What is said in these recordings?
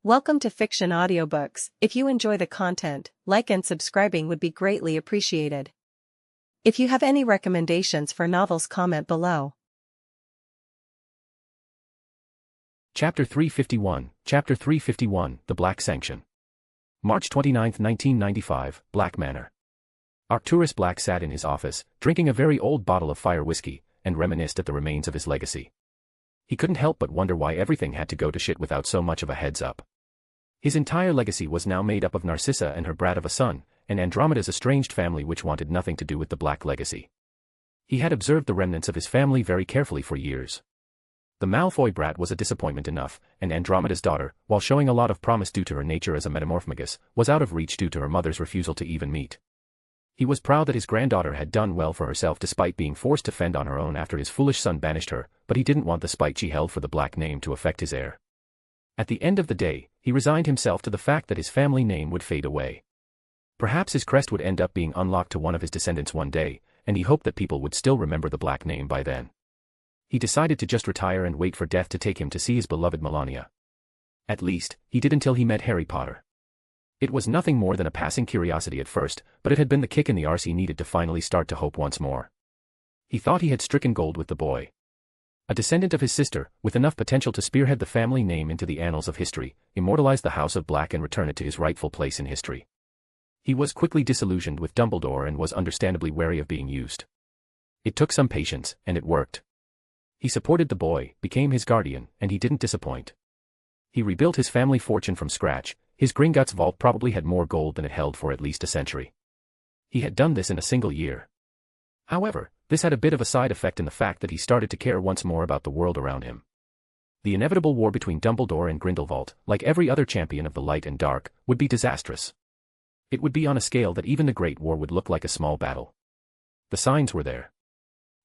Welcome to Fiction Audiobooks. If you enjoy the content, like and subscribing would be greatly appreciated. If you have any recommendations for novels, comment below. Chapter 351, The Black Sanction. March 29, 1995, Black Manor. Arcturus Black sat in his office, drinking a very old bottle of fire whiskey, and reminisced at the remains of his legacy. He couldn't help but wonder why everything had to go to shit without so much of a heads up. His entire legacy was now made up of Narcissa and her brat of a son, and Andromeda's estranged family which wanted nothing to do with the Black legacy. He had observed the remnants of his family very carefully for years. The Malfoy brat was a disappointment enough, and Andromeda's daughter, while showing a lot of promise due to her nature as a metamorphomagus, was out of reach due to her mother's refusal to even meet. He was proud that his granddaughter had done well for herself despite being forced to fend on her own after his foolish son banished her, but he didn't want the spite she held for the Black name to affect his heir. At the end of the day, he resigned himself to the fact that his family name would fade away. Perhaps his crest would end up being unlocked to one of his descendants one day, and he hoped that people would still remember the Black name by then. He decided to just retire and wait for death to take him to see his beloved Melania. At least, he did until he met Harry Potter. It was nothing more than a passing curiosity at first, but it had been the kick in the arse he needed to finally start to hope once more. He thought he had stricken gold with the boy. A descendant of his sister, with enough potential to spearhead the family name into the annals of history, immortalize the House of Black and return it to his rightful place in history. He was quickly disillusioned with Dumbledore and was understandably wary of being used. It took some patience, and it worked. He supported the boy, became his guardian, and he didn't disappoint. He rebuilt his family fortune from scratch. His Gringotts vault probably had more gold than it held for at least a century. He had done this in a single year. However, this had a bit of a side effect in the fact that he started to care once more about the world around him. The inevitable war between Dumbledore and Grindelwald, like every other champion of the light and dark, would be disastrous. It would be on a scale that even the Great War would look like a small battle. The signs were there.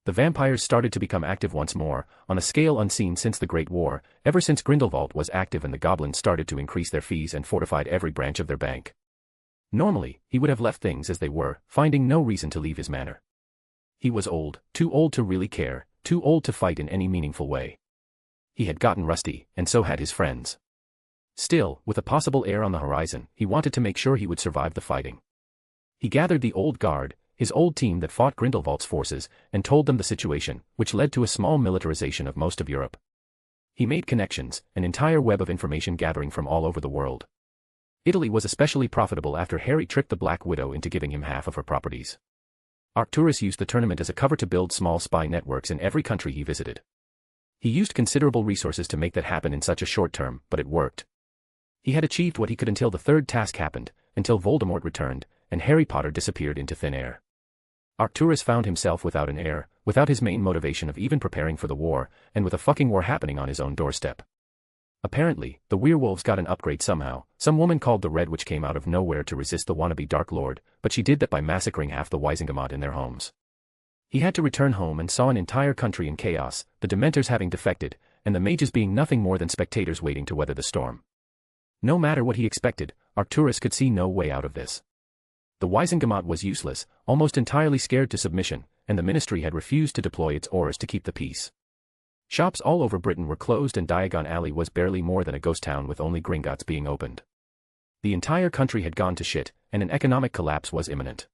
The vampires started to become active once more, on a scale unseen since the Great War, ever since Grindelwald was active, and the goblins started to increase their fees and fortified every branch of their bank. Normally, he would have left things as they were, finding no reason to leave his manor. He was old, too old to really care, too old to fight in any meaningful way. He had gotten rusty, and so had his friends. Still, with a possible heir on the horizon, he wanted to make sure he would survive the fighting. He gathered the old guard, his old team that fought Grindelwald's forces, and told them the situation, which led to a small militarization of most of Europe. He made connections, an entire web of information gathering from all over the world. Italy was especially profitable after Harry tricked the Black Widow into giving him half of her properties. Arcturus used the tournament as a cover to build small spy networks in every country he visited. He used considerable resources to make that happen in such a short term, but it worked. He had achieved what he could until the third task happened, until Voldemort returned, and Harry Potter disappeared into thin air. Arcturus found himself without an heir, without his main motivation of even preparing for the war, and with a fucking war happening on his own doorstep. Apparently, the werewolves got an upgrade somehow. Some woman called the Red Witch came out of nowhere to resist the wannabe Dark Lord, but she did that by massacring half the Wizengamot in their homes. He had to return home and saw an entire country in chaos, the Dementors having defected, and the mages being nothing more than spectators waiting to weather the storm. No matter what he expected, Arcturus could see no way out of this. The Wizengamot was useless, almost entirely scared to submission, and the Ministry had refused to deploy its auras to keep the peace. Shops all over Britain were closed, and Diagon Alley was barely more than a ghost town with only Gringotts being opened. The entire country had gone to shit, and an economic collapse was imminent.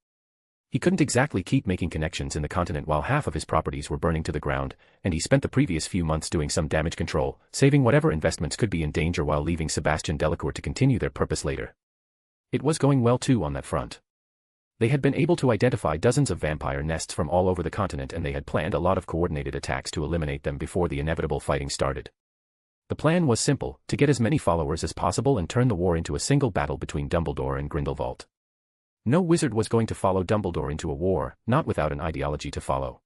He couldn't exactly keep making connections in the continent while half of his properties were burning to the ground, and he spent the previous few months doing some damage control, saving whatever investments could be in danger while leaving Sebastian Delacour to continue their purpose later. It was going well too on that front. They had been able to identify dozens of vampire nests from all over the continent, and they had planned a lot of coordinated attacks to eliminate them before the inevitable fighting started. The plan was simple, to get as many followers as possible and turn the war into a single battle between Dumbledore and Grindelwald. No wizard was going to follow Dumbledore into a war, not without an ideology to follow.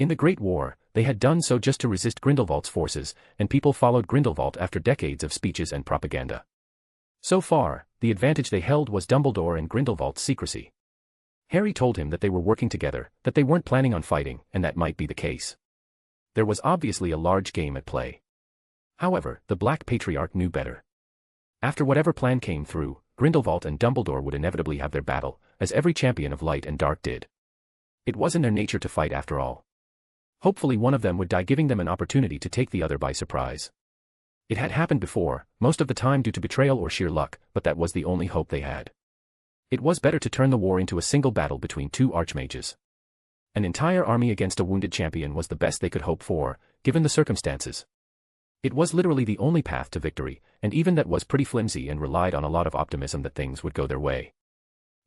In the Great War, they had done so just to resist Grindelwald's forces, and people followed Grindelwald after decades of speeches and propaganda. So far, the advantage they held was Dumbledore and Grindelwald's secrecy. Harry told him that they were working together, that they weren't planning on fighting, and that might be the case. There was obviously a large game at play. However, the Black Patriarch knew better. After whatever plan came through, Grindelwald and Dumbledore would inevitably have their battle, as every champion of light and dark did. It was in their nature to fight after all. Hopefully one of them would die, giving them an opportunity to take the other by surprise. It had happened before, most of the time due to betrayal or sheer luck, but that was the only hope they had. It was better to turn the war into a single battle between two archmages. An entire army against a wounded champion was the best they could hope for, given the circumstances. It was literally the only path to victory, and even that was pretty flimsy and relied on a lot of optimism that things would go their way.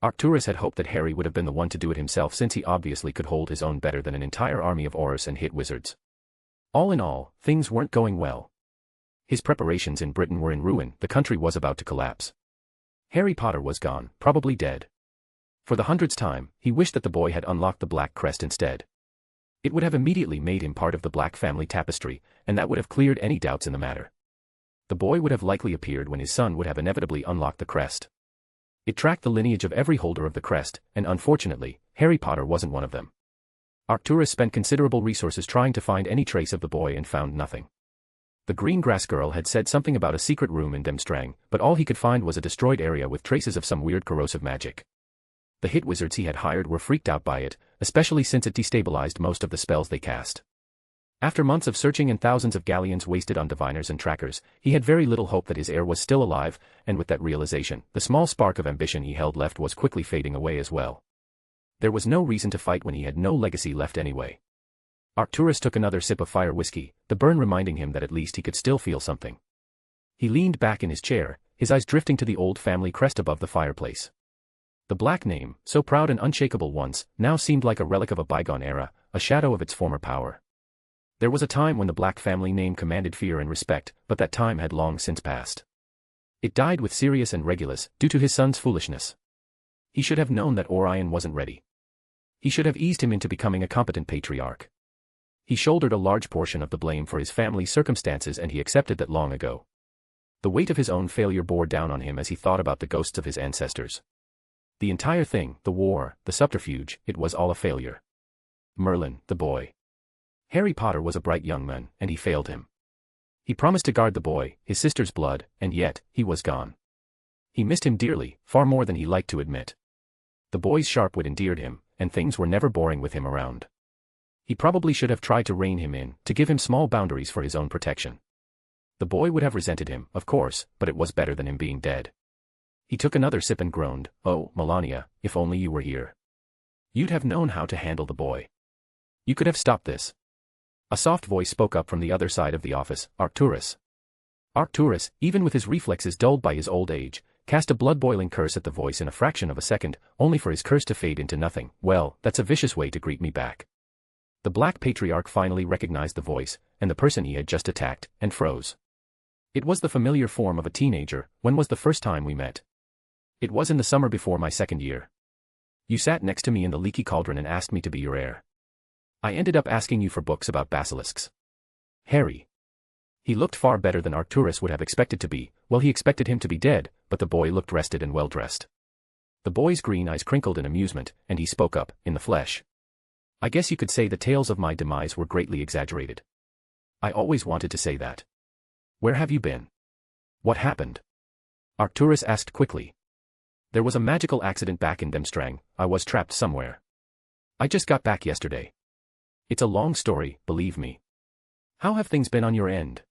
Arcturus had hoped that Harry would have been the one to do it himself since he obviously could hold his own better than an entire army of Aurors and hit wizards. All in all, things weren't going well. His preparations in Britain were in ruin, the country was about to collapse. Harry Potter was gone, probably dead. For the 100th time, he wished that the boy had unlocked the Black Crest instead. It would have immediately made him part of the Black family tapestry, and that would have cleared any doubts in the matter. The boy would have likely appeared when his son would have inevitably unlocked the crest. It tracked the lineage of every holder of the crest, and unfortunately, Harry Potter wasn't one of them. Arcturus spent considerable resources trying to find any trace of the boy and found nothing. The green grass girl had said something about a secret room in Demstrang, but all he could find was a destroyed area with traces of some weird corrosive magic. The hit wizards he had hired were freaked out by it, especially since it destabilized most of the spells they cast. After months of searching and thousands of galleons wasted on diviners and trackers, he had very little hope that his heir was still alive, and with that realization, the small spark of ambition he held left was quickly fading away as well. There was no reason to fight when he had no legacy left anyway. Arcturus took another sip of fire whiskey, the burn reminding him that at least he could still feel something. He leaned back in his chair, his eyes drifting to the old family crest above the fireplace. The black name, so proud and unshakable once, now seemed like a relic of a bygone era, a shadow of its former power. There was a time when the Black family name commanded fear and respect, but that time had long since passed. It died with Sirius and Regulus, due to his son's foolishness. He should have known that Orion wasn't ready. He should have eased him into becoming a competent patriarch. He shouldered a large portion of the blame for his family's circumstances and he accepted that long ago. The weight of his own failure bore down on him as he thought about the ghosts of his ancestors. The entire thing, the war, the subterfuge, it was all a failure. Merlin, the boy. Harry Potter was a bright young man, and he failed him. He promised to guard the boy, his sister's blood, and yet, he was gone. He missed him dearly, far more than he liked to admit. The boy's sharp wit endeared him, and things were never boring with him around. He probably should have tried to rein him in, to give him small boundaries for his own protection. The boy would have resented him, of course, but it was better than him being dead. He took another sip and groaned, "Oh, Melania, if only you were here. You'd have known how to handle the boy. You could have stopped this." A soft voice spoke up from the other side of the office, "Arcturus." Arcturus, even with his reflexes dulled by his old age, cast a blood-boiling curse at the voice in a fraction of a second, only for his curse to fade into nothing. "Well, that's a vicious way to greet me back." The Black Patriarch finally recognized the voice, and the person he had just attacked, and froze. It was the familiar form of a teenager. "When was the first time we met?" "It was in the summer before my second year. You sat next to me in the leaky cauldron and asked me to be your heir. I ended up asking you for books about basilisks." Harry. He looked far better than Arcturus would have expected to be. Well, he expected him to be dead, but the boy looked rested and well-dressed. The boy's green eyes crinkled in amusement, and he spoke up, in the flesh. "I guess you could say the tales of my demise were greatly exaggerated. I always wanted to say that. Where have you been? What happened?" Arcturus asked quickly. "There was a magical accident back in Demstrang. I was trapped somewhere. I just got back yesterday. It's a long story, believe me. How have things been on your end?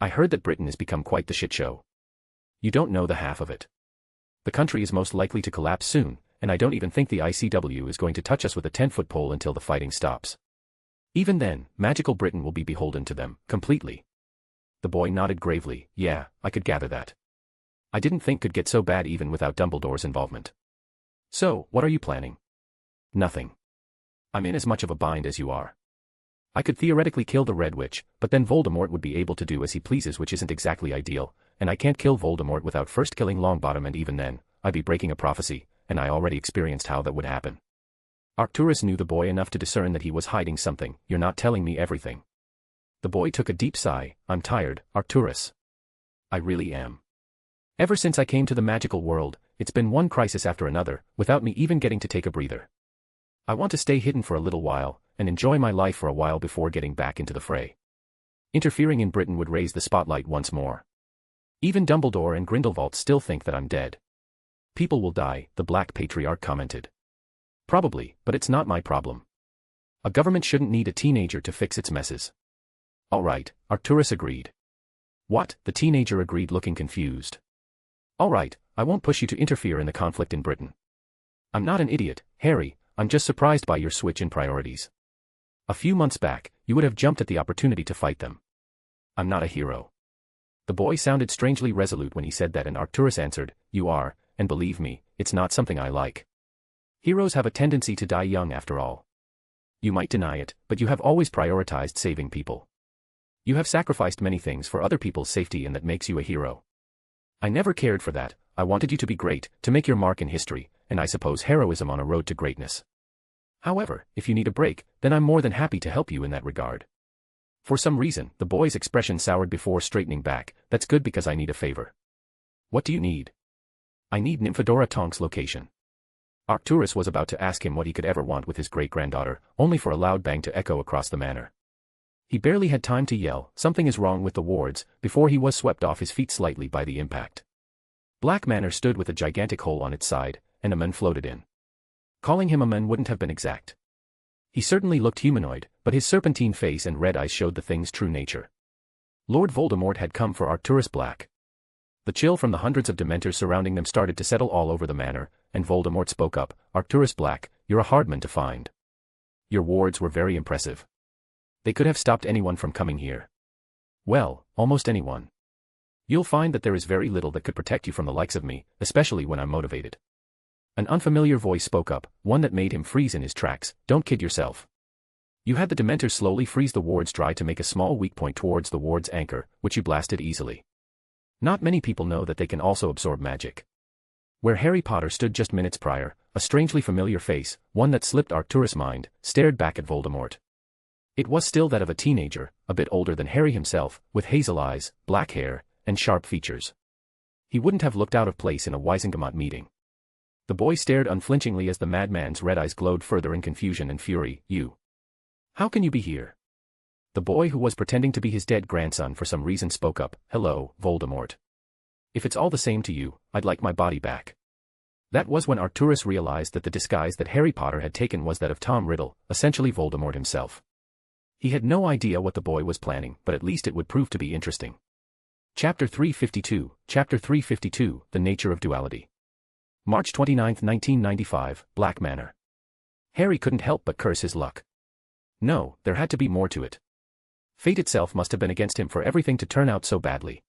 I heard that Britain has become quite the shit show. You don't know the half of it. The country is most likely to collapse soon, and I don't even think the ICW is going to touch us with a 10-foot pole until the fighting stops. Even then, magical Britain will be beholden to them, completely." The boy nodded gravely. "Yeah, I could gather that. I didn't think could get so bad even without Dumbledore's involvement. So, what are you planning?" "Nothing. I'm in as much of a bind as you are. I could theoretically kill the Red Witch, but then Voldemort would be able to do as he pleases, which isn't exactly ideal, and I can't kill Voldemort without first killing Longbottom, and even then, I'd be breaking a prophecy, and I already experienced how that would happen." Arcturus knew the boy enough to discern that he was hiding something. "You're not telling me everything." The boy took a deep sigh. "I'm tired, Arcturus. I really am. Ever since I came to the magical world, it's been one crisis after another, without me even getting to take a breather. I want to stay hidden for a little while, and enjoy my life for a while before getting back into the fray. Interfering in Britain would raise the spotlight once more. Even Dumbledore and Grindelwald still think that I'm dead." "People will die," the Black Patriarch commented. "Probably, but it's not my problem. A government shouldn't need a teenager to fix its messes." "All right," Arcturus agreed. What? The teenager agreed, looking confused. All right, I won't push you to interfere in the conflict in Britain. I'm not an idiot, Harry, I'm just surprised by your switch in priorities. A few months back, you would have jumped at the opportunity to fight them. I'm not a hero. The boy sounded strangely resolute when he said that, and Arcturus answered, you are, and believe me, it's not something I like. Heroes have a tendency to die young after all. You might deny it, but you have always prioritized saving people. You have sacrificed many things for other people's safety, and that makes you a hero. I never cared for that. I wanted you to be great, to make your mark in history, and I suppose heroism on a road to greatness. However, if you need a break, then I'm more than happy to help you in that regard. For some reason, the boy's expression soured before straightening back. That's good, because I need a favor. What do you need? I need Nymphadora Tonk's location. Arcturus was about to ask him what he could ever want with his great-granddaughter, only for a loud bang to echo across the manor. He barely had time to yell, something is wrong with the wards, before he was swept off his feet slightly by the impact. Black Manor stood with a gigantic hole on its side, and a man floated in. Calling him a man wouldn't have been exact. He certainly looked humanoid, but his serpentine face and red eyes showed the thing's true nature. Lord Voldemort had come for Arcturus Black. The chill from the hundreds of Dementors surrounding them started to settle all over the manor, and Voldemort spoke up, Arcturus Black, you're a hard man to find. Your wards were very impressive. They could have stopped anyone from coming here. Well, almost anyone. You'll find that there is very little that could protect you from the likes of me, especially when I'm motivated. An unfamiliar voice spoke up, one that made him freeze in his tracks, don't kid yourself. You had the Dementors slowly freeze the wards dry to make a small weak point towards the ward's anchor, which you blasted easily. Not many people know that they can also absorb magic. Where Harry Potter stood just minutes prior, a strangely familiar face, one that slipped Arcturus' mind, stared back at Voldemort. It was still that of a teenager, a bit older than Harry himself, with hazel eyes, black hair, and sharp features. He wouldn't have looked out of place in a Wisengamot meeting. The boy stared unflinchingly as the madman's red eyes glowed further in confusion and fury. You. How can you be here? The boy who was pretending to be his dead grandson for some reason spoke up, hello, Voldemort. If it's all the same to you, I'd like my body back. That was when Arcturus realized that the disguise that Harry Potter had taken was that of Tom Riddle, essentially Voldemort himself. He had no idea what the boy was planning, but at least it would prove to be interesting. Chapter 352, Chapter 352, The Nature of Duality. March 29, 1995, Black Manor. Harry couldn't help but curse his luck. No, there had to be more to it. Fate itself must have been against him for everything to turn out so badly.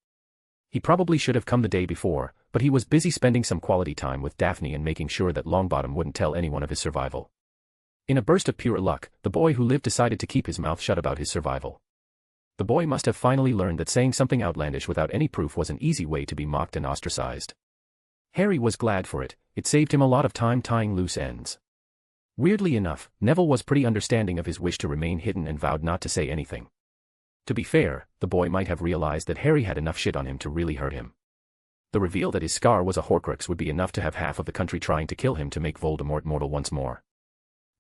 He probably should have come the day before, but he was busy spending some quality time with Daphne and making sure that Longbottom wouldn't tell anyone of his survival. In a burst of pure luck, the boy who lived decided to keep his mouth shut about his survival. The boy must have finally learned that saying something outlandish without any proof was an easy way to be mocked and ostracized. Harry was glad for it, it saved him a lot of time tying loose ends. Weirdly enough, Neville was pretty understanding of his wish to remain hidden and vowed not to say anything. To be fair, the boy might have realized that Harry had enough shit on him to really hurt him. The reveal that his scar was a Horcrux would be enough to have half of the country trying to kill him to make Voldemort mortal once more.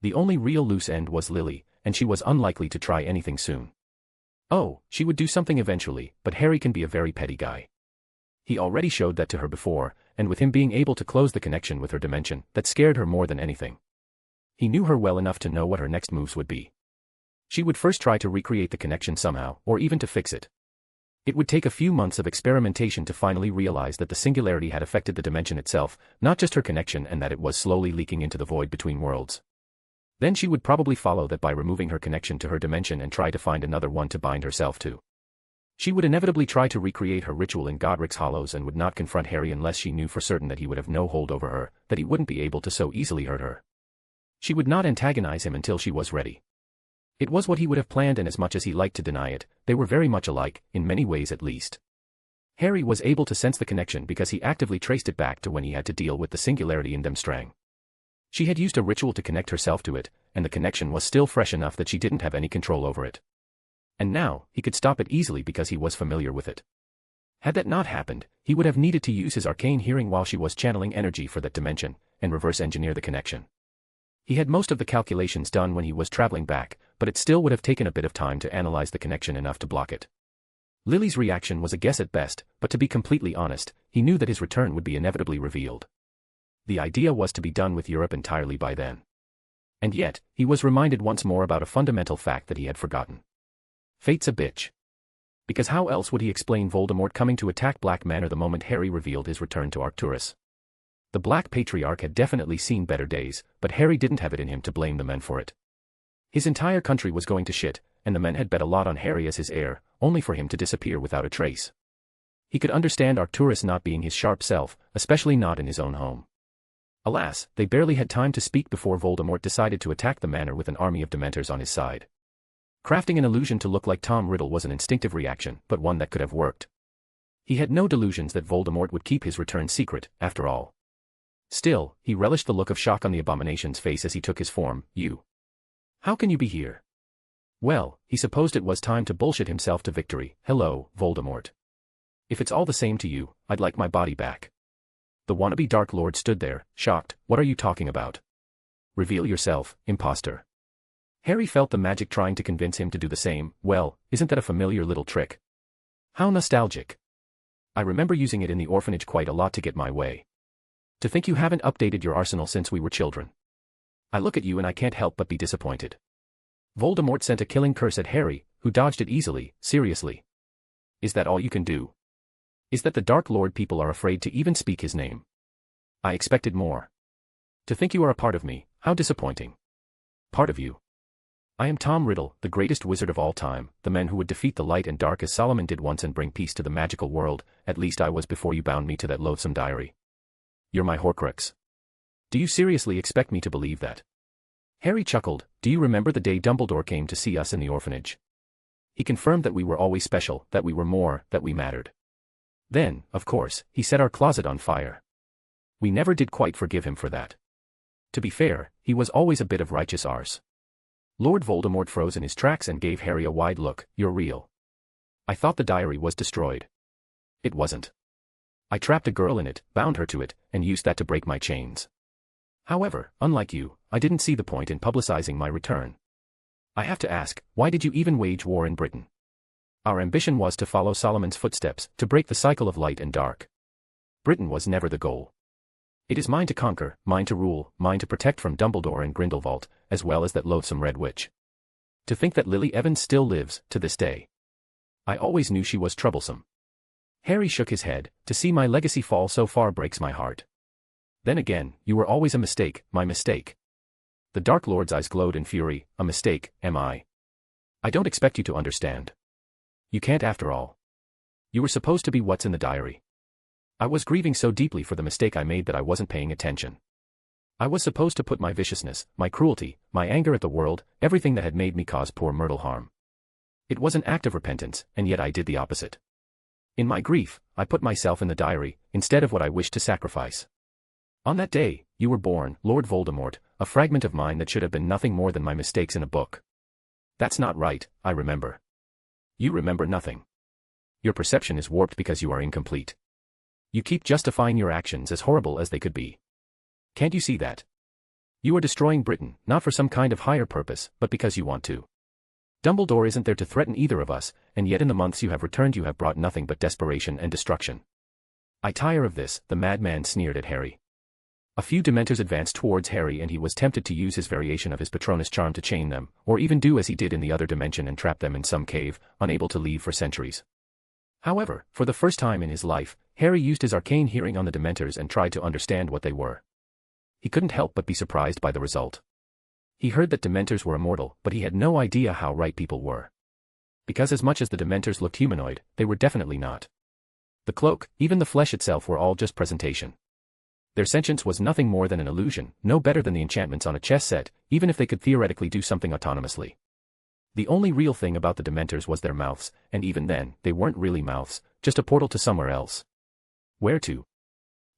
The only real loose end was Lily, and she was unlikely to try anything soon. Oh, she would do something eventually, but Harry can be a very petty guy. He already showed that to her before, and with him being able to close the connection with her dimension, that scared her more than anything. He knew her well enough to know what her next moves would be. She would first try to recreate the connection somehow, or even to fix it. It would take a few months of experimentation to finally realize that the singularity had affected the dimension itself, not just her connection, and that it was slowly leaking into the void between worlds. Then she would probably follow that by removing her connection to her dimension and try to find another one to bind herself to. She would inevitably try to recreate her ritual in Godric's Hollows and would not confront Harry unless she knew for certain that he would have no hold over her, that he wouldn't be able to so easily hurt her. She would not antagonize him until she was ready. It was what he would have planned, and as much as he liked to deny it, they were very much alike, in many ways at least. Harry was able to sense the connection because he actively traced it back to when he had to deal with the singularity in Demstrang. She had used a ritual to connect herself to it, and the connection was still fresh enough that she didn't have any control over it. And now, he could stop it easily because he was familiar with it. Had that not happened, he would have needed to use his arcane hearing while she was channeling energy for that dimension, and reverse engineer the connection. He had most of the calculations done when he was traveling back, but it still would have taken a bit of time to analyze the connection enough to block it. Lily's reaction was a guess at best, but to be completely honest, he knew that his return would be inevitably revealed. The idea was to be done with Europe entirely by then. And yet, he was reminded once more about a fundamental fact that he had forgotten. Fate's a bitch. Because how else would he explain Voldemort coming to attack Black Manor the moment Harry revealed his return to Arcturus? The Black Patriarch had definitely seen better days, but Harry didn't have it in him to blame the men for it. His entire country was going to shit, and the men had bet a lot on Harry as his heir, only for him to disappear without a trace. He could understand Arcturus not being his sharp self, especially not in his own home. Alas, they barely had time to speak before Voldemort decided to attack the manor with an army of Dementors on his side. Crafting an illusion to look like Tom Riddle was an instinctive reaction, but one that could have worked. He had no delusions that Voldemort would keep his return secret, after all. Still, he relished the look of shock on the abomination's face as he took his form. You. How can you be here? Well, he supposed it was time to bullshit himself to victory. Hello, Voldemort. If it's all the same to you, I'd like my body back. The wannabe Dark Lord stood there, shocked. What are you talking about? Reveal yourself, imposter. Harry felt the magic trying to convince him to do the same. Well, isn't that a familiar little trick? How nostalgic. I remember using it in the orphanage quite a lot to get my way. To think you haven't updated your arsenal since we were children. I look at you and I can't help but be disappointed. Voldemort sent a killing curse at Harry, who dodged it easily. Seriously. Is that all you can do? Is that the Dark Lord people are afraid to even speak his name? I expected more. To think you are a part of me, how disappointing. Part of you. I am Tom Riddle, the greatest wizard of all time, the man who would defeat the light and dark as Solomon did once and bring peace to the magical world. At least I was before you bound me to that loathsome diary. You're my Horcrux. Do you seriously expect me to believe that? Harry chuckled. Do you remember the day Dumbledore came to see us in the orphanage? He confirmed that we were always special, that we were more, that we mattered. Then, of course, he set our closet on fire. We never did quite forgive him for that. To be fair, he was always a bit of righteous arse. Lord Voldemort froze in his tracks and gave Harry a wide look. You're real. I thought the diary was destroyed. It wasn't. I trapped a girl in it, bound her to it, and used that to break my chains. However, unlike you, I didn't see the point in publicizing my return. I have to ask, why did you even wage war in Britain? Our ambition was to follow Solomon's footsteps, to break the cycle of light and dark. Britain was never the goal. It is mine to conquer, mine to rule, mine to protect from Dumbledore and Grindelwald, as well as that loathsome Red Witch. To think that Lily Evans still lives, to this day. I always knew she was troublesome. Harry shook his head. To see my legacy fall so far breaks my heart. Then again, you were always a mistake, my mistake. The Dark Lord's eyes glowed in fury. A mistake, am I? I don't expect you to understand. You can't after all. You were supposed to be what's in the diary. I was grieving so deeply for the mistake I made that I wasn't paying attention. I was supposed to put my viciousness, my cruelty, my anger at the world, everything that had made me cause poor Myrtle harm. It was an act of repentance, and yet I did the opposite. In my grief, I put myself in the diary, instead of what I wished to sacrifice. On that day, you were born, Lord Voldemort, a fragment of mine that should have been nothing more than my mistakes in a book. That's not right, I remember. You remember nothing. Your perception is warped because you are incomplete. You keep justifying your actions as horrible as they could be. Can't you see that? You are destroying Britain, not for some kind of higher purpose, but because you want to. Dumbledore isn't there to threaten either of us, and yet in the months you have returned you have brought nothing but desperation and destruction. I tire of this, the madman sneered at Harry. A few Dementors advanced towards Harry and he was tempted to use his variation of his Patronus charm to chain them, or even do as he did in the other dimension and trap them in some cave, unable to leave for centuries. However, for the first time in his life, Harry used his arcane hearing on the Dementors and tried to understand what they were. He couldn't help but be surprised by the result. He heard that Dementors were immortal, but he had no idea how right people were. Because as much as the Dementors looked humanoid, they were definitely not. The cloak, even the flesh itself were all just presentation. Their sentience was nothing more than an illusion, no better than the enchantments on a chess set, even if they could theoretically do something autonomously. The only real thing about the Dementors was their mouths, and even then, they weren't really mouths, just a portal to somewhere else. Where to?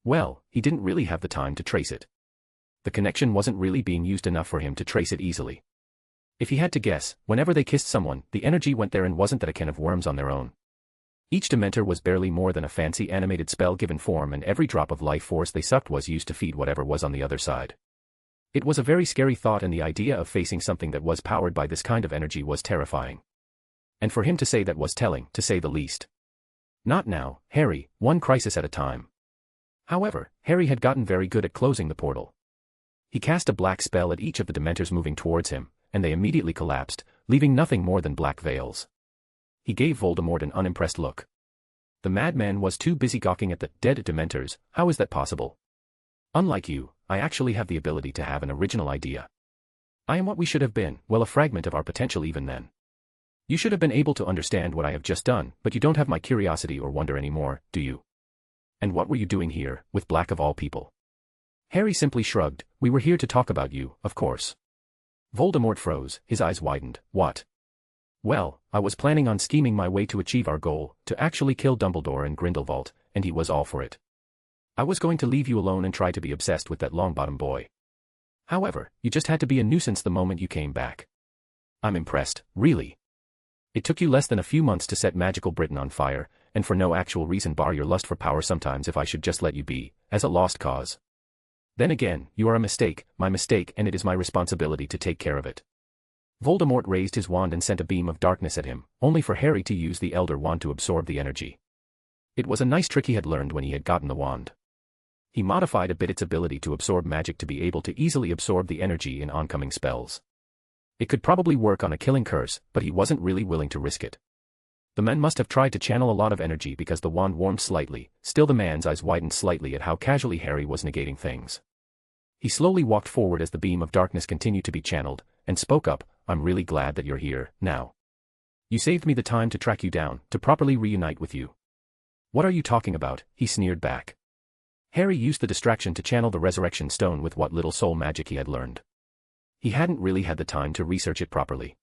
Well, he didn't really have the time to trace it. The connection wasn't really being used enough for him to trace it easily. If he had to guess, whenever they kissed someone, the energy went there and wasn't that a can of worms on their own. Each Dementor was barely more than a fancy animated spell given form, and every drop of life force they sucked was used to feed whatever was on the other side. It was a very scary thought, and the idea of facing something that was powered by this kind of energy was terrifying. And for him to say that was telling, to say the least. Not now, Harry, one crisis at a time. However, Harry had gotten very good at closing the portal. He cast a black spell at each of the Dementors moving towards him, and they immediately collapsed, leaving nothing more than black veils. He gave Voldemort an unimpressed look. The madman was too busy gawking at the dead Dementors. How is that possible? Unlike you, I actually have the ability to have an original idea. I am what we should have been, well, a fragment of our potential even then. You should have been able to understand what I have just done, but you don't have my curiosity or wonder anymore, do you? And what were you doing here, with Black of all people? Harry simply shrugged. We were here to talk about you, of course. Voldemort froze, his eyes widened. What? Well, I was planning on scheming my way to achieve our goal, to actually kill Dumbledore and Grindelwald, and he was all for it. I was going to leave you alone and try to be obsessed with that Longbottom boy. However, you just had to be a nuisance the moment you came back. I'm impressed, really. It took you less than a few months to set magical Britain on fire, and for no actual reason bar your lust for power sometimes if I should just let you be, as a lost cause. Then again, you are a mistake, my mistake, and it is my responsibility to take care of it. Voldemort raised his wand and sent a beam of darkness at him, only for Harry to use the Elder Wand to absorb the energy. It was a nice trick he had learned when he had gotten the wand. He modified a bit its ability to absorb magic to be able to easily absorb the energy in oncoming spells. It could probably work on a killing curse, but he wasn't really willing to risk it. The man must have tried to channel a lot of energy because the wand warmed slightly, still the man's eyes widened slightly at how casually Harry was negating things. He slowly walked forward as the beam of darkness continued to be channeled, and spoke up, I'm really glad that you're here, now. You saved me the time to track you down, to properly reunite with you. What are you talking about? He sneered back. Harry used the distraction to channel the resurrection stone with what little soul magic he had learned. He hadn't really had the time to research it properly.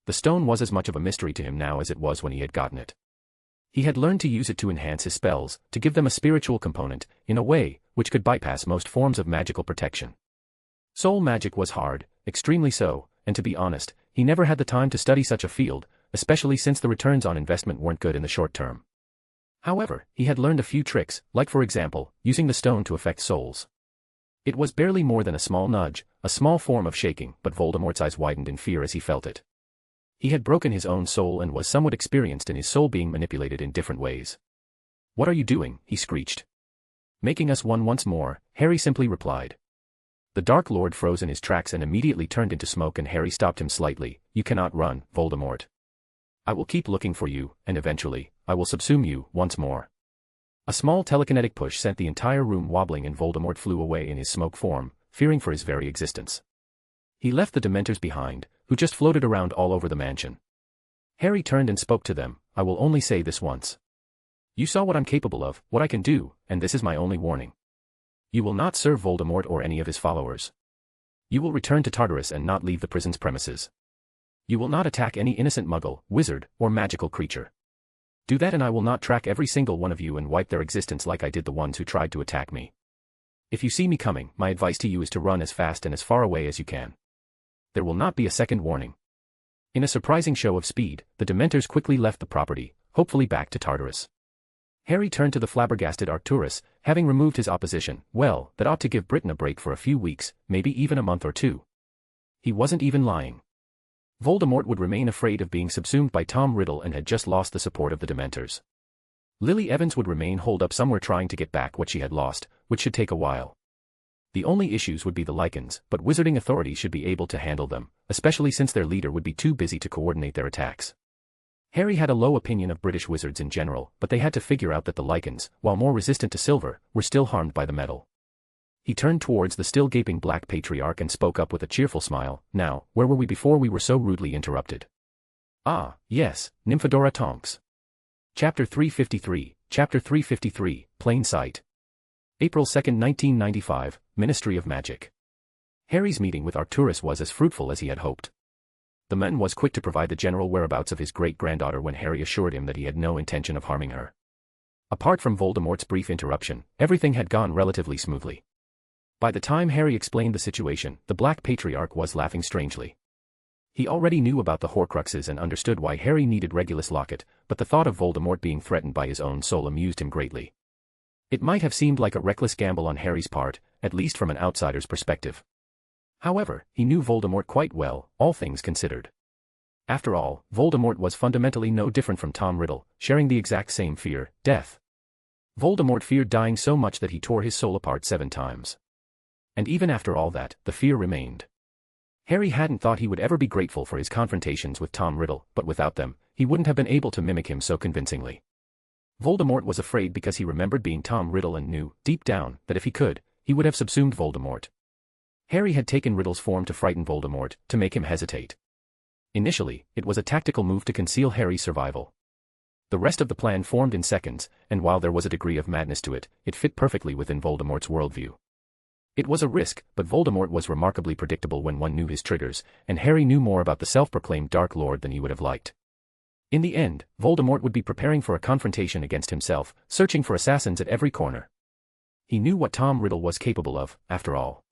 The stone was as much of a mystery to him now as it was when he had gotten it. He had learned to use it to enhance his spells, to give them a spiritual component, in a way, which could bypass most forms of magical protection. Soul magic was hard, extremely so, and to be honest, he never had the time to study such a field, especially since the returns on investment weren't good in the short term. However, he had learned a few tricks, like for example, using the stone to affect souls. It was barely more than a small nudge, a small form of shaking, but Voldemort's eyes widened in fear as he felt it. He had broken his own soul and was somewhat experienced in his soul being manipulated in different ways. What are you doing? He screeched. Making us one once more, Harry simply replied. The Dark Lord froze in his tracks and immediately turned into smoke, and Harry stopped him slightly. You cannot run, Voldemort. I will keep looking for you, and eventually, I will subsume you, once more. A small telekinetic push sent the entire room wobbling and Voldemort flew away in his smoke form, fearing for his very existence. He left the Dementors behind, who just floated around all over the mansion. Harry turned and spoke to them. I will only say this once. You saw what I'm capable of, what I can do, and this is my only warning. You will not serve Voldemort or any of his followers. You will return to Tartarus and not leave the prison's premises. You will not attack any innocent muggle, wizard, or magical creature. Do that and I will not track every single one of you and wipe their existence like I did the ones who tried to attack me. If you see me coming, my advice to you is to run as fast and as far away as you can. There will not be a second warning. In a surprising show of speed, the Dementors quickly left the property, hopefully back to Tartarus. Harry turned to the flabbergasted Arcturus, having removed his opposition. Well, that ought to give Britain a break for a few weeks, maybe even a month or two. He wasn't even lying. Voldemort would remain afraid of being subsumed by Tom Riddle and had just lost the support of the Dementors. Lily Evans would remain holed up somewhere trying to get back what she had lost, which should take a while. The only issues would be the Lycans, but wizarding authorities should be able to handle them, especially since their leader would be too busy to coordinate their attacks. Harry had a low opinion of British wizards in general, but they had to figure out that the Lycans, while more resistant to silver, were still harmed by the metal. He turned towards the still gaping Black Patriarch and spoke up with a cheerful smile. Now, where were we before we were so rudely interrupted? Ah, yes, Nymphadora Tonks. Chapter 353, Plain Sight. April 2, 1995, Ministry of Magic. Harry's meeting with Arcturus was as fruitful as he had hoped. The man was quick to provide the general whereabouts of his great-granddaughter when Harry assured him that he had no intention of harming her. Apart from Voldemort's brief interruption, everything had gone relatively smoothly. By the time Harry explained the situation, the Black Patriarch was laughing strangely. He already knew about the Horcruxes and understood why Harry needed Regulus Locket, but the thought of Voldemort being threatened by his own soul amused him greatly. It might have seemed like a reckless gamble on Harry's part, at least from an outsider's perspective. However, he knew Voldemort quite well, all things considered. After all, Voldemort was fundamentally no different from Tom Riddle, sharing the exact same fear, death. Voldemort feared dying so much that he tore his soul apart 7 times. And even after all that, the fear remained. Harry hadn't thought he would ever be grateful for his confrontations with Tom Riddle, but without them, he wouldn't have been able to mimic him so convincingly. Voldemort was afraid because he remembered being Tom Riddle and knew, deep down, that if he could, he would have subsumed Voldemort. Harry had taken Riddle's form to frighten Voldemort, to make him hesitate. Initially, it was a tactical move to conceal Harry's survival. The rest of the plan formed in seconds, and while there was a degree of madness to it, it fit perfectly within Voldemort's worldview. It was a risk, but Voldemort was remarkably predictable when one knew his triggers, and Harry knew more about the self-proclaimed Dark Lord than he would have liked. In the end, Voldemort would be preparing for a confrontation against himself, searching for assassins at every corner. He knew what Tom Riddle was capable of, after all.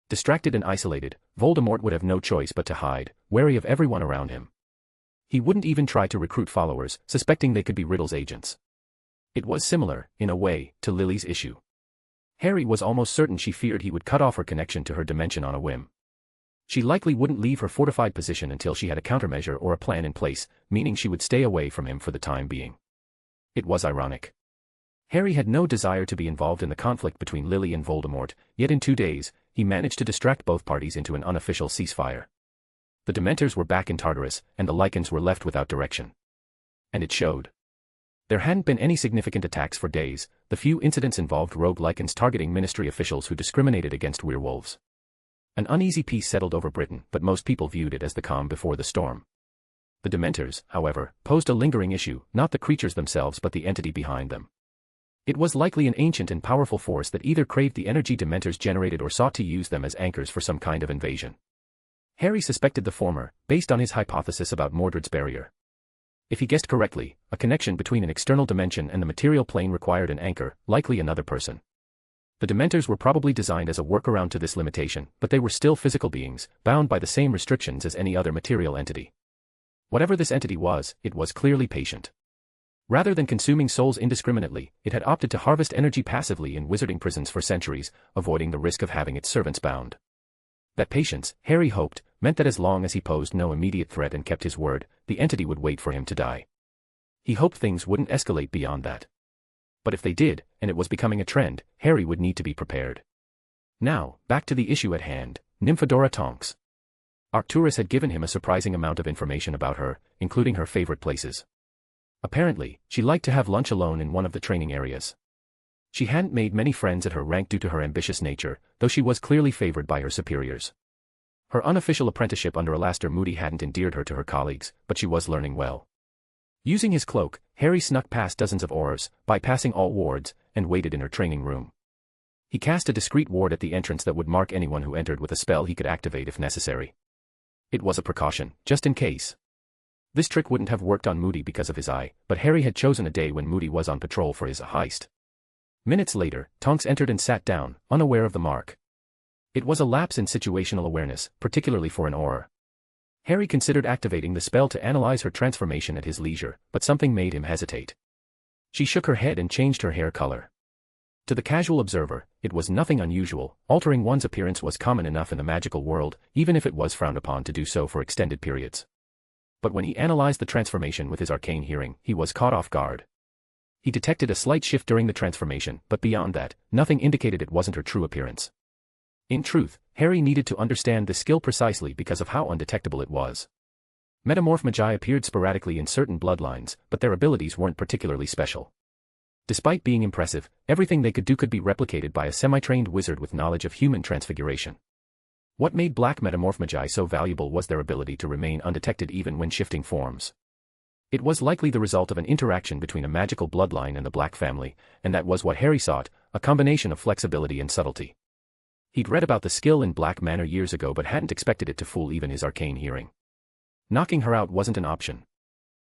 Distracted and isolated, Voldemort would have no choice but to hide, wary of everyone around him. He wouldn't even try to recruit followers, suspecting they could be Riddle's agents. It was similar, in a way, to Lily's issue. Harry was almost certain she feared he would cut off her connection to her dimension on a whim. She likely wouldn't leave her fortified position until she had a countermeasure or a plan in place, meaning she would stay away from him for the time being. It was ironic. Harry had no desire to be involved in the conflict between Lily and Voldemort, yet in 2 days, he managed to distract both parties into an unofficial ceasefire. The Dementors were back in Tartarus, and the Lycans were left without direction. And it showed. There hadn't been any significant attacks for days, the few incidents involved rogue Lycans targeting ministry officials who discriminated against werewolves. An uneasy peace settled over Britain, but most people viewed it as the calm before the storm. The Dementors, however, posed a lingering issue, not the creatures themselves but the entity behind them. It was likely an ancient and powerful force that either craved the energy Dementors generated or sought to use them as anchors for some kind of invasion. Harry suspected the former, based on his hypothesis about Mordred's barrier. If he guessed correctly, a connection between an external dimension and the material plane required an anchor, likely another person. The Dementors were probably designed as a workaround to this limitation, but they were still physical beings, bound by the same restrictions as any other material entity. Whatever this entity was, it was clearly patient. Rather than consuming souls indiscriminately, it had opted to harvest energy passively in wizarding prisons for centuries, avoiding the risk of having its servants bound. That patience, Harry hoped, meant that as long as he posed no immediate threat and kept his word, the entity would wait for him to die. He hoped things wouldn't escalate beyond that. But if they did, and it was becoming a trend, Harry would need to be prepared. Now, back to the issue at hand, Nymphadora Tonks. Arcturus had given him a surprising amount of information about her, including her favorite places. Apparently, she liked to have lunch alone in one of the training areas. She hadn't made many friends at her rank due to her ambitious nature, though she was clearly favored by her superiors. Her unofficial apprenticeship under Alastor Moody hadn't endeared her to her colleagues, but she was learning well. Using his cloak, Harry snuck past dozens of aurors, bypassing all wards, and waited in her training room. He cast a discreet ward at the entrance that would mark anyone who entered with a spell he could activate if necessary. It was a precaution, just in case. This trick wouldn't have worked on Moody because of his eye, but Harry had chosen a day when Moody was on patrol for his heist. Minutes later, Tonks entered and sat down, unaware of the mark. It was a lapse in situational awareness, particularly for an auror. Harry considered activating the spell to analyze her transformation at his leisure, but something made him hesitate. She shook her head and changed her hair color. To the casual observer, it was nothing unusual. Altering one's appearance was common enough in the magical world, even if it was frowned upon to do so for extended periods. But when he analyzed the transformation with his arcane hearing, he was caught off guard. He detected a slight shift during the transformation, but beyond that, nothing indicated it wasn't her true appearance. In truth, Harry needed to understand this skill precisely because of how undetectable it was. Metamorph Magi appeared sporadically in certain bloodlines, but their abilities weren't particularly special. Despite being impressive, everything they could do could be replicated by a semi-trained wizard with knowledge of human transfiguration. What made Black Metamorph Magi so valuable was their ability to remain undetected even when shifting forms. It was likely the result of an interaction between a magical bloodline and the Black family, and that was what Harry sought, a combination of flexibility and subtlety. He'd read about the skill in Black Manor years ago but hadn't expected it to fool even his arcane hearing. Knocking her out wasn't an option.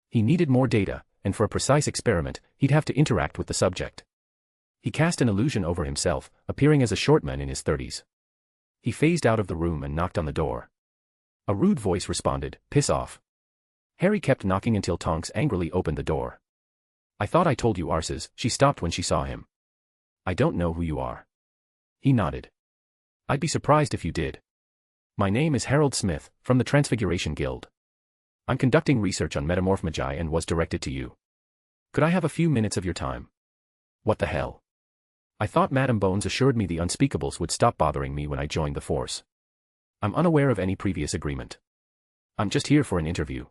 He needed more data, and for a precise experiment, he'd have to interact with the subject. He cast an illusion over himself, appearing as a short man in his 30s. He phased out of the room and knocked on the door. A rude voice responded, "Piss off." Harry kept knocking until Tonks angrily opened the door. "I thought I told you arses," she stopped when she saw him. "I don't know who you are." He nodded. "I'd be surprised if you did. My name is Harold Smith, from the Transfiguration Guild. I'm conducting research on Metamorph Magi and was directed to you. Could I have a few minutes of your time?" "What the hell? I thought Madame Bones assured me the unspeakables would stop bothering me when I joined the force." I'm unaware of any previous agreement. I'm just here for an interview.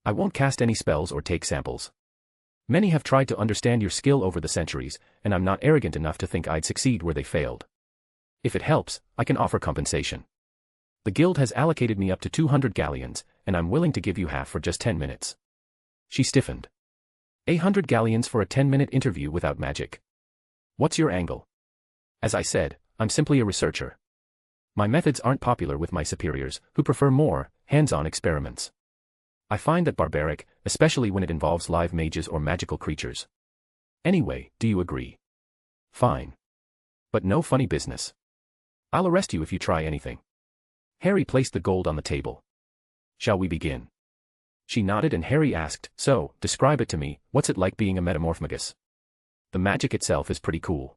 I won't cast any spells or take samples. Many have tried to understand your skill over the centuries, and I'm not arrogant enough to think I'd succeed where they failed. If it helps, I can offer compensation. The guild has allocated me up to 200 galleons, and I'm willing to give you half for just 10 minutes. She stiffened. 100 galleons for a 10-minute interview without magic. What's your angle? As I said, I'm simply a researcher. My methods aren't popular with my superiors, who prefer more hands-on experiments. I find that barbaric, especially when it involves live mages or magical creatures. Anyway, do you agree? Fine. But no funny business. I'll arrest you if you try anything. Harry placed the gold on the table. Shall we begin? She nodded and Harry asked, so, describe it to me, what's it like being a metamorphmagus? The magic itself is pretty cool.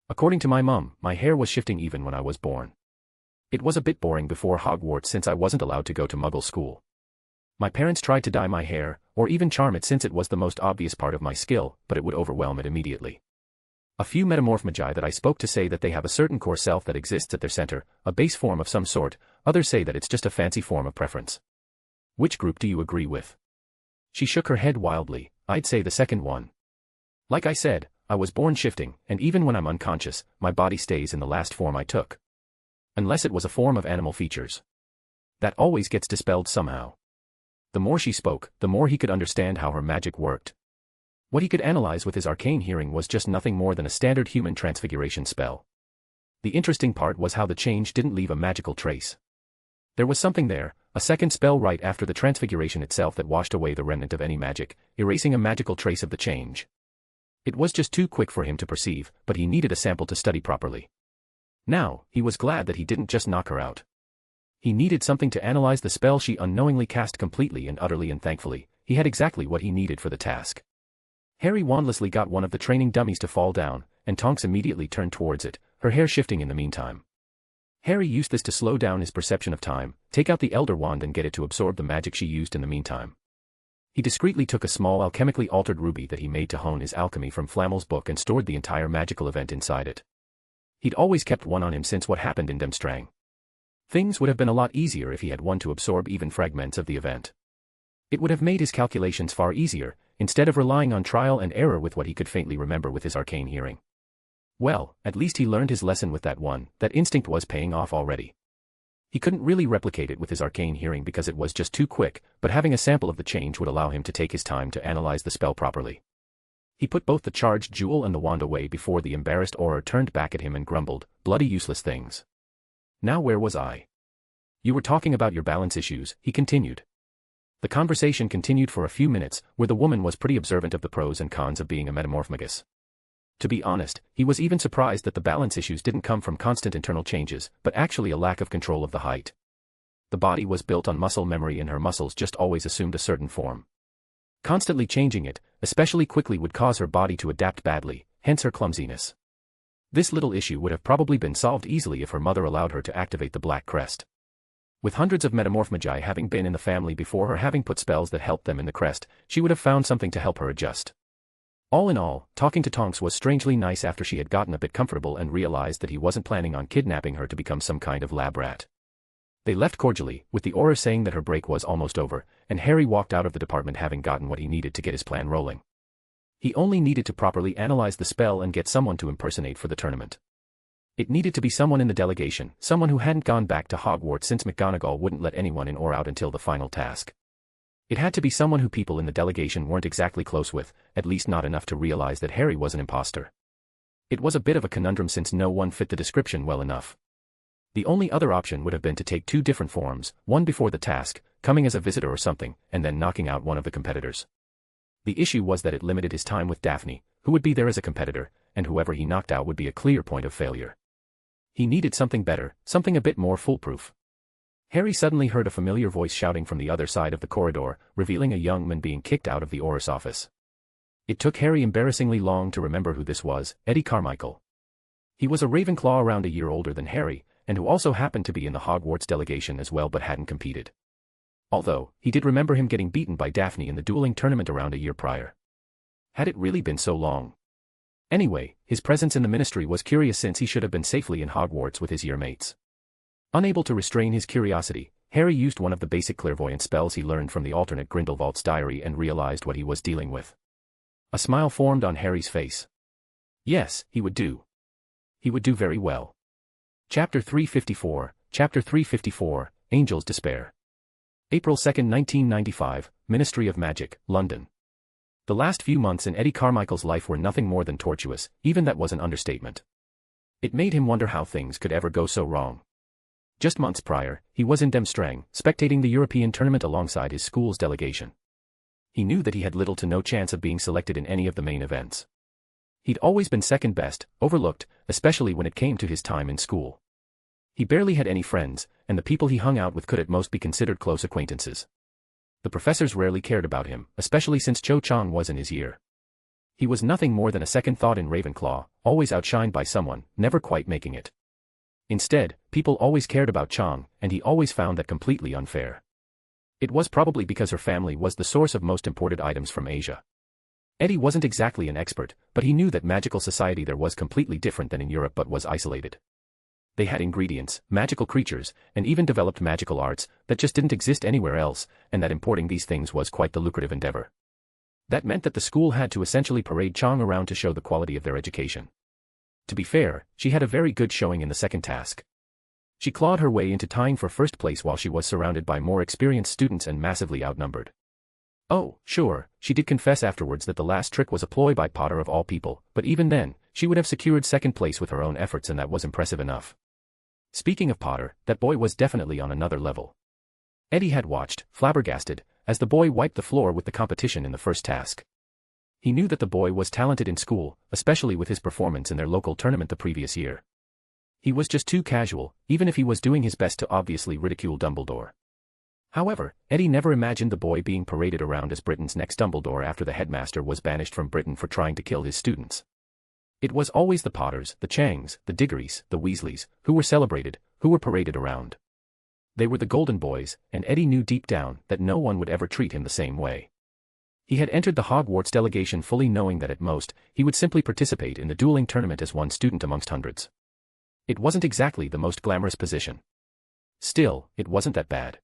According to my mum, my hair was shifting even when I was born. It was a bit boring before Hogwarts since I wasn't allowed to go to Muggle school. My parents tried to dye my hair, or even charm it since it was the most obvious part of my skill, but it would overwhelm it immediately. A few metamorphmagi that I spoke to say that they have a certain core self that exists at their center, a base form of some sort, others say that it's just a fancy form of preference. Which group do you agree with? She shook her head wildly. I'd say the second one. Like I said, I was born shifting, and even when I'm unconscious, my body stays in the last form I took. Unless it was a form of animal features. That always gets dispelled somehow. The more she spoke, the more he could understand how her magic worked. What he could analyze with his arcane hearing was just nothing more than a standard human transfiguration spell. The interesting part was how the change didn't leave a magical trace. There was something there, a second spell right after the transfiguration itself that washed away the remnant of any magic, erasing a magical trace of the change. It was just too quick for him to perceive, but he needed a sample to study properly. Now, he was glad that he didn't just knock her out. He needed something to analyze the spell she unknowingly cast completely and utterly, and thankfully, he had exactly what he needed for the task. Harry wandlessly got one of the training dummies to fall down, and Tonks immediately turned towards it, her hair shifting in the meantime. Harry used this to slow down his perception of time, take out the Elder Wand and get it to absorb the magic she used in the meantime. He discreetly took a small alchemically altered ruby that he made to hone his alchemy from Flammel's book and stored the entire magical event inside it. He'd always kept one on him since what happened in Demstrang. Things would have been a lot easier if he had one to absorb even fragments of the event. It would have made his calculations far easier, instead of relying on trial and error with what he could faintly remember with his arcane hearing. Well, at least he learned his lesson with that one, that instinct was paying off already. He couldn't really replicate it with his arcane hearing because it was just too quick, but having a sample of the change would allow him to take his time to analyze the spell properly. He put both the charged jewel and the wand away before the embarrassed Auror turned back at him and grumbled, bloody useless things. Now where was I? You were talking about your balance issues, he continued. The conversation continued for a few minutes, where the woman was pretty observant of the pros and cons of being a metamorphmagus. To be honest, he was even surprised that the balance issues didn't come from constant internal changes, but actually a lack of control of the height. The body was built on muscle memory and her muscles just always assumed a certain form. Constantly changing it, especially quickly, would cause her body to adapt badly, hence her clumsiness. This little issue would have probably been solved easily if her mother allowed her to activate the Black Crest. With hundreds of metamorphmagi having been in the family before her having put spells that helped them in the crest, she would have found something to help her adjust. All in all, talking to Tonks was strangely nice after she had gotten a bit comfortable and realized that he wasn't planning on kidnapping her to become some kind of lab rat. They left cordially, with the Auror saying that her break was almost over, and Harry walked out of the department having gotten what he needed to get his plan rolling. He only needed to properly analyze the spell and get someone to impersonate for the tournament. It needed to be someone in the delegation, someone who hadn't gone back to Hogwarts since McGonagall wouldn't let anyone in or out until the final task. It had to be someone who people in the delegation weren't exactly close with, at least not enough to realize that Harry was an imposter. It was a bit of a conundrum since no one fit the description well enough. The only other option would have been to take two different forms, one before the task, coming as a visitor or something, and then knocking out one of the competitors. The issue was that it limited his time with Daphne, who would be there as a competitor, and whoever he knocked out would be a clear point of failure. He needed something better, something a bit more foolproof. Harry suddenly heard a familiar voice shouting from the other side of the corridor, revealing a young man being kicked out of the Auror's office. It took Harry embarrassingly long to remember who this was, Eddie Carmichael. He was a Ravenclaw around a year older than Harry, and who also happened to be in the Hogwarts delegation as well but hadn't competed. Although, he did remember him getting beaten by Daphne in the dueling tournament around a year prior. Had it really been so long? Anyway, his presence in the ministry was curious since he should have been safely in Hogwarts with his year mates. Unable to restrain his curiosity, Harry used one of the basic clairvoyant spells he learned from the alternate Grindelwald's diary and realized what he was dealing with. A smile formed on Harry's face. Yes, he would do. He would do very well. Chapter 354, Chapter 354, Angel's Despair. April 2, 1995, Ministry of Magic, London. The last few months in Eddie Carmichael's life were nothing more than tortuous, even that was an understatement. It made him wonder how things could ever go so wrong. Just months prior, he was in Demstrang, spectating the European tournament alongside his school's delegation. He knew that he had little to no chance of being selected in any of the main events. He'd always been second best, overlooked, especially when it came to his time in school. He barely had any friends, and the people he hung out with could at most be considered close acquaintances. The professors rarely cared about him, especially since Cho Chang was in his year. He was nothing more than a second thought in Ravenclaw, always outshined by someone, never quite making it. Instead, people always cared about Chang, and he always found that completely unfair. It was probably because her family was the source of most imported items from Asia. Eddie wasn't exactly an expert, but he knew that magical society there was completely different than in Europe but was isolated. They had ingredients, magical creatures, and even developed magical arts that just didn't exist anywhere else, and that importing these things was quite the lucrative endeavor. That meant that the school had to essentially parade Chang around to show the quality of their education. To be fair, she had a very good showing in the second task. She clawed her way into tying for first place while she was surrounded by more experienced students and massively outnumbered. Oh, sure, she did confess afterwards that the last trick was a ploy by Potter of all people, but even then, she would have secured second place with her own efforts and that was impressive enough. Speaking of Potter, that boy was definitely on another level. Eddie had watched, flabbergasted, as the boy wiped the floor with the competition in the first task. He knew that the boy was talented in school, especially with his performance in their local tournament the previous year. He was just too casual, even if he was doing his best to obviously ridicule Dumbledore. However, Eddie never imagined the boy being paraded around as Britain's next Dumbledore after the headmaster was banished from Britain for trying to kill his students. It was always the Potters, the Changs, the Diggorys, the Weasleys, who were celebrated, who were paraded around. They were the Golden Boys, and Eddie knew deep down that no one would ever treat him the same way. He had entered the Hogwarts delegation fully knowing that at most, he would simply participate in the dueling tournament as one student amongst hundreds. It wasn't exactly the most glamorous position. Still, it wasn't that bad.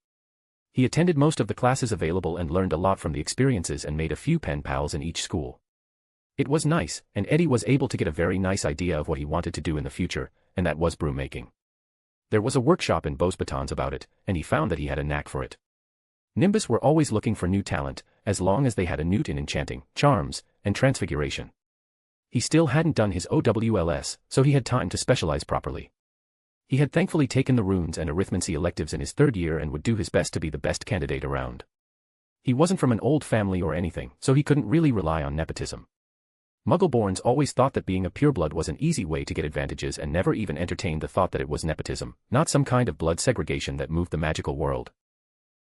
He attended most of the classes available and learned a lot from the experiences and made a few pen pals in each school. It was nice, and Eddie was able to get a very nice idea of what he wanted to do in the future, and that was broom making. There was a workshop in Beauxbatons about it, and he found that he had a knack for it. Nimbus were always looking for new talent, as long as they had a newt in enchanting, charms, and transfiguration. He still hadn't done his OWLS, so he had time to specialize properly. He had thankfully taken the runes and arithmancy electives in his third year and would do his best to be the best candidate around. He wasn't from an old family or anything, so he couldn't really rely on nepotism. Muggleborns always thought that being a pureblood was an easy way to get advantages and never even entertained the thought that it was nepotism, not some kind of blood segregation that moved the magical world.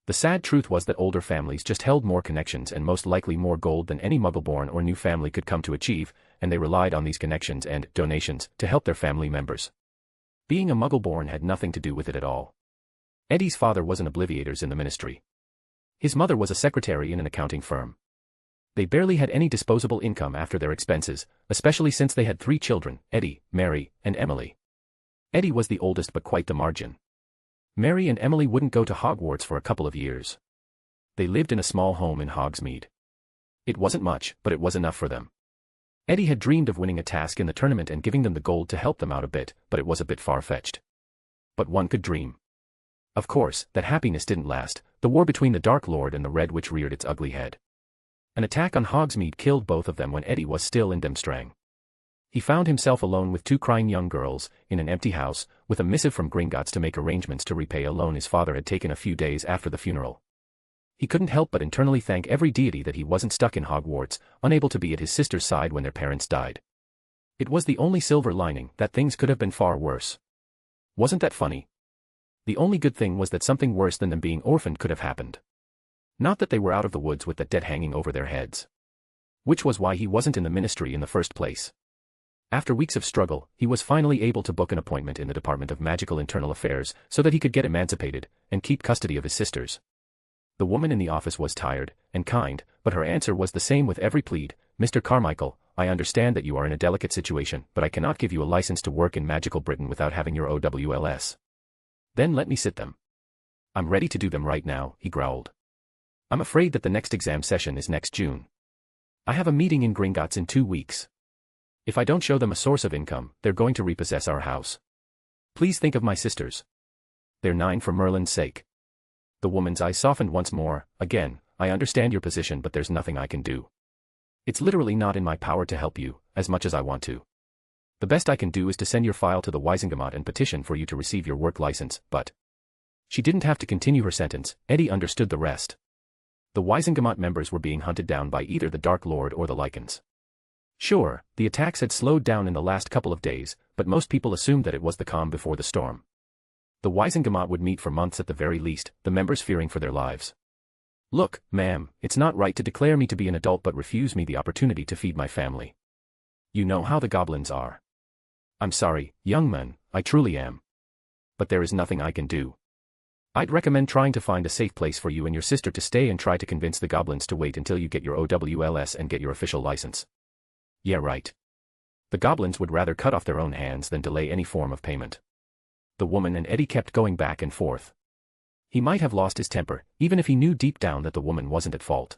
The sad truth was that older families just held more connections and most likely more gold than any Muggleborn or new family could come to achieve, and they relied on these connections and donations to help their family members. Being a Muggleborn had nothing to do with it at all. Eddie's father was an obliviators in the ministry. His mother was a secretary in an accounting firm. They barely had any disposable income after their expenses, especially since they had 3 children, Eddie, Mary, and Emily. Eddie was the oldest but quite the margin. Mary and Emily wouldn't go to Hogwarts for a couple of years. They lived in a small home in Hogsmeade. It wasn't much, but it was enough for them. Eddie had dreamed of winning a task in the tournament and giving them the gold to help them out a bit, but it was a bit far-fetched. But one could dream. Of course, that happiness didn't last. The war between the Dark Lord and the Red Witch reared its ugly head. An attack on Hogsmeade killed both of them when Eddie was still in Demstrang. He found himself alone with 2 crying young girls, in an empty house, with a missive from Gringotts to make arrangements to repay a loan his father had taken a few days after the funeral. He couldn't help but internally thank every deity that he wasn't stuck in Hogwarts, unable to be at his sister's side when their parents died. It was the only silver lining, that things could have been far worse. Wasn't that funny? The only good thing was that something worse than them being orphaned could have happened. Not that they were out of the woods with that debt hanging over their heads. Which was why he wasn't in the ministry in the first place. After weeks of struggle, he was finally able to book an appointment in the Department of Magical Internal Affairs so that he could get emancipated and keep custody of his sisters. The woman in the office was tired and kind, but her answer was the same with every plead. Mr. Carmichael, I understand that you are in a delicate situation, but I cannot give you a license to work in magical Britain without having your OWLS. Then let me sit them. I'm ready to do them right now, he growled. I'm afraid that the next exam session is next June. I have a meeting in Gringotts in 2 weeks. If I don't show them a source of income, they're going to repossess our house. Please think of my sisters. They're 9 for Merlin's sake. The woman's eyes softened once more. Again, I understand your position, but there's nothing I can do. It's literally not in my power to help you, as much as I want to. The best I can do is to send your file to the Wisengamot and petition for you to receive your work license, but... She didn't have to continue her sentence. Eddie understood the rest. The Wisengamot members were being hunted down by either the Dark Lord or the Lycans. Sure, the attacks had slowed down in the last couple of days, but most people assumed that it was the calm before the storm. The Wisengamot would meet for months at the very least, the members fearing for their lives. Look, ma'am, it's not right to declare me to be an adult but refuse me the opportunity to feed my family. You know how the goblins are. I'm sorry, young man, I truly am. But there is nothing I can do. I'd recommend trying to find a safe place for you and your sister to stay and try to convince the goblins to wait until you get your OWLS and get your official license. Yeah, right. The goblins would rather cut off their own hands than delay any form of payment. The woman and Eddie kept going back and forth. He might have lost his temper, even if he knew deep down that the woman wasn't at fault.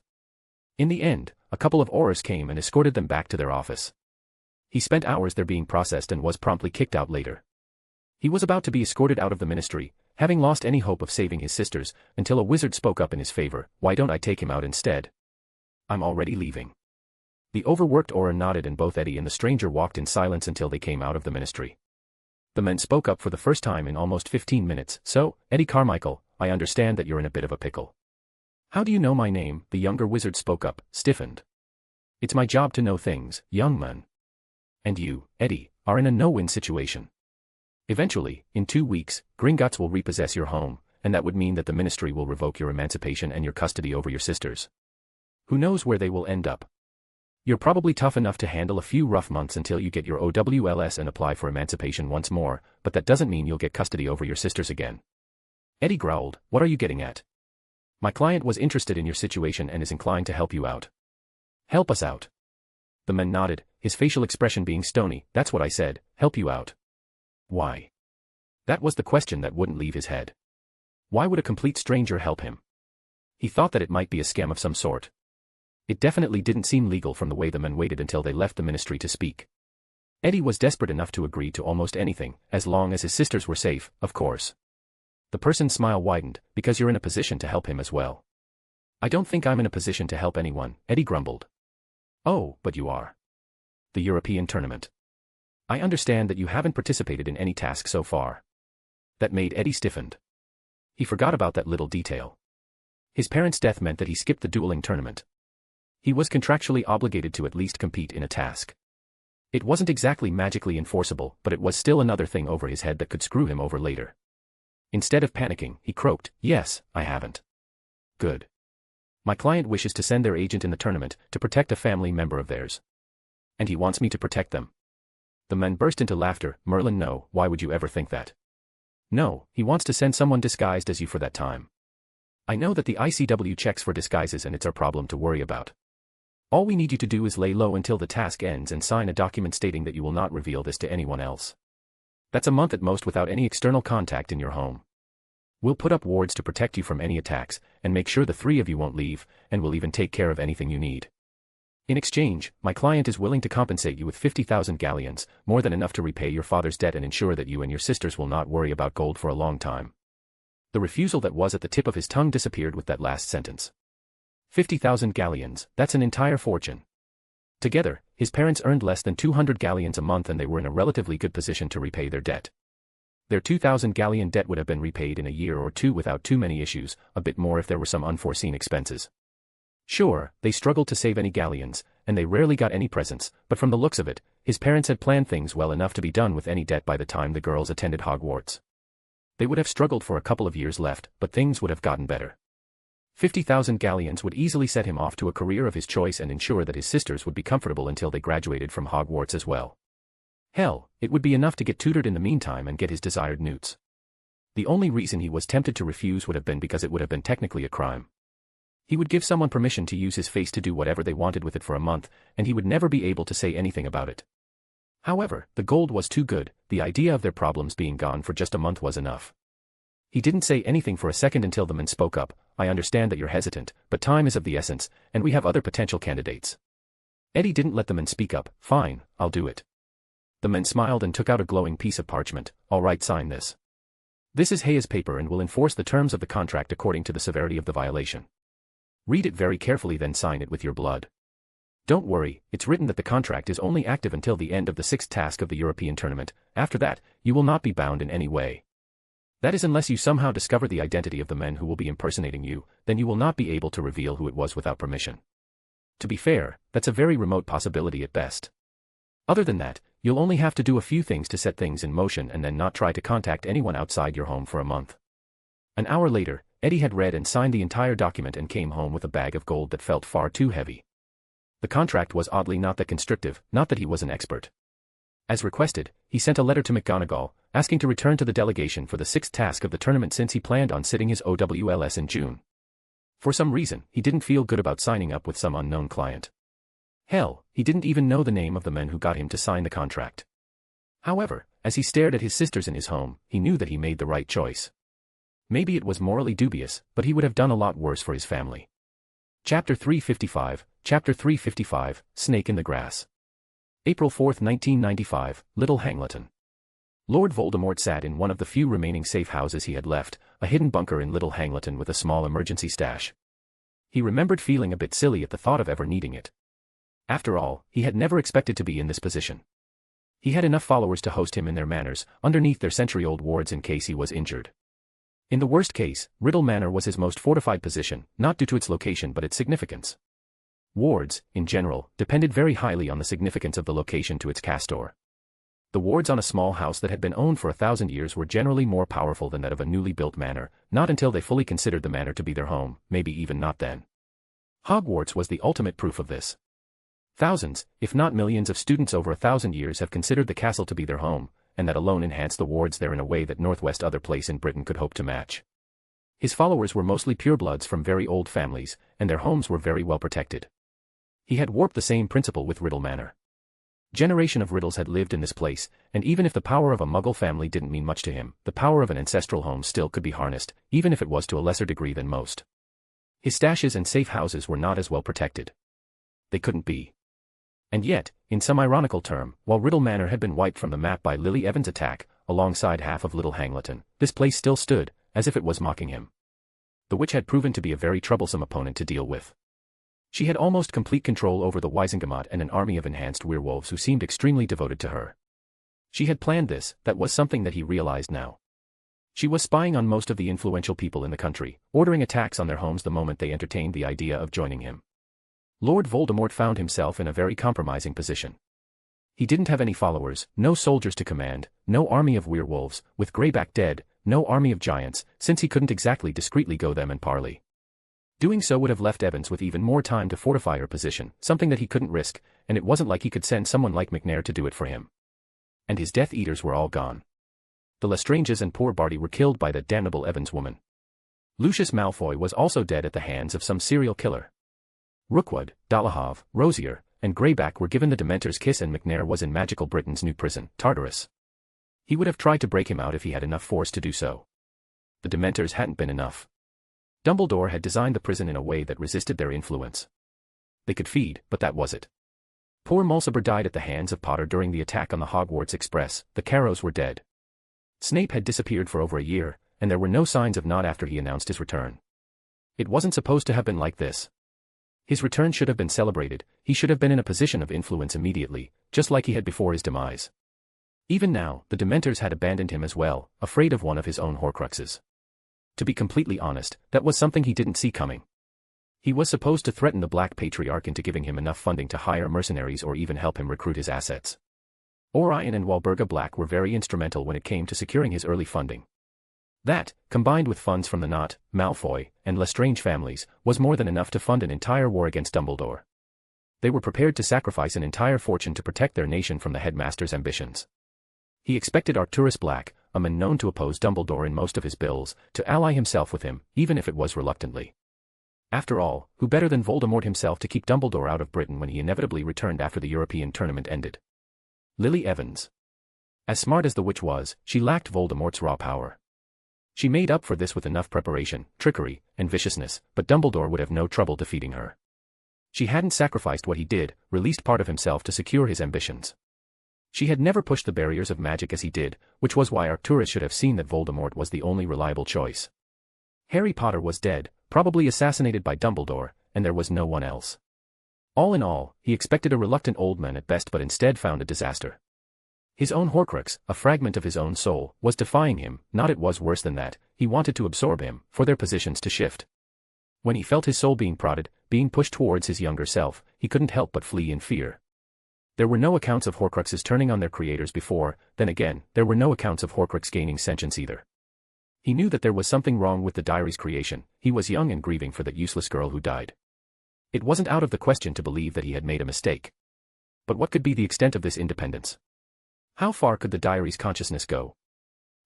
In the end, a couple of Aurors came and escorted them back to their office. He spent hours there being processed and was promptly kicked out later. He was about to be escorted out of the ministry, having lost any hope of saving his sisters, until a wizard spoke up in his favor. Why don't I take him out instead? I'm already leaving. The overworked Auror nodded and both Eddie and the stranger walked in silence until they came out of the ministry. The men spoke up for the first time in almost 15 minutes. So, Eddie Carmichael, I understand that you're in a bit of a pickle. How do you know my name? The younger wizard spoke up, stiffened. It's my job to know things, young man. And you, Eddie, are in a no-win situation. Eventually, in 2 weeks, Gringotts will repossess your home, and that would mean that the ministry will revoke your emancipation and your custody over your sisters. Who knows where they will end up? You're probably tough enough to handle a few rough months until you get your OWLS and apply for emancipation once more, but that doesn't mean you'll get custody over your sisters again. Eddie growled, what are you getting at? My client was interested in your situation and is inclined to help you out. Help us out. The man nodded, his facial expression being stony. That's what I said, help you out. Why? That was the question that wouldn't leave his head. Why would a complete stranger help him? He thought that it might be a scam of some sort. It definitely didn't seem legal from the way the men waited until they left the ministry to speak. Eddie was desperate enough to agree to almost anything, as long as his sisters were safe, of course. The person's smile widened, because you're in a position to help him as well. I don't think I'm in a position to help anyone, Eddie grumbled. Oh, but you are. The European tournament. I understand that you haven't participated in any task so far. That made Eddie stiffened. He forgot about that little detail. His parents' death meant that he skipped the dueling tournament. He was contractually obligated to at least compete in a task. It wasn't exactly magically enforceable, but it was still another thing over his head that could screw him over later. Instead of panicking, he croaked, yes, I haven't. Good. My client wishes to send their agent in the tournament to protect a family member of theirs. And he wants me to protect them. The men burst into laughter. Merlin, no, why would you ever think that? No, he wants to send someone disguised as you for that time. I know that the ICW checks for disguises and it's our problem to worry about. All we need you to do is lay low until the task ends and sign a document stating that you will not reveal this to anyone else. That's a month at most without any external contact in your home. We'll put up wards to protect you from any attacks, and make sure the 3 of you won't leave, and we'll even take care of anything you need. In exchange, my client is willing to compensate you with 50,000 galleons, more than enough to repay your father's debt and ensure that you and your sisters will not worry about gold for a long time. The refusal that was at the tip of his tongue disappeared with that last sentence. 50,000 galleons, that's an entire fortune. Together, his parents earned less than 200 galleons a month and they were in a relatively good position to repay their debt. Their 2,000 galleon debt would have been repaid in a year or two without too many issues, a bit more if there were some unforeseen expenses. Sure, they struggled to save any galleons, and they rarely got any presents, but from the looks of it, his parents had planned things well enough to be done with any debt by the time the girls attended Hogwarts. They would have struggled for a couple of years left, but things would have gotten better. 50,000 galleons would easily set him off to a career of his choice and ensure that his sisters would be comfortable until they graduated from Hogwarts as well. Hell, it would be enough to get tutored in the meantime and get his desired newts. The only reason he was tempted to refuse would have been because it would have been technically a crime. He would give someone permission to use his face to do whatever they wanted with it for a month, and he would never be able to say anything about it. However, the gold was too good, the idea of their problems being gone for just a month was enough. He didn't say anything for a second until the man spoke up. I understand that you're hesitant, but time is of the essence, and we have other potential candidates. Eddie didn't let the man speak up. Fine, I'll do it. The man smiled and took out a glowing piece of parchment. All right, sign this. This is Hayes paper and will enforce the terms of the contract according to the severity of the violation. Read it very carefully, then sign it with your blood. Don't worry, it's written that the contract is only active until the end of the 6th task of the European tournament. After that, you will not be bound in any way. That is unless you somehow discover the identity of the men who will be impersonating you, then you will not be able to reveal who it was without permission. To be fair, that's a very remote possibility at best. Other than that, you'll only have to do a few things to set things in motion and then not try to contact anyone outside your home for a month. An hour later, Eddie had read and signed the entire document and came home with a bag of gold that felt far too heavy. The contract was oddly not that constrictive, not that he was an expert. As requested, he sent a letter to McGonagall, asking to return to the delegation for the 6th task of the tournament since he planned on sitting his OWLS in June. For some reason, he didn't feel good about signing up with some unknown client. Hell, he didn't even know the name of the men who got him to sign the contract. However, as he stared at his sisters in his home, he knew that he made the right choice. Maybe it was morally dubious, but he would have done a lot worse for his family. Chapter 355, Chapter 355, Snake in the Grass. April 4, 1995, Little Hangleton. Lord Voldemort sat in one of the few remaining safe houses he had left, a hidden bunker in Little Hangleton with a small emergency stash. He remembered feeling a bit silly at the thought of ever needing it. After all, he had never expected to be in this position. He had enough followers to host him in their manors, underneath their century-old wards in case he was injured. In the worst case, Riddle Manor was his most fortified position, not due to its location but its significance. Wards, in general, depended very highly on the significance of the location to its castor. The wards on a small house that had been owned for 1,000 years were generally more powerful than that of a newly built manor, not until they fully considered the manor to be their home, maybe even not then. Hogwarts was the ultimate proof of this. Thousands, if not millions of students over 1,000 years have considered the castle to be their home, and that alone enhanced the wards there in a way that Northwest other place in Britain could hope to match. His followers were mostly purebloods from very old families, and their homes were very well protected. He had warped the same principle with Riddle Manor. Generation of Riddles had lived in this place, and even if the power of a Muggle family didn't mean much to him, the power of an ancestral home still could be harnessed, even if it was to a lesser degree than most. His stashes and safe houses were not as well protected. They couldn't be. And yet, in some ironical term, while Riddle Manor had been wiped from the map by Lily Evans' attack, alongside half of Little Hangleton, this place still stood, as if it was mocking him. The witch had proven to be a very troublesome opponent to deal with. She had almost complete control over the Wisengamot and an army of enhanced werewolves who seemed extremely devoted to her. She had planned this, that was something that he realized now. She was spying on most of the influential people in the country, ordering attacks on their homes the moment they entertained the idea of joining him. Lord Voldemort found himself in a very compromising position. He didn't have any followers, no soldiers to command, no army of werewolves, with Greyback dead, no army of giants, since he couldn't exactly discreetly go them and parley. Doing so would have left Evans with even more time to fortify her position, something that he couldn't risk, and it wasn't like he could send someone like McNair to do it for him. And his Death Eaters were all gone. The Lestranges and poor Barty were killed by that damnable Evans woman. Lucius Malfoy was also dead at the hands of some serial killer. Rookwood, Dolohov, Rosier, and Greyback were given the Dementor's kiss, and McNair was in magical Britain's new prison, Tartarus. He would have tried to break him out if he had enough force to do so. The Dementors hadn't been enough. Dumbledore had designed the prison in a way that resisted their influence. They could feed, but that was it. Poor Mulciber died at the hands of Potter during the attack on the Hogwarts Express, the Carrows were dead. Snape had disappeared for over a year, and there were no signs of Nod after he announced his return. It wasn't supposed to have been like this. His return should have been celebrated, he should have been in a position of influence immediately, just like he had before his demise. Even now, the Dementors had abandoned him as well, afraid of one of his own Horcruxes. To be completely honest, that was something he didn't see coming. He was supposed to threaten the Black Patriarch into giving him enough funding to hire mercenaries or even help him recruit his assets. Orion and Walburga Black were very instrumental when it came to securing his early funding. That, combined with funds from the Nott, Malfoy, and Lestrange families, was more than enough to fund an entire war against Dumbledore. They were prepared to sacrifice an entire fortune to protect their nation from the headmaster's ambitions. He expected Arcturus Black, a man known to oppose Dumbledore in most of his bills, to ally himself with him, even if it was reluctantly. After all, who better than Voldemort himself to keep Dumbledore out of Britain when he inevitably returned after the European tournament ended? Lily Evans. As smart as the witch was, she lacked Voldemort's raw power. She made up for this with enough preparation, trickery, and viciousness, but Dumbledore would have no trouble defeating her. She hadn't sacrificed what he did, released part of himself to secure his ambitions. She had never pushed the barriers of magic as he did, which was why Arcturus should have seen that Voldemort was the only reliable choice. Harry Potter was dead, probably assassinated by Dumbledore, and there was no one else. All in all, he expected a reluctant old man at best but instead found a disaster. His own Horcrux, a fragment of his own soul, was defying him, not it was worse than that, he wanted to absorb him, for their positions to shift. When he felt his soul being prodded, being pushed towards his younger self, he couldn't help but flee in fear. There were no accounts of Horcruxes turning on their creators before, then again, there were no accounts of Horcrux gaining sentience either. He knew that there was something wrong with the diary's creation, he was young and grieving for that useless girl who died. It wasn't out of the question to believe that he had made a mistake. But what could be the extent of this independence? How far could the diary's consciousness go?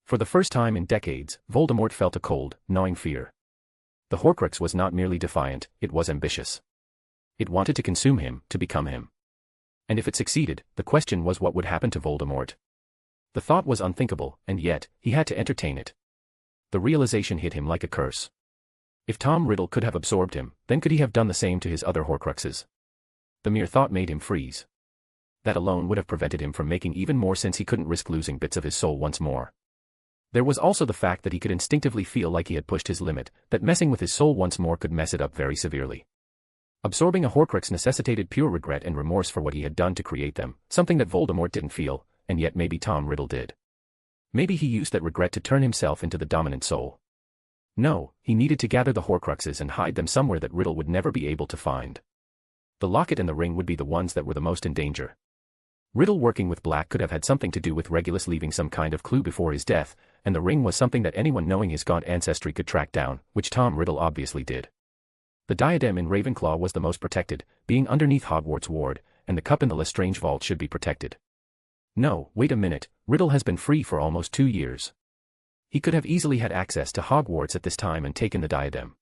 For the first time in decades, Voldemort felt a cold, gnawing fear. The Horcrux was not merely defiant, it was ambitious. It wanted to consume him, to become him. And if it succeeded, the question was what would happen to Voldemort. The thought was unthinkable, and yet, he had to entertain it. The realization hit him like a curse. If Tom Riddle could have absorbed him, then could he have done the same to his other Horcruxes? The mere thought made him freeze. That alone would have prevented him from making even more since he couldn't risk losing bits of his soul once more. There was also the fact that he could instinctively feel like he had pushed his limit, that messing with his soul once more could mess it up very severely. Absorbing a Horcrux necessitated pure regret and remorse for what he had done to create them, something that Voldemort didn't feel, and yet maybe Tom Riddle did. Maybe he used that regret to turn himself into the dominant soul. No, he needed to gather the Horcruxes and hide them somewhere that Riddle would never be able to find. The locket and the ring would be the ones that were the most in danger. Riddle working with Black could have had something to do with Regulus leaving some kind of clue before his death, and the ring was something that anyone knowing his gaunt ancestry could track down, which Tom Riddle obviously did. The diadem in Ravenclaw was the most protected, being underneath Hogwarts ward, and the cup in the Lestrange vault should be protected. No, wait a minute, Riddle has been free for almost 2 years. He could have easily had access to Hogwarts at this time and taken the diadem.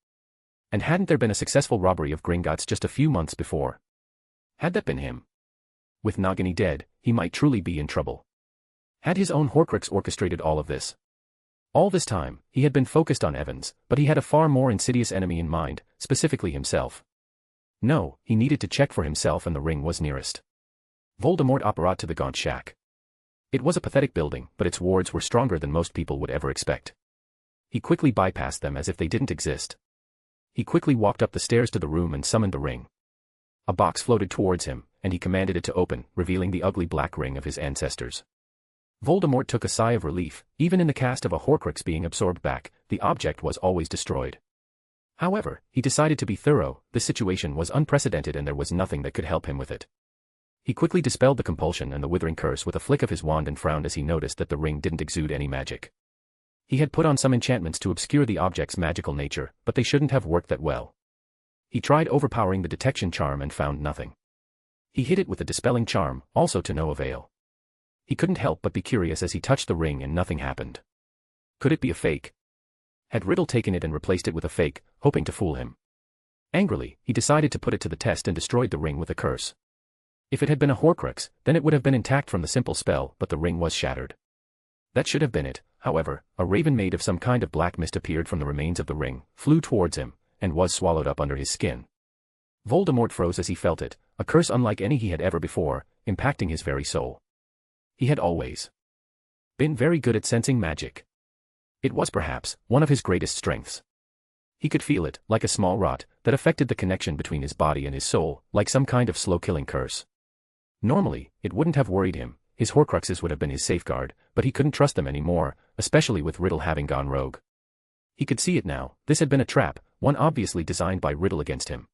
And hadn't there been a successful robbery of Gringotts just a few months before? Had that been him? With Nagini dead, he might truly be in trouble. Had his own Horcrux orchestrated all of this? All this time, he had been focused on Evans, but he had a far more insidious enemy in mind, specifically himself. No, he needed to check for himself and the ring was nearest. Voldemort apparat to the Gaunt Shack. It was a pathetic building, but its wards were stronger than most people would ever expect. He quickly bypassed them as if they didn't exist. He quickly walked up the stairs to the room and summoned the ring. A box floated towards him, and he commanded it to open, revealing the ugly black ring of his ancestors. Voldemort took a sigh of relief, even in the cast of a Horcrux being absorbed back, the object was always destroyed. However, he decided to be thorough, this situation was unprecedented and there was nothing that could help him with it. He quickly dispelled the compulsion and the withering curse with a flick of his wand and frowned as he noticed that the ring didn't exude any magic. He had put on some enchantments to obscure the object's magical nature, but they shouldn't have worked that well. He tried overpowering the detection charm and found nothing. He hit it with a dispelling charm, also to no avail. He couldn't help but be curious as he touched the ring and nothing happened. Could it be a fake? Had Riddle taken it and replaced it with a fake, hoping to fool him? Angrily, he decided to put it to the test and destroyed the ring with a curse. If it had been a Horcrux, then it would have been intact from the simple spell, but the ring was shattered. That should have been it, however, a raven made of some kind of black mist appeared from the remains of the ring, flew towards him, and was swallowed up under his skin. Voldemort froze as he felt it, a curse unlike any he had ever before, impacting his very soul. He had always been very good at sensing magic. It was perhaps one of his greatest strengths. He could feel it, like a small rot, that affected the connection between his body and his soul, like some kind of slow-killing curse. Normally, it wouldn't have worried him, his Horcruxes would have been his safeguard, but he couldn't trust them anymore, especially with Riddle having gone rogue. He could see it now, this had been a trap, one obviously designed by Riddle against him.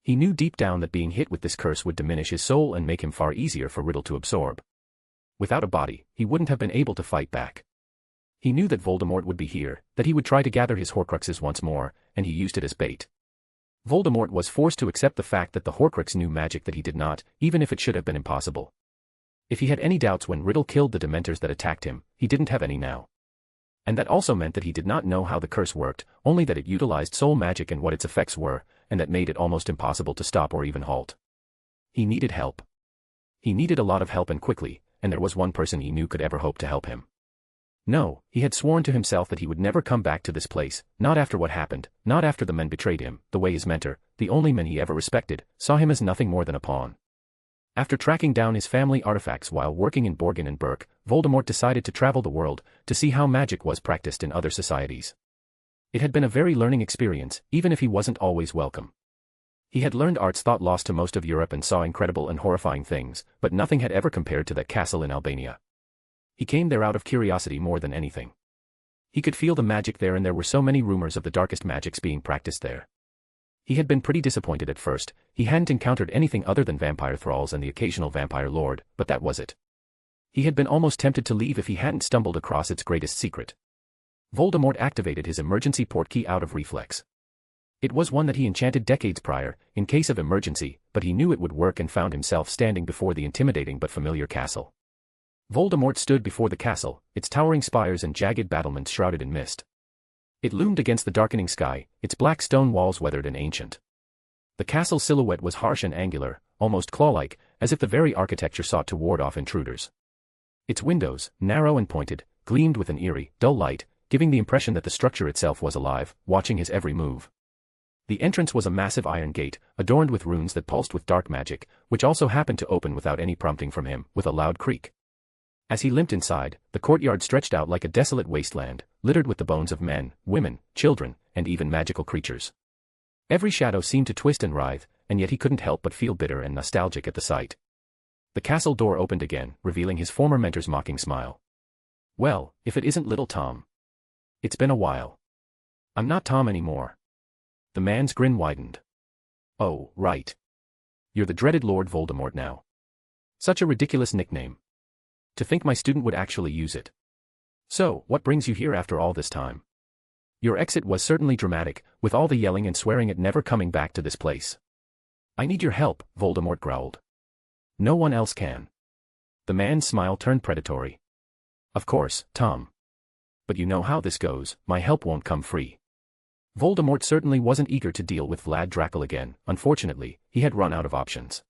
He knew deep down that being hit with this curse would diminish his soul and make him far easier for Riddle to absorb. Without a body, he wouldn't have been able to fight back. He knew that Voldemort would be here, that he would try to gather his Horcruxes once more, and he used it as bait. Voldemort was forced to accept the fact that the Horcrux knew magic that he did not, even if it should have been impossible. If he had any doubts when Riddle killed the Dementors that attacked him, he didn't have any now. And that also meant that he did not know how the curse worked, only that it utilized soul magic and what its effects were, and that made it almost impossible to stop or even halt. He needed help. He needed a lot of help and quickly, and there was one person he knew could ever hope to help him. No, he had sworn to himself that he would never come back to this place, not after what happened, not after the men betrayed him, the way his mentor, the only men he ever respected, saw him as nothing more than a pawn. After tracking down his family artifacts while working in Borgin and Berk, Voldemort decided to travel the world, to see how magic was practiced in other societies. It had been a very learning experience, even if he wasn't always welcome. He had learned arts thought lost to most of Europe and saw incredible and horrifying things, but nothing had ever compared to that castle in Albania. He came there out of curiosity more than anything. He could feel the magic there, and there were so many rumors of the darkest magics being practiced there. He had been pretty disappointed at first. He hadn't encountered anything other than vampire thralls and the occasional vampire lord, but that was it. He had been almost tempted to leave if he hadn't stumbled across its greatest secret. Voldemort activated his emergency portkey out of reflex. It was one that he enchanted decades prior, in case of emergency, but he knew it would work and found himself standing before the intimidating but familiar castle. Voldemort stood before the castle, its towering spires and jagged battlements shrouded in mist. It loomed against the darkening sky, its black stone walls weathered and ancient. The castle's silhouette was harsh and angular, almost claw-like, as if the very architecture sought to ward off intruders. Its windows, narrow and pointed, gleamed with an eerie, dull light, giving the impression that the structure itself was alive, watching his every move. The entrance was a massive iron gate, adorned with runes that pulsed with dark magic, which also happened to open without any prompting from him, with a loud creak. As he limped inside, the courtyard stretched out like a desolate wasteland, littered with the bones of men, women, children, and even magical creatures. Every shadow seemed to twist and writhe, and yet he couldn't help but feel bitter and nostalgic at the sight. The castle door opened again, revealing his former mentor's mocking smile. "Well, if it isn't little Tom. It's been a while. I'm not Tom anymore." The man's grin widened. "Oh, right. You're the dreaded Lord Voldemort now. Such a ridiculous nickname. To think my student would actually use it. So, what brings you here after all this time? Your exit was certainly dramatic, with all the yelling and swearing at never coming back to this place." "I need your help," Voldemort growled. "No one else can." The man's smile turned predatory. "Of course, Tom. But you know how this goes, my help won't come free." Voldemort certainly wasn't eager to deal with Vlad Dracul again. Unfortunately, he had run out of options.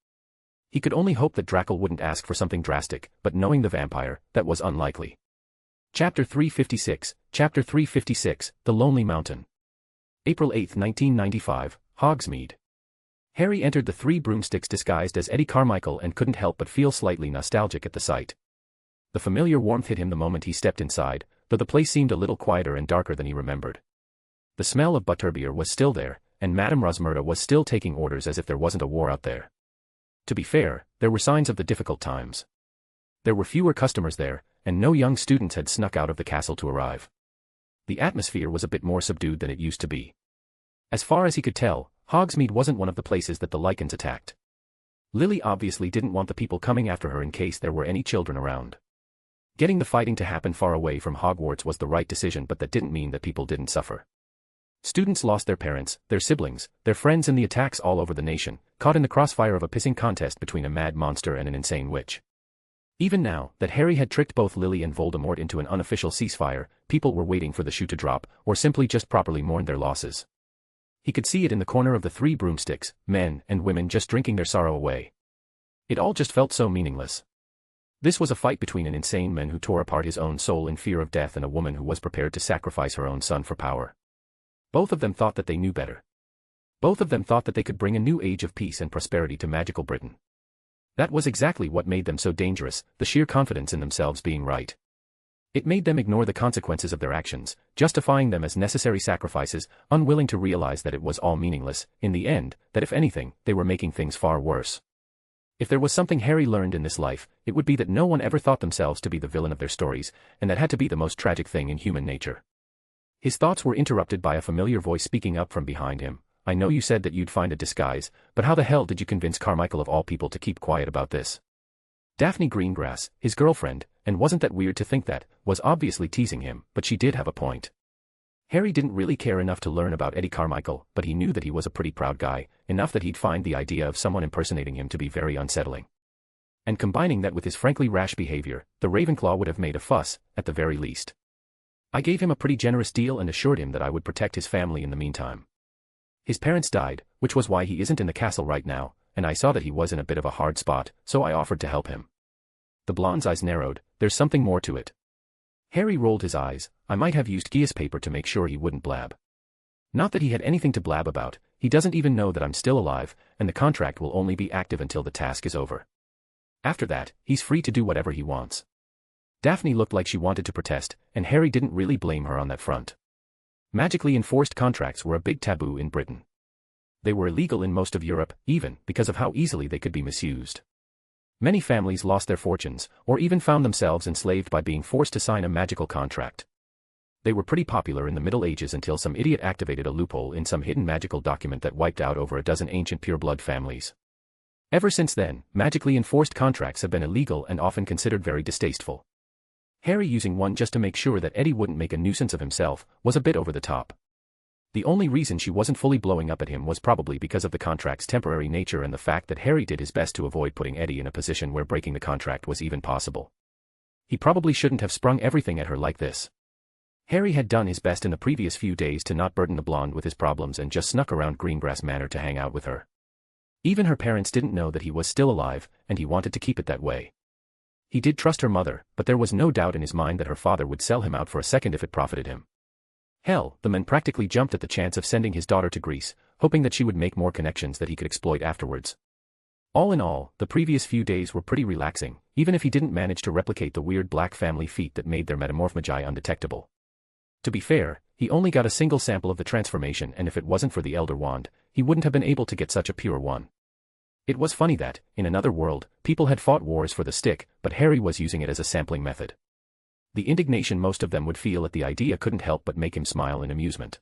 He could only hope that Dracul wouldn't ask for something drastic, but knowing the vampire, that was unlikely. Chapter 356, Chapter 356, The Lonely Mountain. April 8, 1995, Hogsmeade. Harry entered the Three Broomsticks disguised as Eddie Carmichael and couldn't help but feel slightly nostalgic at the sight. The familiar warmth hit him the moment he stepped inside, though the place seemed a little quieter and darker than he remembered. The smell of butterbeer was still there, and Madame Rosmerta was still taking orders as if there wasn't a war out there. To be fair, there were signs of the difficult times. There were fewer customers there, and no young students had snuck out of the castle to arrive. The atmosphere was a bit more subdued than it used to be. As far as he could tell, Hogsmeade wasn't one of the places that the Lycans attacked. Lily obviously didn't want the people coming after her in case there were any children around. Getting the fighting to happen far away from Hogwarts was the right decision, but that didn't mean that people didn't suffer. Students lost their parents, their siblings, their friends in the attacks all over the nation, caught in the crossfire of a pissing contest between a mad monster and an insane witch. Even now, that Harry had tricked both Lily and Voldemort into an unofficial ceasefire, people were waiting for the shoe to drop, or simply just properly mourned their losses. He could see it in the corner of the Three Broomsticks, men and women just drinking their sorrow away. It all just felt so meaningless. This was a fight between an insane man who tore apart his own soul in fear of death and a woman who was prepared to sacrifice her own son for power. Both of them thought that they knew better. Both of them thought that they could bring a new age of peace and prosperity to magical Britain. That was exactly what made them so dangerous, the sheer confidence in themselves being right. It made them ignore the consequences of their actions, justifying them as necessary sacrifices, unwilling to realize that it was all meaningless, in the end, that if anything, they were making things far worse. If there was something Harry learned in this life, it would be that no one ever thought themselves to be the villain of their stories, and that had to be the most tragic thing in human nature. His thoughts were interrupted by a familiar voice speaking up from behind him. "I know you said that you'd find a disguise, but how the hell did you convince Carmichael of all people to keep quiet about this?" Daphne Greengrass, his girlfriend, and wasn't that weird to think that, was obviously teasing him, but she did have a point. Harry didn't really care enough to learn about Eddie Carmichael, but he knew that he was a pretty proud guy, enough that he'd find the idea of someone impersonating him to be very unsettling. And combining that with his frankly rash behavior, the Ravenclaw would have made a fuss, at the very least. "I gave him a pretty generous deal and assured him that I would protect his family in the meantime. His parents died, which was why he isn't in the castle right now, and I saw that he was in a bit of a hard spot, so I offered to help him." The blonde's eyes narrowed. "There's something more to it." Harry rolled his eyes. I might have used geas paper to make sure he wouldn't blab. Not that he had anything to blab about, he doesn't even know that I'm still alive, and the contract will only be active until the task is over. After that, he's free to do whatever he wants. Daphne looked like she wanted to protest, and Harry didn't really blame her on that front. Magically enforced contracts were a big taboo in Britain. They were illegal in most of Europe, even because of how easily they could be misused. Many families lost their fortunes, or even found themselves enslaved by being forced to sign a magical contract. They were pretty popular in the Middle Ages until some idiot activated a loophole in some hidden magical document that wiped out over a dozen ancient pureblood families. Ever since then, magically enforced contracts have been illegal and often considered very distasteful. Harry using one just to make sure that Eddie wouldn't make a nuisance of himself was a bit over the top. The only reason she wasn't fully blowing up at him was probably because of the contract's temporary nature and the fact that Harry did his best to avoid putting Eddie in a position where breaking the contract was even possible. He probably shouldn't have sprung everything at her like this. Harry had done his best in the previous few days to not burden the blonde with his problems and just snuck around Greengrass Manor to hang out with her. Even her parents didn't know that he was still alive, and he wanted to keep it that way. He did trust her mother, but there was no doubt in his mind that her father would sell him out for a second if it profited him. Hell, the man practically jumped at the chance of sending his daughter to Greece, hoping that she would make more connections that he could exploit afterwards. All in all, the previous few days were pretty relaxing, even if he didn't manage to replicate the weird black family feat that made their metamorphmagi undetectable. To be fair, he only got a single sample of the transformation, and if it wasn't for the Elder Wand, he wouldn't have been able to get such a pure one. It was funny that, in another world, people had fought wars for the stick, but Harry was using it as a sampling method. The indignation most of them would feel at the idea couldn't help but make him smile in amusement.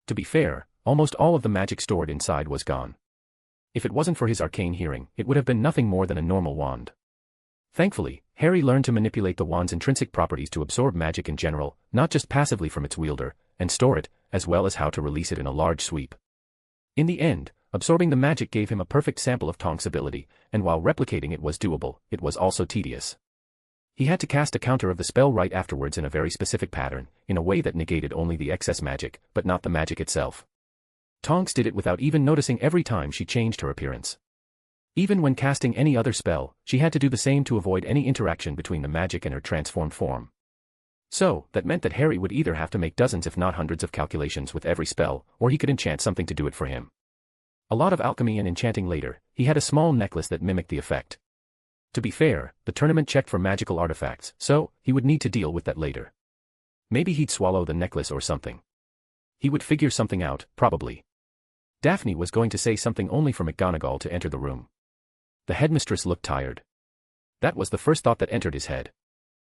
To be fair, almost all of the magic stored inside was gone. If it wasn't for his arcane hearing, it would have been nothing more than a normal wand. Thankfully, Harry learned to manipulate the wand's intrinsic properties to absorb magic in general, not just passively from its wielder, and store it, as well as how to release it in a large sweep. In the end, absorbing the magic gave him a perfect sample of Tonk's ability, and while replicating it was doable, it was also tedious. He had to cast a counter of the spell right afterwards in a very specific pattern, in a way that negated only the excess magic, but not the magic itself. Tonks did it without even noticing every time she changed her appearance. Even when casting any other spell, she had to do the same to avoid any interaction between the magic and her transformed form. So, that meant that Harry would either have to make dozens if not hundreds of calculations with every spell, or he could enchant something to do it for him. A lot of alchemy and enchanting later, he had a small necklace that mimicked the effect. To be fair, the tournament checked for magical artifacts, so he would need to deal with that later. Maybe he'd swallow the necklace or something. He would figure something out, probably. Daphne was going to say something only for McGonagall to enter the room. The headmistress looked tired. That was the first thought that entered his head.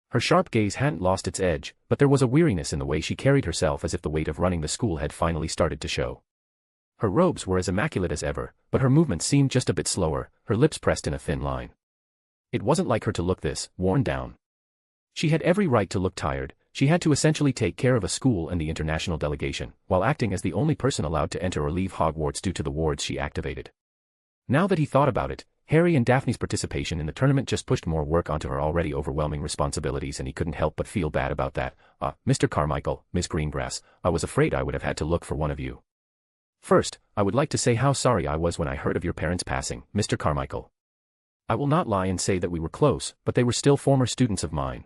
Her sharp gaze hadn't lost its edge, but there was a weariness in the way she carried herself as if the weight of running the school had finally started to show. Her robes were as immaculate as ever, but her movements seemed just a bit slower, her lips pressed in a thin line. It wasn't like her to look this, worn down. She had every right to look tired. She had to essentially take care of a school and the international delegation, while acting as the only person allowed to enter or leave Hogwarts due to the wards she activated. Now that he thought about it, Harry and Daphne's participation in the tournament just pushed more work onto her already overwhelming responsibilities, and he couldn't help but feel bad about that. Mr. Carmichael, Miss Greengrass, I was afraid I would have had to look for one of you. First, I would like to say how sorry I was when I heard of your parents' passing, Mr. Carmichael. I will not lie and say that we were close, but they were still former students of mine.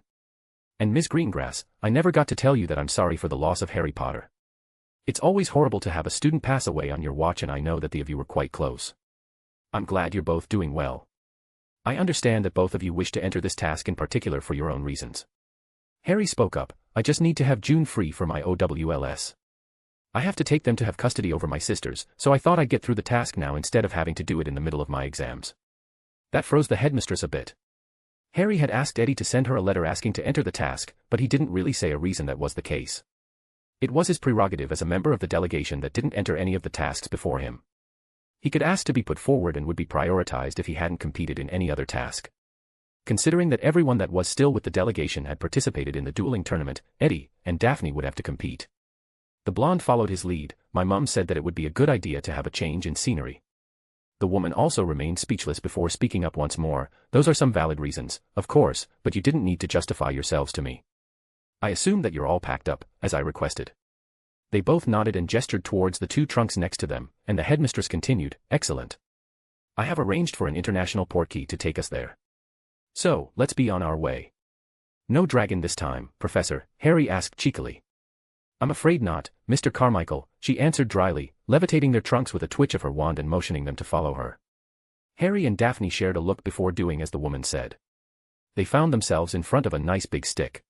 And Miss Greengrass, I never got to tell you that I'm sorry for the loss of Harry Potter. It's always horrible to have a student pass away on your watch, and I know that the of you were quite close. I'm glad you're both doing well. I understand that both of you wish to enter this task in particular for your own reasons. Harry spoke up. I just need to have June free for my OWLS. I have to take them to have custody over my sisters, so I thought I'd get through the task now instead of having to do it in the middle of my exams. That froze the headmistress a bit. Harry had asked Eddie to send her a letter asking to enter the task, but he didn't really say a reason that was the case. It was his prerogative as a member of the delegation that didn't enter any of the tasks before him. He could ask to be put forward and would be prioritized if he hadn't competed in any other task. Considering that everyone that was still with the delegation had participated in the dueling tournament, Eddie and Daphne would have to compete. The blonde followed his lead. My mum said that it would be a good idea to have a change in scenery. The woman also remained speechless before speaking up once more. Those are some valid reasons, of course, but you didn't need to justify yourselves to me. I assume that you're all packed up, as I requested. They both nodded and gestured towards the two trunks next to them, and the headmistress continued, Excellent. I have arranged for an international portkey to take us there. So, let's be on our way. No dragon this time, Professor, Harry asked cheekily. I'm afraid not, Mr. Carmichael, she answered dryly, levitating their trunks with a twitch of her wand and motioning them to follow her. Harry and Daphne shared a look before doing as the woman said. They found themselves in front of a nice big stick.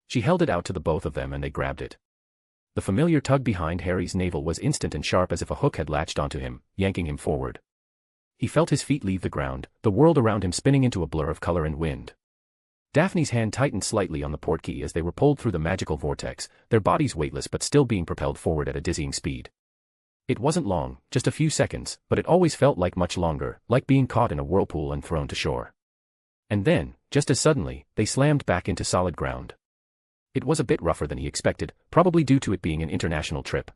She held it out to the both of them and they grabbed it. The familiar tug behind Harry's navel was instant and sharp as if a hook had latched onto him, yanking him forward. He felt his feet leave the ground, the world around him spinning into a blur of color and wind. Daphne's hand tightened slightly on the portkey as they were pulled through the magical vortex, their bodies weightless but still being propelled forward at a dizzying speed. It wasn't long, just a few seconds, but it always felt like much longer, like being caught in a whirlpool and thrown to shore. And then, just as suddenly, they slammed back into solid ground. It was a bit rougher than he expected, probably due to it being an international trip.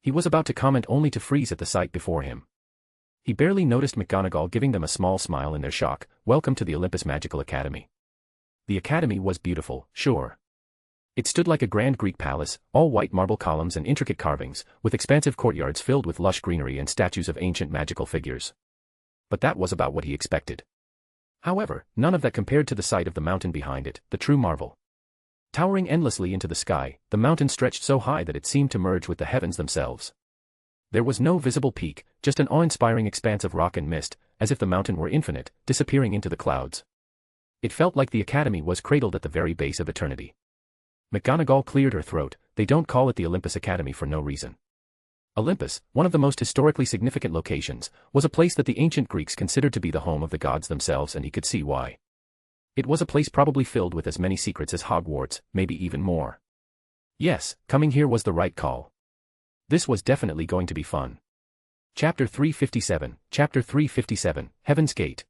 He was about to comment only to freeze at the sight before him. He barely noticed McGonagall giving them a small smile in their shock. Welcome to the Olympus Magical Academy. The academy was beautiful, sure. It stood like a grand Greek palace, all white marble columns and intricate carvings, with expansive courtyards filled with lush greenery and statues of ancient magical figures. But that was about what he expected. However, none of that compared to the sight of the mountain behind it, the true marvel. Towering endlessly into the sky, the mountain stretched so high that it seemed to merge with the heavens themselves. There was no visible peak, just an awe-inspiring expanse of rock and mist, as if the mountain were infinite, disappearing into the clouds. It felt like the academy was cradled at the very base of eternity. McGonagall cleared her throat. They don't call it the Olympus Academy for no reason. Olympus, one of the most historically significant locations, was a place that the ancient Greeks considered to be the home of the gods themselves, and he could see why. It was a place probably filled with as many secrets as Hogwarts, maybe even more. Yes, coming here was the right call. This was definitely going to be fun. Chapter 357, Chapter 357, Heaven's Gate.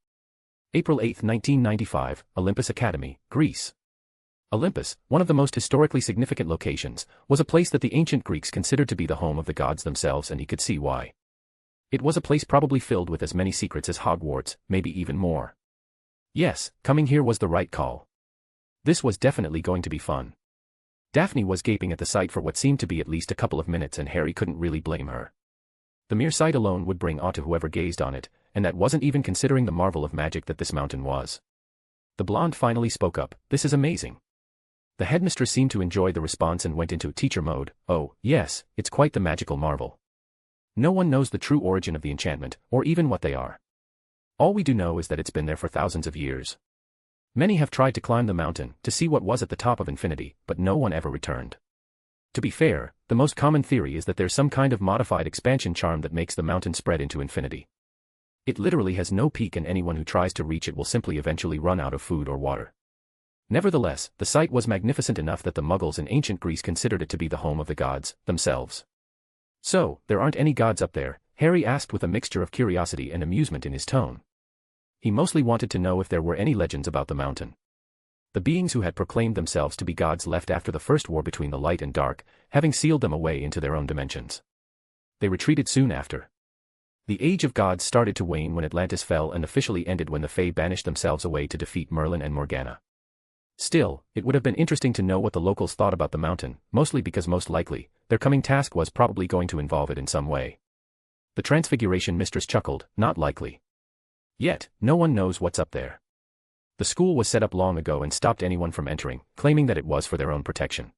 April 8, 1995, Olympus Academy, Greece. Olympus, one of the most historically significant locations, was a place that the ancient Greeks considered to be the home of the gods themselves, and he could see why. It was a place probably filled with as many secrets as Hogwarts, maybe even more. Yes, coming here was the right call. This was definitely going to be fun. Daphne was gaping at the sight for what seemed to be at least a couple of minutes, and Harry couldn't really blame her. The mere sight alone would bring awe to whoever gazed on it, and that wasn't even considering the marvel of magic that this mountain was. The blonde finally spoke up. This is amazing. The headmistress seemed to enjoy the response and went into teacher mode. Oh, yes, it's quite the magical marvel. No one knows the true origin of the enchantment, or even what they are. All we do know is that it's been there for thousands of years. Many have tried to climb the mountain to see what was at the top of infinity, but no one ever returned. To be fair, the most common theory is that there's some kind of modified expansion charm that makes the mountain spread into infinity. It literally has no peak, and anyone who tries to reach it will simply eventually run out of food or water. Nevertheless, the sight was magnificent enough that the Muggles in ancient Greece considered it to be the home of the gods themselves. So, there aren't any gods up there? Harry asked with a mixture of curiosity and amusement in his tone. He mostly wanted to know if there were any legends about the mountain. The beings who had proclaimed themselves to be gods left after the first war between the light and dark, having sealed them away into their own dimensions. They retreated soon after. The age of gods started to wane when Atlantis fell and officially ended when the Fae banished themselves away to defeat Merlin and Morgana. Still, it would have been interesting to know what the locals thought about the mountain, mostly because most likely, their coming task was probably going to involve it in some way. The Transfiguration Mistress chuckled, not likely. Yet, no one knows what's up there. The school was set up long ago and stopped anyone from entering, claiming that it was for their own protection.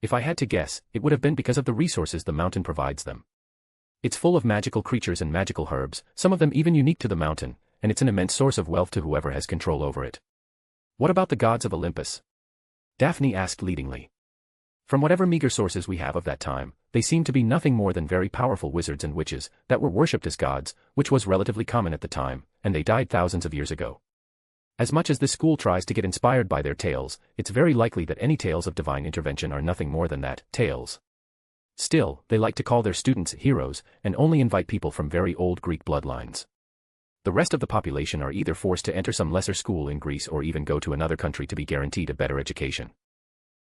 If I had to guess, it would have been because of the resources the mountain provides them. It's full of magical creatures and magical herbs, some of them even unique to the mountain, and it's an immense source of wealth to whoever has control over it. What about the gods of Olympus? Daphne asked leadingly. From whatever meager sources we have of that time, they seem to be nothing more than very powerful wizards and witches that were worshipped as gods, which was relatively common at the time, and they died thousands of years ago. As much as this school tries to get inspired by their tales, it's very likely that any tales of divine intervention are nothing more than that, tales. Still, they like to call their students heroes, and only invite people from very old Greek bloodlines. The rest of the population are either forced to enter some lesser school in Greece or even go to another country to be guaranteed a better education.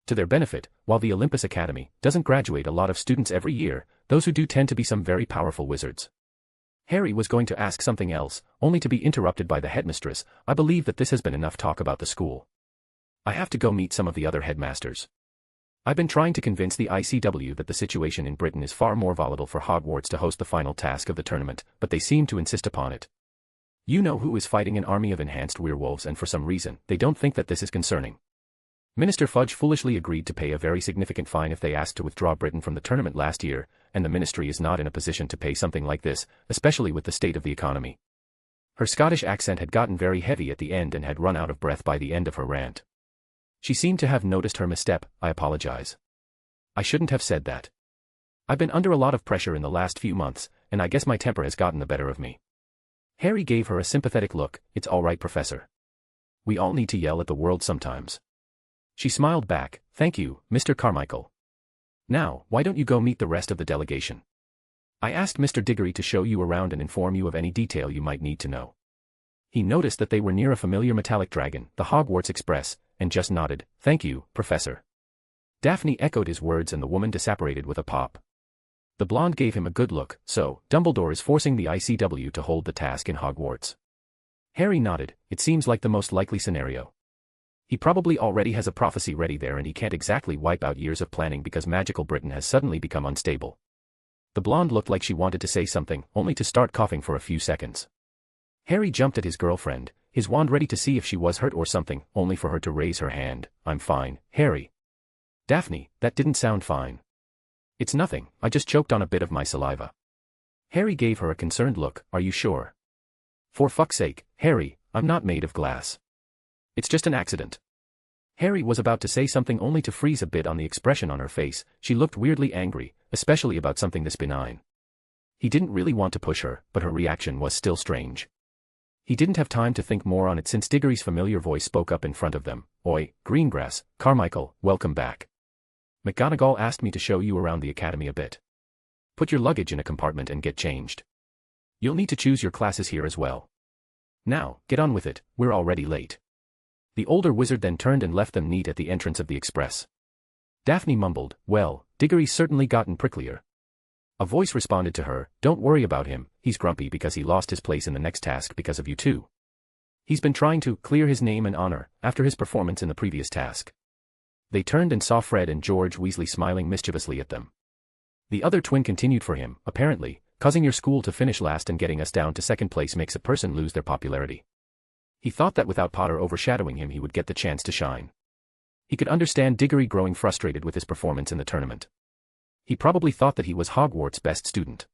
To their benefit, while the Olympus Academy doesn't graduate a lot of students every year, those who do tend to be some very powerful wizards. Harry was going to ask something else, only to be interrupted by the headmistress. I believe that this has been enough talk about the school. I have to go meet some of the other headmasters. I've been trying to convince the ICW that the situation in Britain is far more volatile for Hogwarts to host the final task of the tournament, but they seem to insist upon it. You know who is fighting an army of enhanced werewolves, and for some reason, they don't think that this is concerning. Minister Fudge foolishly agreed to pay a very significant fine if they asked to withdraw Britain from the tournament last year, and the ministry is not in a position to pay something like this, especially with the state of the economy. Her Scottish accent had gotten very heavy at the end and had run out of breath by the end of her rant. She seemed to have noticed her misstep. I apologize. I shouldn't have said that. I've been under a lot of pressure in the last few months, and I guess my temper has gotten the better of me. Harry gave her a sympathetic look. It's all right, Professor. We all need to yell at the world sometimes. She smiled back. Thank you, Mr. Carmichael. Now, why don't you go meet the rest of the delegation? I asked Mr. Diggory to show you around and inform you of any detail you might need to know. He noticed that they were near a familiar metallic dragon, the Hogwarts Express, and just nodded. Thank you, Professor. Daphne echoed his words and the woman disapparated with a pop. The blonde gave him a good look. So, Dumbledore is forcing the ICW to hold the task in Hogwarts. Harry nodded. It seems like the most likely scenario. He probably already has a prophecy ready there and he can't exactly wipe out years of planning because magical Britain has suddenly become unstable. The blonde looked like she wanted to say something, only to start coughing for a few seconds. Harry jumped at his girlfriend, his wand ready to see if she was hurt or something, only for her to raise her hand. I'm fine, Harry. Daphne, that didn't sound fine. It's nothing, I just choked on a bit of my saliva. Harry gave her a concerned look. Are you sure? For fuck's sake, Harry, I'm not made of glass. It's just an accident. Harry was about to say something only to freeze a bit on the expression on her face. She looked weirdly angry, especially about something this benign. He didn't really want to push her, but her reaction was still strange. He didn't have time to think more on it since Diggory's familiar voice spoke up in front of them. Oi, Greengrass, Carmichael, welcome back. McGonagall asked me to show you around the academy a bit. Put your luggage in a compartment and get changed. You'll need to choose your classes here as well. Now, get on with it, we're already late. The older wizard then turned and left them neat at the entrance of the express. Daphne mumbled, well, Diggory's certainly gotten pricklier. A voice responded to her, don't worry about him, he's grumpy because he lost his place in the next task because of you too. He's been trying to clear his name and honor after his performance in the previous task. They turned and saw Fred and George Weasley smiling mischievously at them. The other twin continued for him, apparently, causing your school to finish last and getting us down to second place makes a person lose their popularity. He thought that without Potter overshadowing him he would get the chance to shine. He could understand Diggory growing frustrated with his performance in the tournament. He probably thought that he was Hogwarts' best student.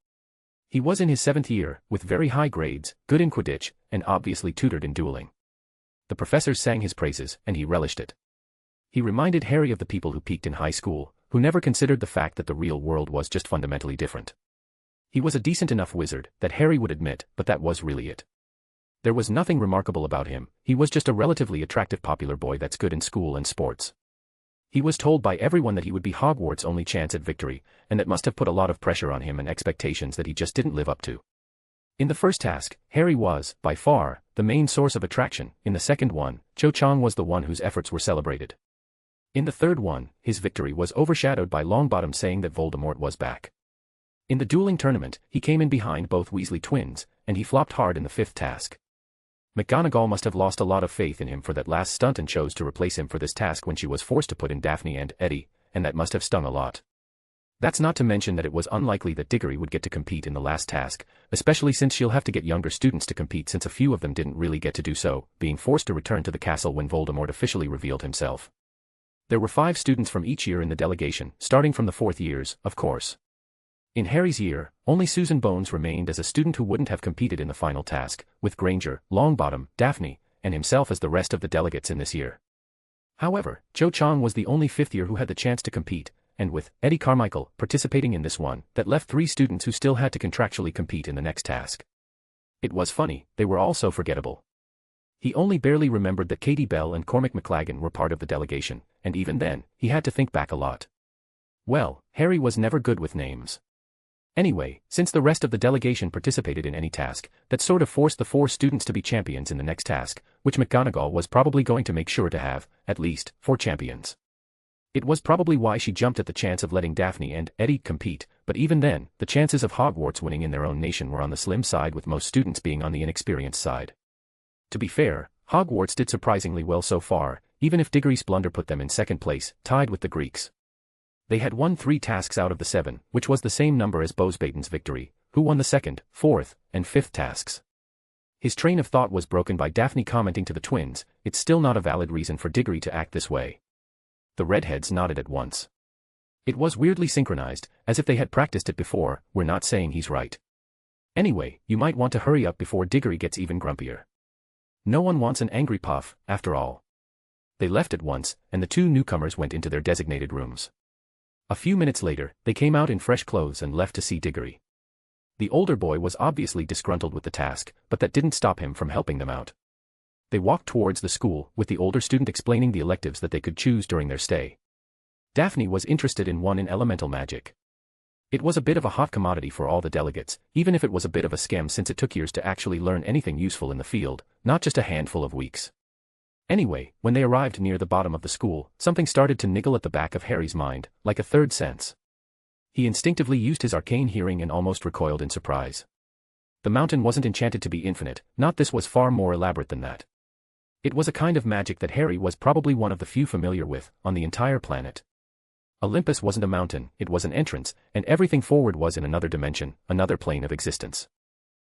He was in his 7th year, with very high grades, good in Quidditch, and obviously tutored in dueling. The professors sang his praises, and he relished it. He reminded Harry of the people who peaked in high school, who never considered the fact that the real world was just fundamentally different. He was a decent enough wizard, that Harry would admit, but that was really it. There was nothing remarkable about him, he was just a relatively attractive popular boy that's good in school and sports. He was told by everyone that he would be Hogwarts' only chance at victory, and that must have put a lot of pressure on him and expectations that he just didn't live up to. In the first task, Harry was, by far, the main source of attraction. In the second one, Cho Chang was the one whose efforts were celebrated. In the third one, his victory was overshadowed by Longbottom saying that Voldemort was back. In the dueling tournament, he came in behind both Weasley twins, and he flopped hard in the 5th task. McGonagall must have lost a lot of faith in him for that last stunt and chose to replace him for this task when she was forced to put in Daphne and Eddie, and that must have stung a lot. That's not to mention that it was unlikely that Diggory would get to compete in the last task, especially since she'll have to get younger students to compete since a few of them didn't really get to do so, being forced to return to the castle when Voldemort officially revealed himself. There were 5 students from each year in the delegation, starting from the 4th years, of course. In Harry's year, only Susan Bones remained as a student who wouldn't have competed in the final task, with Granger, Longbottom, Daphne, and himself as the rest of the delegates in this year. However, Cho Chang was the only 5th year who had the chance to compete, and with Eddie Carmichael participating in this one, that left 3 students who still had to contractually compete in the next task. It was funny, they were all so forgettable. He only barely remembered that Katie Bell and Cormac McLagan were part of the delegation, and even then, he had to think back a lot. Well, Harry was never good with names. Anyway, since the rest of the delegation participated in any task, that sort of forced the 4 students to be champions in the next task, which McGonagall was probably going to make sure to have, at least, 4 champions. It was probably why she jumped at the chance of letting Daphne and Eddie compete, but even then, the chances of Hogwarts winning in their own nation were on the slim side with most students being on the inexperienced side. To be fair, Hogwarts did surprisingly well so far, even if Diggory's blunder put them in 2nd place, tied with the Greeks. They had won 3 tasks out of the 7, which was the same number as Bosbaden's victory, who won the 2nd, 4th, and 5th tasks. His train of thought was broken by Daphne commenting to the twins, it's still not a valid reason for Diggory to act this way. The redheads nodded at once. It was weirdly synchronized, as if they had practiced it before. We're not saying he's right. Anyway, you might want to hurry up before Diggory gets even grumpier. No one wants an angry puff, after all. They left at once, and the two newcomers went into their designated rooms. A few minutes later, they came out in fresh clothes and left to see Diggory. The older boy was obviously disgruntled with the task, but that didn't stop him from helping them out. They walked towards the school, with the older student explaining the electives that they could choose during their stay. Daphne was interested in one in elemental magic. It was a bit of a hot commodity for all the delegates, even if it was a bit of a scam since it took years to actually learn anything useful in the field, not just a handful of weeks. Anyway, when they arrived near the bottom of the school, something started to niggle at the back of Harry's mind, like a third sense. He instinctively used his arcane hearing and almost recoiled in surprise. The mountain wasn't enchanted to be infinite, not this was far more elaborate than that. It was a kind of magic that Harry was probably one of the few familiar with, on the entire planet. Olympus wasn't a mountain, it was an entrance, and everything forward was in another dimension, another plane of existence.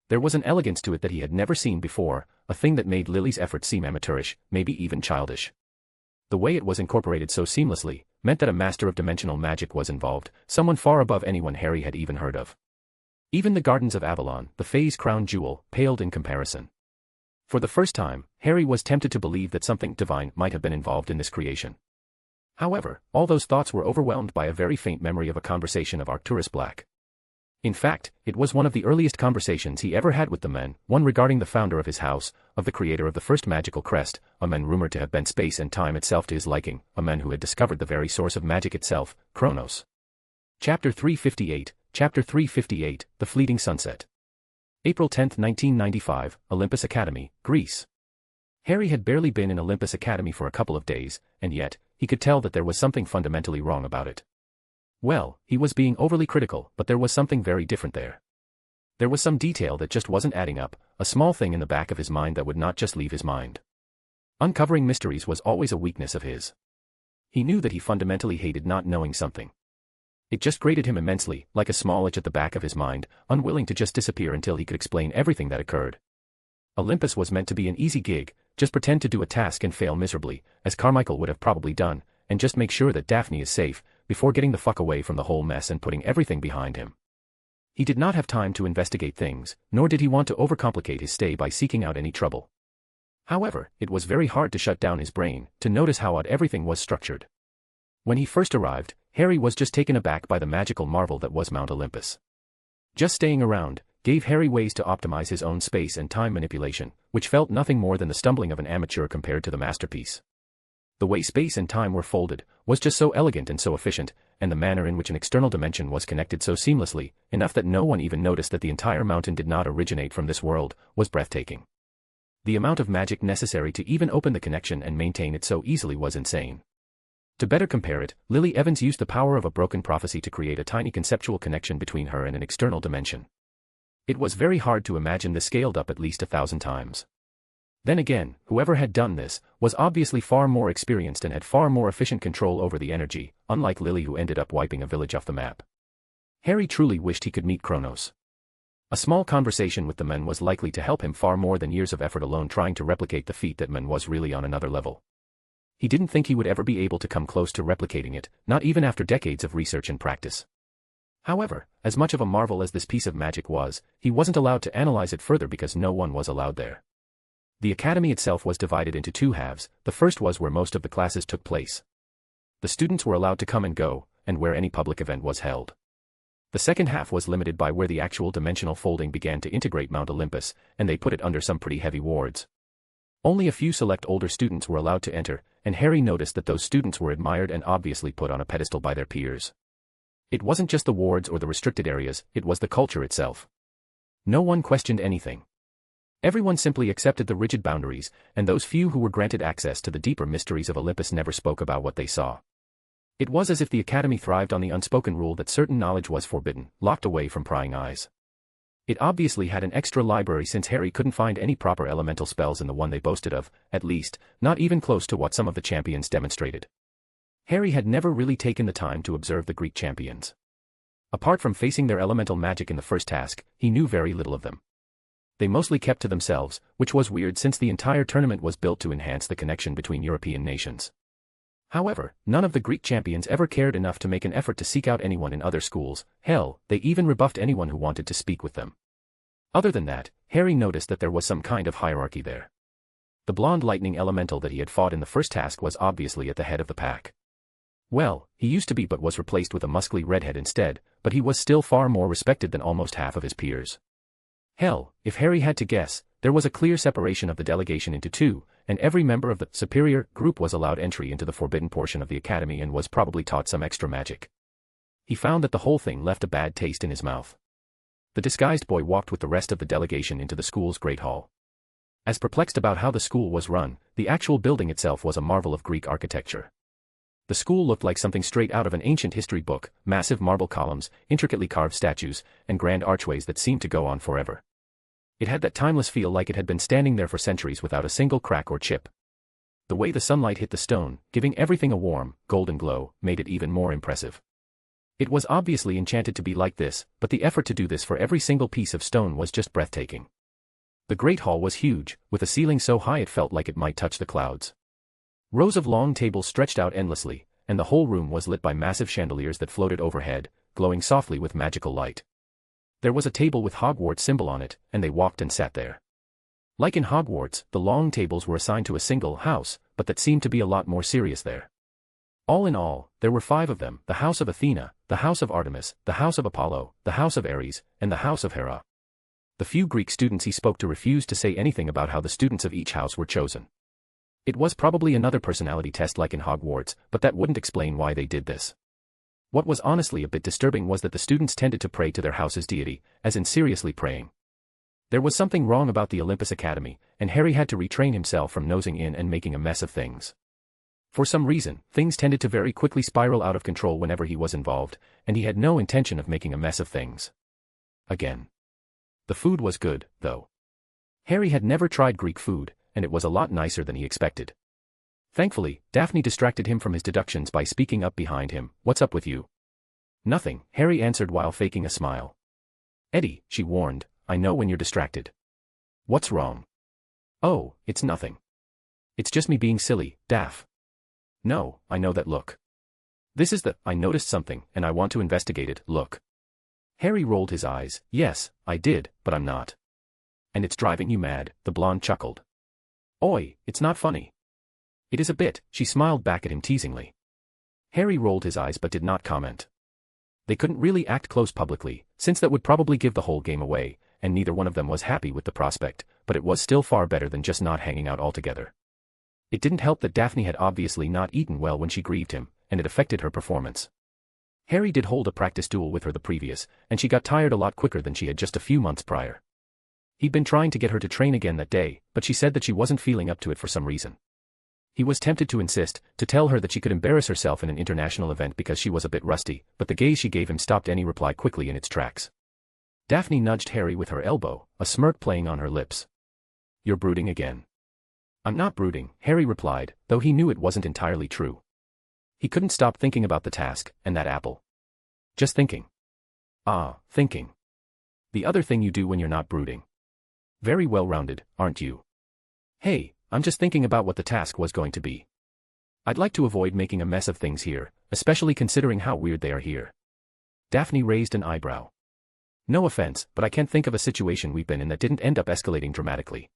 There was an elegance to it that he had never seen before, a thing that made Lily's efforts seem amateurish, maybe even childish. The way it was incorporated so seamlessly meant that a master of dimensional magic was involved, someone far above anyone Harry had even heard of. Even the Gardens of Avalon, the Fae's crown jewel, paled in comparison. For the first time, Harry was tempted to believe that something divine might have been involved in this creation. However, all those thoughts were overwhelmed by a very faint memory of a conversation of Arcturus Black. In fact, it was one of the earliest conversations he ever had with the men, one regarding the founder of his house, of the creator of the first magical crest, a man rumored to have bent space and time itself to his liking, a man who had discovered the very source of magic itself, Kronos. Chapter 358, Chapter 358, The Fleeting Sunset. April 10, 1995, Olympus Academy, Greece. Harry had barely been in Olympus Academy for a couple of days, and yet, he could tell that there was something fundamentally wrong about it. Well, he was being overly critical, but there was something very different there. There was some detail that just wasn't adding up, a small thing in the back of his mind that would not just leave his mind. Uncovering mysteries was always a weakness of his. He knew that he fundamentally hated not knowing something. It just grated him immensely, like a small itch at the back of his mind, unwilling to just disappear until he could explain everything that occurred. Olympus was meant to be an easy gig, just pretend to do a task and fail miserably, as Carmichael would have probably done, and just make sure that Daphne is safe, before getting the fuck away from the whole mess and putting everything behind him. He did not have time to investigate things, nor did he want to overcomplicate his stay by seeking out any trouble. However, it was very hard to shut down his brain, to notice how odd everything was structured. When he first arrived, Harry was just taken aback by the magical marvel that was Mount Olympus. Just staying around gave Harry ways to optimize his own space and time manipulation, which felt nothing more than the stumbling of an amateur compared to the masterpiece. The way space and time were folded was just so elegant and so efficient, and the manner in which an external dimension was connected so seamlessly, enough that no one even noticed that the entire mountain did not originate from this world, was breathtaking. The amount of magic necessary to even open the connection and maintain it so easily was insane. To better compare it, Lily Evans used the power of a broken prophecy to create a tiny conceptual connection between her and an external dimension. It was very hard to imagine this scaled up at least 1,000 times. Then again, whoever had done this was obviously far more experienced and had far more efficient control over the energy, unlike Lily, who ended up wiping a village off the map. Harry truly wished he could meet Kronos. A small conversation with the men was likely to help him far more than years of effort alone trying to replicate the feat that man was really on another level. He didn't think he would ever be able to come close to replicating it, not even after decades of research and practice. However, as much of a marvel as this piece of magic was, he wasn't allowed to analyze it further because no one was allowed there. The academy itself was divided into two halves. The first was where most of the classes took place. The students were allowed to come and go, and where any public event was held. The second half was limited by where the actual dimensional folding began to integrate Mount Olympus, and they put it under some pretty heavy wards. Only a few select older students were allowed to enter, and Harry noticed that those students were admired and obviously put on a pedestal by their peers. It wasn't just the wards or the restricted areas, it was the culture itself. No one questioned anything. Everyone simply accepted the rigid boundaries, and those few who were granted access to the deeper mysteries of Olympus never spoke about what they saw. It was as if the academy thrived on the unspoken rule that certain knowledge was forbidden, locked away from prying eyes. It obviously had an extra library since Harry couldn't find any proper elemental spells in the one they boasted of, at least, not even close to what some of the champions demonstrated. Harry had never really taken the time to observe the Greek champions. Apart from facing their elemental magic in the first task, he knew very little of them. They mostly kept to themselves, which was weird since the entire tournament was built to enhance the connection between European nations. However, none of the Greek champions ever cared enough to make an effort to seek out anyone in other schools. Hell, they even rebuffed anyone who wanted to speak with them. Other than that, Harry noticed that there was some kind of hierarchy there. The blonde lightning elemental that he had fought in the first task was obviously at the head of the pack. Well, he used to be but was replaced with a muscly redhead instead, but he was still far more respected than almost half of his peers. Hell, if Harry had to guess, there was a clear separation of the delegation into two, and every member of the superior group was allowed entry into the forbidden portion of the academy and was probably taught some extra magic. He found that the whole thing left a bad taste in his mouth. The disguised boy walked with the rest of the delegation into the school's great hall. As perplexed about how the school was run, the actual building itself was a marvel of Greek architecture. The school looked like something straight out of an ancient history book, massive marble columns, intricately carved statues, and grand archways that seemed to go on forever. It had that timeless feel like it had been standing there for centuries without a single crack or chip. The way the sunlight hit the stone, giving everything a warm, golden glow, made it even more impressive. It was obviously enchanted to be like this, but the effort to do this for every single piece of stone was just breathtaking. The great hall was huge, with a ceiling so high it felt like it might touch the clouds. Rows of long tables stretched out endlessly, and the whole room was lit by massive chandeliers that floated overhead, glowing softly with magical light. There was a table with Hogwarts symbol on it, and they walked and sat there. Like in Hogwarts, the long tables were assigned to a single house, but that seemed to be a lot more serious there. All in all, there were 5 of them: the House of Athena, the House of Artemis, the House of Apollo, the House of Ares, and the House of Hera. The few Greek students he spoke to refused to say anything about how the students of each house were chosen. It was probably another personality test like in Hogwarts, but that wouldn't explain why they did this. What was honestly a bit disturbing was that the students tended to pray to their house's deity, as in seriously praying. There was something wrong about the Olympus Academy, and Harry had to retrain himself from nosing in and making a mess of things. For some reason, things tended to very quickly spiral out of control whenever he was involved, and he had no intention of making a mess of things again. The food was good, though. Harry had never tried Greek food, and it was a lot nicer than he expected. Thankfully, Daphne distracted him from his deductions by speaking up behind him. "What's up with you?" "Nothing," Harry answered while faking a smile. "Eddie," she warned, "I know when you're distracted." "What's wrong?" "Oh, it's nothing. It's just me being silly, Daph." "No, I know that look. This is the, I noticed something, and I want to investigate it, look." Harry rolled his eyes. "Yes, I did, but I'm not." "And it's driving you mad," the blonde chuckled. "Oi, it's not funny." "It is a bit," she smiled back at him teasingly. Harry rolled his eyes but did not comment. They couldn't really act close publicly, since that would probably give the whole game away, and neither one of them was happy with the prospect, but it was still far better than just not hanging out altogether. It didn't help that Daphne had obviously not eaten well when she grieved him, and it affected her performance. Harry did hold a practice duel with her the previous, and she got tired a lot quicker than she had just a few months prior. He'd been trying to get her to train again that day, but she said that she wasn't feeling up to it for some reason. He was tempted to insist, to tell her that she could embarrass herself in an international event because she was a bit rusty, but the gaze she gave him stopped any reply quickly in its tracks. Daphne nudged Harry with her elbow, a smirk playing on her lips. "You're brooding again." "I'm not brooding," Harry replied, though he knew it wasn't entirely true. He couldn't stop thinking about the task, and that apple. Just thinking. Thinking. The other thing you do when you're not brooding. Very well-rounded, aren't you? "Hey, I'm just thinking about what the task was going to be. I'd like to avoid making a mess of things here, especially considering how weird they are here." Daphne raised an eyebrow. "No offense, but I can't think of a situation we've been in that didn't end up escalating dramatically."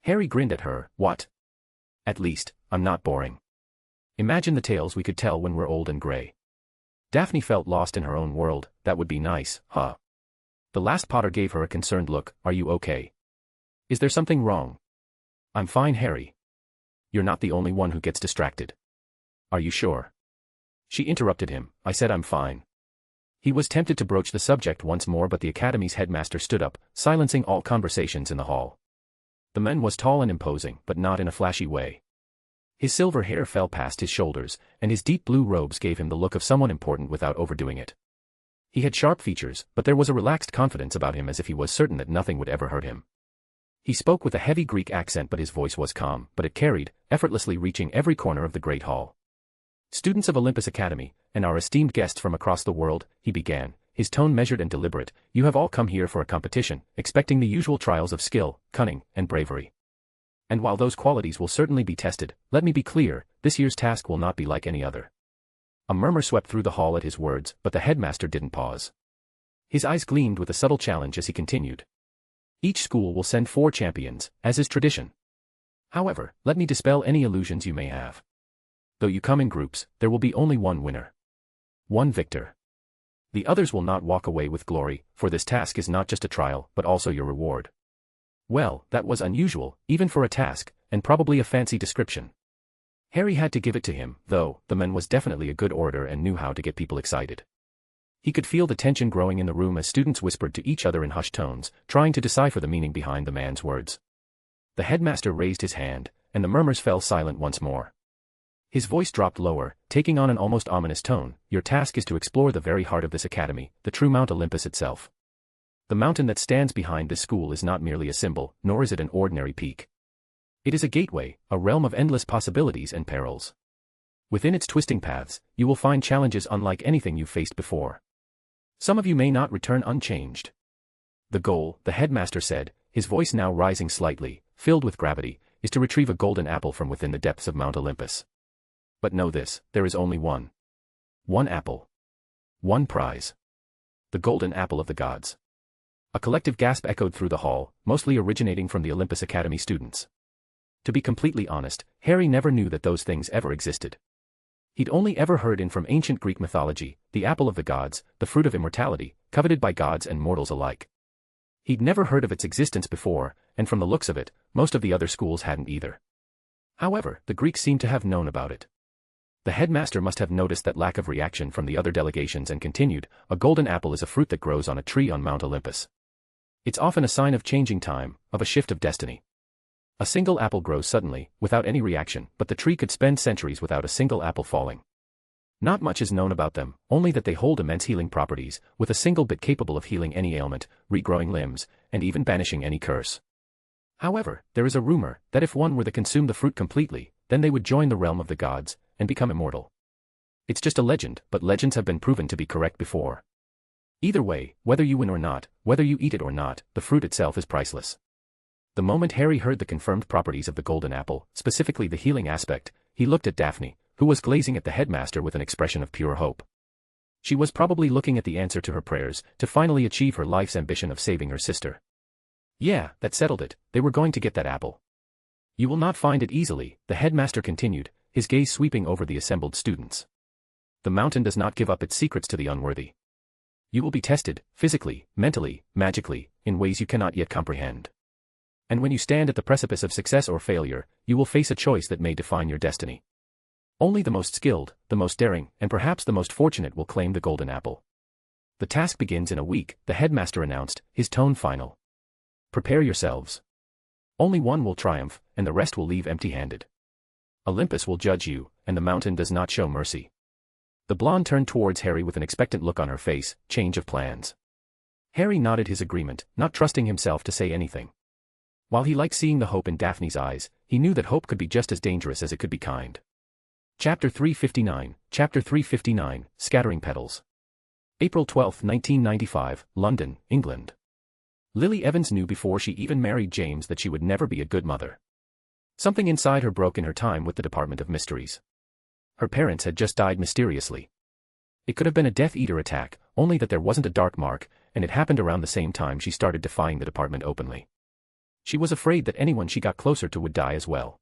Harry grinned at her. "What? At least, I'm not boring. Imagine the tales we could tell when we're old and gray." Daphne felt lost in her own world. "That would be nice, huh?" The last Potter gave her a concerned look. "Are you okay? Is there something wrong?" "I'm fine, Harry. You're not the only one who gets distracted." "Are you sure?" She interrupted him. "I said I'm fine." He was tempted to broach the subject once more, but the Academy's headmaster stood up, silencing all conversations in the hall. The man was tall and imposing, but not in a flashy way. His silver hair fell past his shoulders, and his deep blue robes gave him the look of someone important without overdoing it. He had sharp features, but there was a relaxed confidence about him as if he was certain that nothing would ever hurt him. He spoke with a heavy Greek accent, but his voice was calm, but it carried, effortlessly reaching every corner of the great hall. "Students of Olympus Academy, and our esteemed guests from across the world," he began, his tone measured and deliberate, "you have all come here for a competition, expecting the usual trials of skill, cunning, and bravery. And while those qualities will certainly be tested, let me be clear, this year's task will not be like any other." A murmur swept through the hall at his words, but the headmaster didn't pause. His eyes gleamed with a subtle challenge as he continued. "Each school will send 4 champions, as is tradition. However, let me dispel any illusions you may have. Though you come in groups, there will be only one winner. One victor. The others will not walk away with glory, for this task is not just a trial, but also your reward." Well, that was unusual, even for a task, and probably a fancy description. Harry had to give it to him, though. The man was definitely a good orator and knew how to get people excited. He could feel the tension growing in the room as students whispered to each other in hushed tones, trying to decipher the meaning behind the man's words. The headmaster raised his hand, and the murmurs fell silent once more. His voice dropped lower, taking on an almost ominous tone. "Your task is to explore the very heart of this academy, the true Mount Olympus itself. The mountain that stands behind this school is not merely a symbol, nor is it an ordinary peak. It is a gateway, a realm of endless possibilities and perils. Within its twisting paths, you will find challenges unlike anything you've faced before. Some of you may not return unchanged. The goal," the headmaster said, his voice now rising slightly, filled with gravity, "is to retrieve a golden apple from within the depths of Mount Olympus. But know this, there is only one. One apple. One prize. The golden apple of the gods." A collective gasp echoed through the hall, mostly originating from the Olympus Academy students. To be completely honest, Harry never knew that those things ever existed. He'd only ever heard from ancient Greek mythology, the apple of the gods, the fruit of immortality, coveted by gods and mortals alike. He'd never heard of its existence before, and from the looks of it, most of the other schools hadn't either. However, the Greeks seemed to have known about it. The headmaster must have noticed that lack of reaction from the other delegations and continued, "A golden apple is a fruit that grows on a tree on Mount Olympus. It's often a sign of changing time, of a shift of destiny. A single apple grows suddenly, without any reaction, but the tree could spend centuries without a single apple falling. Not much is known about them, only that they hold immense healing properties, with a single bit capable of healing any ailment, regrowing limbs, and even banishing any curse. However, there is a rumor that if one were to consume the fruit completely, then they would join the realm of the gods, and become immortal. It's just a legend, but legends have been proven to be correct before. Either way, whether you win or not, whether you eat it or not, the fruit itself is priceless." The moment Harry heard the confirmed properties of the golden apple, specifically the healing aspect, he looked at Daphne, who was gazing at the headmaster with an expression of pure hope. She was probably looking at the answer to her prayers, to finally achieve her life's ambition of saving her sister. Yeah, that settled it, they were going to get that apple. "You will not find it easily," the headmaster continued, his gaze sweeping over the assembled students. "The mountain does not give up its secrets to the unworthy. You will be tested, physically, mentally, magically, in ways you cannot yet comprehend. And when you stand at the precipice of success or failure, you will face a choice that may define your destiny. Only the most skilled, the most daring, and perhaps the most fortunate will claim the golden apple. The task begins in a week," the headmaster announced, his tone final. "Prepare yourselves. Only one will triumph, and the rest will leave empty-handed. Olympus will judge you, and the mountain does not show mercy." The blonde turned towards Harry with an expectant look on her face. "Change of plans." Harry nodded his agreement, not trusting himself to say anything. While he liked seeing the hope in Daphne's eyes, he knew that hope could be just as dangerous as it could be kind. Chapter 359, Scattering Petals. April 12, 1995, London, England. Lily Evans knew before she even married James that she would never be a good mother. Something inside her broke in her time with the Department of Mysteries. Her parents had just died mysteriously. It could have been a Death Eater attack, only that there wasn't a dark mark, and it happened around the same time she started defying the department openly. She was afraid that anyone she got closer to would die as well.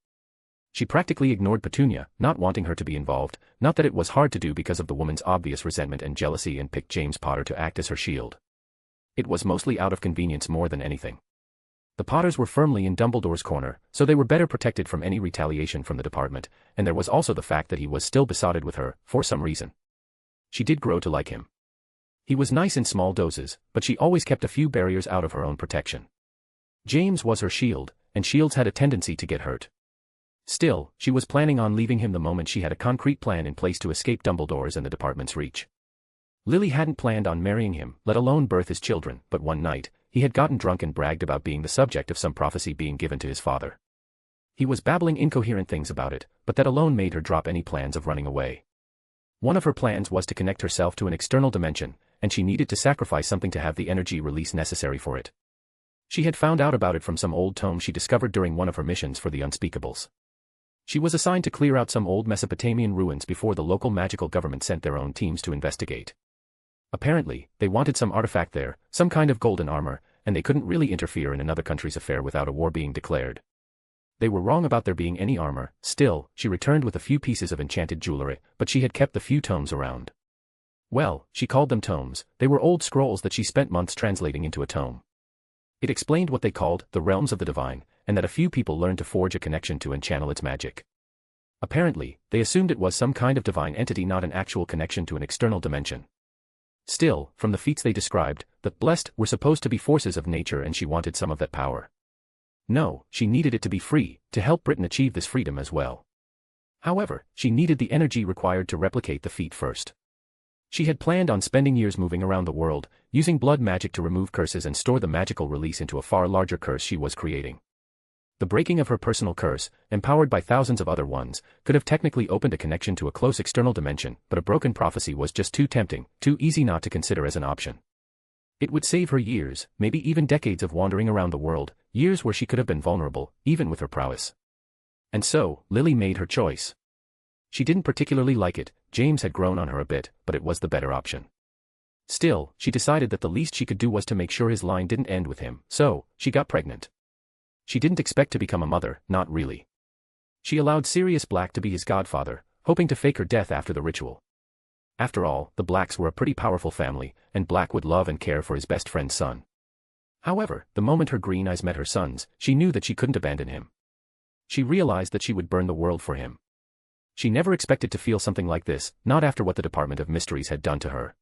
She practically ignored Petunia, not wanting her to be involved, not that it was hard to do because of the woman's obvious resentment and jealousy, and picked James Potter to act as her shield. It was mostly out of convenience more than anything. The Potters were firmly in Dumbledore's corner, so they were better protected from any retaliation from the department, and there was also the fact that he was still besotted with her, for some reason. She did grow to like him. He was nice in small doses, but she always kept a few barriers out of her own protection. James was her shield, and shields had a tendency to get hurt. Still, she was planning on leaving him the moment she had a concrete plan in place to escape Dumbledore's and the department's reach. Lily hadn't planned on marrying him, let alone birth his children, but one night, he had gotten drunk and bragged about being the subject of some prophecy being given to his father. He was babbling incoherent things about it, but that alone made her drop any plans of running away. One of her plans was to connect herself to an external dimension, and she needed to sacrifice something to have the energy release necessary for it. She had found out about it from some old tome she discovered during one of her missions for the Unspeakables. She was assigned to clear out some old Mesopotamian ruins before the local magical government sent their own teams to investigate. Apparently, they wanted some artifact there, some kind of golden armor, and they couldn't really interfere in another country's affair without a war being declared. They were wrong about there being any armor. Still, she returned with a few pieces of enchanted jewelry, but she had kept the few tomes around. Well, she called them tomes. They were old scrolls that she spent months translating into a tome. It explained what they called the realms of the divine, and that a few people learned to forge a connection to and channel its magic. Apparently, they assumed it was some kind of divine entity, not an actual connection to an external dimension. Still, from the feats they described, the blessed were supposed to be forces of nature, and she wanted some of that power. No, she needed it to be free, to help Britain achieve this freedom as well. However, she needed the energy required to replicate the feat first. She had planned on spending years moving around the world, using blood magic to remove curses and store the magical release into a far larger curse she was creating. The breaking of her personal curse, empowered by thousands of other ones, could have technically opened a connection to a close external dimension, but a broken prophecy was just too tempting, too easy not to consider as an option. It would save her years, maybe even decades of wandering around the world, years where she could have been vulnerable, even with her prowess. And so, Lily made her choice. She didn't particularly like it. James had grown on her a bit, but it was the better option. Still, she decided that the least she could do was to make sure his line didn't end with him, so, she got pregnant. She didn't expect to become a mother, not really. She allowed Sirius Black to be his godfather, hoping to fake her death after the ritual. After all, the Blacks were a pretty powerful family, and Black would love and care for his best friend's son. However, the moment her green eyes met her son's, she knew that she couldn't abandon him. She realized that she would burn the world for him. She never expected to feel something like this, not after what the Department of Mysteries had done to her.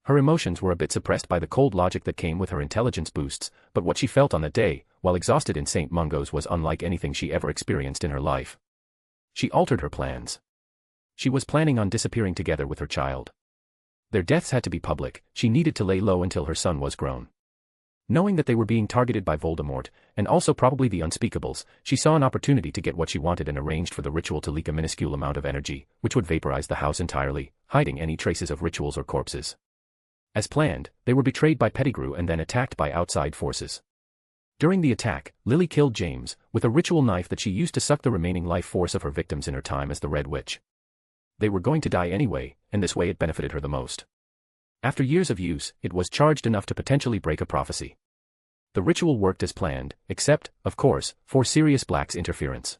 Her emotions were a bit suppressed by the cold logic that came with her intelligence boosts, but what she felt on that day, while exhausted in St. Mungo's, was unlike anything she ever experienced in her life. She altered her plans. She was planning on disappearing together with her child. Their deaths had to be public. She needed to lay low until her son was grown. Knowing that they were being targeted by Voldemort, and also probably the Unspeakables, she saw an opportunity to get what she wanted and arranged for the ritual to leak a minuscule amount of energy, which would vaporize the house entirely, hiding any traces of rituals or corpses. As planned, they were betrayed by Pettigrew and then attacked by outside forces. During the attack, Lily killed James, with a ritual knife that she used to suck the remaining life force of her victims in her time as the Red Witch. They were going to die anyway, and this way it benefited her the most. After years of use, it was charged enough to potentially break a prophecy. The ritual worked as planned, except, of course, for Sirius Black's interference.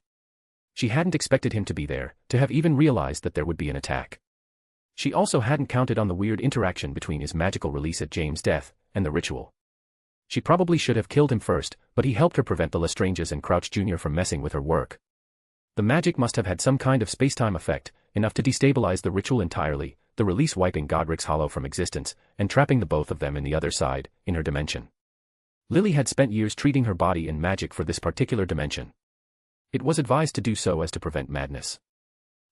She hadn't expected him to be there, to have even realized that there would be an attack. She also hadn't counted on the weird interaction between his magical release at James' death, and the ritual. She probably should have killed him first, but he helped her prevent the Lestranges and Crouch Jr. from messing with her work. The magic must have had some kind of space-time effect, enough to destabilize the ritual entirely, the release wiping Godric's Hollow from existence, and trapping the both of them in the other side, in her dimension. Lily had spent years treating her body in magic for this particular dimension. It was advised to do so as to prevent madness.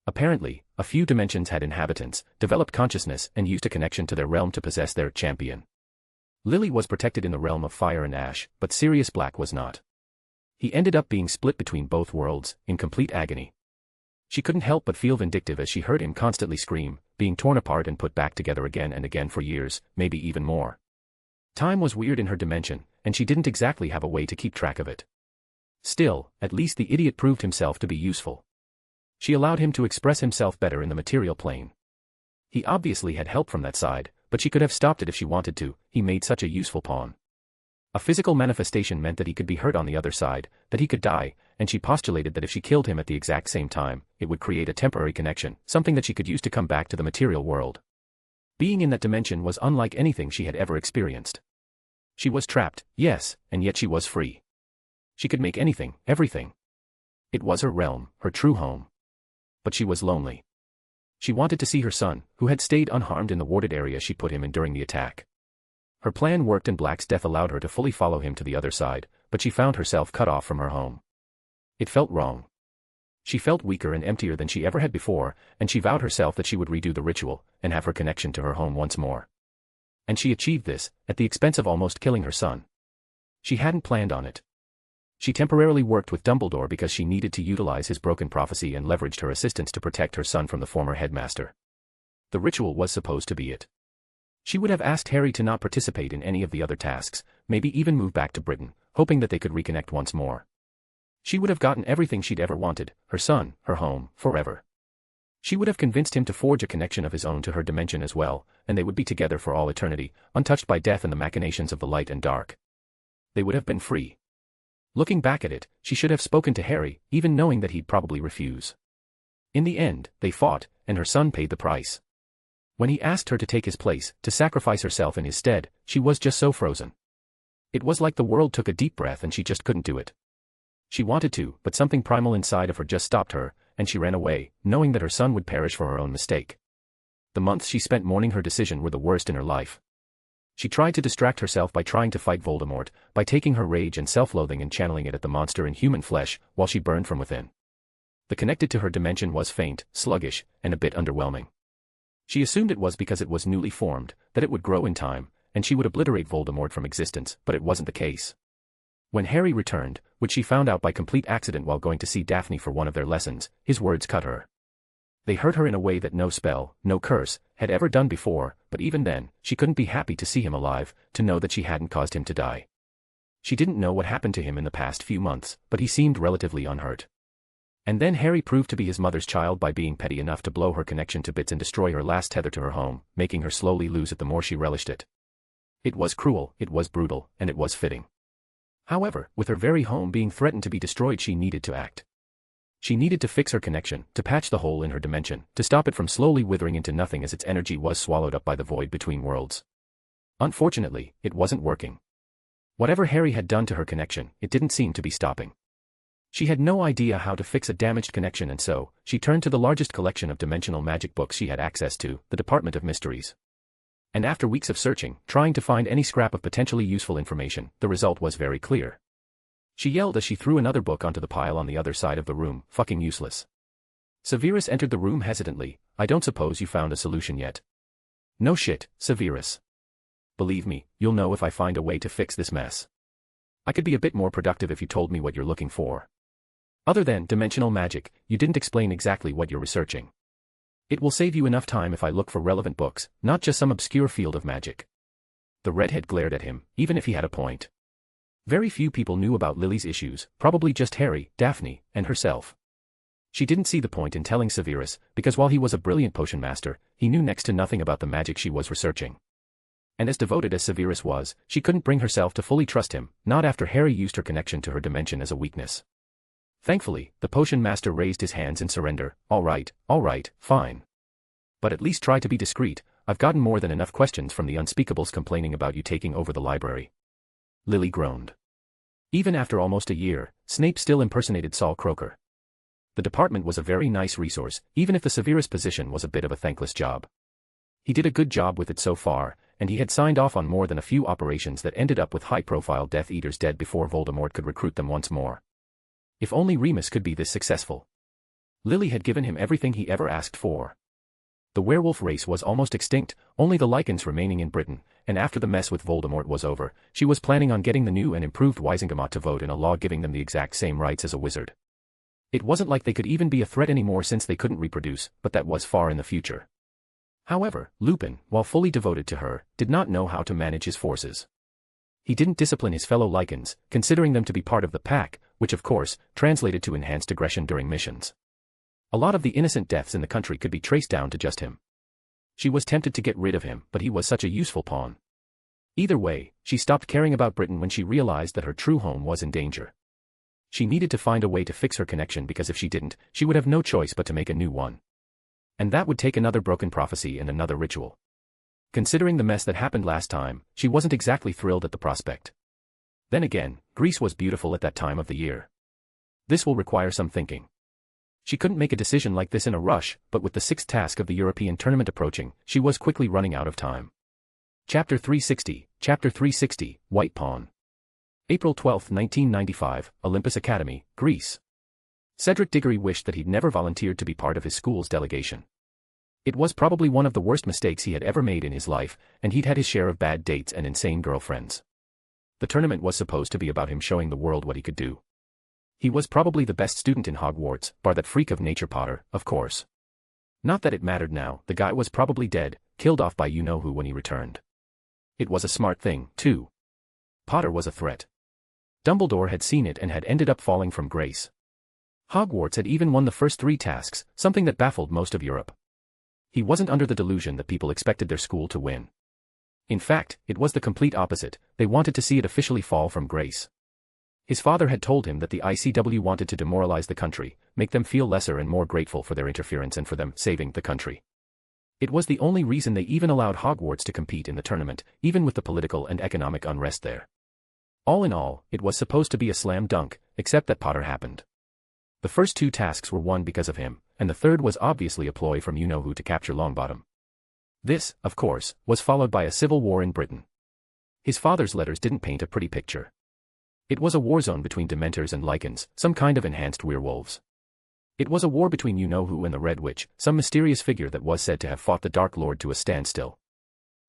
Apparently, a few dimensions had inhabitants, developed consciousness, and used a connection to their realm to possess their champion. Lily was protected in the realm of fire and ash, but Sirius Black was not. He ended up being split between both worlds, in complete agony. She couldn't help but feel vindictive as she heard him constantly scream, being torn apart and put back together again and again for years, maybe even more. Time was weird in her dimension, and she didn't exactly have a way to keep track of it. Still, at least the idiot proved himself to be useful. She allowed him to express himself better in the material plane. He obviously had help from that side, but she could have stopped it if she wanted to. He made such a useful pawn. A physical manifestation meant that he could be hurt on the other side, that he could die, and she postulated that if she killed him at the exact same time, it would create a temporary connection, something that she could use to come back to the material world. Being in that dimension was unlike anything she had ever experienced. She was trapped, yes, and yet she was free. She could make anything, everything. It was her realm, her true home. But she was lonely. She wanted to see her son, who had stayed unharmed in the warded area she put him in during the attack. Her plan worked and Black's death allowed her to fully follow him to the other side, but she found herself cut off from her home. It felt wrong. She felt weaker and emptier than she ever had before, and she vowed herself that she would redo the ritual, and have her connection to her home once more. And she achieved this, at the expense of almost killing her son. She hadn't planned on it. She temporarily worked with Dumbledore because she needed to utilize his broken prophecy and leveraged her assistance to protect her son from the former headmaster. The ritual was supposed to be it. She would have asked Harry to not participate in any of the other tasks, maybe even move back to Britain, hoping that they could reconnect once more. She would have gotten everything she'd ever wanted, her son, her home, forever. She would have convinced him to forge a connection of his own to her dimension as well, and they would be together for all eternity, untouched by death and the machinations of the light and dark. They would have been free. Looking back at it, she should have spoken to Harry, even knowing that he'd probably refuse. In the end, they fought, and her son paid the price. When he asked her to take his place, to sacrifice herself in his stead, she was just so frozen. It was like the world took a deep breath and she just couldn't do it. She wanted to, but something primal inside of her just stopped her, and she ran away, knowing that her son would perish for her own mistake. The months she spent mourning her decision were the worst in her life. She tried to distract herself by trying to fight Voldemort, by taking her rage and self-loathing and channeling it at the monster in human flesh, while she burned from within. The connected to her dimension was faint, sluggish, and a bit underwhelming. She assumed it was because it was newly formed, that it would grow in time, and she would obliterate Voldemort from existence, but it wasn't the case. When Harry returned, which she found out by complete accident while going to see Daphne for one of their lessons, his words cut her. They hurt her in a way that no spell, no curse, had ever done before, but even then, she couldn't be happy to see him alive, to know that she hadn't caused him to die. She didn't know what happened to him in the past few months, but he seemed relatively unhurt. And then Harry proved to be his mother's child by being petty enough to blow her connection to bits and destroy her last tether to her home, making her slowly lose it the more she relished it. It was cruel, it was brutal, and it was fitting. However, with her very home being threatened to be destroyed, she needed to act. She needed to fix her connection, to patch the hole in her dimension, to stop it from slowly withering into nothing as its energy was swallowed up by the void between worlds. Unfortunately, it wasn't working. Whatever Harry had done to her connection, it didn't seem to be stopping. She had no idea how to fix a damaged connection, and so, she turned to the largest collection of dimensional magic books she had access to, the Department of Mysteries. And after weeks of searching, trying to find any scrap of potentially useful information, the result was very clear. She yelled as she threw another book onto the pile on the other side of the room, fucking useless. Severus entered the room hesitantly. I don't suppose you found a solution yet. No shit, Severus. Believe me, you'll know if I find a way to fix this mess. I could be a bit more productive if you told me what you're looking for. Other than dimensional magic, you didn't explain exactly what you're researching. It will save you enough time if I look for relevant books, not just some obscure field of magic. The redhead glared at him, even if he had a point. Very few people knew about Lily's issues, probably just Harry, Daphne, and herself. She didn't see the point in telling Severus, because while he was a brilliant potion master, he knew next to nothing about the magic she was researching. And as devoted as Severus was, she couldn't bring herself to fully trust him, not after Harry used her connection to her dimension as a weakness. Thankfully, the potion master raised his hands in surrender. All right, fine. But at least try to be discreet. I've gotten more than enough questions from the unspeakables complaining about you taking over the library. Lily groaned. Even after almost a year, Snape still impersonated Saul Croaker. The department was a very nice resource, even if the Severus position was a bit of a thankless job. He did a good job with it so far, and he had signed off on more than a few operations that ended up with high-profile Death Eaters dead before Voldemort could recruit them once more. If only Remus could be this successful. Lily had given him everything he ever asked for. The werewolf race was almost extinct, only the lichens remaining in Britain, and after the mess with Voldemort was over, she was planning on getting the new and improved Wisengamot to vote in a law giving them the exact same rights as a wizard. It wasn't like they could even be a threat anymore since they couldn't reproduce, but that was far in the future. However, Lupin, while fully devoted to her, did not know how to manage his forces. He didn't discipline his fellow lichens, considering them to be part of the pack, which of course, translated to enhanced aggression during missions. A lot of the innocent deaths in the country could be traced down to just him. She was tempted to get rid of him, but he was such a useful pawn. Either way, she stopped caring about Britain when she realized that her true home was in danger. She needed to find a way to fix her connection because if she didn't, she would have no choice but to make a new one. And that would take another broken prophecy and another ritual. Considering the mess that happened last time, she wasn't exactly thrilled at the prospect. Then again, Greece was beautiful at that time of the year. This will require some thinking. She couldn't make a decision like this in a rush, but with the sixth task of the European tournament approaching, she was quickly running out of time. Chapter 360, White Pawn. April 12, 1995, Olympus Academy, Greece. Cedric Diggory wished that he'd never volunteered to be part of his school's delegation. It was probably one of the worst mistakes he had ever made in his life, and he'd had his share of bad dates and insane girlfriends. The tournament was supposed to be about him showing the world what he could do. He was probably the best student in Hogwarts, bar that freak of nature Potter, of course. Not that it mattered now, the guy was probably dead, killed off by you-know-who when he returned. It was a smart thing, too. Potter was a threat. Dumbledore had seen it and had ended up falling from grace. Hogwarts had even won the first 3 tasks, something that baffled most of Europe. He wasn't under the delusion that people expected their school to win. In fact, it was the complete opposite. They wanted to see it officially fall from grace. His father had told him that the ICW wanted to demoralize the country, make them feel lesser and more grateful for their interference and for them saving the country. It was the only reason they even allowed Hogwarts to compete in the tournament, even with the political and economic unrest there. All in all, it was supposed to be a slam dunk, except that Potter happened. The first 2 tasks were won because of him, and the third was obviously a ploy from you-know-who to capture Longbottom. This, of course, was followed by a civil war in Britain. His father's letters didn't paint a pretty picture. It was a war zone between Dementors and Lycans, some kind of enhanced werewolves. It was a war between you-know-who and the Red Witch, some mysterious figure that was said to have fought the Dark Lord to a standstill.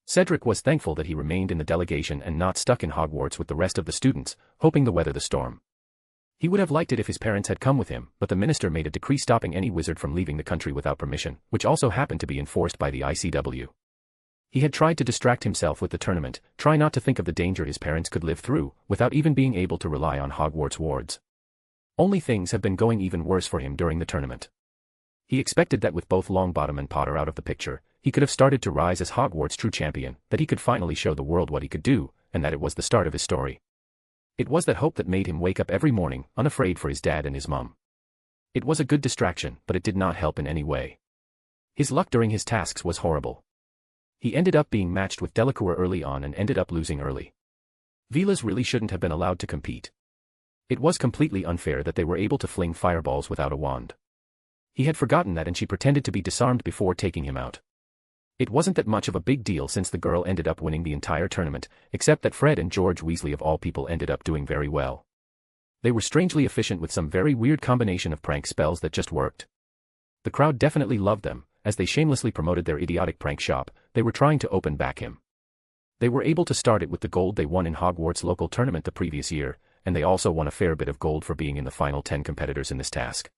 Cedric was thankful that he remained in the delegation and not stuck in Hogwarts with the rest of the students, hoping to weather the storm. He would have liked it if his parents had come with him, but the minister made a decree stopping any wizard from leaving the country without permission, which also happened to be enforced by the ICW. He had tried to distract himself with the tournament, try not to think of the danger his parents could live through, without even being able to rely on Hogwarts wards. Only things have been going even worse for him during the tournament. He expected that with both Longbottom and Potter out of the picture, he could have started to rise as Hogwarts' true champion, that he could finally show the world what he could do, and that it was the start of his story. It was that hope that made him wake up every morning, unafraid for his dad and his mum. It was a good distraction, but it did not help in any way. His luck during his tasks was horrible. He ended up being matched with Delacour early on and ended up losing early. Velas really shouldn't have been allowed to compete. It was completely unfair that they were able to fling fireballs without a wand. He had forgotten that and she pretended to be disarmed before taking him out. It wasn't that much of a big deal since the girl ended up winning the entire tournament, except that Fred and George Weasley of all people ended up doing very well. They were strangely efficient with some very weird combination of prank spells that just worked. The crowd definitely loved them, as they shamelessly promoted their idiotic prank shop. They were trying to open back him. They were able to start it with the gold they won in Hogwarts' local tournament the previous year, and they also won a fair bit of gold for being in the final 10 competitors in this task.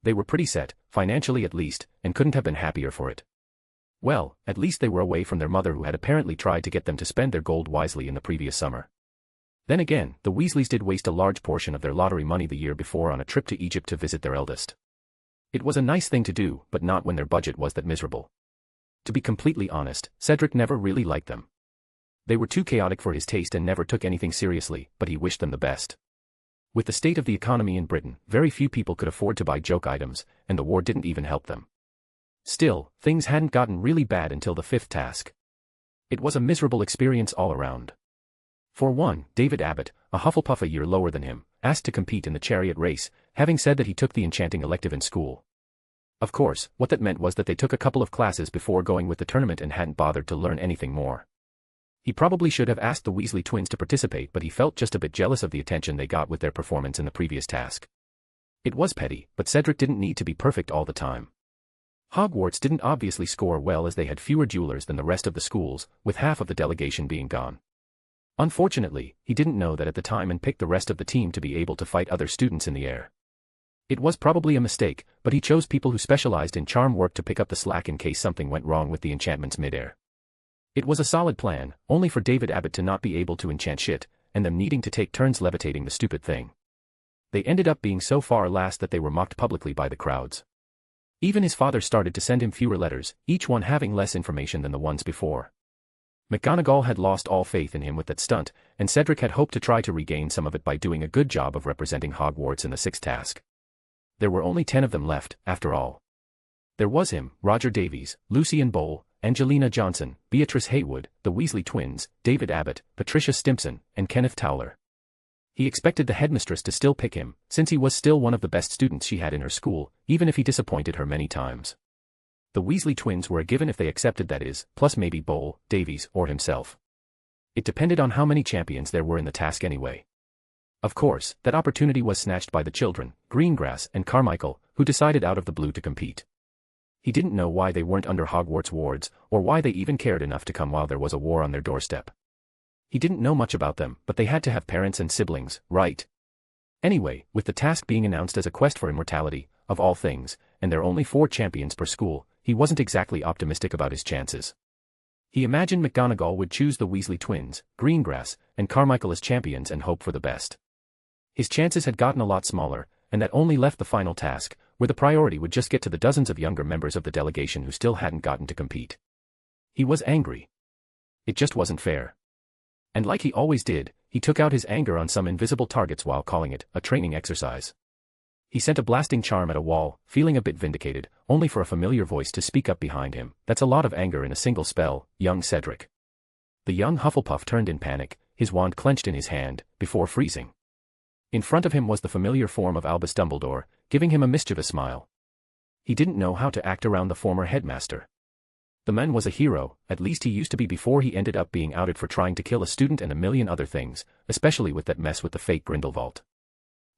They were pretty set, financially at least, and couldn't have been happier for it. Well, at least they were away from their mother who had apparently tried to get them to spend their gold wisely in the previous summer. Then again, the Weasleys did waste a large portion of their lottery money the year before on a trip to Egypt to visit their eldest. It was a nice thing to do, but not when their budget was that miserable. To be completely honest, Cedric never really liked them. They were too chaotic for his taste and never took anything seriously, but he wished them the best. With the state of the economy in Britain, very few people could afford to buy joke items, and the war didn't even help them. Still, things hadn't gotten really bad until the 5th task. It was a miserable experience all around. For one, David Abbott, a Hufflepuff a year lower than him, asked to compete in the chariot race, having said that he took the Enchanting elective in school. Of course, what that meant was that they took a couple of classes before going with the tournament and hadn't bothered to learn anything more. He probably should have asked the Weasley twins to participate, but he felt just a bit jealous of the attention they got with their performance in the previous task. It was petty, but Cedric didn't need to be perfect all the time. Hogwarts didn't obviously score well as they had fewer duelers than the rest of the schools, with half of the delegation being gone. Unfortunately, he didn't know that at the time and picked the rest of the team to be able to fight other students in the air. It was probably a mistake, but he chose people who specialized in charm work to pick up the slack in case something went wrong with the enchantments mid-air. It was a solid plan, only for David Abbott to not be able to enchant shit, and them needing to take turns levitating the stupid thing. They ended up being so far last that they were mocked publicly by the crowds. Even his father started to send him fewer letters, each one having less information than the ones before. McGonagall had lost all faith in him with that stunt, and Cedric had hoped to try to regain some of it by doing a good job of representing Hogwarts in the 6th task. There were only 10 of them left, after all. There was him, Roger Davies, Lucian Bowl, Angelina Johnson, Beatrice Haywood, the Weasley twins, David Abbott, Patricia Stimpson, and Kenneth Towler. He expected the headmistress to still pick him, since he was still one of the best students she had in her school, even if he disappointed her many times. The Weasley twins were a given if they accepted, that is, plus maybe Bowl, Davies, or himself. It depended on how many champions there were in the task anyway. Of course, that opportunity was snatched by the children, Greengrass and Carmichael, who decided out of the blue to compete. He didn't know why they weren't under Hogwarts wards, or why they even cared enough to come while there was a war on their doorstep. He didn't know much about them, but they had to have parents and siblings, right? Anyway, with the task being announced as a quest for immortality, of all things, and there are only 4 champions per school, he wasn't exactly optimistic about his chances. He imagined McGonagall would choose the Weasley twins, Greengrass, and Carmichael as champions and hope for the best. His chances had gotten a lot smaller, and that only left the final task, where the priority would just get to the dozens of younger members of the delegation who still hadn't gotten to compete. He was angry. It just wasn't fair. And like he always did, he took out his anger on some invisible targets while calling it a training exercise. He sent a blasting charm at a wall, feeling a bit vindicated, only for a familiar voice to speak up behind him. That's a lot of anger in a single spell, young Cedric. The young Hufflepuff turned in panic, his wand clenched in his hand, before freezing. In front of him was the familiar form of Albus Dumbledore, giving him a mischievous smile. He didn't know how to act around the former headmaster. The man was a hero, at least he used to be before he ended up being outed for trying to kill a student and a million other things, especially with that mess with the fake Grindelwald.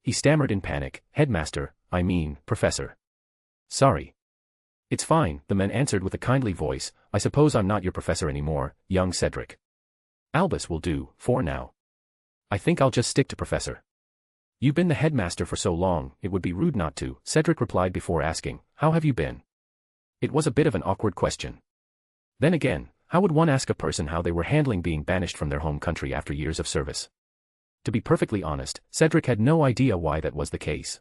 He stammered in panic, "Headmaster, I mean, Professor. Sorry." "It's fine," the man answered with a kindly voice, "I suppose I'm not your professor anymore, young Cedric. Albus will do, for now. I think I'll just stick to Professor." "You've been the headmaster for so long, it would be rude not to," Cedric replied before asking, "How have you been?" It was a bit of an awkward question. Then again, how would one ask a person how they were handling being banished from their home country after years of service? To be perfectly honest, Cedric had no idea why that was the case.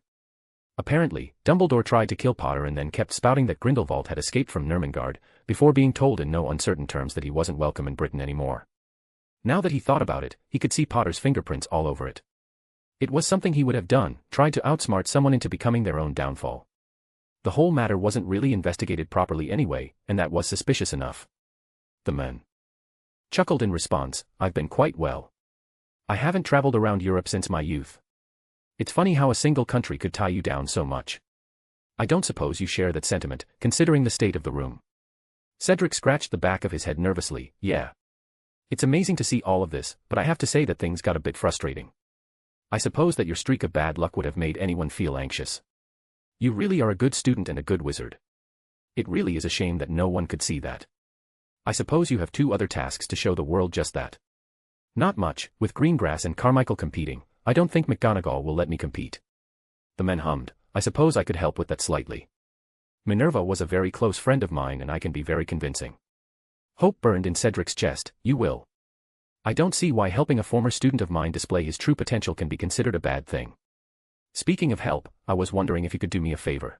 Apparently, Dumbledore tried to kill Potter and then kept spouting that Grindelwald had escaped from Nurmengard, before being told in no uncertain terms that he wasn't welcome in Britain anymore. Now that he thought about it, he could see Potter's fingerprints all over it. It was something he would have done, tried to outsmart someone into becoming their own downfall. The whole matter wasn't really investigated properly anyway, and that was suspicious enough. The man chuckled in response, "I've been quite well. I haven't traveled around Europe since my youth. It's funny how a single country could tie you down so much. I don't suppose you share that sentiment, considering the state of the room." Cedric scratched the back of his head nervously. "Yeah. It's amazing to see all of this, but I have to say that things got a bit frustrating. I suppose that your streak of bad luck would have made anyone feel anxious. You really are a good student and a good wizard. It really is a shame that no one could see that. I suppose you have 2 other tasks to show the world just that." "Not much, with Greengrass and Carmichael competing, I don't think McGonagall will let me compete." The man hummed, "I suppose I could help with that slightly. Minerva was a very close friend of mine and I can be very convincing." Hope burned in Cedric's chest. "You will." "I don't see why helping a former student of mine display his true potential can be considered a bad thing. Speaking of help, I was wondering if you could do me a favor."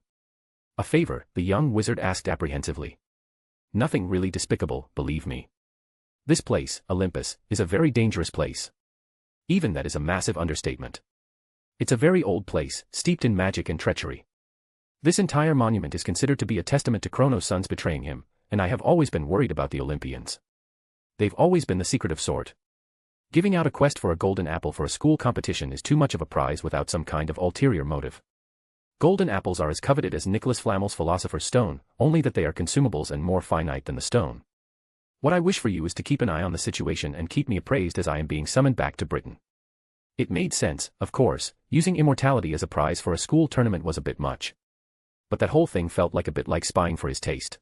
"A favor?" the young wizard asked apprehensively. "Nothing really despicable, believe me. This place, Olympus, is a very dangerous place. Even that is a massive understatement. It's a very old place, steeped in magic and treachery. This entire monument is considered to be a testament to Kronos' sons betraying him, and I have always been worried about the Olympians. They've always been the secretive sort. Giving out a quest for a golden apple for a school competition is too much of a prize without some kind of ulterior motive. Golden apples are as coveted as Nicholas Flamel's Philosopher's Stone, only that they are consumables and more finite than the stone. What I wish for you is to keep an eye on the situation and keep me appraised as I am being summoned back to Britain." It made sense, of course, using immortality as a prize for a school tournament was a bit much. But that whole thing felt like a bit like spying for his taste.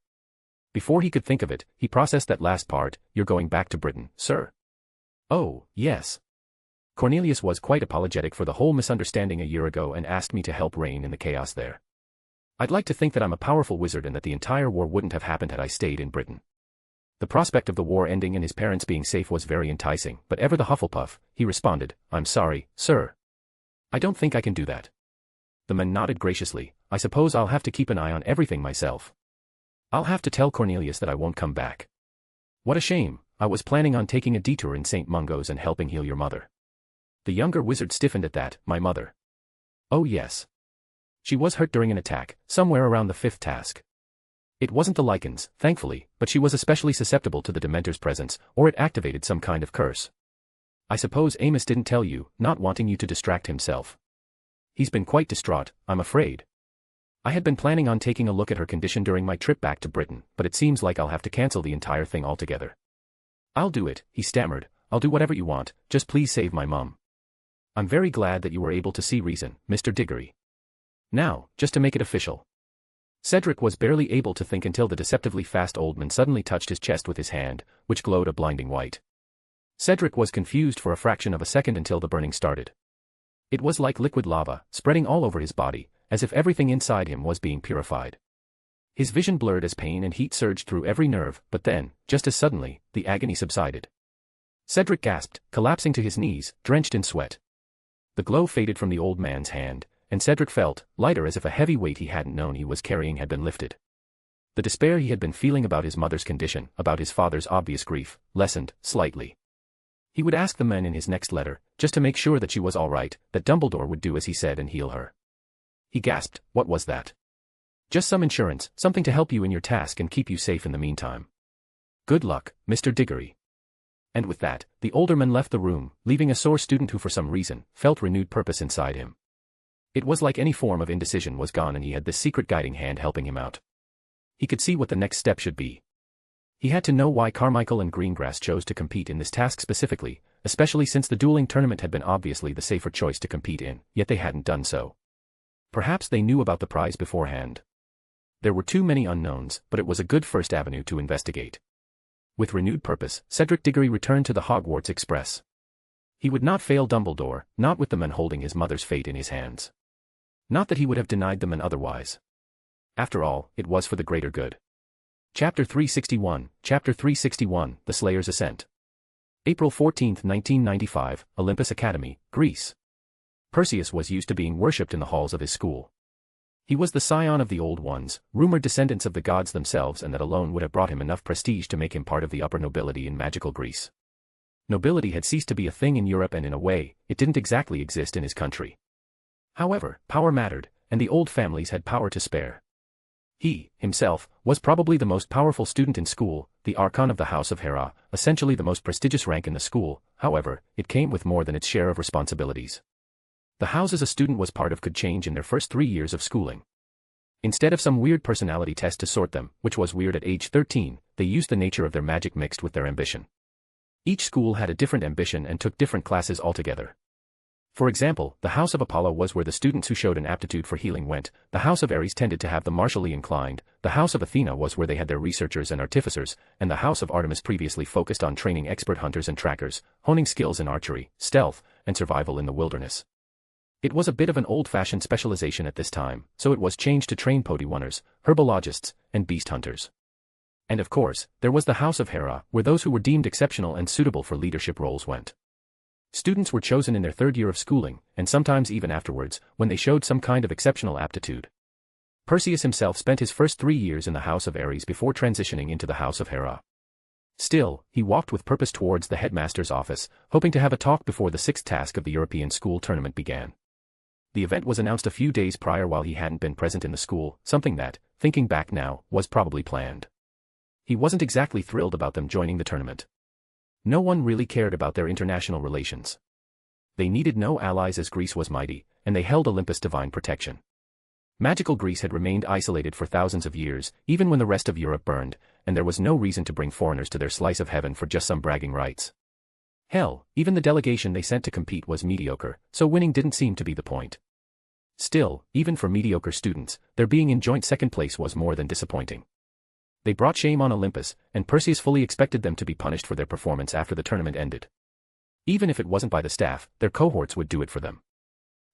Before he could think of it, he processed that last part. "You're going back to Britain, sir?" "Oh, yes. Cornelius was quite apologetic for the whole misunderstanding a year ago and asked me to help rein in the chaos there. I'd like to think that I'm a powerful wizard and that the entire war wouldn't have happened had I stayed in Britain." The prospect of the war ending and his parents being safe was very enticing, but ever the Hufflepuff, he responded, "I'm sorry, sir. I don't think I can do that." The man nodded graciously. "I suppose I'll have to keep an eye on everything myself. I'll have to tell Cornelius that I won't come back. What a shame, I was planning on taking a detour in St. Mungo's and helping heal your mother." The younger wizard stiffened at that. "My mother?" "Oh yes. She was hurt during an attack, somewhere around the 5th task. It wasn't the lichens, thankfully, but she was especially susceptible to the Dementor's presence, or it activated some kind of curse. I suppose Amos didn't tell you, not wanting you to distract himself. He's been quite distraught, I'm afraid. I had been planning on taking a look at her condition during my trip back to Britain, but it seems like I'll have to cancel the entire thing altogether." "I'll do it," he stammered. "I'll do whatever you want, just please save my mum." "I'm very glad that you were able to see reason, Mr. Diggory. Now, just to make it official." Cedric was barely able to think until the deceptively fast old man suddenly touched his chest with his hand, which glowed a blinding white. Cedric was confused for a fraction of a second until the burning started. It was like liquid lava, spreading all over his body, as if everything inside him was being purified. His vision blurred as pain and heat surged through every nerve, but then, just as suddenly, the agony subsided. Cedric gasped, collapsing to his knees, drenched in sweat. The glow faded from the old man's hand, and Cedric felt lighter, as if a heavy weight he hadn't known he was carrying had been lifted. The despair he had been feeling about his mother's condition, about his father's obvious grief, lessened slightly. He would ask the men in his next letter, just to make sure that she was all right, that Dumbledore would do as he said and heal her. He gasped, what was that? Just some insurance, something to help you in your task and keep you safe in the meantime. Good luck, Mr. Diggory. And with that, the older man left the room, leaving a sore student who for some reason, felt renewed purpose inside him. It was like any form of indecision was gone and he had this secret guiding hand helping him out. He could see what the next step should be. He had to know why Carmichael and Greengrass chose to compete in this task specifically, especially since the dueling tournament had been obviously the safer choice to compete in, yet they hadn't done so. Perhaps they knew about the prize beforehand. There were too many unknowns, but it was a good first avenue to investigate. With renewed purpose, Cedric Diggory returned to the Hogwarts Express. He would not fail Dumbledore, not with the man holding his mother's fate in his hands. Not that he would have denied the man otherwise. After all, it was for the greater good. Chapter 361, The Slayer's Ascent. April 14, 1995, Olympus Academy, Greece. Perseus was used to being worshipped in the halls of his school. He was the scion of the Old Ones, rumored descendants of the gods themselves, and that alone would have brought him enough prestige to make him part of the upper nobility in magical Greece. Nobility had ceased to be a thing in Europe, and in a way, it didn't exactly exist in his country. However, power mattered, and the old families had power to spare. He, himself, was probably the most powerful student in school, the Archon of the House of Hera, essentially the most prestigious rank in the school. However, it came with more than its share of responsibilities. The houses a student was part of could change in their first 3 years of schooling. Instead of some weird personality test to sort them, which was weird at age 13, they used the nature of their magic mixed with their ambition. Each school had a different ambition and took different classes altogether. For example, the House of Apollo was where the students who showed an aptitude for healing went, the House of Ares tended to have the martially inclined, the House of Athena was where they had their researchers and artificers, and the House of Artemis previously focused on training expert hunters and trackers, honing skills in archery, stealth, and survival in the wilderness. It was a bit of an old-fashioned specialization at this time, so it was changed to train Podiwanners, herbologists, and beast hunters. And of course, there was the House of Hera, where those who were deemed exceptional and suitable for leadership roles went. Students were chosen in their 3rd year of schooling, and sometimes even afterwards, when they showed some kind of exceptional aptitude. Perseus himself spent his first 3 years in the House of Ares before transitioning into the House of Hera. Still, he walked with purpose towards the headmaster's office, hoping to have a talk before the 6th task of the European School Tournament began. The event was announced a few days prior while he hadn't been present in the school, something that, thinking back now, was probably planned. He wasn't exactly thrilled about them joining the tournament. No one really cared about their international relations. They needed no allies as Greece was mighty, and they held Olympus' divine protection. Magical Greece had remained isolated for thousands of years, even when the rest of Europe burned, and there was no reason to bring foreigners to their slice of heaven for just some bragging rights. Hell, even the delegation they sent to compete was mediocre, so winning didn't seem to be the point. Still, even for mediocre students, their being in joint second place was more than disappointing. They brought shame on Olympus, and Perseus fully expected them to be punished for their performance after the tournament ended. Even if it wasn't by the staff, their cohorts would do it for them.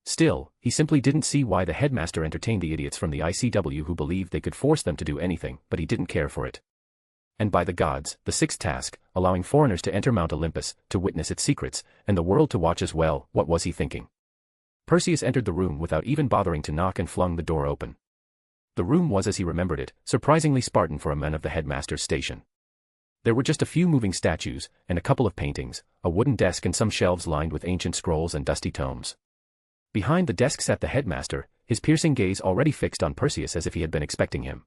Still, he simply didn't see why the headmaster entertained the idiots from the ICW who believed they could force them to do anything, but he didn't care for it. And by the gods, the 6th task, allowing foreigners to enter Mount Olympus, to witness its secrets, and the world to watch as well, what was he thinking? Perseus entered the room without even bothering to knock and flung the door open. The room was as he remembered it, surprisingly Spartan for a man of the headmaster's station. There were just a few moving statues, and a couple of paintings, a wooden desk and some shelves lined with ancient scrolls and dusty tomes. Behind the desk sat the headmaster, his piercing gaze already fixed on Perseus as if he had been expecting him.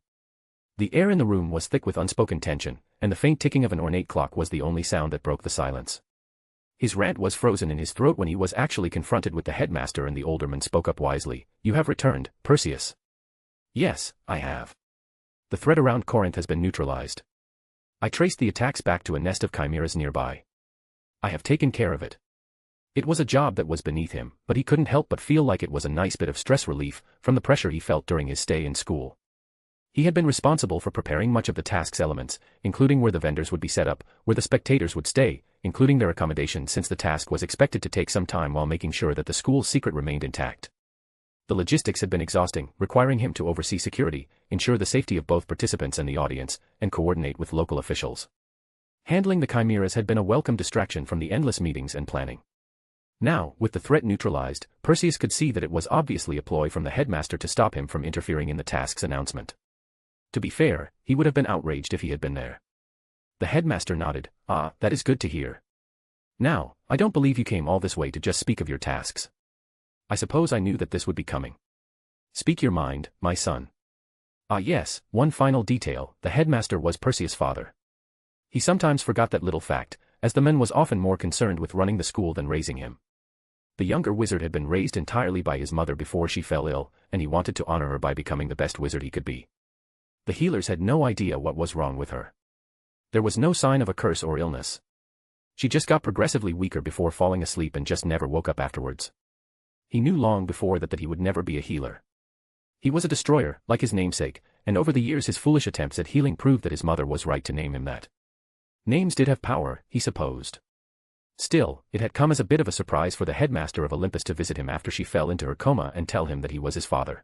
The air in the room was thick with unspoken tension, and the faint ticking of an ornate clock was the only sound that broke the silence. His rant was frozen in his throat when he was actually confronted with the headmaster, and the older man spoke up wisely. "You have returned, Perseus." "Yes, I have. The threat around Corinth has been neutralized. I traced the attacks back to a nest of chimeras nearby. I have taken care of it." It was a job that was beneath him, but he couldn't help but feel like it was a nice bit of stress relief from the pressure he felt during his stay in school. He had been responsible for preparing much of the task's elements, including where the vendors would be set up, where the spectators would stay, including their accommodation, since the task was expected to take some time while making sure that the school's secret remained intact. The logistics had been exhausting, requiring him to oversee security, ensure the safety of both participants and the audience, and coordinate with local officials. Handling the chimeras had been a welcome distraction from the endless meetings and planning. Now, with the threat neutralized, Perseus could see that it was obviously a ploy from the headmaster to stop him from interfering in the task's announcement. To be fair, he would have been outraged if he had been there. The headmaster nodded. "Ah, that is good to hear. Now, I don't believe you came all this way to just speak of your tasks. I suppose I knew that this would be coming. Speak your mind, my son." Ah yes, one final detail, the headmaster was Perseus' father. He sometimes forgot that little fact, as the man was often more concerned with running the school than raising him. The younger wizard had been raised entirely by his mother before she fell ill, and he wanted to honor her by becoming the best wizard he could be. The healers had no idea what was wrong with her. There was no sign of a curse or illness. She just got progressively weaker before falling asleep and just never woke up afterwards. He knew long before that he would never be a healer. He was a destroyer, like his namesake, and over the years his foolish attempts at healing proved that his mother was right to name him that. Names did have power, he supposed. Still, it had come as a bit of a surprise for the headmaster of Olympus to visit him after she fell into her coma and tell him that he was his father.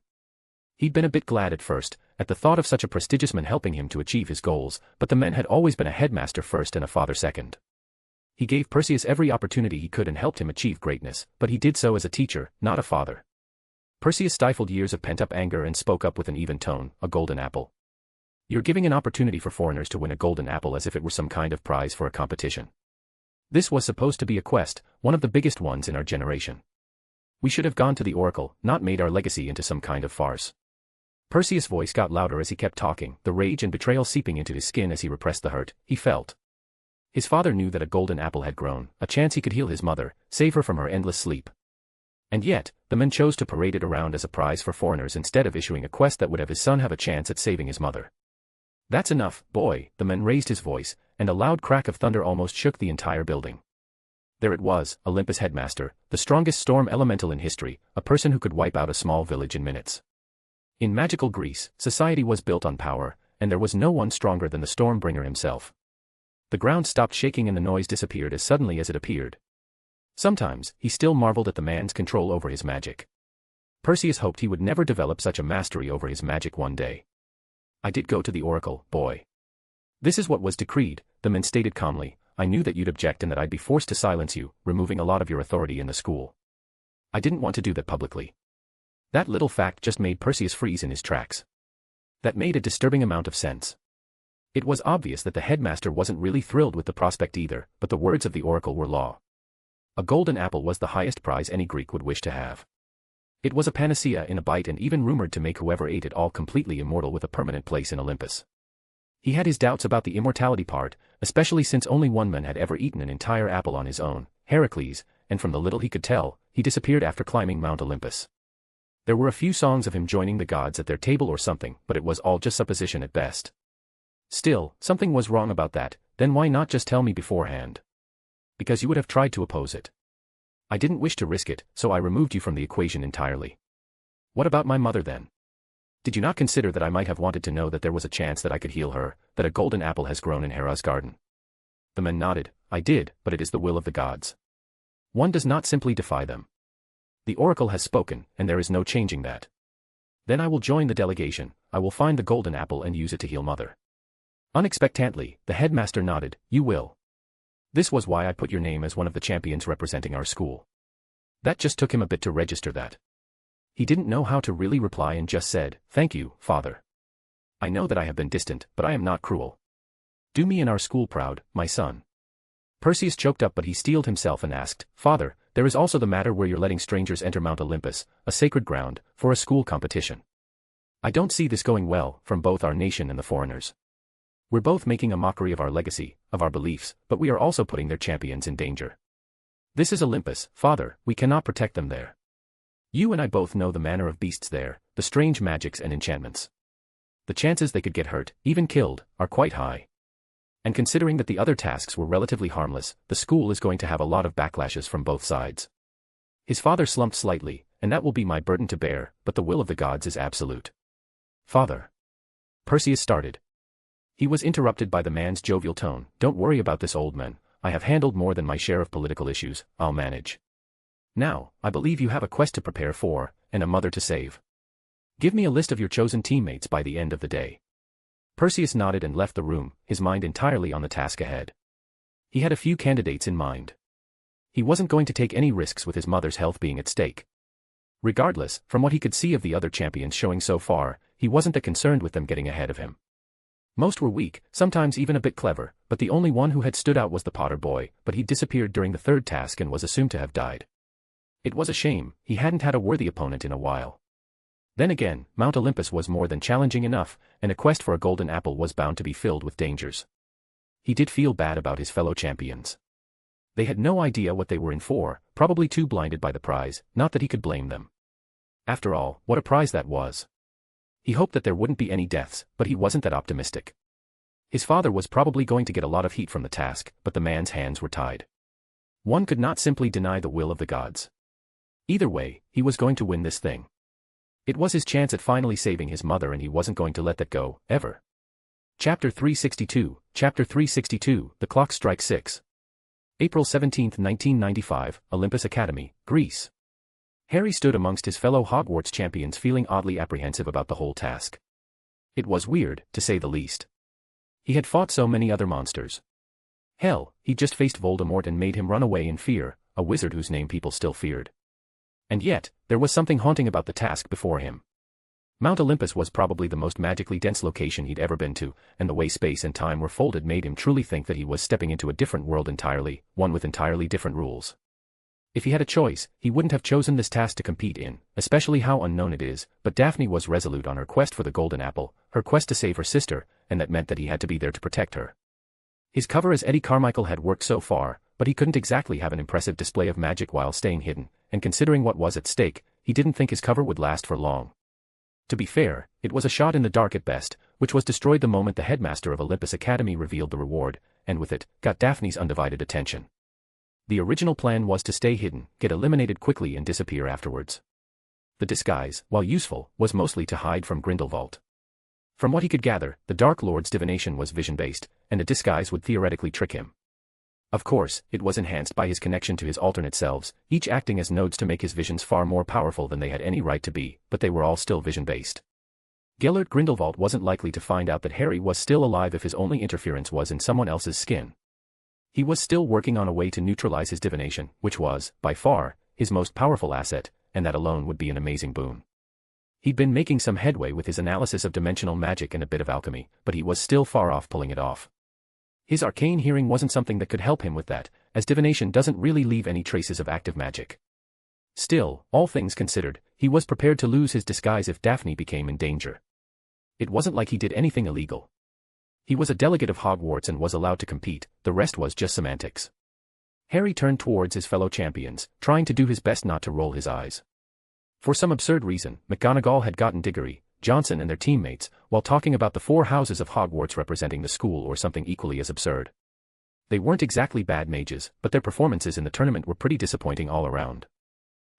He'd been a bit glad at first, at the thought of such a prestigious man helping him to achieve his goals, but the man had always been a headmaster first and a father second. He gave Perseus every opportunity he could and helped him achieve greatness, but he did so as a teacher, not a father. Perseus stifled years of pent-up anger and spoke up with an even tone, "A golden apple. You're giving an opportunity for foreigners to win a golden apple as if it were some kind of prize for a competition. This was supposed to be a quest, one of the biggest ones in our generation. We should have gone to the oracle, not made our legacy into some kind of farce." Perseus' voice got louder as he kept talking, the rage and betrayal seeping into his skin as he repressed the hurt he felt. His father knew that a golden apple had grown, a chance he could heal his mother, save her from her endless sleep. And yet, the man chose to parade it around as a prize for foreigners instead of issuing a quest that would have his son have a chance at saving his mother. "That's enough, boy," the man raised his voice, and a loud crack of thunder almost shook the entire building. There it was, Olympus headmaster, the strongest storm elemental in history, a person who could wipe out a small village in minutes. In magical Greece, society was built on power, and there was no one stronger than the Stormbringer himself. The ground stopped shaking and the noise disappeared as suddenly as it appeared. Sometimes, he still marveled at the man's control over his magic. Perseus hoped he would never develop such a mastery over his magic one day. "I did go to the oracle, boy. This is what was decreed," the man stated calmly. "I knew that you'd object and that I'd be forced to silence you, removing a lot of your authority in the school. I didn't want to do that publicly." That little fact just made Perseus freeze in his tracks. That made a disturbing amount of sense. It was obvious that the headmaster wasn't really thrilled with the prospect either, but the words of the oracle were law. A golden apple was the highest prize any Greek would wish to have. It was a panacea in a bite and even rumored to make whoever ate it all completely immortal with a permanent place in Olympus. He had his doubts about the immortality part, especially since only one man had ever eaten an entire apple on his own, Heracles, and from the little he could tell, he disappeared after climbing Mount Olympus. There were a few songs of him joining the gods at their table or something, but it was all just supposition at best. Still, something was wrong about that, then why not just tell me beforehand? Because you would have tried to oppose it. I didn't wish to risk it, so I removed you from the equation entirely. What about my mother then? Did you not consider that I might have wanted to know that there was a chance that I could heal her, that a golden apple has grown in Hera's garden? The man nodded. "I did, but it is the will of the gods. One does not simply defy them. The oracle has spoken, and there is no changing that. Then I will join the delegation, I will find the golden apple and use it to heal mother." Unexpectedly, the headmaster nodded. "You will. This was why I put your name as one of the champions representing our school." That just took him a bit to register that. He didn't know how to really reply and just said, "Thank you, father. I know that I have been distant, but I am not cruel. Do me and our school proud, my son." Perseus choked up but he steeled himself and asked, "Father, there is also the matter where you're letting strangers enter Mount Olympus, a sacred ground, for a school competition. I don't see this going well, from both our nation and the foreigners. We're both making a mockery of our legacy, of our beliefs, but we are also putting their champions in danger. This is Olympus, father, we cannot protect them there. You and I both know the manner of beasts there, the strange magics and enchantments. The chances they could get hurt, even killed, are quite high. And considering that the other tasks were relatively harmless, the school is going to have a lot of backlashes from both sides." His father slumped slightly, "And that will be my burden to bear, but the will of the gods is absolute." "Father." Perseus started. He was interrupted by the man's jovial tone. "Don't worry about this, old man. I have handled more than my share of political issues, I'll manage. Now, I believe you have a quest to prepare for, and a mother to save. Give me a list of your chosen teammates by the end of the day." Perseus nodded and left the room, his mind entirely on the task ahead. He had a few candidates in mind. He wasn't going to take any risks with his mother's health being at stake. Regardless, from what he could see of the other champions showing so far, he wasn't that concerned with them getting ahead of him. Most were weak, sometimes even a bit clever, but the only one who had stood out was the Potter boy, but he disappeared during the third task and was assumed to have died. It was a shame, he hadn't had a worthy opponent in a while. Then again, Mount Olympus was more than challenging enough, and a quest for a golden apple was bound to be filled with dangers. He did feel bad about his fellow champions. They had no idea what they were in for, probably too blinded by the prize, not that he could blame them. After all, what a prize that was. He hoped that there wouldn't be any deaths, but he wasn't that optimistic. His father was probably going to get a lot of heat from the task, but the man's hands were tied. One could not simply deny the will of the gods. Either way, he was going to win this thing. It was his chance at finally saving his mother and he wasn't going to let that go, ever. Chapter 362, The Clock Strikes 6. April 17, 1995, Olympus Academy, Greece. Harry stood amongst his fellow Hogwarts champions feeling oddly apprehensive about the whole task. It was weird, to say the least. He had fought so many other monsters. Hell, he just faced Voldemort and made him run away in fear, a wizard whose name people still feared. And yet, there was something haunting about the task before him. Mount Olympus was probably the most magically dense location he'd ever been to, and the way space and time were folded made him truly think that he was stepping into a different world entirely, one with entirely different rules. If he had a choice, he wouldn't have chosen this task to compete in, especially how unknown it is, but Daphne was resolute on her quest for the golden apple, her quest to save her sister, and that meant that he had to be there to protect her. His cover as Eddie Carmichael had worked so far, but he couldn't exactly have an impressive display of magic while staying hidden, and considering what was at stake, he didn't think his cover would last for long. To be fair, it was a shot in the dark at best, which was destroyed the moment the headmaster of Olympus Academy revealed the reward, and with it, got Daphne's undivided attention. The original plan was to stay hidden, get eliminated quickly and disappear afterwards. The disguise, while useful, was mostly to hide from Grindelwald. From what he could gather, the Dark Lord's divination was vision-based, and a disguise would theoretically trick him. Of course, it was enhanced by his connection to his alternate selves, each acting as nodes to make his visions far more powerful than they had any right to be, but they were all still vision-based. Gellert Grindelwald wasn't likely to find out that Harry was still alive if his only interference was in someone else's skin. He was still working on a way to neutralize his divination, which was, by far, his most powerful asset, and that alone would be an amazing boon. He'd been making some headway with his analysis of dimensional magic and a bit of alchemy, but he was still far off pulling it off. His arcane hearing wasn't something that could help him with that, as divination doesn't really leave any traces of active magic. Still, all things considered, he was prepared to lose his disguise if Daphne became in danger. It wasn't like he did anything illegal. He was a delegate of Hogwarts and was allowed to compete, the rest was just semantics. Harry turned towards his fellow champions, trying to do his best not to roll his eyes. For some absurd reason, McGonagall had gotten Diggory, Johnson and their teammates, while talking about the 4 houses of Hogwarts representing the school or something equally as absurd. They weren't exactly bad mages, but their performances in the tournament were pretty disappointing all around.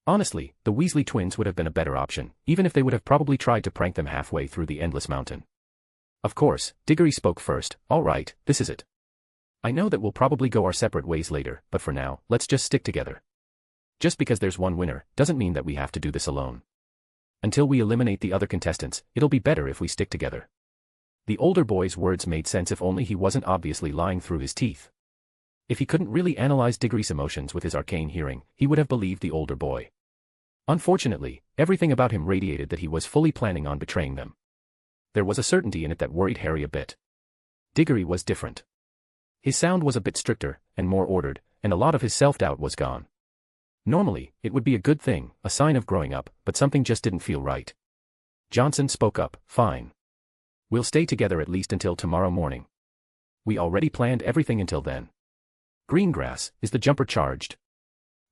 Honestly, the Weasley twins would have been a better option, even if they would have probably tried to prank them halfway through the Endless Mountain. Of course, Diggory spoke first. All right, this is it. I know that we'll probably go our separate ways later, but for now, let's just stick together. Just because there's one winner, doesn't mean that we have to do this alone. Until we eliminate the other contestants, it'll be better if we stick together. The older boy's words made sense if only he wasn't obviously lying through his teeth. If he couldn't really analyze Diggory's emotions with his arcane hearing, he would have believed the older boy. Unfortunately, everything about him radiated that he was fully planning on betraying them. There was a certainty in it that worried Harry a bit. Diggory was different. His sound was a bit stricter, and more ordered, and a lot of his self-doubt was gone. Normally, it would be a good thing, a sign of growing up, but something just didn't feel right. Johnson spoke up, fine. We'll stay together at least until tomorrow morning. We already planned everything until then. Greengrass, is the jumper charged?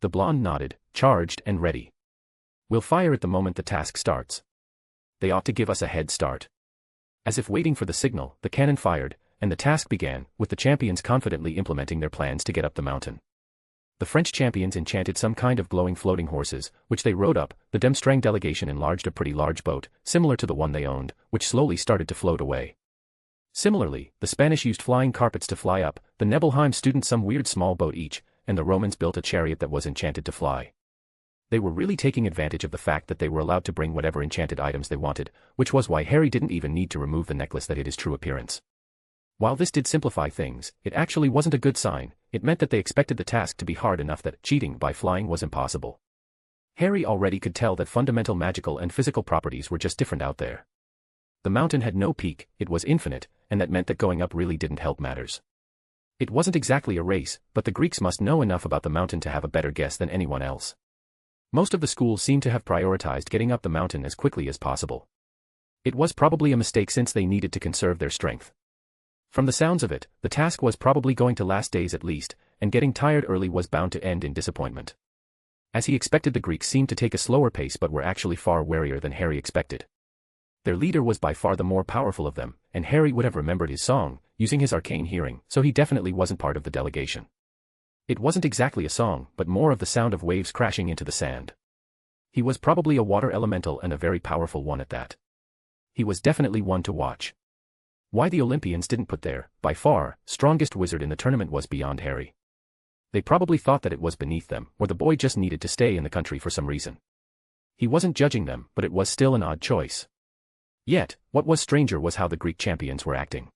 The blonde nodded, charged and ready. We'll fire at the moment the task starts. They ought to give us a head start. As if waiting for the signal, the cannon fired, and the task began, with the champions confidently implementing their plans to get up the mountain. The French champions enchanted some kind of glowing floating horses, which they rode up. The Demstrang delegation enlarged a pretty large boat, similar to the one they owned, which slowly started to float away. Similarly, the Spanish used flying carpets to fly up, the Nebelheim students some weird small boat each, and the Romans built a chariot that was enchanted to fly. They were really taking advantage of the fact that they were allowed to bring whatever enchanted items they wanted, which was why Harry didn't even need to remove the necklace that hid his true appearance. While this did simplify things, it actually wasn't a good sign. It meant that they expected the task to be hard enough that cheating by flying was impossible. Harry already could tell that fundamental magical and physical properties were just different out there. The mountain had no peak, it was infinite, and that meant that going up really didn't help matters. It wasn't exactly a race, but the Greeks must know enough about the mountain to have a better guess than anyone else. Most of the schools seemed to have prioritized getting up the mountain as quickly as possible. It was probably a mistake since they needed to conserve their strength. From the sounds of it, the task was probably going to last days at least, and getting tired early was bound to end in disappointment. As he expected, the Greeks seemed to take a slower pace but were actually far warier than Harry expected. Their leader was by far the more powerful of them, and Harry would have remembered his song, using his arcane hearing, so he definitely wasn't part of the delegation. It wasn't exactly a song, but more of the sound of waves crashing into the sand. He was probably a water elemental and a very powerful one at that. He was definitely one to watch. Why the Olympians didn't put their, by far, strongest wizard in the tournament was beyond Harry. They probably thought that it was beneath them, or the boy just needed to stay in the country for some reason. He wasn't judging them, but it was still an odd choice. Yet, what was stranger was how the Greek champions were acting.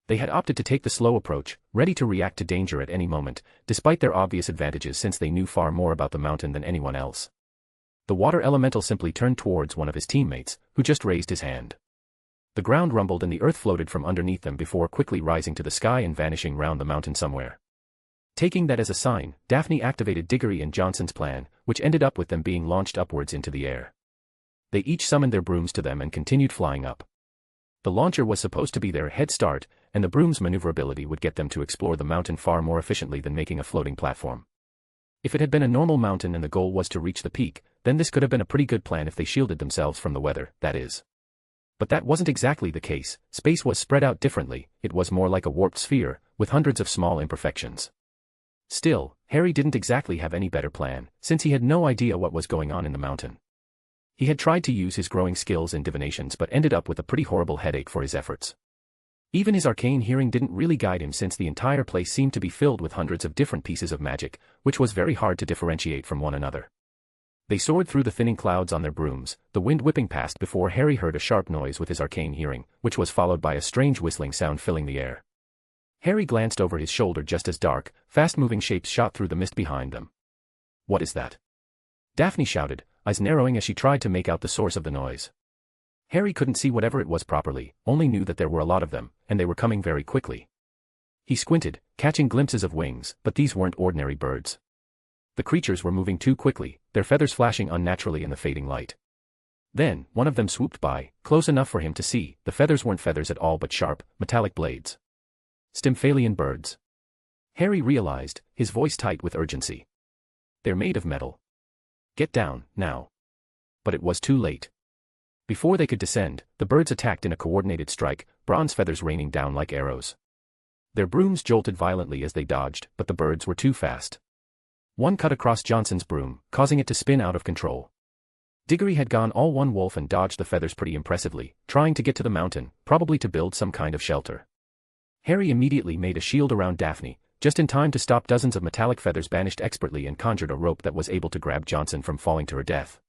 They had opted to take the slow approach, ready to react to danger at any moment, despite their obvious advantages since they knew far more about the mountain than anyone else. The water elemental simply turned towards one of his teammates, who just raised his hand. The ground rumbled and the earth floated from underneath them before quickly rising to the sky and vanishing round the mountain somewhere. Taking that as a sign, Daphne activated Diggory and Johnson's plan, which ended up with them being launched upwards into the air. They each summoned their brooms to them and continued flying up. The launcher was supposed to be their head start, and the broom's maneuverability would get them to explore the mountain far more efficiently than making a floating platform. If it had been a normal mountain and the goal was to reach the peak, then this could have been a pretty good plan if they shielded themselves from the weather, that is. But that wasn't exactly the case. Space was spread out differently, it was more like a warped sphere, with hundreds of small imperfections. Still, Harry didn't exactly have any better plan, since he had no idea what was going on in the mountain. He had tried to use his growing skills in divinations but ended up with a pretty horrible headache for his efforts. Even his arcane hearing didn't really guide him since the entire place seemed to be filled with hundreds of different pieces of magic, which was very hard to differentiate from one another. They soared through the thinning clouds on their brooms, the wind whipping past before Harry heard a sharp noise with his arcane hearing, which was followed by a strange whistling sound filling the air. Harry glanced over his shoulder just as dark, fast-moving shapes shot through the mist behind them. "What is that?" Daphne shouted, eyes narrowing as she tried to make out the source of the noise. Harry couldn't see whatever it was properly, only knew that there were a lot of them, and they were coming very quickly. He squinted, catching glimpses of wings, but these weren't ordinary birds. The creatures were moving too quickly, their feathers flashing unnaturally in the fading light. Then, one of them swooped by, close enough for him to see. The feathers weren't feathers at all but sharp, metallic blades. Stymphalian birds. Harry realized, his voice tight with urgency. "They're made of metal. Get down, now." But it was too late. Before they could descend, the birds attacked in a coordinated strike, bronze feathers raining down like arrows. Their brooms jolted violently as they dodged, but the birds were too fast. One cut across Johnson's broom, causing it to spin out of control. Diggory had gone all one wolf and dodged the feathers pretty impressively, trying to get to the mountain, probably to build some kind of shelter. Harry immediately made a shield around Daphne, just in time to stop dozens of metallic feathers banished expertly and conjured a rope that was able to grab Johnson from falling to her death.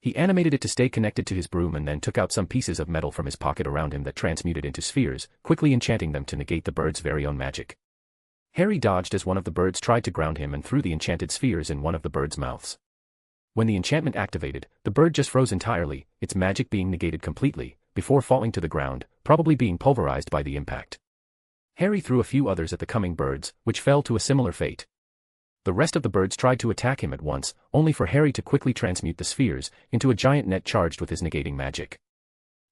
He animated it to stay connected to his broom and then took out some pieces of metal from his pocket around him that transmuted into spheres, quickly enchanting them to negate the bird's very own magic. Harry dodged as one of the birds tried to ground him and threw the enchanted spheres in one of the bird's mouths. When the enchantment activated, the bird just froze entirely, its magic being negated completely, before falling to the ground, probably being pulverized by the impact. Harry threw a few others at the coming birds, which fell to a similar fate. The rest of the birds tried to attack him at once, only for Harry to quickly transmute the spheres into a giant net charged with his negating magic.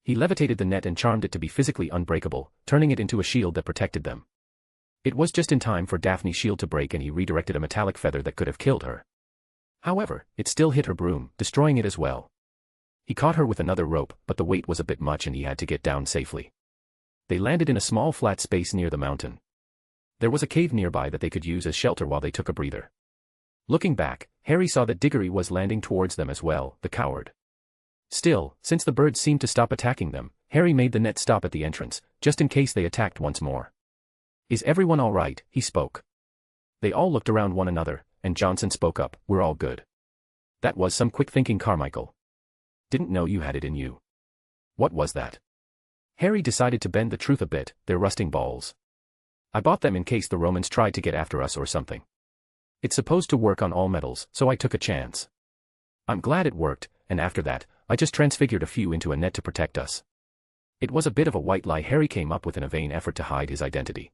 He levitated the net and charmed it to be physically unbreakable, turning it into a shield that protected them. It was just in time for Daphne's shield to break and he redirected a metallic feather that could have killed her. However, it still hit her broom, destroying it as well. He caught her with another rope, but the weight was a bit much and he had to get down safely. They landed in a small flat space near the mountain. There was a cave nearby that they could use as shelter while they took a breather. Looking back, Harry saw that Diggory was landing towards them as well, the coward. Still, since the birds seemed to stop attacking them, Harry made the net stop at the entrance, just in case they attacked once more. "Is everyone all right?" he spoke. They all looked around one another, and Johnson spoke up, "We're all good." "That was some quick thinking, Carmichael. Didn't know you had it in you." "What was that?" Harry decided to bend the truth a bit. They're rusting balls. I bought them in case the Romans tried to get after us or something. It's supposed to work on all metals, so I took a chance. I'm glad it worked, and after that, I just transfigured a few into a net to protect us. It was a bit of a white lie Harry came up with in a vain effort to hide his identity.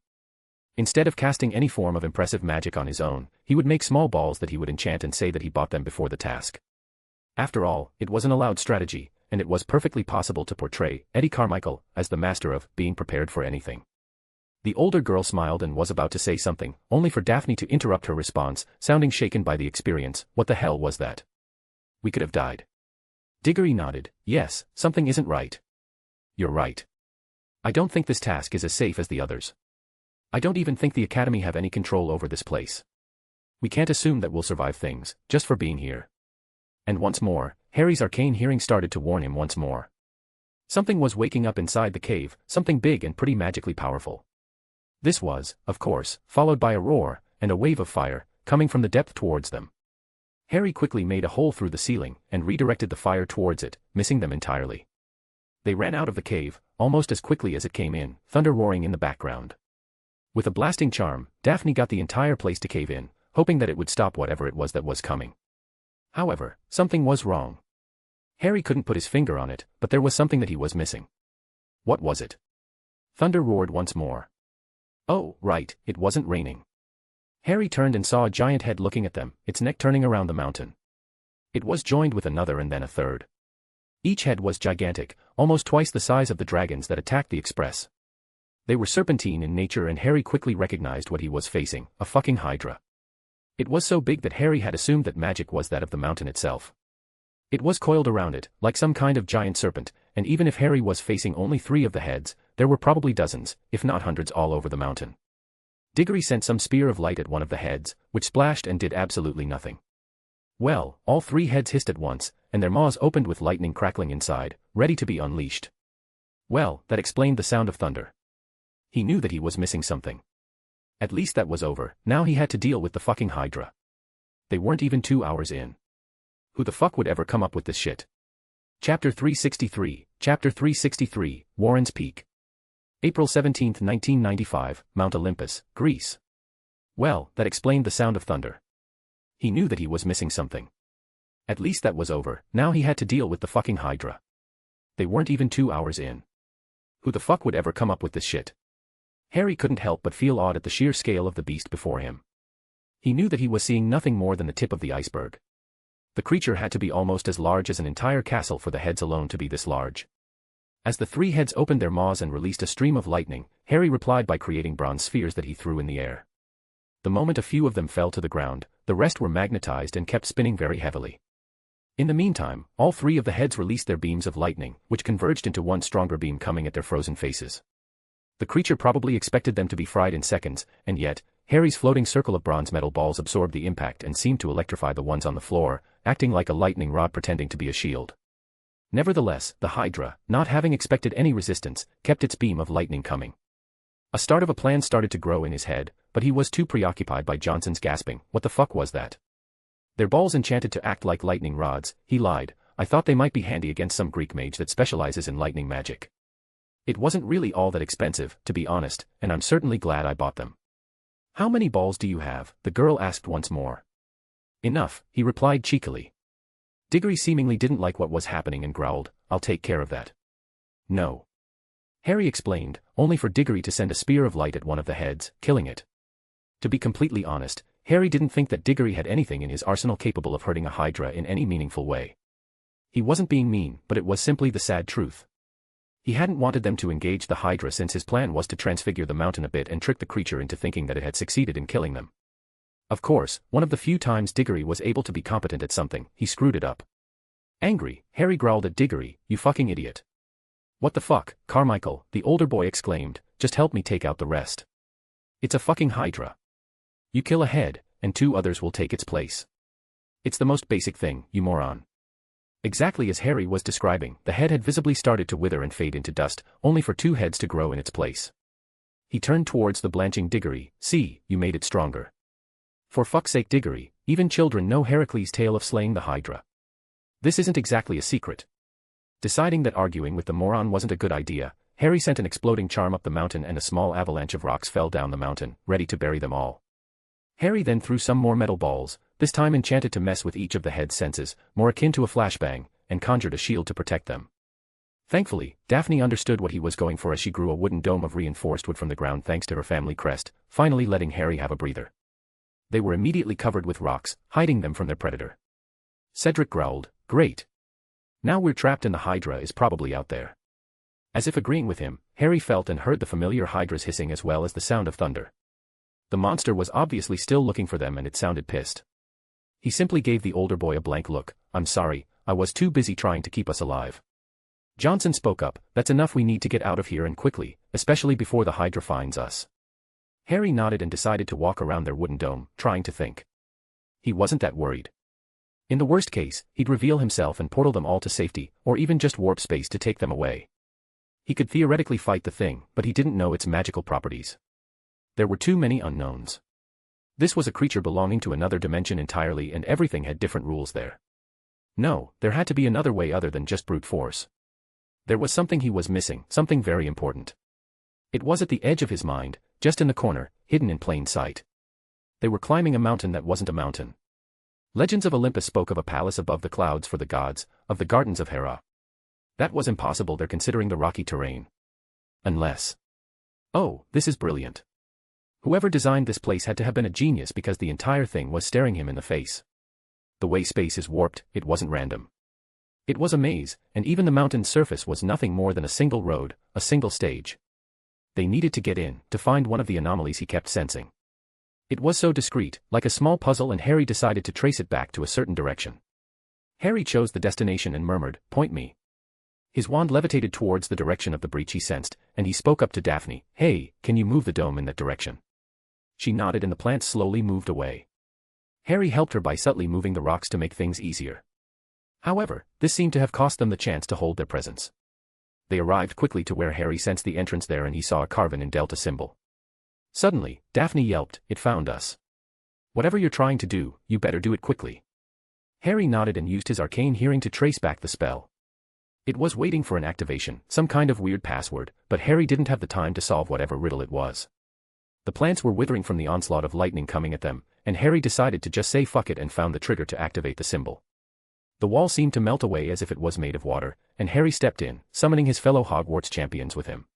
Instead of casting any form of impressive magic on his own, he would make small balls that he would enchant and say that he bought them before the task. After all, it was an allowed strategy, and it was perfectly possible to portray Eddie Carmichael as the master of being prepared for anything. The older girl smiled and was about to say something, only for Daphne to interrupt her response, sounding shaken by the experience. What the hell was that? We could have died. Diggory nodded. Yes, something isn't right. You're right. I don't think this task is as safe as the others. I don't even think the Academy have any control over this place. We can't assume that we'll survive things, just for being here. And once more, Harry's arcane hearing started to warn him once more. Something was waking up inside the cave, something big and pretty magically powerful. This was, of course, followed by a roar, and a wave of fire, coming from the depth towards them. Harry quickly made a hole through the ceiling, and redirected the fire towards it, missing them entirely. They ran out of the cave, almost as quickly as it came in, thunder roaring in the background. With a blasting charm, Daphne got the entire place to cave in, hoping that it would stop whatever it was that was coming. However, something was wrong. Harry couldn't put his finger on it, but there was something that he was missing. What was it? Thunder roared once more. Oh, right, it wasn't raining. Harry turned and saw a giant head looking at them, its neck turning around the mountain. It was joined with another and then a third. Each head was gigantic, almost twice the size of the dragons that attacked the Express. They were serpentine in nature and Harry quickly recognized what he was facing, a fucking Hydra. It was so big that Harry had assumed that magic was that of the mountain itself. It was coiled around it, like some kind of giant serpent, and even if Harry was facing only 3 of the heads, there were probably dozens, if not hundreds all over the mountain. Diggory sent some spear of light at one of the heads, which splashed and did absolutely nothing. Well, all 3 heads hissed at once, and their maws opened with lightning crackling inside, ready to be unleashed. Well, that explained the sound of thunder. He knew that he was missing something. At least that was over, now he had to deal with the fucking Hydra. They weren't even 2 hours in. Who the fuck would ever come up with this shit? Chapter 363, Warren's Peak. April 17, 1995, Mount Olympus, Greece. Well, that explained the sound of thunder. He knew that he was missing something. At least that was over, now he had to deal with the fucking Hydra. They weren't even 2 hours in. Who the fuck would ever come up with this shit? Harry couldn't help but feel awed at the sheer scale of the beast before him. He knew that he was seeing nothing more than the tip of the iceberg. The creature had to be almost as large as an entire castle for the heads alone to be this large. As the 3 heads opened their maws and released a stream of lightning, Harry replied by creating bronze spheres that he threw in the air. The moment a few of them fell to the ground, the rest were magnetized and kept spinning very heavily. In the meantime, all 3 of the heads released their beams of lightning, which converged into one stronger beam coming at their frozen faces. The creature probably expected them to be fried in seconds, and yet, Harry's floating circle of bronze metal balls absorbed the impact and seemed to electrify the ones on the floor, acting like a lightning rod pretending to be a shield. Nevertheless, the Hydra, not having expected any resistance, kept its beam of lightning coming. A start of a plan started to grow in his head, but he was too preoccupied by Johnson's gasping, "What the fuck was that?" "Their balls enchanted to act like lightning rods," he lied. "I thought they might be handy against some Greek mage that specializes in lightning magic. It wasn't really all that expensive, to be honest, and I'm certainly glad I bought them." "How many balls do you have?" the girl asked once more. "Enough," he replied cheekily. Diggory seemingly didn't like what was happening and growled, "I'll take care of that." "No." Harry explained, only for Diggory to send a spear of light at one of the heads, killing it. To be completely honest, Harry didn't think that Diggory had anything in his arsenal capable of hurting a Hydra in any meaningful way. He wasn't being mean, but it was simply the sad truth. He hadn't wanted them to engage the Hydra since his plan was to transfigure the mountain a bit and trick the creature into thinking that it had succeeded in killing them. Of course, one of the few times Diggory was able to be competent at something, he screwed it up. Angry, Harry growled at Diggory, "You fucking idiot." "What the fuck, Carmichael," the older boy exclaimed, "just help me take out the rest. It's a fucking Hydra. You kill a head, and 2 others will take its place. It's the most basic thing, you moron." Exactly as Harry was describing, the head had visibly started to wither and fade into dust, only for 2 heads to grow in its place. He turned towards the blanching Diggory, "See, you made it stronger." "For fuck's sake, Diggory, even children know Heracles' tale of slaying the Hydra. This isn't exactly a secret." Deciding that arguing with the moron wasn't a good idea, Harry sent an exploding charm up the mountain and a small avalanche of rocks fell down the mountain, ready to bury them all. Harry then threw some more metal balls, this time enchanted to mess with each of the head's senses, more akin to a flashbang, and conjured a shield to protect them. Thankfully, Daphne understood what he was going for as she grew a wooden dome of reinforced wood from the ground thanks to her family crest, finally letting Harry have a breather. They were immediately covered with rocks, hiding them from their predator. Cedric growled, "Great. Now we're trapped and the Hydra is probably out there." As if agreeing with him, Harry felt and heard the familiar Hydra's hissing as well as the sound of thunder. The monster was obviously still looking for them and it sounded pissed. He simply gave the older boy a blank look. "I'm sorry, I was too busy trying to keep us alive." Johnson spoke up, "That's enough, we need to get out of here and quickly, especially before the Hydra finds us." Harry nodded and decided to walk around their wooden dome, trying to think. He wasn't that worried. In the worst case, he'd reveal himself and portal them all to safety, or even just warp space to take them away. He could theoretically fight the thing, but he didn't know its magical properties. There were too many unknowns. This was a creature belonging to another dimension entirely and everything had different rules there. No, there had to be another way other than just brute force. There was something he was missing, something very important. It was at the edge of his mind, just in the corner, hidden in plain sight. They were climbing a mountain that wasn't a mountain. Legends of Olympus spoke of a palace above the clouds for the gods, of the gardens of Hera. That was impossible there considering the rocky terrain. Unless... Oh, this is brilliant. Whoever designed this place had to have been a genius because the entire thing was staring him in the face. The way space is warped, it wasn't random. It was a maze, and even the mountain's surface was nothing more than a single road, a single stage. They needed to get in, to find one of the anomalies he kept sensing. It was so discreet, like a small puzzle, and Harry decided to trace it back to a certain direction. Harry chose the destination and murmured, "Point me." His wand levitated towards the direction of the breach he sensed, and he spoke up to Daphne, "Hey, can you move the dome in that direction?" She nodded and the plants slowly moved away. Harry helped her by subtly moving the rocks to make things easier. However, this seemed to have cost them the chance to hold their presence. They arrived quickly to where Harry sensed the entrance there and he saw a carven in Delta symbol. Suddenly, Daphne yelped, "It found us. Whatever you're trying to do, you better do it quickly." Harry nodded and used his arcane hearing to trace back the spell. It was waiting for an activation, some kind of weird password, but Harry didn't have the time to solve whatever riddle it was. The plants were withering from the onslaught of lightning coming at them, and Harry decided to just say fuck it and found the trigger to activate the symbol. The wall seemed to melt away as if it was made of water, and Harry stepped in, summoning his fellow Hogwarts champions with him.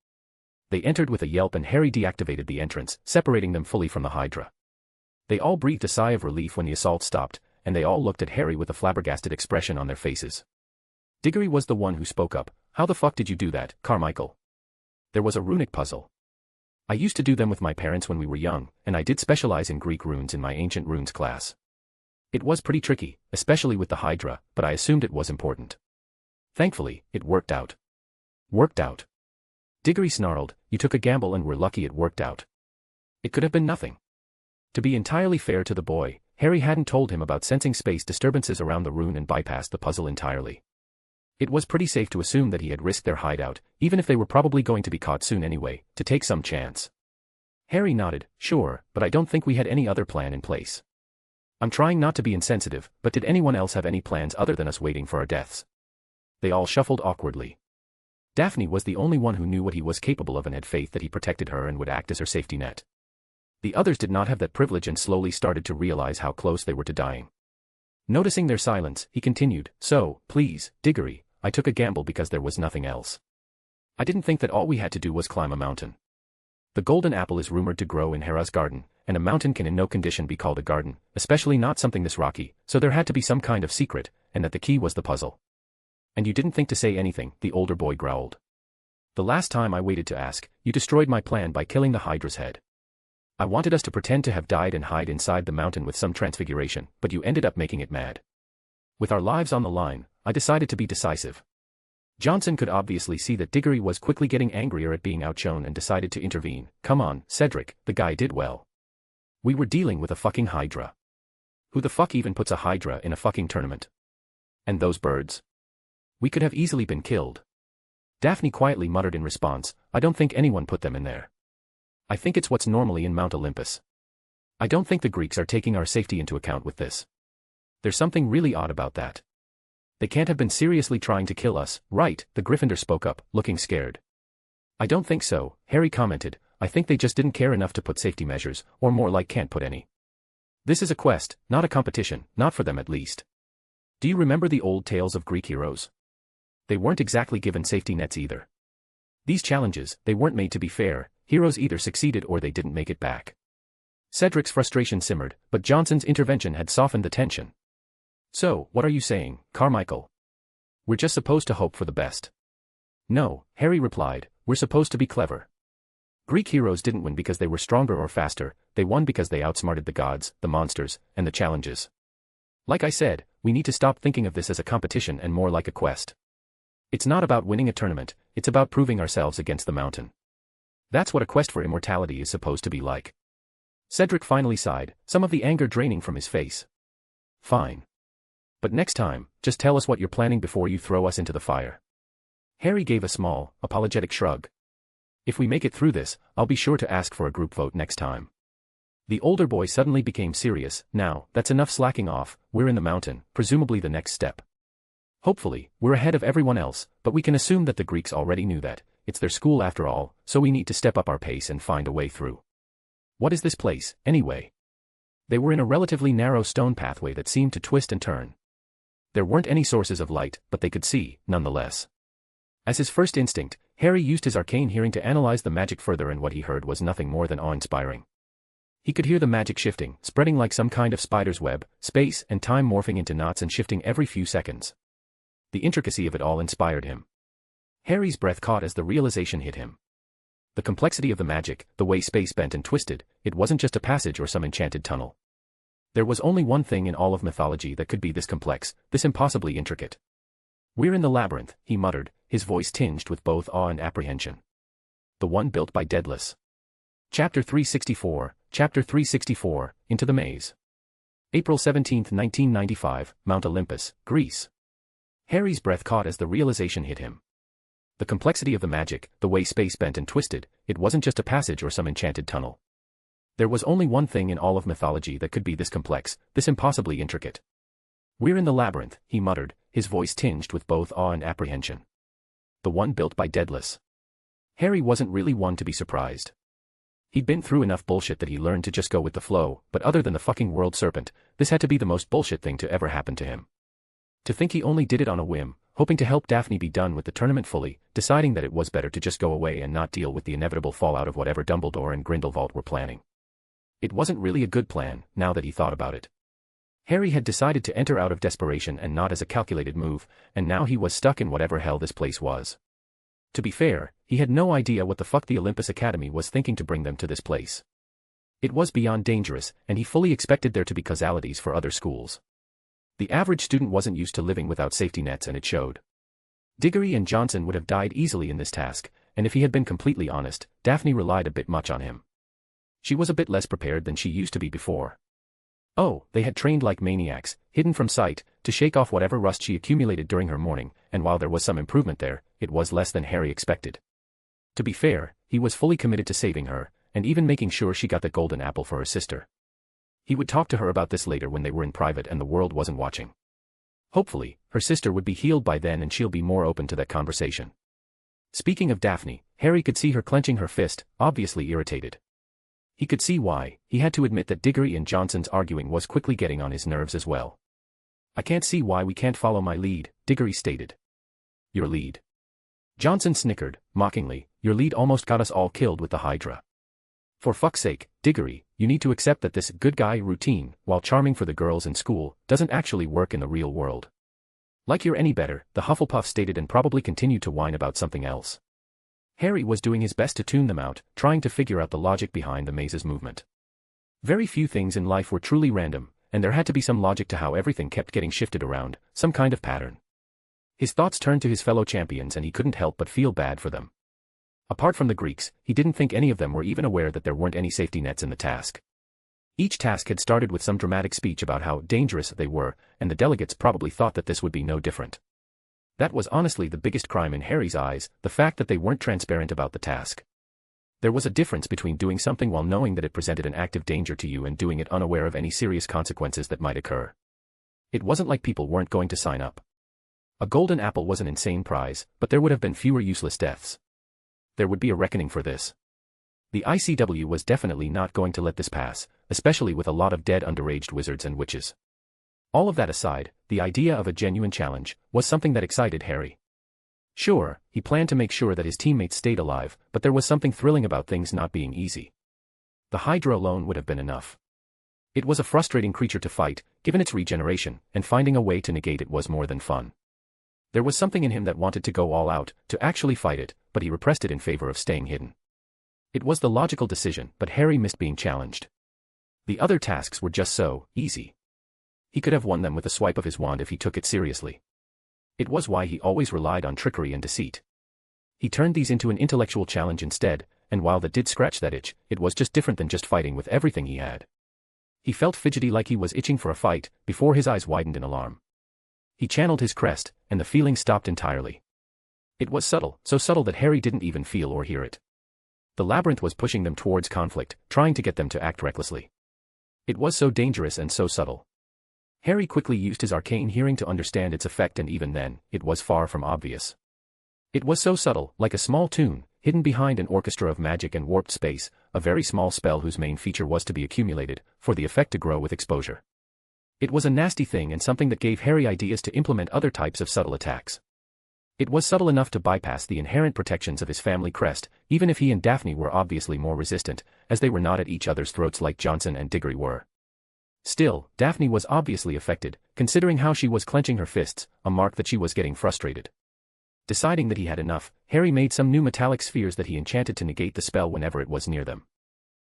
They entered with a yelp and Harry deactivated the entrance, separating them fully from the Hydra. They all breathed a sigh of relief when the assault stopped, and they all looked at Harry with a flabbergasted expression on their faces. Diggory was the one who spoke up. "How the fuck did you do that, Carmichael?" "There was a runic puzzle. I used to do them with my parents when we were young, and I did specialize in Greek runes in my ancient runes class. It was pretty tricky, especially with the Hydra, but I assumed it was important. Thankfully, it worked out." "Worked out?" Diggory snarled, "You took a gamble and were lucky it worked out. It could have been nothing." To be entirely fair to the boy, Harry hadn't told him about sensing space disturbances around the rune and bypassed the puzzle entirely. It was pretty safe to assume that he had risked their hideout, even if they were probably going to be caught soon anyway, to take some chance. Harry nodded, "Sure, but I don't think we had any other plan in place. I'm trying not to be insensitive, but did anyone else have any plans other than us waiting for our deaths?" They all shuffled awkwardly. Daphne was the only one who knew what he was capable of and had faith that he protected her and would act as her safety net. The others did not have that privilege and slowly started to realize how close they were to dying. Noticing their silence, he continued, "So, please, Diggory, I took a gamble because there was nothing else. I didn't think that all we had to do was climb a mountain. The golden apple is rumored to grow in Hera's garden, and a mountain can in no condition be called a garden, especially not something this rocky, so there had to be some kind of secret, and that the key was the puzzle." "And you didn't think to say anything," the older boy growled. "The last time I waited to ask, you destroyed my plan by killing the Hydra's head. I wanted us to pretend to have died and hide inside the mountain with some transfiguration, but you ended up making it mad. With our lives on the line, I decided to be decisive." Johnson could obviously see that Diggory was quickly getting angrier at being outshone and decided to intervene. "Come on, Cedric, the guy did well. We were dealing with a fucking Hydra. Who the fuck even puts a Hydra in a fucking tournament? And those birds? We could have easily been killed." Daphne quietly muttered in response, "I don't think anyone put them in there. I think it's what's normally in Mount Olympus. I don't think the Greeks are taking our safety into account with this. There's something really odd about that. They can't have been seriously trying to kill us, right?" The Gryffindor spoke up, looking scared. I don't think so, Harry commented. I think they just didn't care enough to put safety measures, or more like can't put any. This is a quest, not a competition, not for them at least. Do you remember the old tales of Greek heroes? They weren't exactly given safety nets either. These challenges, they weren't made to be fair, heroes either succeeded or they didn't make it back. Cedric's frustration simmered, but Johnson's intervention had softened the tension. So, what are you saying, Carmichael? We're just supposed to hope for the best. No, Harry replied, we're supposed to be clever. Greek heroes didn't win because they were stronger or faster, they won because they outsmarted the gods, the monsters, and the challenges. Like I said, we need to stop thinking of this as a competition and more like a quest. It's not about winning a tournament, it's about proving ourselves against the mountain. That's what a quest for immortality is supposed to be like. Cedric finally sighed, some of the anger draining from his face. Fine. But next time, just tell us what you're planning before you throw us into the fire. Harry gave a small, apologetic shrug. If we make it through this, I'll be sure to ask for a group vote next time. The older boy suddenly became serious. Now, that's enough slacking off, we're in the mountain, presumably the next step. Hopefully, we're ahead of everyone else, but we can assume that the Greeks already knew that. It's their school after all, so we need to step up our pace and find a way through. What is this place, anyway? They were in a relatively narrow stone pathway that seemed to twist and turn. There weren't any sources of light, but they could see, nonetheless. As his first instinct, Harry used his arcane hearing to analyze the magic further, and what he heard was nothing more than awe-inspiring. He could hear the magic shifting, spreading like some kind of spider's web, space and time morphing into knots and shifting every few seconds. The intricacy of it all inspired him. Harry's breath caught as the realization hit him. The complexity of the magic, the way space bent and twisted, it wasn't just a passage or some enchanted tunnel. There was only one thing in all of mythology that could be this complex, this impossibly intricate. We're in the labyrinth, he muttered, his voice tinged with both awe and apprehension. The one built by Daedalus. Chapter 364, Into the Maze. April 17, 1995, Mount Olympus, Greece. Harry's breath caught as the realization hit him. The complexity of the magic, the way space bent and twisted, it wasn't just a passage or some enchanted tunnel. There was only one thing in all of mythology that could be this complex, this impossibly intricate. We're in the labyrinth, he muttered, his voice tinged with both awe and apprehension. The one built by Daedalus. Harry wasn't really one to be surprised. He'd been through enough bullshit that he learned to just go with the flow, but other than the fucking world serpent, this had to be the most bullshit thing to ever happen to him. To think he only did it on a whim, hoping to help Daphne be done with the tournament fully, deciding that it was better to just go away and not deal with the inevitable fallout of whatever Dumbledore and Grindelwald were planning. It wasn't really a good plan, now that he thought about it. Harry had decided to enter out of desperation and not as a calculated move, and now he was stuck in whatever hell this place was. To be fair, he had no idea what the fuck the Olympus Academy was thinking to bring them to this place. It was beyond dangerous, and he fully expected there to be causalities for other schools. The average student wasn't used to living without safety nets, and it showed. Diggory and Johnson would have died easily in this task, and if he had been completely honest, Daphne relied a bit much on him. She was a bit less prepared than she used to be before. Oh, they had trained like maniacs, hidden from sight, to shake off whatever rust she accumulated during her mourning, and while there was some improvement there, it was less than Harry expected. To be fair, he was fully committed to saving her, and even making sure she got the golden apple for her sister. He would talk to her about this later when they were in private and the world wasn't watching. Hopefully, her sister would be healed by then and she'll be more open to that conversation. Speaking of Daphne, Harry could see her clenching her fist, obviously irritated. He could see why. He had to admit that Diggory and Johnson's arguing was quickly getting on his nerves as well. I can't see why we can't follow my lead, Diggory stated. Your lead? Johnson snickered, mockingly, your lead almost got us all killed with the Hydra. For fuck's sake, Diggory, you need to accept that this good guy routine, while charming for the girls in school, doesn't actually work in the real world. Like you're any better, the Hufflepuff stated, and probably continued to whine about something else. Harry was doing his best to tune them out, trying to figure out the logic behind the maze's movement. Very few things in life were truly random, and there had to be some logic to how everything kept getting shifted around, some kind of pattern. His thoughts turned to his fellow champions and he couldn't help but feel bad for them. Apart from the Greeks, he didn't think any of them were even aware that there weren't any safety nets in the task. Each task had started with some dramatic speech about how dangerous they were, and the delegates probably thought that this would be no different. That was honestly the biggest crime in Harry's eyes, the fact that they weren't transparent about the task. There was a difference between doing something while knowing that it presented an active danger to you and doing it unaware of any serious consequences that might occur. It wasn't like people weren't going to sign up. A golden apple was an insane prize, but there would have been fewer useless deaths. There would be a reckoning for this. The ICW was definitely not going to let this pass, especially with a lot of dead underaged wizards and witches. All of that aside, the idea of a genuine challenge was something that excited Harry. Sure, he planned to make sure that his teammates stayed alive, but there was something thrilling about things not being easy. The Hydra alone would have been enough. It was a frustrating creature to fight, given its regeneration, and finding a way to negate it was more than fun. There was something in him that wanted to go all out, to actually fight it, but he repressed it in favor of staying hidden. It was the logical decision, but Harry missed being challenged. The other tasks were just so easy. He could have won them with a swipe of his wand if he took it seriously. It was why he always relied on trickery and deceit. He turned these into an intellectual challenge instead, and while that did scratch that itch, it was just different than just fighting with everything he had. He felt fidgety like he was itching for a fight, before his eyes widened in alarm. He channeled his crest, and the feeling stopped entirely. It was subtle, so subtle that Harry didn't even feel or hear it. The labyrinth was pushing them towards conflict, trying to get them to act recklessly. It was so dangerous and so subtle. Harry quickly used his arcane hearing to understand its effect, and even then, it was far from obvious. It was so subtle, like a small tune, hidden behind an orchestra of magic and warped space, a very small spell whose main feature was to be accumulated, for the effect to grow with exposure. It was a nasty thing and something that gave Harry ideas to implement other types of subtle attacks. It was subtle enough to bypass the inherent protections of his family crest, even if he and Daphne were obviously more resistant, as they were not at each other's throats like Johnson and Diggory were. Still, Daphne was obviously affected, considering how she was clenching her fists, a mark that she was getting frustrated. Deciding that he had enough, Harry made some new metallic spheres that he enchanted to negate the spell whenever it was near them.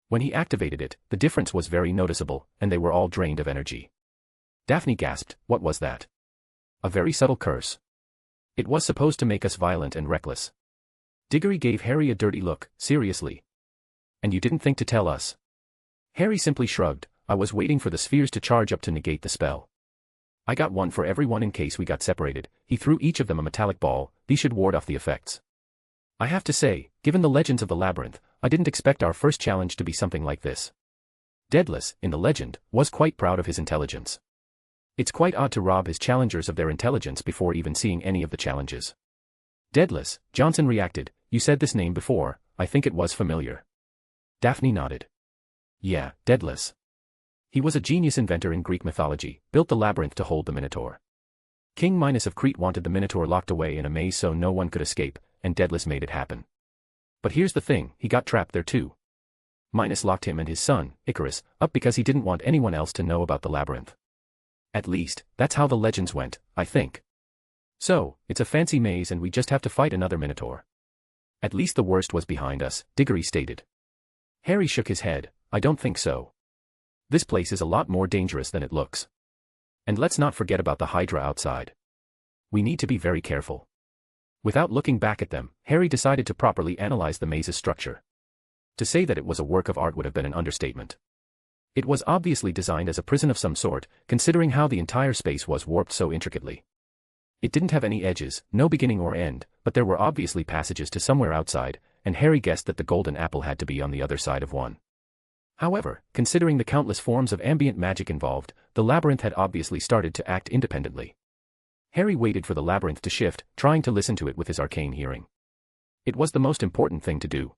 When he activated it, the difference was very noticeable, and they were all drained of energy. Daphne gasped, "What was that?" "A very subtle curse. It was supposed to make us violent and reckless." Diggory gave Harry a dirty look. "Seriously? And you didn't think to tell us?" Harry simply shrugged. "I was waiting for the spheres to charge up to negate the spell. I got one for everyone in case we got separated." He threw each of them a metallic ball. "These should ward off the effects." I have to say, given the legends of the Labyrinth, I didn't expect our first challenge to be something like this. Daedalus, in the legend, was quite proud of his intelligence. It's quite odd to rob his challengers of their intelligence before even seeing any of the challenges. Daedalus, Johnson reacted. "You said this name before, I think it was familiar." Daphne nodded. "Yeah, Daedalus. He was a genius inventor in Greek mythology, built the labyrinth to hold the Minotaur. King Minos of Crete wanted the Minotaur locked away in a maze so no one could escape, and Daedalus made it happen. But here's the thing, he got trapped there too. Minos locked him and his son, Icarus, up because he didn't want anyone else to know about the labyrinth. At least, that's how the legends went, I think. So, it's a fancy maze and we just have to fight another Minotaur. At least the worst was behind us, Diggory stated. Harry shook his head. "I don't think so. This place is a lot more dangerous than it looks. And let's not forget about the Hydra outside. We need to be very careful." Without looking back at them, Harry decided to properly analyze the maze's structure. To say that it was a work of art would have been an understatement. It was obviously designed as a prison of some sort, considering how the entire space was warped so intricately. It didn't have any edges, no beginning or end, but there were obviously passages to somewhere outside, and Harry guessed that the golden apple had to be on the other side of one. However, considering the countless forms of ambient magic involved, the labyrinth had obviously started to act independently. Harry waited for the labyrinth to shift, trying to listen to it with his arcane hearing. It was the most important thing to do.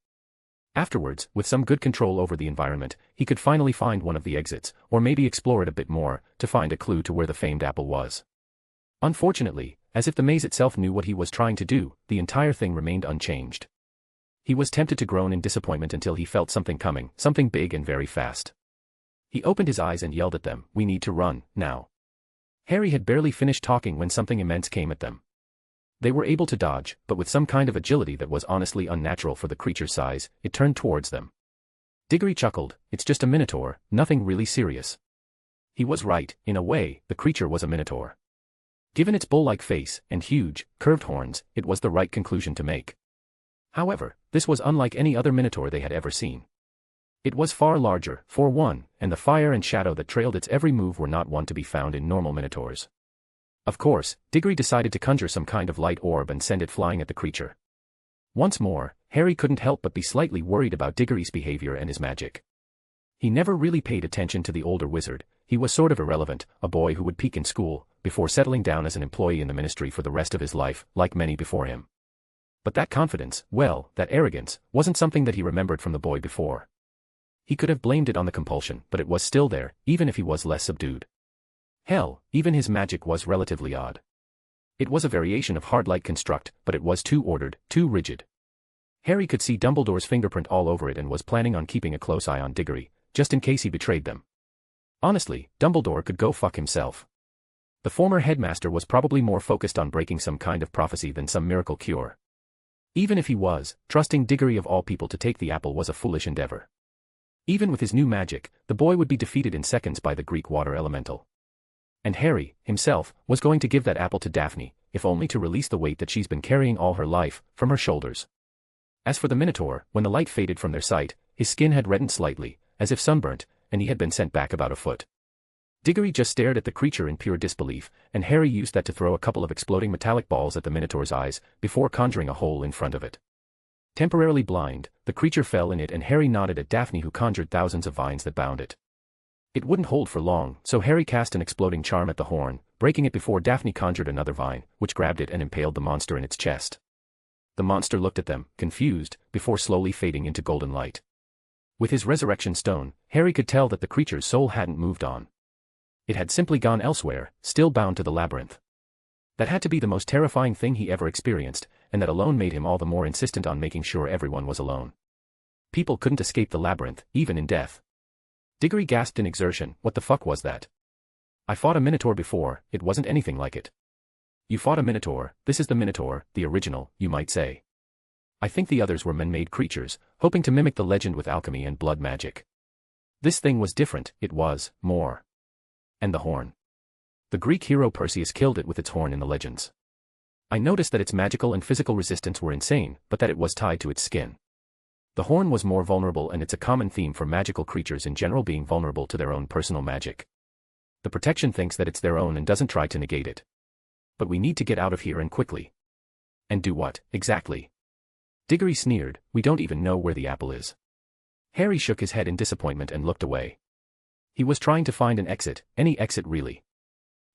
Afterwards, with some good control over the environment, he could finally find one of the exits, or maybe explore it a bit more, to find a clue to where the famed apple was. Unfortunately, as if the maze itself knew what he was trying to do, the entire thing remained unchanged. He was tempted to groan in disappointment until he felt something coming, something big and very fast. He opened his eyes and yelled at them, "We need to run, now." Harry had barely finished talking when something immense came at them. They were able to dodge, but with some kind of agility that was honestly unnatural for the creature's size, it turned towards them. Diggory chuckled. "It's just a Minotaur, nothing really serious." He was right, in a way, the creature was a Minotaur. Given its bull-like face, and huge, curved horns, it was the right conclusion to make. However, this was unlike any other Minotaur they had ever seen. It was far larger, for one, and the fire and shadow that trailed its every move were not one to be found in normal Minotaurs. Of course, Diggory decided to conjure some kind of light orb and send it flying at the creature. Once more, Harry couldn't help but be slightly worried about Diggory's behavior and his magic. He never really paid attention to the older wizard. He was sort of irrelevant, a boy who would peak in school, before settling down as an employee in the ministry for the rest of his life, like many before him. But that confidence, well, that arrogance, wasn't something that he remembered from the boy before. He could have blamed it on the compulsion, but it was still there, even if he was less subdued. Hell, even his magic was relatively odd. It was a variation of hard light construct, but it was too ordered, too rigid. Harry could see Dumbledore's fingerprint all over it and was planning on keeping a close eye on Diggory, just in case he betrayed them. Honestly, Dumbledore could go fuck himself. The former headmaster was probably more focused on breaking some kind of prophecy than some miracle cure. Even if he was, trusting Diggory of all people to take the apple was a foolish endeavor. Even with his new magic, the boy would be defeated in seconds by the Greek water elemental. And Harry, himself, was going to give that apple to Daphne, if only to release the weight that she's been carrying all her life, from her shoulders. As for the Minotaur, when the light faded from their sight, his skin had reddened slightly, as if sunburnt, and he had been sent back about a foot. Diggory just stared at the creature in pure disbelief, and Harry used that to throw a couple of exploding metallic balls at the Minotaur's eyes, before conjuring a hole in front of it. Temporarily blind, the creature fell in it and Harry nodded at Daphne who conjured thousands of vines that bound it. It wouldn't hold for long, so Harry cast an exploding charm at the horn, breaking it before Daphne conjured another vine, which grabbed it and impaled the monster in its chest. The monster looked at them, confused, before slowly fading into golden light. With his resurrection stone, Harry could tell that the creature's soul hadn't moved on. It had simply gone elsewhere, still bound to the labyrinth. That had to be the most terrifying thing he ever experienced, and that alone made him all the more insistent on making sure everyone was alone. People couldn't escape the labyrinth, even in death. Diggory gasped in exertion. What the fuck was that? I fought a Minotaur before, it wasn't anything like it. You fought a Minotaur, this is the Minotaur, the original, you might say. I think the others were man-made creatures, hoping to mimic the legend with alchemy and blood magic. This thing was different, it was, more. And the horn. The Greek hero Perseus killed it with its horn in the legends. I noticed that its magical and physical resistance were insane, but that it was tied to its skin. The horn was more vulnerable, and it's a common theme for magical creatures in general being vulnerable to their own personal magic. The protection thinks that it's their own and doesn't try to negate it. But we need to get out of here and quickly. And do what, exactly? Diggory sneered, we don't even know where the apple is. Harry shook his head in disappointment and looked away. He was trying to find an exit, any exit really.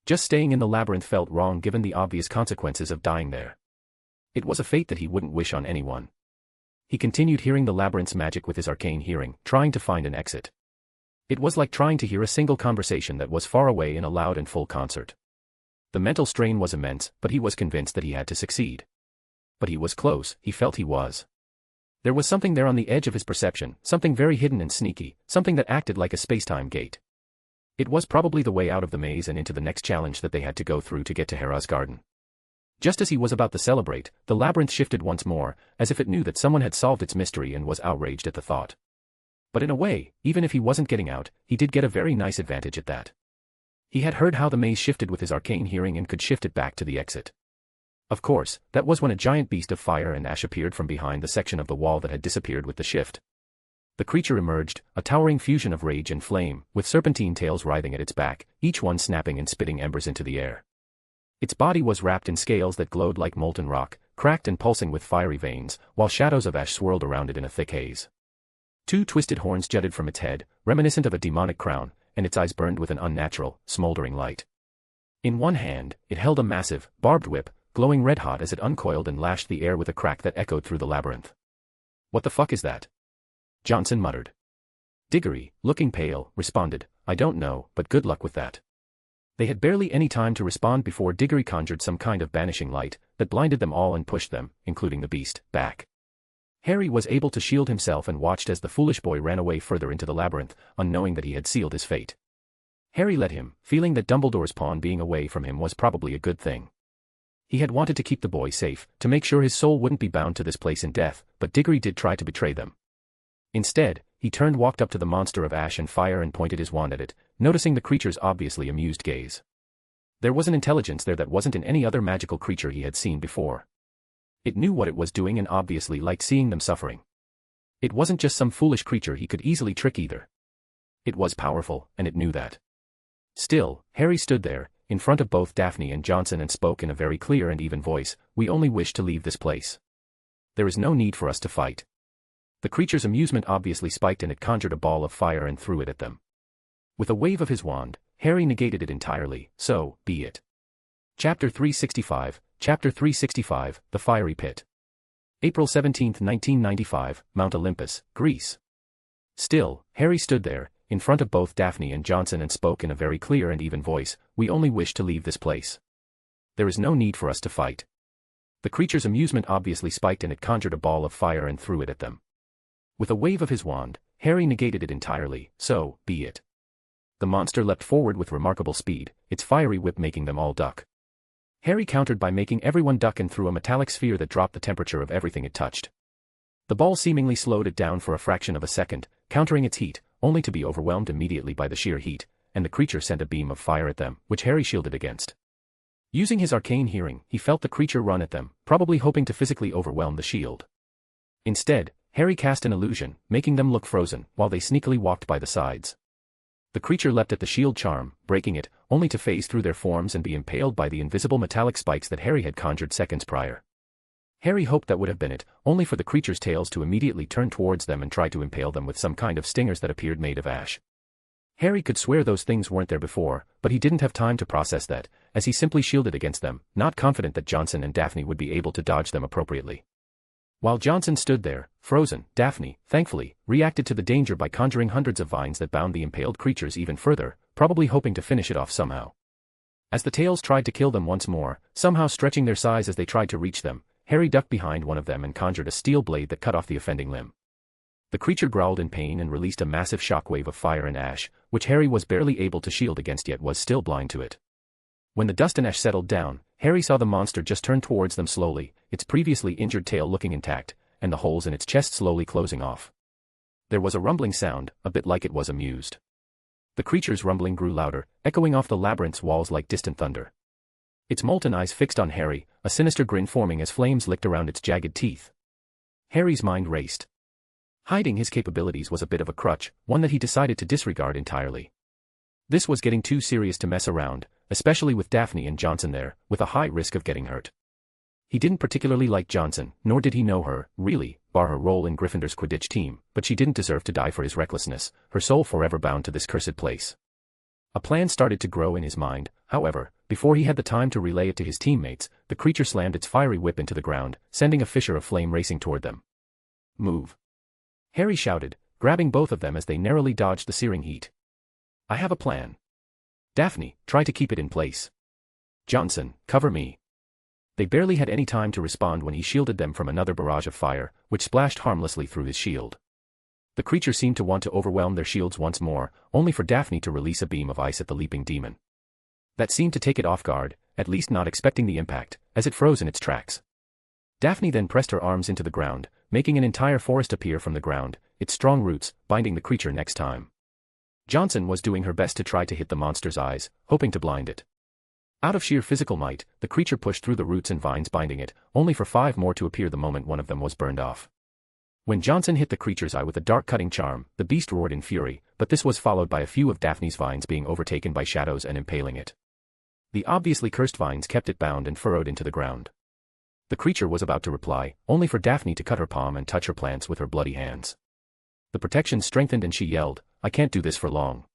Just staying in the labyrinth felt wrong given the obvious consequences of dying there. It was a fate that he wouldn't wish on anyone. He continued hearing the labyrinth's magic with his arcane hearing, trying to find an exit. It was like trying to hear a single conversation that was far away in a loud and full concert. The mental strain was immense, but he was convinced that he had to succeed. But he was close, he felt he was. There was something there on the edge of his perception, something very hidden and sneaky, something that acted like a space-time gate. It was probably the way out of the maze and into the next challenge that they had to go through to get to Hera's garden. Just as he was about to celebrate, the labyrinth shifted once more, as if it knew that someone had solved its mystery and was outraged at the thought. But in a way, even if he wasn't getting out, he did get a very nice advantage at that. He had heard how the maze shifted with his arcane hearing and could shift it back to the exit. Of course, that was when a giant beast of fire and ash appeared from behind the section of the wall that had disappeared with the shift. The creature emerged, a towering fusion of rage and flame, with serpentine tails writhing at its back, each one snapping and spitting embers into the air. Its body was wrapped in scales that glowed like molten rock, cracked and pulsing with fiery veins, while shadows of ash swirled around it in a thick haze. Two twisted horns jutted from its head, reminiscent of a demonic crown, and its eyes burned with an unnatural, smoldering light. In one hand, it held a massive, barbed whip, glowing red-hot as it uncoiled and lashed the air with a crack that echoed through the labyrinth. What the fuck is that? Johnson muttered. Diggory, looking pale, responded, I don't know, but good luck with that. They had barely any time to respond before Diggory conjured some kind of banishing light that blinded them all and pushed them, including the beast, back. Harry was able to shield himself and watched as the foolish boy ran away further into the labyrinth, unknowing that he had sealed his fate. Harry let him, feeling that Dumbledore's pawn being away from him was probably a good thing. He had wanted to keep the boy safe, to make sure his soul wouldn't be bound to this place in death, but Diggory did try to betray them. Instead, he walked up to the monster of ash and fire and pointed his wand at it, noticing the creature's obviously amused gaze. There was an intelligence there that wasn't in any other magical creature he had seen before. It knew what it was doing and obviously liked seeing them suffering. It wasn't just some foolish creature he could easily trick either. It was powerful, and it knew that. Still, Harry stood there, in front of both Daphne and Johnson and spoke in a very clear and even voice, we only wish to leave this place. There is no need for us to fight. The creature's amusement obviously spiked and it conjured a ball of fire and threw it at them. With a wave of his wand, Harry negated it entirely, so, be it. Chapter 365, The Fiery Pit. April 17, 1995, Mount Olympus, Greece. Still, Harry stood there, in front of both Daphne and Johnson and spoke in a very clear and even voice, "We only wish to leave this place. There is no need for us to fight." The creature's amusement obviously spiked and it conjured a ball of fire and threw it at them. With a wave of his wand, Harry negated it entirely, so, be it. The monster leapt forward with remarkable speed, its fiery whip making them all duck. Harry countered by making everyone duck and threw a metallic sphere that dropped the temperature of everything it touched. The ball seemingly slowed it down for a fraction of a second, countering its heat, only to be overwhelmed immediately by the sheer heat, and the creature sent a beam of fire at them, which Harry shielded against. Using his arcane hearing, he felt the creature run at them, probably hoping to physically overwhelm the shield. Instead, Harry cast an illusion, making them look frozen, while they sneakily walked by the sides. The creature leapt at the shield charm, breaking it, only to phase through their forms and be impaled by the invisible metallic spikes that Harry had conjured seconds prior. Harry hoped that would have been it, only for the creature's tails to immediately turn towards them and try to impale them with some kind of stingers that appeared made of ash. Harry could swear those things weren't there before, but he didn't have time to process that, as he simply shielded against them, not confident that Johnson and Daphne would be able to dodge them appropriately. While Johnson stood there, frozen, Daphne, thankfully, reacted to the danger by conjuring hundreds of vines that bound the impaled creatures even further, probably hoping to finish it off somehow. As the tails tried to kill them once more, somehow stretching their size as they tried to reach them, Harry ducked behind one of them and conjured a steel blade that cut off the offending limb. The creature growled in pain and released a massive shockwave of fire and ash, which Harry was barely able to shield against yet was still blind to it. When the dust and ash settled down, Harry saw the monster just turn towards them slowly, its previously injured tail looking intact, and the holes in its chest slowly closing off. There was a rumbling sound, a bit like it was amused. The creature's rumbling grew louder, echoing off the labyrinth's walls like distant thunder. Its molten eyes fixed on Harry, a sinister grin forming as flames licked around its jagged teeth. Harry's mind raced. Hiding his capabilities was a bit of a crutch, one that he decided to disregard entirely. This was getting too serious to mess around, especially with Daphne and Johnson there, with a high risk of getting hurt. He didn't particularly like Johnson, nor did he know her, really, bar her role in Gryffindor's Quidditch team, but she didn't deserve to die for his recklessness, her soul forever bound to this cursed place. A plan started to grow in his mind, however, before he had the time to relay it to his teammates, the creature slammed its fiery whip into the ground, sending a fissure of flame racing toward them. "Move!" Harry shouted, grabbing both of them as they narrowly dodged the searing heat. "I have a plan. Daphne, try to keep it in place. Johnson, cover me." They barely had any time to respond when he shielded them from another barrage of fire, which splashed harmlessly through his shield. The creature seemed to want to overwhelm their shields once more, only for Daphne to release a beam of ice at the leaping demon. That seemed to take it off guard, at least not expecting the impact, as it froze in its tracks. Daphne then pressed her arms into the ground, making an entire forest appear from the ground, its strong roots binding the creature next time. Johnson was doing her best to try to hit the monster's eyes, hoping to blind it. Out of sheer physical might, the creature pushed through the roots and vines binding it, only for 5 more to appear the moment one of them was burned off. When Johnson hit the creature's eye with a dark cutting charm, the beast roared in fury, but this was followed by a few of Daphne's vines being overtaken by shadows and impaling it. The obviously cursed vines kept it bound and furrowed into the ground. The creature was about to reply, only for Daphne to cut her palm and touch her plants with her bloody hands. The protection strengthened and she yelled, "I can't do this for long."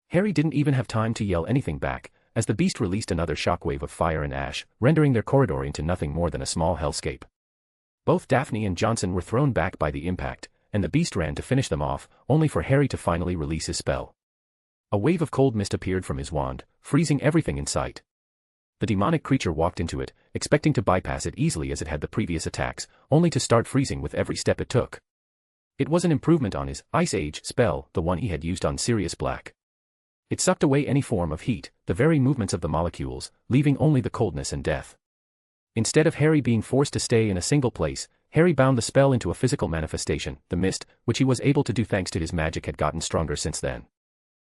Harry didn't even have time to yell anything back, as the beast released another shockwave of fire and ash, rendering their corridor into nothing more than a small hellscape. Both Daphne and Johnson were thrown back by the impact, and the beast ran to finish them off, only for Harry to finally release his spell. A wave of cold mist appeared from his wand, freezing everything in sight. The demonic creature walked into it, expecting to bypass it easily as it had the previous attacks, only to start freezing with every step it took. It was an improvement on his Ice Age spell, the one he had used on Sirius Black. It sucked away any form of heat, the very movements of the molecules, leaving only the coldness and death. Instead of Harry being forced to stay in a single place, Harry bound the spell into a physical manifestation, the mist, which he was able to do thanks to his magic had gotten stronger since then.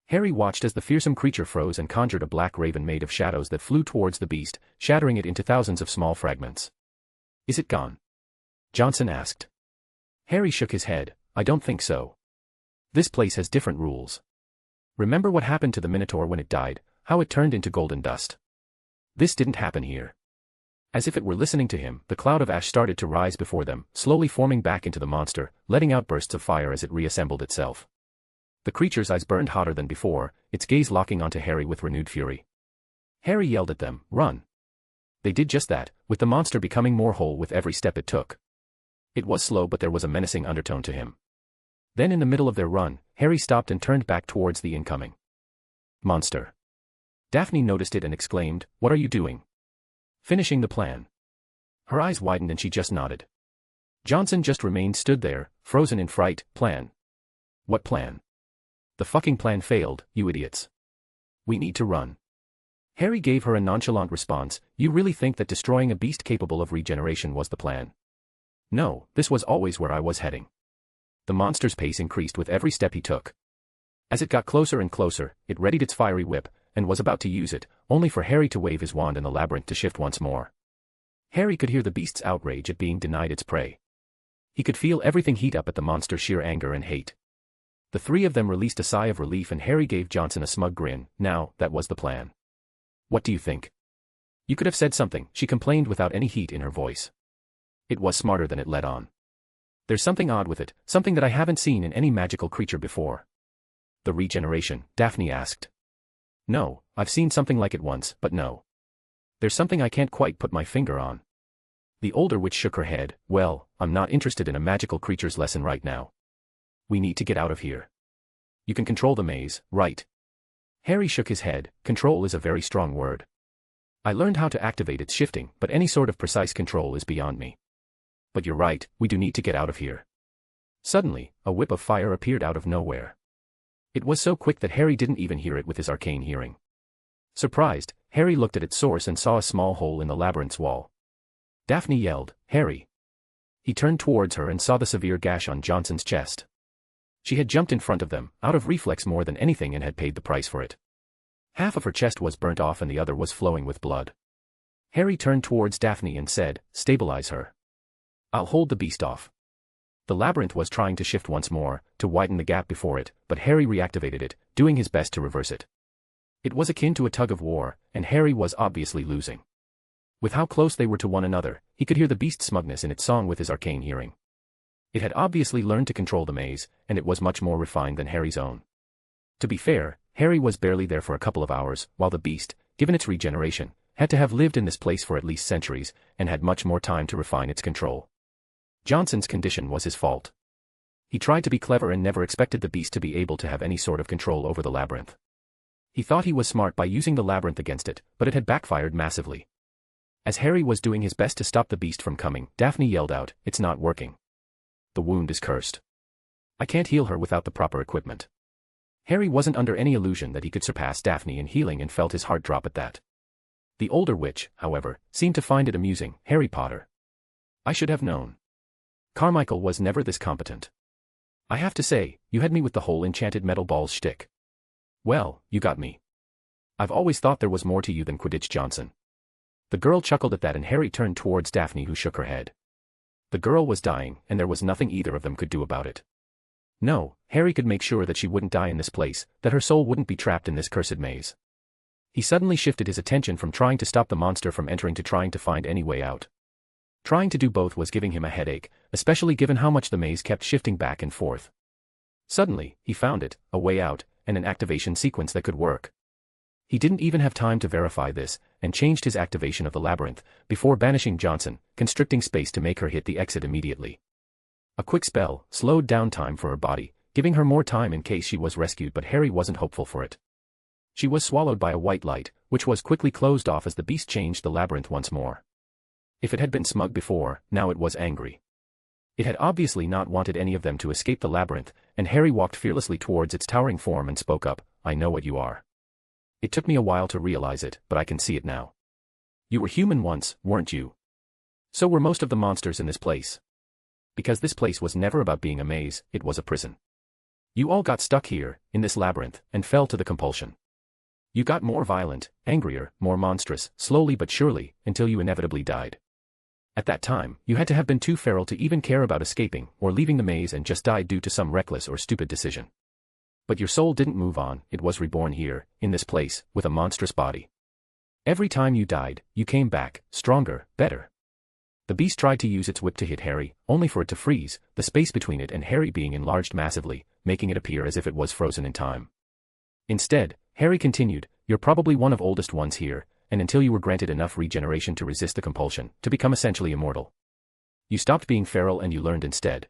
Harry watched as the fearsome creature froze and conjured a black raven made of shadows that flew towards the beast, shattering it into thousands of small fragments. "Is it gone?" Johnson asked. Harry shook his head, "I don't think so. This place has different rules. Remember what happened to the Minotaur when it died, how it turned into golden dust? This didn't happen here." As if it were listening to him, the cloud of ash started to rise before them, slowly forming back into the monster, letting out bursts of fire as it reassembled itself. The creature's eyes burned hotter than before, its gaze locking onto Harry with renewed fury. Harry yelled at them, "Run!" They did just that, with the monster becoming more whole with every step it took. It was slow, but there was a menacing undertone to him. Then in the middle of their run, Harry stopped and turned back towards the incoming monster. Daphne noticed it and exclaimed, "What are you doing?" "Finishing the plan." Her eyes widened and she just nodded. Johnson just stood there, frozen in fright. "Plan? What plan?" "The fucking plan failed, you idiots. We need to run." Harry gave her a nonchalant response. "You really think that destroying a beast capable of regeneration was the plan?" "No, this was always where I was heading." The monster's pace increased with every step he took. As it got closer and closer, it readied its fiery whip, and was about to use it, only for Harry to wave his wand and the labyrinth to shift once more. Harry could hear the beast's outrage at being denied its prey. He could feel everything heat up at the monster's sheer anger and hate. The three of them released a sigh of relief and Harry gave Johnson a smug grin. "Now, that was the plan. What do you think?" "You could have said something," she complained without any heat in her voice. "It was smarter than it let on. There's something odd with it, something that I haven't seen in any magical creature before." "The regeneration?" Daphne asked. "No, I've seen something like it once, but no. There's something I can't quite put my finger on." The older witch shook her head. "Well, I'm not interested in a magical creature's lesson right now. We need to get out of here. You can control the maze, right?" Harry shook his head. "Control is a very strong word. I learned how to activate its shifting, but any sort of precise control is beyond me. But you're right, we do need to get out of here." Suddenly, a whip of fire appeared out of nowhere. It was so quick that Harry didn't even hear it with his arcane hearing. Surprised, Harry looked at its source and saw a small hole in the labyrinth's wall. Daphne yelled, "Harry!" He turned towards her and saw the severe gash on Johnson's chest. She had jumped in front of them, out of reflex more than anything, and had paid the price for it. Half of her chest was burnt off and the other was flowing with blood. Harry turned towards Daphne and said, "Stabilize her. I'll hold the beast off." The labyrinth was trying to shift once more, to widen the gap before it, but Harry reactivated it, doing his best to reverse it. It was akin to a tug of war, and Harry was obviously losing. With how close they were to one another, he could hear the beast's smugness in its song with his arcane hearing. It had obviously learned to control the maze, and it was much more refined than Harry's own. To be fair, Harry was barely there for a couple of hours, while the beast, given its regeneration, had to have lived in this place for at least centuries, and had much more time to refine its control. Johnson's condition was his fault. He tried to be clever and never expected the beast to be able to have any sort of control over the labyrinth. He thought he was smart by using the labyrinth against it, but it had backfired massively. As Harry was doing his best to stop the beast from coming, Daphne yelled out, "It's not working. The wound is cursed. I can't heal her without the proper equipment." Harry wasn't under any illusion that he could surpass Daphne in healing and felt his heart drop at that. The older witch, however, seemed to find it amusing. "Harry Potter. I should have known. Carmichael was never this competent. I have to say, you had me with the whole enchanted metal balls shtick. Well, you got me. I've always thought there was more to you than Quidditch, Johnson." The girl chuckled at that and Harry turned towards Daphne, who shook her head. The girl was dying, and there was nothing either of them could do about it. No, Harry could make sure that she wouldn't die in this place, that her soul wouldn't be trapped in this cursed maze. He suddenly shifted his attention from trying to stop the monster from entering to trying to find any way out. Trying to do both was giving him a headache, especially given how much the maze kept shifting back and forth. Suddenly, he found it, a way out, and an activation sequence that could work. He didn't even have time to verify this, and changed his activation of the labyrinth, before banishing Johnson, constricting space to make her hit the exit immediately. A quick spell slowed down time for her body, giving her more time in case she was rescued, but Harry wasn't hopeful for it. She was swallowed by a white light, which was quickly closed off as the beast changed the labyrinth once more. If it had been smug before, now it was angry. It had obviously not wanted any of them to escape the labyrinth, and Harry walked fearlessly towards its towering form and spoke up, "I know what you are. It took me a while to realize it, but I can see it now. You were human once, weren't you? So were most of the monsters in this place. Because this place was never about being a maze, it was a prison. You all got stuck here, in this labyrinth, and fell to the compulsion. You got more violent, angrier, more monstrous, slowly but surely, until you inevitably died. At that time, you had to have been too feral to even care about escaping or leaving the maze and just died due to some reckless or stupid decision. But your soul didn't move on, it was reborn here, in this place, with a monstrous body. Every time you died, you came back, stronger, better." The beast tried to use its whip to hit Harry, only for it to freeze, the space between it and Harry being enlarged massively, making it appear as if it was frozen in time. Instead, Harry continued, "You're probably one of oldest ones here, and until you were granted enough regeneration to resist the compulsion, to become essentially immortal. You stopped being feral and you learned instead.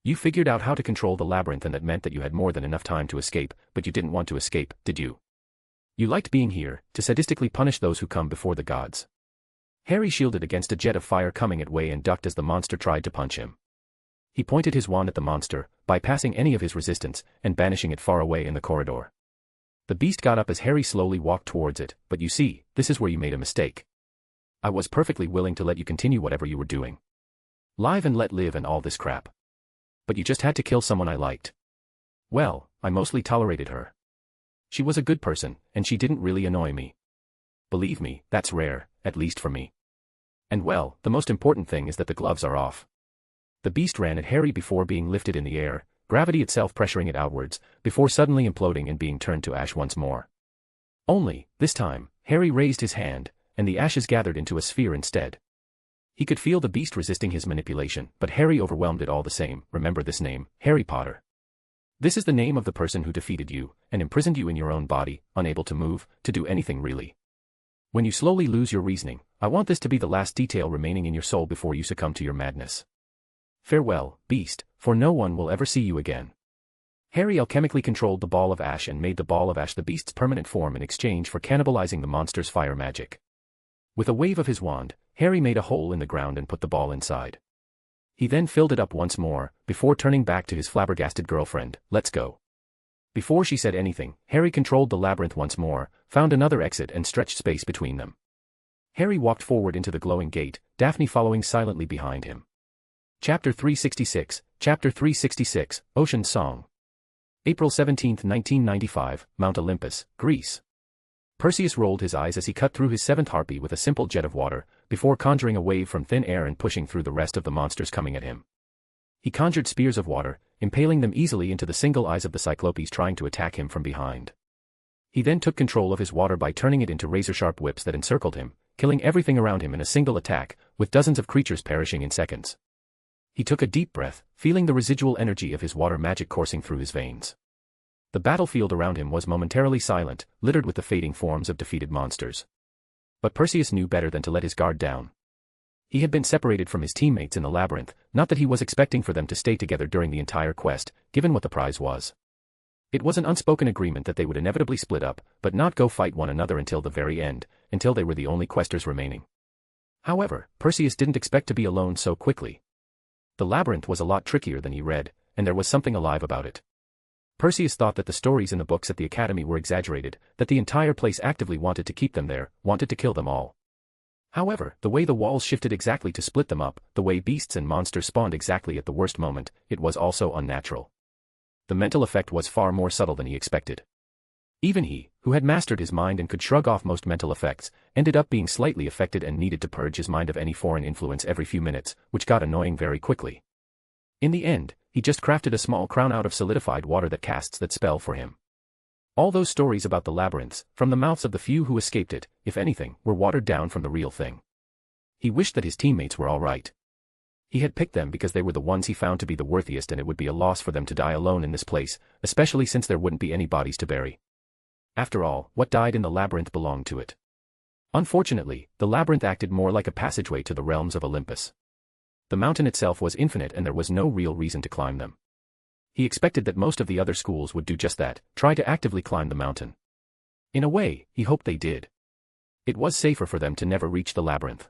You figured out how to control the labyrinth, and that meant that you had more than enough time to escape, but you didn't want to escape, did you? You liked being here, to sadistically punish those who come before the gods. Harry shielded against a jet of fire coming at way and ducked as the monster tried to punch him. He pointed his wand at the monster, bypassing any of his resistance, and banishing it far away in the corridor. The beast got up as Harry slowly walked towards it, but you see, this is where you made a mistake. I was perfectly willing to let you continue whatever you were doing. Live and let live and all this crap. But you just had to kill someone I liked. Well, I mostly tolerated her. She was a good person, and she didn't really annoy me. Believe me, that's rare, at least for me. And well, the most important thing is that the gloves are off. The beast ran at Harry before being lifted in the air, gravity itself pressuring it outwards, before suddenly imploding and being turned to ash once more. Only, this time, Harry raised his hand, and the ashes gathered into a sphere instead. He could feel the beast resisting his manipulation, but Harry overwhelmed it all the same. Remember this name, Harry Potter. This is the name of the person who defeated you, and imprisoned you in your own body, unable to move, to do anything really. When you slowly lose your reasoning, I want this to be the last detail remaining in your soul before you succumb to your madness. Farewell, beast, for no one will ever see you again. Harry alchemically controlled the ball of ash and made the ball of ash the beast's permanent form in exchange for cannibalizing the monster's fire magic. With a wave of his wand, Harry made a hole in the ground and put the ball inside. He then filled it up once more, before turning back to his flabbergasted girlfriend. Let's go. Before she said anything, Harry controlled the labyrinth once more, found another exit and stretched space between them. Harry walked forward into the glowing gate, Daphne following silently behind him. Chapter 366, Chapter 366, Ocean's Song. April 17, 1995, Mount Olympus, Greece. Perseus rolled his eyes as he cut through his seventh harpy with a simple jet of water, before conjuring a wave from thin air and pushing through the rest of the monsters coming at him. He conjured spears of water, impaling them easily into the single eyes of the Cyclopes trying to attack him from behind. He then took control of his water by turning it into razor-sharp whips that encircled him, killing everything around him in a single attack, with dozens of creatures perishing in seconds. He took a deep breath, feeling the residual energy of his water magic coursing through his veins. The battlefield around him was momentarily silent, littered with the fading forms of defeated monsters. But Perseus knew better than to let his guard down. He had been separated from his teammates in the labyrinth, not that he was expecting for them to stay together during the entire quest, given what the prize was. It was an unspoken agreement that they would inevitably split up, but not go fight one another until the very end, until they were the only questers remaining. However, Perseus didn't expect to be alone so quickly. The labyrinth was a lot trickier than he read, and there was something alive about it. Perseus thought that the stories in the books at the academy were exaggerated, that the entire place actively wanted to keep them there, wanted to kill them all. However, the way the walls shifted exactly to split them up, the way beasts and monsters spawned exactly at the worst moment, it was also unnatural. The mental effect was far more subtle than he expected. Even he, who had mastered his mind and could shrug off most mental effects, ended up being slightly affected and needed to purge his mind of any foreign influence every few minutes, which got annoying very quickly. In the end, he just crafted a small crown out of solidified water that casts that spell for him. All those stories about the labyrinths, from the mouths of the few who escaped it, if anything, were watered down from the real thing. He wished that his teammates were all right. He had picked them because they were the ones he found to be the worthiest, and it would be a loss for them to die alone in this place, especially since there wouldn't be any bodies to bury. After all, what died in the labyrinth belonged to it. Unfortunately, the labyrinth acted more like a passageway to the realms of Olympus. The mountain itself was infinite and there was no real reason to climb them. He expected that most of the other schools would do just that, try to actively climb the mountain. In a way, he hoped they did. It was safer for them to never reach the labyrinth.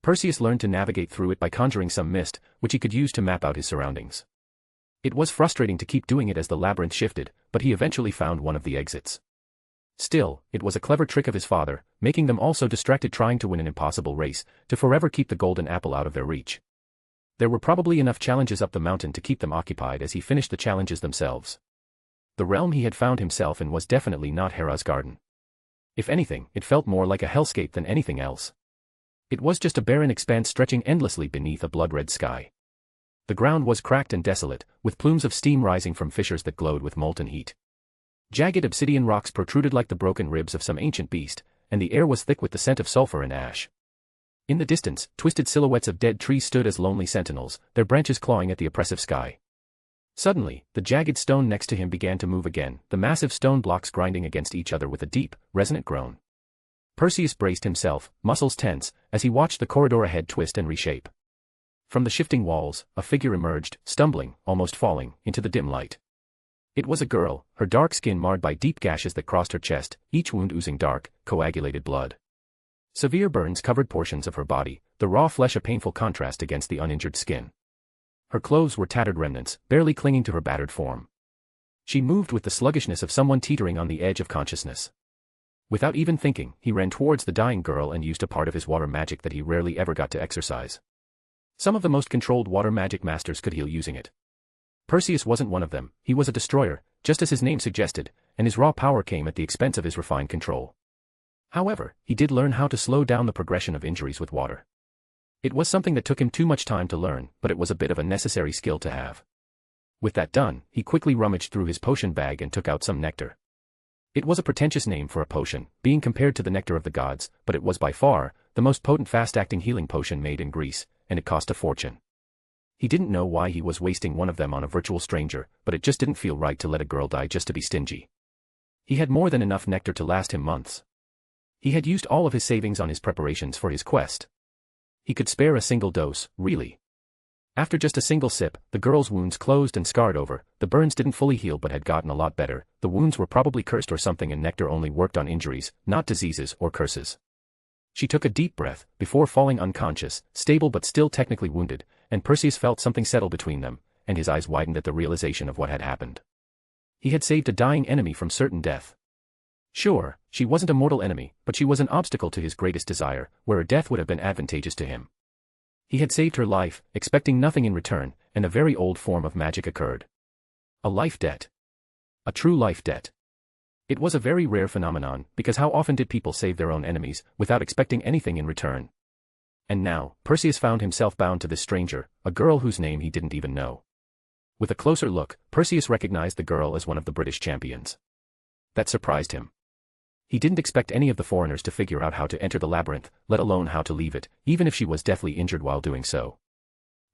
Perseus learned to navigate through it by conjuring some mist, which he could use to map out his surroundings. It was frustrating to keep doing it as the labyrinth shifted, but he eventually found one of the exits. Still, it was a clever trick of his father, making them all so distracted trying to win an impossible race, to forever keep the golden apple out of their reach. There were probably enough challenges up the mountain to keep them occupied as he finished the challenges themselves. The realm he had found himself in was definitely not Hera's garden. If anything, it felt more like a hellscape than anything else. It was just a barren expanse stretching endlessly beneath a blood-red sky. The ground was cracked and desolate, with plumes of steam rising from fissures that glowed with molten heat. Jagged obsidian rocks protruded like the broken ribs of some ancient beast, and the air was thick with the scent of sulfur and ash. In the distance, twisted silhouettes of dead trees stood as lonely sentinels, their branches clawing at the oppressive sky. Suddenly, the jagged stone next to him began to move again, the massive stone blocks grinding against each other with a deep, resonant groan. Perseus braced himself, muscles tense, as he watched the corridor ahead twist and reshape. From the shifting walls, a figure emerged, stumbling, almost falling, into the dim light. It was a girl, her dark skin marred by deep gashes that crossed her chest, each wound oozing dark, coagulated blood. Severe burns covered portions of her body, the raw flesh a painful contrast against the uninjured skin. Her clothes were tattered remnants, barely clinging to her battered form. She moved with the sluggishness of someone teetering on the edge of consciousness. Without even thinking, he ran towards the dying girl and used a part of his water magic that he rarely ever got to exercise. Some of the most controlled water magic masters could heal using it. Perseus wasn't one of them. He was a destroyer, just as his name suggested, and his raw power came at the expense of his refined control. However, he did learn how to slow down the progression of injuries with water. It was something that took him too much time to learn, but it was a bit of a necessary skill to have. With that done, he quickly rummaged through his potion bag and took out some nectar. It was a pretentious name for a potion, being compared to the nectar of the gods, but it was by far the most potent fast-acting healing potion made in Greece, and it cost a fortune. He didn't know why he was wasting one of them on a virtual stranger, but it just didn't feel right to let a girl die just to be stingy. He had more than enough nectar to last him months. He had used all of his savings on his preparations for his quest. He could spare a single dose, really. After just a single sip, the girl's wounds closed and scarred over. The burns didn't fully heal but had gotten a lot better. The wounds were probably cursed or something, and nectar only worked on injuries, not diseases or curses. She took a deep breath, before falling unconscious, stable but still technically wounded, and Perseus felt something settle between them, and his eyes widened at the realization of what had happened. He had saved a dying enemy from certain death. Sure, she wasn't a mortal enemy, but she was an obstacle to his greatest desire, where a death would have been advantageous to him. He had saved her life, expecting nothing in return, and a very old form of magic occurred. A life debt. A true life debt. It was a very rare phenomenon, because how often did people save their own enemies, without expecting anything in return? And now, Perseus found himself bound to this stranger, a girl whose name he didn't even know. With a closer look, Perseus recognized the girl as one of the British champions. That surprised him. He didn't expect any of the foreigners to figure out how to enter the labyrinth, let alone how to leave it, even if she was deathly injured while doing so.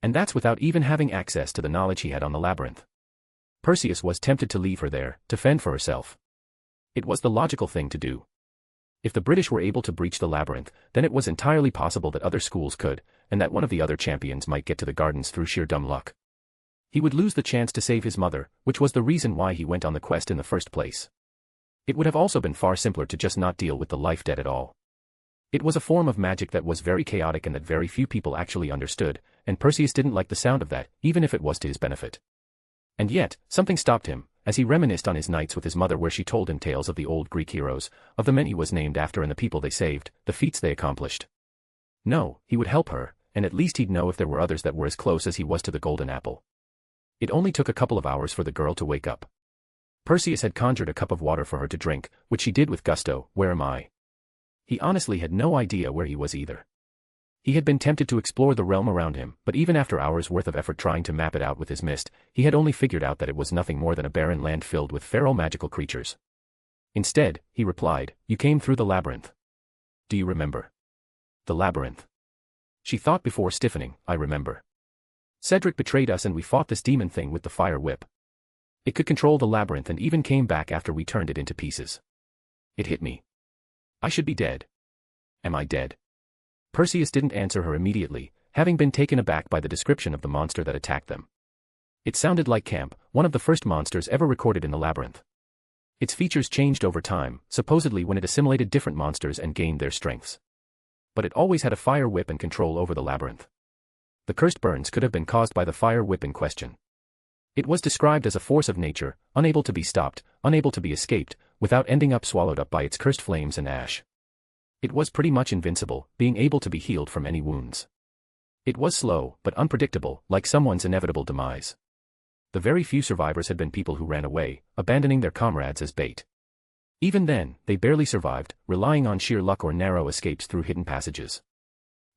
And that's without even having access to the knowledge he had on the labyrinth. Perseus was tempted to leave her there, to fend for herself. It was the logical thing to do. If the British were able to breach the labyrinth, then it was entirely possible that other schools could, and that one of the other champions might get to the gardens through sheer dumb luck. He would lose the chance to save his mother, which was the reason why he went on the quest in the first place. It would have also been far simpler to just not deal with the life debt at all. It was a form of magic that was very chaotic and that very few people actually understood, and Perseus didn't like the sound of that, even if it was to his benefit. And yet, something stopped him, as he reminisced on his nights with his mother where she told him tales of the old Greek heroes, of the men he was named after and the people they saved, the feats they accomplished. No, he would help her, and at least he'd know if there were others that were as close as he was to the golden apple. It only took a couple of hours for the girl to wake up. Perseus had conjured a cup of water for her to drink, which she did with gusto. Where am I? He honestly had no idea where he was either. He had been tempted to explore the realm around him, but even after hours' worth of effort trying to map it out with his mist, he had only figured out that it was nothing more than a barren land filled with feral magical creatures. Instead, he replied, "You came through the labyrinth. Do you remember?" The labyrinth. She thought before stiffening. I remember. Cedric betrayed us and we fought this demon thing with the fire whip. It could control the labyrinth and even came back after we turned it into pieces. It hit me. I should be dead. Am I dead? Perseus didn't answer her immediately, having been taken aback by the description of the monster that attacked them. It sounded like Camp, one of the first monsters ever recorded in the labyrinth. Its features changed over time, supposedly when it assimilated different monsters and gained their strengths. But it always had a fire whip and control over the labyrinth. The cursed burns could have been caused by the fire whip in question. It was described as a force of nature, unable to be stopped, unable to be escaped, without ending up swallowed up by its cursed flames and ash. It was pretty much invincible, being able to be healed from any wounds. It was slow, but unpredictable, like someone's inevitable demise. The very few survivors had been people who ran away, abandoning their comrades as bait. Even then, they barely survived, relying on sheer luck or narrow escapes through hidden passages.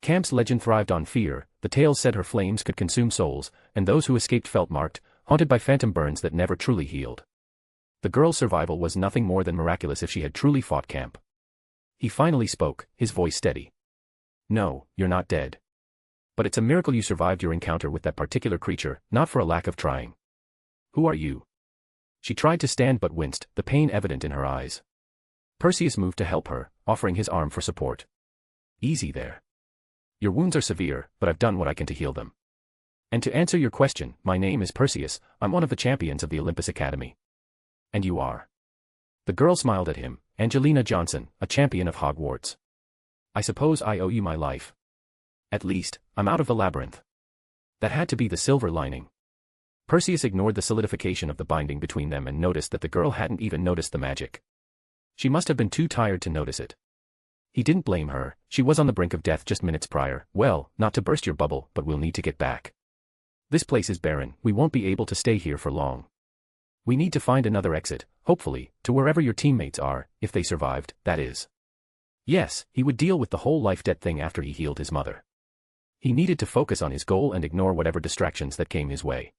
Camp's legend thrived on fear. The tales said her flames could consume souls, and those who escaped felt marked, haunted by phantom burns that never truly healed. The girl's survival was nothing more than miraculous if she had truly fought Camp. He finally spoke, his voice steady. "No, you're not dead. But it's a miracle you survived your encounter with that particular creature, not for a lack of trying. Who are you?" She tried to stand but winced, the pain evident in her eyes. Perseus moved to help her, offering his arm for support. "Easy there. Your wounds are severe, but I've done what I can to heal them. And to answer your question, my name is Perseus, I'm one of the champions of the Olympus Academy. And you are? The girl smiled at him, Angelina Johnson, a champion of Hogwarts. I suppose I owe you my life. At least, I'm out of the labyrinth. That had to be the silver lining. Perseus ignored the solidification of the binding between them and noticed that the girl hadn't even noticed the magic. She must have been too tired to notice it. He didn't blame her, she was on the brink of death just minutes prior. Well, not to burst your bubble, but we'll need to get back. This place is barren, we won't be able to stay here for long. We need to find another exit, hopefully, to wherever your teammates are, if they survived, that is. Yes, he would deal with the whole life debt thing after he healed his mother. He needed to focus on his goal and ignore whatever distractions that came his way.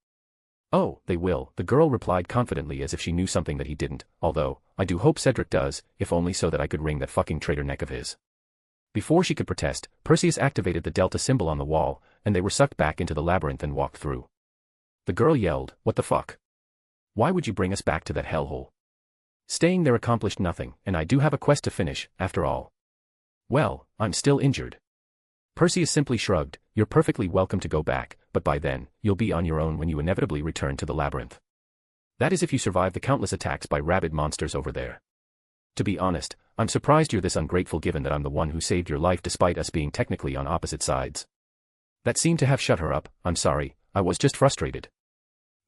Oh, they will, the girl replied confidently as if she knew something that he didn't, although, I do hope Cedric does, if only so that I could wring that fucking traitor neck of his. Before she could protest, Perseus activated the delta symbol on the wall, and they were sucked back into the labyrinth and walked through. The girl yelled, "What the fuck? Why would you bring us back to that hellhole? Staying there accomplished nothing, and I do have a quest to finish, after all." Well, I'm still injured. Perseus simply shrugged, "You're perfectly welcome to go back, but by then, you'll be on your own when you inevitably return to the labyrinth. That is if you survive the countless attacks by rabid monsters over there. To be honest, I'm surprised you're this ungrateful given that I'm the one who saved your life despite us being technically on opposite sides." That seemed to have shut her up. "I'm sorry, I was just frustrated.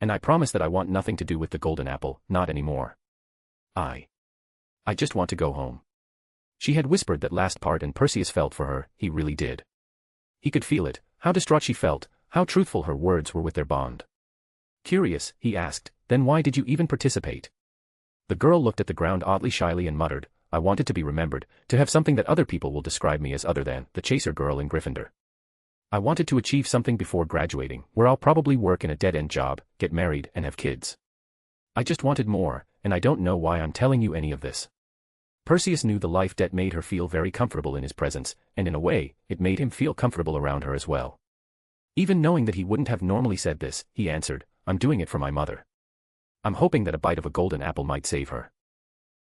And I promise that I want nothing to do with the golden apple, not anymore. I just want to go home." She had whispered that last part and Perseus felt for her, he really did. He could feel it, how distraught she felt, how truthful her words were with their bond. Curious, he asked, "Then why did you even participate?" The girl looked at the ground oddly shyly and muttered, "I wanted to be remembered, to have something that other people will describe me as other than the chaser girl in Gryffindor. I wanted to achieve something before graduating, where I'll probably work in a dead-end job, get married, and have kids. I just wanted more, and I don't know why I'm telling you any of this." Perseus knew the life debt made her feel very comfortable in his presence, and in a way, it made him feel comfortable around her as well. Even knowing that he wouldn't have normally said this, he answered, "I'm doing it for my mother. I'm hoping that a bite of a golden apple might save her."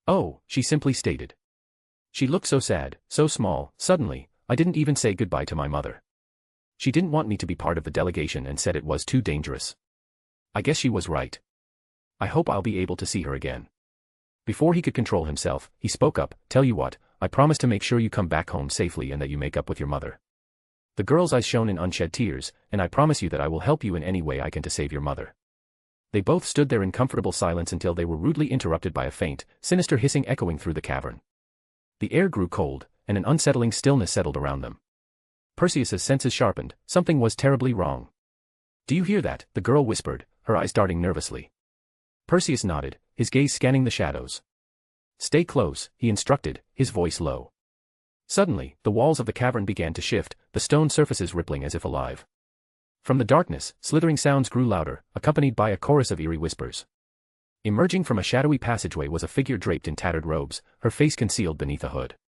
"Oh," she simply stated. She looked so sad, so small, suddenly, "I didn't even say goodbye to my mother. She didn't want me to be part of the delegation and said it was too dangerous. I guess she was right. I hope I'll be able to see her again." Before he could control himself, he spoke up, "Tell you what, I promise to make sure you come back home safely and that you make up with your mother." The girl's eyes shone in unshed tears, "And I promise you that I will help you in any way I can to save your mother." They both stood there in comfortable silence until they were rudely interrupted by a faint, sinister hissing echoing through the cavern. The air grew cold, and an unsettling stillness settled around them. Perseus's senses sharpened, something was terribly wrong. "Do you hear that?" the girl whispered, her eyes darting nervously. Perseus nodded, his gaze scanning the shadows. "Stay close," he instructed, his voice low. Suddenly, the walls of the cavern began to shift, the stone surfaces rippling as if alive. From the darkness, slithering sounds grew louder, accompanied by a chorus of eerie whispers. Emerging from a shadowy passageway was a figure draped in tattered robes, her face concealed beneath a hood.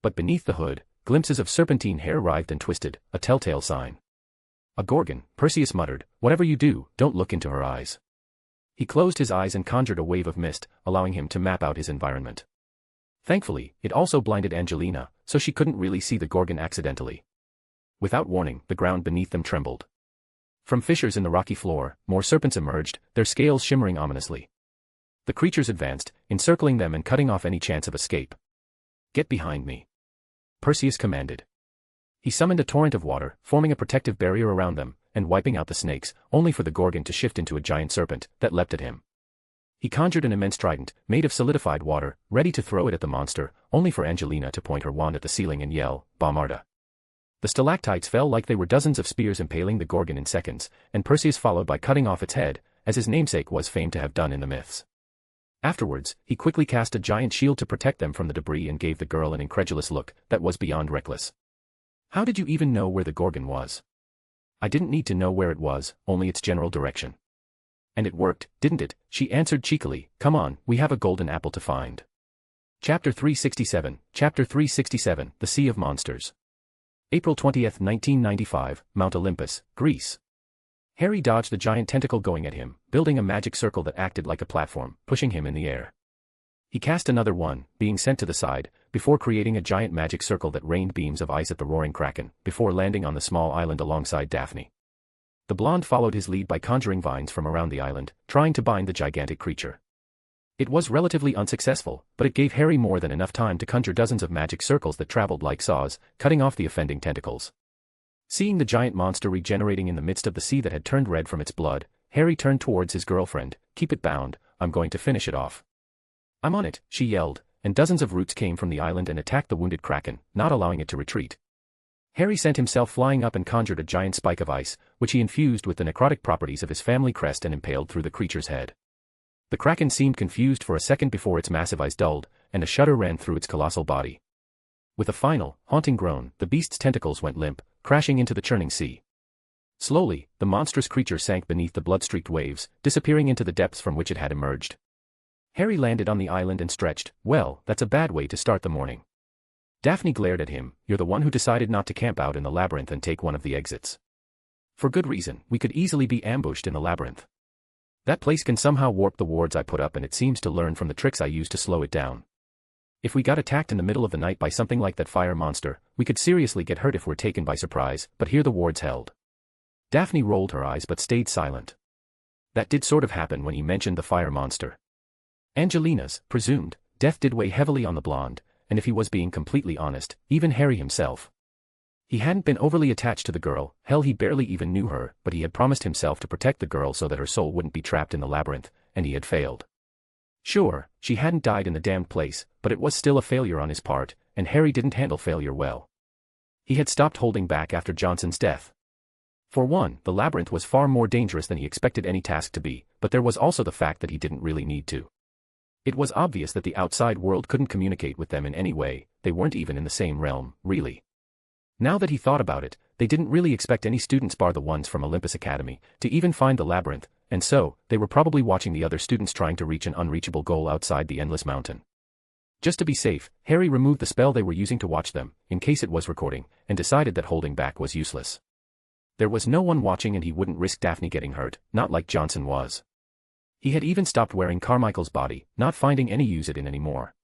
But beneath the hood, glimpses of serpentine hair writhed and twisted, a telltale sign. "A Gorgon," Perseus muttered, "whatever you do, don't look into her eyes." He closed his eyes and conjured a wave of mist, allowing him to map out his environment. Thankfully, it also blinded Angelina, so she couldn't really see the Gorgon accidentally. Without warning, the ground beneath them trembled. From fissures in the rocky floor, more serpents emerged, their scales shimmering ominously. The creatures advanced, encircling them and cutting off any chance of escape. "Get behind me," Perseus commanded. He summoned a torrent of water, forming a protective barrier around them, and wiping out the snakes, only for the Gorgon to shift into a giant serpent that leapt at him. He conjured an immense trident, made of solidified water, ready to throw it at the monster, only for Angelina to point her wand at the ceiling and yell, "Bombarda." The stalactites fell like they were dozens of spears impaling the Gorgon in seconds, and Perseus followed by cutting off its head, as his namesake was famed to have done in the myths. Afterwards, he quickly cast a giant shield to protect them from the debris and gave the girl an incredulous look that was beyond reckless. "How did you even know where the Gorgon was?" "I didn't need to know where it was, only its general direction." "And it worked, didn't it?" she answered cheekily, "Come on, we have a golden apple to find." Chapter 367, The Sea of Monsters. April 20th, 1995, Mount Olympus, Greece. Harry dodged the giant tentacle going at him, building a magic circle that acted like a platform, pushing him in the air. He cast another one, being sent to the side, before creating a giant magic circle that rained beams of ice at the roaring kraken, before landing on the small island alongside Daphne. The blonde followed his lead by conjuring vines from around the island, trying to bind the gigantic creature. It was relatively unsuccessful, but it gave Harry more than enough time to conjure dozens of magic circles that traveled like saws, cutting off the offending tentacles. Seeing the giant monster regenerating in the midst of the sea that had turned red from its blood, Harry turned towards his girlfriend. "Keep it bound, I'm going to finish it off." "I'm on it," she yelled, and dozens of roots came from the island and attacked the wounded kraken, not allowing it to retreat. Harry sent himself flying up and conjured a giant spike of ice, which he infused with the necrotic properties of his family crest and impaled through the creature's head. The kraken seemed confused for a second before its massive eyes dulled, and a shudder ran through its colossal body. With a final, haunting groan, the beast's tentacles went limp, crashing into the churning sea. Slowly, the monstrous creature sank beneath the blood-streaked waves, disappearing into the depths from which it had emerged. Harry landed on the island and stretched. "Well, that's a bad way to start the morning." Daphne glared at him. "You're the one who decided not to camp out in the labyrinth and take one of the exits." "For good reason. We could easily be ambushed in the labyrinth. That place can somehow warp the wards I put up, and it seems to learn from the tricks I use to slow it down. If we got attacked in the middle of the night by something like that fire monster, we could seriously get hurt if we're taken by surprise, but here the wards held." Daphne rolled her eyes but stayed silent. That did sort of happen when he mentioned the fire monster. Angelina's presumed death did weigh heavily on the blonde, and if he was being completely honest, even Harry himself. He hadn't been overly attached to the girl, hell he barely even knew her, but he had promised himself to protect the girl so that her soul wouldn't be trapped in the labyrinth, and he had failed. Sure, she hadn't died in the damned place, but it was still a failure on his part, and Harry didn't handle failure well. He had stopped holding back after Johnson's death. For one, the labyrinth was far more dangerous than he expected any task to be, but there was also the fact that he didn't really need to. It was obvious that the outside world couldn't communicate with them in any way, they weren't even in the same realm, really. Now that he thought about it, they didn't really expect any students bar the ones from Olympus Academy to even find the labyrinth, and so, they were probably watching the other students trying to reach an unreachable goal outside the endless mountain. Just to be safe, Harry removed the spell they were using to watch them, in case it was recording, and decided that holding back was useless. There was no one watching and he wouldn't risk Daphne getting hurt, not like Johnson was. He had even stopped wearing Carmichael's body, not finding any use it in anymore.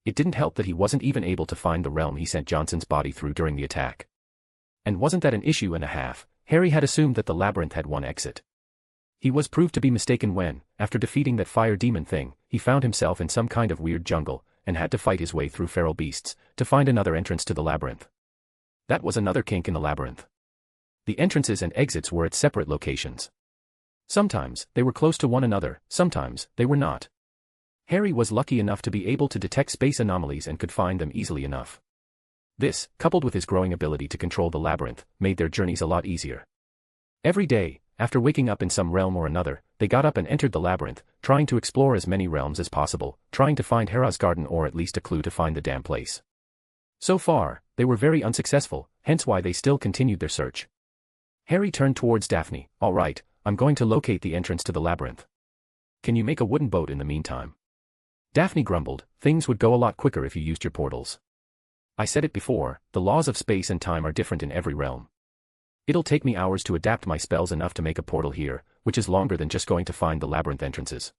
It didn't help that he wasn't even able to find the realm he sent Johnson's body through during the attack. And wasn't that an issue and a half? Harry had assumed that the labyrinth had one exit. He was proved to be mistaken when, after defeating that fire demon thing, he found himself in some kind of weird jungle, and had to fight his way through feral beasts, to find another entrance to the labyrinth. That was another kink in the labyrinth. The entrances and exits were at separate locations. Sometimes, they were close to one another, sometimes, they were not. Harry was lucky enough to be able to detect space anomalies and could find them easily enough. This, coupled with his growing ability to control the labyrinth, made their journeys a lot easier. Every day, after waking up in some realm or another, they got up and entered the labyrinth, trying to explore as many realms as possible, trying to find Hera's garden or at least a clue to find the damn place. So far, they were very unsuccessful, hence why they still continued their search. Harry turned towards Daphne. "All right, I'm going to locate the entrance to the labyrinth. Can you make a wooden boat in the meantime?" Daphne grumbled, "Things would go a lot quicker if you used your portals. I said it before, the laws of space and time are different in every realm. It'll take me hours to adapt my spells enough to make a portal here, which is longer than just going to find the labyrinth entrances."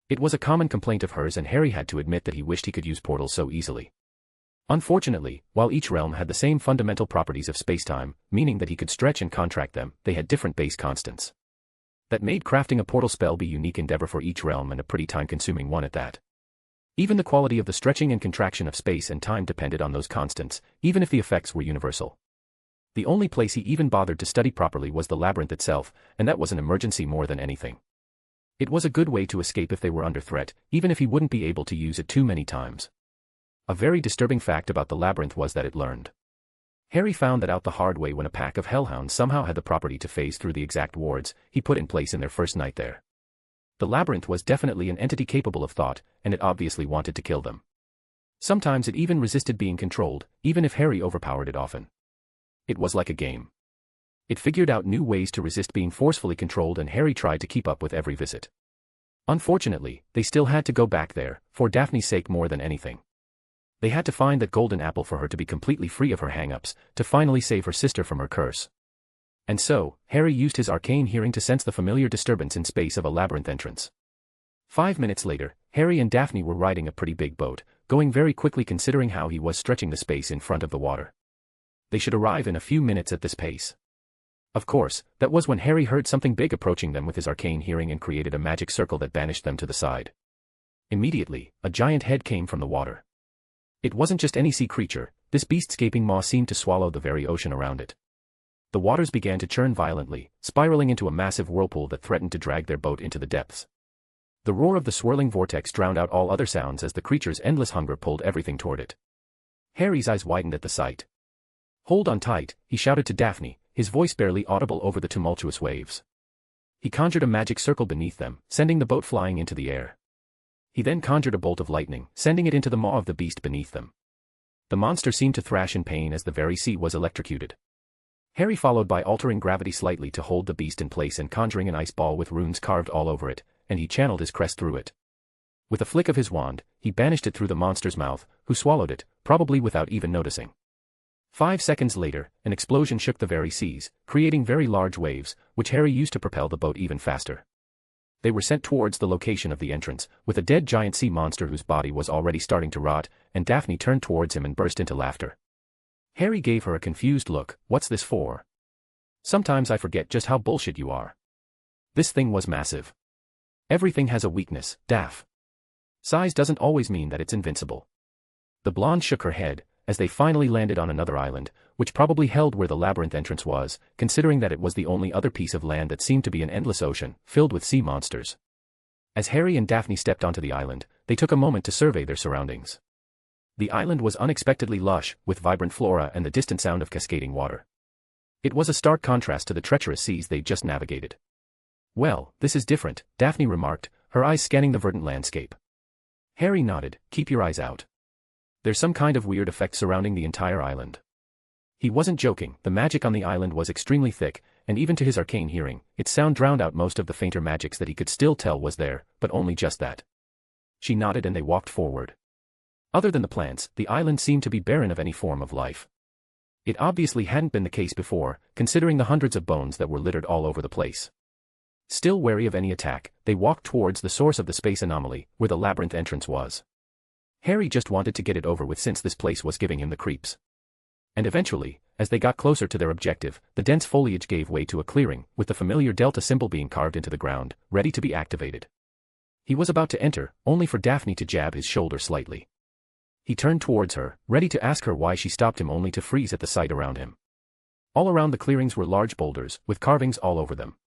It was a common complaint of hers, and Harry had to admit that he wished he could use portals so easily. Unfortunately, while each realm had the same fundamental properties of spacetime, meaning that he could stretch and contract them, they had different base constants. That made crafting a portal spell be a unique endeavor for each realm, and a pretty time-consuming one at that. Even the quality of the stretching and contraction of space and time depended on those constants, even if the effects were universal. The only place he even bothered to study properly was the labyrinth itself, and that was an emergency more than anything. It was a good way to escape if they were under threat, even if he wouldn't be able to use it too many times. A very disturbing fact about the labyrinth was that it learned. Harry found that out the hard way when a pack of hellhounds somehow had the property to phase through the exact wards he put in place in their first night there. The labyrinth was definitely an entity capable of thought, and it obviously wanted to kill them. Sometimes it even resisted being controlled, even if Harry overpowered it often. It was like a game. It figured out new ways to resist being forcefully controlled, and Harry tried to keep up with every visit. Unfortunately, they still had to go back there, for Daphne's sake more than anything. They had to find that golden apple for her to be completely free of her hang-ups, to finally save her sister from her curse. And so, Harry used his arcane hearing to sense the familiar disturbance in space of a labyrinth entrance. 5 minutes later, Harry and Daphne were riding a pretty big boat, going very quickly considering how he was stretching the space in front of the water. They should arrive in a few minutes at this pace. Of course, that was when Harry heard something big approaching them with his arcane hearing and created a magic circle that banished them to the side. Immediately, a giant head came from the water. It wasn't just any sea creature, this beast's gaping maw seemed to swallow the very ocean around it. The waters began to churn violently, spiraling into a massive whirlpool that threatened to drag their boat into the depths. The roar of the swirling vortex drowned out all other sounds as the creature's endless hunger pulled everything toward it. Harry's eyes widened at the sight. "Hold on tight," he shouted to Daphne, his voice barely audible over the tumultuous waves. He conjured a magic circle beneath them, sending the boat flying into the air. He then conjured a bolt of lightning, sending it into the maw of the beast beneath them. The monster seemed to thrash in pain as the very sea was electrocuted. Harry followed by altering gravity slightly to hold the beast in place and conjuring an ice ball with runes carved all over it, and he channeled his crest through it. With a flick of his wand, he banished it through the monster's mouth, who swallowed it, probably without even noticing. 5 seconds later, an explosion shook the very seas, creating very large waves, which Harry used to propel the boat even faster. They were sent towards the location of the entrance, with a dead giant sea monster whose body was already starting to rot, and Daphne turned towards him and burst into laughter. Harry gave her a confused look. "What's this for? Sometimes I forget just how bullshit you are." This thing was massive. Everything has a weakness, Daph. Size doesn't always mean that it's invincible. The blonde shook her head, as they finally landed on another island, which probably held where the labyrinth entrance was, considering that it was the only other piece of land that seemed to be an endless ocean, filled with sea monsters. As Harry and Daphne stepped onto the island, they took a moment to survey their surroundings. The island was unexpectedly lush, with vibrant flora and the distant sound of cascading water. It was a stark contrast to the treacherous seas they'd just navigated. "Well, this is different," Daphne remarked, her eyes scanning the verdant landscape. Harry nodded. "Keep your eyes out. There's some kind of weird effect surrounding the entire island." He wasn't joking, the magic on the island was extremely thick, and even to his arcane hearing, its sound drowned out most of the fainter magics that he could still tell was there, but only just that. She nodded and they walked forward. Other than the plants, the island seemed to be barren of any form of life. It obviously hadn't been the case before, considering the hundreds of bones that were littered all over the place. Still wary of any attack, they walked towards the source of the space anomaly, where the labyrinth entrance was. Harry just wanted to get it over with since this place was giving him the creeps. And eventually, as they got closer to their objective, the dense foliage gave way to a clearing, with the familiar delta symbol being carved into the ground, ready to be activated. He was about to enter, only for Daphne to jab his shoulder slightly. He turned towards her, ready to ask her why she stopped him, only to freeze at the sight around him. All around the clearings were large boulders, with carvings all over them.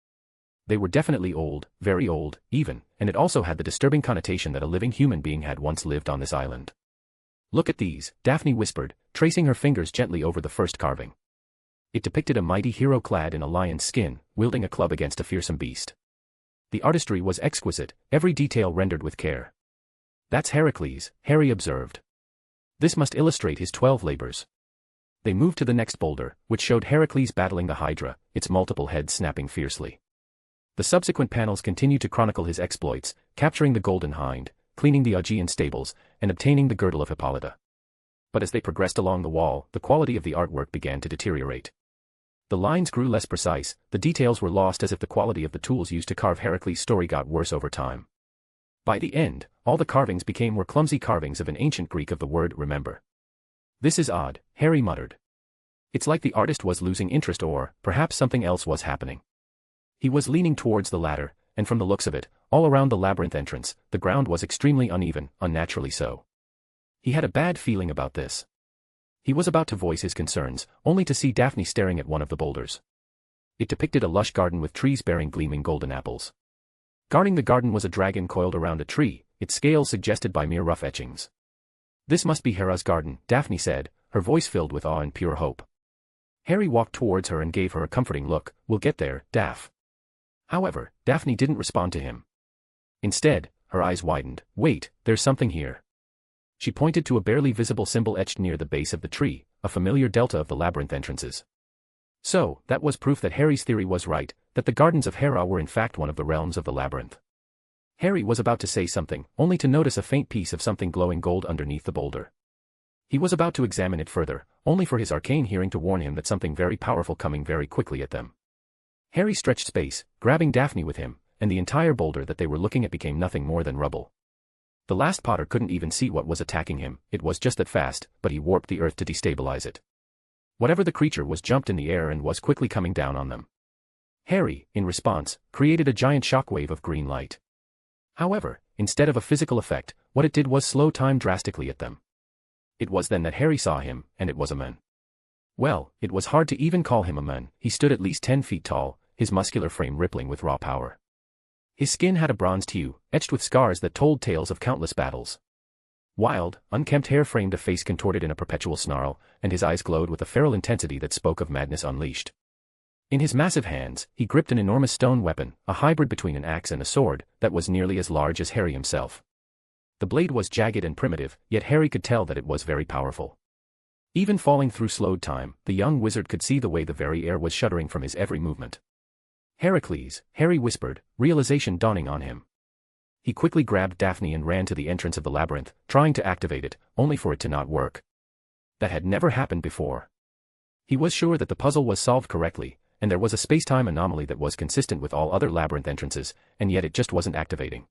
They were definitely old, very old, even, and it also had the disturbing connotation that a living human being had once lived on this island. "Look at these," Daphne whispered, tracing her fingers gently over the first carving. It depicted a mighty hero clad in a lion's skin, wielding a club against a fearsome beast. The artistry was exquisite, every detail rendered with care. "That's Heracles," Harry observed. "This must illustrate his 12 labors." They moved to the next boulder, which showed Heracles battling the Hydra, its multiple heads snapping fiercely. The subsequent panels continued to chronicle his exploits, capturing the Golden Hind, cleaning the Augean stables, and obtaining the girdle of Hippolyta. But as they progressed along the wall, the quality of the artwork began to deteriorate. The lines grew less precise, the details were lost, as if the quality of the tools used to carve Heracles' story got worse over time. By the end, all the carvings were clumsy carvings of an ancient Greek of the word remember. "This is odd," Harry muttered. "It's like the artist was losing interest, or perhaps something else was happening." He was leaning towards the ladder, and from the looks of it, all around the labyrinth entrance, the ground was extremely uneven, unnaturally so. He had a bad feeling about this. He was about to voice his concerns, only to see Daphne staring at one of the boulders. It depicted a lush garden with trees bearing gleaming golden apples. Guarding the garden was a dragon coiled around a tree, its scales suggested by mere rough etchings. "This must be Hera's garden," Daphne said, her voice filled with awe and pure hope. Harry walked towards her and gave her a comforting look. "We'll get there, Daph." However, Daphne didn't respond to him. Instead, her eyes widened. "Wait, there's something here." She pointed to a barely visible symbol etched near the base of the tree, a familiar delta of the labyrinth entrances. So, that was proof that Harry's theory was right, that the gardens of Hera were in fact one of the realms of the labyrinth. Harry was about to say something, only to notice a faint piece of something glowing gold underneath the boulder. He was about to examine it further, only for his arcane hearing to warn him that something very powerful coming very quickly at them. Harry stretched space, grabbing Daphne with him, and the entire boulder that they were looking at became nothing more than rubble. The last Potter couldn't even see what was attacking him, it was just that fast, but he warped the earth to destabilize it. Whatever the creature was jumped in the air and was quickly coming down on them. Harry, in response, created a giant shockwave of green light. However, instead of a physical effect, what it did was slow time drastically at them. It was then that Harry saw him, and it was a man. Well, it was hard to even call him a man. He stood at least 10 feet tall, his muscular frame rippling with raw power. His skin had a bronzed hue, etched with scars that told tales of countless battles. Wild, unkempt hair framed a face contorted in a perpetual snarl, and his eyes glowed with a feral intensity that spoke of madness unleashed. In his massive hands, he gripped an enormous stone weapon, a hybrid between an axe and a sword, that was nearly as large as Harry himself. The blade was jagged and primitive, yet Harry could tell that it was very powerful. Even falling through slowed time, the young wizard could see the way the very air was shuddering from his every movement. Heracles, Harry whispered, realization dawning on him. He quickly grabbed Daphne and ran to the entrance of the labyrinth, trying to activate it, only for it to not work. That had never happened before. He was sure that the puzzle was solved correctly, and there was a space-time anomaly that was consistent with all other labyrinth entrances, and yet it just wasn't activating.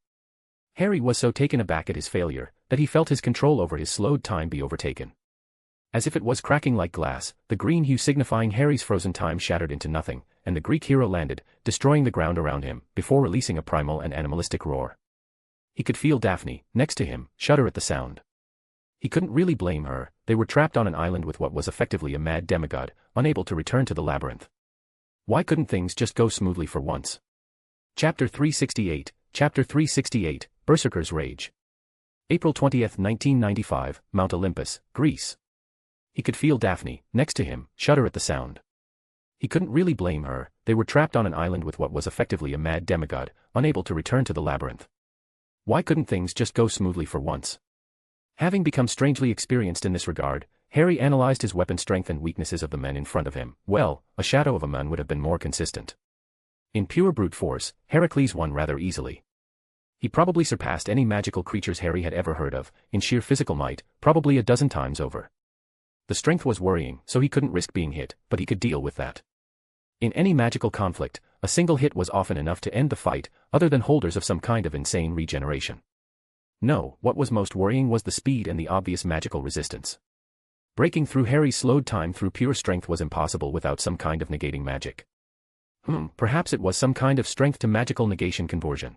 Harry was so taken aback at his failure, that he felt his control over his slowed time be overtaken. As if it was cracking like glass, the green hue signifying Harry's frozen time shattered into nothing, and the Greek hero landed, destroying the ground around him, before releasing a primal and animalistic roar. He could feel Daphne, next to him, shudder at the sound. He couldn't really blame her. They were trapped on an island with what was effectively a mad demigod, unable to return to the labyrinth. Why couldn't things just go smoothly for once? Chapter 368, Chapter 368, Berserker's Rage. April 20, 1995, Mount Olympus, Greece. He could feel Daphne, next to him, shudder at the sound. He couldn't really blame her. They were trapped on an island with what was effectively a mad demigod, unable to return to the labyrinth. Why couldn't things just go smoothly for once? Having become strangely experienced in this regard, Harry analyzed his weapon strength and weaknesses of the men in front of him. Well, a shadow of a man would have been more consistent. In pure brute force, Heracles won rather easily. He probably surpassed any magical creatures Harry had ever heard of, in sheer physical might, probably a dozen times over. The strength was worrying, so he couldn't risk being hit, but he could deal with that. In any magical conflict, a single hit was often enough to end the fight, other than holders of some kind of insane regeneration. No, what was most worrying was the speed and the obvious magical resistance. Breaking through Harry's slowed time through pure strength was impossible without some kind of negating magic. Perhaps it was some kind of strength to magical negation conversion.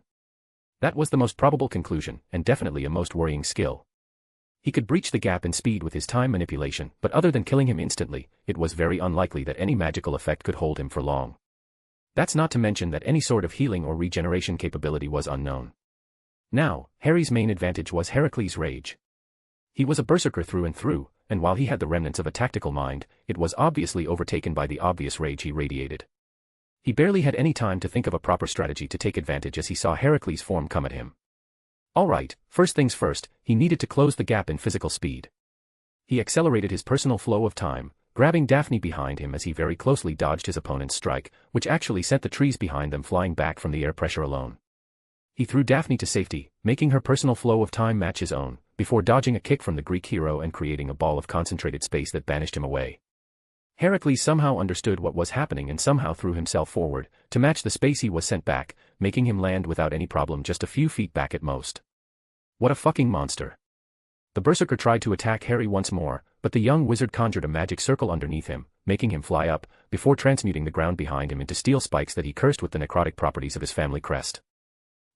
That was the most probable conclusion, and definitely a most worrying skill. He could breach the gap in speed with his time manipulation, but other than killing him instantly, it was very unlikely that any magical effect could hold him for long. That's not to mention that any sort of healing or regeneration capability was unknown. Now, Harry's main advantage was Heracles' rage. He was a berserker through and through, and while he had the remnants of a tactical mind, it was obviously overtaken by the obvious rage he radiated. He barely had any time to think of a proper strategy to take advantage as he saw Heracles' form come at him. Alright, first things first, he needed to close the gap in physical speed. He accelerated his personal flow of time, grabbing Daphne behind him as he very closely dodged his opponent's strike, which actually sent the trees behind them flying back from the air pressure alone. He threw Daphne to safety, making her personal flow of time match his own, before dodging a kick from the Greek hero and creating a ball of concentrated space that banished him away. Heracles somehow understood what was happening and somehow threw himself forward, to match the space he was sent back, making him land without any problem just a few feet back at most. What a fucking monster. The berserker tried to attack Harry once more, but the young wizard conjured a magic circle underneath him, making him fly up, before transmuting the ground behind him into steel spikes that he cursed with the necrotic properties of his family crest.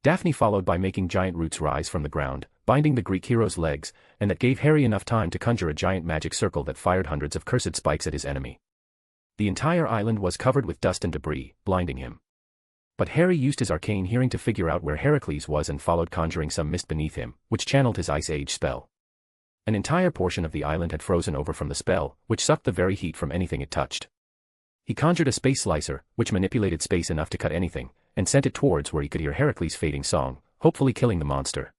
Daphne followed by making giant roots rise from the ground, binding the Greek hero's legs, and that gave Harry enough time to conjure a giant magic circle that fired hundreds of cursed spikes at his enemy. The entire island was covered with dust and debris, blinding him. But Harry used his arcane hearing to figure out where Heracles was and followed, conjuring some mist beneath him, which channeled his Ice Age spell. An entire portion of the island had frozen over from the spell, which sucked the very heat from anything it touched. He conjured a space slicer, which manipulated space enough to cut anything, and sent it towards where he could hear Heracles' fading song, hopefully killing the monster.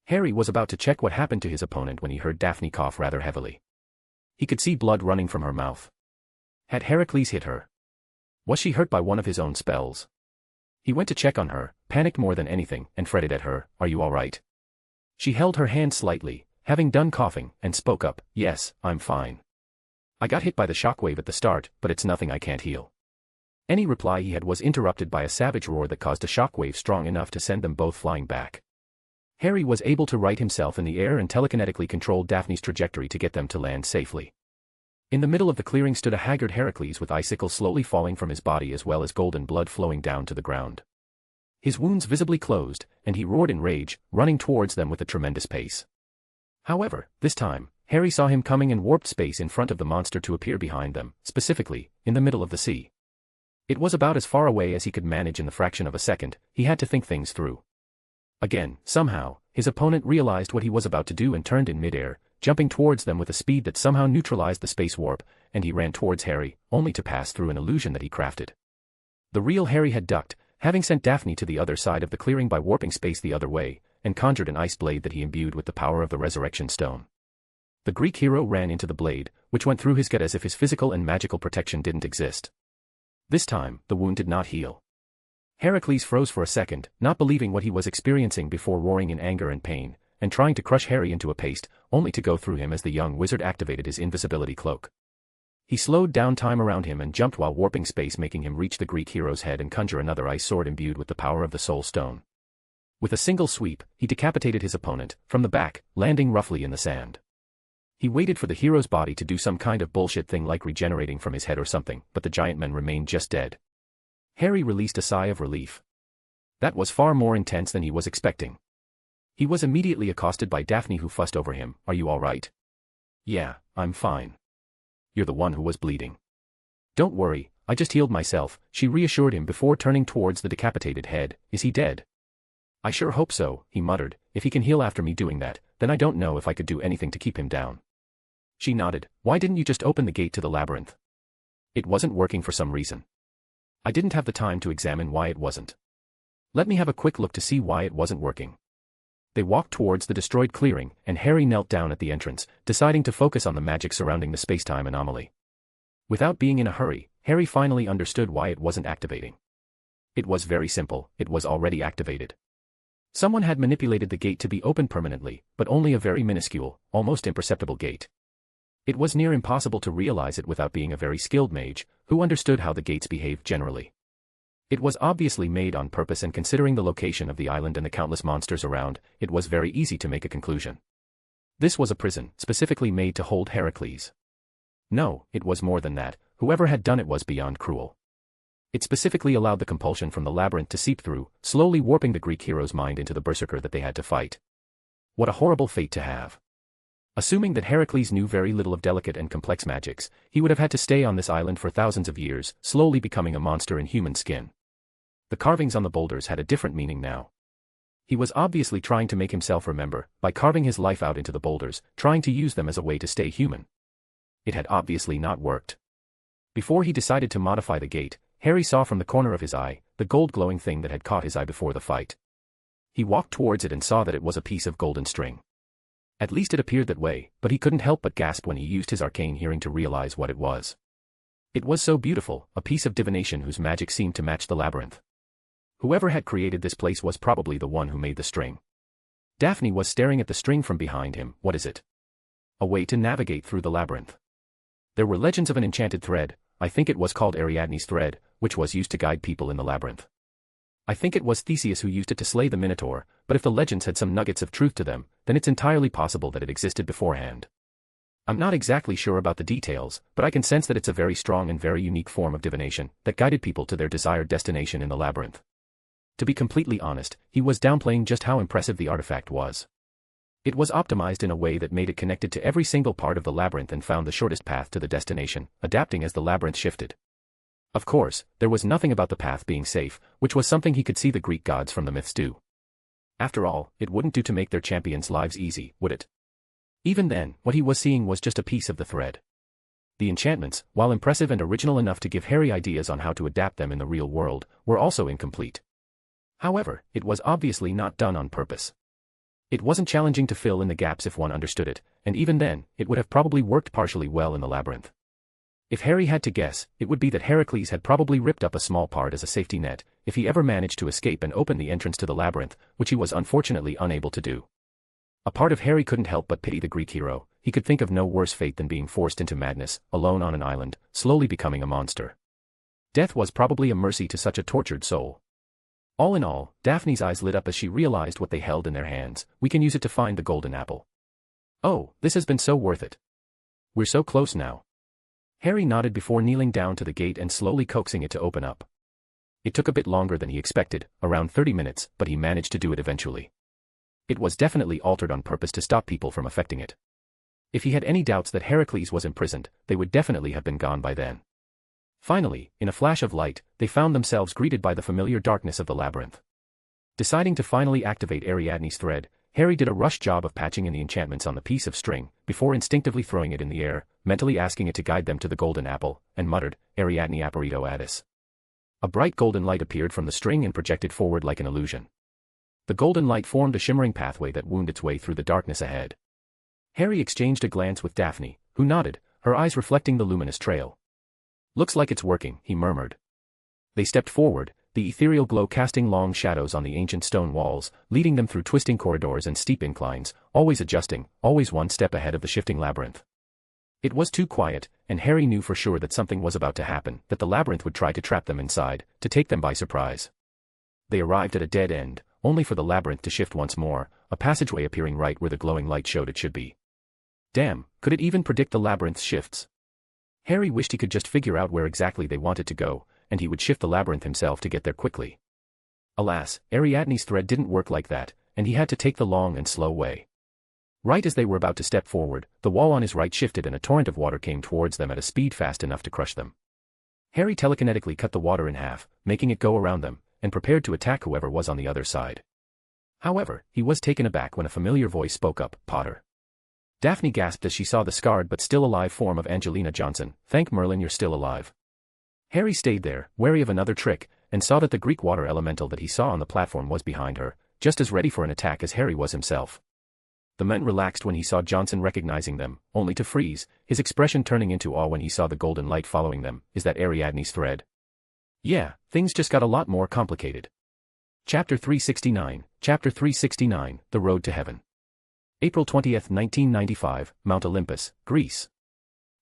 Harry was about to check what happened to his opponent when he heard Daphne cough rather heavily. He could see blood running from her mouth. Had Heracles hit her? Was she hurt by one of his own spells? He went to check on her, panicked more than anything, and fretted at her, "Are you all right?" She held her hand slightly, having done coughing, and spoke up, "Yes, I'm fine. I got hit by the shockwave at the start, but it's nothing I can't heal." Any reply he had was interrupted by a savage roar that caused a shockwave strong enough to send them both flying back. Harry was able to right himself in the air and telekinetically controlled Daphne's trajectory to get them to land safely. In the middle of the clearing stood a haggard Heracles with icicles slowly falling from his body as well as golden blood flowing down to the ground. His wounds visibly closed, and he roared in rage, running towards them with a tremendous pace. However, this time, Harry saw him coming and warped space in front of the monster to appear behind them, specifically, in the middle of the sea. It was about as far away as he could manage in the fraction of a second. He had to think things through. Again, somehow, his opponent realized what he was about to do and turned in midair, jumping towards them with a speed that somehow neutralized the space warp, and he ran towards Harry, only to pass through an illusion that he crafted. The real Harry had ducked, having sent Daphne to the other side of the clearing by warping space the other way, and conjured an ice blade that he imbued with the power of the resurrection stone. The Greek hero ran into the blade, which went through his gut as if his physical and magical protection didn't exist. This time, the wound did not heal. Heracles froze for a second, not believing what he was experiencing before roaring in anger and pain, and trying to crush Harry into a paste, only to go through him as the young wizard activated his invisibility cloak. He slowed down time around him and jumped while warping space, making him reach the Greek hero's head and conjure another ice sword imbued with the power of the soul stone. With a single sweep, he decapitated his opponent, from the back, landing roughly in the sand. He waited for the hero's body to do some kind of bullshit thing like regenerating from his head or something, but the giant man remained just dead. Harry released a sigh of relief. That was far more intense than he was expecting. He was immediately accosted by Daphne, who fussed over him. "Are you all right?" "Yeah, I'm fine." "You're the one who was bleeding." "Don't worry, I just healed myself," she reassured him before turning towards the decapitated head. "Is he dead?" "I sure hope so," he muttered. "If he can heal after me doing that, then I don't know if I could do anything to keep him down." She nodded. "Why didn't you just open the gate to the labyrinth?" "It wasn't working for some reason. I didn't have the time to examine why it wasn't." "Let me have a quick look to see why it wasn't working." They walked towards the destroyed clearing, and Harry knelt down at the entrance, deciding to focus on the magic surrounding the space-time anomaly. Without being in a hurry, Harry finally understood why it wasn't activating. It was very simple. It was already activated. Someone had manipulated the gate to be open permanently, but only a very minuscule, almost imperceptible gate. It was near impossible to realize it without being a very skilled mage, who understood how the gates behaved generally. It was obviously made on purpose, and considering the location of the island and the countless monsters around, it was very easy to make a conclusion. This was a prison, specifically made to hold Heracles. No, it was more than that. Whoever had done it was beyond cruel. It specifically allowed the compulsion from the labyrinth to seep through, slowly warping the Greek hero's mind into the berserker that they had to fight. What a horrible fate to have. Assuming that Heracles knew very little of delicate and complex magics, he would have had to stay on this island for thousands of years, slowly becoming a monster in human skin. The carvings on the boulders had a different meaning now. He was obviously trying to make himself remember, by carving his life out into the boulders, trying to use them as a way to stay human. It had obviously not worked. Before he decided to modify the gate, Harry saw from the corner of his eye, the gold-glowing thing that had caught his eye before the fight. He walked towards it and saw that it was a piece of golden string. At least it appeared that way, but he couldn't help but gasp when he used his arcane hearing to realize what it was. It was so beautiful, a piece of divination whose magic seemed to match the labyrinth. Whoever had created this place was probably the one who made the string. Daphne was staring at the string from behind him. "What is it?" "A way to navigate through the labyrinth. There were legends of an enchanted thread. I think it was called Ariadne's thread, which was used to guide people in the labyrinth. I think it was Theseus who used it to slay the Minotaur, but if the legends had some nuggets of truth to them, then it's entirely possible that it existed beforehand. I'm not exactly sure about the details, but I can sense that it's a very strong and very unique form of divination that guided people to their desired destination in the labyrinth." To be completely honest, he was downplaying just how impressive the artifact was. It was optimized in a way that made it connected to every single part of the labyrinth and found the shortest path to the destination, adapting as the labyrinth shifted. Of course, there was nothing about the path being safe, which was something he could see the Greek gods from the myths do. After all, it wouldn't do to make their champions' lives easy, would it? Even then, what he was seeing was just a piece of the thread. The enchantments, while impressive and original enough to give Harry ideas on how to adapt them in the real world, were also incomplete. However, it was obviously not done on purpose. It wasn't challenging to fill in the gaps if one understood it, and even then, it would have probably worked partially well in the labyrinth. If Harry had to guess, it would be that Heracles had probably ripped up a small part as a safety net, if he ever managed to escape and open the entrance to the labyrinth, which he was unfortunately unable to do. A part of Harry couldn't help but pity the Greek hero. He could think of no worse fate than being forced into madness, alone on an island, slowly becoming a monster. Death was probably a mercy to such a tortured soul. All in all, Daphne's eyes lit up as she realized what they held in their hands. "We can use it to find the golden apple. Oh, this has been so worth it. We're so close now." Harry nodded before kneeling down to the gate and slowly coaxing it to open up. It took a bit longer than he expected, around 30 minutes, but he managed to do it eventually. It was definitely altered on purpose to stop people from affecting it. If he had any doubts that Heracles was imprisoned, they would definitely have been gone by then. Finally, in a flash of light, they found themselves greeted by the familiar darkness of the labyrinth. Deciding to finally activate Ariadne's thread, Harry did a rush job of patching in the enchantments on the piece of string, before instinctively throwing it in the air, mentally asking it to guide them to the golden apple, and muttered, Ariadne apparito addis. A bright golden light appeared from the string and projected forward like an illusion. The golden light formed a shimmering pathway that wound its way through the darkness ahead. Harry exchanged a glance with Daphne, who nodded, her eyes reflecting the luminous trail. Looks like it's working, he murmured. They stepped forward, the ethereal glow casting long shadows on the ancient stone walls, leading them through twisting corridors and steep inclines, always adjusting, always one step ahead of the shifting labyrinth. It was too quiet, and Harry knew for sure that something was about to happen, that the labyrinth would try to trap them inside, to take them by surprise. They arrived at a dead end, only for the labyrinth to shift once more, a passageway appearing right where the glowing light showed it should be. Damn, could it even predict the labyrinth's shifts? Harry wished he could just figure out where exactly they wanted to go, and he would shift the labyrinth himself to get there quickly. Alas, Ariadne's thread didn't work like that, and he had to take the long and slow way. Right as they were about to step forward, the wall on his right shifted and a torrent of water came towards them at a speed fast enough to crush them. Harry telekinetically cut the water in half, making it go around them, and prepared to attack whoever was on the other side. However, he was taken aback when a familiar voice spoke up, Potter. Daphne gasped as she saw the scarred but still alive form of Angelina Johnson. Thank Merlin you're still alive. Harry stayed there, wary of another trick, and saw that the Greek water elemental that he saw on the platform was behind her, just as ready for an attack as Harry was himself. The man relaxed when he saw Johnson recognizing them, only to freeze, his expression turning into awe when he saw the golden light following them. Is that Ariadne's thread? Yeah, things just got a lot more complicated. Chapter 369, The Road to Heaven. April 20th, 1995, Mount Olympus, Greece.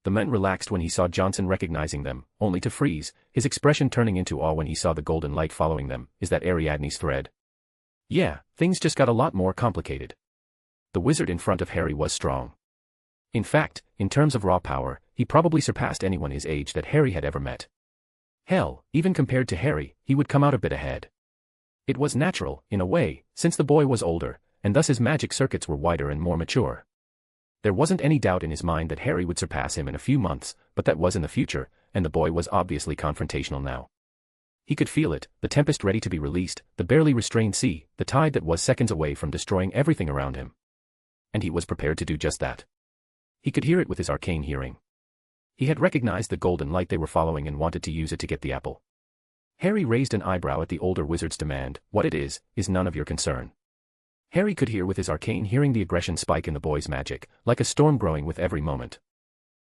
The man relaxed when he saw Johnson recognizing them, only to freeze, his expression turning into awe when he saw the golden light following them. Is that Ariadne's thread? Yeah, things just got a lot more complicated. The wizard in front of Harry was strong. In fact, in terms of raw power, he probably surpassed anyone his age that Harry had ever met. Hell, even compared to Harry, he would come out a bit ahead. It was natural, in a way, since the boy was older, and thus his magic circuits were wider and more mature. There wasn't any doubt in his mind that Harry would surpass him in a few months, but that was in the future, and the boy was obviously confrontational now. He could feel it, the tempest ready to be released, the barely restrained sea, the tide that was seconds away from destroying everything around him. And he was prepared to do just that. He could hear it with his arcane hearing. He had recognized the golden light they were following and wanted to use it to get the apple. Harry raised an eyebrow at the older wizard's demand. What it is none of your concern. Harry could hear with his arcane hearing the aggression spike in the boy's magic, like a storm growing with every moment.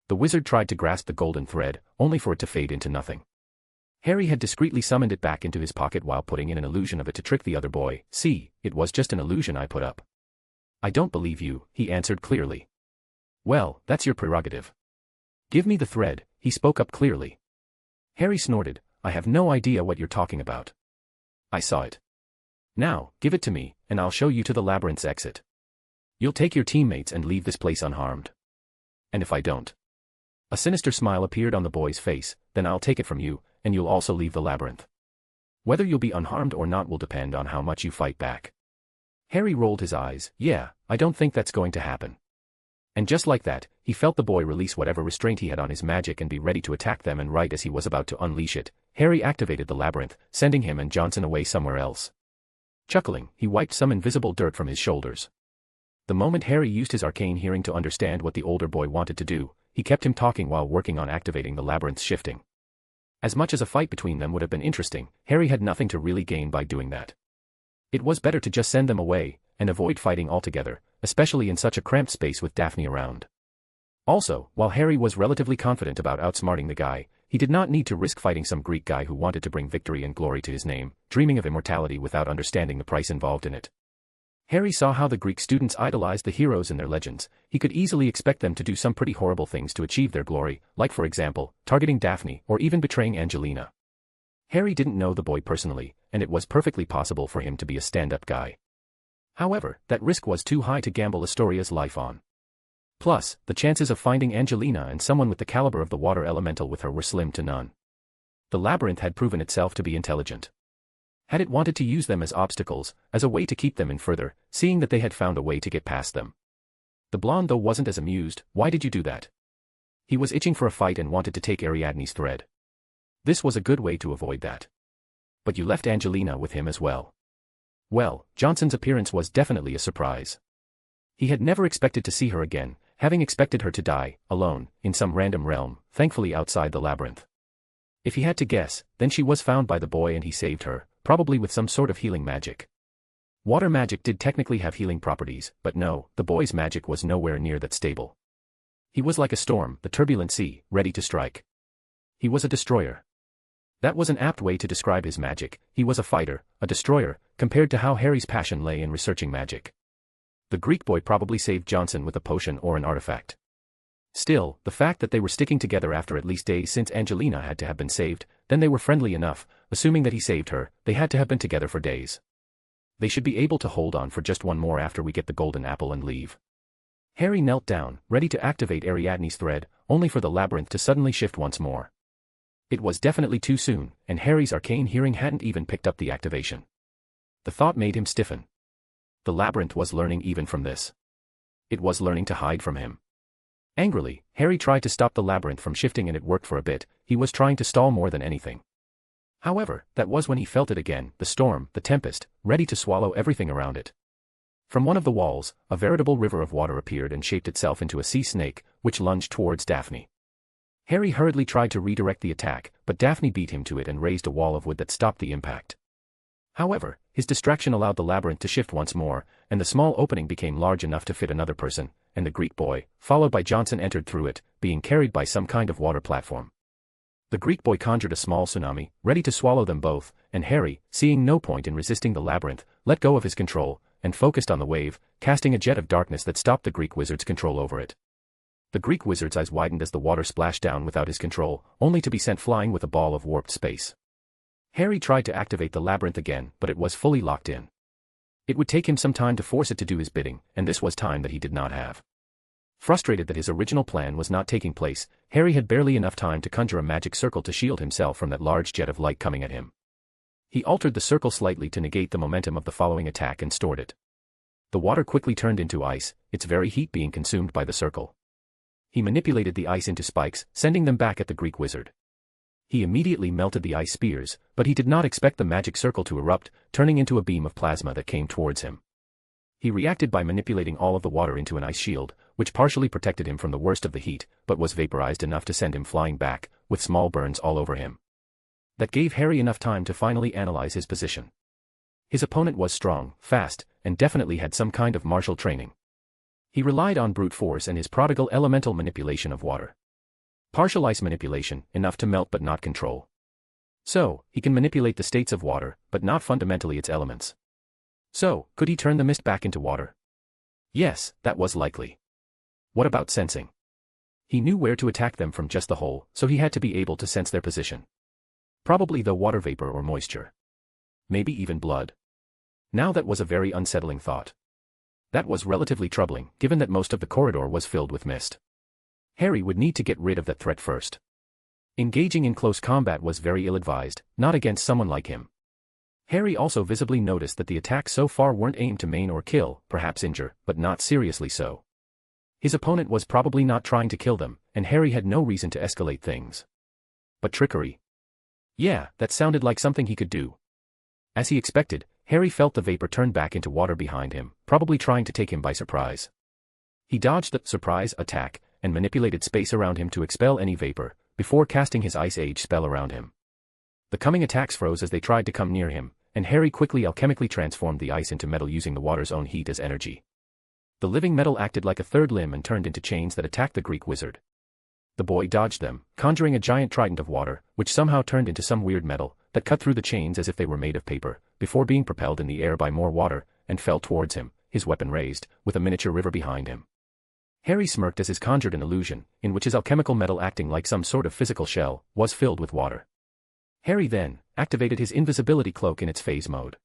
The wizard tried to grasp the golden thread, only for it to fade into nothing. Harry had discreetly summoned it back into his pocket while putting in an illusion of it to trick the other boy. See, it was just an illusion I put up. I don't believe you, he answered clearly. Well, that's your prerogative. Give me the thread, he spoke up clearly. Harry snorted, I have no idea what you're talking about. I saw it. Now, give it to me, and I'll show you to the labyrinth's exit. You'll take your teammates and leave this place unharmed. And if I don't? A sinister smile appeared on the boy's face. Then I'll take it from you, and you'll also leave the labyrinth. Whether you'll be unharmed or not will depend on how much you fight back. Harry rolled his eyes. Yeah, I don't think that's going to happen. And just like that, he felt the boy release whatever restraint he had on his magic and be ready to attack them, and right as he was about to unleash it, Harry activated the labyrinth, sending him and Johnson away somewhere else. Chuckling, he wiped some invisible dirt from his shoulders. The moment Harry used his arcane hearing to understand what the older boy wanted to do, he kept him talking while working on activating the labyrinth's shifting. As much as a fight between them would have been interesting, Harry had nothing to really gain by doing that. It was better to just send them away, and avoid fighting altogether, especially in such a cramped space with Daphne around. Also, while Harry was relatively confident about outsmarting the guy, he did not need to risk fighting some Greek guy who wanted to bring victory and glory to his name, dreaming of immortality without understanding the price involved in it. Harry saw how the Greek students idolized the heroes in their legends. He could easily expect them to do some pretty horrible things to achieve their glory, like for example, targeting Daphne or even betraying Angelina. Harry didn't know the boy personally, and it was perfectly possible for him to be a stand-up guy. However, that risk was too high to gamble Astoria's life on. Plus, the chances of finding Angelina and someone with the caliber of the water elemental with her were slim to none. The labyrinth had proven itself to be intelligent. Had it wanted to use them as obstacles, as a way to keep them in further, seeing that they had found a way to get past them? The blonde though wasn't as amused. Why did you do that? He was itching for a fight and wanted to take Ariadne's thread. This was a good way to avoid that. But you left Angelina with him as well. Well, Johnson's appearance was definitely a surprise. He had never expected to see her again, having expected her to die, alone, in some random realm, thankfully outside the labyrinth. If he had to guess, then she was found by the boy and he saved her, probably with some sort of healing magic. Water magic did technically have healing properties, but no, the boy's magic was nowhere near that stable. He was like a storm, the turbulent sea, ready to strike. He was a destroyer. That was an apt way to describe his magic. He was a fighter, a destroyer, compared to how Harry's passion lay in researching magic. The Greek boy probably saved Johnson with a potion or an artifact. Still, the fact that they were sticking together after at least days since Angelina had to have been saved, then they were friendly enough, assuming that he saved her, they had to have been together for days. They should be able to hold on for just one more after we get the golden apple and leave. Harry knelt down, ready to activate Ariadne's thread, only for the labyrinth to suddenly shift once more. It was definitely too soon, and Harry's arcane hearing hadn't even picked up the activation. The thought made him stiffen. The labyrinth was learning even from this. It was learning to hide from him. Angrily, Harry tried to stop the labyrinth from shifting and it worked for a bit. He was trying to stall more than anything. However, that was when he felt it again, the storm, the tempest, ready to swallow everything around it. From one of the walls, a veritable river of water appeared and shaped itself into a sea snake, which lunged towards Daphne. Harry hurriedly tried to redirect the attack, but Daphne beat him to it and raised a wall of wood that stopped the impact. However, his distraction allowed the labyrinth to shift once more, and the small opening became large enough to fit another person, and the Greek boy, followed by Johnson, entered through it, being carried by some kind of water platform. The Greek boy conjured a small tsunami, ready to swallow them both, and Harry, seeing no point in resisting the labyrinth, let go of his control, and focused on the wave, casting a jet of darkness that stopped the Greek wizard's control over it. The Greek wizard's eyes widened as the water splashed down without his control, only to be sent flying with a ball of warped space. Harry tried to activate the labyrinth again, but it was fully locked in. It would take him some time to force it to do his bidding, and this was time that he did not have. Frustrated that his original plan was not taking place, Harry had barely enough time to conjure a magic circle to shield himself from that large jet of light coming at him. He altered the circle slightly to negate the momentum of the following attack and stored it. The water quickly turned into ice, its very heat being consumed by the circle. He manipulated the ice into spikes, sending them back at the Greek wizard. He immediately melted the ice spears, but he did not expect the magic circle to erupt, turning into a beam of plasma that came towards him. He reacted by manipulating all of the water into an ice shield, which partially protected him from the worst of the heat, but was vaporized enough to send him flying back, with small burns all over him. That gave Harry enough time to finally analyze his position. His opponent was strong, fast, and definitely had some kind of martial training. He relied on brute force and his prodigal elemental manipulation of water. Partial ice manipulation, enough to melt but not control. So, he can manipulate the states of water, but not fundamentally its elements. So, could he turn the mist back into water? Yes, that was likely. What about sensing? He knew where to attack them from just the hole, so he had to be able to sense their position. Probably the water vapor or moisture. Maybe even blood. Now that was a very unsettling thought. That was relatively troubling, given that most of the corridor was filled with mist. Harry would need to get rid of that threat first. Engaging in close combat was very ill-advised, not against someone like him. Harry also visibly noticed that the attacks so far weren't aimed to maim or kill, perhaps injure, but not seriously so. His opponent was probably not trying to kill them, and Harry had no reason to escalate things. But trickery? Yeah, that sounded like something he could do. As he expected, Harry felt the vapor turn back into water behind him, probably trying to take him by surprise. He dodged the surprise attack, and manipulated space around him to expel any vapor, before casting his Ice Age spell around him. The coming attacks froze as they tried to come near him, and Harry quickly alchemically transformed the ice into metal using the water's own heat as energy. The living metal acted like a third limb and turned into chains that attacked the Greek wizard. The boy dodged them, conjuring a giant trident of water, which somehow turned into some weird metal, that cut through the chains as if they were made of paper, before being propelled in the air by more water, and fell towards him, his weapon raised, with a miniature river behind him. Harry smirked as his conjured an illusion, in which his alchemical metal acting like some sort of physical shell, was filled with water. Harry then activated his invisibility cloak in its phase mode.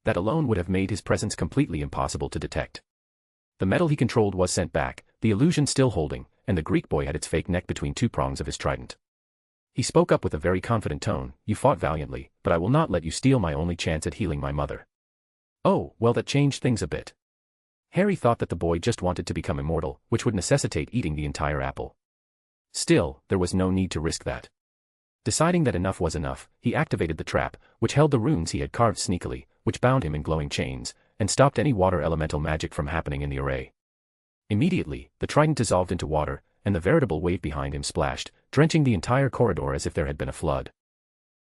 That alone would have made his presence completely impossible to detect. The metal he controlled was sent back, the illusion still holding, and the Greek boy had its fake neck between two prongs of his trident. He spoke up with a very confident tone, "You fought valiantly, but I will not let you steal my only chance at healing my mother." Oh, well, that changed things a bit. Harry thought that the boy just wanted to become immortal, which would necessitate eating the entire apple. Still, there was no need to risk that. Deciding that enough was enough, he activated the trap, which held the runes he had carved sneakily, which bound him in glowing chains, and stopped any water elemental magic from happening in the array. Immediately, the trident dissolved into water, and the veritable wave behind him splashed, drenching the entire corridor as if there had been a flood.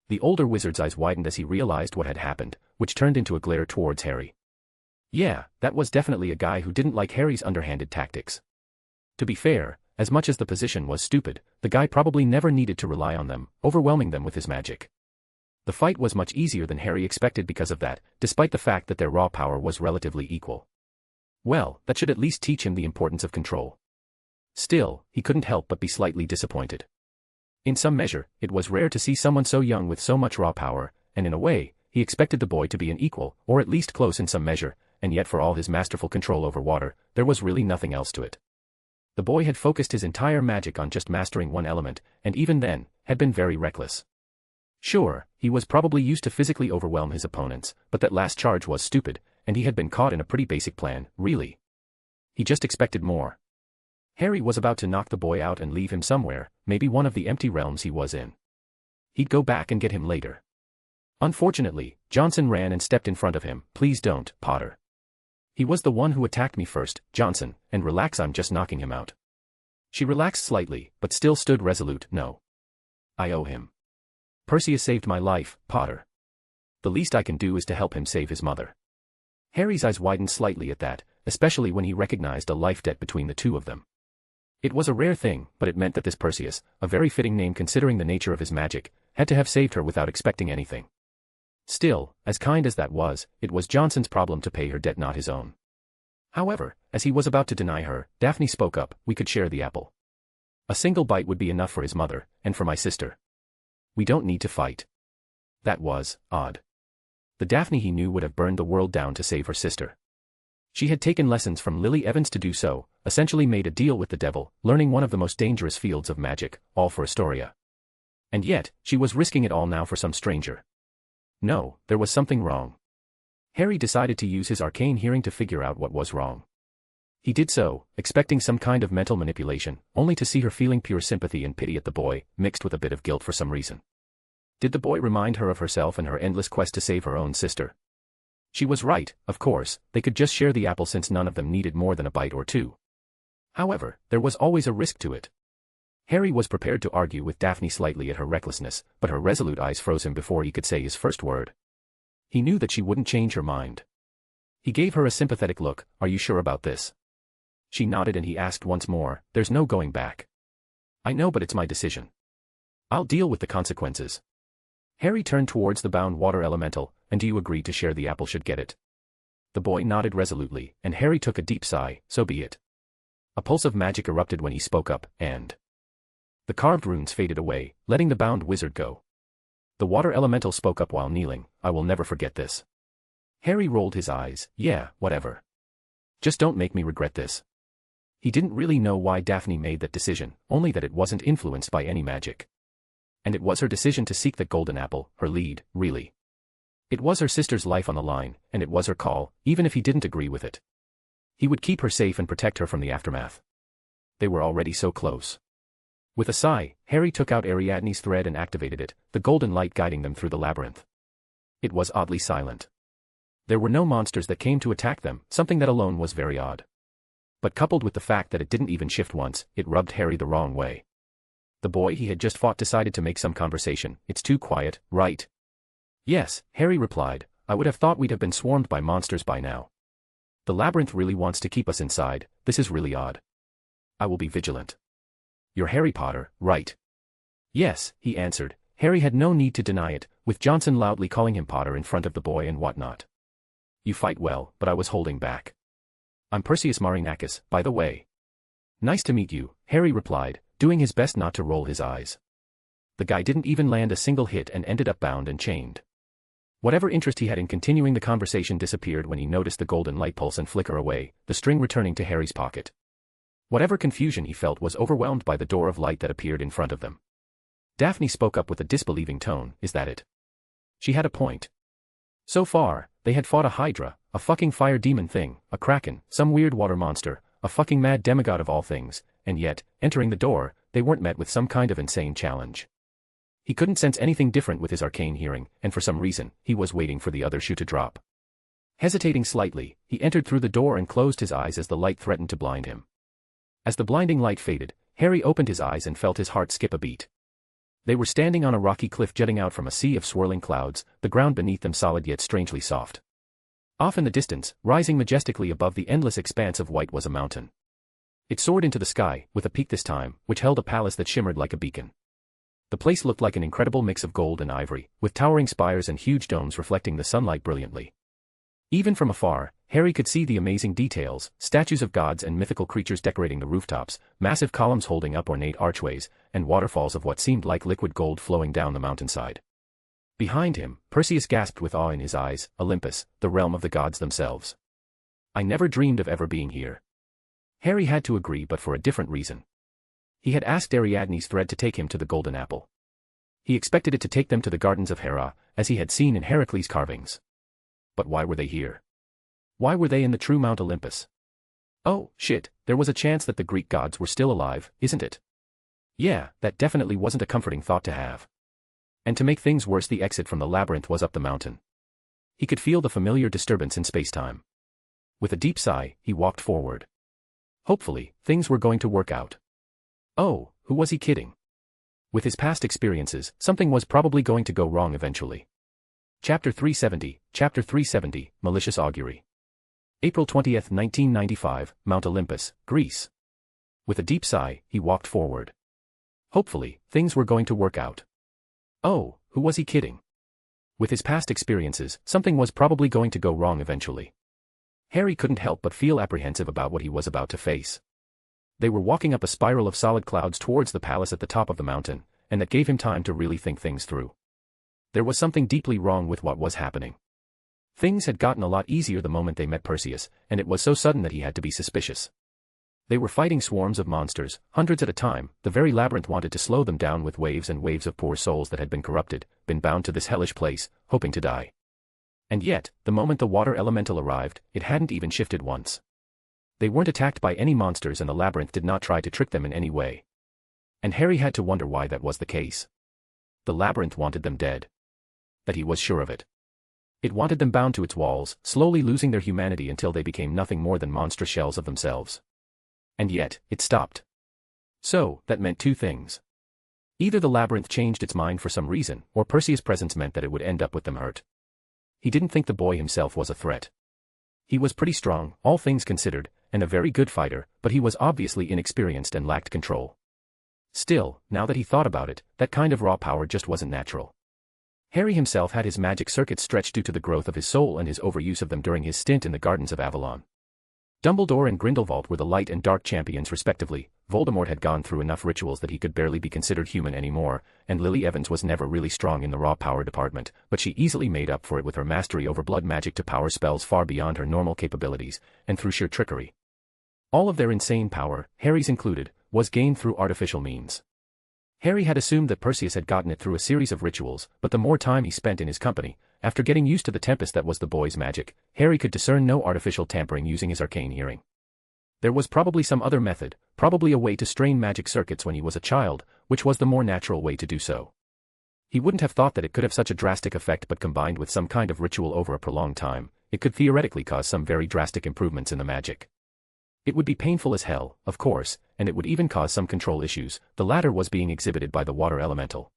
The older wizard's eyes widened as he realized what had happened, which turned into a glare towards Harry. Yeah, that was definitely a guy who didn't like Harry's underhanded tactics. To be fair, as much as the position was stupid, the guy probably never needed to rely on them, overwhelming them with his magic. The fight was much easier than Harry expected because of that, despite the fact that their raw power was relatively equal. Well, that should at least teach him the importance of control. Still, he couldn't help but be slightly disappointed. In some measure, it was rare to see someone so young with so much raw power, and in a way, he expected the boy to be an equal, or at least close in some measure, and yet for all his masterful control over water, there was really nothing else to it. The boy had focused his entire magic on just mastering one element, and even then, had been very reckless. Sure, he was probably used to physically overwhelm his opponents, but that last charge was stupid, and he had been caught in a pretty basic plan, really. He just expected more. Harry was about to knock the boy out and leave him somewhere, maybe one of the empty realms he was in. He'd go back and get him later. Unfortunately, Johnson ran and stepped in front of him. "Please don't, Potter. He was the one who attacked me first, Johnson, and relax, I'm just knocking him out." She relaxed slightly, but still stood resolute. "No. I owe him. Perseus saved my life, Potter. The least I can do is to help him save his mother." Harry's eyes widened slightly at that, especially when he recognized a life debt between the two of them. It was a rare thing, but it meant that this Perseus, a very fitting name considering the nature of his magic, had to have saved her without expecting anything. Still, as kind as that was, it was Johnson's problem to pay her debt, not his own. However, as he was about to deny her, Daphne spoke up, "We could share the apple. A single bite would be enough for his mother, and for my sister. We don't need to fight." That was odd. The Daphne he knew would have burned the world down to save her sister. She had taken lessons from Lily Evans to do so, essentially made a deal with the devil, learning one of the most dangerous fields of magic, all for Astoria. And yet, she was risking it all now for some stranger. No, there was something wrong. Harry decided to use his arcane hearing to figure out what was wrong. He did so, expecting some kind of mental manipulation, only to see her feeling pure sympathy and pity at the boy, mixed with a bit of guilt for some reason. Did the boy remind her of herself and her endless quest to save her own sister? She was right, of course, they could just share the apple since none of them needed more than a bite or two. However, there was always a risk to it. Harry was prepared to argue with Daphne slightly at her recklessness, but her resolute eyes froze him before he could say his first word. He knew that she wouldn't change her mind. He gave her a sympathetic look. "Are you sure about this?" She nodded and he asked once more, "There's no going back." "I know, but it's my decision. I'll deal with the consequences." Harry turned towards the bound water elemental, "And do you agree to share the apple should get it?" The boy nodded resolutely, and Harry took a deep sigh. "So be it." A pulse of magic erupted when he spoke up, and the carved runes faded away, letting the bound wizard go. The water elemental spoke up while kneeling, "I will never forget this." Harry rolled his eyes. "Yeah, whatever. Just don't make me regret this." He didn't really know why Daphne made that decision, only that it wasn't influenced by any magic. And it was her decision to seek the golden apple, her lead, really. It was her sister's life on the line, and it was her call, even if he didn't agree with it. He would keep her safe and protect her from the aftermath. They were already so close. With a sigh, Harry took out Ariadne's thread and activated it, the golden light guiding them through the labyrinth. It was oddly silent. There were no monsters that came to attack them, something that alone was very odd. But coupled with the fact that it didn't even shift once, it rubbed Harry the wrong way. The boy he had just fought decided to make some conversation. "It's too quiet, right?" "Yes," Harry replied, "I would have thought we'd have been swarmed by monsters by now. The labyrinth really wants to keep us inside. This is really odd. I will be vigilant." "You're Harry Potter, right?" "Yes," he answered. Harry had no need to deny it, with Johnson loudly calling him Potter in front of the boy and whatnot. "You fight well, but I was holding back. I'm Perseus Marinakis, by the way." "Nice to meet you," Harry replied, doing his best not to roll his eyes. The guy didn't even land a single hit and ended up bound and chained. Whatever interest he had in continuing the conversation disappeared when he noticed the golden light pulse and flicker away, the string returning to Harry's pocket. Whatever confusion he felt was overwhelmed by the door of light that appeared in front of them. Daphne spoke up with a disbelieving tone, "Is that it?" She had a point. So far, they had fought a Hydra, a fucking fire demon thing, a kraken, some weird water monster, a fucking mad demigod of all things, and yet, entering the door, they weren't met with some kind of insane challenge. He couldn't sense anything different with his arcane hearing, and for some reason, he was waiting for the other shoe to drop. Hesitating slightly, he entered through the door and closed his eyes as the light threatened to blind him. As the blinding light faded, Harry opened his eyes and felt his heart skip a beat. They were standing on a rocky cliff jutting out from a sea of swirling clouds, the ground beneath them solid yet strangely soft. Off in the distance, rising majestically above the endless expanse of white was a mountain. It soared into the sky, with a peak this time, which held a palace that shimmered like a beacon. The place looked like an incredible mix of gold and ivory, with towering spires and huge domes reflecting the sunlight brilliantly. Even from afar, Harry could see the amazing details, statues of gods and mythical creatures decorating the rooftops, massive columns holding up ornate archways, and waterfalls of what seemed like liquid gold flowing down the mountainside. Behind him, Perseus gasped with awe in his eyes, Olympus, the realm of the gods themselves. "I never dreamed of ever being here." Harry had to agree, but for a different reason. He had asked Ariadne's thread to take him to the Golden Apple. He expected it to take them to the Gardens of Hera, as he had seen in Heracles' carvings. But why were they here? Why were they in the true Mount Olympus? Oh, shit, there was a chance that the Greek gods were still alive, isn't it? Yeah, that definitely wasn't a comforting thought to have. And to make things worse, the exit from the labyrinth was up the mountain. He could feel the familiar disturbance in space-time. With a deep sigh, he walked forward. Hopefully, things were going to work out. Oh, who was he kidding? With his past experiences, something was probably going to go wrong eventually. Chapter 370, Malicious Augury. April 20th, 1995, Mount Olympus, Greece. With a deep sigh, he walked forward. Hopefully, things were going to work out. Oh, who was he kidding? With his past experiences, something was probably going to go wrong eventually. Harry couldn't help but feel apprehensive about what he was about to face. They were walking up a spiral of solid clouds towards the palace at the top of the mountain, and that gave him time to really think things through. There was something deeply wrong with what was happening. Things had gotten a lot easier the moment they met Perseus, and it was so sudden that he had to be suspicious. They were fighting swarms of monsters, hundreds at a time. The very labyrinth wanted to slow them down with waves and waves of poor souls that had been corrupted, been bound to this hellish place, hoping to die. And yet, the moment the water elemental arrived, it hadn't even shifted once. They weren't attacked by any monsters, and the labyrinth did not try to trick them in any way. And Harry had to wonder why that was the case. The labyrinth wanted them dead. That he was sure of it. It wanted them bound to its walls, slowly losing their humanity until they became nothing more than monstrous shells of themselves. And yet, it stopped. So, that meant two things. Either the labyrinth changed its mind for some reason, or Perseus' presence meant that it would end up with them hurt. He didn't think the boy himself was a threat. He was pretty strong, all things considered, and a very good fighter, but he was obviously inexperienced and lacked control. Still, now that he thought about it, that kind of raw power just wasn't natural. Harry himself had his magic circuits stretched due to the growth of his soul and his overuse of them during his stint in the Gardens of Avalon. Dumbledore and Grindelwald were the light and dark champions respectively. Voldemort had gone through enough rituals that he could barely be considered human anymore, and Lily Evans was never really strong in the raw power department, but she easily made up for it with her mastery over blood magic to power spells far beyond her normal capabilities, and through sheer trickery. All of their insane power, Harry's included, was gained through artificial means. Harry had assumed that Perseus had gotten it through a series of rituals, but the more time he spent in his company, after getting used to the tempest that was the boy's magic, Harry could discern no artificial tampering using his arcane hearing. There was probably some other method, probably a way to strain magic circuits when he was a child, which was the more natural way to do so. He wouldn't have thought that it could have such a drastic effect, but combined with some kind of ritual over a prolonged time, it could theoretically cause some very drastic improvements in the magic. It would be painful as hell, of course, and it would even cause some control issues. The latter was being exhibited by the water elemental.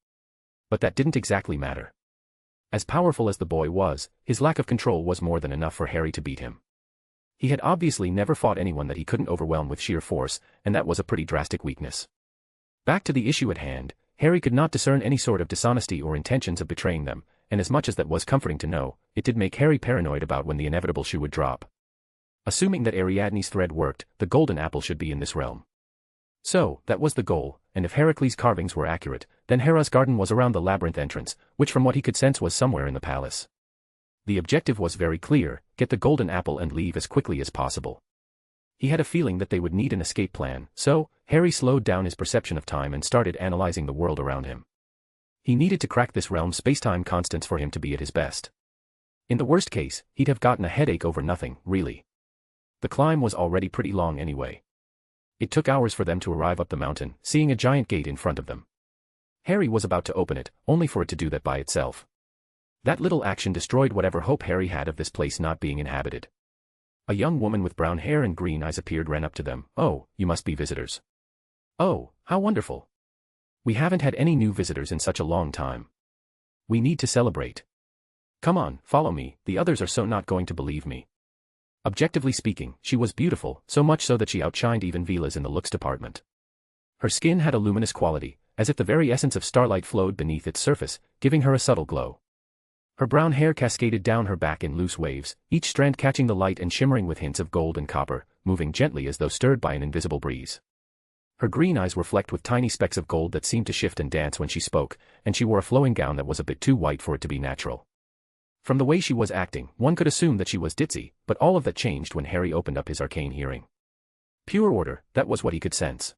But that didn't exactly matter. As powerful as the boy was, his lack of control was more than enough for Harry to beat him. He had obviously never fought anyone that he couldn't overwhelm with sheer force, and that was a pretty drastic weakness. Back to the issue at hand, Harry could not discern any sort of dishonesty or intentions of betraying them, and as much as that was comforting to know, it did make Harry paranoid about when the inevitable shoe would drop. Assuming that Ariadne's thread worked, the golden apple should be in this realm. So, that was the goal, and if Heracles' carvings were accurate, then Hera's garden was around the labyrinth entrance, which from what he could sense was somewhere in the palace. The objective was very clear: get the golden apple and leave as quickly as possible. He had a feeling that they would need an escape plan, so Harry slowed down his perception of time and started analyzing the world around him. He needed to crack this realm's space-time constants for him to be at his best. In the worst case, he'd have gotten a headache over nothing, really. The climb was already pretty long anyway. It took hours for them to arrive up the mountain, seeing a giant gate in front of them. Harry was about to open it, only for it to do that by itself. That little action destroyed whatever hope Harry had of this place not being inhabited. A young woman with brown hair and green eyes ran up to them. "Oh, you must be visitors." "Oh, how wonderful. We haven't had any new visitors in such a long time. We need to celebrate. Come on, follow me, the others are so not going to believe me." Objectively speaking, she was beautiful, so much so that she outshined even Vila's in the looks department. Her skin had a luminous quality, as if the very essence of starlight flowed beneath its surface, giving her a subtle glow. Her brown hair cascaded down her back in loose waves, each strand catching the light and shimmering with hints of gold and copper, moving gently as though stirred by an invisible breeze. Her green eyes were flecked with tiny specks of gold that seemed to shift and dance when she spoke, and she wore a flowing gown that was a bit too white for it to be natural. From the way she was acting, one could assume that she was ditzy, but all of that changed when Harry opened up his arcane hearing. Pure order, that was what he could sense.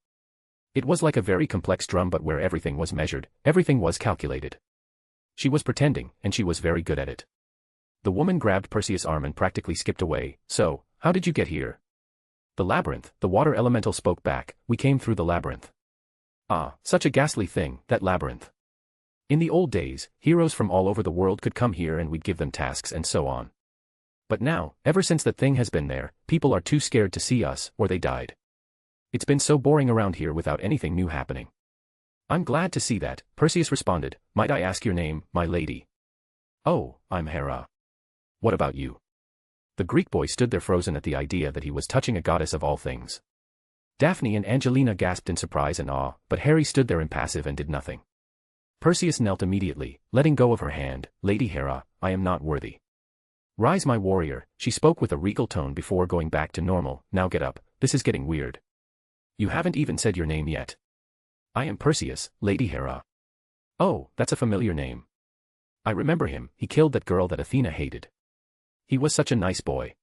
It was like a very complex drum, but where everything was measured, everything was calculated. She was pretending, and she was very good at it. The woman grabbed Perseus' arm and practically skipped away. "So, how did you get here?" "The labyrinth," the water elemental spoke back. "We came through the labyrinth." "Ah, such a ghastly thing, that labyrinth. In the old days, heroes from all over the world could come here and we'd give them tasks and so on. But now, ever since that thing has been there, people are too scared to see us, or they died. It's been so boring around here without anything new happening." "I'm glad to see that," Perseus responded. "Might I ask your name, my lady?" "Oh, I'm Hera. What about you?" The Greek boy stood there frozen at the idea that he was touching a goddess of all things. Daphne and Angelina gasped in surprise and awe, but Harry stood there impassive and did nothing. Perseus knelt immediately, letting go of her hand. "Lady Hera, I am not worthy." "Rise, my warrior," she spoke with a regal tone before going back to normal. "Now get up, this is getting weird. You haven't even said your name yet." "I am Perseus, Lady Hera." "Oh, that's a familiar name. I remember him, he killed that girl that Athena hated. He was such a nice boy."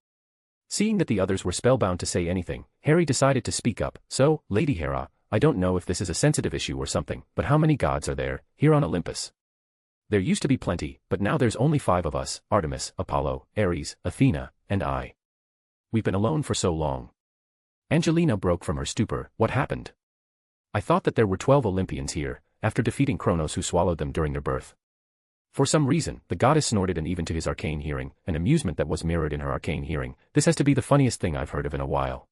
Seeing that the others were spellbound to say anything, Harry decided to speak up. "So, Lady Hera, I don't know if this is a sensitive issue or something, but how many gods are there, here on Olympus?" "There used to be plenty, but now there's only 5 of us, Artemis, Apollo, Ares, Athena, and I. We've been alone for so long." Angelina broke from her stupor. "What happened?" "I thought that there were 12 Olympians here, after defeating Kronos who swallowed them during their birth." For some reason, the goddess snorted, and even to his arcane hearing, an amusement that was mirrored in her arcane hearing. "This has to be the funniest thing I've heard of in a while.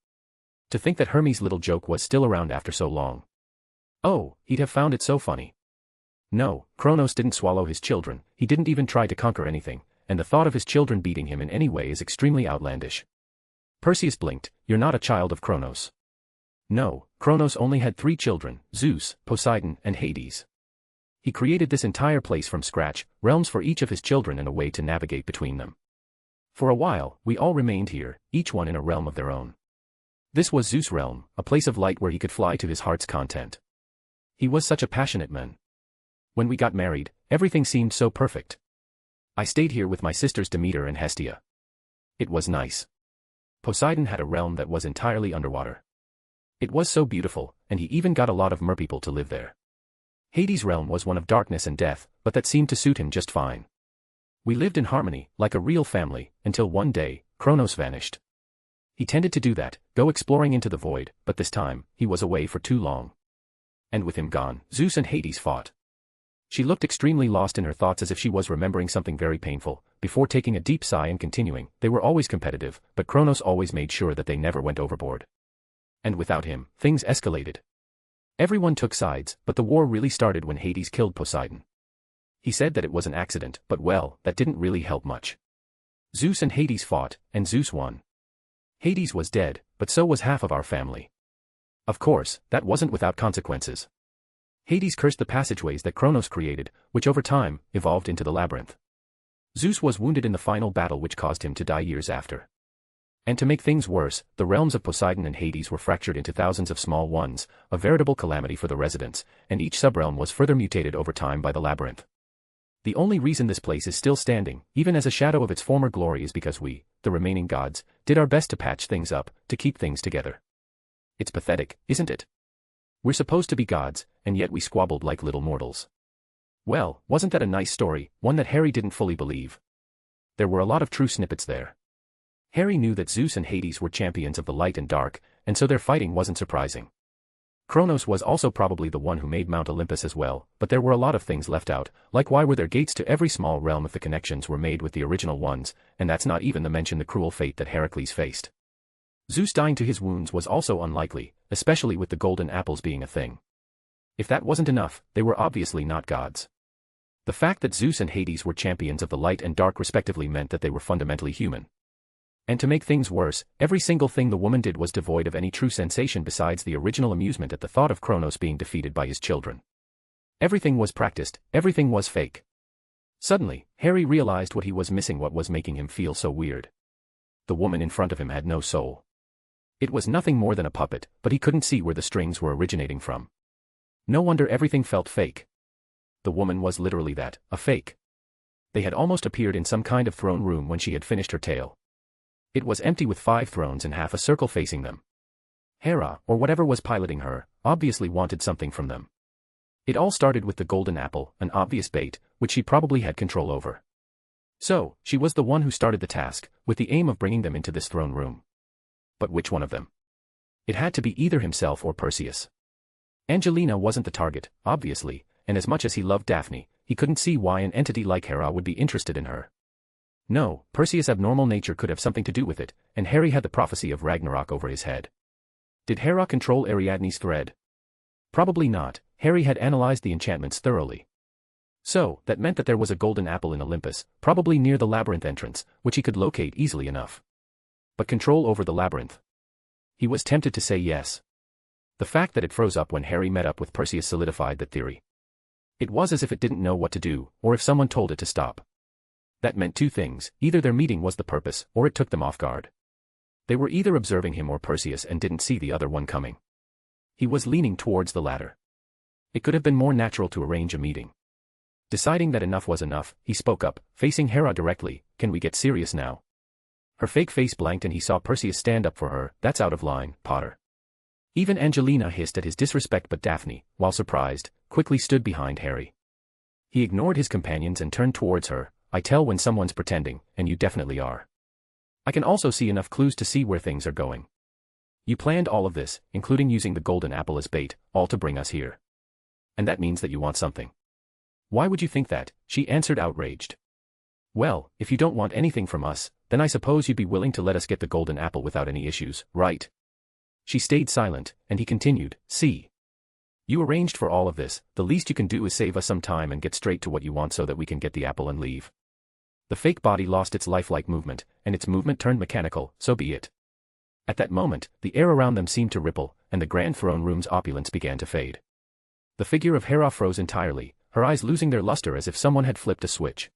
To think that Hermes' little joke was still around after so long. Oh, he'd have found it so funny. No, Kronos didn't swallow his children, he didn't even try to conquer anything, and the thought of his children beating him in any way is extremely outlandish." Perseus blinked. "You're not a child of Kronos." "No, Kronos only had 3 children, Zeus, Poseidon, and Hades. He created this entire place from scratch, realms for each of his children and a way to navigate between them. For a while, we all remained here, each one in a realm of their own. This was Zeus' realm, a place of light where he could fly to his heart's content. He was such a passionate man. When we got married, everything seemed so perfect. I stayed here with my sisters Demeter and Hestia. It was nice. Poseidon had a realm that was entirely underwater. It was so beautiful, and he even got a lot of merpeople to live there. Hades' realm was one of darkness and death, but that seemed to suit him just fine. We lived in harmony, like a real family, until one day, Kronos vanished. He tended to do that, go exploring into the void, but this time, he was away for too long. And with him gone, Zeus and Hades fought. She looked extremely lost in her thoughts, as if she was remembering something very painful, before taking a deep sigh and continuing. They were always competitive, but Kronos always made sure that they never went overboard. And without him, things escalated. Everyone took sides, but the war really started when Hades killed Poseidon. He said that it was an accident, but well, that didn't really help much. Zeus and Hades fought, and Zeus won. Hades was dead, but so was half of our family. Of course, that wasn't without consequences. Hades cursed the passageways that Kronos created, which over time, evolved into the labyrinth. Zeus was wounded in the final battle, which caused him to die years after. And to make things worse, the realms of Poseidon and Hades were fractured into thousands of small ones, a veritable calamity for the residents, and each subrealm was further mutated over time by the labyrinth. The only reason this place is still standing, even as a shadow of its former glory, is because we, the remaining gods, did our best to patch things up, to keep things together. It's pathetic, isn't it? We're supposed to be gods, and yet we squabbled like little mortals. Well, wasn't that a nice story, one that Harry didn't fully believe? There were a lot of true snippets there. Harry knew that Zeus and Hades were champions of the light and dark, and so their fighting wasn't surprising. Kronos was also probably the one who made Mount Olympus as well, but there were a lot of things left out, like why were there gates to every small realm if the connections were made with the original ones, and that's not even to mention the cruel fate that Heracles faced. Zeus dying to his wounds was also unlikely, especially with the golden apples being a thing. If that wasn't enough, they were obviously not gods. The fact that Zeus and Hades were champions of the light and dark respectively meant that they were fundamentally human. And to make things worse, every single thing the woman did was devoid of any true sensation besides the original amusement at the thought of Kronos being defeated by his children. Everything was practiced, everything was fake. Suddenly, Harry realized what he was missing, what was making him feel so weird. The woman in front of him had no soul. It was nothing more than a puppet, but he couldn't see where the strings were originating from. No wonder everything felt fake. The woman was literally that, a fake. They had almost appeared in some kind of throne room when she had finished her tale. It was empty with 5 thrones and half a circle facing them. Hera, or whatever was piloting her, obviously wanted something from them. It all started with the golden apple, an obvious bait, which she probably had control over. So, she was the one who started the task, with the aim of bringing them into this throne room. But which one of them? It had to be either himself or Perseus. Angelina wasn't the target, obviously, and as much as he loved Daphne, he couldn't see why an entity like Hera would be interested in her. No, Perseus' abnormal nature could have something to do with it, and Harry had the prophecy of Ragnarok over his head. Did Hera control Ariadne's thread? Probably not. Harry had analyzed the enchantments thoroughly. So, that meant that there was a golden apple in Olympus, probably near the labyrinth entrance, which he could locate easily enough. But control over the labyrinth? He was tempted to say yes. The fact that it froze up when Harry met up with Perseus solidified that theory. It was as if it didn't know what to do, or if someone told it to stop. That meant 2 things, either their meeting was the purpose, or it took them off guard. They were either observing him or Perseus and didn't see the other one coming. He was leaning towards the latter. It could have been more natural to arrange a meeting. Deciding that enough was enough, he spoke up, facing Hera directly, "Can we get serious now?" Her fake face blanked and he saw Perseus stand up for her. "That's out of line, Potter." Even Angelina hissed at his disrespect, but Daphne, while surprised, quickly stood behind Harry. He ignored his companions and turned towards her. "I tell when someone's pretending, and you definitely are. I can also see enough clues to see where things are going. You planned all of this, including using the golden apple as bait, all to bring us here. And that means that you want something." "Why would you think that?" she answered, outraged. "Well, if you don't want anything from us, then I suppose you'd be willing to let us get the golden apple without any issues, right?" She stayed silent, and he continued, "See. You arranged for all of this, the least you can do is save us some time and get straight to what you want so that we can get the apple and leave." The fake body lost its lifelike movement, and its movement turned mechanical. So be it. At that moment, the air around them seemed to ripple, and the grand throne room's opulence began to fade. The figure of Hera froze entirely, her eyes losing their luster as if someone had flipped a switch.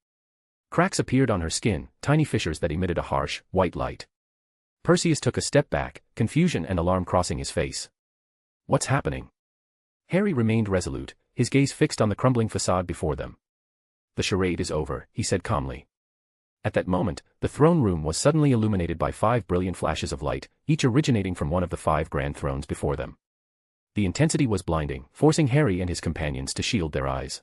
Cracks appeared on her skin, tiny fissures that emitted a harsh, white light. Perseus took a step back, confusion and alarm crossing his face. "What's happening?" Harry remained resolute, his gaze fixed on the crumbling facade before them. "The charade is over," he said calmly. At that moment, the throne room was suddenly illuminated by 5 brilliant flashes of light, each originating from one of the 5 grand thrones before them. The intensity was blinding, forcing Harry and his companions to shield their eyes.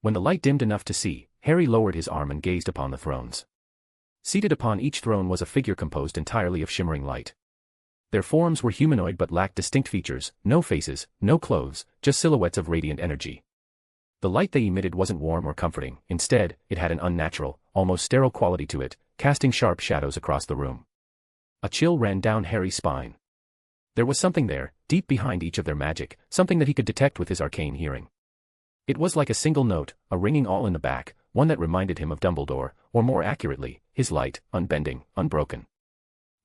When the light dimmed enough to see, Harry lowered his arm and gazed upon the thrones. Seated upon each throne was a figure composed entirely of shimmering light. Their forms were humanoid but lacked distinct features, no faces, no clothes, just silhouettes of radiant energy. The light they emitted wasn't warm or comforting, instead, it had an unnatural, almost sterile quality to it, casting sharp shadows across the room. A chill ran down Harry's spine. There was something there, deep behind each of their magic, something that he could detect with his arcane hearing. It was like a single note, a ringing all in the back, one that reminded him of Dumbledore, or more accurately, his light, unbending, unbroken.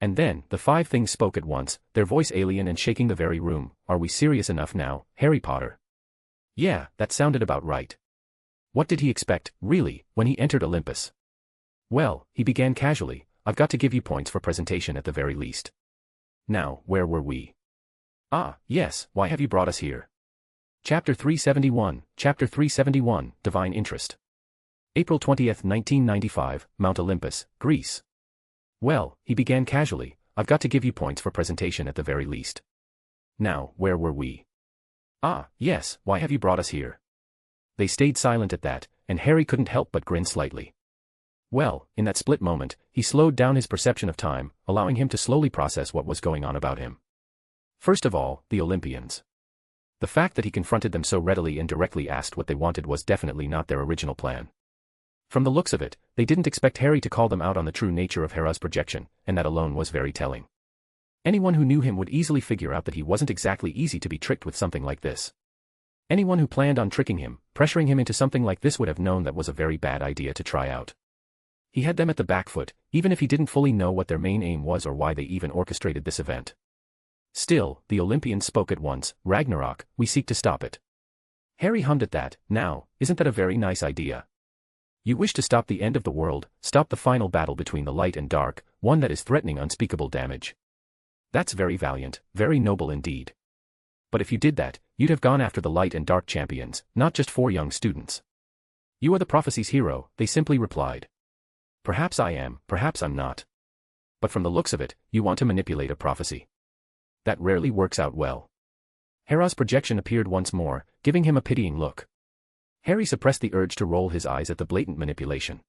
And then, the 5 things spoke at once, their voice alien and shaking the very room. "Are we serious enough now, Harry Potter?" Yeah, that sounded about right. What did he expect, really, when he entered Olympus? "Well," he began casually, "I've got to give you points for presentation at the very least. Now, where were we?" "Ah, yes, why have you brought us here?" Chapter 371, Divine Interest. April 20th, 1995, Mount Olympus, Greece. Well, he began casually, I've got to give you points for presentation at the very least. Now, where were we? Ah, yes, why have you brought us here? They stayed silent at that, and Harry couldn't help but grin slightly. Well, in that split moment, he slowed down his perception of time, allowing him to slowly process what was going on about him. First of all, the Olympians. The fact that he confronted them so readily and directly asked what they wanted was definitely not their original plan. From the looks of it, they didn't expect Harry to call them out on the true nature of Hera's projection, and that alone was very telling. Anyone who knew him would easily figure out that he wasn't exactly easy to be tricked with something like this. Anyone who planned on tricking him, pressuring him into something like this would have known that was a very bad idea to try out. He had them at the back foot, even if he didn't fully know what their main aim was or why they even orchestrated this event. Still, the Olympians spoke at once, Ragnarok, we seek to stop it. Harry hummed at that, now, isn't that a very nice idea? You wish to stop the end of the world, stop the final battle between the light and dark, one that is threatening unspeakable damage. That's very valiant, very noble indeed. But if you did that, you'd have gone after the light and dark champions, not just 4 young students. You are the prophecy's hero, they simply replied. Perhaps I am, perhaps I'm not. But from the looks of it, you want to manipulate a prophecy. That rarely works out well. Hera's projection appeared once more, giving him a pitying look. Harry suppressed the urge to roll his eyes at the blatant manipulation.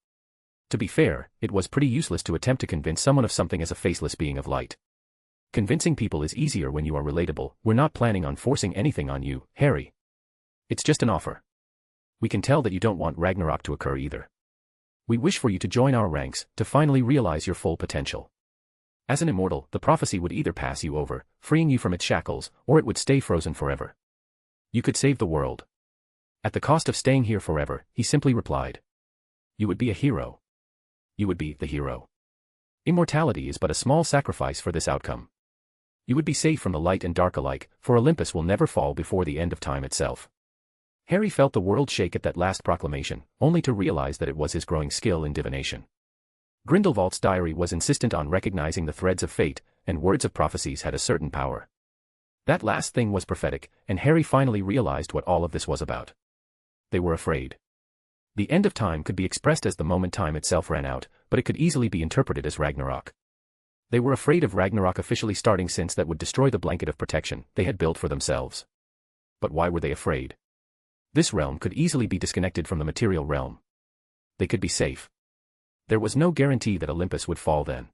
To be fair, it was pretty useless to attempt to convince someone of something as a faceless being of light. Convincing people is easier when you are relatable. We're not planning on forcing anything on you, Harry. It's just an offer. We can tell that you don't want Ragnarok to occur either. We wish for you to join our ranks, to finally realize your full potential. As an immortal, the prophecy would either pass you over, freeing you from its shackles, or it would stay frozen forever. You could save the world. At the cost of staying here forever, he simply replied. You would be a hero. You would be the hero. Immortality is but a small sacrifice for this outcome. You would be safe from the light and dark alike, for Olympus will never fall before the end of time itself. Harry felt the world shake at that last proclamation, only to realize that it was his growing skill in divination. Grindelwald's diary was insistent on recognizing the threads of fate, and words of prophecies had a certain power. That last thing was prophetic, and Harry finally realized what all of this was about. They were afraid. The end of time could be expressed as the moment time itself ran out, but it could easily be interpreted as Ragnarok. They were afraid of Ragnarok officially starting, since that would destroy the blanket of protection they had built for themselves. But why were they afraid? This realm could easily be disconnected from the material realm. They could be safe. There was no guarantee that Olympus would fall then.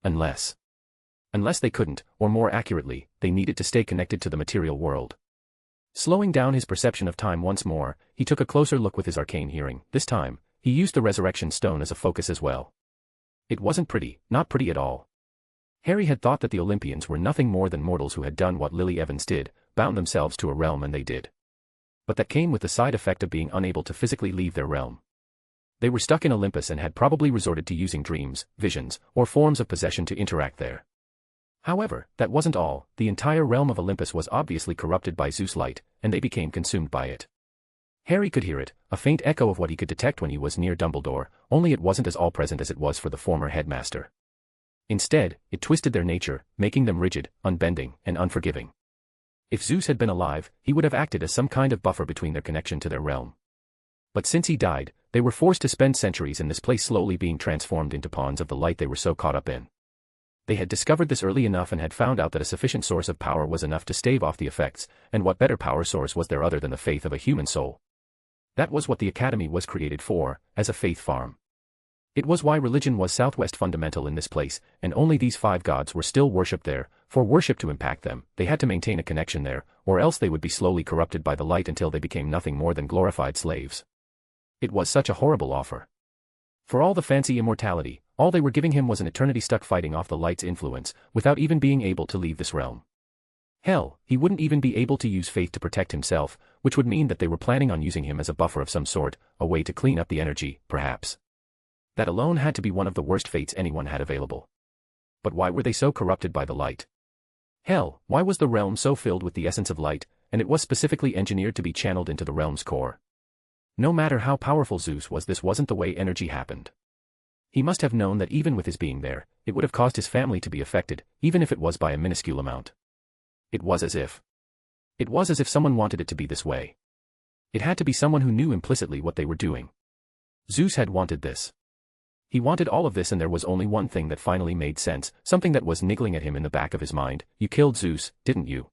Unless they couldn't, or more accurately, they needed to stay connected to the material world. Slowing down his perception of time once more, he took a closer look with his arcane hearing. This time, he used the resurrection stone as a focus as well. It wasn't pretty, not pretty at all. Harry had thought that the Olympians were nothing more than mortals who had done what Lily Evans did, bound themselves to a realm, and they did. But that came with the side effect of being unable to physically leave their realm. They were stuck in Olympus and had probably resorted to using dreams, visions, or forms of possession to interact there. However, that wasn't all. The entire realm of Olympus was obviously corrupted by Zeus' light, and they became consumed by it. Harry could hear it, a faint echo of what he could detect when he was near Dumbledore, only it wasn't as all-present as it was for the former headmaster. Instead, it twisted their nature, making them rigid, unbending, and unforgiving. If Zeus had been alive, he would have acted as some kind of buffer between their connection to their realm. But since he died, they were forced to spend centuries in this place, slowly being transformed into pawns of the light they were so caught up in. They had discovered this early enough and had found out that a sufficient source of power was enough to stave off the effects, and what better power source was there other than the faith of a human soul? That was what the Academy was created for, as a faith farm. It was why religion was Southwest fundamental in this place, and only these 5 gods were still worshipped there. For worship to impact them, they had to maintain a connection there, or else they would be slowly corrupted by the light until they became nothing more than glorified slaves. It was such a horrible offer. For all the fancy immortality, all they were giving him was an eternity stuck fighting off the light's influence, without even being able to leave this realm. Hell, he wouldn't even be able to use faith to protect himself, which would mean that they were planning on using him as a buffer of some sort, a way to clean up the energy, perhaps. That alone had to be one of the worst fates anyone had available. But why were they so corrupted by the light? Hell, why was the realm so filled with the essence of light, and it was specifically engineered to be channeled into the realm's core? No matter how powerful Zeus was, this wasn't the way energy happened. He must have known that even with his being there, it would have caused his family to be affected, even if it was by a minuscule amount. It was as if someone wanted it to be this way. It had to be someone who knew implicitly what they were doing. Zeus had wanted this. He wanted all of this, and there was only one thing that finally made sense, something that was niggling at him in the back of his mind. You killed Zeus, didn't you?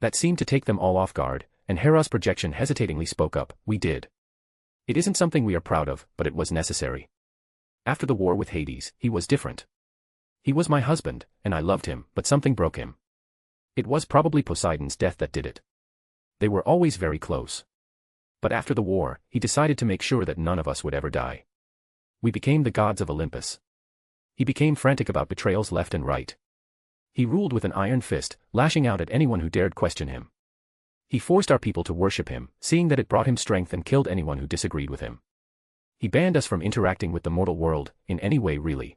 That seemed to take them all off guard, and Hera's projection hesitatingly spoke up. We did. It isn't something we are proud of, but it was necessary. After the war with Hades, he was different. He was my husband, and I loved him, but something broke him. It was probably Poseidon's death that did it. They were always very close. But after the war, he decided to make sure that none of us would ever die. We became the gods of Olympus. He became frantic about betrayals left and right. He ruled with an iron fist, lashing out at anyone who dared question him. He forced our people to worship him, seeing that it brought him strength, and killed anyone who disagreed with him. He banned us from interacting with the mortal world, in any way really.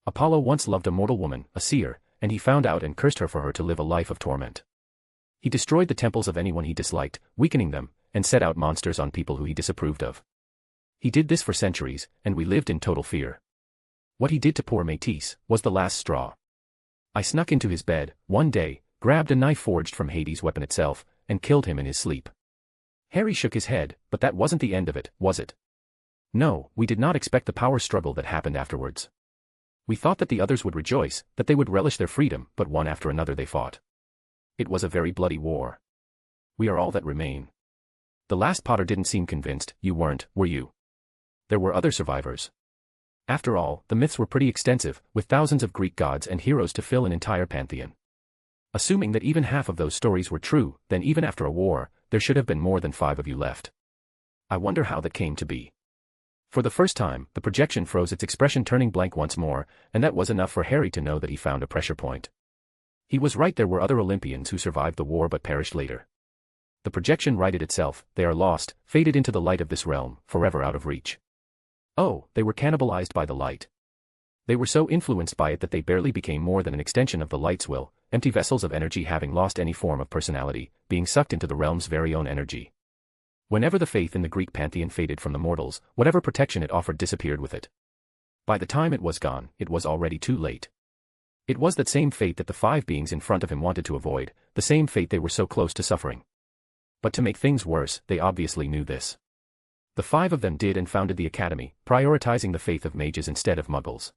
Apollo once loved a mortal woman, a seer, and he found out and cursed her for her to live a life of torment. He destroyed the temples of anyone he disliked, weakening them, and set out monsters on people who he disapproved of. He did this for centuries, and we lived in total fear. What he did to poor Métis was the last straw. I snuck into his bed, one day, grabbed a knife forged from Hades' weapon itself, and killed him in his sleep. Harry shook his head, but that wasn't the end of it, was it? No, we did not expect the power struggle that happened afterwards. We thought that the others would rejoice, that they would relish their freedom, but one after another they fought. It was a very bloody war. We are all that remain. The last Potter didn't seem convinced. You weren't, were you? There were other survivors. After all, the myths were pretty extensive, with thousands of Greek gods and heroes to fill an entire pantheon. Assuming that even half of those stories were true, then even after a war, there should have been more than 5 of you left. I wonder how that came to be. For the first time, the projection froze, its expression turning blank once more, and that was enough for Harry to know that he found a pressure point. He was right, there were other Olympians who survived the war but perished later. The projection righted itself. They are lost, faded into the light of this realm, forever out of reach. Oh, they were cannibalized by the light. They were so influenced by it that they barely became more than an extension of the light's will, empty vessels of energy having lost any form of personality, being sucked into the realm's very own energy. Whenever the faith in the Greek pantheon faded from the mortals, whatever protection it offered disappeared with it. By the time it was gone, it was already too late. It was that same fate that the 5 beings in front of him wanted to avoid, the same fate they were so close to suffering. But to make things worse, they obviously knew this. The 5 of them did and founded the academy, prioritizing the faith of mages instead of muggles.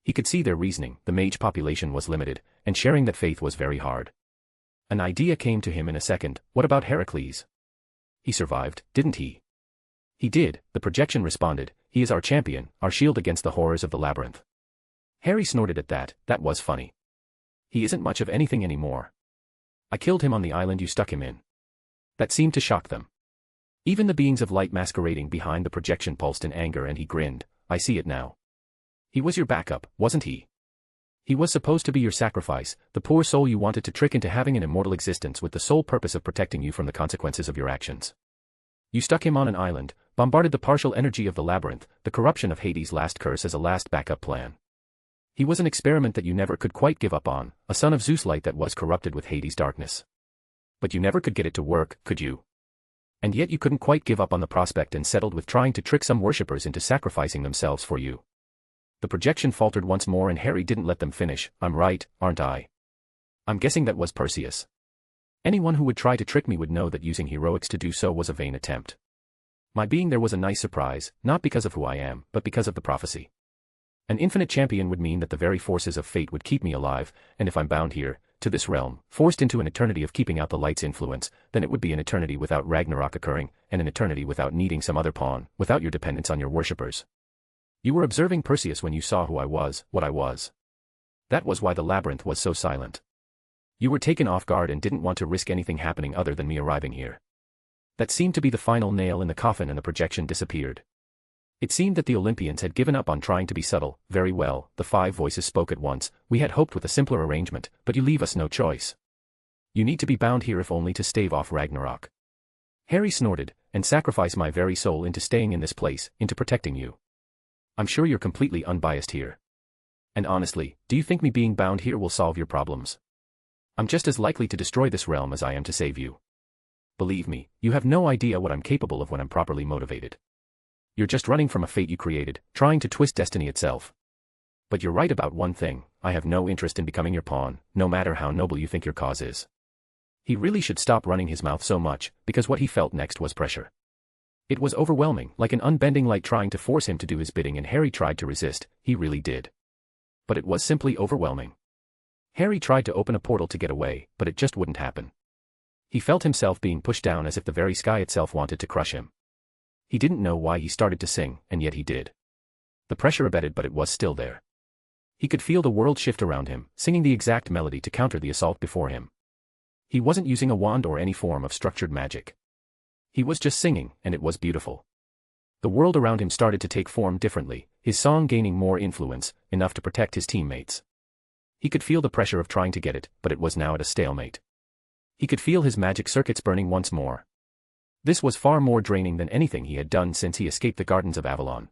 He could see their reasoning. The mage population was limited, and sharing that faith was very hard. An idea came to him in a second. What about Heracles? He survived, didn't he? He did, the projection responded. He is our champion, our shield against the horrors of the labyrinth. Harry snorted at that. That was funny. He isn't much of anything anymore. I killed him on the island you stuck him in. That seemed to shock them. Even the beings of light masquerading behind the projection pulsed in anger, and he grinned. I see it now. He was your backup, wasn't he? He was supposed to be your sacrifice, the poor soul you wanted to trick into having an immortal existence with the sole purpose of protecting you from the consequences of your actions. You stuck him on an island, bombarded the partial energy of the labyrinth, the corruption of Hades' last curse as a last backup plan. He was an experiment that you never could quite give up on, a son of Zeus light that was corrupted with Hades' darkness. But you never could get it to work, could you? And yet you couldn't quite give up on the prospect and settled with trying to trick some worshippers into sacrificing themselves for you. The projection faltered once more, and Harry didn't let them finish. I'm right, aren't I? I'm guessing that was Perseus. Anyone who would try to trick me would know that using heroics to do so was a vain attempt. My being there was a nice surprise, not because of who I am, but because of the prophecy. An infinite champion would mean that the very forces of fate would keep me alive, and if I'm bound here, to this realm, forced into an eternity of keeping out the light's influence, then it would be an eternity without Ragnarok occurring, and an eternity without needing some other pawn, without your dependence on your worshippers. You were observing Perseus when you saw who I was, what I was. That was why the labyrinth was so silent. You were taken off guard and didn't want to risk anything happening other than me arriving here. That seemed to be the final nail in the coffin, and the projection disappeared. It seemed that the Olympians had given up on trying to be subtle. Very well, the 5 voices spoke at once. We had hoped with a simpler arrangement, but you leave us no choice. You need to be bound here if only to stave off Ragnarok. Harry snorted, and sacrifice my very soul into staying in this place, into protecting you. I'm sure you're completely unbiased here. And honestly, do you think me being bound here will solve your problems? I'm just as likely to destroy this realm as I am to save you. Believe me, you have no idea what I'm capable of when I'm properly motivated. You're just running from a fate you created, trying to twist destiny itself. But you're right about one thing, I have no interest in becoming your pawn, no matter how noble you think your cause is. He really should stop running his mouth so much, because what he felt next was pressure. It was overwhelming, like an unbending light trying to force him to do his bidding, and Harry tried to resist, he really did. But it was simply overwhelming. Harry tried to open a portal to get away, but it just wouldn't happen. He felt himself being pushed down as if the very sky itself wanted to crush him. He didn't know why he started to sing, and yet he did. The pressure abated, but it was still there. He could feel the world shift around him, singing the exact melody to counter the assault before him. He wasn't using a wand or any form of structured magic. He was just singing, and it was beautiful. The world around him started to take form differently, his song gaining more influence, enough to protect his teammates. He could feel the pressure of trying to get it, but it was now at a stalemate. He could feel his magic circuits burning once more. This was far more draining than anything he had done since he escaped the Gardens of Avalon.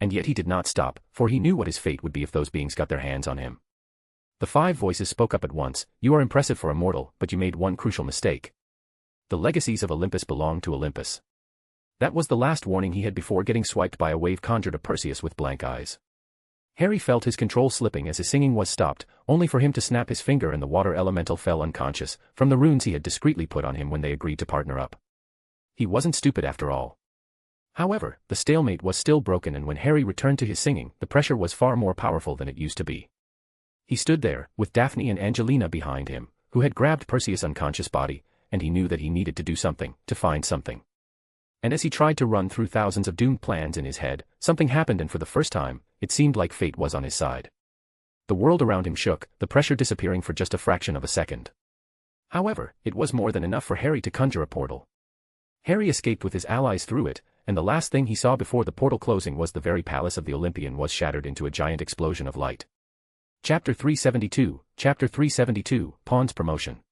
And yet he did not stop, for he knew what his fate would be if those beings got their hands on him. The 5 voices spoke up at once. "You are impressive for a mortal, but you made one crucial mistake. The legacies of Olympus belong to Olympus." That was the last warning he had before getting swiped by a wave conjured of Perseus with blank eyes. Harry felt his control slipping as his singing was stopped, only for him to snap his finger and the water elemental fell unconscious, from the runes he had discreetly put on him when they agreed to partner up. He wasn't stupid after all. However, the stalemate was still broken, and when Harry returned to his singing, the pressure was far more powerful than it used to be. He stood there, with Daphne and Angelina behind him, who had grabbed Perseus' unconscious body, and he knew that he needed to do something, to find something. And as he tried to run through thousands of doomed plans in his head, something happened, and for the first time, it seemed like fate was on his side. The world around him shook, the pressure disappearing for just a fraction of a second. However, it was more than enough for Harry to conjure a portal. Harry escaped with his allies through it, and the last thing he saw before the portal closing was the very palace of the Olympian was shattered into a giant explosion of light. Chapter 372, Pawn's Promotion.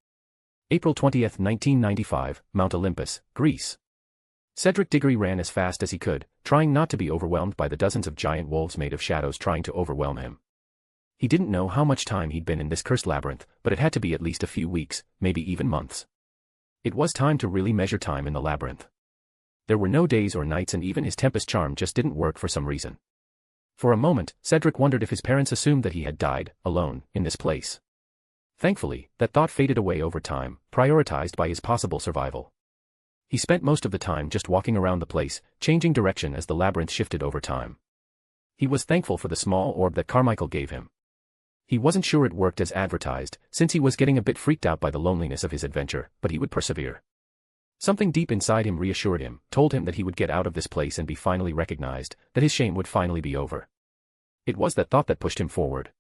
April 20th, 1995, Mount Olympus, Greece. Cedric Diggory ran as fast as he could, trying not to be overwhelmed by the dozens of giant wolves made of shadows trying to overwhelm him. He didn't know how much time he'd been in this cursed labyrinth, but it had to be at least a few weeks, maybe even months. It was time to really measure time in the labyrinth. There were no days or nights, and even his Tempest charm just didn't work for some reason. For a moment, Cedric wondered if his parents assumed that he had died, alone, in this place. Thankfully, that thought faded away over time, prioritized by his possible survival. He spent most of the time just walking around the place, changing direction as the labyrinth shifted over time. He was thankful for the small orb that Carmichael gave him. He wasn't sure it worked as advertised, since he was getting a bit freaked out by the loneliness of his adventure, but he would persevere. Something deep inside him reassured him, told him that he would get out of this place and be finally recognized, that his shame would finally be over. It was that thought that pushed him forward.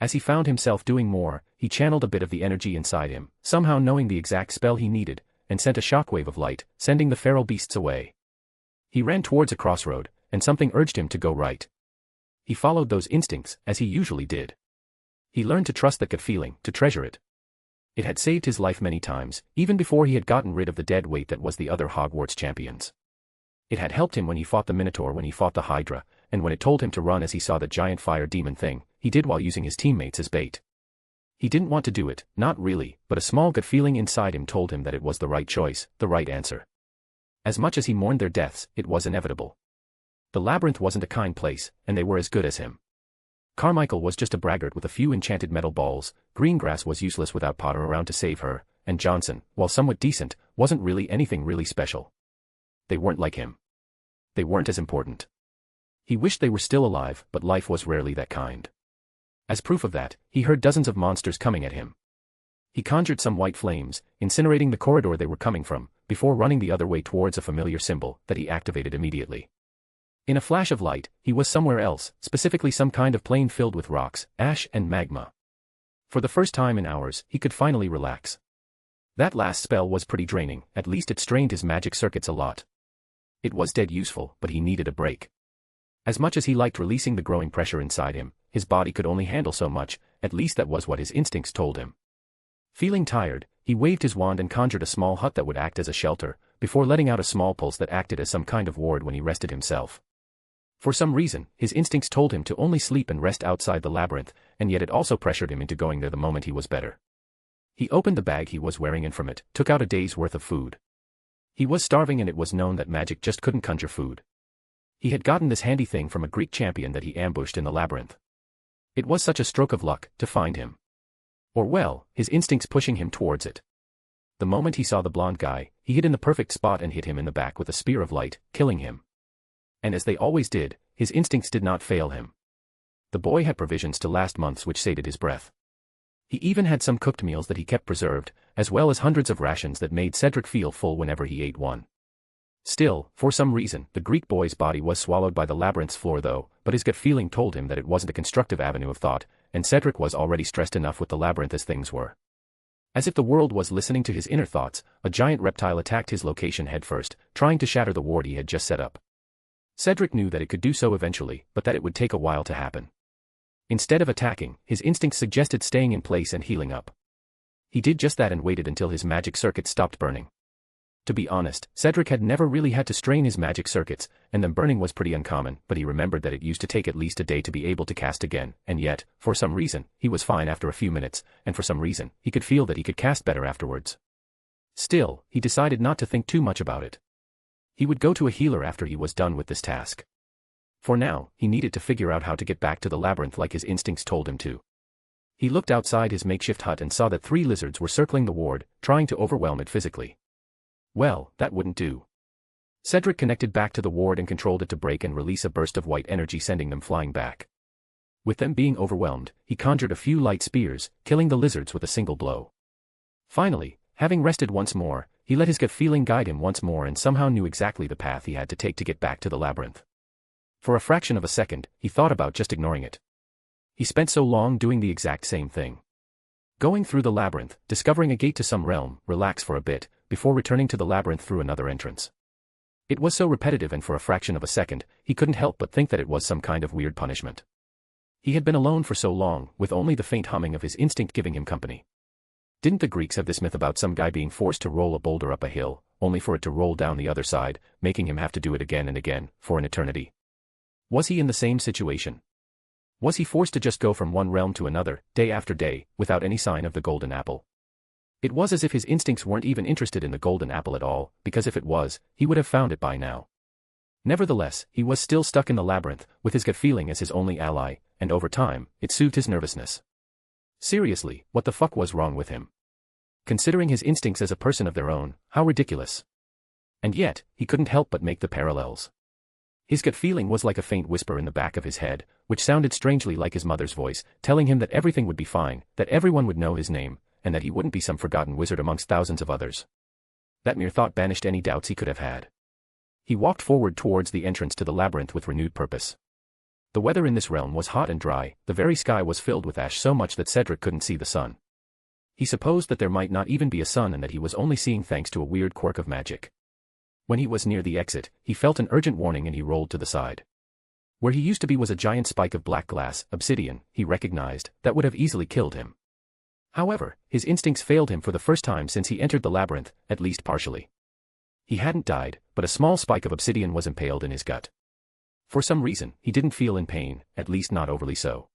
As he found himself doing more, he channeled a bit of the energy inside him, somehow knowing the exact spell he needed, and sent a shockwave of light, sending the feral beasts away. He ran towards a crossroad, and something urged him to go right. He followed those instincts, as he usually did. He learned to trust that gut feeling, to treasure it. It had saved his life many times, even before he had gotten rid of the dead weight that was the other Hogwarts champions. It had helped him when he fought the Minotaur, when he fought the Hydra, and when it told him to run as he saw the giant fire demon thing, he did while using his teammates as bait. He didn't want to do it, not really, but a small gut feeling inside him told him that it was the right choice, the right answer. As much as he mourned their deaths, it was inevitable. The labyrinth wasn't a kind place, and they were as good as him. Carmichael was just a braggart with a few enchanted metal balls, Greengrass was useless without Potter around to save her, and Johnson, while somewhat decent, wasn't really anything really special. They weren't like him. They weren't as important. He wished they were still alive, but life was rarely that kind. As proof of that, he heard dozens of monsters coming at him. He conjured some white flames, incinerating the corridor they were coming from, before running the other way towards a familiar symbol that he activated immediately. In a flash of light, he was somewhere else, specifically some kind of plain filled with rocks, ash and magma. For the first time in hours, he could finally relax. That last spell was pretty draining, at least it strained his magic circuits a lot. It was dead useful, but he needed a break. As much as he liked releasing the growing pressure inside him, his body could only handle so much, at least that was what his instincts told him. Feeling tired, he waved his wand and conjured a small hut that would act as a shelter, before letting out a small pulse that acted as some kind of ward when he rested himself. For some reason, his instincts told him to only sleep and rest outside the labyrinth, and yet it also pressured him into going there the moment he was better. He opened the bag he was wearing and from it, took out a day's worth of food. He was starving, and it was known that magic just couldn't conjure food. He had gotten this handy thing from a Greek champion that he ambushed in the labyrinth. It was such a stroke of luck to find him. Or well, his instincts pushing him towards it. The moment he saw the blonde guy, he hid in the perfect spot and hit him in the back with a spear of light, killing him. And as they always did, his instincts did not fail him. The boy had provisions to last months which sated his breath. He even had some cooked meals that he kept preserved, as well as hundreds of rations that made Cedric feel full whenever he ate one. Still, for some reason, the Greek boy's body was swallowed by the labyrinth's floor though, but his gut feeling told him that it wasn't a constructive avenue of thought, and Cedric was already stressed enough with the labyrinth as things were. As if the world was listening to his inner thoughts, a giant reptile attacked his location headfirst, trying to shatter the ward he had just set up. Cedric knew that it could do so eventually, but that it would take a while to happen. Instead of attacking, his instincts suggested staying in place and healing up. He did just that and waited until his magic circuit stopped burning. To be honest, Cedric had never really had to strain his magic circuits, and them burning was pretty uncommon, but he remembered that it used to take at least a day to be able to cast again, and yet, for some reason, he was fine after a few minutes, and for some reason, he could feel that he could cast better afterwards. Still, he decided not to think too much about it. He would go to a healer after he was done with this task. For now, he needed to figure out how to get back to the labyrinth like his instincts told him to. He looked outside his makeshift hut and saw that 3 lizards were circling the ward, trying to overwhelm it physically. Well, that wouldn't do. Cedric connected back to the ward and controlled it to break and release a burst of white energy, sending them flying back. With them being overwhelmed, he conjured a few light spears, killing the lizards with a single blow. Finally, having rested once more, he let his gut feeling guide him once more and somehow knew exactly the path he had to take to get back to the labyrinth. For a fraction of a second, he thought about just ignoring it. He spent so long doing the exact same thing. Going through the labyrinth, discovering a gate to some realm, relax for a bit, before returning to the labyrinth through another entrance. It was so repetitive, and for a fraction of a second, he couldn't help but think that it was some kind of weird punishment. He had been alone for so long, with only the faint humming of his instinct giving him company. Didn't the Greeks have this myth about some guy being forced to roll a boulder up a hill, only for it to roll down the other side, making him have to do it again and again, for an eternity? Was he in the same situation? Was he forced to just go from one realm to another, day after day, without any sign of the golden apple? It was as if his instincts weren't even interested in the golden apple at all, because if it was, he would have found it by now. Nevertheless, he was still stuck in the labyrinth, with his gut feeling as his only ally, and over time, it soothed his nervousness. Seriously, what the fuck was wrong with him? Considering his instincts as a person of their own, how ridiculous. And yet, he couldn't help but make the parallels. His gut feeling was like a faint whisper in the back of his head, which sounded strangely like his mother's voice, telling him that everything would be fine, that everyone would know his name, and that he wouldn't be some forgotten wizard amongst thousands of others. That mere thought banished any doubts he could have had. He walked forward towards the entrance to the labyrinth with renewed purpose. The weather in this realm was hot and dry, the very sky was filled with ash so much that Cedric couldn't see the sun. He supposed that there might not even be a sun and that he was only seeing thanks to a weird quirk of magic. When he was near the exit, he felt an urgent warning and he rolled to the side. Where he used to be was a giant spike of black glass, obsidian, he recognized, that would have easily killed him. However, his instincts failed him for the first time since he entered the labyrinth, at least partially. He hadn't died, but a small spike of obsidian was impaled in his gut. For some reason, he didn't feel in pain, at least not overly so.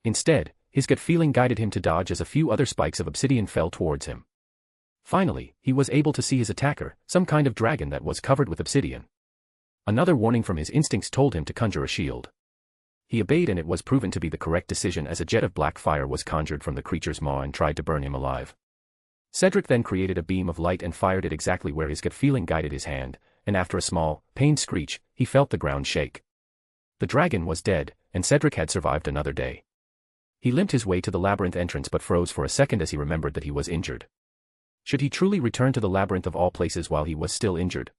Instead, his gut feeling guided him to dodge as a few other spikes of obsidian fell towards him. Finally, he was able to see his attacker, some kind of dragon that was covered with obsidian. Another warning from his instincts told him to conjure a shield. He obeyed and it was proven to be the correct decision as a jet of black fire was conjured from the creature's maw and tried to burn him alive. Cedric then created a beam of light and fired it exactly where his gut feeling guided his hand, and after a small, pained screech, he felt the ground shake. The dragon was dead, and Cedric had survived another day. He limped his way to the labyrinth entrance but froze for a second as he remembered that he was injured. Should he truly return to the labyrinth of all places while he was still injured?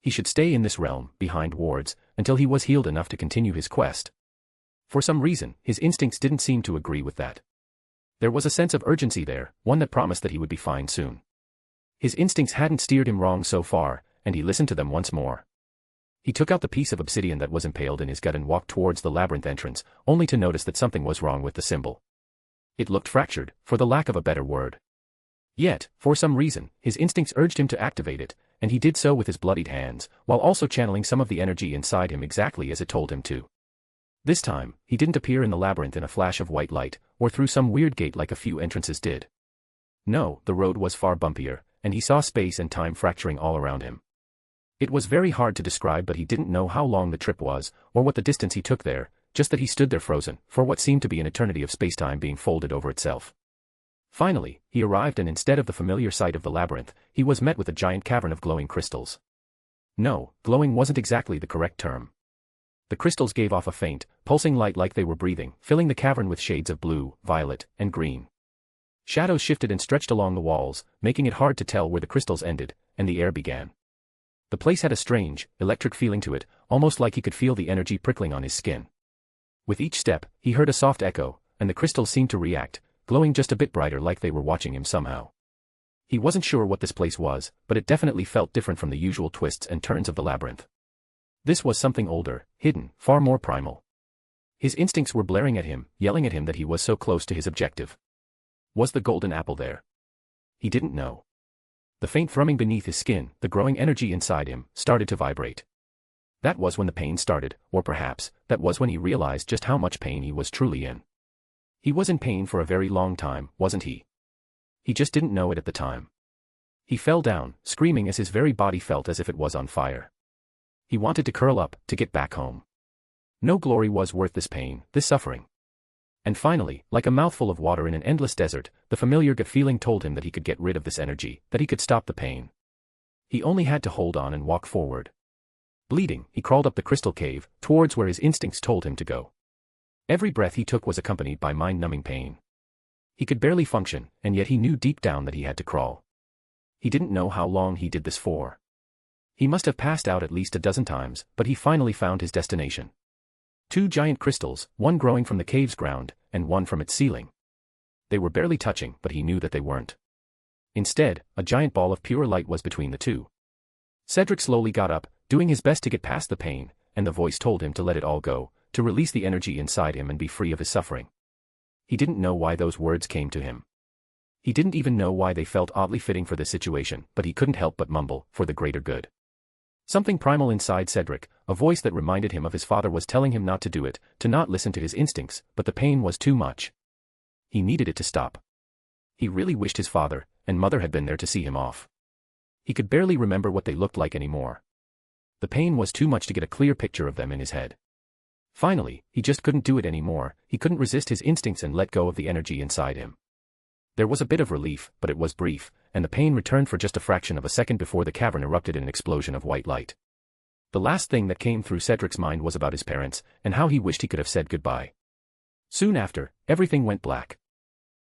He should stay in this realm, behind wards, until he was healed enough to continue his quest. For some reason, his instincts didn't seem to agree with that. There was a sense of urgency there, one that promised that he would be fine soon. His instincts hadn't steered him wrong so far, and he listened to them once more. He took out the piece of obsidian that was impaled in his gut and walked towards the labyrinth entrance, only to notice that something was wrong with the symbol. It looked fractured, for the lack of a better word. Yet, for some reason, his instincts urged him to activate it, and he did so with his bloodied hands, while also channeling some of the energy inside him exactly as it told him to. This time, he didn't appear in the labyrinth in a flash of white light, or through some weird gate like a few entrances did. No, the road was far bumpier, and he saw space and time fracturing all around him. It was very hard to describe, but he didn't know how long the trip was, or what the distance he took there, just that he stood there frozen, for what seemed to be an eternity of spacetime being folded over itself. Finally, he arrived, and instead of the familiar sight of the labyrinth, he was met with a giant cavern of glowing crystals. No, glowing wasn't exactly the correct term. The crystals gave off a faint, pulsing light like they were breathing, filling the cavern with shades of blue, violet, and green. Shadows shifted and stretched along the walls, making it hard to tell where the crystals ended, and the air began. The place had a strange, electric feeling to it, almost like he could feel the energy prickling on his skin. With each step, he heard a soft echo, and the crystals seemed to react, glowing just a bit brighter like they were watching him somehow. He wasn't sure what this place was, but it definitely felt different from the usual twists and turns of the labyrinth. This was something older, hidden, far more primal. His instincts were blaring at him, yelling at him that he was so close to his objective. Was the golden apple there? He didn't know. The faint thrumming beneath his skin, the growing energy inside him, started to vibrate. That was when the pain started, or perhaps, that was when he realized just how much pain he was truly in. He was in pain for a very long time, wasn't he? He just didn't know it at the time. He fell down, screaming as his very body felt as if it was on fire. He wanted to curl up, to get back home. No glory was worth this pain, this suffering. And finally, like a mouthful of water in an endless desert, the familiar gut feeling told him that he could get rid of this energy, that he could stop the pain. He only had to hold on and walk forward. Bleeding, he crawled up the crystal cave, towards where his instincts told him to go. Every breath he took was accompanied by mind-numbing pain. He could barely function, and yet he knew deep down that he had to crawl. He didn't know how long he did this for. He must have passed out at least a dozen times, but he finally found his destination. 2 giant crystals, one growing from the cave's ground, and one from its ceiling. They were barely touching, but he knew that they weren't. Instead, a giant ball of pure light was between the two. Cedric slowly got up, doing his best to get past the pain, and the voice told him to let it all go, to release the energy inside him and be free of his suffering. He didn't know why those words came to him. He didn't even know why they felt oddly fitting for this situation, but he couldn't help but mumble, for the greater good. Something primal inside Cedric, a voice that reminded him of his father, was telling him not to do it, to not listen to his instincts, but the pain was too much. He needed it to stop. He really wished his father and mother had been there to see him off. He could barely remember what they looked like anymore. The pain was too much to get a clear picture of them in his head. Finally, he just couldn't do it anymore. He couldn't resist his instincts and let go of the energy inside him. There was a bit of relief, but it was brief, and the pain returned for just a fraction of a second before the cavern erupted in an explosion of white light. The last thing that came through Cedric's mind was about his parents, and how he wished he could have said goodbye. Soon after, everything went black.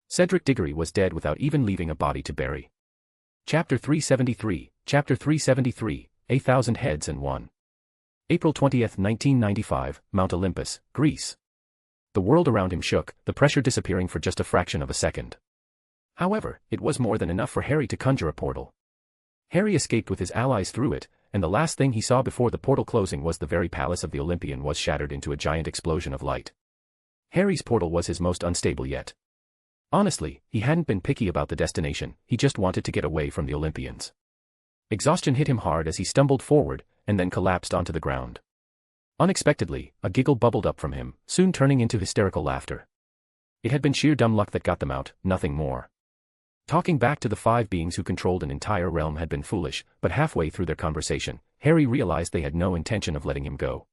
Cedric Diggory was dead without even leaving a body to bury. Chapter 373, Chapter 373, 1,000 Heads and One. April 20, 1995, Mount Olympus, Greece. The world around him shook, the pressure disappearing for just a fraction of a second. However, it was more than enough for Harry to conjure a portal. Harry escaped with his allies through it, and the last thing he saw before the portal closing was the very palace of the Olympian was shattered into a giant explosion of light. Harry's portal was his most unstable yet. Honestly, he hadn't been picky about the destination, he just wanted to get away from the Olympians. Exhaustion hit him hard as he stumbled forward, and then collapsed onto the ground. Unexpectedly, a giggle bubbled up from him, soon turning into hysterical laughter. It had been sheer dumb luck that got them out, nothing more. Talking back to the 5 beings who controlled an entire realm had been foolish, but halfway through their conversation, Harry realized they had no intention of letting him go.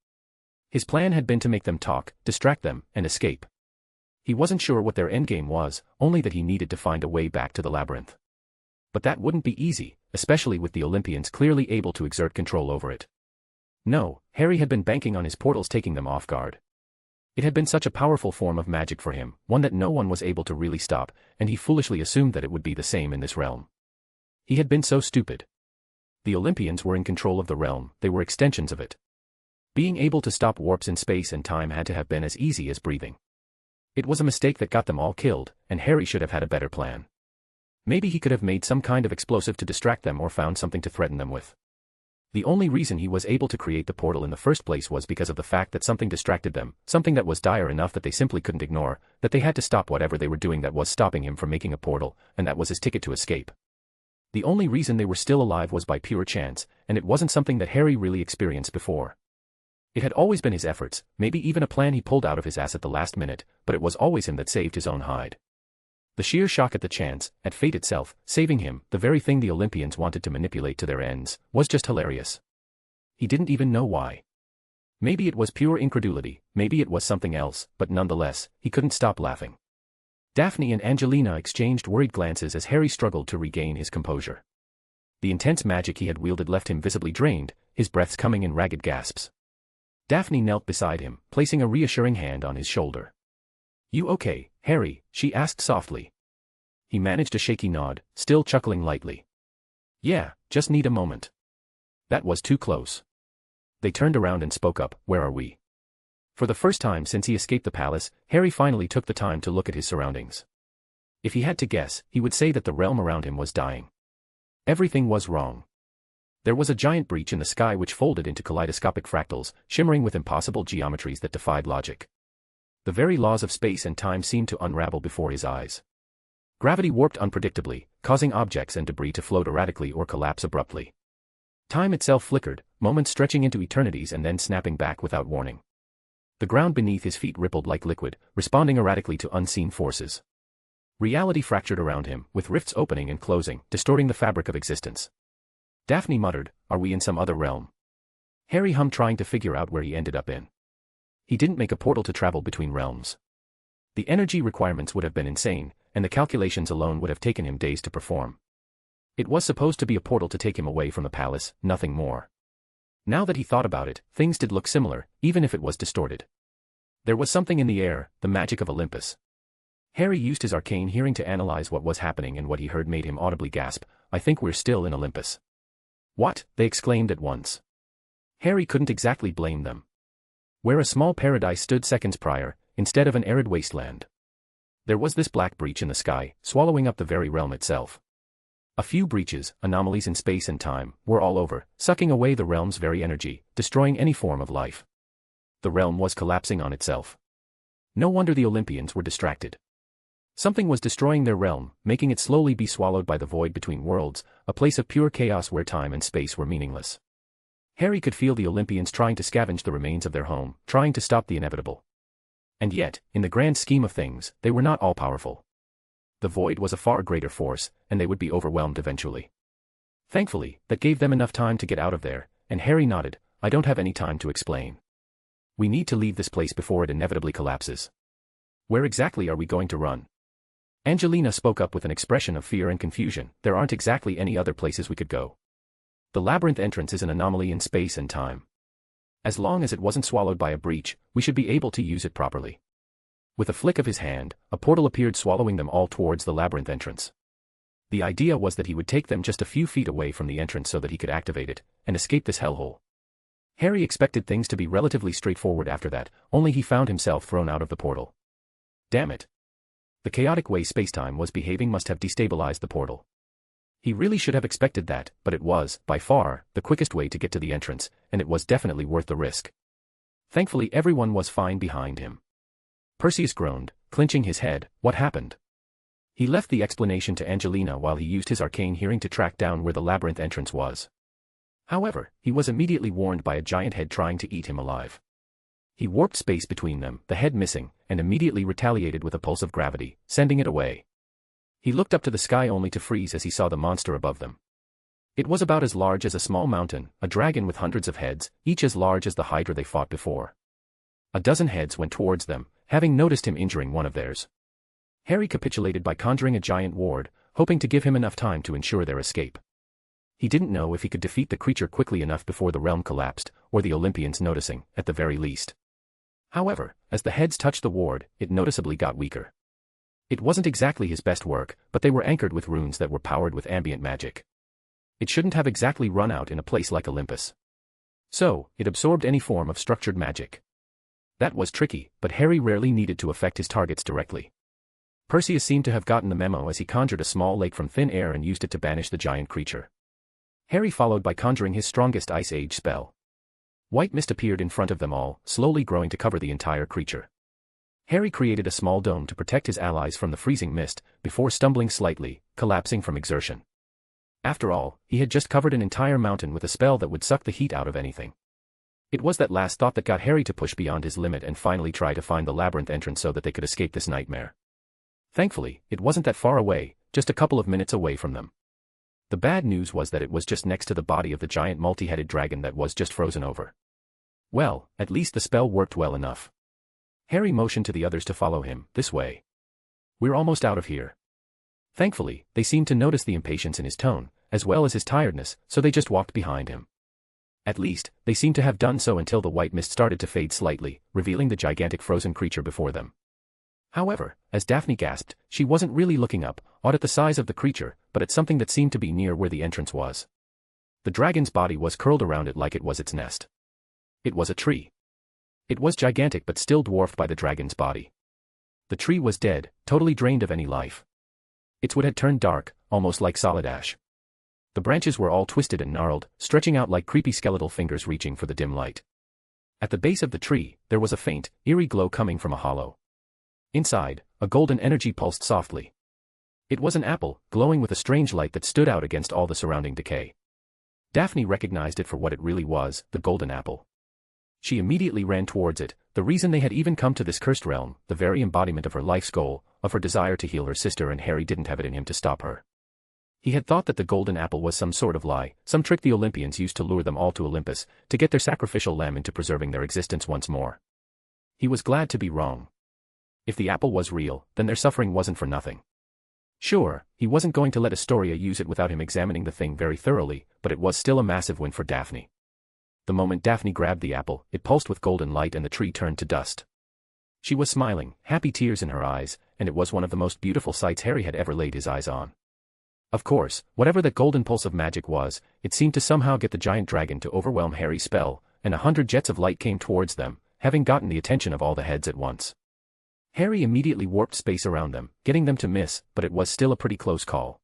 His plan had been to make them talk, distract them, and escape. He wasn't sure what their endgame was, only that he needed to find a way back to the labyrinth. But that wouldn't be easy, especially with the Olympians clearly able to exert control over it. No, Harry had been banking on his portals taking them off guard. It had been such a powerful form of magic for him, one that no one was able to really stop, and he foolishly assumed that it would be the same in this realm. He had been so stupid. The Olympians were in control of the realm, they were extensions of it. Being able to stop warps in space and time had to have been as easy as breathing. It was a mistake that got them all killed, and Harry should have had a better plan. Maybe he could have made some kind of explosive to distract them or found something to threaten them with. The only reason he was able to create the portal in the first place was because of the fact that something distracted them, something that was dire enough that they simply couldn't ignore, that they had to stop whatever they were doing that was stopping him from making a portal, and that was his ticket to escape. The only reason they were still alive was by pure chance, and it wasn't something that Harry really experienced before. It had always been his efforts, maybe even a plan he pulled out of his ass at the last minute, but it was always him that saved his own hide. The sheer shock at the chance, at fate itself, saving him, the very thing the Olympians wanted to manipulate to their ends, was just hilarious. He didn't even know why. Maybe it was pure incredulity, maybe it was something else, but nonetheless, he couldn't stop laughing. Daphne and Angelina exchanged worried glances as Harry struggled to regain his composure. The intense magic he had wielded left him visibly drained, his breaths coming in ragged gasps. Daphne knelt beside him, placing a reassuring hand on his shoulder. "You okay, Harry?" she asked softly. He managed a shaky nod, still chuckling lightly. "Yeah, just need a moment." That was too close. They turned around and spoke up, "Where are we?" For the first time since he escaped the palace, Harry finally took the time to look at his surroundings. If he had to guess, he would say that the realm around him was dying. Everything was wrong. There was a giant breach in the sky which folded into kaleidoscopic fractals, shimmering with impossible geometries that defied logic. The very laws of space and time seemed to unravel before his eyes. Gravity warped unpredictably, causing objects and debris to float erratically or collapse abruptly. Time itself flickered, moments stretching into eternities and then snapping back without warning. The ground beneath his feet rippled like liquid, responding erratically to unseen forces. Reality fractured around him, with rifts opening and closing, distorting the fabric of existence. Daphne muttered, "Are we in some other realm?" Harry hummed, trying to figure out where he ended up in. He didn't make a portal to travel between realms. The energy requirements would have been insane, and the calculations alone would have taken him days to perform. It was supposed to be a portal to take him away from the palace, nothing more. Now that he thought about it, things did look similar, even if it was distorted. There was something in the air, the magic of Olympus. Harry used his arcane hearing to analyze what was happening, and what he heard made him audibly gasp, "I think we're still in Olympus." "What?" they exclaimed at once. Harry couldn't exactly blame them. Where a small paradise stood seconds prior, instead of an arid wasteland. There was this black breach in the sky, swallowing up the very realm itself. A few breaches, anomalies in space and time, were all over, sucking away the realm's very energy, destroying any form of life. The realm was collapsing on itself. No wonder the Olympians were distracted. Something was destroying their realm, making it slowly be swallowed by the void between worlds, a place of pure chaos where time and space were meaningless. Harry could feel the Olympians trying to scavenge the remains of their home, trying to stop the inevitable. And yet, in the grand scheme of things, they were not all-powerful. The void was a far greater force, and they would be overwhelmed eventually. Thankfully, that gave them enough time to get out of there, and Harry nodded, "I don't have any time to explain. We need to leave this place before it inevitably collapses." "Where exactly are we going to run?" Angelina spoke up with an expression of fear and confusion. "There aren't exactly any other places we could go. The labyrinth entrance is an anomaly in space and time. As long as it wasn't swallowed by a breach, we should be able to use it properly." With a flick of his hand, a portal appeared, swallowing them all towards the labyrinth entrance. The idea was that he would take them just a few feet away from the entrance so that he could activate it, and escape this hellhole. Harry expected things to be relatively straightforward after that, only he found himself thrown out of the portal. Damn it. The chaotic way spacetime was behaving must have destabilized the portal. He really should have expected that, but it was, by far, the quickest way to get to the entrance, and it was definitely worth the risk. Thankfully everyone was fine behind him. Perseus groaned, clenching his head. What happened? He left the explanation to Angelina while he used his arcane hearing to track down where the labyrinth entrance was. However, he was immediately warned by a giant head trying to eat him alive. He warped space between them, the head missing, and immediately retaliated with a pulse of gravity, sending it away. He looked up to the sky only to freeze as he saw the monster above them. It was about as large as a small mountain, a dragon with hundreds of heads, each as large as the Hydra they fought before. A dozen heads went towards them, having noticed him injuring one of theirs. Harry capitulated by conjuring a giant ward, hoping to give him enough time to ensure their escape. He didn't know if he could defeat the creature quickly enough before the realm collapsed, or the Olympians noticing, at the very least. However, as the heads touched the ward, it noticeably got weaker. It wasn't exactly his best work, but they were anchored with runes that were powered with ambient magic. It shouldn't have exactly run out in a place like Olympus. So, it absorbed any form of structured magic. That was tricky, but Harry rarely needed to affect his targets directly. Perseus seemed to have gotten the memo as he conjured a small lake from thin air and used it to banish the giant creature. Harry followed by conjuring his strongest Ice Age spell. White mist appeared in front of them all, slowly growing to cover the entire creature. Harry created a small dome to protect his allies from the freezing mist, before stumbling slightly, collapsing from exertion. After all, he had just covered an entire mountain with a spell that would suck the heat out of anything. It was that last thought that got Harry to push beyond his limit and finally try to find the labyrinth entrance so that they could escape this nightmare. Thankfully, it wasn't that far away, just a couple of minutes away from them. The bad news was that it was just next to the body of the giant multi-headed dragon that was just frozen over. Well, at least the spell worked well enough. Harry motioned to the others to follow him, this way. We're almost out of here. Thankfully, they seemed to notice the impatience in his tone, as well as his tiredness, so they just walked behind him. At least, they seemed to have done so until the white mist started to fade slightly, revealing the gigantic frozen creature before them. However, as Daphne gasped, she wasn't really looking up, awed at the size of the creature, but at something that seemed to be near where the entrance was. The dragon's body was curled around it like it was its nest. It was a tree. It was gigantic but still dwarfed by the dragon's body. The tree was dead, totally drained of any life. Its wood had turned dark, almost like solid ash. The branches were all twisted and gnarled, stretching out like creepy skeletal fingers reaching for the dim light. At the base of the tree, there was a faint, eerie glow coming from a hollow. Inside, a golden energy pulsed softly. It was an apple, glowing with a strange light that stood out against all the surrounding decay. Daphne recognized it for what it really was, the golden apple. She immediately ran towards it, the reason they had even come to this cursed realm, the very embodiment of her life's goal, of her desire to heal her sister, and Harry didn't have it in him to stop her. He had thought that the golden apple was some sort of lie, some trick the Olympians used to lure them all to Olympus, to get their sacrificial lamb into preserving their existence once more. He was glad to be wrong. If the apple was real, then their suffering wasn't for nothing. Sure, he wasn't going to let Astoria use it without him examining the thing very thoroughly, but it was still a massive win for Daphne. The moment Daphne grabbed the apple, it pulsed with golden light and the tree turned to dust. She was smiling, happy tears in her eyes, and it was one of the most beautiful sights Harry had ever laid his eyes on. Of course, whatever that golden pulse of magic was, it seemed to somehow get the giant dragon to overwhelm Harry's spell, and 100 jets of light came towards them, having gotten the attention of all the heads at once. Harry immediately warped space around them, getting them to miss, but it was still a pretty close call.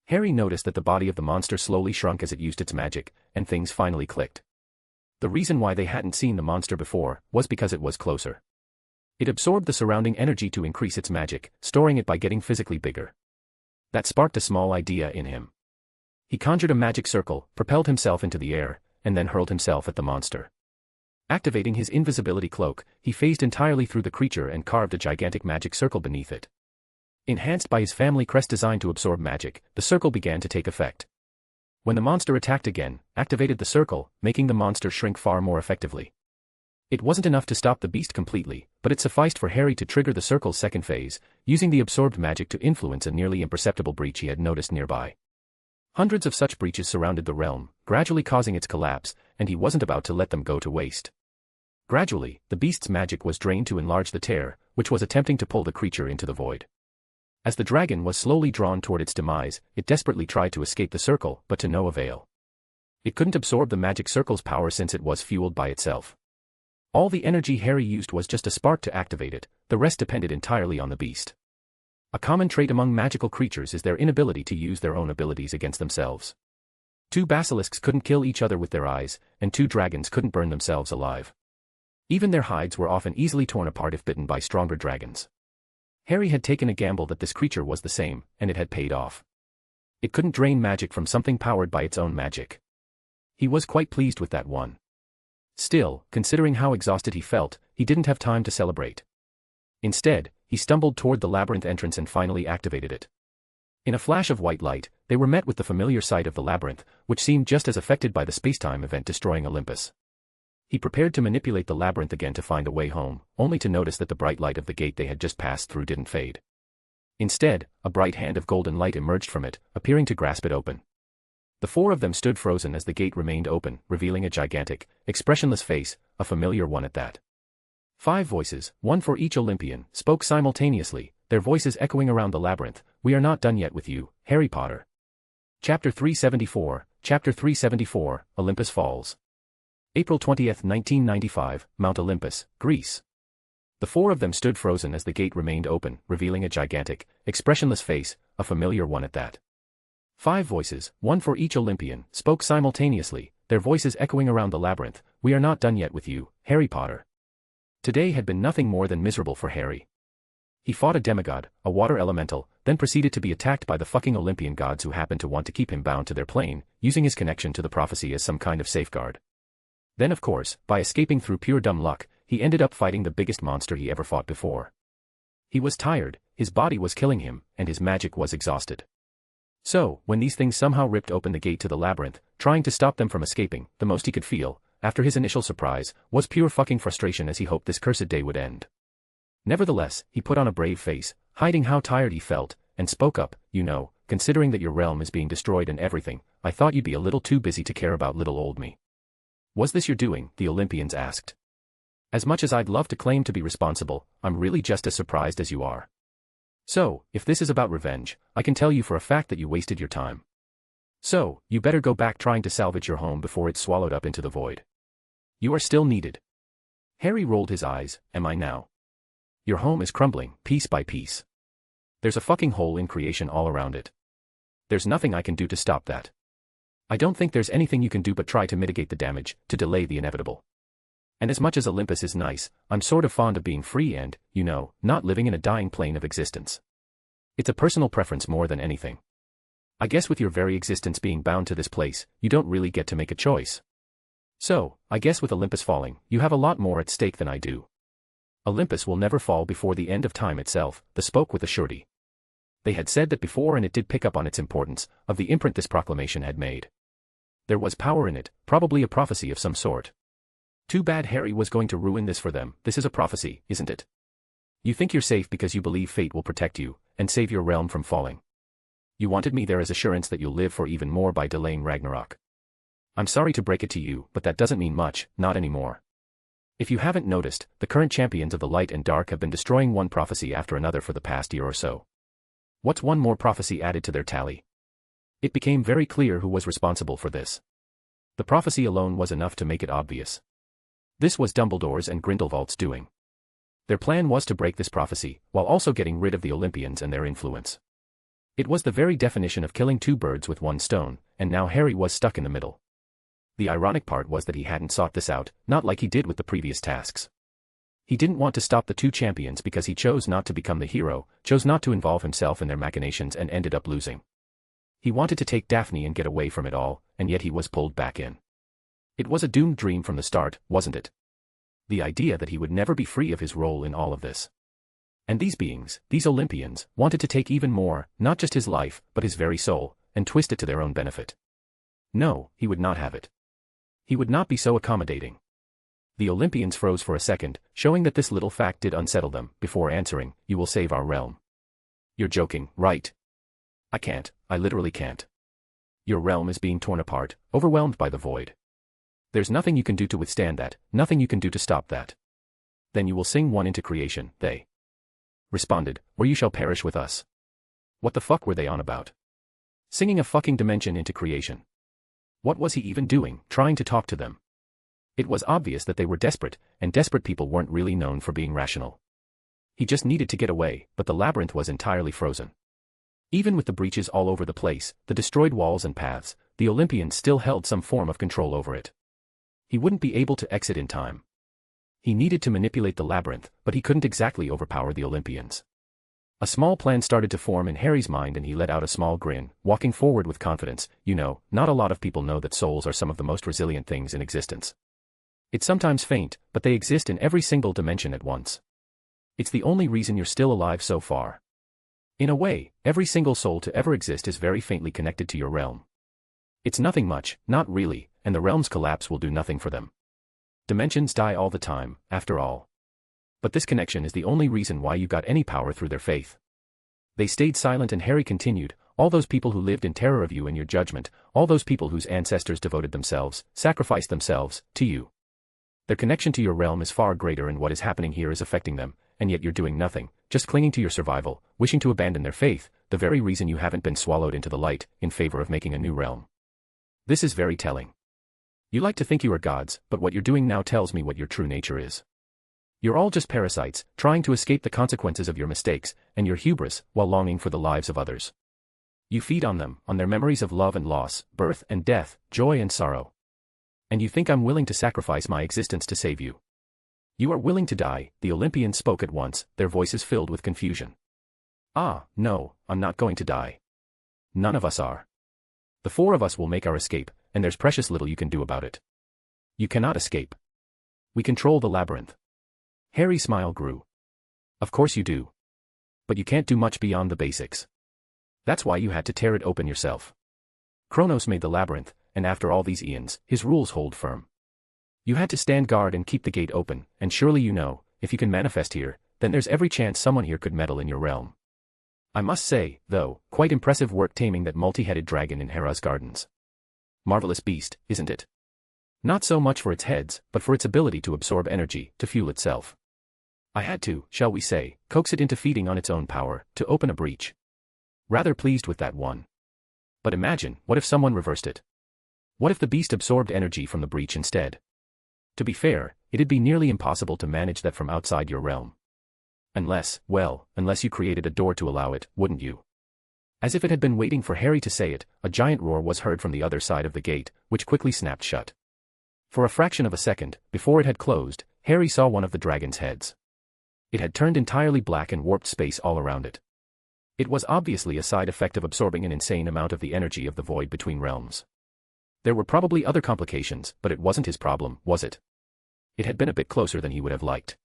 Harry noticed that the body of the monster slowly shrunk as it used its magic, and things finally clicked. The reason why they hadn't seen the monster before was because it was closer. It absorbed the surrounding energy to increase its magic, storing it by getting physically bigger. That sparked a small idea in him. He conjured a magic circle, propelled himself into the air, and then hurled himself at the monster. Activating his invisibility cloak, he phased entirely through the creature and carved a gigantic magic circle beneath it. Enhanced by his family crest designed to absorb magic, the circle began to take effect. When the monster attacked again, activated the circle, making the monster shrink far more effectively. It wasn't enough to stop the beast completely, but it sufficed for Harry to trigger the circle's second phase, using the absorbed magic to influence a nearly imperceptible breach he had noticed nearby. Hundreds of such breaches surrounded the realm, gradually causing its collapse, and he wasn't about to let them go to waste. Gradually, the beast's magic was drained to enlarge the tear, which was attempting to pull the creature into the void. As the dragon was slowly drawn toward its demise, it desperately tried to escape the circle, but to no avail. It couldn't absorb the magic circle's power since it was fueled by itself. All the energy Harry used was just a spark to activate it, the rest depended entirely on the beast. A common trait among magical creatures is their inability to use their own abilities against themselves. 2 basilisks couldn't kill each other with their eyes, and 2 dragons couldn't burn themselves alive. Even their hides were often easily torn apart if bitten by stronger dragons. Harry had taken a gamble that this creature was the same, and it had paid off. It couldn't drain magic from something powered by its own magic. He was quite pleased with that one. Still, considering how exhausted he felt, he didn't have time to celebrate. Instead, he stumbled toward the labyrinth entrance and finally activated it. In a flash of white light, they were met with the familiar sight of the labyrinth, which seemed just as affected by the spacetime event destroying Olympus. He prepared to manipulate the labyrinth again to find a way home, only to notice that the bright light of the gate they had just passed through didn't fade. Instead, a bright hand of golden light emerged from it, appearing to grasp it open. The 4 of them stood frozen as the gate remained open, revealing a gigantic, expressionless face, a familiar one at that. 5 voices, one for each Olympian, spoke simultaneously, their voices echoing around the labyrinth. "We are not done yet with you, Harry Potter." Chapter 374, Olympus Falls. April 20, 1995, Mount Olympus, Greece. The 4 of them stood frozen as the gate remained open, revealing a gigantic, expressionless face, a familiar one at that. 5 voices, one for each Olympian, spoke simultaneously, their voices echoing around the labyrinth. "We are not done yet with you, Harry Potter." Today had been nothing more than miserable for Harry. He fought a demigod, a water elemental, then proceeded to be attacked by the fucking Olympian gods who happened to want to keep him bound to their plane, using his connection to the prophecy as some kind of safeguard. Then of course, by escaping through pure dumb luck, he ended up fighting the biggest monster he ever fought before. He was tired, his body was killing him, and his magic was exhausted. So, when these things somehow ripped open the gate to the labyrinth, trying to stop them from escaping, the most he could feel, after his initial surprise, was pure fucking frustration as he hoped this cursed day would end. Nevertheless, he put on a brave face, hiding how tired he felt, and spoke up, considering that your realm is being destroyed and everything, I thought you'd be a little too busy to care about little old me. Was this your doing? The Olympians asked. As much as I'd love to claim to be responsible, I'm really just as surprised as you are. So, if this is about revenge, I can tell you for a fact that you wasted your time. So, you better go back trying to salvage your home before it's swallowed up into the void. You are still needed. Harry rolled his eyes. Am I now? Your home is crumbling, piece by piece. There's a fucking hole in creation all around it. There's nothing I can do to stop that. I don't think there's anything you can do but try to mitigate the damage, to delay the inevitable. And as much as Olympus is nice, I'm sort of fond of being free and, not living in a dying plane of existence. It's a personal preference more than anything. I guess with your very existence being bound to this place, you don't really get to make a choice. So, I guess with Olympus falling, you have a lot more at stake than I do. Olympus will never fall before the end of time itself, they spoke with a surety. They had said that before, and it did pick up on its importance, of the imprint this proclamation had made. There was power in it, probably a prophecy of some sort. Too bad Harry was going to ruin this for them. This is a prophecy, isn't it? You think you're safe because you believe fate will protect you, and save your realm from falling. You wanted me there as assurance that you'll live for even more by delaying Ragnarok. I'm sorry to break it to you, but that doesn't mean much, not anymore. If you haven't noticed, the current champions of the light and dark have been destroying one prophecy after another for the past year or so. What's one more prophecy added to their tally? It became very clear who was responsible for this. The prophecy alone was enough to make it obvious. This was Dumbledore's and Grindelwald's doing. Their plan was to break this prophecy, while also getting rid of the Olympians and their influence. It was the very definition of killing two birds with one stone, and now Harry was stuck in the middle. The ironic part was that he hadn't sought this out, not like he did with the previous tasks. He didn't want to stop the two champions because he chose not to become the hero, chose not to involve himself in their machinations and ended up losing. He wanted to take Daphne and get away from it all, and yet he was pulled back in. It was a doomed dream from the start, wasn't it? The idea that he would never be free of his role in all of this. And these beings, these Olympians, wanted to take even more, not just his life, but his very soul, and twist it to their own benefit. No, he would not have it. He would not be so accommodating. The Olympians froze for a second, showing that this little fact did unsettle them, before answering, "You will save our realm." You're joking, right? I can't, I literally can't. Your realm is being torn apart, overwhelmed by the void. There's nothing you can do to withstand that, nothing you can do to stop that. Then you will sing one into creation, they responded, or you shall perish with us. What the fuck were they on about? Singing a fucking dimension into creation. What was he even doing, trying to talk to them? It was obvious that they were desperate, and desperate people weren't really known for being rational. He just needed to get away, but the labyrinth was entirely frozen. Even with the breaches all over the place, the destroyed walls and paths, the Olympians still held some form of control over it. He wouldn't be able to exit in time. He needed to manipulate the labyrinth, but he couldn't exactly overpower the Olympians. A small plan started to form in Harry's mind and he let out a small grin, walking forward with confidence. Not a lot of people know that souls are some of the most resilient things in existence. It's sometimes faint, but they exist in every single dimension at once. It's the only reason you're still alive so far. In a way, every single soul to ever exist is very faintly connected to your realm. It's nothing much, not really, and the realm's collapse will do nothing for them. Dimensions die all the time, after all. But this connection is the only reason why you got any power through their faith. They stayed silent and Harry continued, all those people who lived in terror of you and your judgment, all those people whose ancestors devoted themselves, sacrificed themselves, to you. Their connection to your realm is far greater and what is happening here is affecting them, and yet you're doing nothing, just clinging to your survival, wishing to abandon their faith, the very reason you haven't been swallowed into the light, in favor of making a new realm. This is very telling. You like to think you are gods, but what you're doing now tells me what your true nature is. You're all just parasites, trying to escape the consequences of your mistakes, and your hubris, while longing for the lives of others. You feed on them, on their memories of love and loss, birth and death, joy and sorrow. And you think I'm willing to sacrifice my existence to save you. You are willing to die, the Olympians spoke at once, their voices filled with confusion. No, I'm not going to die. None of us are. The four of us will make our escape, and there's precious little you can do about it. You cannot escape. We control the labyrinth. Harry's smile grew. Of course you do. But you can't do much beyond the basics. That's why you had to tear it open yourself. Kronos made the labyrinth, and after all these eons, his rules hold firm. You had to stand guard and keep the gate open, and surely you know, if you can manifest here, then there's every chance someone here could meddle in your realm. I must say, though, quite impressive work taming that multi-headed dragon in Hera's gardens. Marvelous beast, isn't it? Not so much for its heads, but for its ability to absorb energy, to fuel itself. I had to, shall we say, coax it into feeding on its own power, to open a breach. Rather pleased with that one. But imagine, what if someone reversed it? What if the beast absorbed energy from the breach instead? To be fair, it'd be nearly impossible to manage that from outside your realm. Unless you created a door to allow it, wouldn't you? As if it had been waiting for Harry to say it, a giant roar was heard from the other side of the gate, which quickly snapped shut. For a fraction of a second, before it had closed, Harry saw one of the dragon's heads. It had turned entirely black and warped space all around it. It was obviously a side effect of absorbing an insane amount of the energy of the void between realms. There were probably other complications, but it wasn't his problem, was it? It had been a bit closer than he would have liked.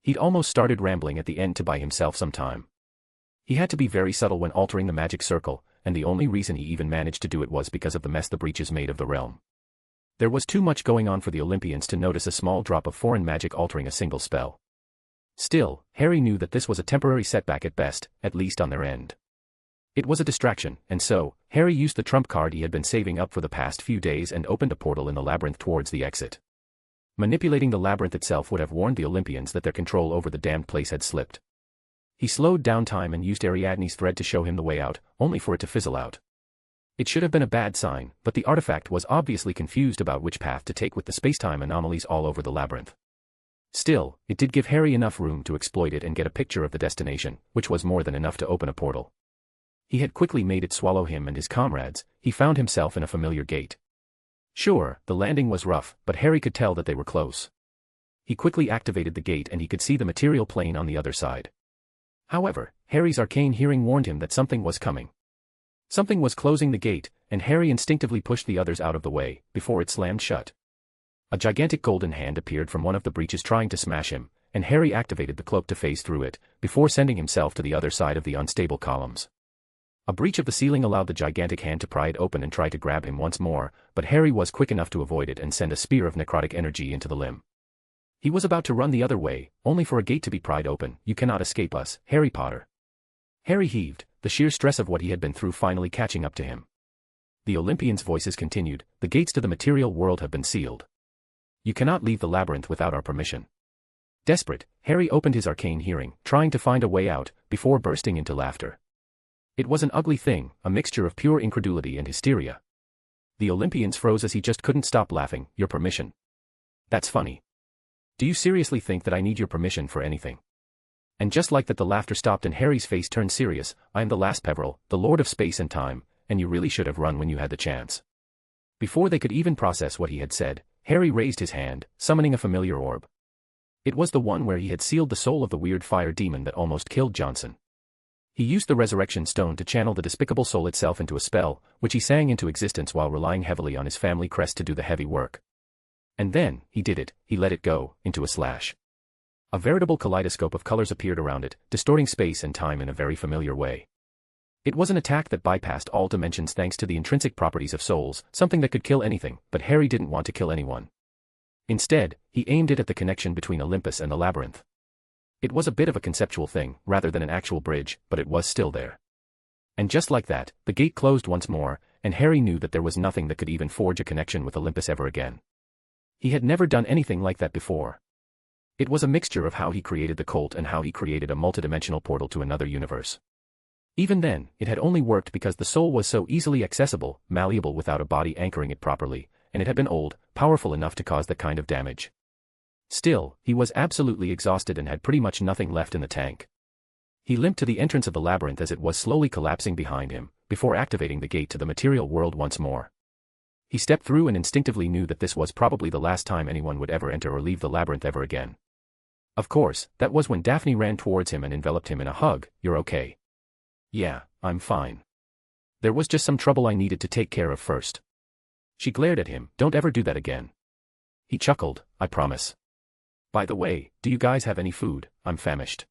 He'd almost started rambling at the end to buy himself some time. He had to be very subtle when altering the magic circle, and the only reason he even managed to do it was because of the mess the breaches made of the realm. There was too much going on for the Olympians to notice a small drop of foreign magic altering a single spell. Still, Harry knew that this was a temporary setback at best, at least on their end. It was a distraction, and so, Harry used the trump card he had been saving up for the past few days and opened a portal in the labyrinth towards the exit. Manipulating the labyrinth itself would have warned the Olympians that their control over the damned place had slipped. He slowed down time and used Ariadne's thread to show him the way out, only for it to fizzle out. It should have been a bad sign, but the artifact was obviously confused about which path to take with the space-time anomalies all over the labyrinth. Still, it did give Harry enough room to exploit it and get a picture of the destination, which was more than enough to open a portal. He had quickly made it swallow him and his comrades. He found himself in a familiar gate. Sure, the landing was rough, but Harry could tell that they were close. He quickly activated the gate and he could see the material plane on the other side. However, Harry's arcane hearing warned him that something was coming. Something was closing the gate, and Harry instinctively pushed the others out of the way, before it slammed shut. A gigantic golden hand appeared from one of the breaches trying to smash him, and Harry activated the cloak to phase through it, before sending himself to the other side of the unstable columns. A breach of the ceiling allowed the gigantic hand to pry it open and try to grab him once more, but Harry was quick enough to avoid it and send a spear of necrotic energy into the limb. He was about to run the other way, only for a gate to be pried open. "You cannot escape us, Harry Potter." Harry heaved, the sheer stress of what he had been through finally catching up to him. The Olympians' voices continued, "The gates to the material world have been sealed. You cannot leave the labyrinth without our permission." Desperate, Harry opened his arcane hearing, trying to find a way out, before bursting into laughter. It was an ugly thing, a mixture of pure incredulity and hysteria. The Olympians froze as he just couldn't stop laughing. "Your permission? That's funny. Do you seriously think that I need your permission for anything?" And just like that the laughter stopped and Harry's face turned serious. "I am the last Peveril, the Lord of Space and Time, and you really should have run when you had the chance." Before they could even process what he had said, Harry raised his hand, summoning a familiar orb. It was the one where he had sealed the soul of the weird fire demon that almost killed Johnson. He used the resurrection stone to channel the despicable soul itself into a spell, which he sang into existence while relying heavily on his family crest to do the heavy work. And then, he did it, he let it go, into a slash. A veritable kaleidoscope of colors appeared around it, distorting space and time in a very familiar way. It was an attack that bypassed all dimensions thanks to the intrinsic properties of souls, something that could kill anything, but Harry didn't want to kill anyone. Instead, he aimed it at the connection between Olympus and the labyrinth. It was a bit of a conceptual thing, rather than an actual bridge, but it was still there. And just like that, the gate closed once more, and Harry knew that there was nothing that could even forge a connection with Olympus ever again. He had never done anything like that before. It was a mixture of how he created the Colt and how he created a multidimensional portal to another universe. Even then, it had only worked because the soul was so easily accessible, malleable without a body anchoring it properly, and it had been old, powerful enough to cause that kind of damage. Still, he was absolutely exhausted and had pretty much nothing left in the tank. He limped to the entrance of the labyrinth as it was slowly collapsing behind him, before activating the gate to the material world once more. He stepped through and instinctively knew that this was probably the last time anyone would ever enter or leave the labyrinth ever again. Of course, that was when Daphne ran towards him and enveloped him in a hug. "You're okay?" "Yeah, I'm fine. There was just some trouble I needed to take care of first." She glared at him. "Don't ever do that again." He chuckled. "I promise. By the way, do you guys have any food? I'm famished."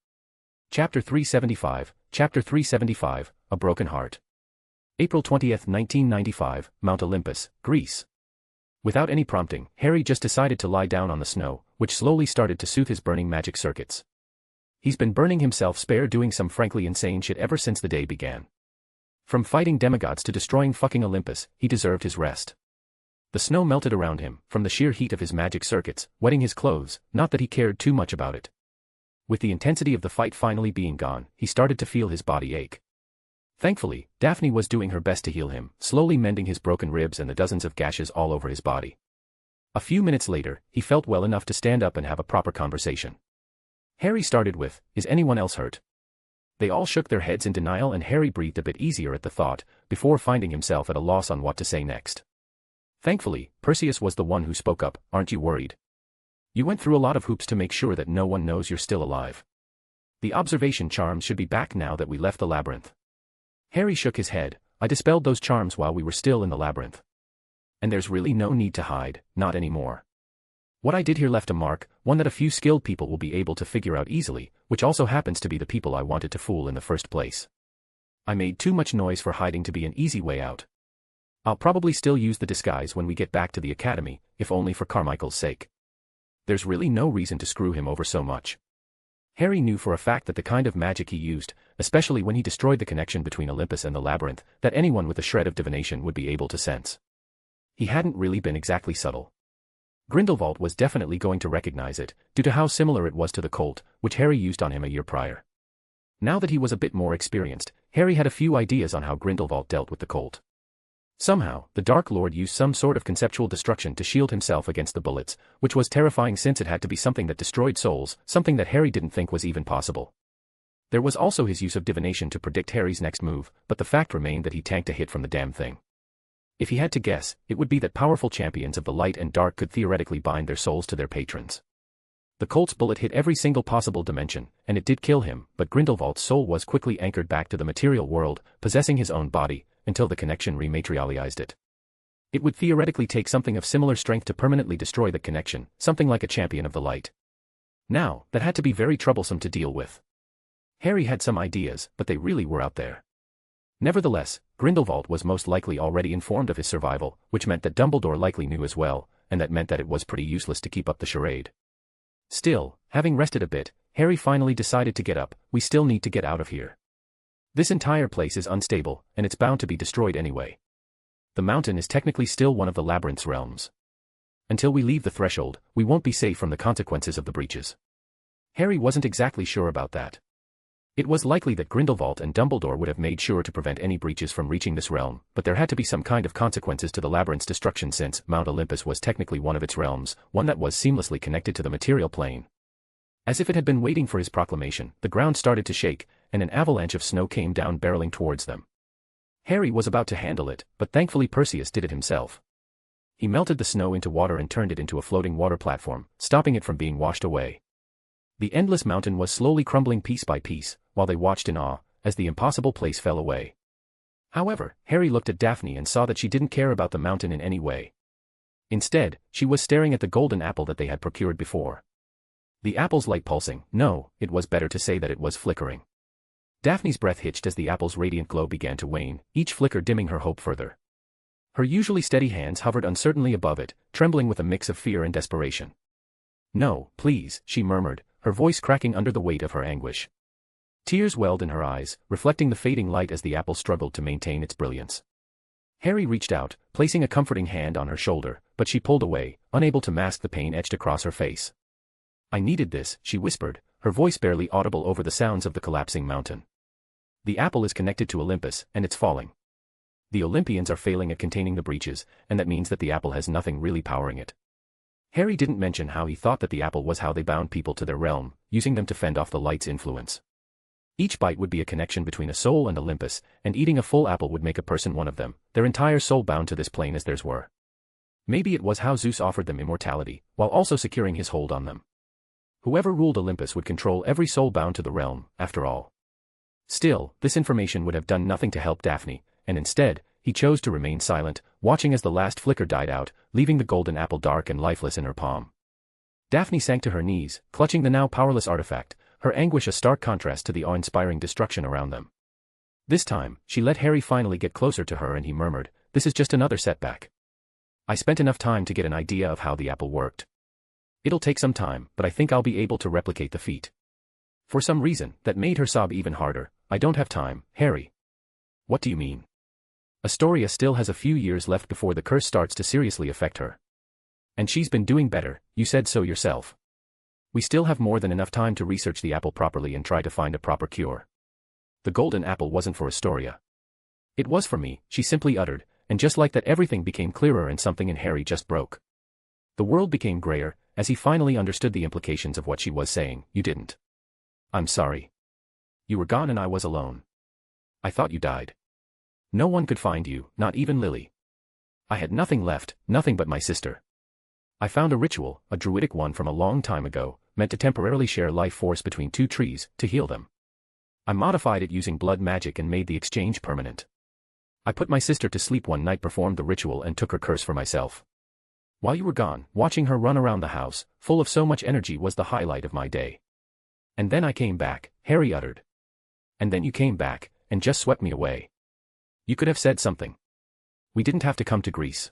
Chapter 375, A Broken Heart. April 20th, 1995, Mount Olympus, Greece. Without any prompting, Harry just decided to lie down on the snow, which slowly started to soothe his burning magic circuits. He's been burning himself spare doing some frankly insane shit ever since the day began. From fighting demigods to destroying fucking Olympus, he deserved his rest. The snow melted around him, from the sheer heat of his magic circuits, wetting his clothes, not that he cared too much about it. With the intensity of the fight finally being gone, he started to feel his body ache. Thankfully, Daphne was doing her best to heal him, slowly mending his broken ribs and the dozens of gashes all over his body. A few minutes later, he felt well enough to stand up and have a proper conversation. Harry started with, "Is anyone else hurt?" They all shook their heads in denial and Harry breathed a bit easier at the thought, before finding himself at a loss on what to say next. Thankfully, Perseus was the one who spoke up, "Aren't you worried? You went through a lot of hoops to make sure that no one knows you're still alive. The observation charms should be back now that we left the labyrinth." Harry shook his head. "I dispelled those charms while we were still in the labyrinth. And there's really no need to hide, not anymore. What I did here left a mark, one that a few skilled people will be able to figure out easily, which also happens to be the people I wanted to fool in the first place. I made too much noise for hiding to be an easy way out. I'll probably still use the disguise when we get back to the academy, if only for Carmichael's sake. There's really no reason to screw him over so much." Harry knew for a fact that the kind of magic he used, especially when he destroyed the connection between Olympus and the labyrinth, that anyone with a shred of divination would be able to sense. He hadn't really been exactly subtle. Grindelwald was definitely going to recognize it, due to how similar it was to the Colt, which Harry used on him a year prior. Now that he was a bit more experienced, Harry had a few ideas on how Grindelwald dealt with the Colt. Somehow, the Dark Lord used some sort of conceptual destruction to shield himself against the bullets, which was terrifying since it had to be something that destroyed souls, something that Harry didn't think was even possible. There was also his use of divination to predict Harry's next move, but the fact remained that he tanked a hit from the damn thing. If he had to guess, it would be that powerful champions of the light and dark could theoretically bind their souls to their patrons. The Colt's bullet hit every single possible dimension, and it did kill him, but Grindelwald's soul was quickly anchored back to the material world, possessing his own body, until the connection rematerialized it. It would theoretically take something of similar strength to permanently destroy the connection, something like a champion of the light. Now, that had to be very troublesome to deal with. Harry had some ideas, but they really were out there. Nevertheless, Grindelwald was most likely already informed of his survival, which meant that Dumbledore likely knew as well, and that meant that it was pretty useless to keep up the charade. Still, having rested a bit, Harry finally decided to get up. "We still need to get out of here. This entire place is unstable, and it's bound to be destroyed anyway. The mountain is technically still one of the labyrinth's realms. Until we leave the threshold, we won't be safe from the consequences of the breaches." Harry wasn't exactly sure about that. It was likely that Grindelwald and Dumbledore would have made sure to prevent any breaches from reaching this realm, but there had to be some kind of consequences to the labyrinth's destruction since Mount Olympus was technically one of its realms, one that was seamlessly connected to the material plane. As if it had been waiting for his proclamation, the ground started to shake, and an avalanche of snow came down barreling towards them. Harry was about to handle it, but thankfully Perseus did it himself. He melted the snow into water and turned it into a floating water platform, stopping it from being washed away. The endless mountain was slowly crumbling piece by piece, while they watched in awe, as the impossible place fell away. However, Harry looked at Daphne and saw that she didn't care about the mountain in any way. Instead, she was staring at the golden apple that they had procured before. The apple's light pulsing, no, it was better to say that it was flickering. Daphne's breath hitched as the apple's radiant glow began to wane, each flicker dimming her hope further. Her usually steady hands hovered uncertainly above it, trembling with a mix of fear and desperation. "No, please," she murmured, her voice cracking under the weight of her anguish. Tears welled in her eyes, reflecting the fading light as the apple struggled to maintain its brilliance. Harry reached out, placing a comforting hand on her shoulder, but she pulled away, unable to mask the pain etched across her face. "I needed this," she whispered, her voice barely audible over the sounds of the collapsing mountain. "The apple is connected to Olympus, and it's falling. The Olympians are failing at containing the breaches, and that means that the apple has nothing really powering it." Harry didn't mention how he thought that the apple was how they bound people to their realm, using them to fend off the light's influence. Each bite would be a connection between a soul and Olympus, and eating a full apple would make a person one of them, their entire soul bound to this plane as theirs were. Maybe it was how Zeus offered them immortality, while also securing his hold on them. Whoever ruled Olympus would control every soul bound to the realm, after all. Still, this information would have done nothing to help Daphne, and instead, he chose to remain silent, watching as the last flicker died out, leaving the golden apple dark and lifeless in her palm. Daphne sank to her knees, clutching the now powerless artifact, her anguish a stark contrast to the awe-inspiring destruction around them. This time, she let Harry finally get closer to her and he murmured, "This is just another setback. I spent enough time to get an idea of how the apple worked. It'll take some time, but I think I'll be able to replicate the feat." For some reason, that made her sob even harder. I don't have time, Harry. What do you mean? Astoria still has a few years left before the curse starts to seriously affect her. And she's been doing better, you said so yourself. We still have more than enough time to research the apple properly and try to find a proper cure. The golden apple wasn't for Astoria. It was for me, she simply uttered, and just like that everything became clearer and something in Harry just broke. The world became grayer, as he finally understood the implications of what she was saying. You didn't. I'm sorry. You were gone and I was alone. I thought you died. No one could find you, not even Lily. I had nothing left, nothing but my sister. I found a ritual, a druidic one from a long time ago, meant to temporarily share life force between two trees, to heal them. I modified it using blood magic and made the exchange permanent. I put my sister to sleep one night, performed the ritual and took her curse for myself. While you were gone, watching her run around the house, full of so much energy, was the highlight of my day. And then I came back, Harry uttered. And then you came back, and just swept me away. You could have said something. We didn't have to come to Greece.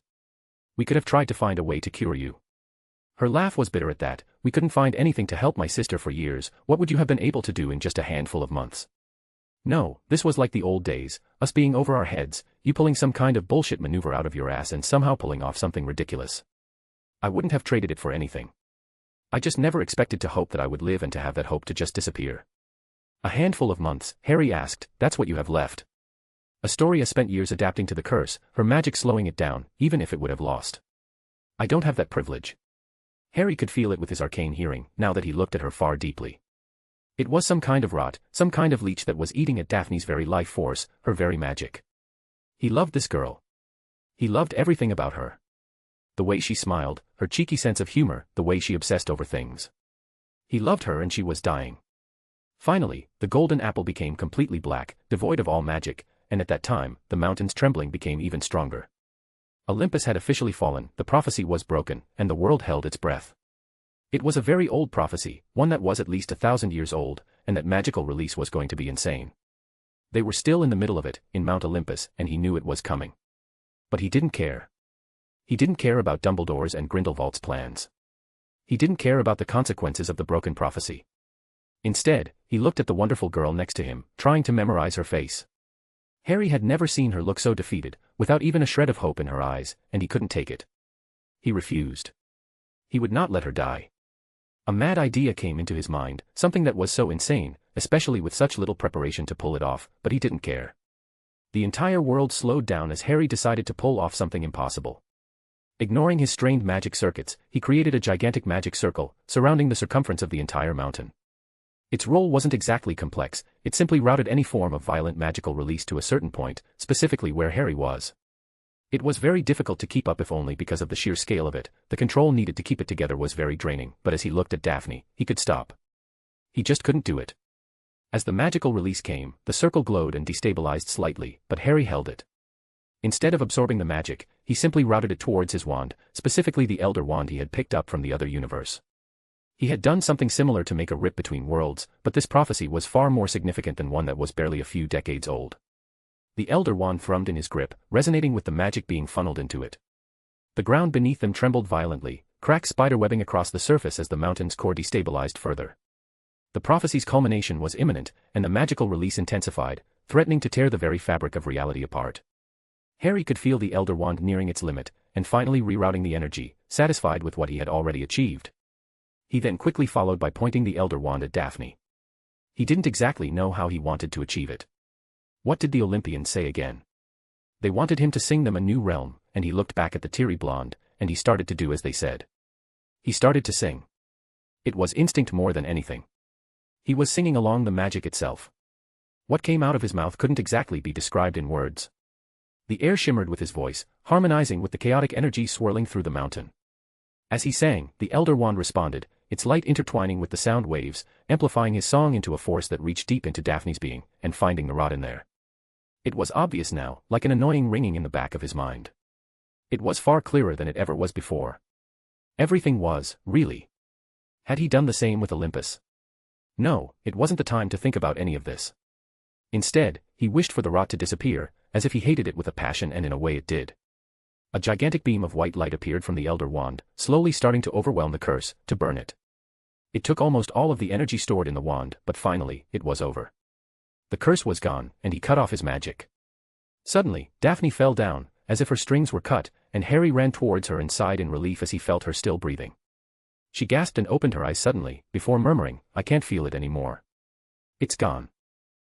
We could have tried to find a way to cure you. Her laugh was bitter at that. We couldn't find anything to help my sister for years. What would you have been able to do in just a handful of months? No, this was like the old days, us being over our heads, you pulling some kind of bullshit maneuver out of your ass and somehow pulling off something ridiculous. I wouldn't have traded it for anything. I just never expected to hope that I would live and to have that hope to just disappear. A handful of months, Harry asked, that's what you have left. Astoria spent years adapting to the curse, her magic slowing it down, even if it would have lost. I don't have that privilege. Harry could feel it with his arcane hearing, now that he looked at her far deeply. It was some kind of rot, some kind of leech that was eating at Daphne's very life force, her very magic. He loved this girl. He loved everything about her. The way she smiled, her cheeky sense of humor, the way she obsessed over things. He loved her and she was dying. Finally, the golden apple became completely black, devoid of all magic, and at that time, the mountains trembling became even stronger. Olympus had officially fallen, the prophecy was broken, and the world held its breath. It was a very old prophecy, one that was at least 1,000 years old, and that magical release was going to be insane. They were still in the middle of it, in Mount Olympus, and he knew it was coming. But he didn't care. He didn't care about Dumbledore's and Grindelwald's plans. He didn't care about the consequences of the broken prophecy. Instead, he looked at the wonderful girl next to him, trying to memorize her face. Harry had never seen her look so defeated, without even a shred of hope in her eyes, and he couldn't take it. He refused. He would not let her die. A mad idea came into his mind, something that was so insane, especially with such little preparation to pull it off, but he didn't care. The entire world slowed down as Harry decided to pull off something impossible. Ignoring his strained magic circuits, he created a gigantic magic circle, surrounding the circumference of the entire mountain. Its role wasn't exactly complex, it simply routed any form of violent magical release to a certain point, specifically where Harry was. It was very difficult to keep up, if only because of the sheer scale of it. The control needed to keep it together was very draining, but as he looked at Daphne, he could stop. He just couldn't do it. As the magical release came, the circle glowed and destabilized slightly, but Harry held it. Instead of absorbing the magic, he simply routed it towards his wand, specifically the Elder Wand he had picked up from the other universe. He had done something similar to make a rip between worlds, but this prophecy was far more significant than one that was barely a few decades old. The Elder Wand thrummed in his grip, resonating with the magic being funneled into it. The ground beneath them trembled violently, cracks spiderwebbing across the surface as the mountain's core destabilized further. The prophecy's culmination was imminent, and the magical release intensified, threatening to tear the very fabric of reality apart. Harry could feel the Elder Wand nearing its limit, and finally rerouting the energy, satisfied with what he had already achieved. He then quickly followed by pointing the Elder Wand at Daphne. He didn't exactly know how he wanted to achieve it. What did the Olympians say again? They wanted him to sing them a new realm, and he looked back at the teary blonde, and he started to do as they said. He started to sing. It was instinct more than anything. He was singing along the magic itself. What came out of his mouth couldn't exactly be described in words. The air shimmered with his voice, harmonizing with the chaotic energy swirling through the mountain. As he sang, the Elder Wand responded, its light intertwining with the sound waves, amplifying his song into a force that reached deep into Daphne's being, and finding the rot in there. It was obvious now, like an annoying ringing in the back of his mind. It was far clearer than it ever was before. Everything was, really. Had he done the same with Olympus? No, it wasn't the time to think about any of this. Instead, he wished for the rot to disappear, as if he hated it with a passion, and in a way it did. A gigantic beam of white light appeared from the Elder Wand, slowly starting to overwhelm the curse, to burn it. It took almost all of the energy stored in the wand, but finally, it was over. The curse was gone, and he cut off his magic. Suddenly, Daphne fell down, as if her strings were cut, and Harry ran towards her and sighed in relief as he felt her still breathing. She gasped and opened her eyes suddenly, before murmuring, "I can't feel it anymore. It's gone."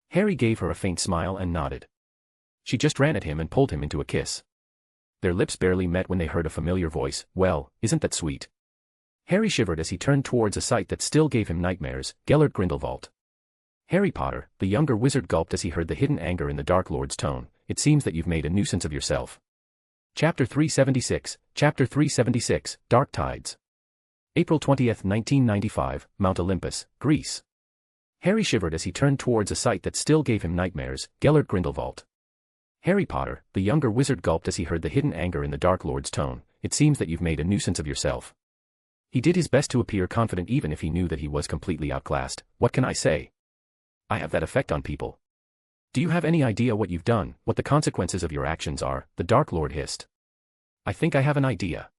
Harry gave her a faint smile and nodded. She just ran at him and pulled him into a kiss. Their lips barely met when they heard a familiar voice. "Well, isn't that sweet?" Harry shivered as he turned towards a sight that still gave him nightmares, Gellert Grindelwald. "Harry Potter," the younger wizard gulped as he heard the hidden anger in the Dark Lord's tone, "it seems that you've made a nuisance of yourself." Chapter 376, Dark Tides. April 20th, 1995, Mount Olympus, Greece. Harry shivered as he turned towards a sight that still gave him nightmares, Gellert Grindelwald. "Harry Potter," the younger wizard gulped as he heard the hidden anger in the Dark Lord's tone, "it seems that you've made a nuisance of yourself." He did his best to appear confident even if he knew that he was completely outclassed. "What can I say? I have that effect on people." "Do you have any idea what you've done, what the consequences of your actions are?" the Dark Lord hissed. "I think I have an idea.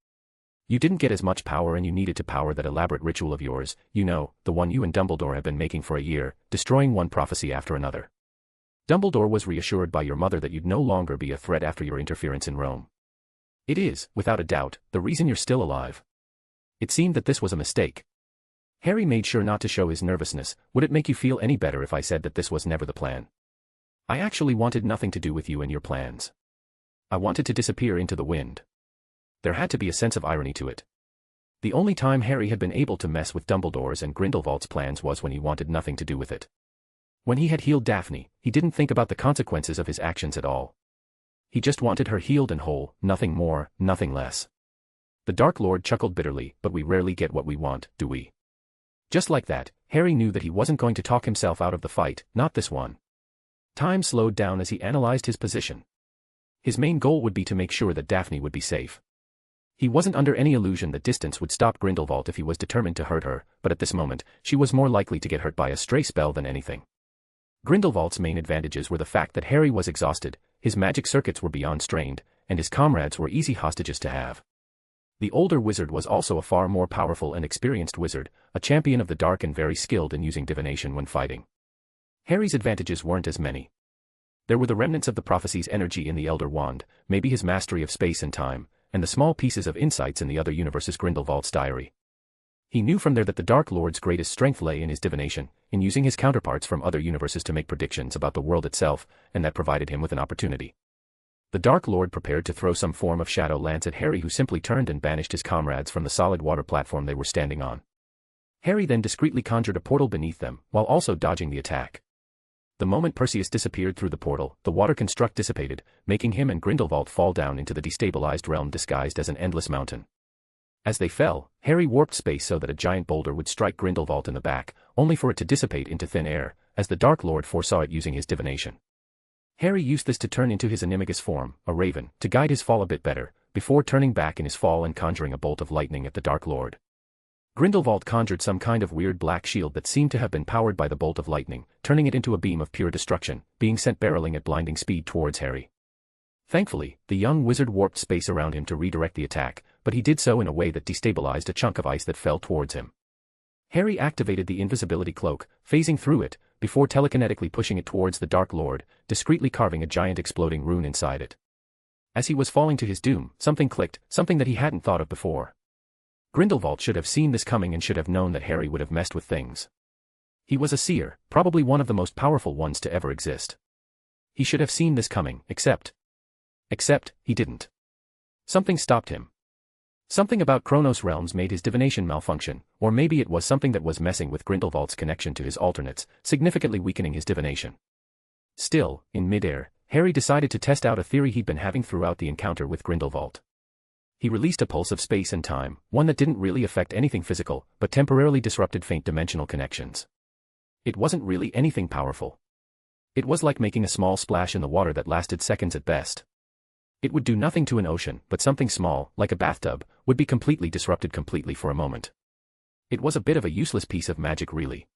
You didn't get as much power and you needed to power that elaborate ritual of yours, you know, the one you and Dumbledore have been making for a year, destroying one prophecy after another. Dumbledore was reassured by your mother that you'd no longer be a threat after your interference in Rome. It is, without a doubt, the reason you're still alive. It seemed that this was a mistake." Harry made sure not to show his nervousness. "Would it make you feel any better if I said that this was never the plan? I actually wanted nothing to do with you and your plans. I wanted to disappear into the wind." There had to be a sense of irony to it. The only time Harry had been able to mess with Dumbledore's and Grindelwald's plans was when he wanted nothing to do with it. When he had healed Daphne, he didn't think about the consequences of his actions at all. He just wanted her healed and whole, nothing more, nothing less. The Dark Lord chuckled bitterly, "But we rarely get what we want, do we?" Just like that, Harry knew that he wasn't going to talk himself out of the fight, not this one. Time slowed down as he analyzed his position. His main goal would be to make sure that Daphne would be safe. He wasn't under any illusion that distance would stop Grindelwald if he was determined to hurt her, but at this moment, she was more likely to get hurt by a stray spell than anything. Grindelwald's main advantages were the fact that Harry was exhausted, his magic circuits were beyond strained, and his comrades were easy hostages to have. The older wizard was also a far more powerful and experienced wizard, a champion of the dark and very skilled in using divination when fighting. Harry's advantages weren't as many. There were the remnants of the prophecy's energy in the Elder Wand, maybe his mastery of space and time, and the small pieces of insights in the other universe's Grindelwald's diary. He knew from there that the Dark Lord's greatest strength lay in his divination, in using his counterparts from other universes to make predictions about the world itself, and that provided him with an opportunity. The Dark Lord prepared to throw some form of shadow lance at Harry, who simply turned and banished his comrades from the solid water platform they were standing on. Harry then discreetly conjured a portal beneath them, while also dodging the attack. The moment Perseus disappeared through the portal, the water construct dissipated, making him and Grindelwald fall down into the destabilized realm disguised as an endless mountain. As they fell, Harry warped space so that a giant boulder would strike Grindelwald in the back, only for it to dissipate into thin air, as the Dark Lord foresaw it using his divination. Harry used this to turn into his animagus form, a raven, to guide his fall a bit better, before turning back in his fall and conjuring a bolt of lightning at the Dark Lord. Grindelwald conjured some kind of weird black shield that seemed to have been powered by the bolt of lightning, turning it into a beam of pure destruction, being sent barreling at blinding speed towards Harry. Thankfully, the young wizard warped space around him to redirect the attack, but he did so in a way that destabilized a chunk of ice that fell towards him. Harry activated the invisibility cloak, phasing through it, before telekinetically pushing it towards the Dark Lord, discreetly carving a giant exploding rune inside it. As he was falling to his doom, something clicked, something that he hadn't thought of before. Grindelwald should have seen this coming and should have known that Harry would have messed with things. He was a seer, probably one of the most powerful ones to ever exist. He should have seen this coming, except he didn't. Something stopped him. Something about Kronos realms made his divination malfunction, or maybe it was something that was messing with Grindelwald's connection to his alternates, significantly weakening his divination. Still, in midair, Harry decided to test out a theory he'd been having throughout the encounter with Grindelwald. He released a pulse of space and time, one that didn't really affect anything physical, but temporarily disrupted faint dimensional connections. It wasn't really anything powerful. It was like making a small splash in the water that lasted seconds at best. It would do nothing to an ocean, but something small, like a bathtub, would be completely disrupted for a moment. It was a bit of a useless piece of magic really.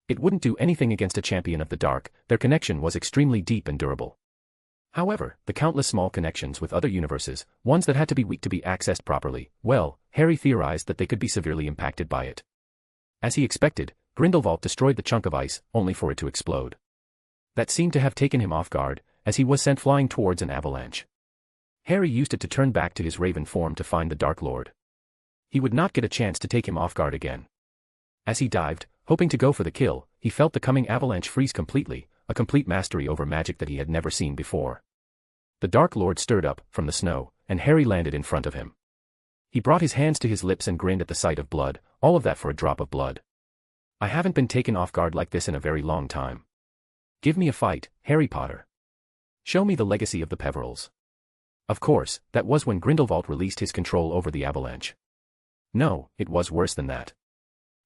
It wouldn't do anything against a champion of the dark, their connection was extremely deep and durable. However, the countless small connections with other universes, ones that had to be weak to be accessed properly, well, Harry theorized that they could be severely impacted by it. As he expected, Grindelwald destroyed the chunk of ice, only for it to explode. That seemed to have taken him off guard, as he was sent flying towards an avalanche. Harry used it to turn back to his raven form to find the Dark Lord. He would not get a chance to take him off guard again. As he dived, hoping to go for the kill, he felt the coming avalanche freeze completely, a complete mastery over magic that he had never seen before. The Dark Lord stirred up from the snow, and Harry landed in front of him. He brought his hands to his lips and grinned at the sight of blood, all of that for a drop of blood. I haven't been taken off guard like this in a very long time. Give me a fight, Harry Potter. Show me the legacy of the Peverils. Of course, that was when Grindelwald released his control over the avalanche. No, it was worse than that.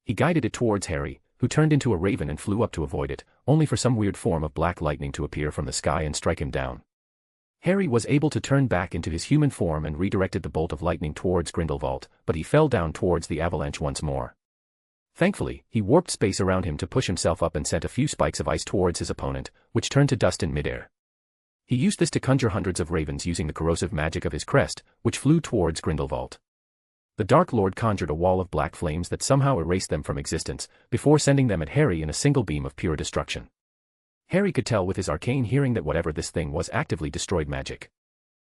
He guided it towards Harry, who turned into a raven and flew up to avoid it, only for some weird form of black lightning to appear from the sky and strike him down. Harry was able to turn back into his human form and redirected the bolt of lightning towards Grindelwald, but he fell down towards the avalanche once more. Thankfully, he warped space around him to push himself up and sent a few spikes of ice towards his opponent, which turned to dust in midair. He used this to conjure hundreds of ravens using the corrosive magic of his crest, which flew towards Grindelwald. The Dark Lord conjured a wall of black flames that somehow erased them from existence, before sending them at Harry in a single beam of pure destruction. Harry could tell with his arcane hearing that whatever this thing was actively destroyed magic.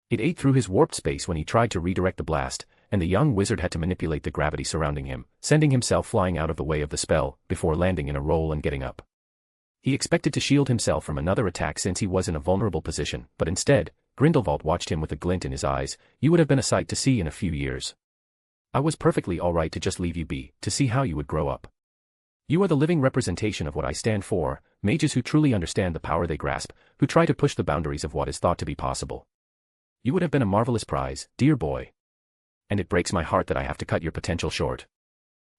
It ate through his warped space when he tried to redirect the blast, and the young wizard had to manipulate the gravity surrounding him, sending himself flying out of the way of the spell, before landing in a roll and getting up. He expected to shield himself from another attack since he was in a vulnerable position, but instead, Grindelwald watched him with a glint in his eyes. You would have been a sight to see in a few years. I was perfectly alright to just leave you be, to see how you would grow up. You are the living representation of what I stand for, mages who truly understand the power they grasp, who try to push the boundaries of what is thought to be possible. You would have been a marvelous prize, dear boy. And it breaks my heart that I have to cut your potential short.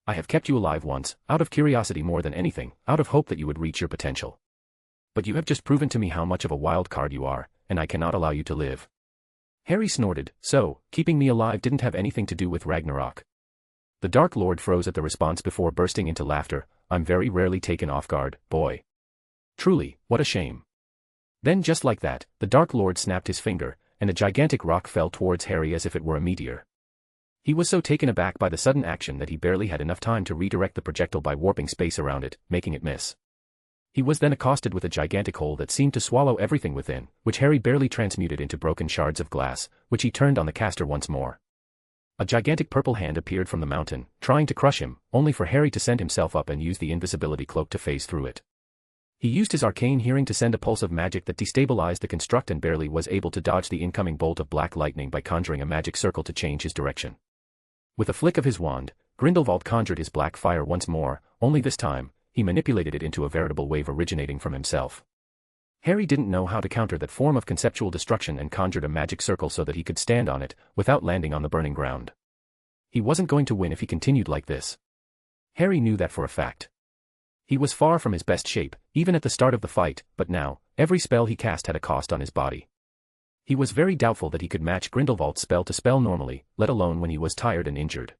I have kept you alive once, out of curiosity more than anything, out of hope that you would reach your potential. But you have just proven to me how much of a wild card you are, and I cannot allow you to live. Harry snorted, so, keeping me alive didn't have anything to do with Ragnarok. The Dark Lord froze at the response before bursting into laughter. I'm very rarely taken off guard, boy. Truly, what a shame. Then just like that, the Dark Lord snapped his finger, and a gigantic rock fell towards Harry as if it were a meteor. He was so taken aback by the sudden action that he barely had enough time to redirect the projectile by warping space around it, making it miss. He was then accosted with a gigantic hole that seemed to swallow everything within, which Harry barely transmuted into broken shards of glass, which he turned on the caster once more. A gigantic purple hand appeared from the mountain, trying to crush him, only for Harry to send himself up and use the invisibility cloak to phase through it. He used his arcane hearing to send a pulse of magic that destabilized the construct and barely was able to dodge the incoming bolt of black lightning by conjuring a magic circle to change his direction. With a flick of his wand, Grindelwald conjured his black fire once more, only this time, he manipulated it into a veritable wave originating from himself. Harry didn't know how to counter that form of conceptual destruction and conjured a magic circle so that he could stand on it, without landing on the burning ground. He wasn't going to win if he continued like this. Harry knew that for a fact. He was far from his best shape, even at the start of the fight, but now, every spell he cast had a cost on his body. He was very doubtful that he could match Grindelwald's spell to spell normally, let alone when he was tired and injured.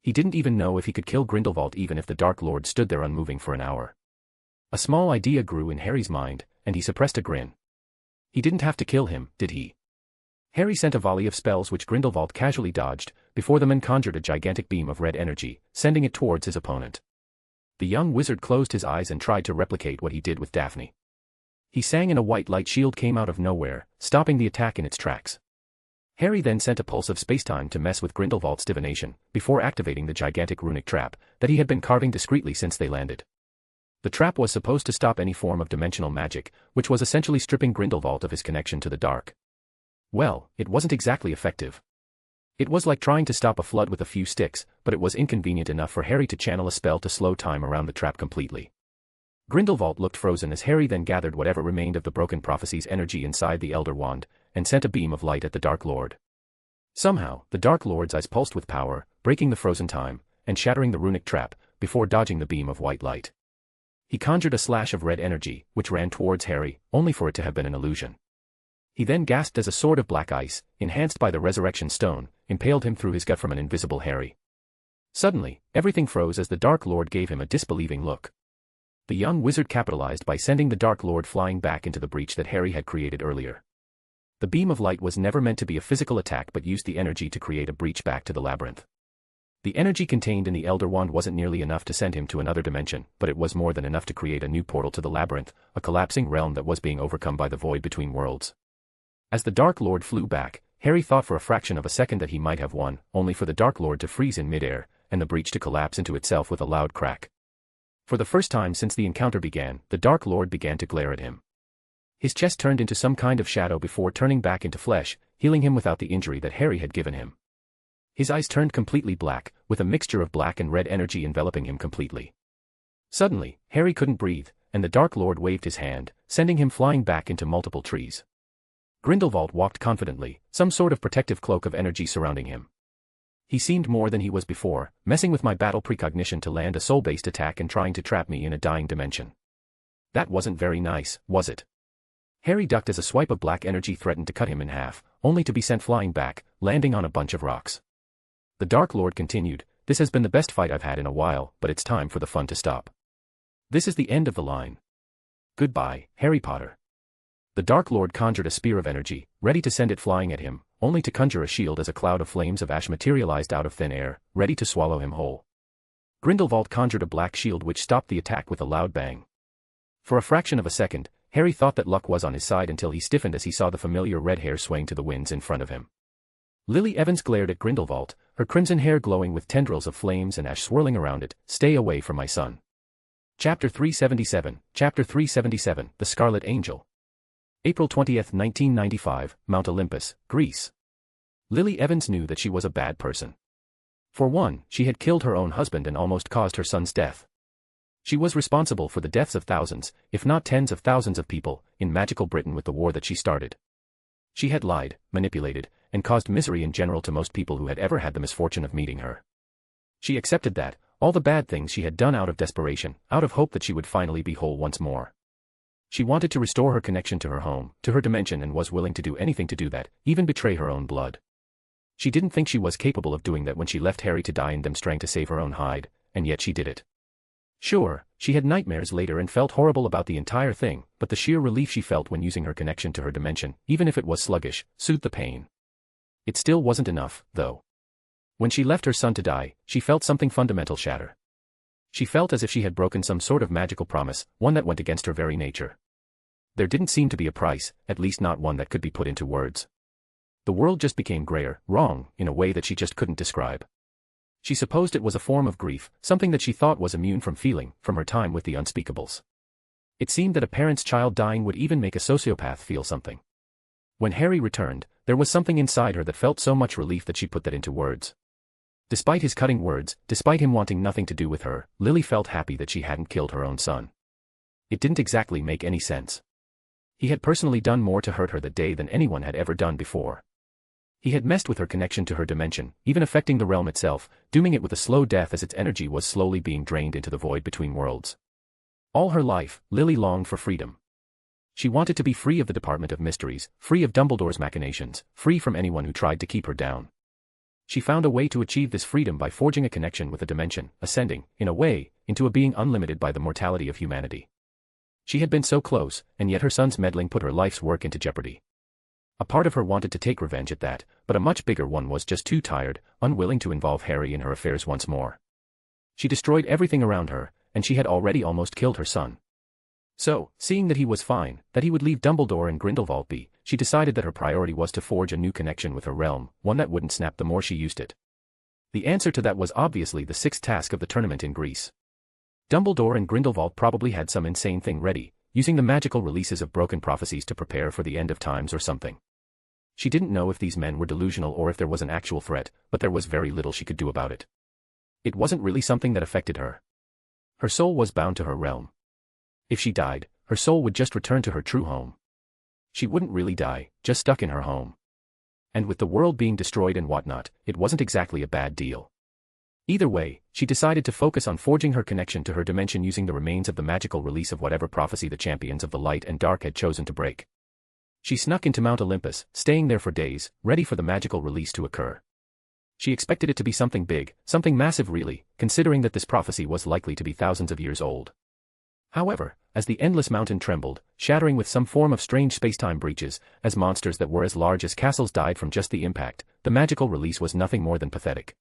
He didn't even know if he could kill Grindelwald even if the Dark Lord stood there unmoving for an hour. A small idea grew in Harry's mind, and he suppressed a grin. He didn't have to kill him, did he? Harry sent a volley of spells which Grindelwald casually dodged, before the man conjured a gigantic beam of red energy, sending it towards his opponent. The young wizard closed his eyes and tried to replicate what he did with Daphne. He sang and a white light shield came out of nowhere, stopping the attack in its tracks. Harry then sent a pulse of spacetime to mess with Grindelwald's divination, before activating the gigantic runic trap that he had been carving discreetly since they landed. The trap was supposed to stop any form of dimensional magic, which was essentially stripping Grindelwald of his connection to the dark. Well, it wasn't exactly effective. It was like trying to stop a flood with a few sticks, but it was inconvenient enough for Harry to channel a spell to slow time around the trap completely. Grindelwald looked frozen as Harry then gathered whatever remained of the broken prophecy's energy inside the Elder Wand, and sent a beam of light at the Dark Lord. Somehow, the Dark Lord's eyes pulsed with power, breaking the frozen time, and shattering the runic trap, before dodging the beam of white light. He conjured a slash of red energy, which ran towards Harry, only for it to have been an illusion. He then gasped as a sword of black ice, enhanced by the resurrection stone, impaled him through his gut from an invisible Harry. Suddenly, everything froze as the Dark Lord gave him a disbelieving look. The young wizard capitalized by sending the Dark Lord flying back into the breach that Harry had created earlier. The beam of light was never meant to be a physical attack but used the energy to create a breach back to the labyrinth. The energy contained in the Elder Wand wasn't nearly enough to send him to another dimension, but it was more than enough to create a new portal to the Labyrinth, a collapsing realm that was being overcome by the void between worlds. As the Dark Lord flew back, Harry thought for a fraction of a second that he might have won, only for the Dark Lord to freeze in midair, and the breach to collapse into itself with a loud crack. For the first time since the encounter began, the Dark Lord began to glare at him. His chest turned into some kind of shadow before turning back into flesh, healing him without the injury that Harry had given him. His eyes turned completely black, with a mixture of black and red energy enveloping him completely. Suddenly, Harry couldn't breathe, and the Dark Lord waved his hand, sending him flying back into multiple trees. Grindelwald walked confidently, some sort of protective cloak of energy surrounding him. He seemed more than he was before, messing with my battle precognition to land a soul-based attack and trying to trap me in a dying dimension. That wasn't very nice, was it? Harry ducked as a swipe of black energy threatened to cut him in half, only to be sent flying back, landing on a bunch of rocks. The Dark Lord continued, "This has been the best fight I've had in a while, but it's time for the fun to stop. This is the end of the line. Goodbye, Harry Potter." The Dark Lord conjured a spear of energy, ready to send it flying at him, only to conjure a shield as a cloud of flames of ash materialized out of thin air, ready to swallow him whole. Grindelwald conjured a black shield which stopped the attack with a loud bang. For a fraction of a second, Harry thought that luck was on his side until he stiffened as he saw the familiar red hair swaying to the winds in front of him. Lily Evans glared at Grindelwald, her crimson hair glowing with tendrils of flames and ash swirling around it. "Stay away from my son." Chapter 377, The Scarlet Angel. April 20th, 1995, Mount Olympus, Greece. Lily Evans knew that she was a bad person. For one, she had killed her own husband and almost caused her son's death. She was responsible for the deaths of thousands, if not tens of thousands of people, in magical Britain with the war that she started. She had lied, manipulated, and caused misery in general to most people who had ever had the misfortune of meeting her. She accepted that, all the bad things she had done out of desperation, out of hope that she would finally be whole once more. She wanted to restore her connection to her home, to her dimension, and was willing to do anything to do that, even betray her own blood. She didn't think she was capable of doing that when she left Harry to die in them trying to save her own hide, and yet she did it. Sure, she had nightmares later and felt horrible about the entire thing, but the sheer relief she felt when using her connection to her dimension, even if it was sluggish, soothed the pain. It still wasn't enough, though. When she left her son to die, she felt something fundamental shatter. She felt as if she had broken some sort of magical promise, one that went against her very nature. There didn't seem to be a price, at least not one that could be put into words. The world just became grayer, wrong, in a way that she just couldn't describe. She supposed it was a form of grief, something that she thought was immune from feeling, from her time with the unspeakables. It seemed that a parent's child dying would even make a sociopath feel something. When Harry returned, there was something inside her that felt so much relief that she put that into words. Despite his cutting words, despite him wanting nothing to do with her, Lily felt happy that she hadn't killed her own son. It didn't exactly make any sense. He had personally done more to hurt her that day than anyone had ever done before. He had messed with her connection to her dimension, even affecting the realm itself, dooming it with a slow death as its energy was slowly being drained into the void between worlds. All her life, Lily longed for freedom. She wanted to be free of the Department of Mysteries, free of Dumbledore's machinations, free from anyone who tried to keep her down. She found a way to achieve this freedom by forging a connection with a dimension, ascending, in a way, into a being unlimited by the mortality of humanity. She had been so close, and yet her son's meddling put her life's work into jeopardy. A part of her wanted to take revenge at that, but a much bigger one was just too tired, unwilling to involve Harry in her affairs once more. She destroyed everything around her, and she had already almost killed her son. So, seeing that he was fine, that he would leave Dumbledore and Grindelwald be, she decided that her priority was to forge a new connection with her realm, one that wouldn't snap the more she used it. The answer to that was obviously the sixth task of the tournament in Greece. Dumbledore and Grindelwald probably had some insane thing ready, using the magical releases of broken prophecies to prepare for the end of times or something. She didn't know if these men were delusional or if there was an actual threat, but there was very little she could do about it. It wasn't really something that affected her. Her soul was bound to her realm. If she died, her soul would just return to her true home. She wouldn't really die, just stuck in her home. And with the world being destroyed and whatnot, it wasn't exactly a bad deal. Either way, she decided to focus on forging her connection to her dimension using the remains of the magical release of whatever prophecy the champions of the light and dark had chosen to break. She snuck into Mount Olympus, staying there for days, ready for the magical release to occur. She expected it to be something big, something massive really, considering that this prophecy was likely to be thousands of years old. However, as the endless mountain trembled, shattering with some form of strange space-time breaches, as monsters that were as large as castles died from just the impact, the magical release was nothing more than pathetic.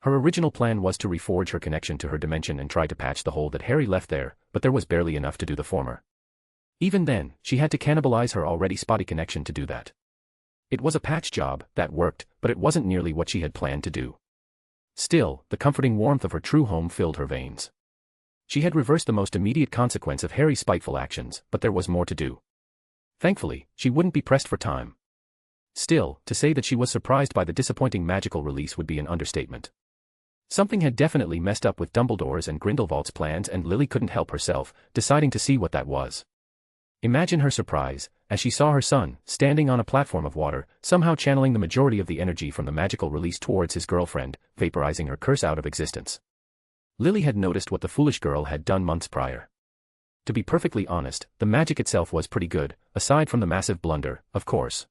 Her original plan was to reforge her connection to her dimension and try to patch the hole that Harry left there, but there was barely enough to do the former. Even then, she had to cannibalize her already spotty connection to do that. It was a patch job, that worked, but it wasn't nearly what she had planned to do. Still, the comforting warmth of her true home filled her veins. She had reversed the most immediate consequence of Harry's spiteful actions, but there was more to do. Thankfully, she wouldn't be pressed for time. Still, to say that she was surprised by the disappointing magical release would be an understatement. Something had definitely messed up with Dumbledore's and Grindelwald's plans, and Lily couldn't help herself, deciding to see what that was. Imagine her surprise, as she saw her son, standing on a platform of water, somehow channeling the majority of the energy from the magical release towards his girlfriend, vaporizing her curse out of existence. Lily had noticed what the foolish girl had done months prior. To be perfectly honest, the magic itself was pretty good, aside from the massive blunder, of course.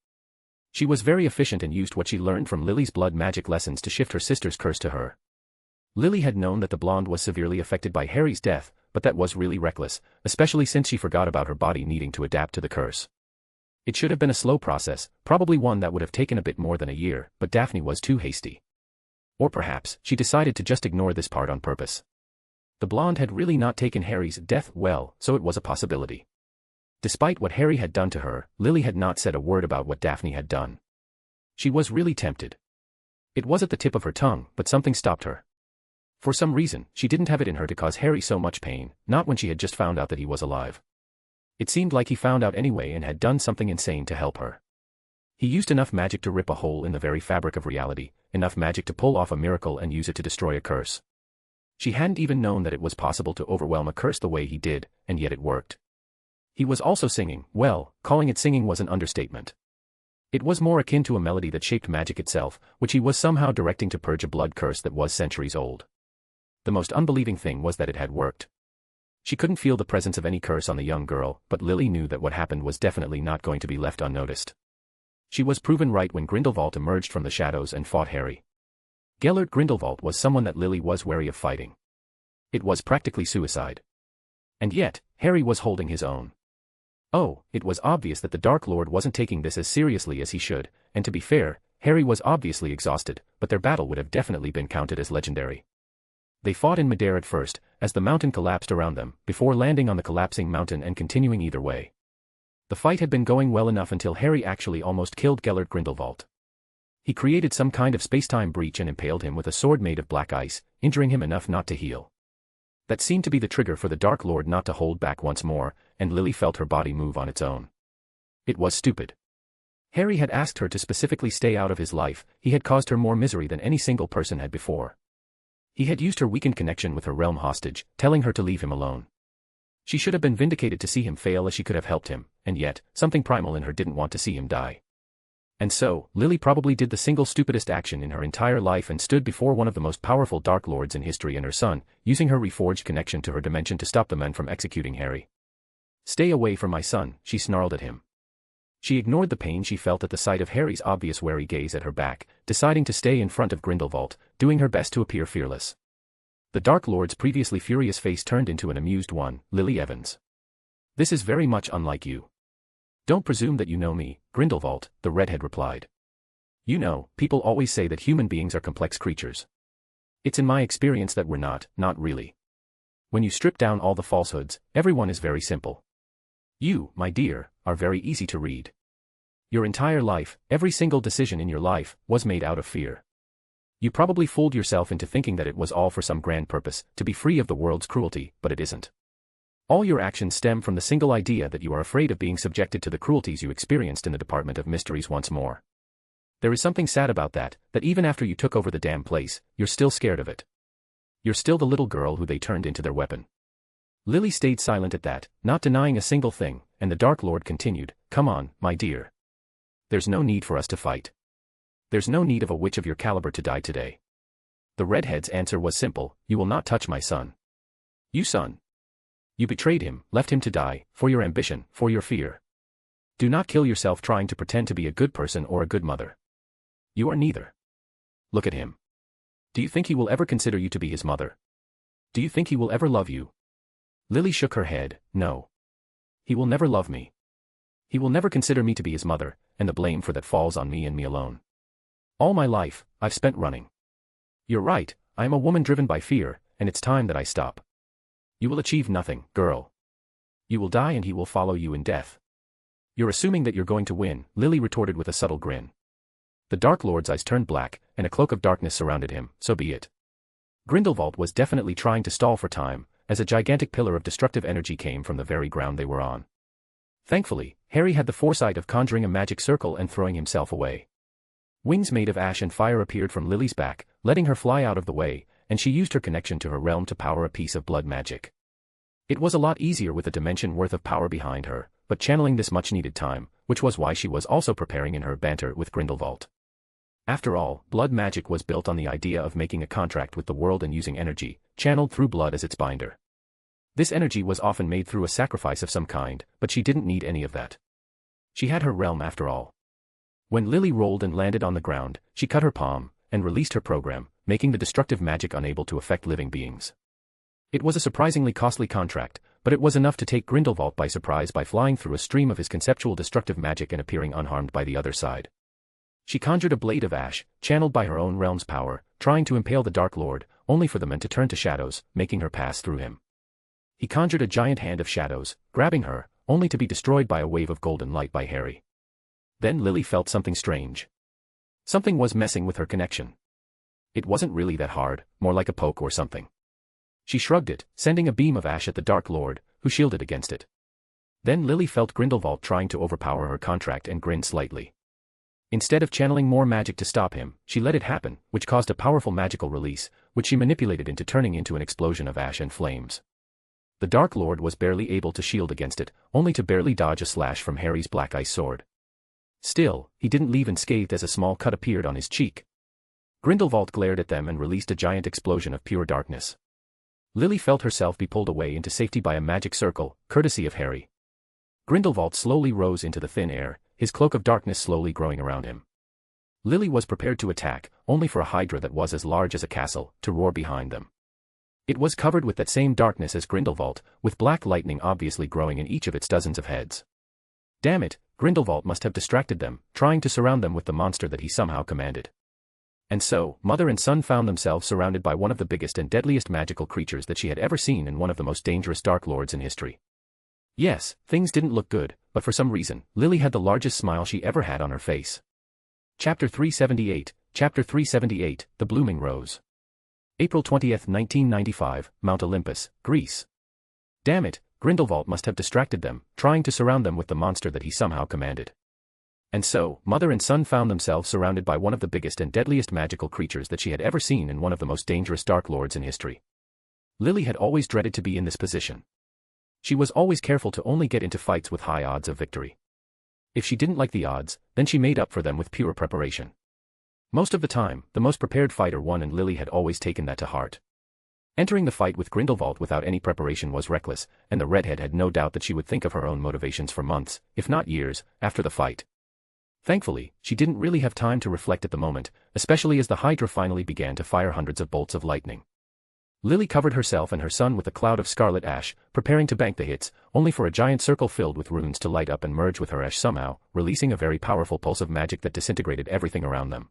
She was very efficient and used what she learned from Lily's blood magic lessons to shift her sister's curse to her. Lily had known that the blonde was severely affected by Harry's death, but that was really reckless, especially since she forgot about her body needing to adapt to the curse. It should have been a slow process, probably one that would have taken a bit more than a year, but Daphne was too hasty. Or perhaps, she decided to just ignore this part on purpose. The blonde had really not taken Harry's death well, so it was a possibility. Despite what Harry had done to her, Lily had not said a word about what Daphne had done. She was really tempted. It was at the tip of her tongue, but something stopped her. For some reason, she didn't have it in her to cause Harry so much pain, not when she had just found out that he was alive. It seemed like he found out anyway and had done something insane to help her. He used enough magic to rip a hole in the very fabric of reality, enough magic to pull off a miracle and use it to destroy a curse. She hadn't even known that it was possible to overwhelm a curse the way he did, and yet it worked. He was also singing. Well, calling it singing was an understatement. It was more akin to a melody that shaped magic itself, which he was somehow directing to purge a blood curse that was centuries old. The most unbelieving thing was that it had worked. She couldn't feel the presence of any curse on the young girl, but Lily knew that what happened was definitely not going to be left unnoticed. She was proven right when Grindelwald emerged from the shadows and fought Harry. Gellert Grindelwald was someone that Lily was wary of fighting. It was practically suicide. And yet, Harry was holding his own. Oh, it was obvious that the Dark Lord wasn't taking this as seriously as he should, and to be fair, Harry was obviously exhausted, but their battle would have definitely been counted as legendary. They fought in midair at first, as the mountain collapsed around them, before landing on the collapsing mountain and continuing either way. The fight had been going well enough until Harry actually almost killed Gellert Grindelwald. He created some kind of space-time breach and impaled him with a sword made of black ice, injuring him enough not to heal. That seemed to be the trigger for the Dark Lord not to hold back once more, and Lily felt her body move on its own. It was stupid. Harry had asked her to specifically stay out of his life. He had caused her more misery than any single person had before. He had used her weakened connection with her realm hostage, telling her to leave him alone. She should have been vindicated to see him fail as she could have helped him, and yet, something primal in her didn't want to see him die. And so, Lily probably did the single stupidest action in her entire life and stood before one of the most powerful Dark Lords in history and her son, using her reforged connection to her dimension to stop the men from executing Harry. "Stay away from my son," she snarled at him. She ignored the pain she felt at the sight of Harry's obvious wary gaze at her back, deciding to stay in front of Grindelwald, doing her best to appear fearless. The Dark Lord's previously furious face turned into an amused one. "Lily Evans. This is very much unlike you." "Don't presume that you know me, Grindelwald," the redhead replied. "You know, people always say that human beings are complex creatures. It's in my experience that we're not really. When you strip down all the falsehoods, everyone is very simple. You, my dear, are very easy to read. Your entire life, every single decision in your life, was made out of fear. You probably fooled yourself into thinking that it was all for some grand purpose, to be free of the world's cruelty, but it isn't. All your actions stem from the single idea that you are afraid of being subjected to the cruelties you experienced in the Department of Mysteries once more. There is something sad about that even after you took over the damn place, you're still scared of it. You're still the little girl who they turned into their weapon." Lily stayed silent at that, not denying a single thing, and the Dark Lord continued, "Come on, my dear. There's no need for us to fight. There's no need of a witch of your caliber to die today." The redhead's answer was simple: "You will not touch my son. You son. You betrayed him, left him to die, for your ambition, for your fear. Do not kill yourself trying to pretend to be a good person or a good mother. You are neither. Look at him. Do you think he will ever consider you to be his mother? Do you think he will ever love you?" Lily shook her head. "No. He will never love me. He will never consider me to be his mother, and the blame for that falls on me and me alone. All my life, I've spent running. You're right, I am a woman driven by fear, and it's time that I stop. You will achieve nothing, girl. You will die and he will follow you in death. You're assuming that you're going to win, Lily retorted with a subtle grin. The Dark Lord's eyes turned black, and a cloak of darkness surrounded him, so be it. Grindelwald was definitely trying to stall for time, as a gigantic pillar of destructive energy came from the very ground they were on. Thankfully, Harry had the foresight of conjuring a magic circle and throwing himself away. Wings made of ash and fire appeared from Lily's back, letting her fly out of the way, and she used her connection to her realm to power a piece of blood magic. It was a lot easier with a dimension worth of power behind her, but channeling this much needed time, which was why she was also preparing in her banter with Grindelwald. After all, blood magic was built on the idea of making a contract with the world and using energy, channeled through blood as its binder. This energy was often made through a sacrifice of some kind, but she didn't need any of that. She had her realm after all. When Lily rolled and landed on the ground, she cut her palm, and released her program, making the destructive magic unable to affect living beings. It was a surprisingly costly contract, but it was enough to take Grindelwald by surprise by flying through a stream of his conceptual destructive magic and appearing unharmed by the other side. She conjured a blade of ash, channeled by her own realm's power, trying to impale the Dark Lord, only for the men to turn to shadows, making her pass through him. He conjured a giant hand of shadows, grabbing her, only to be destroyed by a wave of golden light by Harry. Then Lily felt something strange. Something was messing with her connection. It wasn't really that hard, more like a poke or something. She shrugged it, sending a beam of ash at the Dark Lord, who shielded against it. Then Lily felt Grindelwald trying to overpower her contract and grinned slightly. Instead of channeling more magic to stop him, she let it happen, which caused a powerful magical release, which she manipulated into turning into an explosion of ash and flames. The Dark Lord was barely able to shield against it, only to barely dodge a slash from Harry's black ice sword. Still, he didn't leave unscathed as a small cut appeared on his cheek. Grindelwald glared at them and released a giant explosion of pure darkness. Lily felt herself be pulled away into safety by a magic circle, courtesy of Harry. Grindelwald slowly rose into the thin air, his cloak of darkness slowly growing around him. Lily was prepared to attack, only for a Hydra that was as large as a castle, to roar behind them. It was covered with that same darkness as Grindelwald, with black lightning obviously growing in each of its dozens of heads. Damn it, Grindelwald must have distracted them, trying to surround them with the monster that he somehow commanded. And so, mother and son found themselves surrounded by one of the biggest and deadliest magical creatures that she had ever seen and one of the most dangerous Dark Lords in history. Yes, things didn't look good, but for some reason, Lily had the largest smile she ever had on her face. Chapter 378, Chapter 378, The Blooming Rose. April 20th, 1995, Mount Olympus, Greece. Damn it, Grindelwald must have distracted them, trying to surround them with the monster that he somehow commanded. And so, mother and son found themselves surrounded by one of the biggest and deadliest magical creatures that she had ever seen and one of the most dangerous Dark Lords in history. Lily had always dreaded to be in this position. She was always careful to only get into fights with high odds of victory. If she didn't like the odds, then she made up for them with pure preparation. Most of the time, the most prepared fighter won, and Lily had always taken that to heart. Entering the fight with Grindelwald without any preparation was reckless, and the redhead had no doubt that she would think of her own motivations for months, if not years, after the fight. Thankfully, she didn't really have time to reflect at the moment, especially as the Hydra finally began to fire hundreds of bolts of lightning. Lily covered herself and her son with a cloud of scarlet ash, preparing to bank the hits, only for a giant circle filled with runes to light up and merge with her ash somehow, releasing a very powerful pulse of magic that disintegrated everything around them.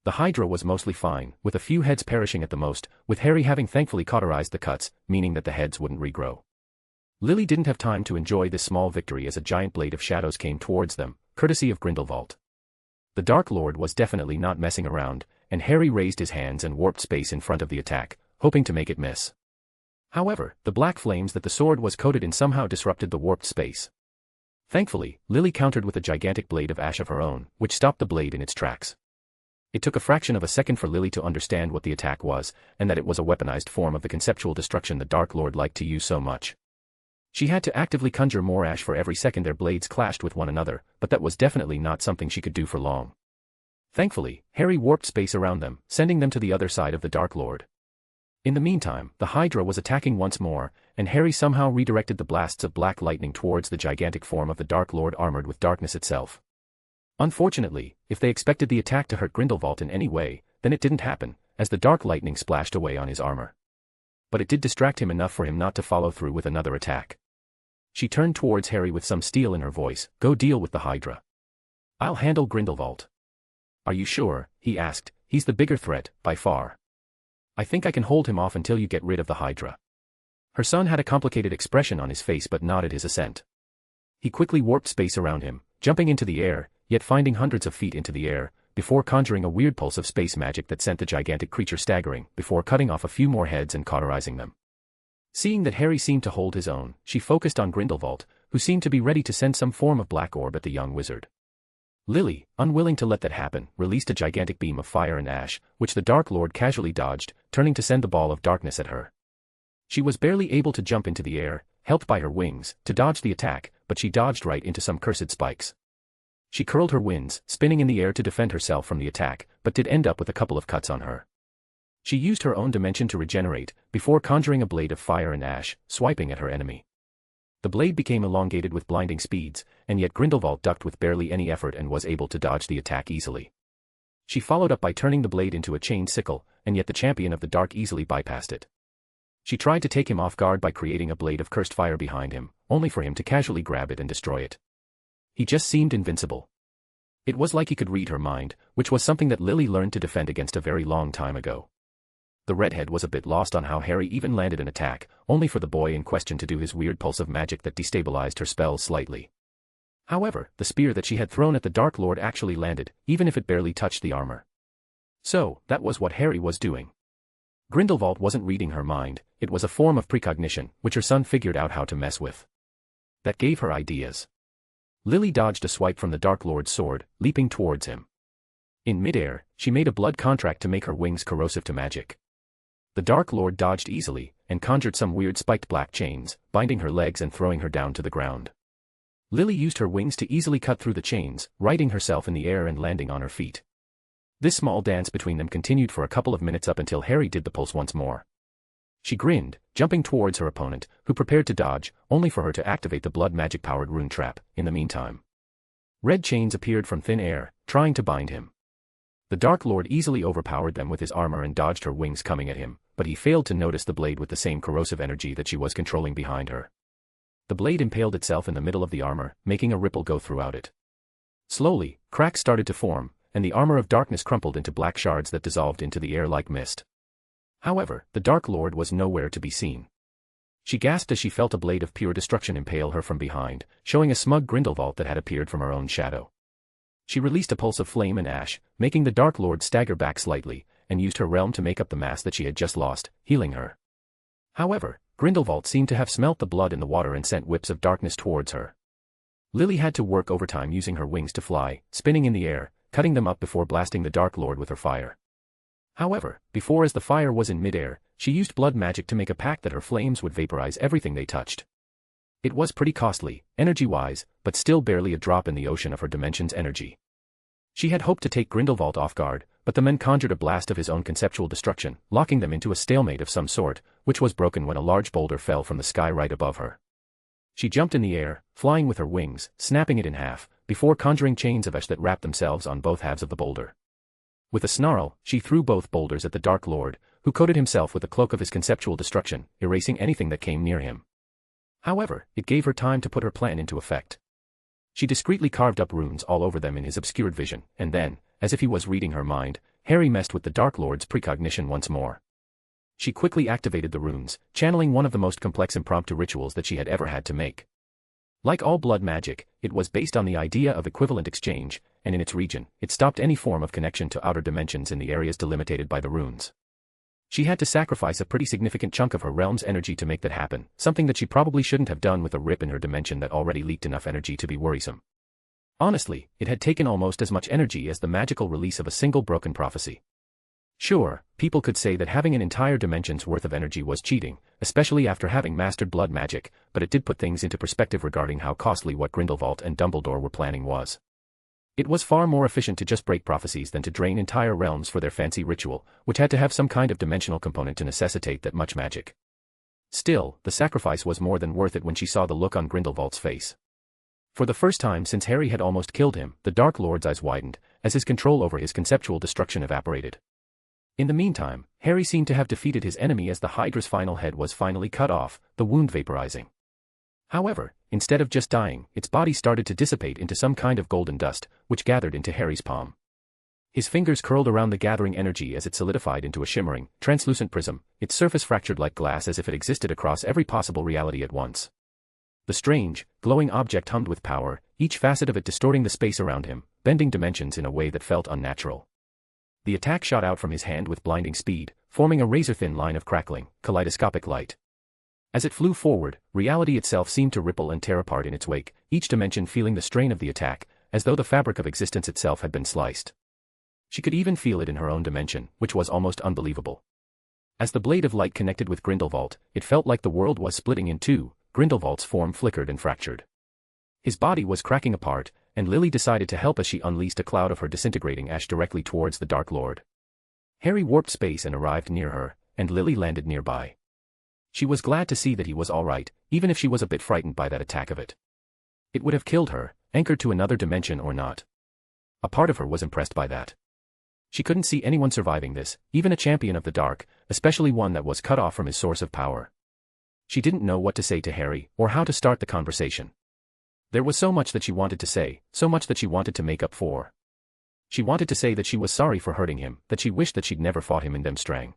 The Hydra was mostly fine, with a few heads perishing at the most, with Harry having thankfully cauterized the cuts, meaning that the heads wouldn't regrow. Lily didn't have time to enjoy this small victory as a giant blade of shadows came towards them, courtesy of Grindelwald. The Dark Lord was definitely not messing around, and Harry raised his hands and warped space in front of the attack, hoping to make it miss. However, the black flames that the sword was coated in somehow disrupted the warped space. Thankfully, Lily countered with a gigantic blade of ash of her own, which stopped the blade in its tracks. It took a fraction of a second for Lily to understand what the attack was, and that it was a weaponized form of the conceptual destruction the Dark Lord liked to use so much. She had to actively conjure more ash for every second their blades clashed with one another, but that was definitely not something she could do for long. Thankfully, Harry warped space around them, sending them to the other side of the Dark Lord. In the meantime, the Hydra was attacking once more, and Harry somehow redirected the blasts of black lightning towards the gigantic form of the Dark Lord armored with darkness itself. Unfortunately, if they expected the attack to hurt Grindelwald in any way, then it didn't happen, as the dark lightning splashed away on his armor. But it did distract him enough for him not to follow through with another attack. She turned towards Harry with some steel in her voice. "Go deal with the Hydra. I'll handle Grindelwald." "Are you sure?" he asked. "He's the bigger threat, by far." I think I can hold him off until you get rid of the Hydra. Her son had a complicated expression on his face but nodded his assent. He quickly warped space around him, jumping into the air, yet finding hundreds of feet into the air, before conjuring a weird pulse of space magic that sent the gigantic creature staggering, before cutting off a few more heads and cauterizing them. Seeing that Harry seemed to hold his own, she focused on Grindelwald, who seemed to be ready to send some form of black orb at the young wizard. Lily, unwilling to let that happen, released a gigantic beam of fire and ash, which the Dark Lord casually dodged, turning to send the ball of darkness at her. She was barely able to jump into the air, helped by her wings, to dodge the attack, but she dodged right into some cursed spikes. She curled her winds, spinning in the air to defend herself from the attack, but did end up with a couple of cuts on her. She used her own dimension to regenerate, before conjuring a blade of fire and ash, swiping at her enemy. The blade became elongated with blinding speeds, and yet Grindelwald ducked with barely any effort and was able to dodge the attack easily. She followed up by turning the blade into a chained sickle, and yet the champion of the dark easily bypassed it. She tried to take him off guard by creating a blade of cursed fire behind him, only for him to casually grab it and destroy it. He just seemed invincible. It was like he could read her mind, which was something that Lily learned to defend against a very long time ago. The redhead was a bit lost on how Harry even landed an attack, only for the boy in question to do his weird pulse of magic that destabilized her spells slightly. However, the spear that she had thrown at the Dark Lord actually landed, even if it barely touched the armor. So, that was what Harry was doing. Grindelwald wasn't reading her mind, it was a form of precognition, which her son figured out how to mess with. That gave her ideas. Lily dodged a swipe from the Dark Lord's sword, leaping towards him. In midair, she made a blood contract to make her wings corrosive to magic. The Dark Lord dodged easily, and conjured some weird spiked black chains, binding her legs and throwing her down to the ground. Lily used her wings to easily cut through the chains, righting herself in the air and landing on her feet. This small dance between them continued for a couple of minutes up until Harry did the pulse once more. She grinned, jumping towards her opponent, who prepared to dodge, only for her to activate the blood magic-powered rune trap, in the meantime. Red chains appeared from thin air, trying to bind him. The Dark Lord easily overpowered them with his armor and dodged her wings coming at him, but he failed to notice the blade with the same corrosive energy that she was controlling behind her. The blade impaled itself in the middle of the armor, making a ripple go throughout it. Slowly, cracks started to form, and the armor of darkness crumpled into black shards that dissolved into the air like mist. However, the Dark Lord was nowhere to be seen. She gasped as she felt a blade of pure destruction impale her from behind, showing a smug Grindelwald that had appeared from her own shadow. She released a pulse of flame and ash, making the Dark Lord stagger back slightly, and used her realm to make up the mass that she had just lost, healing her. However, Grindelwald seemed to have smelt the blood in the water and sent whips of darkness towards her. Lily had to work overtime using her wings to fly, spinning in the air, cutting them up before blasting the Dark Lord with her fire. However, before as the fire was in midair, she used blood magic to make a pact that her flames would vaporize everything they touched. It was pretty costly, energy-wise, but still barely a drop in the ocean of her dimension's energy. She had hoped to take Grindelwald off guard, but the men conjured a blast of his own conceptual destruction, locking them into a stalemate of some sort, which was broken when a large boulder fell from the sky right above her. She jumped in the air, flying with her wings, snapping it in half, before conjuring chains of ash that wrapped themselves on both halves of the boulder. With a snarl, she threw both boulders at the Dark Lord, who coated himself with the cloak of his conceptual destruction, erasing anything that came near him. However, it gave her time to put her plan into effect. She discreetly carved up runes all over them in his obscured vision, and then, as if he was reading her mind, Harry messed with the Dark Lord's precognition once more. She quickly activated the runes, channeling one of the most complex impromptu rituals that she had ever had to make. Like all blood magic, it was based on the idea of equivalent exchange, and in its region, it stopped any form of connection to outer dimensions in the areas delimited by the runes. She had to sacrifice a pretty significant chunk of her realm's energy to make that happen, something that she probably shouldn't have done with a rip in her dimension that already leaked enough energy to be worrisome. Honestly, it had taken almost as much energy as the magical release of a single broken prophecy. Sure, people could say that having an entire dimension's worth of energy was cheating, especially after having mastered blood magic, but it did put things into perspective regarding how costly what Grindelwald and Dumbledore were planning was. It was far more efficient to just break prophecies than to drain entire realms for their fancy ritual, which had to have some kind of dimensional component to necessitate that much magic. Still, the sacrifice was more than worth it when she saw the look on Grindelwald's face. For the first time since Harry had almost killed him, the Dark Lord's eyes widened, as his control over his conceptual destruction evaporated. In the meantime, Harry seemed to have defeated his enemy as the Hydra's final head was finally cut off, the wound vaporizing. However, instead of just dying, its body started to dissipate into some kind of golden dust, which gathered into Harry's palm. His fingers curled around the gathering energy as it solidified into a shimmering, translucent prism, its surface fractured like glass as if it existed across every possible reality at once. The strange, glowing object hummed with power, each facet of it distorting the space around him, bending dimensions in a way that felt unnatural. The attack shot out from his hand with blinding speed, forming a razor-thin line of crackling, kaleidoscopic light. As it flew forward, reality itself seemed to ripple and tear apart in its wake, each dimension feeling the strain of the attack, as though the fabric of existence itself had been sliced. She could even feel it in her own dimension, which was almost unbelievable. As the blade of light connected with Grindelwald, it felt like the world was splitting in two. Grindelwald's form flickered and fractured. His body was cracking apart, and Lily decided to help as she unleashed a cloud of her disintegrating ash directly towards the Dark Lord. Harry warped space and arrived near her, and Lily landed nearby. She was glad to see that he was all right, even if she was a bit frightened by that attack of it. It would have killed her, anchored to another dimension or not. A part of her was impressed by that. She couldn't see anyone surviving this, even a champion of the dark, especially one that was cut off from his source of power. She didn't know what to say to Harry, or how to start the conversation. There was so much that she wanted to say, so much that she wanted to make up for. She wanted to say that she was sorry for hurting him, that she wished that she'd never fought him in Demstrang.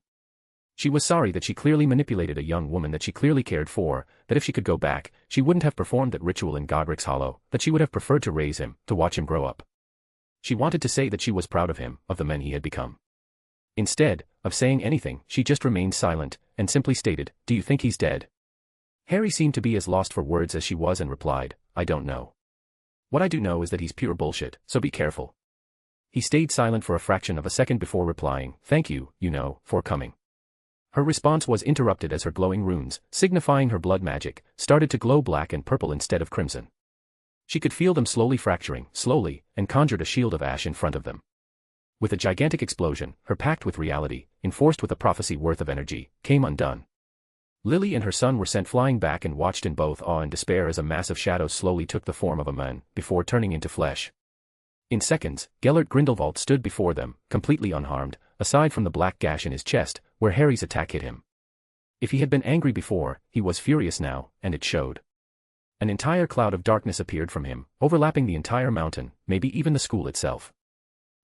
She was sorry that she clearly manipulated a young woman that she clearly cared for, that if she could go back, she wouldn't have performed that ritual in Godric's Hollow, that she would have preferred to raise him, to watch him grow up. She wanted to say that she was proud of him, of the man he had become. Instead of saying anything, she just remained silent, and simply stated, "Do you think he's dead?" Harry seemed to be as lost for words as she was and replied, "I don't know. What I do know is that he's pure bullshit, so be careful." He stayed silent for a fraction of a second before replying, "Thank you, for coming." Her response was interrupted as her glowing runes, signifying her blood magic, started to glow black and purple instead of crimson. She could feel them slowly fracturing, and conjured a shield of ash in front of them. With a gigantic explosion, her pact with reality, enforced with a prophecy worth of energy, came undone. Lily and her son were sent flying back and watched in both awe and despair as a mass of shadows slowly took the form of a man, before turning into flesh. In seconds, Gellert Grindelwald stood before them, completely unharmed, aside from the black gash in his chest, where Harry's attack hit him. If he had been angry before, he was furious now, and it showed. An entire cloud of darkness appeared from him, overlapping the entire mountain, maybe even the school itself.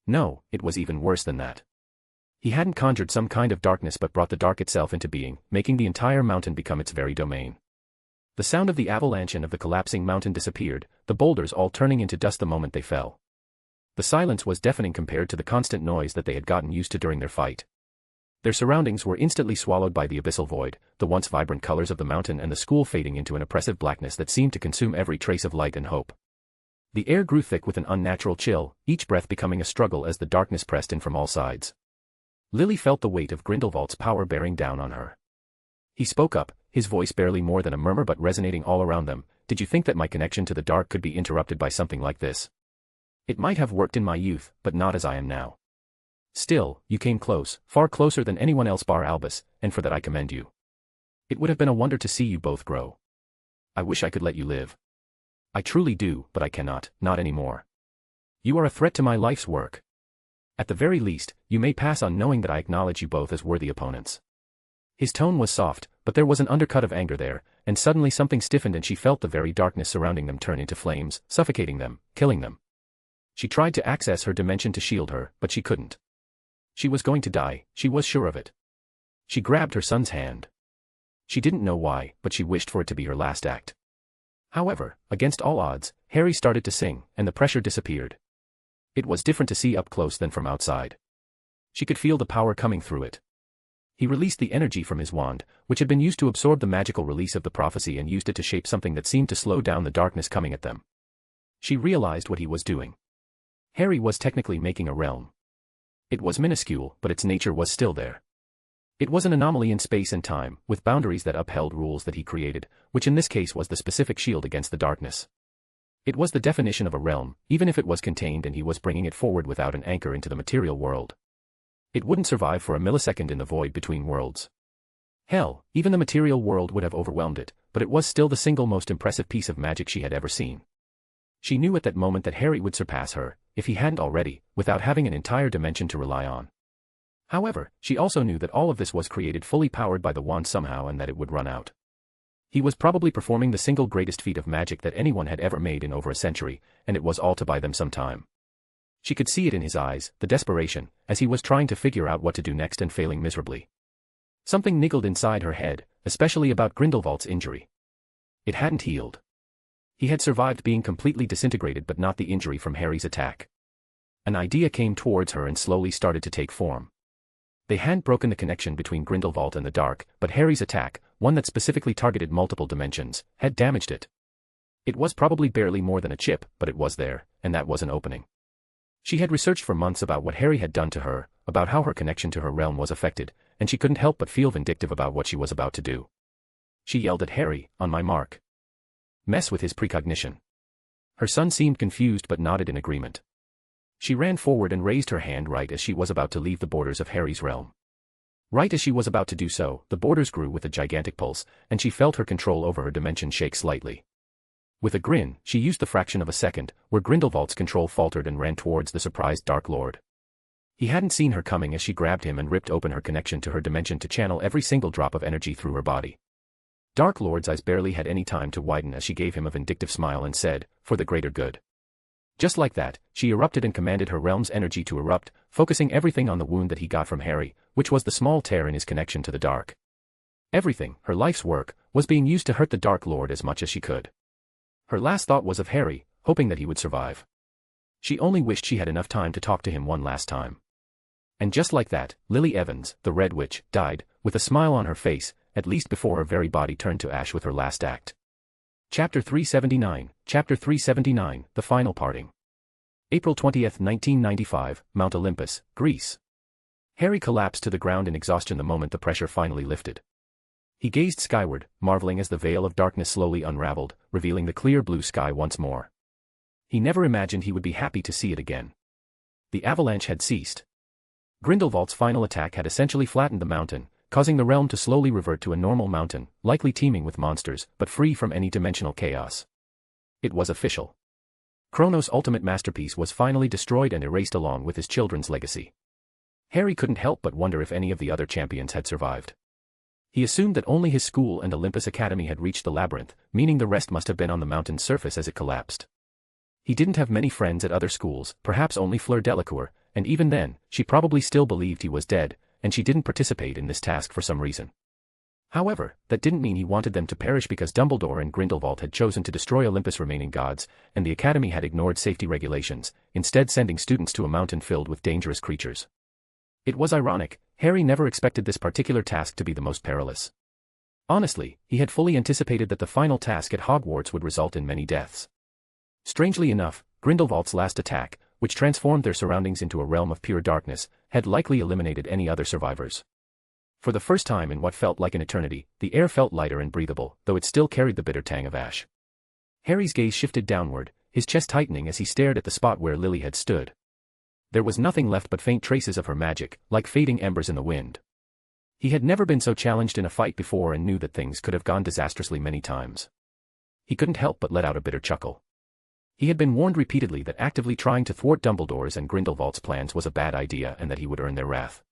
No, it was even worse than that. He hadn't conjured some kind of darkness but brought the dark itself into being, making the entire mountain become its very domain. The sound of the avalanche and of the collapsing mountain disappeared, the boulders all turning into dust the moment they fell. The silence was deafening compared to the constant noise that they had gotten used to during their fight. Their surroundings were instantly swallowed by the abyssal void, the once vibrant colors of the mountain and the school fading into an oppressive blackness that seemed to consume every trace of light and hope. The air grew thick with an unnatural chill, each breath becoming a struggle as the darkness pressed in from all sides. Lily felt the weight of Grindelwald's power bearing down on her. He spoke up, his voice barely more than a murmur but resonating all around them. "Did you think that my connection to the dark could be interrupted by something like this? It might have worked in my youth, but not as I am now. Still, you came close, far closer than anyone else bar Albus, and for that I commend you. It would have been a wonder to see you both grow. I wish I could let you live. I truly do, but I cannot, not anymore. You are a threat to my life's work. At the very least, you may pass on knowing that I acknowledge you both as worthy opponents." His tone was soft, but there was an undercut of anger there, and suddenly something stiffened and she felt the very darkness surrounding them turn into flames, suffocating them, killing them. She tried to access her dimension to shield her, but she couldn't. She was going to die, she was sure of it. She grabbed her son's hand. She didn't know why, but she wished for it to be her last act. However, against all odds, Harry started to sing, and the pressure disappeared. It was different to see up close than from outside. She could feel the power coming through it. He released the energy from his wand, which had been used to absorb the magical release of the prophecy and used it to shape something that seemed to slow down the darkness coming at them. She realized what he was doing. Harry was technically making a realm. It was minuscule, but its nature was still there. It was an anomaly in space and time, with boundaries that upheld rules that he created, which in this case was the specific shield against the darkness. It was the definition of a realm, even if it was contained and he was bringing it forward without an anchor into the material world. It wouldn't survive for a millisecond in the void between worlds. Hell, even the material world would have overwhelmed it, but it was still the single most impressive piece of magic she had ever seen. She knew at that moment that Harry would surpass her, if he hadn't already, without having an entire dimension to rely on. However, she also knew that all of this was created fully powered by the wand somehow and that it would run out. He was probably performing the single greatest feat of magic that anyone had ever made in over a century, and it was all to buy them some time. She could see it in his eyes, the desperation, as he was trying to figure out what to do next and failing miserably. Something niggled inside her head, especially about Grindelwald's injury. It hadn't healed. He had survived being completely disintegrated but not the injury from Harry's attack. An idea came towards her and slowly started to take form. They hadn't broken the connection between Grindelwald and the dark, but Harry's attack, one that specifically targeted multiple dimensions, had damaged it. It was probably barely more than a chip, but it was there, and that was an opening. She had researched for months about what Harry had done to her, about how her connection to her realm was affected, and she couldn't help but feel vindictive about what she was about to do. She yelled at Harry, "On my mark." Mess with his precognition. Her son seemed confused but nodded in agreement. She ran forward and raised her hand right as she was about to leave the borders of Harry's realm. Right as she was about to do so, the borders grew with a gigantic pulse, and she felt her control over her dimension shake slightly. With a grin, she used the fraction of a second, where Grindelwald's control faltered and ran towards the surprised Dark Lord. He hadn't seen her coming as she grabbed him and ripped open her connection to her dimension to channel every single drop of energy through her body. Dark Lord's eyes barely had any time to widen as she gave him a vindictive smile and said, "For the greater good." Just like that, she erupted and commanded her realm's energy to erupt, focusing everything on the wound that he got from Harry, which was the small tear in his connection to the dark. Everything, her life's work, was being used to hurt the Dark Lord as much as she could. Her last thought was of Harry, hoping that he would survive. She only wished she had enough time to talk to him one last time. And just like that, Lily Evans, the Red Witch, died, with a smile on her face, at least before her very body turned to ash with her last act. Chapter 379, The Final Parting. April 20th, 1995, Mount Olympus, Greece. Harry collapsed to the ground in exhaustion the moment the pressure finally lifted. He gazed skyward, marveling as the veil of darkness slowly unraveled, revealing the clear blue sky once more. He never imagined he would be happy to see it again. The avalanche had ceased. Grindelwald's final attack had essentially flattened the mountain, causing the realm to slowly revert to a normal mountain, likely teeming with monsters, but free from any dimensional chaos. It was official. Kronos' ultimate masterpiece was finally destroyed and erased along with his children's legacy. Harry couldn't help but wonder if any of the other champions had survived. He assumed that only his school and Olympus Academy had reached the labyrinth, meaning the rest must have been on the mountain's surface as it collapsed. He didn't have many friends at other schools, perhaps only Fleur Delacour, and even then, she probably still believed he was dead, and she didn't participate in this task for some reason. However, that didn't mean he wanted them to perish because Dumbledore and Grindelwald had chosen to destroy Olympus' remaining gods, and the Academy had ignored safety regulations, instead sending students to a mountain filled with dangerous creatures. It was ironic, Harry never expected this particular task to be the most perilous. Honestly, he had fully anticipated that the final task at Hogwarts would result in many deaths. Strangely enough, Grindelwald's last attack, which transformed their surroundings into a realm of pure darkness, had likely eliminated any other survivors. For the first time in what felt like an eternity, the air felt lighter and breathable, though it still carried the bitter tang of ash. Harry's gaze shifted downward, his chest tightening as he stared at the spot where Lily had stood. There was nothing left but faint traces of her magic, like fading embers in the wind. He had never been so challenged in a fight before and knew that things could have gone disastrously many times. He couldn't help but let out a bitter chuckle. He had been warned repeatedly that actively trying to thwart Dumbledore's and Grindelwald's plans was a bad idea and that he would earn their wrath.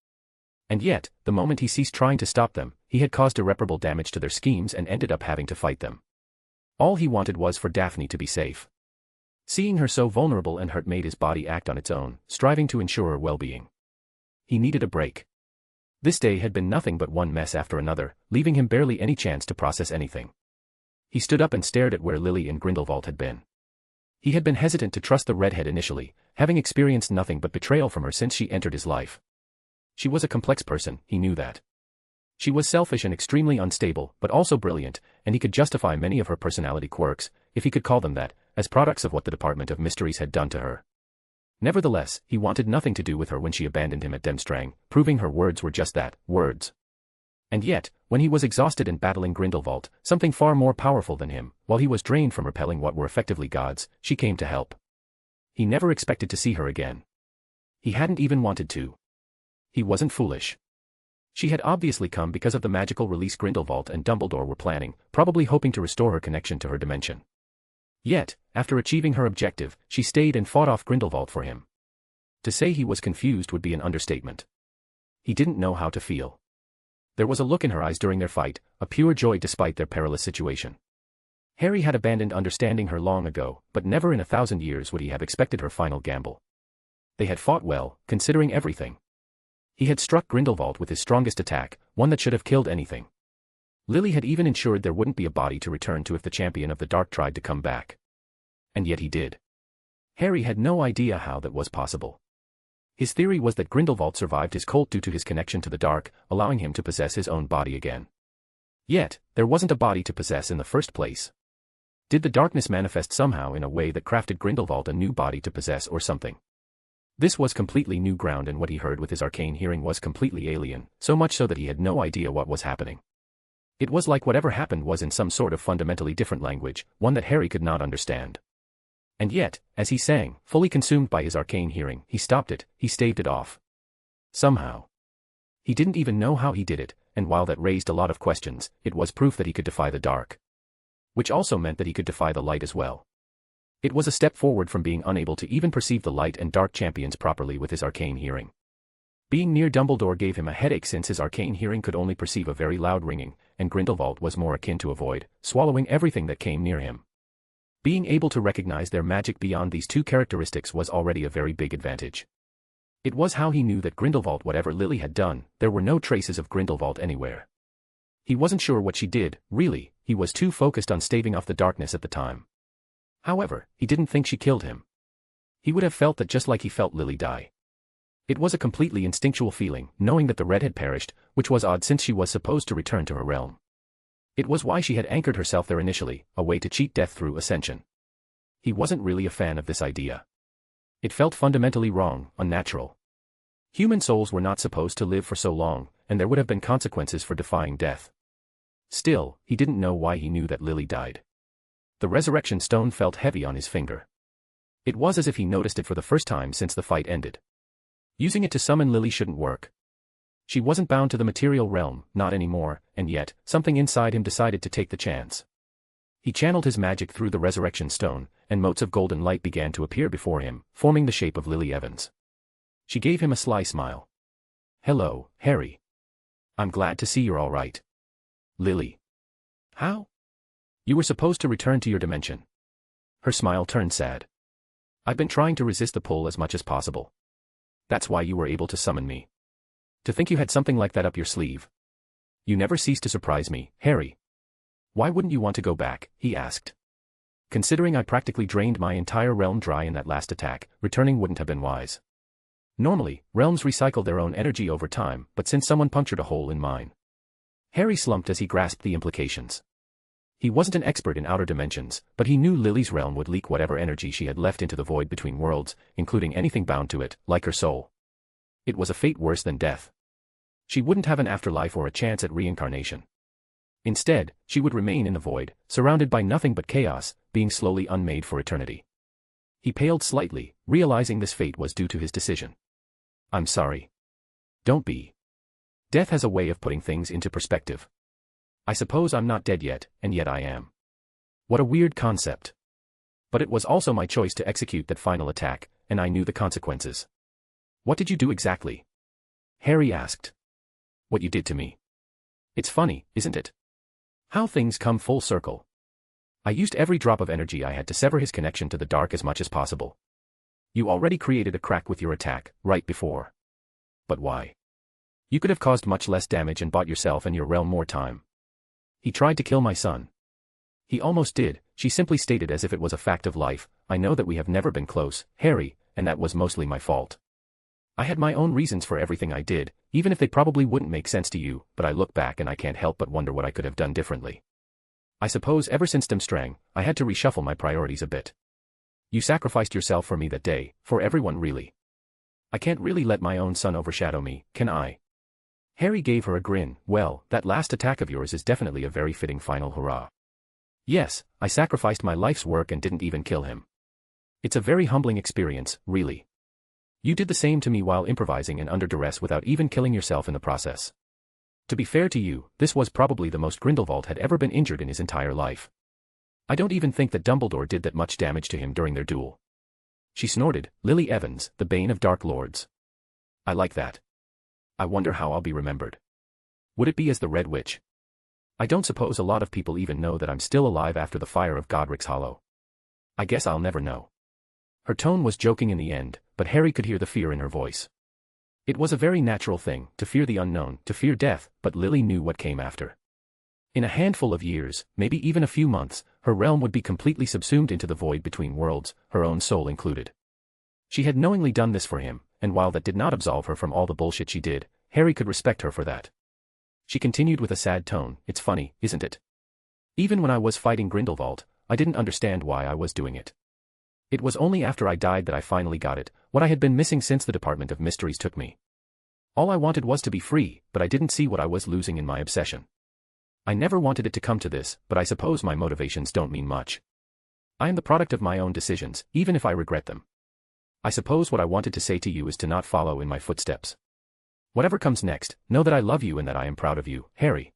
And yet, the moment he ceased trying to stop them, he had caused irreparable damage to their schemes and ended up having to fight them. All he wanted was for Daphne to be safe. Seeing her so vulnerable and hurt made his body act on its own, striving to ensure her well-being. He needed a break. This day had been nothing but one mess after another, leaving him barely any chance to process anything. He stood up and stared at where Lily and Grindelwald had been. He had been hesitant to trust the redhead initially, having experienced nothing but betrayal from her since she entered his life. She was a complex person, he knew that. She was selfish and extremely unstable, but also brilliant, and he could justify many of her personality quirks, if he could call them that, as products of what the Department of Mysteries had done to her. Nevertheless, he wanted nothing to do with her when she abandoned him at Demstrang, proving her words were just that, words. And yet, when he was exhausted and battling Grindelwald, something far more powerful than him, while he was drained from repelling what were effectively gods, she came to help. He never expected to see her again. He hadn't even wanted to. He wasn't foolish. She had obviously come because of the magical release Grindelwald and Dumbledore were planning, probably hoping to restore her connection to her dimension. Yet, after achieving her objective, she stayed and fought off Grindelwald for him. To say he was confused would be an understatement. He didn't know how to feel. There was a look in her eyes during their fight, a pure joy despite their perilous situation. Harry had abandoned understanding her long ago, but never in 1,000 years would he have expected her final gamble. They had fought well, considering everything. He had struck Grindelwald with his strongest attack, one that should have killed anything. Lily had even ensured there wouldn't be a body to return to if the champion of the dark tried to come back. And yet he did. Harry had no idea how that was possible. His theory was that Grindelwald survived his cult due to his connection to the dark, allowing him to possess his own body again. Yet, there wasn't a body to possess in the first place. Did the darkness manifest somehow in a way that crafted Grindelwald a new body to possess or something? This was completely new ground, and what he heard with his arcane hearing was completely alien, so much so that he had no idea what was happening. It was like whatever happened was in some sort of fundamentally different language, one that Harry could not understand. And yet, as he sang, fully consumed by his arcane hearing, he stopped it, he staved it off. Somehow. He didn't even know how he did it, and while that raised a lot of questions, it was proof that he could defy the dark. Which also meant that he could defy the light as well. It was a step forward from being unable to even perceive the light and dark champions properly with his arcane hearing. Being near Dumbledore gave him a headache since his arcane hearing could only perceive a very loud ringing, and Grindelwald was more akin to a void, swallowing everything that came near him. Being able to recognize their magic beyond these two characteristics was already a very big advantage. It was how he knew that Grindelwald, whatever Lily had done, there were no traces of Grindelwald anywhere. He wasn't sure what she did, really, he was too focused on staving off the darkness at the time. However, he didn't think she killed him. He would have felt that just like he felt Lily die. It was a completely instinctual feeling, knowing that the red had perished, which was odd since she was supposed to return to her realm. It was why she had anchored herself there initially, a way to cheat death through ascension. He wasn't really a fan of this idea. It felt fundamentally wrong, unnatural. Human souls were not supposed to live for so long, and there would have been consequences for defying death. Still, he didn't know why he knew that Lily died. The resurrection stone felt heavy on his finger. It was as if he noticed it for the first time since the fight ended. Using it to summon Lily shouldn't work. She wasn't bound to the material realm, not anymore, and yet, something inside him decided to take the chance. He channeled his magic through the resurrection stone, and motes of golden light began to appear before him, forming the shape of Lily Evans. She gave him a sly smile. "Hello, Harry. I'm glad to see you're all right." "Lily. How? You were supposed to return to your dimension." Her smile turned sad. "I've been trying to resist the pull as much as possible. That's why you were able to summon me. To think you had something like that up your sleeve. You never cease to surprise me, Harry." "Why wouldn't you want to go back?" he asked. "Considering I practically drained my entire realm dry in that last attack, returning wouldn't have been wise. Normally, realms recycle their own energy over time, but since someone punctured a hole in mine." Harry slumped as he grasped the implications. He wasn't an expert in outer dimensions, but he knew Lily's realm would leak whatever energy she had left into the void between worlds, including anything bound to it, like her soul. It was a fate worse than death. She wouldn't have an afterlife or a chance at reincarnation. Instead, she would remain in the void, surrounded by nothing but chaos, being slowly unmade for eternity. He paled slightly, realizing this fate was due to his decision. "I'm sorry." "Don't be. Death has a way of putting things into perspective. I suppose I'm not dead yet, and yet I am. What a weird concept. But it was also my choice to execute that final attack, and I knew the consequences." "What did you do exactly?" Harry asked. "What you did to me. It's funny, isn't it? How things come full circle. I used every drop of energy I had to sever his connection to the dark as much as possible. You already created a crack with your attack, right before. But why? You could have caused much less damage and bought yourself and your realm more time. He tried to kill my son." "He almost did," she simply stated as if it was a fact of life. "I know that we have never been close, Harry, and that was mostly my fault. I had my own reasons for everything I did, even if they probably wouldn't make sense to you, but I look back and I can't help but wonder what I could have done differently. I suppose ever since Durmstrang, I had to reshuffle my priorities a bit. You sacrificed yourself for me that day, for everyone really. I can't really let my own son overshadow me, can I?" Harry gave her a grin. "Well, that last attack of yours is definitely a very fitting final hurrah. Yes, I sacrificed my life's work and didn't even kill him. It's a very humbling experience, really. You did the same to me while improvising and under duress without even killing yourself in the process. To be fair to you, this was probably the most Grindelwald had ever been injured in his entire life. I don't even think that Dumbledore did that much damage to him during their duel." She snorted. "Lily Evans, the bane of Dark Lords. I like that. I wonder how I'll be remembered. Would it be as the Red Witch? I don't suppose a lot of people even know that I'm still alive after the fire of Godric's Hollow. I guess I'll never know." Her tone was joking in the end, but Harry could hear the fear in her voice. It was a very natural thing, to fear the unknown, to fear death, but Lily knew what came after. In a handful of years, maybe even a few months, her realm would be completely subsumed into the void between worlds, her own soul included. She had knowingly done this for him, and while that did not absolve her from all the bullshit she did, Harry could respect her for that. She continued with a sad tone, "It's funny, isn't it? Even when I was fighting Grindelwald, I didn't understand why I was doing it. It was only after I died that I finally got it, what I had been missing since the Department of Mysteries took me. All I wanted was to be free, but I didn't see what I was losing in my obsession. I never wanted it to come to this, but I suppose my motivations don't mean much. I am the product of my own decisions, even if I regret them. I suppose what I wanted to say to you is to not follow in my footsteps. Whatever comes next, know that I love you and that I am proud of you, Harry."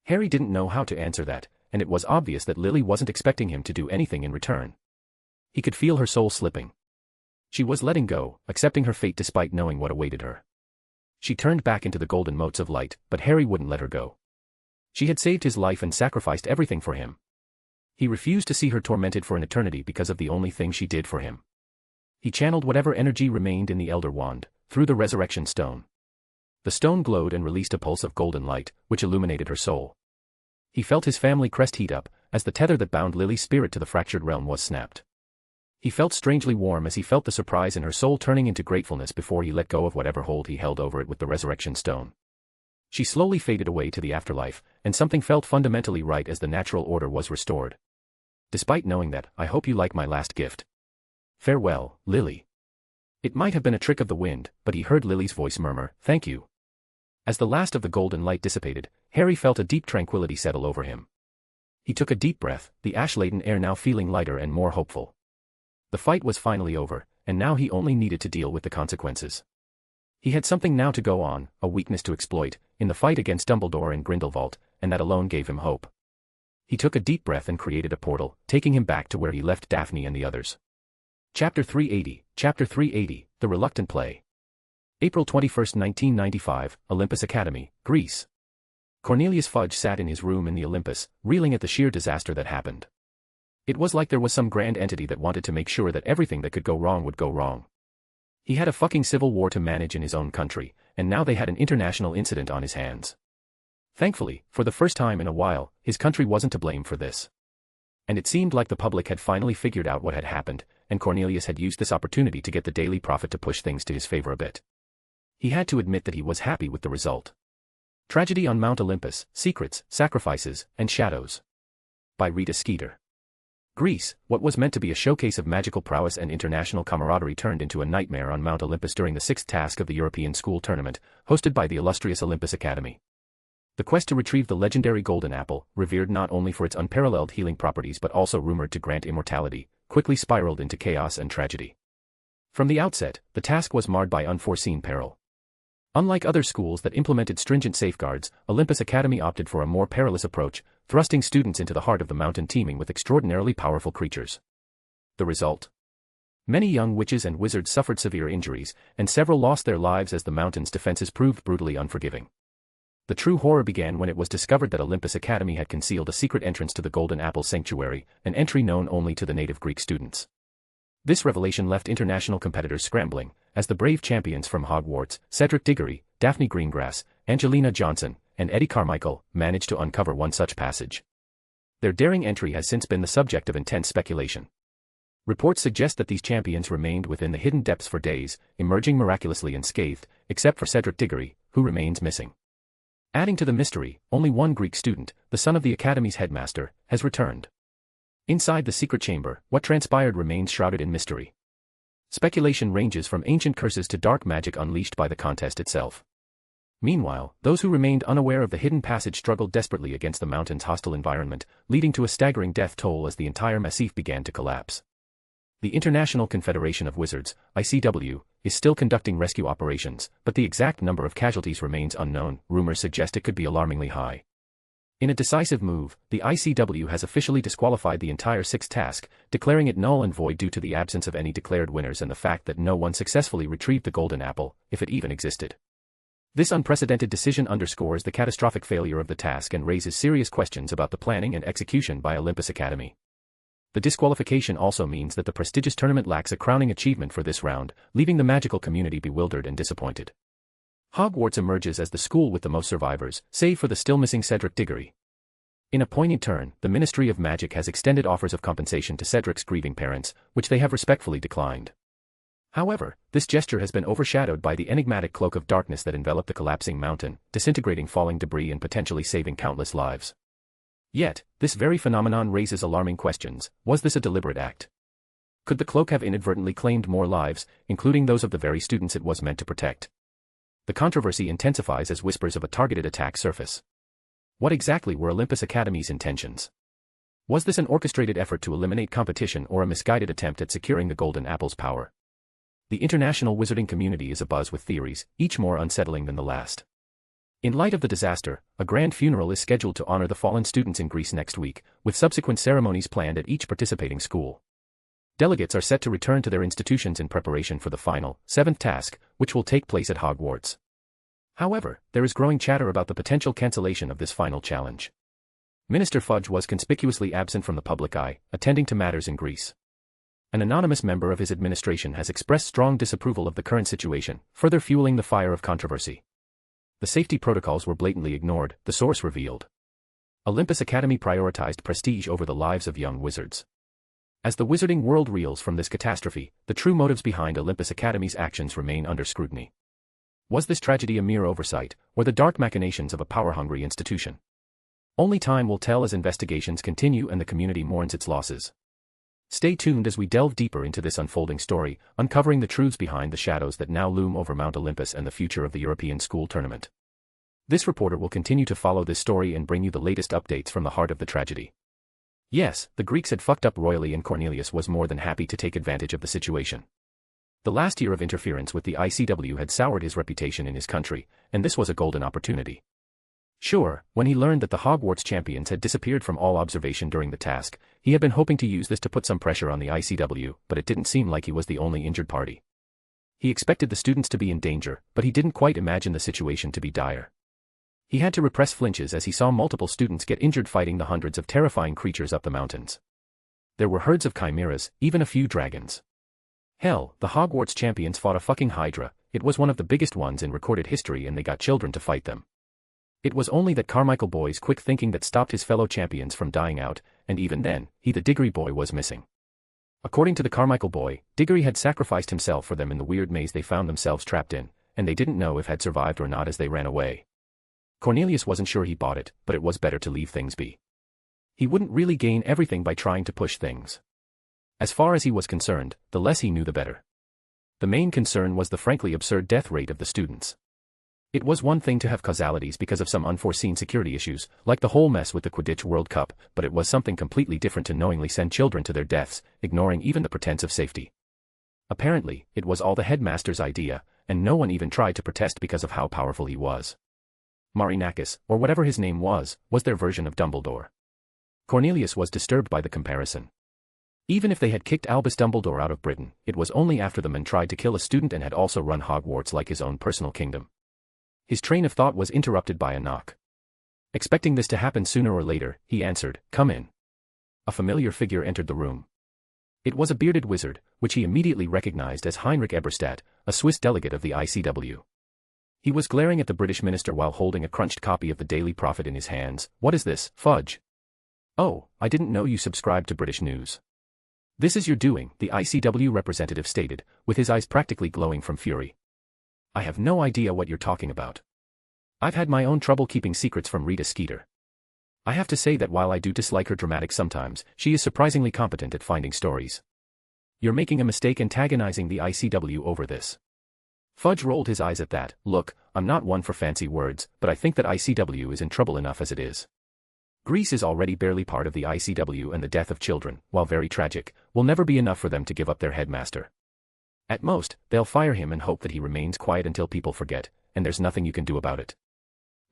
Harry didn't know how to answer that, and it was obvious that Lily wasn't expecting him to do anything in return. He could feel her soul slipping. She was letting go, accepting her fate despite knowing what awaited her. She turned back into the golden motes of light, but Harry wouldn't let her go. She had saved his life and sacrificed everything for him. He refused to see her tormented for an eternity because of the only thing she did for him. He channeled whatever energy remained in the Elder Wand, through the Resurrection Stone. The stone glowed and released a pulse of golden light, which illuminated her soul. He felt his family crest heat up, as the tether that bound Lily's spirit to the fractured realm was snapped. He felt strangely warm as he felt the surprise in her soul turning into gratefulness before he let go of whatever hold he held over it with the Resurrection Stone. She slowly faded away to the afterlife, and something felt fundamentally right as the natural order was restored. "Despite knowing that, I hope you like my last gift. Farewell, Lily." It might have been a trick of the wind, but he heard Lily's voice murmur, "Thank you." As the last of the golden light dissipated, Harry felt a deep tranquility settle over him. He took a deep breath, the ash-laden air now feeling lighter and more hopeful. The fight was finally over, and now he only needed to deal with the consequences. He had something now to go on, a weakness to exploit, in the fight against Dumbledore and Grindelwald, and that alone gave him hope. He took a deep breath and created a portal, taking him back to where he left Daphne and the others. Chapter 380, The Reluctant Play. April 21, 1995, Olympus Academy, Greece. Cornelius Fudge sat in his room in the Olympus, reeling at the sheer disaster that happened. It was like there was some grand entity that wanted to make sure that everything that could go wrong would go wrong. He had a fucking civil war to manage in his own country, and now they had an international incident on his hands. Thankfully, for the first time in a while, his country wasn't to blame for this. And it seemed like the public had finally figured out what had happened, and Cornelius had used this opportunity to get the Daily Prophet to push things to his favor a bit. He had to admit that he was happy with the result. Tragedy on Mount Olympus, Secrets, Sacrifices, and Shadows. By Rita Skeeter. Greece, what was meant to be a showcase of magical prowess and international camaraderie turned into a nightmare on Mount Olympus during the sixth task of the European School Tournament, hosted by the illustrious Olympus Academy. The quest to retrieve the legendary Golden Apple, revered not only for its unparalleled healing properties but also rumored to grant immortality, quickly spiraled into chaos and tragedy. From the outset, the task was marred by unforeseen peril. Unlike other schools that implemented stringent safeguards, Olympus Academy opted for a more perilous approach, thrusting students into the heart of the mountain teeming with extraordinarily powerful creatures. The result? Many young witches and wizards suffered severe injuries, and several lost their lives as the mountain's defenses proved brutally unforgiving. The true horror began when it was discovered that Olympus Academy had concealed a secret entrance to the Golden Apple Sanctuary, an entry known only to the native Greek students. This revelation left international competitors scrambling, as the brave champions from Hogwarts, Cedric Diggory, Daphne Greengrass, Angelina Johnson, and Eddie Carmichael, managed to uncover one such passage. Their daring entry has since been the subject of intense speculation. Reports suggest that these champions remained within the hidden depths for days, emerging miraculously unscathed, except for Cedric Diggory, who remains missing. Adding to the mystery, only one Greek student, the son of the Academy's headmaster, has returned. Inside the secret chamber, what transpired remains shrouded in mystery. Speculation ranges from ancient curses to dark magic unleashed by the contest itself. Meanwhile, those who remained unaware of the hidden passage struggled desperately against the mountain's hostile environment, leading to a staggering death toll as the entire massif began to collapse. The International Confederation of Wizards, ICW, is still conducting rescue operations, but the exact number of casualties remains unknown. Rumors suggest it could be alarmingly high. In a decisive move, the ICW has officially disqualified the entire sixth task, declaring it null and void due to the absence of any declared winners and the fact that no one successfully retrieved the Golden Apple, if it even existed. This unprecedented decision underscores the catastrophic failure of the task and raises serious questions about the planning and execution by Olympus Academy. The disqualification also means that the prestigious tournament lacks a crowning achievement for this round, leaving the magical community bewildered and disappointed. Hogwarts emerges as the school with the most survivors, save for the still missing Cedric Diggory. In a poignant turn, the Ministry of Magic has extended offers of compensation to Cedric's grieving parents, which they have respectfully declined. However, this gesture has been overshadowed by the enigmatic cloak of darkness that enveloped the collapsing mountain, disintegrating falling debris and potentially saving countless lives. Yet, this very phenomenon raises alarming questions. Was this a deliberate act? Could the cloak have inadvertently claimed more lives, including those of the very students it was meant to protect? The controversy intensifies as whispers of a targeted attack surface. What exactly were Olympus Academy's intentions? Was this an orchestrated effort to eliminate competition or a misguided attempt at securing the Golden Apple's power? The international wizarding community is abuzz with theories, each more unsettling than the last. In light of the disaster, a grand funeral is scheduled to honor the fallen students in Greece next week, with subsequent ceremonies planned at each participating school. Delegates are set to return to their institutions in preparation for the final, 7th task, which will take place at Hogwarts. However, there is growing chatter about the potential cancellation of this final challenge. Minister Fudge was conspicuously absent from the public eye, attending to matters in Greece. An anonymous member of his administration has expressed strong disapproval of the current situation, further fueling the fire of controversy. The safety protocols were blatantly ignored, the source revealed. Olympus Academy prioritized prestige over the lives of young wizards. As the wizarding world reels from this catastrophe, the true motives behind Olympus Academy's actions remain under scrutiny. Was this tragedy a mere oversight, or the dark machinations of a power-hungry institution? Only time will tell as investigations continue and the community mourns its losses. Stay tuned as we delve deeper into this unfolding story, uncovering the truths behind the shadows that now loom over Mount Olympus and the future of the European School Tournament. This reporter will continue to follow this story and bring you the latest updates from the heart of the tragedy. Yes, the Greeks had fucked up royally and Cornelius was more than happy to take advantage of the situation. The last year of interference with the ICW had soured his reputation in his country, and this was a golden opportunity. Sure, when he learned that the Hogwarts champions had disappeared from all observation during the task, he had been hoping to use this to put some pressure on the ICW, but it didn't seem like he was the only injured party. He expected the students to be in danger, but he didn't quite imagine the situation to be dire. He had to repress flinches as he saw multiple students get injured fighting the hundreds of terrifying creatures up the mountains. There were herds of chimeras, even a few dragons. Hell, the Hogwarts champions fought a fucking Hydra. It was one of the biggest ones in recorded history and they got children to fight them. It was only that Carmichael Boy's quick thinking that stopped his fellow champions from dying out, and even then, he the Diggory boy was missing. According to the Carmichael Boy, Diggory had sacrificed himself for them in the weird maze they found themselves trapped in, and they didn't know if had survived or not as they ran away. Cornelius wasn't sure he bought it, but it was better to leave things be. He wouldn't really gain everything by trying to push things. As far as he was concerned, the less he knew the better. The main concern was the frankly absurd death rate of the students. It was one thing to have causalities because of some unforeseen security issues, like the whole mess with the Quidditch World Cup, but it was something completely different to knowingly send children to their deaths, ignoring even the pretense of safety. Apparently, it was all the headmaster's idea, and no one even tried to protest because of how powerful he was. Marinakis, or whatever his name was their version of Dumbledore. Cornelius was disturbed by the comparison. Even if they had kicked Albus Dumbledore out of Britain, it was only after the man tried to kill a student and had also run Hogwarts like his own personal kingdom. His train of thought was interrupted by a knock. Expecting this to happen sooner or later, he answered, "Come in." A familiar figure entered the room. It was a bearded wizard, which he immediately recognized as Heinrich Eberstadt, a Swiss delegate of the ICW. He was glaring at the British minister while holding a crunched copy of the Daily Prophet in his hands. "What is this, Fudge?" "Oh, I didn't know you subscribed to British news." "This is your doing," the ICW representative stated, with his eyes practically glowing from fury. "I have no idea what you're talking about. I've had my own trouble keeping secrets from Rita Skeeter. I have to say that while I do dislike her dramatics sometimes, she is surprisingly competent at finding stories. You're making a mistake antagonizing the ICW over this." Fudge rolled his eyes at that. "Look, I'm not one for fancy words, but I think that ICW is in trouble enough as it is. Greece is already barely part of the ICW and the death of children, while very tragic, will never be enough for them to give up their headmaster. At most, they'll fire him and hope that he remains quiet until people forget, and there's nothing you can do about it.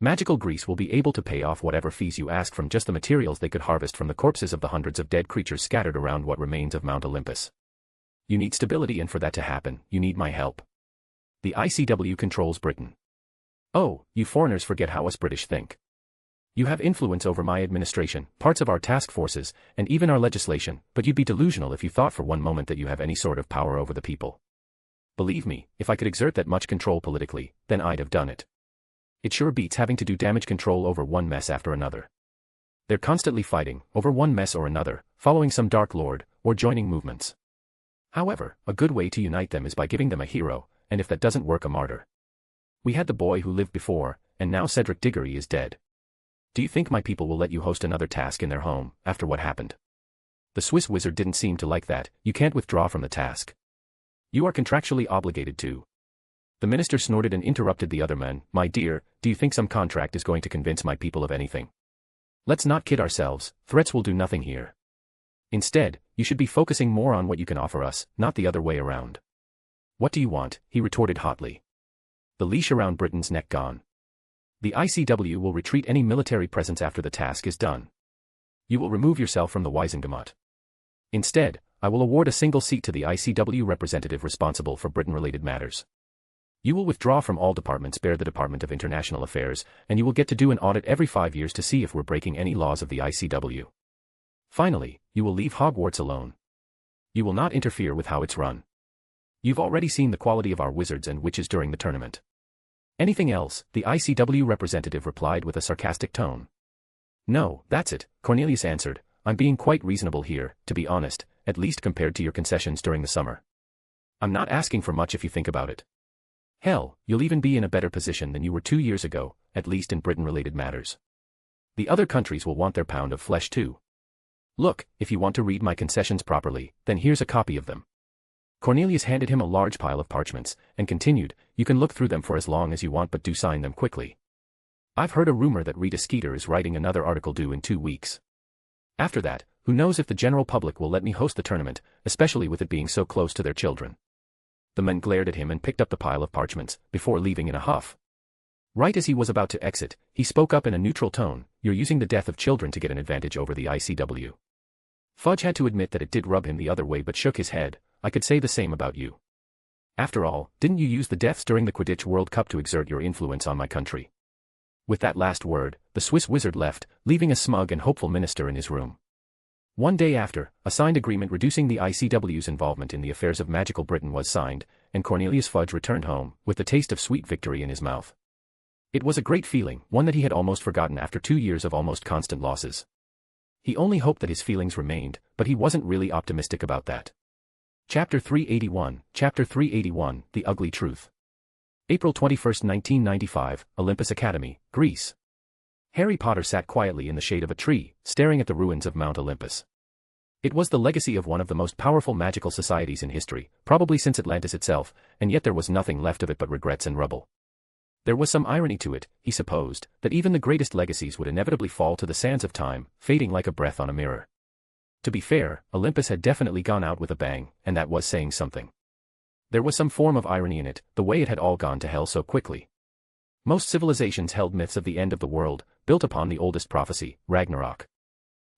Magical Greece will be able to pay off whatever fees you ask from just the materials they could harvest from the corpses of the hundreds of dead creatures scattered around what remains of Mount Olympus. You need stability, and for that to happen, you need my help. The ICW controls Britain. Oh, you foreigners forget how us British think. You have influence over my administration, parts of our task forces, and even our legislation, but you'd be delusional if you thought for one moment that you have any sort of power over the people. Believe me, if I could exert that much control politically, then I'd have done it. It sure beats having to do damage control over one mess after another. They're constantly fighting, over one mess or another, following some Dark Lord, or joining movements. However, a good way to unite them is by giving them a hero, and if that doesn't work, a martyr. We had the boy who lived before, and now Cedric Diggory is dead. Do you think my people will let you host another task in their home, after what happened? The Swiss wizard didn't seem to like that. You can't withdraw from the task. You are contractually obligated to. The minister snorted and interrupted the other men. My dear, do you think some contract is going to convince my people of anything? Let's not kid ourselves, threats will do nothing here. Instead, you should be focusing more on what you can offer us, not the other way around. What do you want? He retorted hotly. The leash around Britain's neck gone. The ICW will retreat any military presence after the task is done. You will remove yourself from the Wiesengemot. Instead, I will award a single seat to the ICW representative responsible for Britain-related matters. You will withdraw from all departments, bear the Department of International Affairs, and you will get to do an audit every 5 years to see if we're breaking any laws of the ICW. Finally, you will leave Hogwarts alone. You will not interfere with how it's run. You've already seen the quality of our wizards and witches during the tournament. Anything else? The ICW representative replied with a sarcastic tone. No, that's it, Cornelius answered. I'm being quite reasonable here, to be honest, at least compared to your concessions during the summer. I'm not asking for much if you think about it. Hell, you'll even be in a better position than you were 2 years ago, at least in Britain-related matters. The other countries will want their pound of flesh too. Look, if you want to read my concessions properly, then here's a copy of them. Cornelius handed him a large pile of parchments, and continued, you can look through them for as long as you want, but do sign them quickly. I've heard a rumor that Rita Skeeter is writing another article due in 2 weeks. After that, who knows if the general public will let me host the tournament, especially with it being so close to their children. The men glared at him and picked up the pile of parchments, before leaving in a huff. Right as he was about to exit, he spoke up in a neutral tone, you're using the death of children to get an advantage over the ICW. Fudge had to admit that it did rub him the other way but shook his head. I could say the same about you. After all, didn't you use the deaths during the Quidditch World Cup to exert your influence on my country? With that last word, the Swiss wizard left, leaving a smug and hopeful minister in his room. 1 day after, a signed agreement reducing the ICW's involvement in the affairs of magical Britain was signed, and Cornelius Fudge returned home, with the taste of sweet victory in his mouth. It was a great feeling, one that he had almost forgotten after 2 years of almost constant losses. He only hoped that his feelings remained, but he wasn't really optimistic about that. Chapter 381, The Ugly Truth. April 21, 1995, Olympus Academy, Greece. Harry Potter sat quietly in the shade of a tree, staring at the ruins of Mount Olympus. It was the legacy of one of the most powerful magical societies in history, probably since Atlantis itself, and yet there was nothing left of it but regrets and rubble. There was some irony to it, he supposed, that even the greatest legacies would inevitably fall to the sands of time, fading like a breath on a mirror. To be fair, Olympus had definitely gone out with a bang, and that was saying something. There was some form of irony in it, the way it had all gone to hell so quickly. Most civilizations held myths of the end of the world, built upon the oldest prophecy, Ragnarok.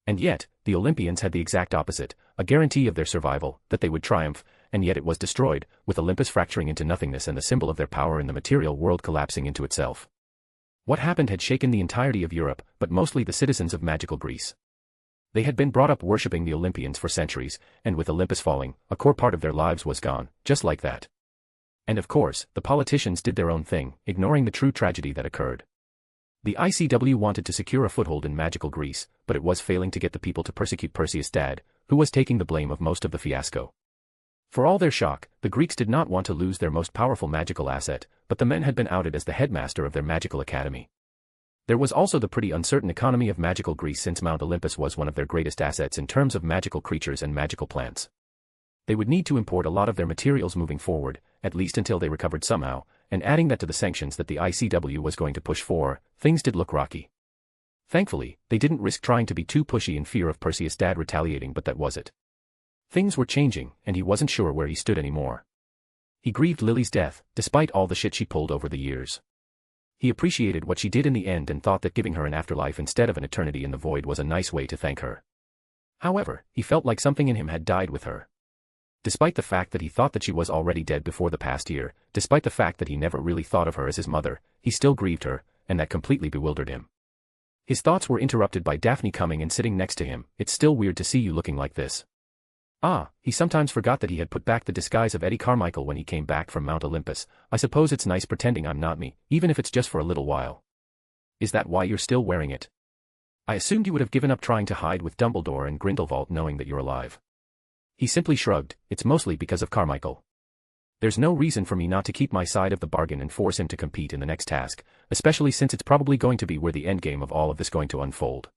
And yet, the Olympians had the exact opposite, a guarantee of their survival, that they would triumph, and yet it was destroyed, with Olympus fracturing into nothingness and the symbol of their power in the material world collapsing into itself. What happened had shaken the entirety of Europe, but mostly the citizens of magical Greece. They had been brought up worshipping the Olympians for centuries, and with Olympus falling, a core part of their lives was gone, just like that. And of course, the politicians did their own thing, ignoring the true tragedy that occurred. The ICW wanted to secure a foothold in magical Greece, but it was failing to get the people to persecute Perseus' dad, who was taking the blame of most of the fiasco. For all their shock, the Greeks did not want to lose their most powerful magical asset, but the men had been outed as the headmaster of their magical academy. There was also the pretty uncertain economy of magical Greece, since Mount Olympus was one of their greatest assets in terms of magical creatures and magical plants. They would need to import a lot of their materials moving forward, at least until they recovered somehow, and adding that to the sanctions that the ICW was going to push for, things did look rocky. Thankfully, they didn't risk trying to be too pushy in fear of Perseus' dad retaliating, but that was it. Things were changing, and he wasn't sure where he stood anymore. He grieved Lily's death, despite all the shit she pulled over the years. He appreciated what she did in the end and thought that giving her an afterlife instead of an eternity in the void was a nice way to thank her. However, he felt like something in him had died with her. Despite the fact that he thought that she was already dead before the past year, despite the fact that he never really thought of her as his mother, he still grieved her, and that completely bewildered him. His thoughts were interrupted by Daphne coming and sitting next to him. It's still weird to see you looking like this. Ah, he sometimes forgot that he had put back the disguise of Eddie Carmichael when he came back from Mount Olympus. I suppose it's nice pretending I'm not me, even if it's just for a little while. Is that why you're still wearing it? I assumed you would have given up trying to hide with Dumbledore and Grindelwald knowing that you're alive. He simply shrugged. It's mostly because of Carmichael. There's no reason for me not to keep my side of the bargain and force him to compete in the next task, especially since it's probably going to be where the endgame of all of this going to unfold.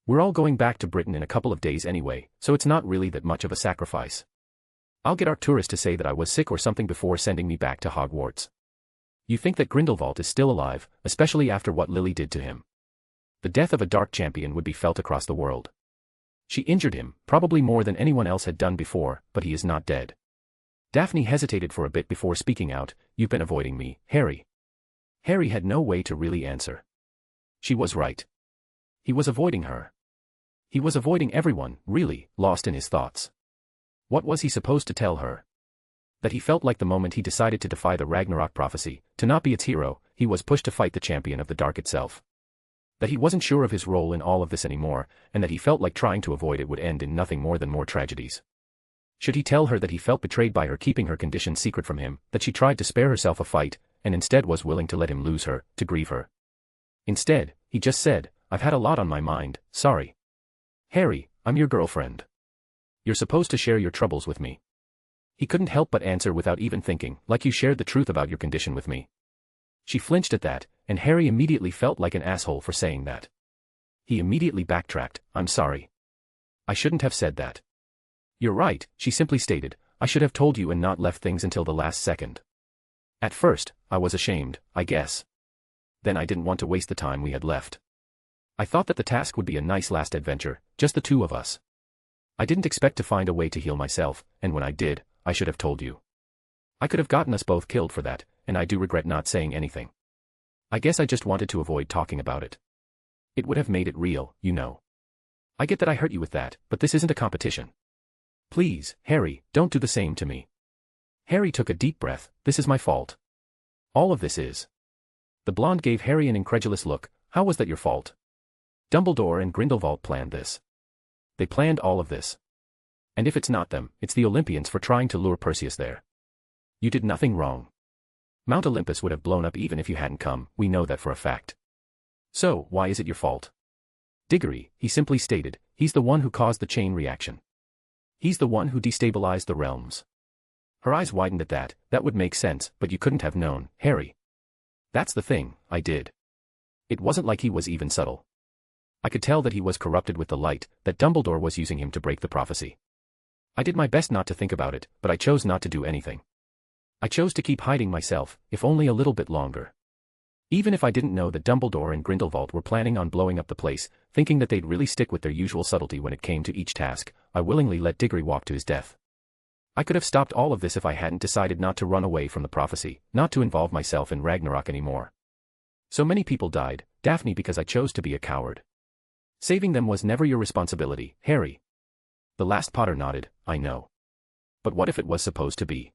We're all going back to Britain in a couple of days anyway, so it's not really that much of a sacrifice. I'll get Arcturus to say that I was sick or something before sending me back to Hogwarts. You think that Grindelwald is still alive, especially after what Lily did to him. The death of a dark champion would be felt across the world. She injured him, probably more than anyone else had done before, but he is not dead. Daphne hesitated for a bit before speaking out. You've been avoiding me, Harry. Harry had no way to really answer. She was right. He was avoiding her. He was avoiding everyone, really, lost in his thoughts. What was he supposed to tell her? That he felt like the moment he decided to defy the Ragnarok prophecy, to not be its hero, he was pushed to fight the champion of the dark itself. That he wasn't sure of his role in all of this anymore, and that he felt like trying to avoid it would end in nothing more than more tragedies. Should he tell her that he felt betrayed by her keeping her condition secret from him, that she tried to spare herself a fight, and instead was willing to let him lose her, to grieve her? Instead, he just said, I've had a lot on my mind, sorry. Harry, I'm your girlfriend. You're supposed to share your troubles with me. He couldn't help but answer without even thinking, like you shared the truth about your condition with me. She flinched at that, and Harry immediately felt like an asshole for saying that. He immediately backtracked, I'm sorry. I shouldn't have said that. You're right, she simply stated, I should have told you and not left things until the last second. At first, I was ashamed, I guess. Then I didn't want to waste the time we had left. I thought that the task would be a nice last adventure, just the two of us. I didn't expect to find a way to heal myself, and when I did, I should have told you. I could have gotten us both killed for that, and I do regret not saying anything. I guess I just wanted to avoid talking about it. It would have made it real, you know. I get that I hurt you with that, but this isn't a competition. Please, Harry, don't do the same to me. Harry took a deep breath. This is my fault. All of this is. The blonde gave Harry an incredulous look. How was that your fault? Dumbledore and Grindelwald planned this. They planned all of this. And if it's not them, it's the Olympians for trying to lure Perseus there. You did nothing wrong. Mount Olympus would have blown up even if you hadn't come, we know that for a fact. So, why is it your fault? Diggory, he simply stated, he's the one who caused the chain reaction. He's the one who destabilized the realms. Her eyes widened at that. That would make sense, but you couldn't have known, Harry. That's the thing, I did. It wasn't like he was even subtle. I could tell that he was corrupted with the light, that Dumbledore was using him to break the prophecy. I did my best not to think about it, but I chose not to do anything. I chose to keep hiding myself, if only a little bit longer. Even if I didn't know that Dumbledore and Grindelwald were planning on blowing up the place, thinking that they'd really stick with their usual subtlety when it came to each task, I willingly let Diggory walk to his death. I could have stopped all of this if I hadn't decided not to run away from the prophecy, not to involve myself in Ragnarok anymore. So many people died, Daphne, because I chose to be a coward. Saving them was never your responsibility, Harry. The last Potter nodded, I know. But what if it was supposed to be?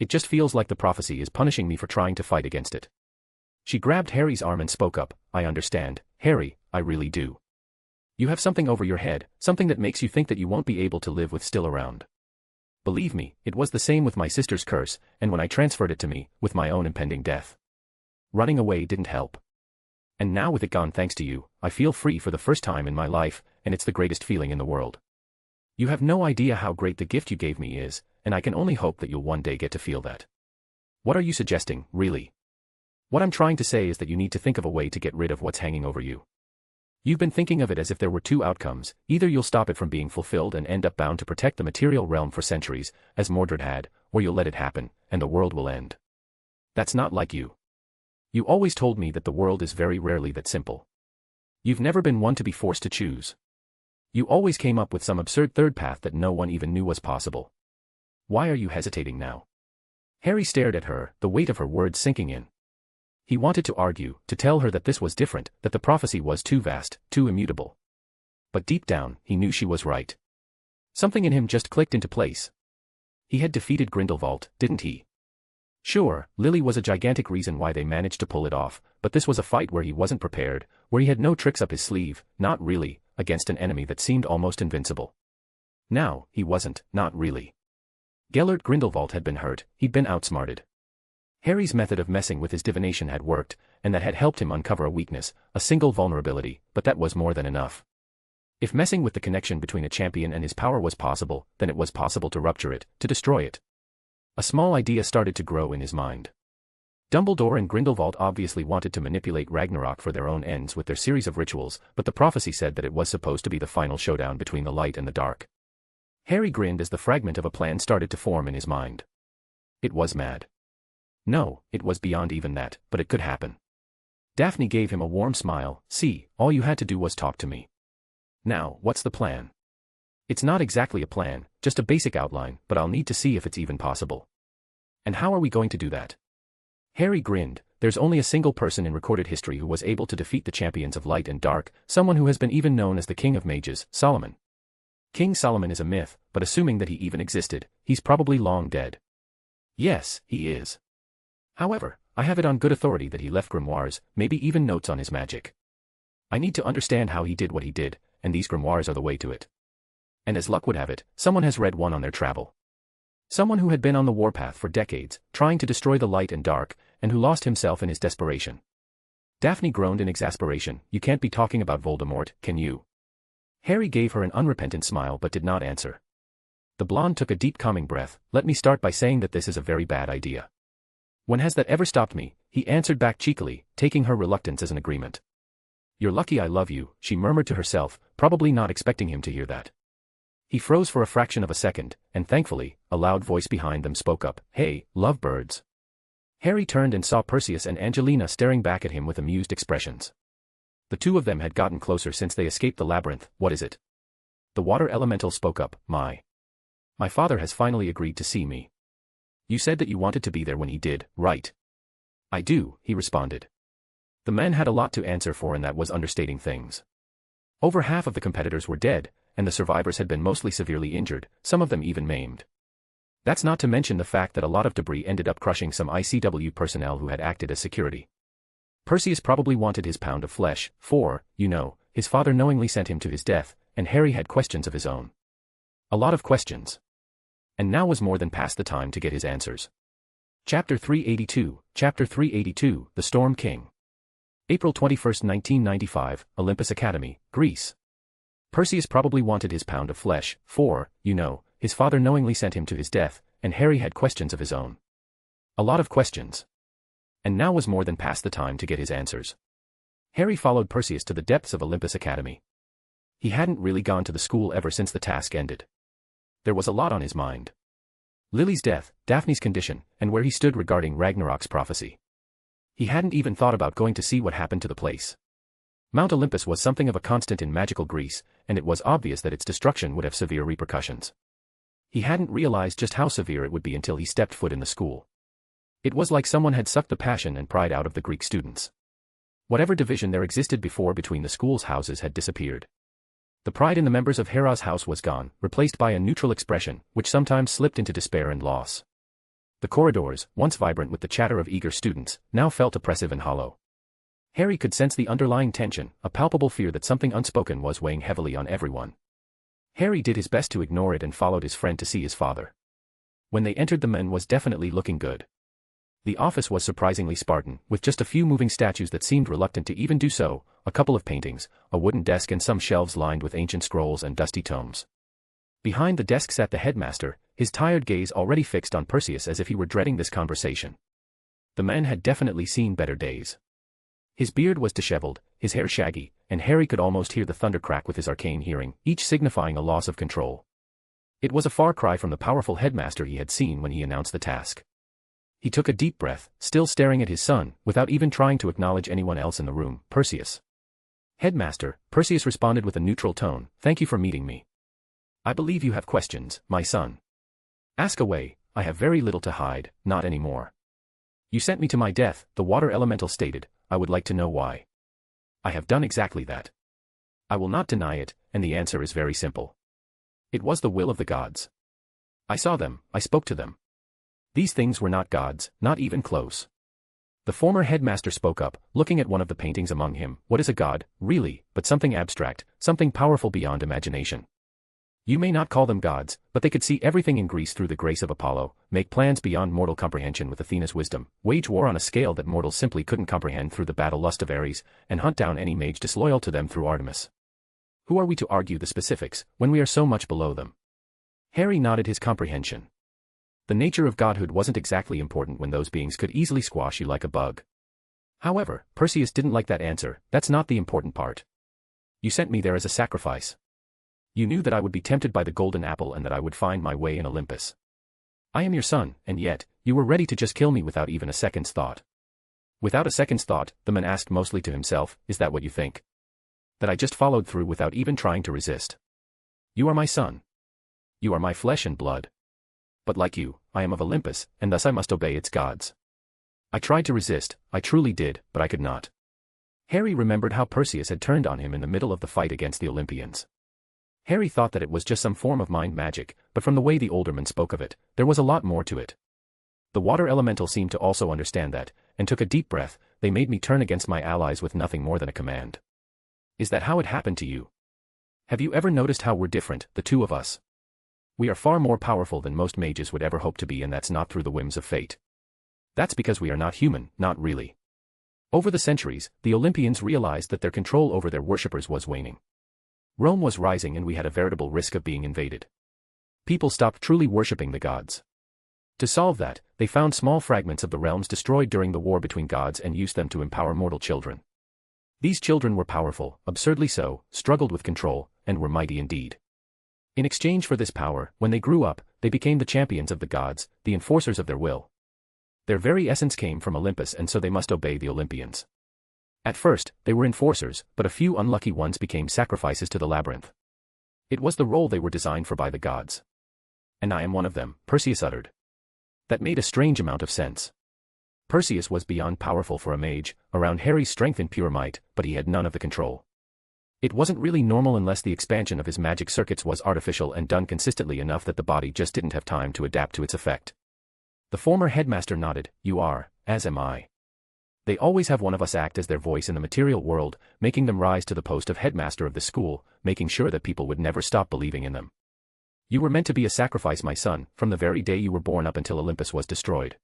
It just feels like the prophecy is punishing me for trying to fight against it. She grabbed Harry's arm and spoke up, I understand, Harry, I really do. You have something over your head, something that makes you think that you won't be able to live with still around. Believe me, it was the same with my sister's curse, and when I transferred it to me, with my own impending death. Running away didn't help. And now with it gone thanks to you, I feel free for the first time in my life, and it's the greatest feeling in the world. You have no idea how great the gift you gave me is, and I can only hope that you'll one day get to feel that. What are you suggesting, really? What I'm trying to say is that you need to think of a way to get rid of what's hanging over you. You've been thinking of it as if there were two outcomes, either you'll stop it from being fulfilled and end up bound to protect the material realm for centuries, as Mordred had, or you'll let it happen, and the world will end. That's not like you. You always told me that the world is very rarely that simple. You've never been one to be forced to choose. You always came up with some absurd third path that no one even knew was possible. Why are you hesitating now? Harry stared at her, the weight of her words sinking in. He wanted to argue, to tell her that this was different, that the prophecy was too vast, too immutable. But deep down, he knew she was right. Something in him just clicked into place. He had defeated Grindelwald, didn't he? Sure, Lily was a gigantic reason why they managed to pull it off, but this was a fight where he wasn't prepared, where he had no tricks up his sleeve, not really, against an enemy that seemed almost invincible. Now, he wasn't, not really. Gellert Grindelwald had been hurt, he'd been outsmarted. Harry's method of messing with his divination had worked, and that had helped him uncover a weakness, a single vulnerability, but that was more than enough. If messing with the connection between a champion and his power was possible, then it was possible to rupture it, to destroy it. A small idea started to grow in his mind. Dumbledore and Grindelwald obviously wanted to manipulate Ragnarok for their own ends with their series of rituals, but the prophecy said that it was supposed to be the final showdown between the light and the dark. Harry grinned as the fragment of a plan started to form in his mind. It was mad. No, it was beyond even that, but it could happen. Daphne gave him a warm smile. See, all you had to do was talk to me. Now, what's the plan? It's not exactly a plan, just a basic outline, but I'll need to see if it's even possible. And how are we going to do that? Harry grinned. There's only a single person in recorded history who was able to defeat the champions of light and dark, someone who has been even known as the King of Mages, Solomon. King Solomon is a myth, but assuming that he even existed, he's probably long dead. Yes, he is. However, I have it on good authority that he left grimoires, maybe even notes on his magic. I need to understand how he did what he did, and these grimoires are the way to it. And as luck would have it, someone has read one on their travel. Someone who had been on the warpath for decades, trying to destroy the light and dark, and who lost himself in his desperation. Daphne groaned in exasperation. You can't be talking about Voldemort, can you? Harry gave her an unrepentant smile but did not answer. The blonde took a deep calming breath. Let me start by saying that this is a very bad idea. When has that ever stopped me? He answered back cheekily, taking her reluctance as an agreement. You're lucky I love you, she murmured to herself, probably not expecting him to hear that. He froze for a fraction of a second, and thankfully, a loud voice behind them spoke up. Hey, lovebirds. Harry turned and saw Perseus and Angelina staring back at him with amused expressions. The two of them had gotten closer since they escaped the labyrinth. What is it? The water elemental spoke up. My father has finally agreed to see me. You said that you wanted to be there when he did, right? I do, he responded. The men had a lot to answer for, and that was understating things. Over half of the competitors were dead, and the survivors had been mostly severely injured, some of them even maimed. That's not to mention the fact that a lot of debris ended up crushing some ICW personnel who had acted as security. Perseus probably wanted his pound of flesh, for, his father knowingly sent him to his death, and Harry had questions of his own. A lot of questions. And now was more than past the time to get his answers. Chapter 382, The Storm King. April 21, 1995, Olympus Academy, Greece. Perseus probably wanted his pound of flesh, for, his father knowingly sent him to his death, and Harry had questions of his own. A lot of questions. And now was more than past the time to get his answers. Harry followed Perseus to the depths of Olympus Academy. He hadn't really gone to the school ever since the task ended. There was a lot on his mind. Lily's death, Daphne's condition, and where he stood regarding Ragnarok's prophecy. He hadn't even thought about going to see what happened to the place. Mount Olympus was something of a constant in magical Greece, and it was obvious that its destruction would have severe repercussions. He hadn't realized just how severe it would be until he stepped foot in the school. It was like someone had sucked the passion and pride out of the Greek students. Whatever division there existed before between the school's houses had disappeared. The pride in the members of Hera's house was gone, replaced by a neutral expression, which sometimes slipped into despair and loss. The corridors, once vibrant with the chatter of eager students, now felt oppressive and hollow. Harry could sense the underlying tension, a palpable fear that something unspoken was weighing heavily on everyone. Harry did his best to ignore it and followed his friend to see his father. When they entered, the man was definitely looking good. The office was surprisingly Spartan, with just a few moving statues that seemed reluctant to even do so, a couple of paintings, a wooden desk and some shelves lined with ancient scrolls and dusty tomes. Behind the desk sat the headmaster, his tired gaze already fixed on Perseus as if he were dreading this conversation. The man had definitely seen better days. His beard was disheveled, his hair shaggy, and Harry could almost hear the thunder crack with his arcane hearing, each signifying a loss of control. It was a far cry from the powerful headmaster he had seen when he announced the task. He took a deep breath, still staring at his son, without even trying to acknowledge anyone else in the room. Perseus. Headmaster, Perseus responded with a neutral tone. Thank you for meeting me. I believe you have questions, my son. Ask away, I have very little to hide, not anymore. You sent me to my death, the water elemental stated. I would like to know why. I have done exactly that. I will not deny it, and the answer is very simple. It was the will of the gods. I saw them, I spoke to them. These things were not gods, not even close. The former headmaster spoke up, looking at one of the paintings among him. What is a god, really, but something abstract, something powerful beyond imagination. You may not call them gods, but they could see everything in Greece through the grace of Apollo, make plans beyond mortal comprehension with Athena's wisdom, wage war on a scale that mortals simply couldn't comprehend through the battle lust of Ares, and hunt down any mage disloyal to them through Artemis. Who are we to argue the specifics, when we are so much below them? Harry nodded his comprehension. The nature of godhood wasn't exactly important when those beings could easily squash you like a bug. However, Perseus didn't like that answer. That's not the important part. You sent me there as a sacrifice. You knew that I would be tempted by the golden apple and that I would find my way in Olympus. I am your son, and yet, you were ready to just kill me without even a second's thought. Without a second's thought, the man asked mostly to himself, is that what you think? That I just followed through without even trying to resist? You are my son. You are my flesh and blood. But like you, I am of Olympus, and thus I must obey its gods. I tried to resist, I truly did, but I could not. Harry remembered how Perseus had turned on him in the middle of the fight against the Olympians. Harry thought that it was just some form of mind magic, but from the way the older man spoke of it, there was a lot more to it. The water elemental seemed to also understand that, and took a deep breath. They made me turn against my allies with nothing more than a command. Is that how it happened to you? Have you ever noticed how we're different, the two of us? We are far more powerful than most mages would ever hope to be, and that's not through the whims of fate. That's because we are not human, not really. Over the centuries, the Olympians realized that their control over their worshippers was waning. Rome was rising and we had a veritable risk of being invaded. People stopped truly worshipping the gods. To solve that, they found small fragments of the realms destroyed during the war between gods and used them to empower mortal children. These children were powerful, absurdly so, struggled with control, and were mighty indeed. In exchange for this power, when they grew up, they became the champions of the gods, the enforcers of their will. Their very essence came from Olympus, and so they must obey the Olympians. At first, they were enforcers, but a few unlucky ones became sacrifices to the Labyrinth. It was the role they were designed for by the gods. And I am one of them, Perseus uttered. That made a strange amount of sense. Perseus was beyond powerful for a mage, around Harry's strength and pure might, but he had none of the control. It wasn't really normal unless the expansion of his magic circuits was artificial and done consistently enough that the body just didn't have time to adapt to its effect. The former headmaster nodded. You are, as am I. They always have one of us act as their voice in the material world, making them rise to the post of headmaster of the school, making sure that people would never stop believing in them. You were meant to be a sacrifice, my son, from the very day you were born up until Olympus was destroyed.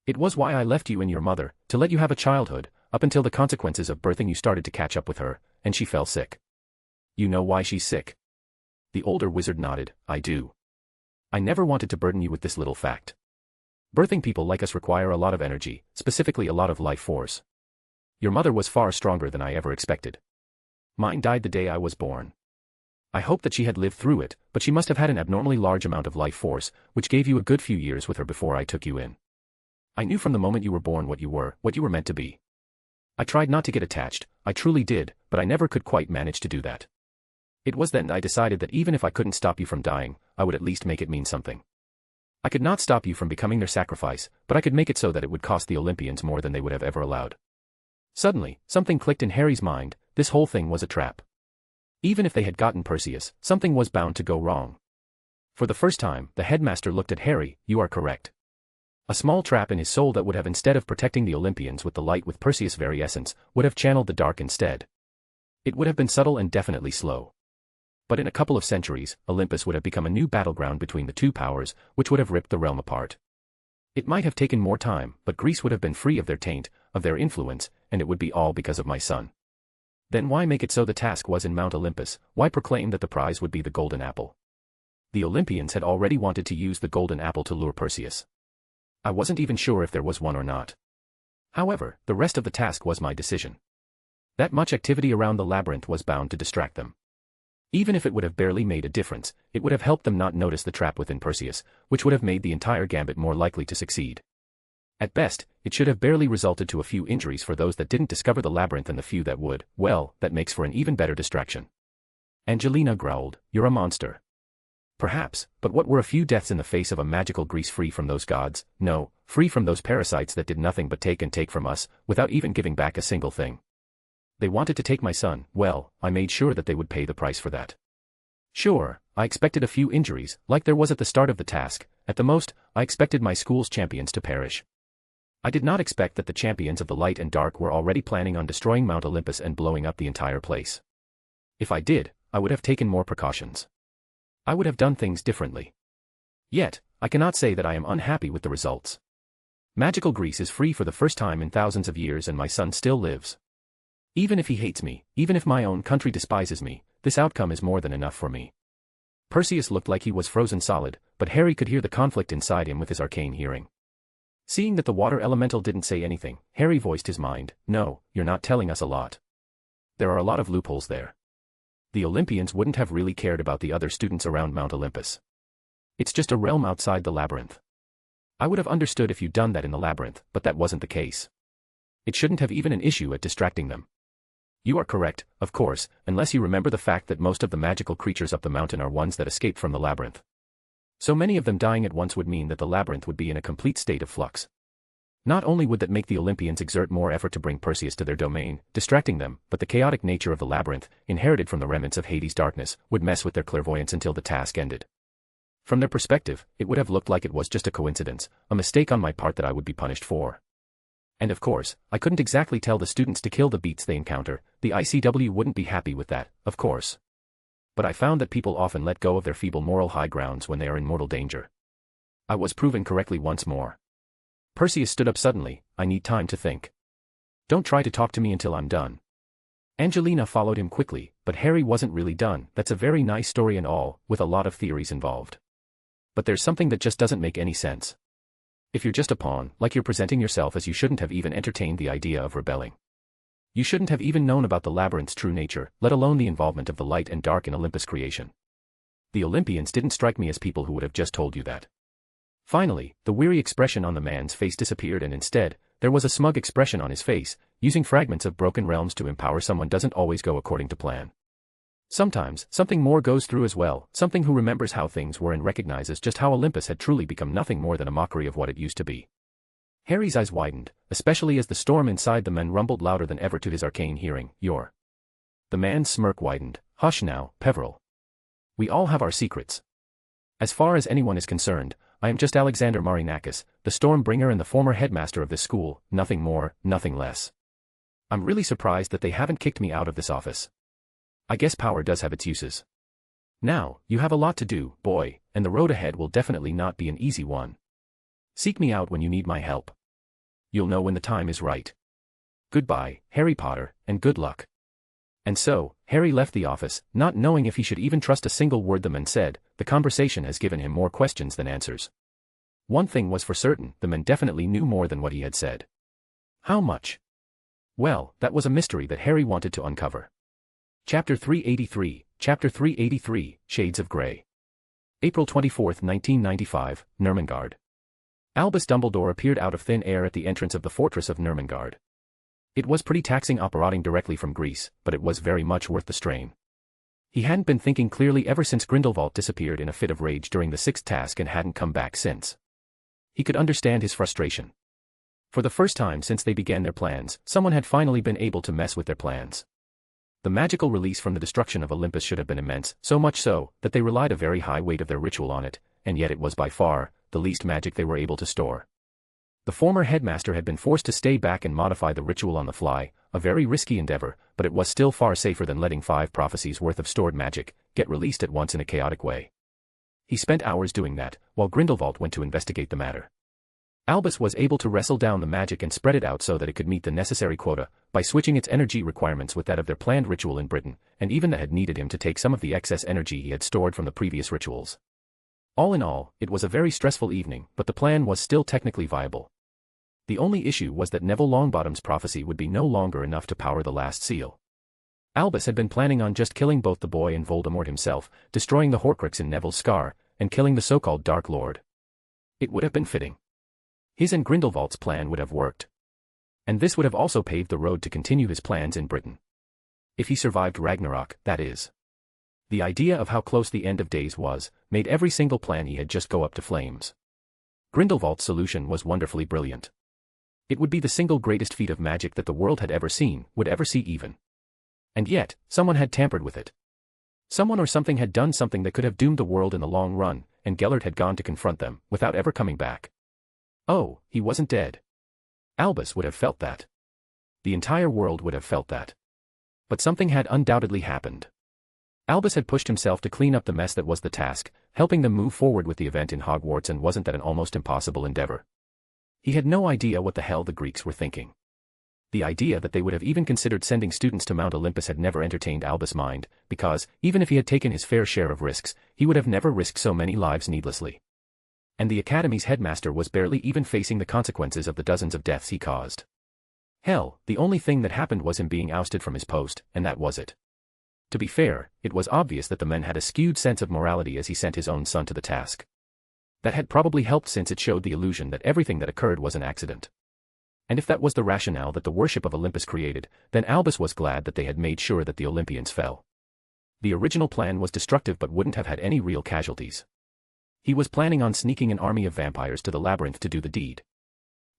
It was why I left you and your mother, to let you have a childhood, up until the consequences of birthing you started to catch up with her, and she fell sick. You know why she's sick? The older wizard nodded. I do. I never wanted to burden you with this little fact. Birthing people like us require a lot of energy, specifically a lot of life force. Your mother was far stronger than I ever expected. Mine died the day I was born. I hoped that she had lived through it, but she must have had an abnormally large amount of life force, which gave you a good few years with her before I took you in. I knew from the moment you were born what you were meant to be. I tried not to get attached, I truly did, but I never could quite manage to do that. It was then I decided that even if I couldn't stop you from dying, I would at least make it mean something. I could not stop you from becoming their sacrifice, but I could make it so that it would cost the Olympians more than they would have ever allowed. Suddenly, something clicked in Harry's mind. This whole thing was a trap. Even if they had gotten Perseus, something was bound to go wrong. For the first time, the headmaster looked at Harry. You are correct. A small trap in his soul that would have, instead of protecting the Olympians with the light with Perseus' very essence, would have channeled the dark instead. It would have been subtle and definitely slow. But in a couple of centuries, Olympus would have become a new battleground between the two powers, which would have ripped the realm apart. It might have taken more time, but Greece would have been free of their taint, of their influence, and it would be all because of my son. Then why make it so the task was in Mount Olympus? Why proclaim that the prize would be the golden apple? The Olympians had already wanted to use the golden apple to lure Perseus. I wasn't even sure if there was one or not. However, the rest of the task was my decision. That much activity around the labyrinth was bound to distract them. Even if it would have barely made a difference, it would have helped them not notice the trap within Perseus, which would have made the entire gambit more likely to succeed. At best, it should have barely resulted to a few injuries for those that didn't discover the labyrinth, and the few that would, well, that makes for an even better distraction. Angelina growled, You're a monster. Perhaps, but what were a few deaths in the face of a magical Greece free from those gods? No, free from those parasites that did nothing but take and take from us, without even giving back a single thing. They wanted to take my son. Well, I made sure that they would pay the price for that. Sure, I expected a few injuries, like there was at the start of the task, At the most, I expected my school's champions to perish. I did not expect that the champions of the light and dark were already planning on destroying Mount Olympus and blowing up the entire place. If I did, I would have taken more precautions. I would have done things differently. Yet, I cannot say that I am unhappy with the results. Magical Greece is free for the first time in thousands of years and my son still lives. Even if he hates me, even if my own country despises me, this outcome is more than enough for me. Perseus looked like he was frozen solid, but Harry could hear the conflict inside him with his arcane hearing. Seeing that the water elemental didn't say anything, Harry voiced his mind. No, you're not telling us a lot. There are a lot of loopholes there. The Olympians wouldn't have really cared about the other students around Mount Olympus. It's just a realm outside the labyrinth. I would have understood if you'd done that in the labyrinth, but that wasn't the case. It shouldn't have even an issue at distracting them. You are correct, of course, unless you remember the fact that most of the magical creatures up the mountain are ones that escaped from the labyrinth. So many of them dying at once would mean that the labyrinth would be in a complete state of flux. Not only would that make the Olympians exert more effort to bring Perseus to their domain, distracting them, but the chaotic nature of the labyrinth, inherited from the remnants of Hades' darkness, would mess with their clairvoyance until the task ended. From their perspective, it would have looked like it was just a coincidence, a mistake on my part that I would be punished for. And of course, I couldn't exactly tell the students to kill the beats they encounter. The ICW wouldn't be happy with that, of course. But I found that people often let go of their feeble moral high grounds when they are in mortal danger. I was proven correctly once more. Perseus stood up suddenly. I need time to think. Don't try to talk to me until I'm done. Angelina followed him quickly, but Harry wasn't really done. That's a very nice story and all, with a lot of theories involved. But there's something that just doesn't make any sense. If you're just a pawn, like you're presenting yourself as, you shouldn't have even entertained the idea of rebelling. You shouldn't have even known about the labyrinth's true nature, let alone the involvement of the light and dark in Olympus creation. The Olympians didn't strike me as people who would have just told you that. Finally, the weary expression on the man's face disappeared and instead, there was a smug expression on his face. Using fragments of broken realms to empower someone doesn't always go according to plan. Sometimes, something more goes through as well, something who remembers how things were and recognizes just how Olympus had truly become nothing more than a mockery of what it used to be. Harry's eyes widened, especially as the storm inside the man rumbled louder than ever to his arcane hearing. The man's smirk widened. Hush now, Peveril. We all have our secrets. As far as anyone is concerned, I am just Alexander Marinakis, the Stormbringer and the former headmaster of this school, nothing more, nothing less. I'm really surprised that they haven't kicked me out of this office. I guess power does have its uses. Now, you have a lot to do, boy, and the road ahead will definitely not be an easy one. Seek me out when you need my help. You'll know when the time is right. Goodbye, Harry Potter, and good luck. And so, Harry left the office, not knowing if he should even trust a single word the man said. The conversation has given him more questions than answers. One thing was for certain, the man definitely knew more than what he had said. How much? Well, that was a mystery that Harry wanted to uncover. Chapter 383, Shades of Grey. April 24, 1995, Nurmengard. Albus Dumbledore appeared out of thin air at the entrance of the fortress of Nurmengard. It was pretty taxing operating directly from Greece, but it was very much worth the strain. He hadn't been thinking clearly ever since Grindelwald disappeared in a fit of rage during the sixth task and hadn't come back since. He could understand his frustration. For the first time since they began their plans, someone had finally been able to mess with their plans. The magical release from the destruction of Olympus should have been immense, so much so, that they relied a very high weight of their ritual on it, and yet it was by far the least magic they were able to store. The former headmaster had been forced to stay back and modify the ritual on the fly, a very risky endeavor, but it was still far safer than letting 5 prophecies worth of stored magic get released at once in a chaotic way. He spent hours doing that, while Grindelwald went to investigate the matter. Albus was able to wrestle down the magic and spread it out so that it could meet the necessary quota, by switching its energy requirements with that of their planned ritual in Britain, and even that had needed him to take some of the excess energy he had stored from the previous rituals. All in all, it was a very stressful evening, but the plan was still technically viable. The only issue was that Neville Longbottom's prophecy would be no longer enough to power the last seal. Albus had been planning on just killing both the boy and Voldemort himself, destroying the Horcrux in Neville's scar, and killing the so-called Dark Lord. It would have been fitting. His and Grindelwald's plan would have worked. And this would have also paved the road to continue his plans in Britain. If he survived Ragnarok, that is. The idea of how close the end of days was, made every single plan he had just go up to flames. Grindelwald's solution was wonderfully brilliant. It would be the single greatest feat of magic that the world had ever seen, would ever see even. And yet, someone had tampered with it. Someone or something had done something that could have doomed the world in the long run, and Gellert had gone to confront them, without ever coming back. Oh, he wasn't dead. Albus would have felt that. The entire world would have felt that. But something had undoubtedly happened. Albus had pushed himself to clean up the mess that was the task, helping them move forward with the event in Hogwarts, and wasn't that an almost impossible endeavor? He had no idea what the hell the Greeks were thinking. The idea that they would have even considered sending students to Mount Olympus had never entertained Albus' mind, because, even if he had taken his fair share of risks, he would have never risked so many lives needlessly. And the Academy's headmaster was barely even facing the consequences of the dozens of deaths he caused. Hell, the only thing that happened was him being ousted from his post, and that was it. To be fair, it was obvious that the man had a skewed sense of morality as he sent his own son to the task. That had probably helped, since it showed the illusion that everything that occurred was an accident. And if that was the rationale that the worship of Olympus created, then Albus was glad that they had made sure that the Olympians fell. The original plan was destructive but wouldn't have had any real casualties. He was planning on sneaking an army of vampires to the Labyrinth to do the deed.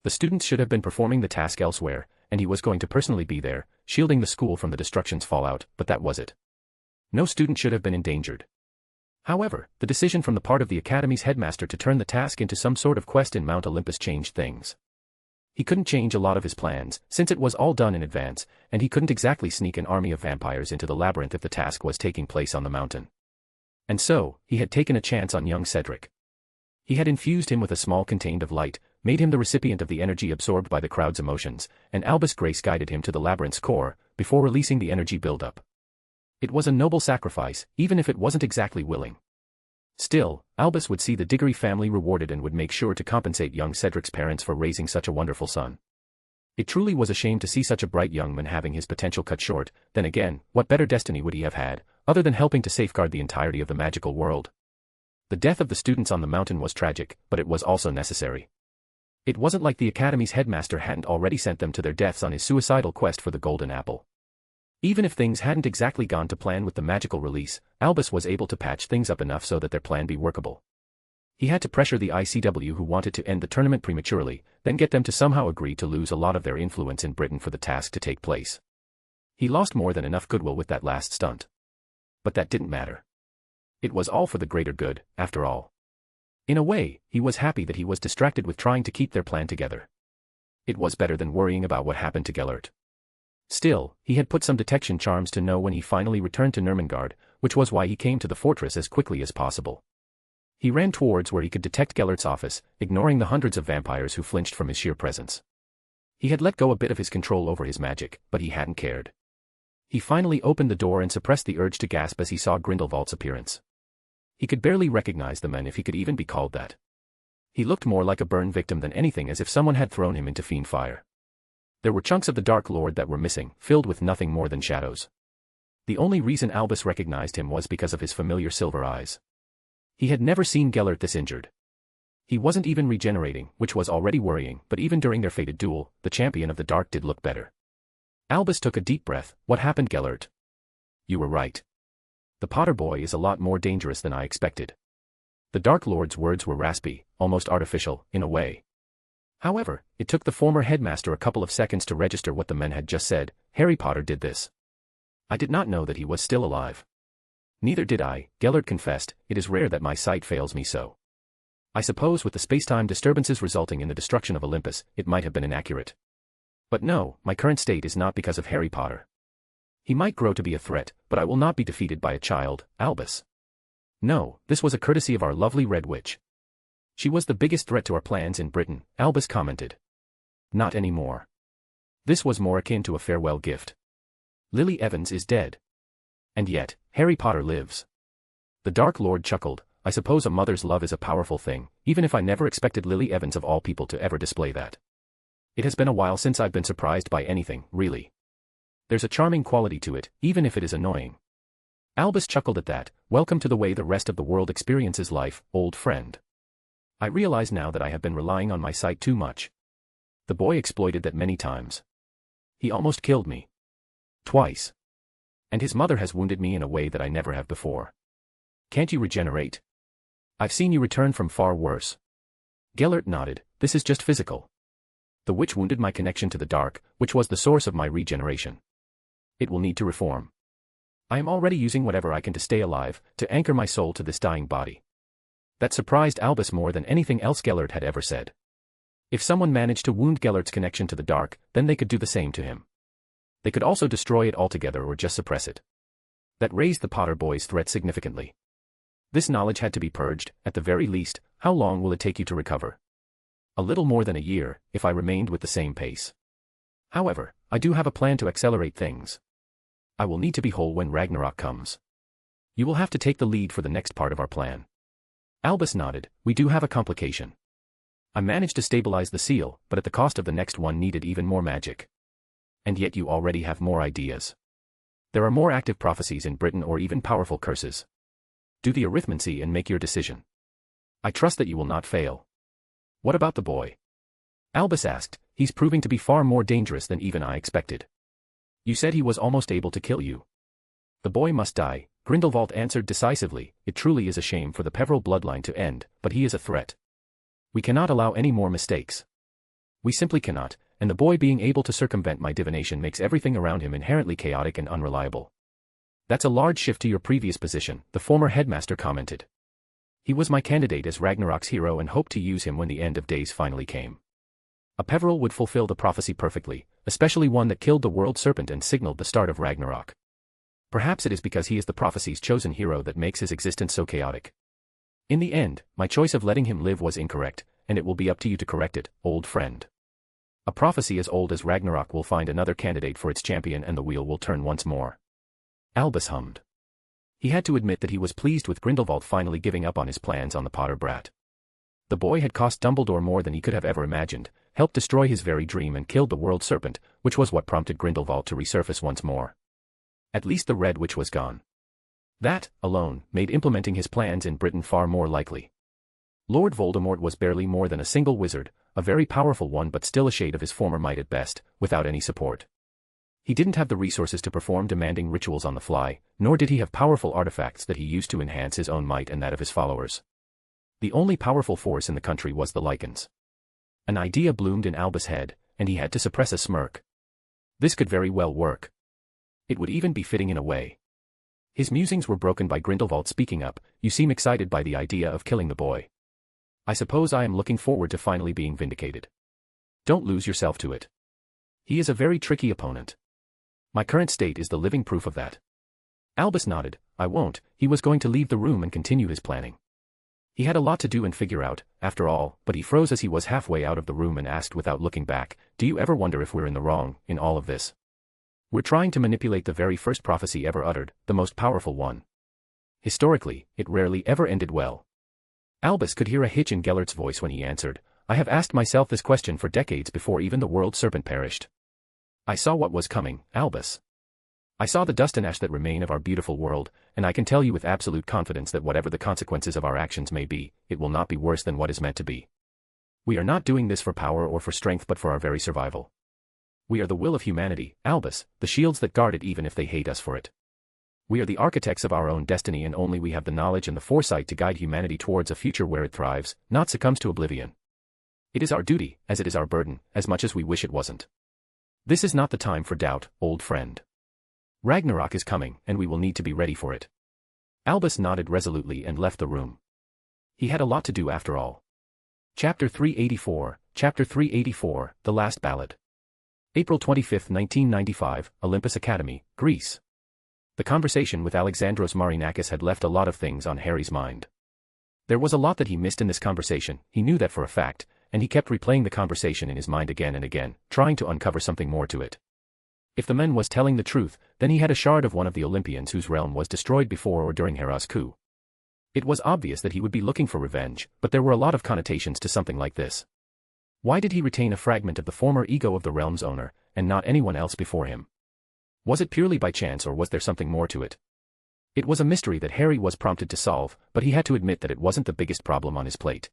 The students should have been performing the task elsewhere, and he was going to personally be there, shielding the school from the destruction's fallout, but that was it. No student should have been endangered. However, the decision from the part of the Academy's headmaster to turn the task into some sort of quest in Mount Olympus changed things. He couldn't change a lot of his plans, since it was all done in advance, and he couldn't exactly sneak an army of vampires into the Labyrinth if the task was taking place on the mountain. And so, he had taken a chance on young Cedric. He had infused him with a small contained of light, made him the recipient of the energy absorbed by the crowd's emotions, and Albus Grace guided him to the Labyrinth's core, before releasing the energy buildup. It was a noble sacrifice, even if it wasn't exactly willing. Still, Albus would see the Diggory family rewarded and would make sure to compensate young Cedric's parents for raising such a wonderful son. It truly was a shame to see such a bright young man having his potential cut short. Then again, what better destiny would he have had, other than helping to safeguard the entirety of the magical world? The death of the students on the mountain was tragic, but it was also necessary. It wasn't like the Academy's headmaster hadn't already sent them to their deaths on his suicidal quest for the Golden Apple. Even if things hadn't exactly gone to plan with the magical release, Albus was able to patch things up enough so that their plan be workable. He had to pressure the ICW, who wanted to end the tournament prematurely, then get them to somehow agree to lose a lot of their influence in Britain for the task to take place. He lost more than enough goodwill with that last stunt. But that didn't matter. It was all for the greater good, after all. In a way, he was happy that he was distracted with trying to keep their plan together. It was better than worrying about what happened to Gellert. Still, he had put some detection charms to know when he finally returned to Nurmengard, which was why he came to the fortress as quickly as possible. He ran towards where he could detect Gellert's office, ignoring the hundreds of vampires who flinched from his sheer presence. He had let go a bit of his control over his magic, but he hadn't cared. He finally opened the door and suppressed the urge to gasp as he saw Grindelwald's appearance. He could barely recognize the man, if he could even be called that. He looked more like a burn victim than anything, as if someone had thrown him into fiend fire. There were chunks of the Dark Lord that were missing, filled with nothing more than shadows. The only reason Albus recognized him was because of his familiar silver eyes. He had never seen Gellert this injured. He wasn't even regenerating, which was already worrying, but even during their fated duel, the champion of the dark did look better. Albus took a deep breath. What happened, Gellert? You were right. The Potter boy is a lot more dangerous than I expected. The Dark Lord's words were raspy, almost artificial, in a way. However, it took the former headmaster a couple of seconds to register what the men had just said. Harry Potter did this. I did not know that he was still alive. Neither did I, Gellert confessed. It is rare that my sight fails me so. I suppose with the space-time disturbances resulting in the destruction of Olympus, it might have been inaccurate. But no, my current state is not because of Harry Potter. He might grow to be a threat, but I will not be defeated by a child, Albus. No, this was a courtesy of our lovely Red Witch. She was the biggest threat to our plans in Britain, Albus commented. Not anymore. This was more akin to a farewell gift. Lily Evans is dead. And yet, Harry Potter lives. The Dark Lord chuckled. I suppose a mother's love is a powerful thing, even if I never expected Lily Evans of all people to ever display that. It has been a while since I've been surprised by anything, really. There's a charming quality to it, even if it is annoying. Albus chuckled at that. Welcome to the way the rest of the world experiences life, old friend. I realize now that I have been relying on my sight too much. The boy exploited that many times. He almost killed me. Twice. And his mother has wounded me in a way that I never have before. Can't you regenerate? I've seen you return from far worse. Gellert nodded. This is just physical. The witch wounded my connection to the dark, which was the source of my regeneration. It will need to reform. I am already using whatever I can to stay alive, to anchor my soul to this dying body. That surprised Albus more than anything else Gellert had ever said. If someone managed to wound Gellert's connection to the dark, then they could do the same to him. They could also destroy it altogether or just suppress it. That raised the Potter boys' threat significantly. This knowledge had to be purged. At the very least, how long will it take you to recover? A little more than a year, if I remained with the same pace. However, I do have a plan to accelerate things. I will need to be whole when Ragnarok comes. You will have to take the lead for the next part of our plan. Albus nodded. We do have a complication. I managed to stabilize the seal, but at the cost of the next one needed even more magic. And yet you already have more ideas. There are more active prophecies in Britain or even powerful curses. Do the arithmancy and make your decision. I trust that you will not fail. What about the boy? Albus asked. He's proving to be far more dangerous than even I expected. You said he was almost able to kill you. The boy must die, Grindelwald answered decisively. It truly is a shame for the Peveril bloodline to end, but he is a threat. We cannot allow any more mistakes. We simply cannot, and the boy being able to circumvent my divination makes everything around him inherently chaotic and unreliable. That's a large shift to your previous position, the former headmaster commented. He was my candidate as Ragnarok's hero and hoped to use him when the end of days finally came. A Peveril would fulfill the prophecy perfectly, especially one that killed the world serpent and signaled the start of Ragnarok. Perhaps it is because he is the prophecy's chosen hero that makes his existence so chaotic. In the end, my choice of letting him live was incorrect, and it will be up to you to correct it, old friend. A prophecy as old as Ragnarok will find another candidate for its champion and the wheel will turn once more. Albus hummed. He had to admit that he was pleased with Grindelwald finally giving up on his plans on the Potter brat. The boy had cost Dumbledore more than he could have ever imagined, helped destroy his very dream and killed the world serpent, which was what prompted Grindelwald to resurface once more. At least the Red Witch was gone. That, alone, made implementing his plans in Britain far more likely. Lord Voldemort was barely more than a single wizard, a very powerful one but still a shade of his former might at best, without any support. He didn't have the resources to perform demanding rituals on the fly, nor did he have powerful artifacts that he used to enhance his own might and that of his followers. The only powerful force in the country was the lichens. An idea bloomed in Albus' head, and he had to suppress a smirk. This could very well work. It would even be fitting in a way. His musings were broken by Grindelwald speaking up. You seem excited by the idea of killing the boy. I suppose I am looking forward to finally being vindicated. Don't lose yourself to it. He is a very tricky opponent. My current state is the living proof of that. Albus nodded. I won't. He was going to leave the room and continue his planning. He had a lot to do and figure out, after all, but he froze as he was halfway out of the room and asked without looking back, do you ever wonder if we're in the wrong, in all of this? We're trying to manipulate the very first prophecy ever uttered, the most powerful one. Historically, it rarely ever ended well. Albus could hear a hitch in Gellert's voice when he answered, I have asked myself this question for decades before even the world serpent perished. I saw what was coming, Albus. I saw the dust and ash that remain of our beautiful world, and I can tell you with absolute confidence that whatever the consequences of our actions may be, it will not be worse than what is meant to be. We are not doing this for power or for strength but for our very survival. We are the will of humanity, Albus, the shields that guard it even if they hate us for it. We are the architects of our own destiny and only we have the knowledge and the foresight to guide humanity towards a future where it thrives, not succumbs to oblivion. It is our duty, as it is our burden, as much as we wish it wasn't. This is not the time for doubt, old friend. Ragnarok is coming, and we will need to be ready for it. Albus nodded resolutely and left the room. He had a lot to do after all. Chapter 384, The Last Ballad. April 25, 1995, Olympus Academy, Greece. The conversation with Alexandros Marinakis had left a lot of things on Harry's mind. There was a lot that he missed in this conversation, he knew that for a fact, and he kept replaying the conversation in his mind again and again, trying to uncover something more to it. If the man was telling the truth, then he had a shard of one of the Olympians whose realm was destroyed before or during Hera's coup. It was obvious that he would be looking for revenge, but there were a lot of connotations to something like this. Why did he retain a fragment of the former ego of the realm's owner, and not anyone else before him? Was it purely by chance or was there something more to it? It was a mystery that Harry was prompted to solve, but he had to admit that it wasn't the biggest problem on his plate.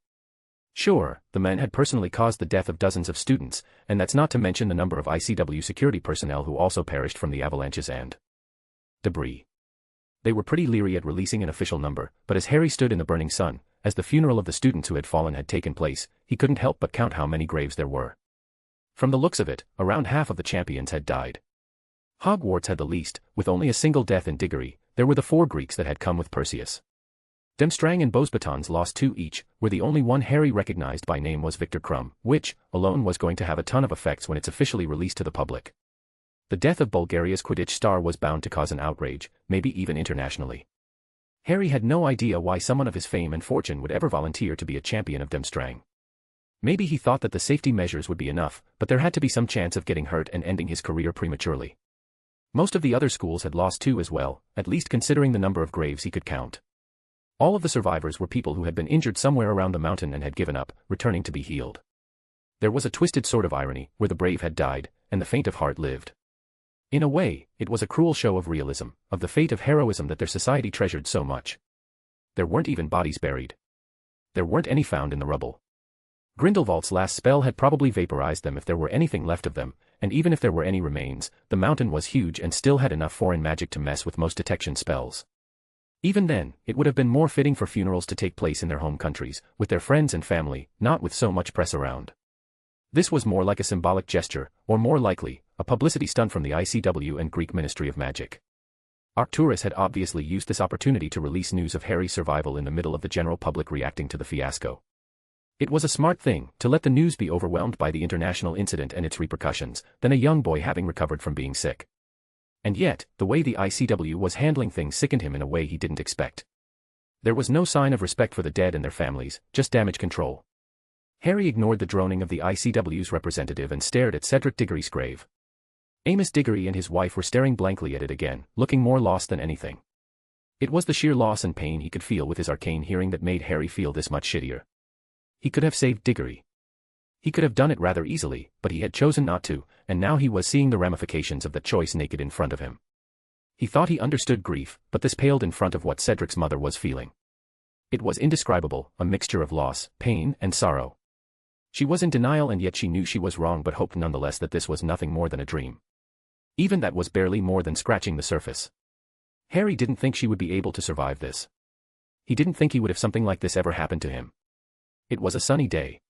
Sure, the man had personally caused the death of dozens of students, and that's not to mention the number of ICW security personnel who also perished from the avalanches and debris. They were pretty leery at releasing an official number, but as Harry stood in the burning sun, as the funeral of the students who had fallen had taken place, he couldn't help but count how many graves there were. From the looks of it, around half of the champions had died. Hogwarts had the least, with only a single death in Diggory. There were the 4 Greeks that had come with Perseus. Demstrang and Beauxbatons lost 2 each, where the only one Harry recognized by name was Victor Crumb, which, alone was going to have a ton of effects when it's officially released to the public. The death of Bulgaria's Quidditch star was bound to cause an outrage, maybe even internationally. Harry had no idea why someone of his fame and fortune would ever volunteer to be a champion of Demstrang. Maybe he thought that the safety measures would be enough, but there had to be some chance of getting hurt and ending his career prematurely. Most of the other schools had lost 2 as well, at least considering the number of graves he could count. All of the survivors were people who had been injured somewhere around the mountain and had given up, returning to be healed. There was a twisted sort of irony, where the brave had died, and the faint of heart lived. In a way, it was a cruel show of realism, of the fate of heroism that their society treasured so much. There weren't even bodies buried. There weren't any found in the rubble. Grindelwald's last spell had probably vaporized them if there were anything left of them, and even if there were any remains, the mountain was huge and still had enough foreign magic to mess with most detection spells. Even then, it would have been more fitting for funerals to take place in their home countries, with their friends and family, not with so much press around. This was more like a symbolic gesture, or more likely, a publicity stunt from the ICW and Greek Ministry of Magic. Arcturus had obviously used this opportunity to release news of Harry's survival in the middle of the general public reacting to the fiasco. It was a smart thing, to let the news be overwhelmed by the international incident and its repercussions, than a young boy having recovered from being sick. And yet, the way the ICW was handling things sickened him in a way he didn't expect. There was no sign of respect for the dead and their families, just damage control. Harry ignored the droning of the ICW's representative and stared at Cedric Diggory's grave. Amos Diggory and his wife were staring blankly at it again, looking more lost than anything. It was the sheer loss and pain he could feel with his arcane hearing that made Harry feel this much shittier. He could have saved Diggory. He could have done it rather easily, but he had chosen not to, and now he was seeing the ramifications of that choice naked in front of him. He thought he understood grief, but this paled in front of what Cedric's mother was feeling. It was indescribable, a mixture of loss, pain, and sorrow. She was in denial and yet she knew she was wrong but hoped nonetheless that this was nothing more than a dream. Even that was barely more than scratching the surface. Harry didn't think she would be able to survive this. He didn't think he would if something like this ever happened to him. It was a sunny day.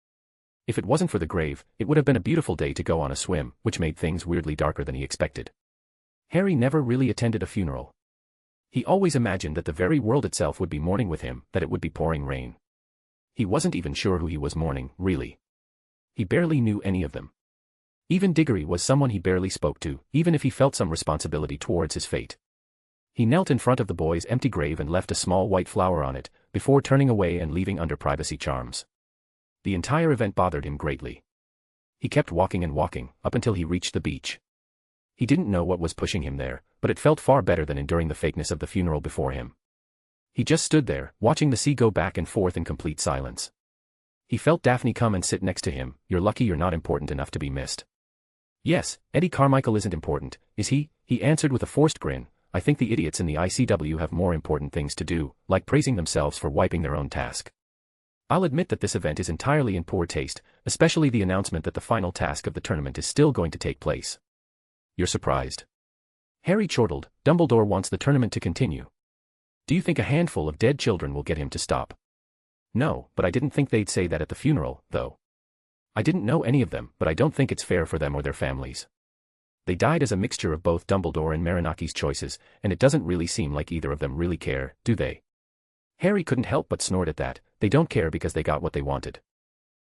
If it wasn't for the grave, it would have been a beautiful day to go on a swim, which made things weirdly darker than he expected. Harry never really attended a funeral. He always imagined that the very world itself would be mourning with him, that it would be pouring rain. He wasn't even sure who he was mourning, really. He barely knew any of them. Even Diggory was someone he barely spoke to, even if he felt some responsibility towards his fate. He knelt in front of the boy's empty grave and left a small white flower on it, before turning away and leaving under privacy charms. The entire event bothered him greatly. He kept walking and walking, up until he reached the beach. He didn't know what was pushing him there, but it felt far better than enduring the fakeness of the funeral before him. He just stood there, watching the sea go back and forth in complete silence. He felt Daphne come and sit next to him. "You're lucky you're not important enough to be missed." "Yes, Eddie Carmichael isn't important, is he?" he answered with a forced grin. "I think the idiots in the ICW have more important things to do, like praising themselves for wiping their own task. I'll admit that this event is entirely in poor taste, especially the announcement that the final task of the tournament is still going to take place." "You're surprised?" Harry chortled. "Dumbledore wants the tournament to continue. Do you think a handful of dead children will get him to stop?" "No, but I didn't think they'd say that at the funeral, though. I didn't know any of them, but I don't think it's fair for them or their families. They died as a mixture of both Dumbledore and Marinaki's choices, and it doesn't really seem like either of them really care, do they?" Harry couldn't help but snort at that. They don't care because they got what they wanted.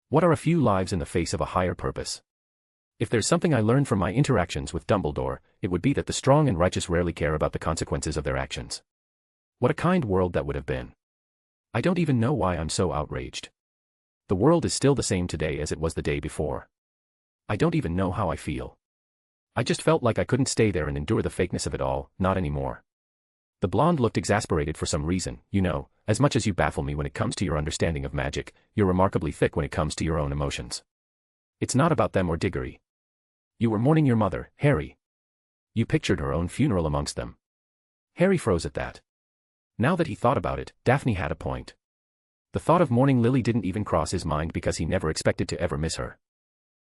What are a few lives in the face of a higher purpose? If there's something I learned from my interactions with Dumbledore, it would be that the strong and righteous rarely care about the consequences of their actions. What a kind world that would have been. I don't even know why I'm so outraged. The world is still the same today as it was the day before. I don't even know how I feel. I just felt like I couldn't stay there and endure the fakeness of it all, not anymore. The blonde looked exasperated for some reason. "You know, as much as you baffle me when it comes to your understanding of magic, you're remarkably thick when it comes to your own emotions. It's not about them or Diggory. You were mourning your mother, Harry. You pictured her own funeral amongst them." Harry froze at that. Now that he thought about it, Daphne had a point. The thought of mourning Lily didn't even cross his mind because he never expected to ever miss her.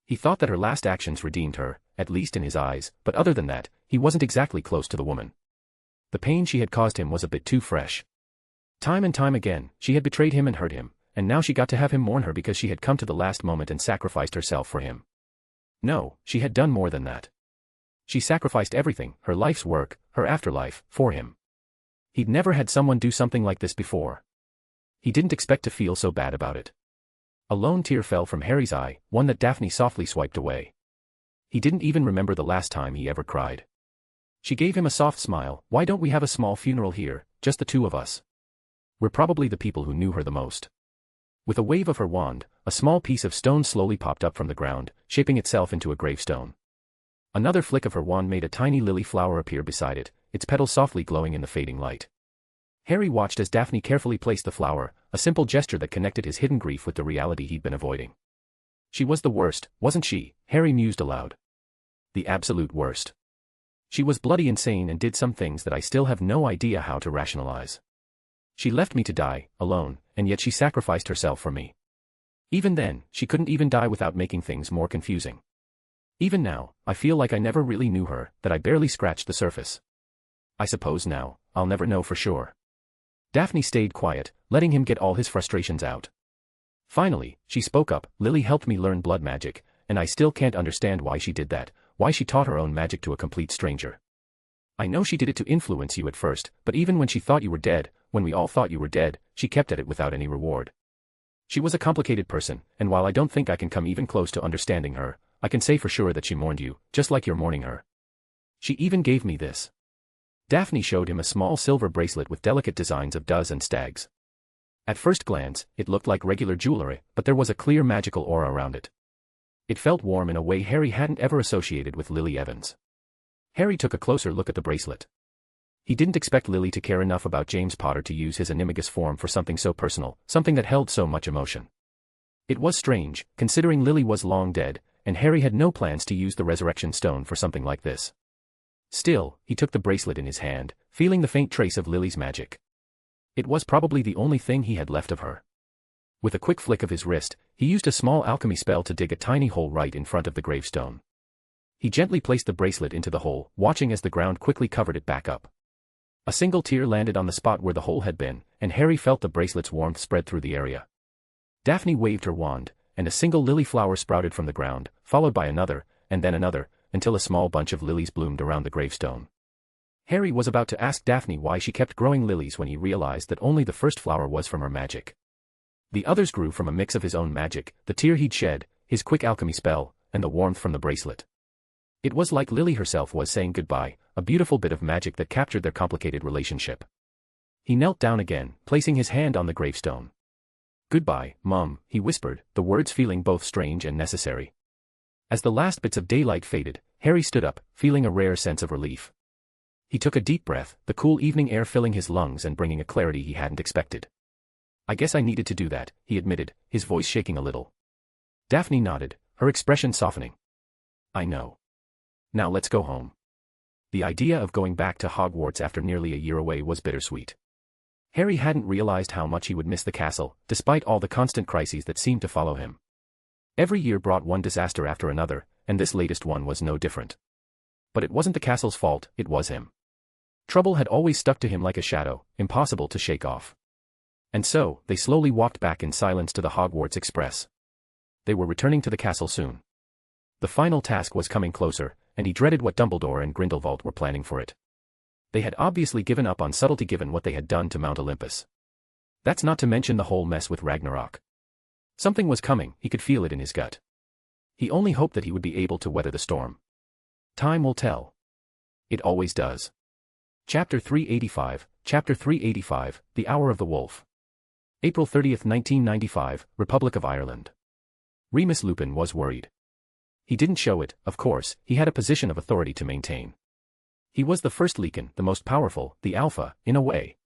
He thought that her last actions redeemed her, at least in his eyes, but other than that, he wasn't exactly close to the woman. The pain she had caused him was a bit too fresh. Time and time again, she had betrayed him and hurt him, and now she got to have him mourn her because she had come to the last moment and sacrificed herself for him. No, she had done more than that. She sacrificed everything, her life's work, her afterlife, for him. He'd never had someone do something like this before. He didn't expect to feel so bad about it. A lone tear fell from Harry's eye, one that Daphne softly swiped away. He didn't even remember the last time he ever cried. She gave him a soft smile. "Why don't we have a small funeral here, just the two of us? We're probably the people who knew her the most." With a wave of her wand, a small piece of stone slowly popped up from the ground, shaping itself into a gravestone. Another flick of her wand made a tiny lily flower appear beside it, its petals softly glowing in the fading light. Harry watched as Daphne carefully placed the flower, a simple gesture that connected his hidden grief with the reality he'd been avoiding. She was the worst, wasn't she? Harry mused aloud. The absolute worst. She was bloody insane and did some things that I still have no idea how to rationalize. She left me to die, alone, and yet she sacrificed herself for me. Even then, she couldn't even die without making things more confusing. Even now, I feel like I never really knew her, that I barely scratched the surface. I suppose now, I'll never know for sure. Daphne stayed quiet, letting him get all his frustrations out. Finally, she spoke up. "Lily helped me learn blood magic, and I still can't understand why she did that, why she taught her own magic to a complete stranger. I know she did it to influence you at first, but even when she thought you were dead, when we all thought you were dead, she kept at it without any reward. She was a complicated person, and while I don't think I can come even close to understanding her, I can say for sure that she mourned you, just like you're mourning her. She even gave me this." Daphne showed him a small silver bracelet with delicate designs of does and stags. At first glance, it looked like regular jewelry, but there was a clear magical aura around it. It felt warm in a way Harry hadn't ever associated with Lily Evans. Harry took a closer look at the bracelet. He didn't expect Lily to care enough about James Potter to use his animagus form for something so personal, something that held so much emotion. It was strange, considering Lily was long dead, and Harry had no plans to use the resurrection stone for something like this. Still, he took the bracelet in his hand, feeling the faint trace of Lily's magic. It was probably the only thing he had left of her. With a quick flick of his wrist, he used a small alchemy spell to dig a tiny hole right in front of the gravestone. He gently placed the bracelet into the hole, watching as the ground quickly covered it back up. A single tear landed on the spot where the hole had been, and Harry felt the bracelet's warmth spread through the area. Daphne waved her wand, and a single lily flower sprouted from the ground, followed by another, and then another, until a small bunch of lilies bloomed around the gravestone. Harry was about to ask Daphne why she kept growing lilies when he realized that only the first flower was from her magic. The others grew from a mix of his own magic, the tear he'd shed, his quick alchemy spell, and the warmth from the bracelet. It was like Lily herself was saying goodbye, a beautiful bit of magic that captured their complicated relationship. He knelt down again, placing his hand on the gravestone. "Goodbye, Mum," he whispered, the words feeling both strange and necessary. As the last bits of daylight faded, Harry stood up, feeling a rare sense of relief. He took a deep breath, the cool evening air filling his lungs and bringing a clarity he hadn't expected. "I guess I needed to do that," he admitted, his voice shaking a little. Daphne nodded, her expression softening. "I know. Now let's go home." The idea of going back to Hogwarts after nearly a year away was bittersweet. Harry hadn't realized how much he would miss the castle, despite all the constant crises that seemed to follow him. Every year brought one disaster after another, and this latest one was no different. But it wasn't the castle's fault, it was him. Trouble had always stuck to him like a shadow, impossible to shake off. And so, they slowly walked back in silence to the Hogwarts Express. They were returning to the castle soon. The final task was coming closer, and he dreaded what Dumbledore and Grindelwald were planning for it. They had obviously given up on subtlety given what they had done to Mount Olympus. That's not to mention the whole mess with Ragnarok. Something was coming, he could feel it in his gut. He only hoped that he would be able to weather the storm. Time will tell. It always does. Chapter 385, Chapter 385, The Hour of the Wolf. April 30th, 1995, Republic of Ireland. Remus Lupin was worried. He didn't show it, of course, he had a position of authority to maintain. He was the first Leakin, the most powerful, the alpha, in a way.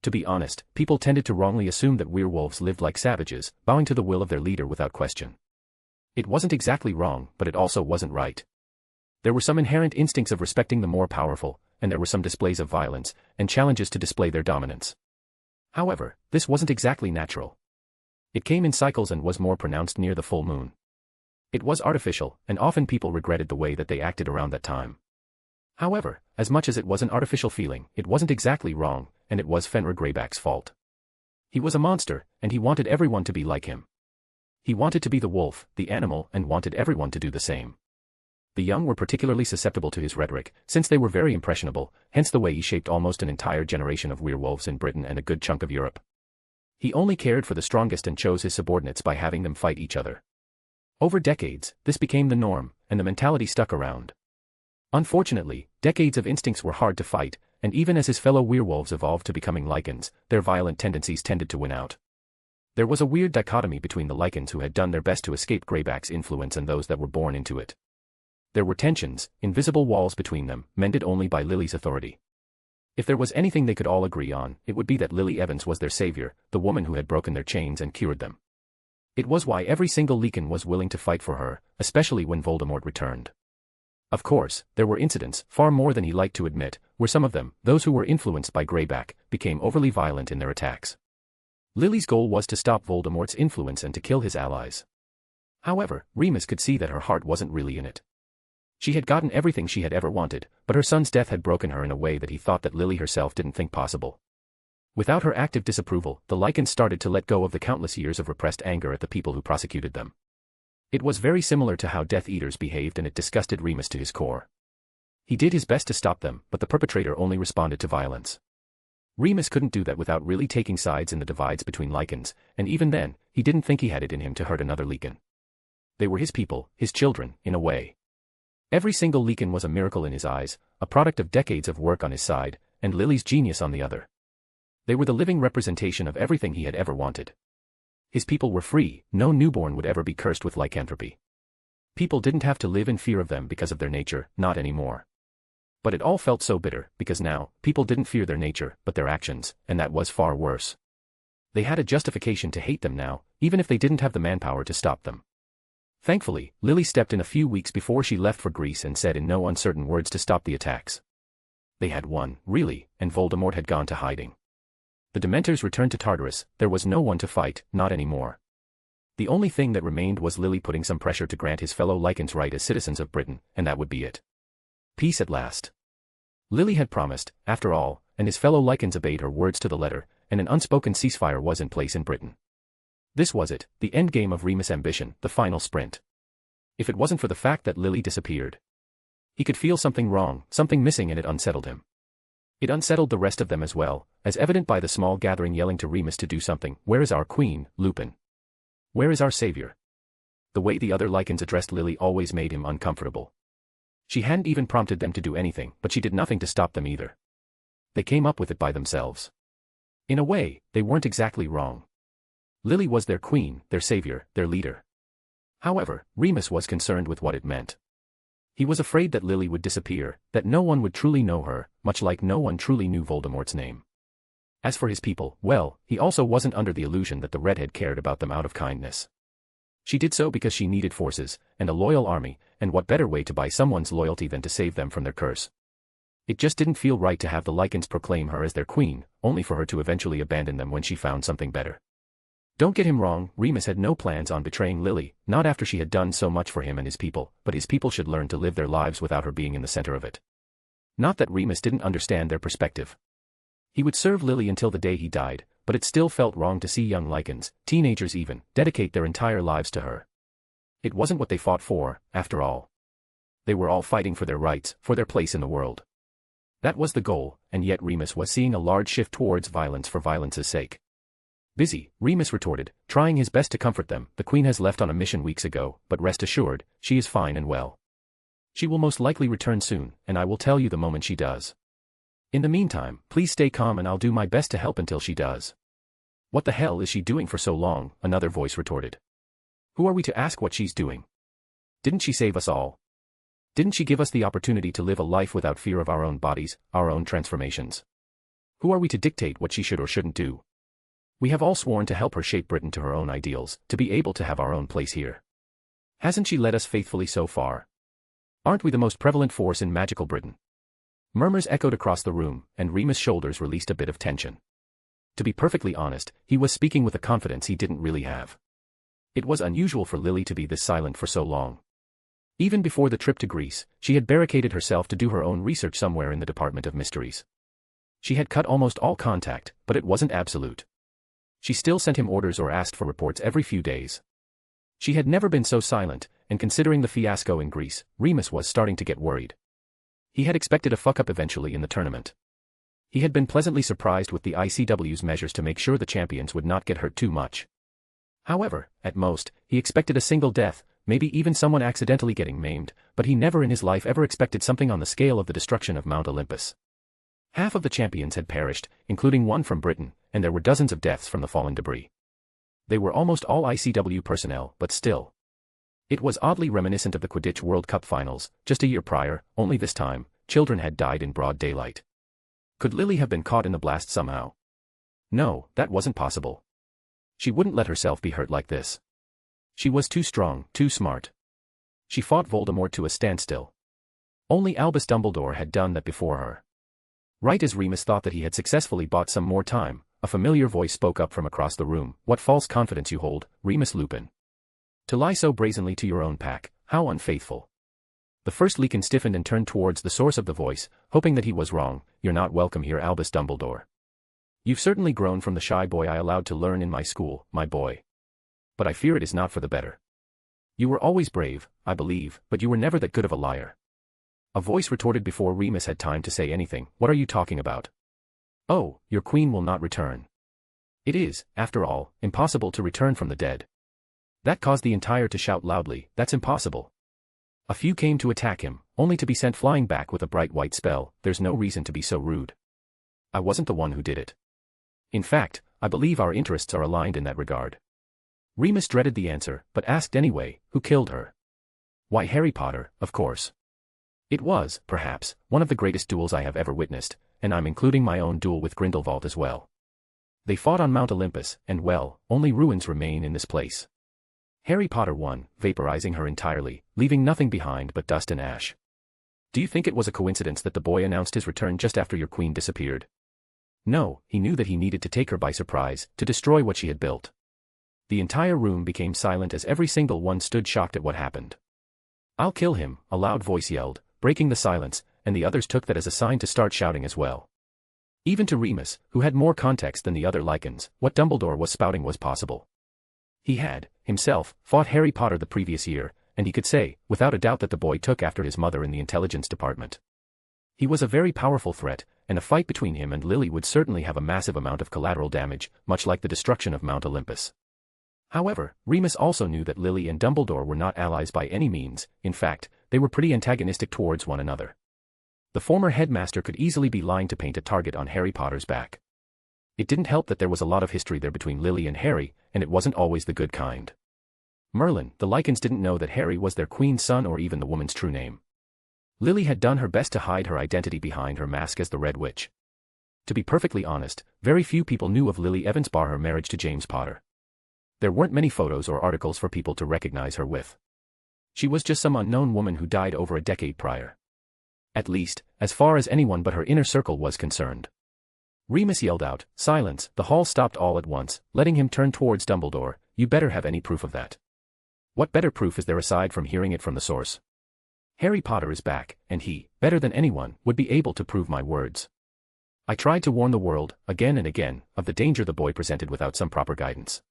To be honest, people tended to wrongly assume that werewolves lived like savages, bowing to the will of their leader without question. It wasn't exactly wrong, but it also wasn't right. There were some inherent instincts of respecting the more powerful, and there were some displays of violence, and challenges to display their dominance. However, this wasn't exactly natural. It came in cycles and was more pronounced near the full moon. It was artificial, and often people regretted the way that they acted around that time. However, as much as it was an artificial feeling, it wasn't exactly wrong, and it was Fenrir Greyback's fault. He was a monster, and he wanted everyone to be like him. He wanted to be the wolf, the animal, and wanted everyone to do the same. The young were particularly susceptible to his rhetoric, since they were very impressionable, hence the way he shaped almost an entire generation of werewolves in Britain and a good chunk of Europe. He only cared for the strongest and chose his subordinates by having them fight each other. Over decades, this became the norm, and the mentality stuck around. Unfortunately, decades of instincts were hard to fight, and even as his fellow werewolves evolved to becoming lichens, their violent tendencies tended to win out. There was a weird dichotomy between the lichens who had done their best to escape Greyback's influence and those that were born into it. There were tensions, invisible walls between them, mended only by Lily's authority. If there was anything they could all agree on, it would be that Lily Evans was their savior, the woman who had broken their chains and cured them. It was why every single lichen was willing to fight for her, especially when Voldemort returned. Of course, there were incidents, far more than he liked to admit, where some of them, those who were influenced by Greyback, became overly violent in their attacks. Lily's goal was to stop Voldemort's influence and to kill his allies. However, Remus could see that her heart wasn't really in it. She had gotten everything she had ever wanted, but her son's death had broken her in a way that he thought that Lily herself didn't think possible. Without her active disapproval, the lichens started to let go of the countless years of repressed anger at the people who prosecuted them. It was very similar to how Death Eaters behaved, and it disgusted Remus to his core. He did his best to stop them, but the perpetrator only responded to violence. Remus couldn't do that without really taking sides in the divides between lichens, and even then, he didn't think he had it in him to hurt another lichen. They were his people, his children, in a way. Every single lichen was a miracle in his eyes, a product of decades of work on his side, and Lily's genius on the other. They were the living representation of everything he had ever wanted. His people were free, no newborn would ever be cursed with lycanthropy. People didn't have to live in fear of them because of their nature, not anymore. But it all felt so bitter, because now, people didn't fear their nature, but their actions, and that was far worse. They had a justification to hate them now, even if they didn't have the manpower to stop them. Thankfully, Lily stepped in a few weeks before she left for Greece and said in no uncertain words to stop the attacks. They had won, really, and Voldemort had gone to hiding. The Dementors returned to Tartarus, there was no one to fight, not anymore. The only thing that remained was Lily putting some pressure to grant his fellow lichens right as citizens of Britain, and that would be it. Peace at last. Lily had promised, after all, and his fellow lichens obeyed her words to the letter, and an unspoken ceasefire was in place in Britain. This was it, the endgame of Remus' ambition, the final sprint. If it wasn't for the fact that Lily disappeared. He could feel something wrong, something missing, and it unsettled him. It unsettled the rest of them as well, as evident by the small gathering yelling to Remus to do something. Where is our queen, Lupin? Where is our savior? The way the other lichens addressed Lily always made him uncomfortable. She hadn't even prompted them to do anything, but she did nothing to stop them either. They came up with it by themselves. In a way, they weren't exactly wrong. Lily was their queen, their savior, their leader. However, Remus was concerned with what it meant. He was afraid that Lily would disappear, that no one would truly know her, much like no one truly knew Voldemort's name. As for his people, well, he also wasn't under the illusion that the redhead cared about them out of kindness. She did so because she needed forces, and a loyal army, and what better way to buy someone's loyalty than to save them from their curse. It just didn't feel right to have the lichens proclaim her as their queen, only for her to eventually abandon them when she found something better. Don't get him wrong, Remus had no plans on betraying Lily, not after she had done so much for him and his people, but his people should learn to live their lives without her being in the center of it. Not that Remus didn't understand their perspective. He would serve Lily until the day he died, but it still felt wrong to see young lichens, teenagers even, dedicate their entire lives to her. It wasn't what they fought for, after all. They were all fighting for their rights, for their place in the world. That was the goal, and yet Remus was seeing a large shift towards violence for violence's sake. Busy, Remus retorted, trying his best to comfort them. The Queen has left on a mission weeks ago, but rest assured, she is fine and well. She will most likely return soon, and I will tell you the moment she does. In the meantime, please stay calm and I'll do my best to help until she does. What the hell is she doing for so long? Another voice retorted. Who are we to ask what she's doing? Didn't she save us all? Didn't she give us the opportunity to live a life without fear of our own bodies, our own transformations? Who are we to dictate what she should or shouldn't do? We have all sworn to help her shape Britain to her own ideals, to be able to have our own place here. Hasn't she led us faithfully so far? Aren't we the most prevalent force in magical Britain? Murmurs echoed across the room, and Remus' shoulders released a bit of tension. To be perfectly honest, he was speaking with a confidence he didn't really have. It was unusual for Lily to be this silent for so long. Even before the trip to Greece, she had barricaded herself to do her own research somewhere in the Department of Mysteries. She had cut almost all contact, but it wasn't absolute. She still sent him orders or asked for reports every few days. She had never been so silent, and considering the fiasco in Greece, Remus was starting to get worried. He had expected a fuck-up eventually in the tournament. He had been pleasantly surprised with the ICW's measures to make sure the champions would not get hurt too much. However, at most, he expected a single death, maybe even someone accidentally getting maimed, but he never in his life ever expected something on the scale of the destruction of Mount Olympus. Half of the champions had perished, including one from Britain, and there were dozens of deaths from the fallen debris. They were almost all ICW personnel, but still. It was oddly reminiscent of the Quidditch World Cup finals, just a year prior, only this time, children had died in broad daylight. Could Lily have been caught in the blast somehow? No, that wasn't possible. She wouldn't let herself be hurt like this. She was too strong, too smart. She fought Voldemort to a standstill. Only Albus Dumbledore had done that before her. Right as Remus thought that he had successfully bought some more time, a familiar voice spoke up from across the room. What false confidence you hold, Remus Lupin. To lie so brazenly to your own pack, how unfaithful. The first Leakin stiffened and turned towards the source of the voice, hoping that he was wrong. You're not welcome here, Albus Dumbledore. You've certainly grown from the shy boy I allowed to learn in my school, my boy. But I fear it is not for the better. You were always brave, I believe, but you were never that good of a liar. A voice retorted before Remus had time to say anything. What are you talking about? Oh, your queen will not return. It is, after all, impossible to return from the dead. That caused the entire to shout loudly, that's impossible. A few came to attack him, only to be sent flying back with a bright white spell. There's no reason to be so rude. I wasn't the one who did it. In fact, I believe our interests are aligned in that regard. Remus dreaded the answer, but asked anyway, who killed her? Why, Harry Potter, of course. It was, perhaps, one of the greatest duels I have ever witnessed, and I'm including my own duel with Grindelwald as well. They fought on Mount Olympus, and well, only ruins remain in this place. Harry Potter won, vaporizing her entirely, leaving nothing behind but dust and ash. Do you think it was a coincidence that the boy announced his return just after your queen disappeared? No, he knew that he needed to take her by surprise, to destroy what she had built. The entire room became silent as every single one stood shocked at what happened. I'll kill him, a loud voice yelled, breaking the silence, and the others took that as a sign to start shouting as well. Even to Remus, who had more context than the other Lycans, what Dumbledore was spouting was possible. He had, himself, fought Harry Potter the previous year, and he could say, without a doubt, that the boy took after his mother in the intelligence department. He was a very powerful threat, and a fight between him and Lily would certainly have a massive amount of collateral damage, much like the destruction of Mount Olympus. However, Remus also knew that Lily and Dumbledore were not allies by any means. In fact, they were pretty antagonistic towards one another. The former headmaster could easily be lying to paint a target on Harry Potter's back. It didn't help that there was a lot of history there between Lily and Harry, and it wasn't always the good kind. Merlin, the Lycans didn't know that Harry was their queen's son or even the woman's true name. Lily had done her best to hide her identity behind her mask as the Red Witch. To be perfectly honest, very few people knew of Lily Evans bar her marriage to James Potter. There weren't many photos or articles for people to recognize her with. She was just some unknown woman who died over a decade prior. At least, as far as anyone but her inner circle was concerned. Remus yelled out, "Silence!" The hall stopped all at once, letting him turn towards Dumbledore. You better have any proof of that. What better proof is there aside from hearing it from the source? Harry Potter is back, and he, better than anyone, would be able to prove my words. I tried to warn the world, again and again, of the danger the boy presented without some proper guidance.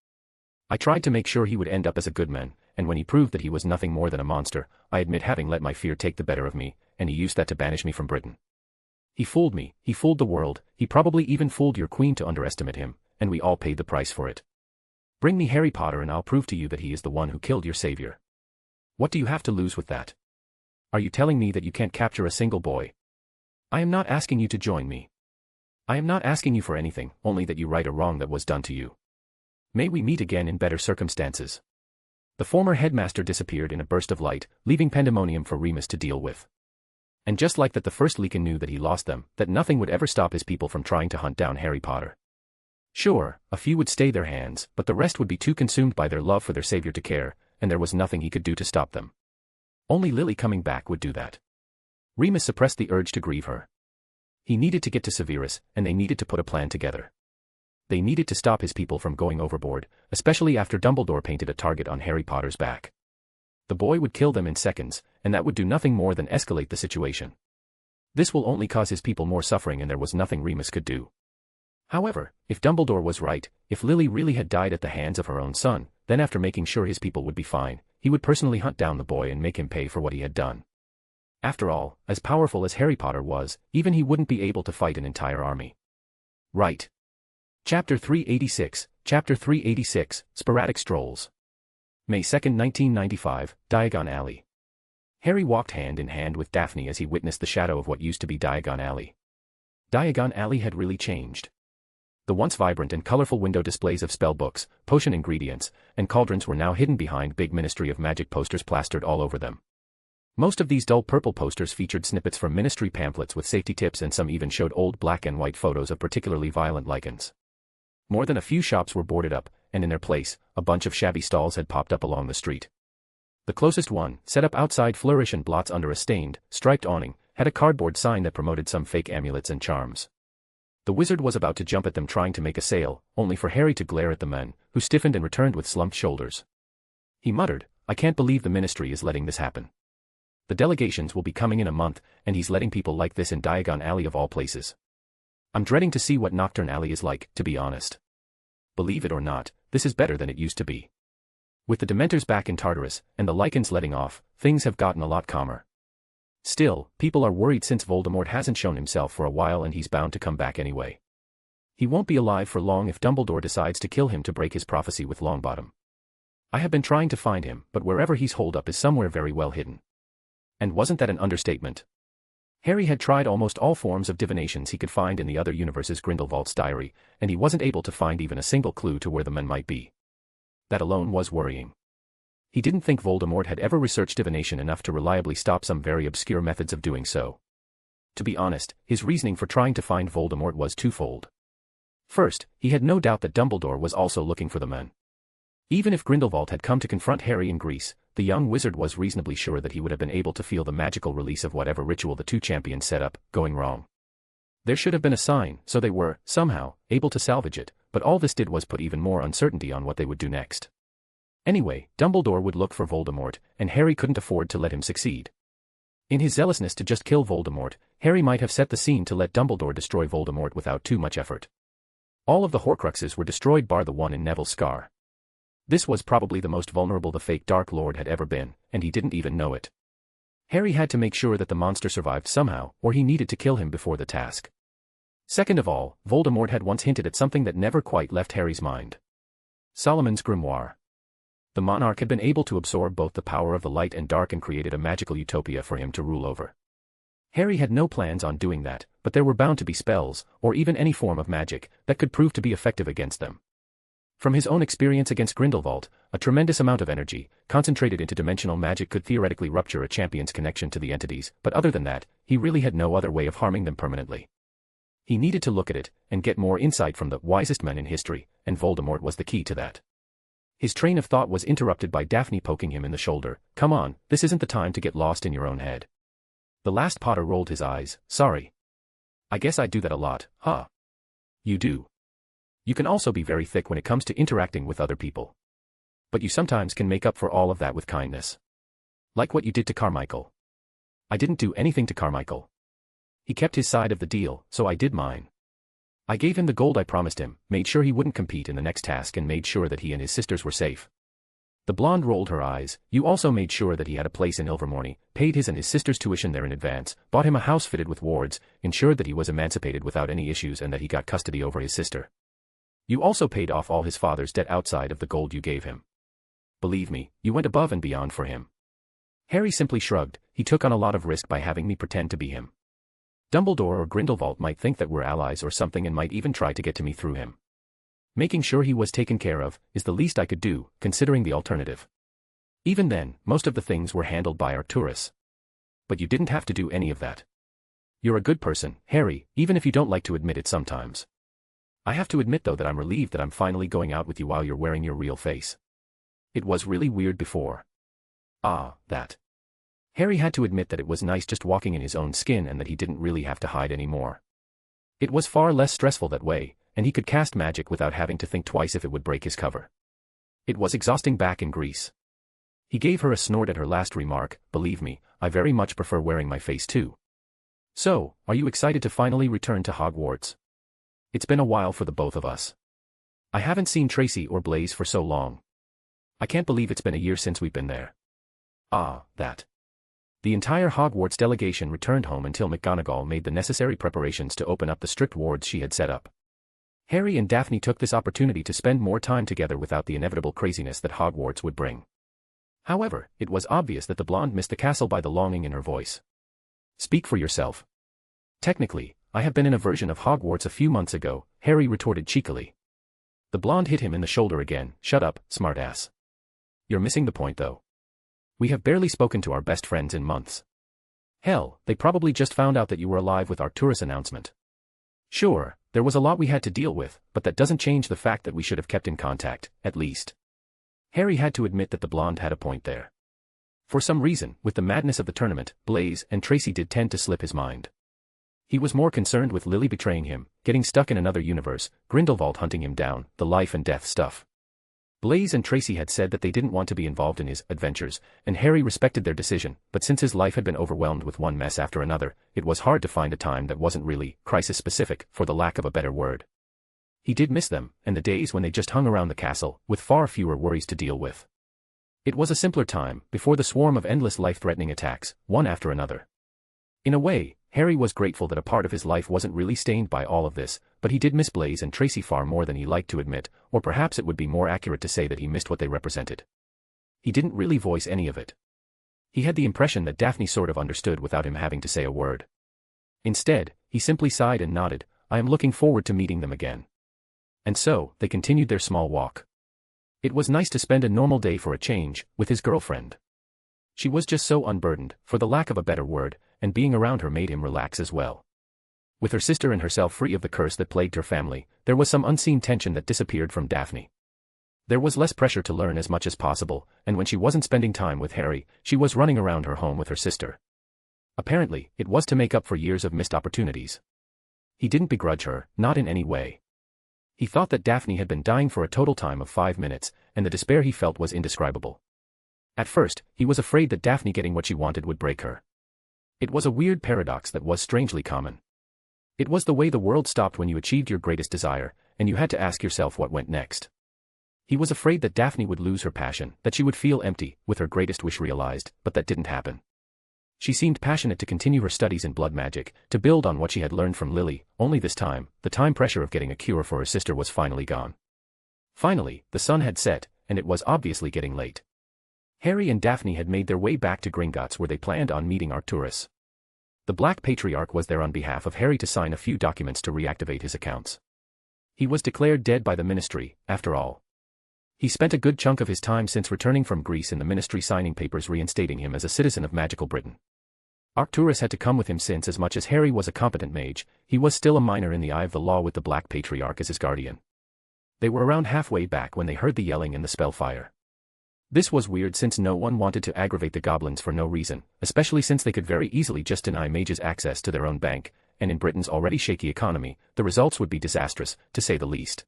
I tried to make sure he would end up as a good man, and when he proved that he was nothing more than a monster, I admit having let my fear take the better of me, and he used that to banish me from Britain. He fooled me, he fooled the world, he probably even fooled your queen to underestimate him, and we all paid the price for it. Bring me Harry Potter and I'll prove to you that he is the one who killed your savior. What do you have to lose with that? Are you telling me that you can't capture a single boy? I am not asking you to join me. I am not asking you for anything, only that you right a wrong that was done to you. May we meet again in better circumstances. The former headmaster disappeared in a burst of light, leaving pandemonium for Remus to deal with. And just like that, the first Leakin knew that he lost them, that nothing would ever stop his people from trying to hunt down Harry Potter. Sure, a few would stay their hands, but the rest would be too consumed by their love for their savior to care, and there was nothing he could do to stop them. Only Lily coming back would do that. Remus suppressed the urge to grieve her. He needed to get to Severus, and they needed to put a plan together. They needed to stop his people from going overboard, especially after Dumbledore painted a target on Harry Potter's back. The boy would kill them in seconds, and that would do nothing more than escalate the situation. This will only cause his people more suffering, and there was nothing Remus could do. However, if Dumbledore was right, if Lily really had died at the hands of her own son, then after making sure his people would be fine, he would personally hunt down the boy and make him pay for what he had done. After all, as powerful as Harry Potter was, even he wouldn't be able to fight an entire army. Right. Chapter 386, Chapter 386, Sporadic Strolls. May 2, 1995, Diagon Alley. Harry walked hand in hand with Daphne as he witnessed the shadow of what used to be Diagon Alley. Diagon Alley had really changed. The once vibrant and colorful window displays of spellbooks, potion ingredients, and cauldrons were now hidden behind big Ministry of Magic posters plastered all over them. Most of these dull purple posters featured snippets from Ministry pamphlets with safety tips, and some even showed old black and white photos of particularly violent lichens. More than a few shops were boarded up, and in their place, a bunch of shabby stalls had popped up along the street. The closest one, set up outside Flourish and Blots under a stained, striped awning, had a cardboard sign that promoted some fake amulets and charms. The wizard was about to jump at them trying to make a sale, only for Harry to glare at the men, who stiffened and returned with slumped shoulders. He muttered, "I can't believe the Ministry is letting this happen. The delegations will be coming in a month, and he's letting people like this in Diagon Alley of all places. I'm dreading to see what Nocturne Alley is like, to be honest. Believe it or not, this is better than it used to be. With the Dementors back in Tartarus, and the lichens letting off, things have gotten a lot calmer. Still, people are worried since Voldemort hasn't shown himself for a while, and he's bound to come back anyway. He won't be alive for long if Dumbledore decides to kill him to break his prophecy with Longbottom. I have been trying to find him, but wherever he's holed up is somewhere very well hidden." And wasn't that an understatement? Harry had tried almost all forms of divinations he could find in the other universe's Grindelwald's diary, and he wasn't able to find even a single clue to where the men might be. That alone was worrying. He didn't think Voldemort had ever researched divination enough to reliably stop some very obscure methods of doing so. To be honest, his reasoning for trying to find Voldemort was twofold. First, he had no doubt that Dumbledore was also looking for the men. Even if Grindelwald had come to confront Harry in Greece, the young wizard was reasonably sure that he would have been able to feel the magical release of whatever ritual the two champions set up, going wrong. There should have been a sign, so they were, somehow, able to salvage it, but all this did was put even more uncertainty on what they would do next. Anyway, Dumbledore would look for Voldemort, and Harry couldn't afford to let him succeed. In his zealousness to just kill Voldemort, Harry might have set the scene to let Dumbledore destroy Voldemort without too much effort. All of the Horcruxes were destroyed bar the one in Neville's scar. This was probably the most vulnerable the fake Dark Lord had ever been, and he didn't even know it. Harry had to make sure that the monster survived somehow, or he needed to kill him before the task. Second of all, Voldemort had once hinted at something that never quite left Harry's mind. Solomon's Grimoire. The monarch had been able to absorb both the power of the light and dark and created a magical utopia for him to rule over. Harry had no plans on doing that, but there were bound to be spells, or even any form of magic, that could prove to be effective against them. From his own experience against Grindelwald, a tremendous amount of energy, concentrated into dimensional magic, could theoretically rupture a champion's connection to the entities, but other than that, he really had no other way of harming them permanently. He needed to look at it, and get more insight from the wisest men in history, and Voldemort was the key to that. His train of thought was interrupted by Daphne poking him in the shoulder. "Come on, this isn't the time to get lost in your own head." The last Potter rolled his eyes. "Sorry. I guess I do that a lot, huh?" "You do. You can also be very thick when it comes to interacting with other people. But you sometimes can make up for all of that with kindness. Like what you did to Carmichael." "I didn't do anything to Carmichael. He kept his side of the deal, so I did mine. I gave him the gold I promised him, made sure he wouldn't compete in the next task, and made sure that he and his sisters were safe." The blonde rolled her eyes. "You also made sure that he had a place in Ilvermorny, paid his and his sister's tuition there in advance, bought him a house fitted with wards, ensured that he was emancipated without any issues, and that he got custody over his sister. You also paid off all his father's debt outside of the gold you gave him. Believe me, you went above and beyond for him." Harry simply shrugged. "He took on a lot of risk by having me pretend to be him. Dumbledore or Grindelwald might think that we're allies or something, and might even try to get to me through him. Making sure he was taken care of is the least I could do, considering the alternative. Even then, most of the things were handled by Arcturus. But you didn't have to do any of that. You're a good person, Harry, even if you don't like to admit it sometimes. I have to admit though that I'm relieved that I'm finally going out with you while you're wearing your real face. It was really weird before." That. Harry had to admit that it was nice just walking in his own skin, and that he didn't really have to hide anymore. It was far less stressful that way, and he could cast magic without having to think twice if it would break his cover. It was exhausting back in Greece. He gave her a snort at her last remark. "Believe me, I very much prefer wearing my face too. So, are you excited to finally return to Hogwarts? It's been a while for the both of us. I haven't seen Tracy or Blaise for so long. I can't believe it's been a year since we've been there." That. The entire Hogwarts delegation returned home until McGonagall made the necessary preparations to open up the strict wards she had set up. Harry and Daphne took this opportunity to spend more time together without the inevitable craziness that Hogwarts would bring. However, it was obvious that the blonde missed the castle by the longing in her voice. "Speak for yourself." "Technically, I have been in a version of Hogwarts a few months ago," Harry retorted cheekily. The blonde hit him in the shoulder again. "Shut up, smartass. You're missing the point though. We have barely spoken to our best friends in months. Hell, they probably just found out that you were alive with Arcturus' announcement. Sure, there was a lot we had to deal with, but that doesn't change the fact that we should have kept in contact, at least." Harry had to admit that the blonde had a point there. For some reason, with the madness of the tournament, Blaise and Tracy did tend to slip his mind. He was more concerned with Lily betraying him, getting stuck in another universe, Grindelwald hunting him down, the life and death stuff. Blaise and Tracy had said that they didn't want to be involved in his adventures, and Harry respected their decision, but since his life had been overwhelmed with one mess after another, it was hard to find a time that wasn't really crisis-specific, for the lack of a better word. He did miss them, and the days when they just hung around the castle, with far fewer worries to deal with. It was a simpler time, before the swarm of endless life-threatening attacks, one after another. In a way, Harry was grateful that a part of his life wasn't really stained by all of this, but he did miss Blaise and Tracy far more than he liked to admit, or perhaps it would be more accurate to say that he missed what they represented. He didn't really voice any of it. He had the impression that Daphne sort of understood without him having to say a word. Instead, he simply sighed and nodded. "I am looking forward to meeting them again." And so, they continued their small walk. It was nice to spend a normal day for a change, with his girlfriend. She was just so unburdened, for the lack of a better word, and being around her made him relax as well. With her sister and herself free of the curse that plagued her family, there was some unseen tension that disappeared from Daphne. There was less pressure to learn as much as possible, and when she wasn't spending time with Harry, she was running around her home with her sister. Apparently, it was to make up for years of missed opportunities. He didn't begrudge her, not in any way. He thought that Daphne had been dying for a total time of 5 minutes, and the despair he felt was indescribable. At first, he was afraid that Daphne getting what she wanted would break her. It was a weird paradox that was strangely common. It was the way the world stopped when you achieved your greatest desire, and you had to ask yourself what went next. He was afraid that Daphne would lose her passion, that she would feel empty, with her greatest wish realized, but that didn't happen. She seemed passionate to continue her studies in blood magic, to build on what she had learned from Lily, only this time, the time pressure of getting a cure for her sister was finally gone. Finally, the sun had set, and it was obviously getting late. Harry and Daphne had made their way back to Gringotts where they planned on meeting Arcturus. The Black Patriarch was there on behalf of Harry to sign a few documents to reactivate his accounts. He was declared dead by the Ministry, after all. He spent a good chunk of his time since returning from Greece in the Ministry signing papers reinstating him as a citizen of magical Britain. Arcturus had to come with him since as much as Harry was a competent mage, he was still a minor in the eye of the law with the Black Patriarch as his guardian. They were around halfway back when they heard the yelling and the spellfire. This was weird since no one wanted to aggravate the goblins for no reason, especially since they could very easily just deny mages access to their own bank, and in Britain's already shaky economy, the results would be disastrous, to say the least.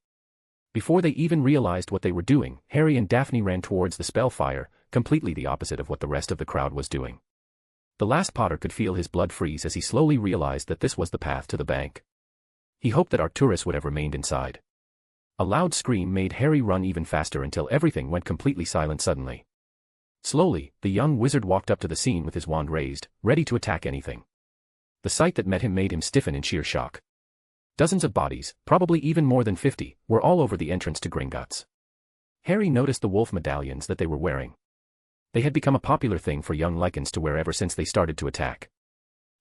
Before they even realized what they were doing, Harry and Daphne ran towards the spellfire, completely the opposite of what the rest of the crowd was doing. The last Potter could feel his blood freeze as he slowly realized that this was the path to the bank. He hoped that Arcturus would have remained inside. A loud scream made Harry run even faster until everything went completely silent suddenly. Slowly, the young wizard walked up to the scene with his wand raised, ready to attack anything. The sight that met him made him stiffen in sheer shock. Dozens of bodies, probably even more than 50, were all over the entrance to Gringotts. Harry noticed the wolf medallions that they were wearing. They had become a popular thing for young lichens to wear ever since they started to attack.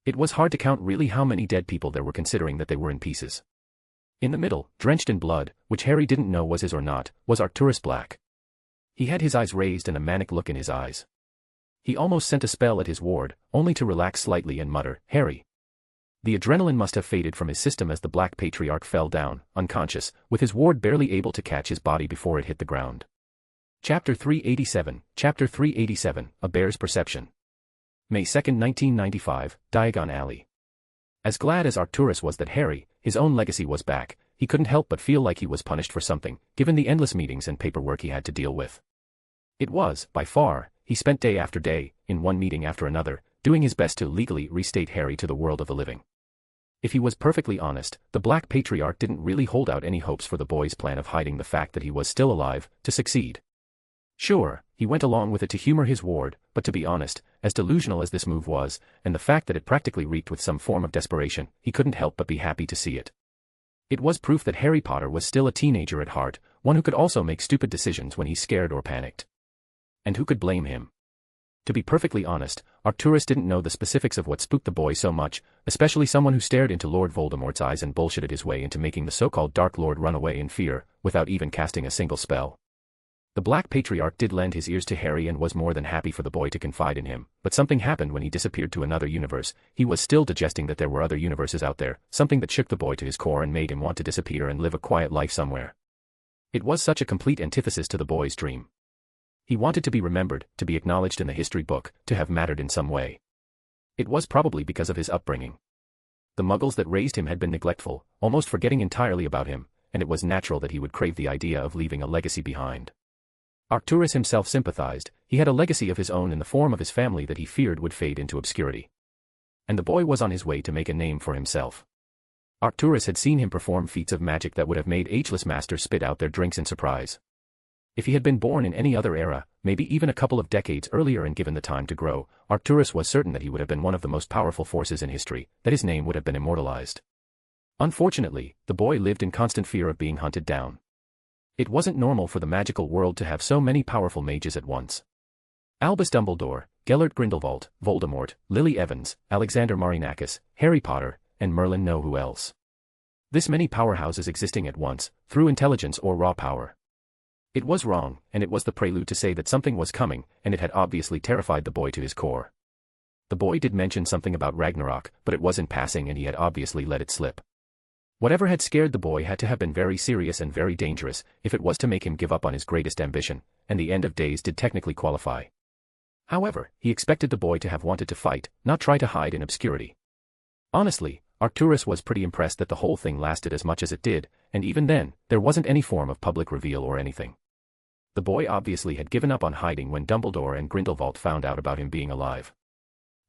It was hard to count really how many dead people there were considering that they were in pieces. In the middle, drenched in blood, which Harry didn't know was his or not, was Arcturus Black. He had his eyes raised and a manic look in his eyes. He almost sent a spell at his ward, only to relax slightly and mutter, "Harry." The adrenaline must have faded from his system as the Black Patriarch fell down, unconscious, with his ward barely able to catch his body before it hit the ground. Chapter 387, A Bear's Perception. May 2, 1995, Diagon Alley. As glad as Arcturus was that Harry, his own legacy was back, he couldn't help but feel like he was punished for something, given the endless meetings and paperwork he had to deal with. It was, by far, he spent day after day, in one meeting after another, doing his best to legally restate Harry to the world of the living. If he was perfectly honest, the Black Patriarch didn't really hold out any hopes for the boy's plan of hiding the fact that he was still alive, to succeed. Sure, He went along with it to humor his ward, but to be honest, as delusional as this move was, and the fact that it practically reeked with some form of desperation, he couldn't help but be happy to see it. It was proof that Harry Potter was still a teenager at heart, one who could also make stupid decisions when he's scared or panicked. And who could blame him? To be perfectly honest, Arcturus didn't know the specifics of what spooked the boy so much, especially someone who stared into Lord Voldemort's eyes and bullshitted his way into making the so-called Dark Lord run away in fear, without even casting a single spell. The Black Patriarch did lend his ears to Harry and was more than happy for the boy to confide in him, but something happened when he disappeared to another universe. He was still digesting that there were other universes out there, something that shook the boy to his core and made him want to disappear and live a quiet life somewhere. It was such a complete antithesis to the boy's dream. He wanted to be remembered, to be acknowledged in the history book, to have mattered in some way. It was probably because of his upbringing. The muggles that raised him had been neglectful, almost forgetting entirely about him, and it was natural that he would crave the idea of leaving a legacy behind. Arcturus himself sympathized. He had a legacy of his own in the form of his family that he feared would fade into obscurity. And the boy was on his way to make a name for himself. Arcturus had seen him perform feats of magic that would have made ageless masters spit out their drinks in surprise. If he had been born in any other era, maybe even a couple of decades earlier and given the time to grow, Arcturus was certain that he would have been one of the most powerful forces in history, that his name would have been immortalized. Unfortunately, the boy lived in constant fear of being hunted down. It wasn't normal for the magical world to have so many powerful mages at once. Albus Dumbledore, Gellert Grindelwald, Voldemort, Lily Evans, Alexander Marinakis, Harry Potter, and Merlin know who else. This many powerhouses existing at once, through intelligence or raw power. It was wrong, and it was the prelude to say that something was coming, and it had obviously terrified the boy to his core. The boy did mention something about Ragnarok, but it was in passing and he had obviously let it slip. Whatever had scared the boy had to have been very serious and very dangerous, if it was to make him give up on his greatest ambition, and the end of days did technically qualify. However, he expected the boy to have wanted to fight, not try to hide in obscurity. Honestly, Arcturus was pretty impressed that the whole thing lasted as much as it did, and even then, there wasn't any form of public reveal or anything. The boy obviously had given up on hiding when Dumbledore and Grindelwald found out about him being alive.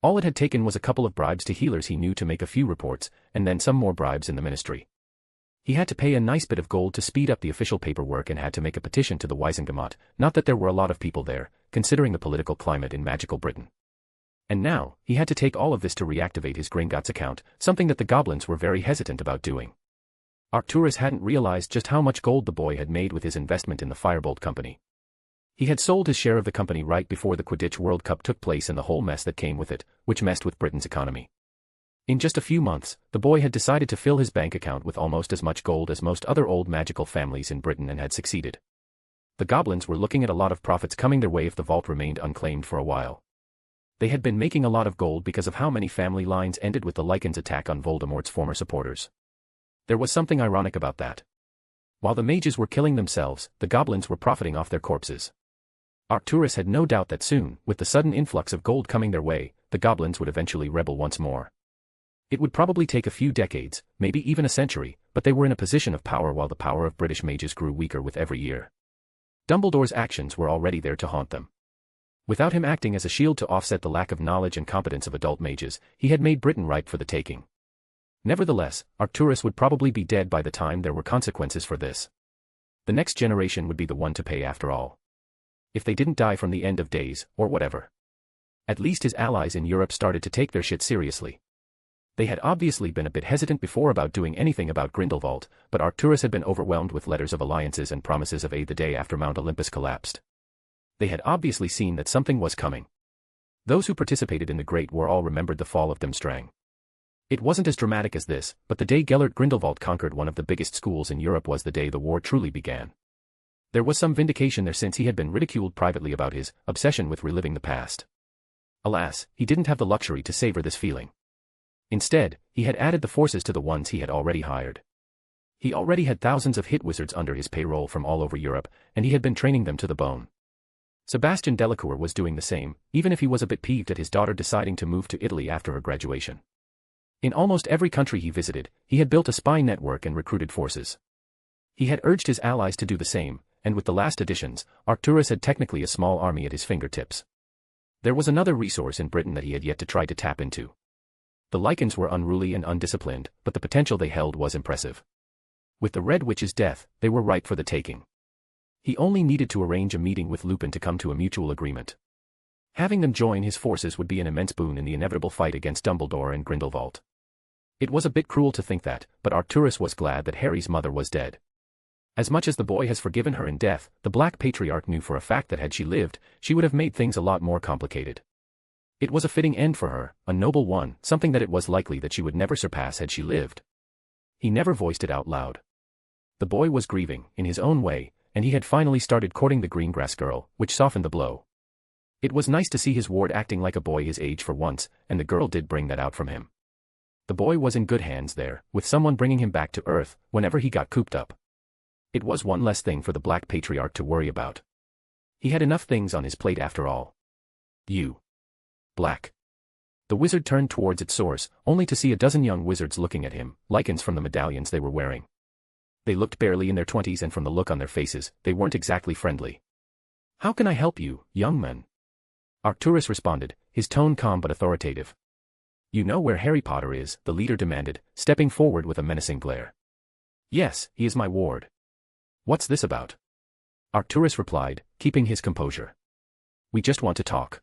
All it had taken was a couple of bribes to healers he knew to make a few reports, and then some more bribes in the ministry. He had to pay a nice bit of gold to speed up the official paperwork and had to make a petition to the Wisengamot, not that there were a lot of people there, considering the political climate in magical Britain. And now, he had to take all of this to reactivate his Gringotts account, something that the goblins were very hesitant about doing. Arcturus hadn't realized just how much gold the boy had made with his investment in the Firebolt Company. He had sold his share of the company right before the Quidditch World Cup took place and the whole mess that came with it, which messed with Britain's economy. In just a few months, the boy had decided to fill his bank account with almost as much gold as most other old magical families in Britain and had succeeded. The goblins were looking at a lot of profits coming their way if the vault remained unclaimed for a while. They had been making a lot of gold because of how many family lines ended with the Lycans' attack on Voldemort's former supporters. There was something ironic about that. While the mages were killing themselves, the goblins were profiting off their corpses. Arcturus had no doubt that soon, with the sudden influx of gold coming their way, the goblins would eventually rebel once more. It would probably take a few decades, maybe even a century, but they were in a position of power while the power of British mages grew weaker with every year. Dumbledore's actions were already there to haunt them. Without him acting as a shield to offset the lack of knowledge and competence of adult mages, he had made Britain ripe for the taking. Nevertheless, Arcturus would probably be dead by the time there were consequences for this. The next generation would be the one to pay after all. If they didn't die from the end of days, or whatever. At least his allies in Europe started to take their shit seriously. They had obviously been a bit hesitant before about doing anything about Grindelwald, but Arcturus had been overwhelmed with letters of alliances and promises of aid the day after Mount Olympus collapsed. They had obviously seen that something was coming. Those who participated in the Great War all remembered the fall of Durmstrang. It wasn't as dramatic as this, but the day Gellert Grindelwald conquered one of the biggest schools in Europe was the day the war truly began. There was some vindication there since he had been ridiculed privately about his obsession with reliving the past. Alas, he didn't have the luxury to savor this feeling. Instead, he had added the forces to the ones he had already hired. He already had thousands of hit wizards under his payroll from all over Europe, and he had been training them to the bone. Sebastian Delacour was doing the same, even if he was a bit peeved at his daughter deciding to move to Italy after her graduation. In almost every country he visited, he had built a spy network and recruited forces. He had urged his allies to do the same, and with the last additions, Arcturus had technically a small army at his fingertips. There was another resource in Britain that he had yet to try to tap into. The Lycans were unruly and undisciplined, but the potential they held was impressive. With the Red Witch's death, they were ripe for the taking. He only needed to arrange a meeting with Lupin to come to a mutual agreement. Having them join his forces would be an immense boon in the inevitable fight against Dumbledore and Grindelwald. It was a bit cruel to think that, but Arcturus was glad that Harry's mother was dead. As much as the boy has forgiven her in death, the Black Patriarch knew for a fact that had she lived, she would have made things a lot more complicated. It was a fitting end for her, a noble one, something that it was likely that she would never surpass had she lived. He never voiced it out loud. The boy was grieving, in his own way, and he had finally started courting the Greengrass girl, which softened the blow. It was nice to see his ward acting like a boy his age for once, and the girl did bring that out from him. The boy was in good hands there, with someone bringing him back to Earth, whenever he got cooped up. It was one less thing for the Black Patriarch to worry about. He had enough things on his plate after all. You. Black. The wizard turned towards its source, only to see a dozen young wizards looking at him, lichens from the medallions they were wearing. They looked barely in their 20s, and from the look on their faces, they weren't exactly friendly. "How can I help you, young men?" Arcturus responded, his tone calm but authoritative. "You know where Harry Potter is?" the leader demanded, stepping forward with a menacing glare. "Yes, he is my ward." "What's this about?" Arcturus replied, keeping his composure. "We just want to talk."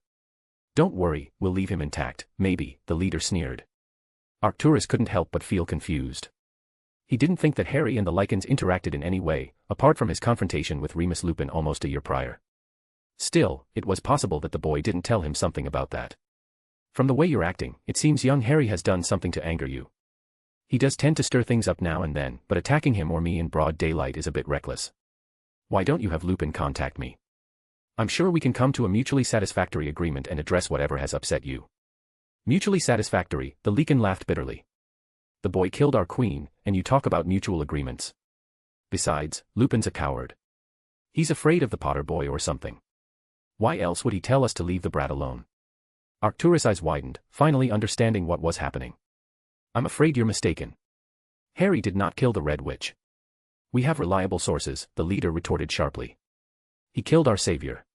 "Don't worry, we'll leave him intact, maybe," the leader sneered. Arcturus couldn't help but feel confused. He didn't think that Harry and the lichens interacted in any way, apart from his confrontation with Remus Lupin almost a year prior. Still, it was possible that the boy didn't tell him something about that. "From the way you're acting, it seems young Harry has done something to anger you. He does tend to stir things up now and then, but attacking him or me in broad daylight is a bit reckless. Why don't you have Lupin contact me? I'm sure we can come to a mutually satisfactory agreement and address whatever has upset you." "Mutually satisfactory," the lichen laughed bitterly. "The boy killed our queen, and you talk about mutual agreements. Besides, Lupin's a coward. He's afraid of the Potter boy or something. Why else would he tell us to leave the brat alone?" Arcturus' eyes widened, finally understanding what was happening. "I'm afraid you're mistaken. Harry did not kill the Red Witch." "We have reliable sources," the leader retorted sharply. "He killed our savior.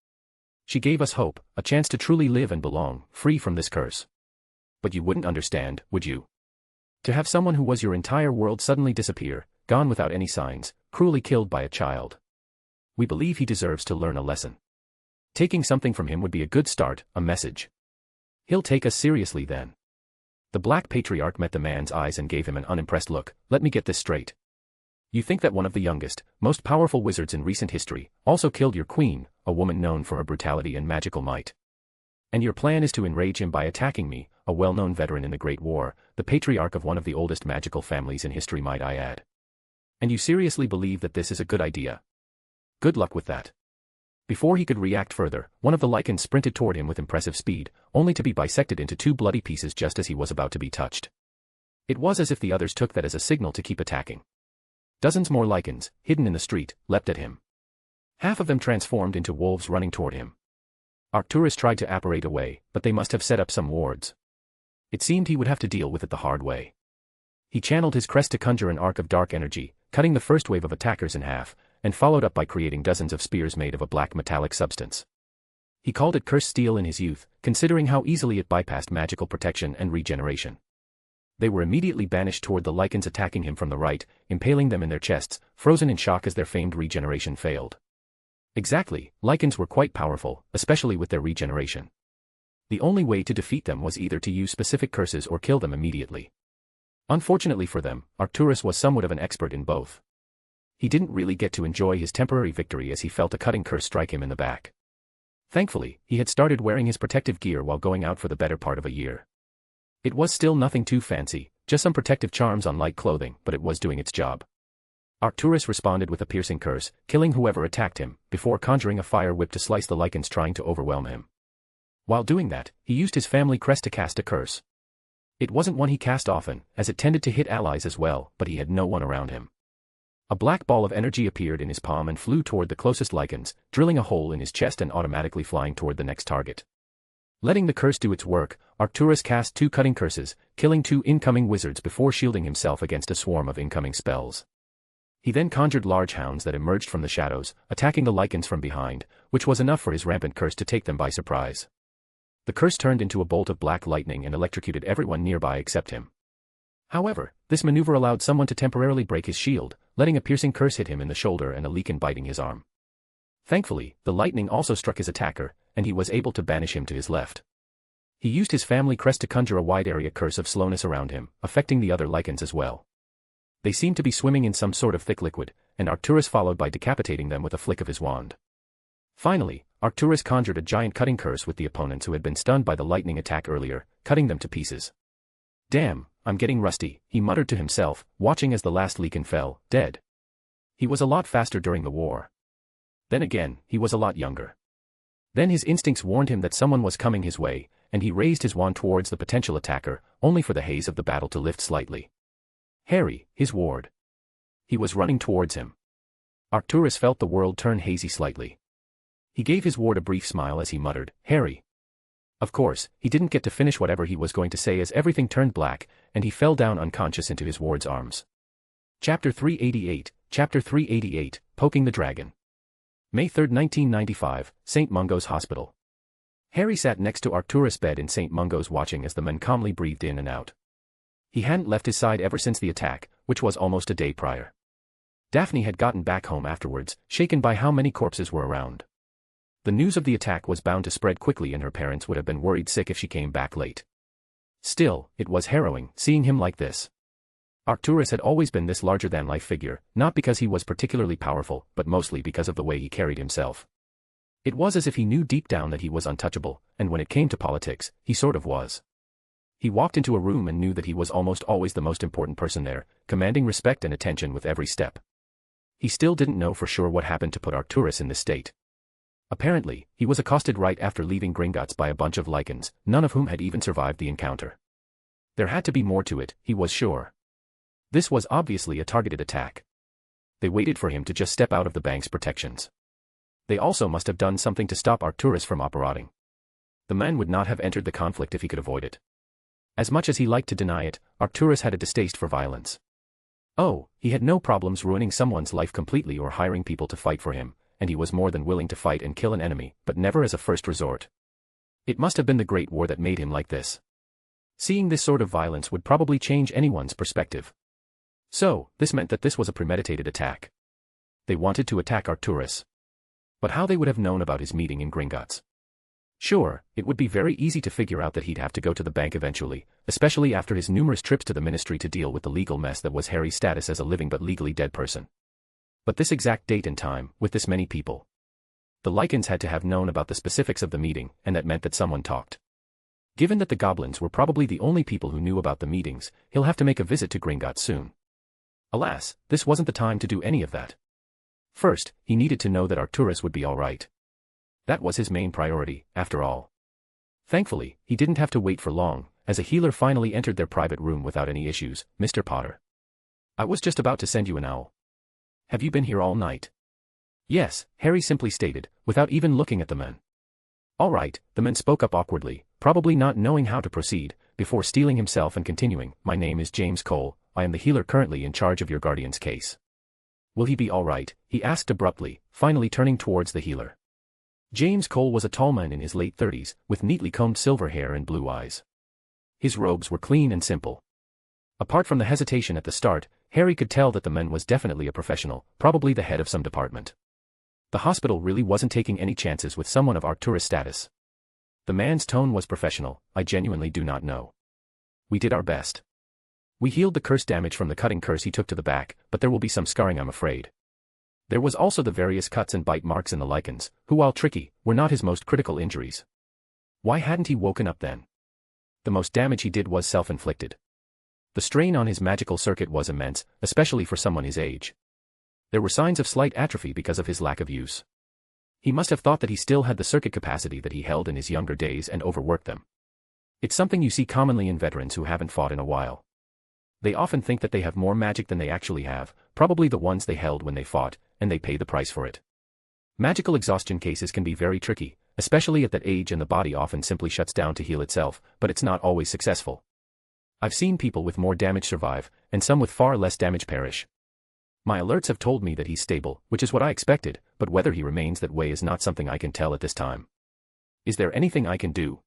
She gave us hope, a chance to truly live and belong, free from this curse. But you wouldn't understand, would you? To have someone who was your entire world suddenly disappear, gone without any signs, cruelly killed by a child. We believe he deserves to learn a lesson. Taking something from him would be a good start, a message. He'll take us seriously then." The Black Patriarch met the man's eyes and gave him an unimpressed look. "Let me get this straight. You think that one of the youngest, most powerful wizards in recent history also killed your queen, a woman known for her brutality and magical might. And your plan is to enrage him by attacking me, a well-known veteran in the Great War, the patriarch of one of the oldest magical families in history, might I add. And you seriously believe that this is a good idea? Good luck with that." Before he could react further, one of the lichens sprinted toward him with impressive speed, only to be bisected into two bloody pieces just as he was about to be touched. It was as if the others took that as a signal to keep attacking. Dozens more lichens, hidden in the street, leapt at him. Half of them transformed into wolves running toward him. Arcturus tried to apparate away, but they must have set up some wards. It seemed he would have to deal with it the hard way. He channeled his crest to conjure an arc of dark energy, cutting the first wave of attackers in half, and followed up by creating dozens of spears made of a black metallic substance. He called it cursed steel in his youth, considering how easily it bypassed magical protection and regeneration. They were immediately banished toward the lichens attacking him from the right, impaling them in their chests, frozen in shock as their famed regeneration failed. Exactly, lichens were quite powerful, especially with their regeneration. The only way to defeat them was either to use specific curses or kill them immediately. Unfortunately for them, Arcturus was somewhat of an expert in both. He didn't really get to enjoy his temporary victory as he felt a cutting curse strike him in the back. Thankfully, he had started wearing his protective gear while going out for the better part of a year. It was still nothing too fancy, just some protective charms on light clothing, but it was doing its job. Arcturus responded with a piercing curse, killing whoever attacked him, before conjuring a fire whip to slice the lichens trying to overwhelm him. While doing that, he used his family crest to cast a curse. It wasn't one he cast often, as it tended to hit allies as well, but he had no one around him. A black ball of energy appeared in his palm and flew toward the closest lichens, drilling a hole in his chest and automatically flying toward the next target. Letting the curse do its work, Arcturus cast 2 cutting curses, killing 2 incoming wizards before shielding himself against a swarm of incoming spells. He then conjured large hounds that emerged from the shadows, attacking the lichens from behind, which was enough for his rampant curse to take them by surprise. The curse turned into a bolt of black lightning and electrocuted everyone nearby except him. However, this maneuver allowed someone to temporarily break his shield, letting a piercing curse hit him in the shoulder and a lichen biting his arm. Thankfully, the lightning also struck his attacker, and he was able to banish him to his left. He used his family crest to conjure a wide-area curse of slowness around him, affecting the other Lycans as well. They seemed to be swimming in some sort of thick liquid, and Arcturus followed by decapitating them with a flick of his wand. Finally, Arcturus conjured a giant cutting curse with the opponents who had been stunned by the lightning attack earlier, cutting them to pieces. "Damn, I'm getting rusty," he muttered to himself, watching as the last Lycan fell, dead. He was a lot faster during the war. Then again, he was a lot younger. Then his instincts warned him that someone was coming his way, and he raised his wand towards the potential attacker, only for the haze of the battle to lift slightly. Harry, his ward. He was running towards him. Arcturus felt the world turn hazy slightly. He gave his ward a brief smile as he muttered, "Harry." Of course, he didn't get to finish whatever he was going to say as everything turned black, and he fell down unconscious into his ward's arms. Chapter 388, Poking the Dragon. May 3, 1995, St. Mungo's Hospital. Harry sat next to Arcturus' bed in St. Mungo's watching as the men calmly breathed in and out. He hadn't left his side ever since the attack, which was almost a day prior. Daphne had gotten back home afterwards, shaken by how many corpses were around. The news of the attack was bound to spread quickly and her parents would have been worried sick if she came back late. Still, it was harrowing, seeing him like this. Arcturus had always been this larger-than-life figure, not because he was particularly powerful, but mostly because of the way he carried himself. It was as if he knew deep down that he was untouchable, and when it came to politics, he sort of was. He walked into a room and knew that he was almost always the most important person there, commanding respect and attention with every step. He still didn't know for sure what happened to put Arcturus in this state. Apparently, he was accosted right after leaving Gringotts by a bunch of Lycans, none of whom had even survived the encounter. There had to be more to it, he was sure. This was obviously a targeted attack. They waited for him to just step out of the bank's protections. They also must have done something to stop Arcturus from operating. The man would not have entered the conflict if he could avoid it. As much as he liked to deny it, Arcturus had a distaste for violence. Oh, he had no problems ruining someone's life completely or hiring people to fight for him, and he was more than willing to fight and kill an enemy, but never as a first resort. It must have been the Great War that made him like this. Seeing this sort of violence would probably change anyone's perspective. So, this meant that this was a premeditated attack. They wanted to attack Arcturus. But how they would have known about his meeting in Gringotts? Sure, it would be very easy to figure out that he'd have to go to the bank eventually, especially after his numerous trips to the ministry to deal with the legal mess that was Harry's status as a living but legally dead person. But this exact date and time, with this many people. The Lycans had to have known about the specifics of the meeting, and that meant that someone talked. Given that the goblins were probably the only people who knew about the meetings, he'll have to make a visit to Gringotts soon. Alas, this wasn't the time to do any of that. First, he needed to know that Arcturus would be all right. That was his main priority, after all. Thankfully, he didn't have to wait for long, as a healer finally entered their private room without any issues. "Mr. Potter. I was just about to send you an owl. Have you been here all night?" "Yes," Harry simply stated, without even looking at the men. "All right," the man spoke up awkwardly, probably not knowing how to proceed, before steeling himself and continuing, "My name is James Cole, I am the healer currently in charge of your guardian's case." "Will he be all right?" he asked abruptly, finally turning towards the healer. James Cole was a tall man in his late 30s, with neatly combed silver hair and blue eyes. His robes were clean and simple. Apart from the hesitation at the start, Harry could tell that the man was definitely a professional, probably the head of some department. The hospital really wasn't taking any chances with someone of Arcturus' status. The man's tone was professional. "I genuinely do not know. We did our best. We healed the curse damage from the cutting curse he took to the back, but there will be some scarring, I'm afraid. There was also the various cuts and bite marks in the Lycans, who, while tricky, were not his most critical injuries." Why hadn't he woken up then? The most damage he did was self-inflicted. The strain on his magical circuit was immense, especially for someone his age. There were signs of slight atrophy because of his lack of use. He must have thought that he still had the circuit capacity that he held in his younger days and overworked them. It's something you see commonly in veterans who haven't fought in a while. They often think that they have more magic than they actually have, probably the ones they held when they fought, and they pay the price for it. Magical exhaustion cases can be very tricky, especially at that age, and the body often simply shuts down to heal itself, but it's not always successful. I've seen people with more damage survive, and some with far less damage perish. My alerts have told me that he's stable, which is what I expected, but whether he remains that way is not something I can tell at this time. Is there anything I can do?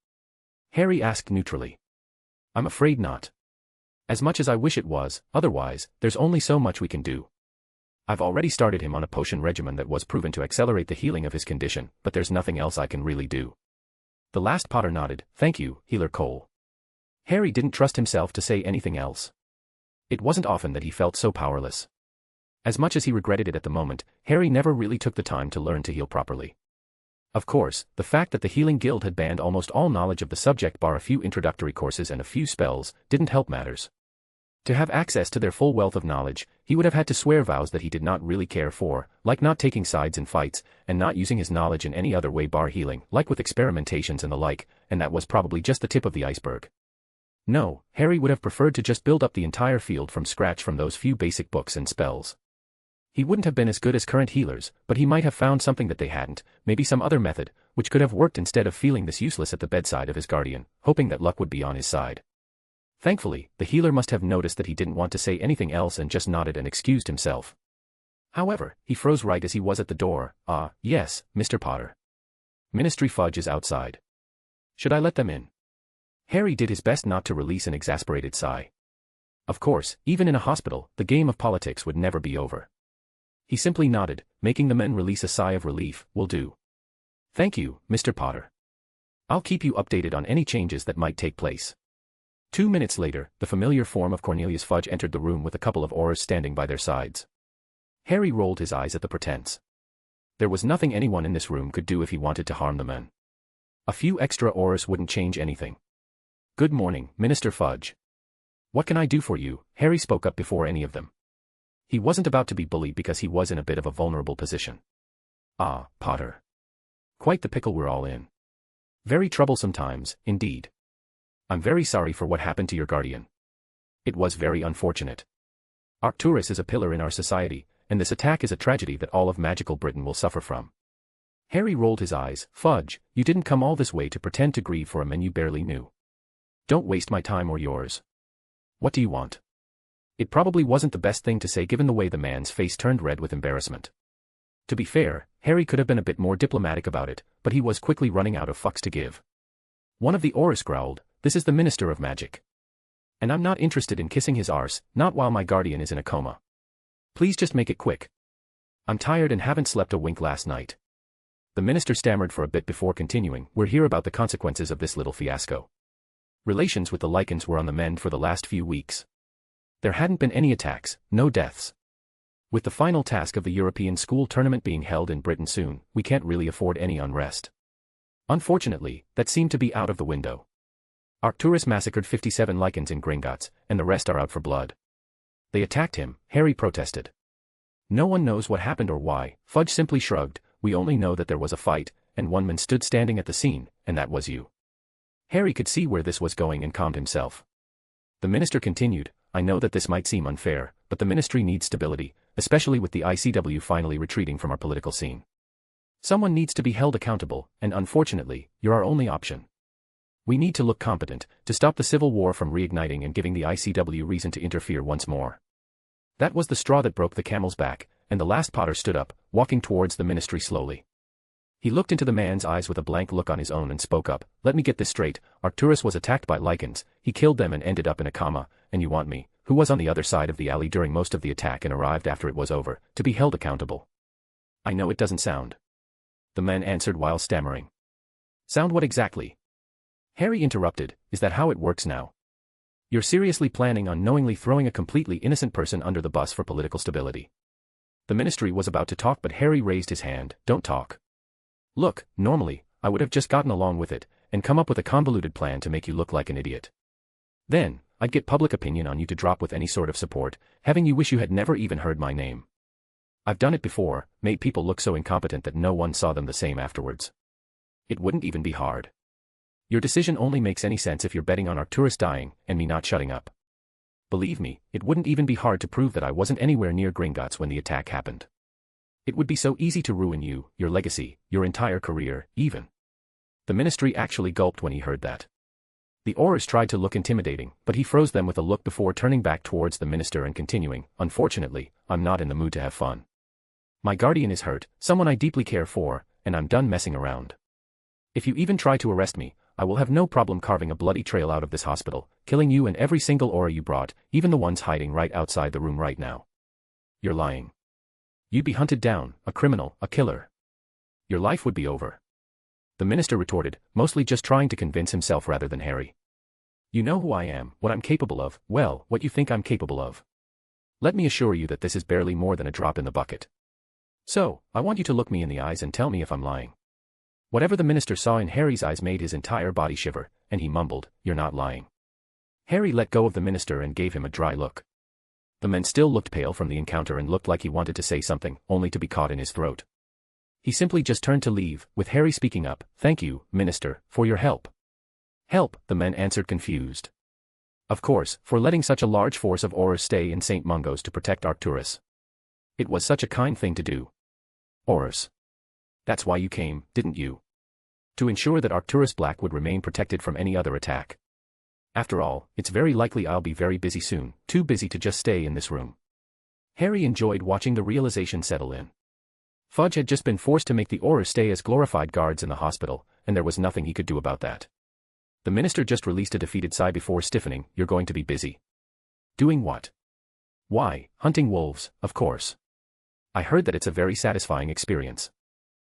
Harry asked neutrally. I'm afraid not. As much as I wish it was, otherwise, there's only so much we can do. I've already started him on a potion regimen that was proven to accelerate the healing of his condition, but there's nothing else I can really do. The last Potter nodded. Thank you, Healer Cole. Harry didn't trust himself to say anything else. It wasn't often that he felt so powerless. As much as he regretted it at the moment, Harry never really took the time to learn to heal properly. Of course, the fact that the Healing Guild had banned almost all knowledge of the subject bar a few introductory courses and a few spells didn't help matters. To have access to their full wealth of knowledge, he would have had to swear vows that he did not really care for, like not taking sides in fights, and not using his knowledge in any other way bar healing, like with experimentations and the like, and that was probably just the tip of the iceberg. No, Harry would have preferred to just build up the entire field from scratch from those few basic books and spells. He wouldn't have been as good as current healers, but he might have found something that they hadn't, maybe some other method, which could have worked instead of feeling this useless at the bedside of his guardian, hoping that luck would be on his side. Thankfully, the healer must have noticed that he didn't want to say anything else and just nodded and excused himself. However, he froze right as he was at the door. Yes, Mr. Potter. Ministry Fudge is outside. Should I let them in? Harry did his best not to release an exasperated sigh. Of course, even in a hospital, the game of politics would never be over. He simply nodded, making the men release a sigh of relief. Will do. Thank you, Mr. Potter. I'll keep you updated on any changes that might take place. 2 minutes later, the familiar form of Cornelius Fudge entered the room with a couple of Aurors standing by their sides. Harry rolled his eyes at the pretense. There was nothing anyone in this room could do if he wanted to harm the men. A few extra Aurors wouldn't change anything. Good morning, Minister Fudge. What can I do for you? Harry spoke up before any of them. He wasn't about to be bullied because he was in a bit of a vulnerable position. Potter. Quite the pickle we're all in. Very troublesome times, indeed. I'm very sorry for what happened to your guardian. It was very unfortunate. Arcturus is a pillar in our society, and this attack is a tragedy that all of magical Britain will suffer from. Harry rolled his eyes. Fudge, you didn't come all this way to pretend to grieve for a man you barely knew. Don't waste my time or yours. What do you want? It probably wasn't the best thing to say given the way the man's face turned red with embarrassment. To be fair, Harry could have been a bit more diplomatic about it, but he was quickly running out of fucks to give. One of the Aurors growled, "This is the Minister of Magic. And I'm not interested in kissing his arse, not while my guardian is in a coma. Please just make it quick. I'm tired and haven't slept a wink last night." The minister stammered for a bit before continuing. We're here about the consequences of this little fiasco. Relations with the Lycans were on the mend for the last few weeks. There hadn't been any attacks, no deaths. With the final task of the European school tournament being held in Britain soon, we can't really afford any unrest. Unfortunately, that seemed to be out of the window. Arcturus massacred 57 Lycans in Gringotts, and the rest are out for blood. They attacked him, Harry protested. No one knows what happened or why. Fudge simply shrugged. We only know that there was a fight, and one man stood standing at the scene, and that was you. Harry could see where this was going and calmed himself. The minister continued, I know that this might seem unfair, but the ministry needs stability, especially with the ICW finally retreating from our political scene. Someone needs to be held accountable, and unfortunately, you're our only option. We need to look competent, to stop the civil war from reigniting and giving the ICW reason to interfere once more. That was the straw that broke the camel's back, and the last Potter stood up, walking towards the ministry slowly. He looked into the man's eyes with a blank look on his own and spoke up, let me get this straight, Arcturus was attacked by Lycans, he killed them and ended up in a coma, and you want me, who was on the other side of the alley during most of the attack and arrived after it was over, to be held accountable. I know it doesn't sound. The man answered while stammering. Sound what exactly? Harry interrupted, is that how it works now? You're seriously planning on knowingly throwing a completely innocent person under the bus for political stability? The ministry was about to talk but Harry raised his hand, don't talk. Look, normally, I would have just gotten along with it, and come up with a convoluted plan to make you look like an idiot. Then, I'd get public opinion on you to drop with any sort of support, having you wish you had never even heard my name. I've done it before, made people look so incompetent that no one saw them the same afterwards. It wouldn't even be hard. Your decision only makes any sense if you're betting on Arcturus dying, and me not shutting up. Believe me, it wouldn't even be hard to prove that I wasn't anywhere near Gringotts when the attack happened. It would be so easy to ruin you, your legacy, your entire career, even. The ministry actually gulped when he heard that. The Aurors tried to look intimidating, but he froze them with a look before turning back towards the minister and continuing, unfortunately, I'm not in the mood to have fun. My guardian is hurt, someone I deeply care for, and I'm done messing around. If you even try to arrest me, I will have no problem carving a bloody trail out of this hospital, killing you and every single Auror you brought, even the ones hiding right outside the room right now. You're lying. You'd be hunted down, a criminal, a killer. Your life would be over. The minister retorted, mostly just trying to convince himself rather than Harry. You know who I am, what I'm capable of, well, what you think I'm capable of. Let me assure you that this is barely more than a drop in the bucket. So, I want you to look me in the eyes and tell me if I'm lying. Whatever the minister saw in Harry's eyes made his entire body shiver, and he mumbled, "You're not lying." Harry let go of the minister and gave him a dry look. The man still looked pale from the encounter and looked like he wanted to say something, only to be caught in his throat. He simply just turned to leave, with Harry speaking up, "Thank you, minister, for your help." "Help," the men answered confused. Of course, for letting such a large force of Aurors stay in St. Mungo's to protect Arcturus. It was such a kind thing to do. Aurors. That's why you came, didn't you? To ensure that Arcturus Black would remain protected from any other attack. After all, it's very likely I'll be very busy soon, too busy to just stay in this room. Harry enjoyed watching the realization settle in. Fudge had just been forced to make the Aurors stay as glorified guards in the hospital, and there was nothing he could do about that. The minister just released a defeated sigh before stiffening. "You're going to be busy." "Doing what?" "Why, hunting wolves, of course. I heard that it's a very satisfying experience."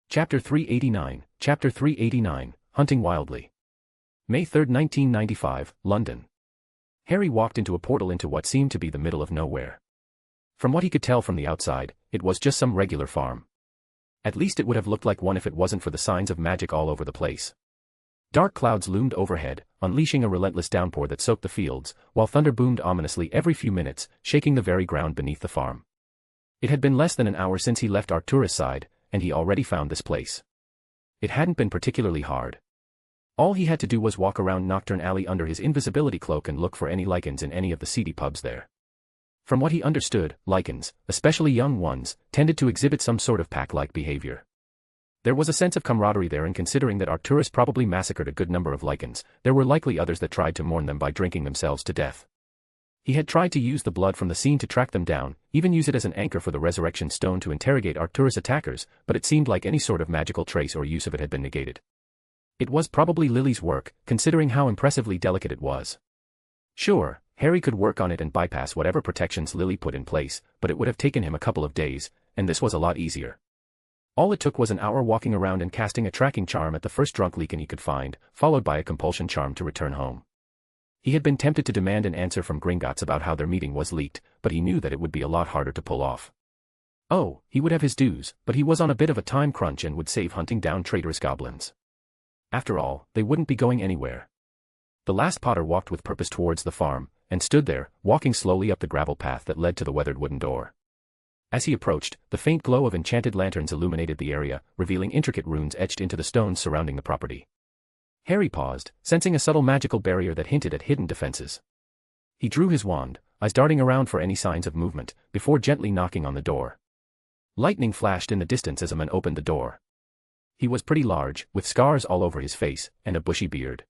Chapter 389, Hunting Wildly. May 3, 1995, London. Harry walked into a portal into what seemed to be the middle of nowhere. From what he could tell from the outside, it was just some regular farm. At least it would have looked like one if it wasn't for the signs of magic all over the place. Dark clouds loomed overhead, unleashing a relentless downpour that soaked the fields, while thunder boomed ominously every few minutes, shaking the very ground beneath the farm. It had been less than an hour since he left Arcturus' side, and he already found this place. It hadn't been particularly hard. All he had to do was walk around Nocturne Alley under his invisibility cloak and look for any lichens in any of the seedy pubs there. From what he understood, lichens, especially young ones, tended to exhibit some sort of pack-like behavior. There was a sense of camaraderie there, and considering that Arcturus probably massacred a good number of lichens, there were likely others that tried to mourn them by drinking themselves to death. He had tried to use the blood from the scene to track them down, even use it as an anchor for the resurrection stone to interrogate Arcturus' attackers, but it seemed like any sort of magical trace or use of it had been negated. It was probably Lily's work, considering how impressively delicate it was. Sure, Harry could work on it and bypass whatever protections Lily put in place, but it would have taken him a couple of days, and this was a lot easier. All it took was an hour walking around and casting a tracking charm at the first drunk lichen he could find, followed by a compulsion charm to return home. He had been tempted to demand an answer from Gringotts about how their meeting was leaked, but he knew that it would be a lot harder to pull off. Oh, he would have his dues, but he was on a bit of a time crunch and would save hunting down traitorous goblins. After all, they wouldn't be going anywhere. The last Potter walked with purpose towards the farm, and stood there, walking slowly up the gravel path that led to the weathered wooden door. As he approached, the faint glow of enchanted lanterns illuminated the area, revealing intricate runes etched into the stones surrounding the property. Harry paused, sensing a subtle magical barrier that hinted at hidden defenses. He drew his wand, eyes darting around for any signs of movement, before gently knocking on the door. Lightning flashed in the distance as a man opened the door. He was pretty large, with scars all over his face, and a bushy beard.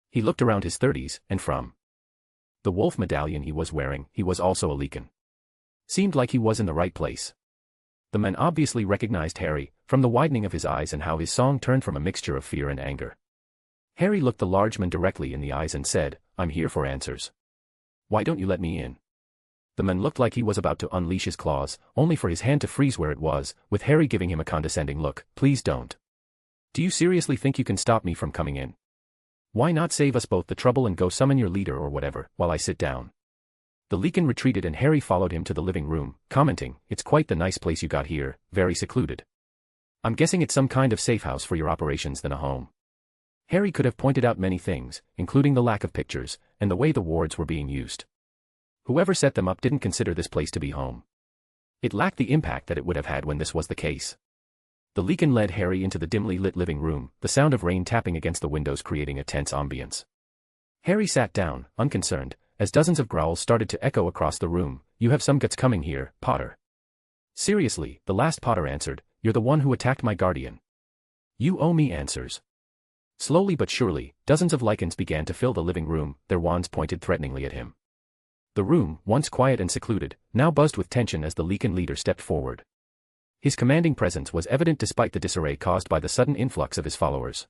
He looked around his 30s, and from the wolf medallion he was wearing, he was also a lichen. Seemed like he was in the right place. The man obviously recognized Harry, from the widening of his eyes and how his song turned from a mixture of fear and anger. Harry looked the large man directly in the eyes and said, "I'm here for answers. Why don't you let me in?" The man looked like he was about to unleash his claws, only for his hand to freeze where it was, with Harry giving him a condescending look. "Please don't. Do you seriously think you can stop me from coming in? Why not save us both the trouble and go summon your leader or whatever, while I sit down?" The lichen retreated and Harry followed him to the living room, commenting, "It's quite the nice place you got here, very secluded. I'm guessing it's some kind of safe house for your operations than a home." Harry could have pointed out many things, including the lack of pictures, and the way the wards were being used. Whoever set them up didn't consider this place to be home. It lacked the impact that it would have had when this was the case. The lichen led Harry into the dimly lit living room, the sound of rain tapping against the windows creating a tense ambience. Harry sat down, unconcerned, as dozens of growls started to echo across the room. "You have some guts coming here, Potter." "Seriously," the last Potter answered, "you're the one who attacked my guardian. You owe me answers." Slowly but surely, dozens of lichens began to fill the living room, their wands pointed threateningly at him. The room, once quiet and secluded, now buzzed with tension as the lichen leader stepped forward. His commanding presence was evident despite the disarray caused by the sudden influx of his followers.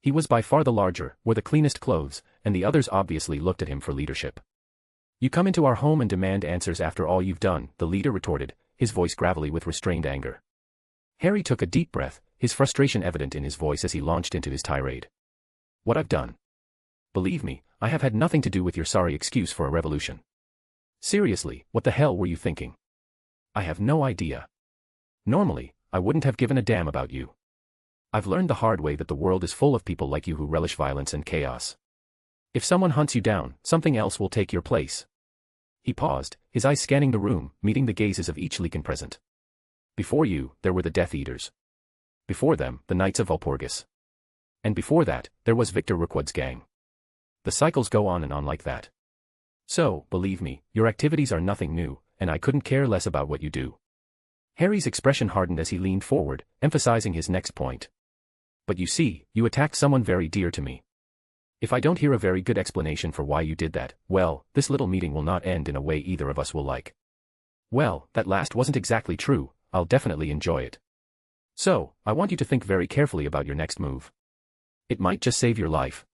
He was by far the larger, wore the cleanest clothes, and the others obviously looked at him for leadership. "You come into our home and demand answers after all you've done," the leader retorted, his voice gravelly with restrained anger. Harry took a deep breath, his frustration evident in his voice as he launched into his tirade. What I've done. Believe me, I have had nothing to do with your sorry excuse for a revolution. Seriously, what the hell were you thinking? I have no idea. Normally, I wouldn't have given a damn about you. I've learned the hard way that the world is full of people like you who relish violence and chaos. If someone hunts you down, something else will take your place. He paused, his eyes scanning the room, meeting the gazes of each Lycan present. Before you, there were the Death Eaters. Before them, the Knights of Walpurgis. And before that, there was Victor Rookwood's gang. The cycles go on and on like that. So, believe me, your activities are nothing new, and I couldn't care less about what you do. Harry's expression hardened as he leaned forward, emphasizing his next point. But you see, you attacked someone very dear to me. If I don't hear a very good explanation for why you did that, well, this little meeting will not end in a way either of us will like. Well, that last wasn't exactly true, I'll definitely enjoy it. So, I want you to think very carefully about your next move. It might just save your life.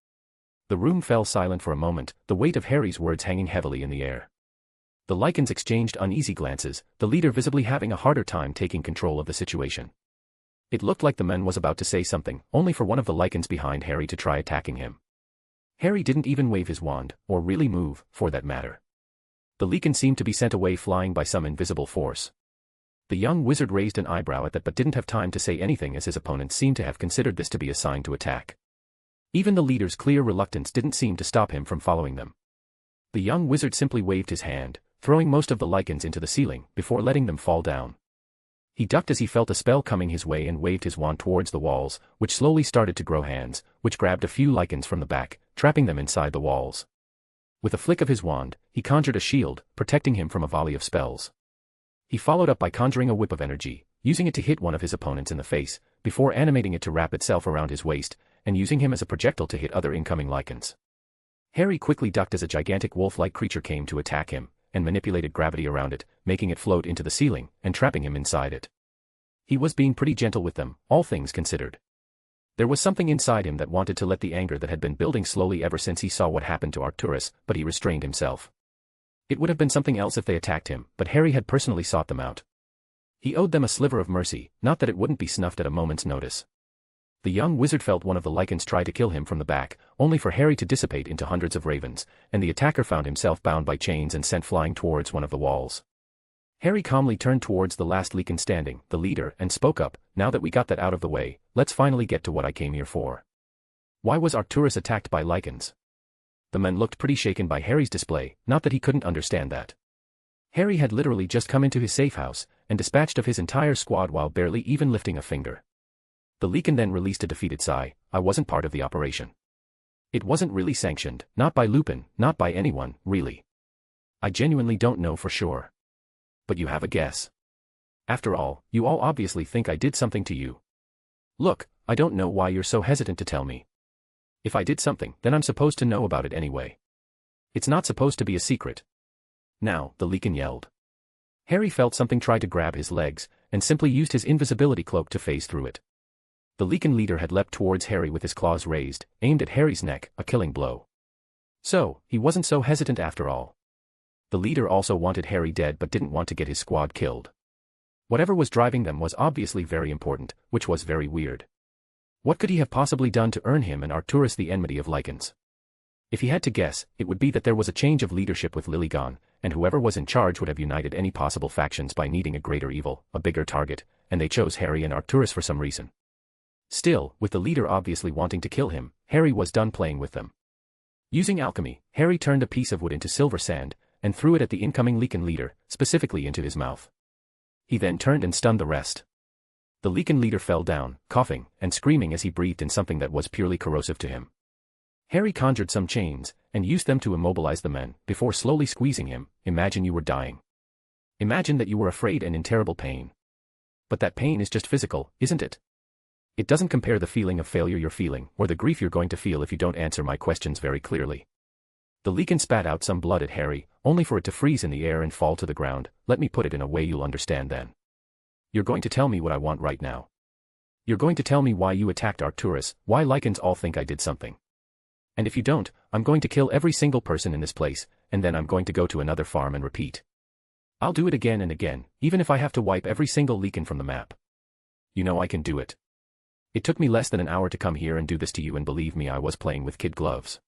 The room fell silent for a moment, the weight of Harry's words hanging heavily in the air. The Lycans exchanged uneasy glances, the leader visibly having a harder time taking control of the situation. It looked like the man was about to say something, only for one of the Lycans behind Harry to try attacking him. Harry didn't even wave his wand, or really move, for that matter. The Lycan seemed to be sent away flying by some invisible force. The young wizard raised an eyebrow at that but didn't have time to say anything as his opponent seemed to have considered this to be a sign to attack. Even the leader's clear reluctance didn't seem to stop him from following them. The young wizard simply waved his hand, throwing most of the Lycans into the ceiling, before letting them fall down. He ducked as he felt a spell coming his way and waved his wand towards the walls, which slowly started to grow hands, which grabbed a few Lycans from the back, trapping them inside the walls. With a flick of his wand, he conjured a shield, protecting him from a volley of spells. He followed up by conjuring a whip of energy, using it to hit one of his opponents in the face, before animating it to wrap itself around his waist, and using him as a projectile to hit other incoming Lycans. Harry quickly ducked as a gigantic wolf-like creature came to attack him, and manipulated gravity around it, making it float into the ceiling, and trapping him inside it. He was being pretty gentle with them, all things considered. There was something inside him that wanted to let the anger that had been building slowly ever since he saw what happened to Arcturus, but he restrained himself. It would have been something else if they attacked him, but Harry had personally sought them out. He owed them a sliver of mercy, not that it wouldn't be snuffed at a moment's notice. The young wizard felt one of the Lycans try to kill him from the back, only for Harry to dissipate into hundreds of ravens, and the attacker found himself bound by chains and sent flying towards one of the walls. Harry calmly turned towards the last Lycan standing, the leader, and spoke up, "Now that we got that out of the way, let's finally get to what I came here for. Why was Arcturus attacked by Lycans?" The men looked pretty shaken by Harry's display, not that he couldn't understand that. Harry had literally just come into his safe house, and dispatched of his entire squad while barely even lifting a finger. The Lycan then released a defeated sigh. "I wasn't part of the operation. It wasn't really sanctioned, not by Lupin, not by anyone, really. I genuinely don't know for sure. But you have a guess. After all, you all obviously think I did something to you. Look, I don't know why you're so hesitant to tell me. If I did something, then I'm supposed to know about it anyway. It's not supposed to be a secret." "Now," the Lycan yelled. Harry felt something try to grab his legs, and simply used his invisibility cloak to phase through it. The Lycan leader had leapt towards Harry with his claws raised, aimed at Harry's neck, a killing blow. So, he wasn't so hesitant after all. The leader also wanted Harry dead but didn't want to get his squad killed. Whatever was driving them was obviously very important, which was very weird. What could he have possibly done to earn him and Arcturus the enmity of Lycans? If he had to guess, it would be that there was a change of leadership with Lily gone, and whoever was in charge would have united any possible factions by needing a greater evil, a bigger target, and they chose Harry and Arcturus for some reason. Still, with the leader obviously wanting to kill him, Harry was done playing with them. Using alchemy, Harry turned a piece of wood into silver sand, and threw it at the incoming Lycan leader, specifically into his mouth. He then turned and stunned the rest. The Lycan leader fell down, coughing, and screaming as he breathed in something that was purely corrosive to him. Harry conjured some chains, and used them to immobilize the men, before slowly squeezing him. "Imagine you were dying. Imagine that you were afraid and in terrible pain. But that pain is just physical, isn't it? It doesn't compare the feeling of failure you're feeling, or the grief you're going to feel if you don't answer my questions very clearly." The Lycan spat out some blood at Harry, only for it to freeze in the air and fall to the ground. "Let me put it in a way you'll understand then. You're going to tell me what I want right now. You're going to tell me why you attacked Arcturus, why Lycans all think I did something. And if you don't, I'm going to kill every single person in this place, and then I'm going to go to another farm and repeat. I'll do it again and again, even if I have to wipe every single Lycan from the map. You know I can do it. It took me less than an hour to come here and do this to you, and believe me, I was playing with kid gloves.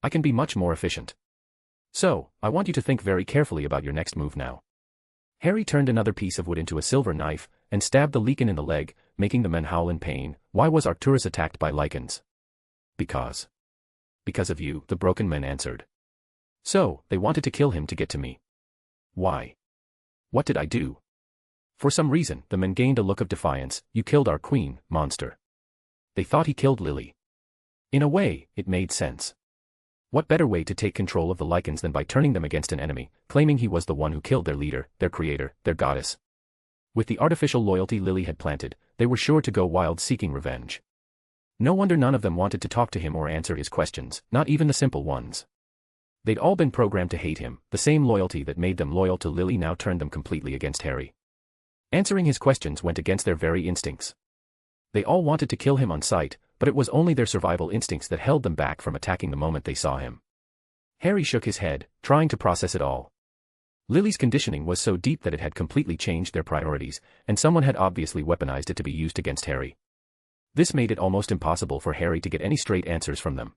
I can be much more efficient. So, I want you to think very carefully about your next move now. Harry turned another piece of wood into a silver knife, and stabbed the Lycan in the leg, making the men howl in pain. Why was Arcturus attacked by Lycans? Because of you, the broken men answered. So, they wanted to kill him to get to me. Why? What did I do? For some reason, the men gained a look of defiance. You killed our queen, monster. They thought he killed Lily. In a way, it made sense. What better way to take control of the Lycans than by turning them against an enemy, claiming he was the one who killed their leader, their creator, their goddess. With the artificial loyalty Lily had planted, they were sure to go wild seeking revenge. No wonder none of them wanted to talk to him or answer his questions, not even the simple ones. They'd all been programmed to hate him. The same loyalty that made them loyal to Lily now turned them completely against Harry. Answering his questions went against their very instincts. They all wanted to kill him on sight, but it was only their survival instincts that held them back from attacking the moment they saw him. Harry shook his head, trying to process it all. Lily's conditioning was so deep that it had completely changed their priorities, and someone had obviously weaponized it to be used against Harry. This made it almost impossible for Harry to get any straight answers from them.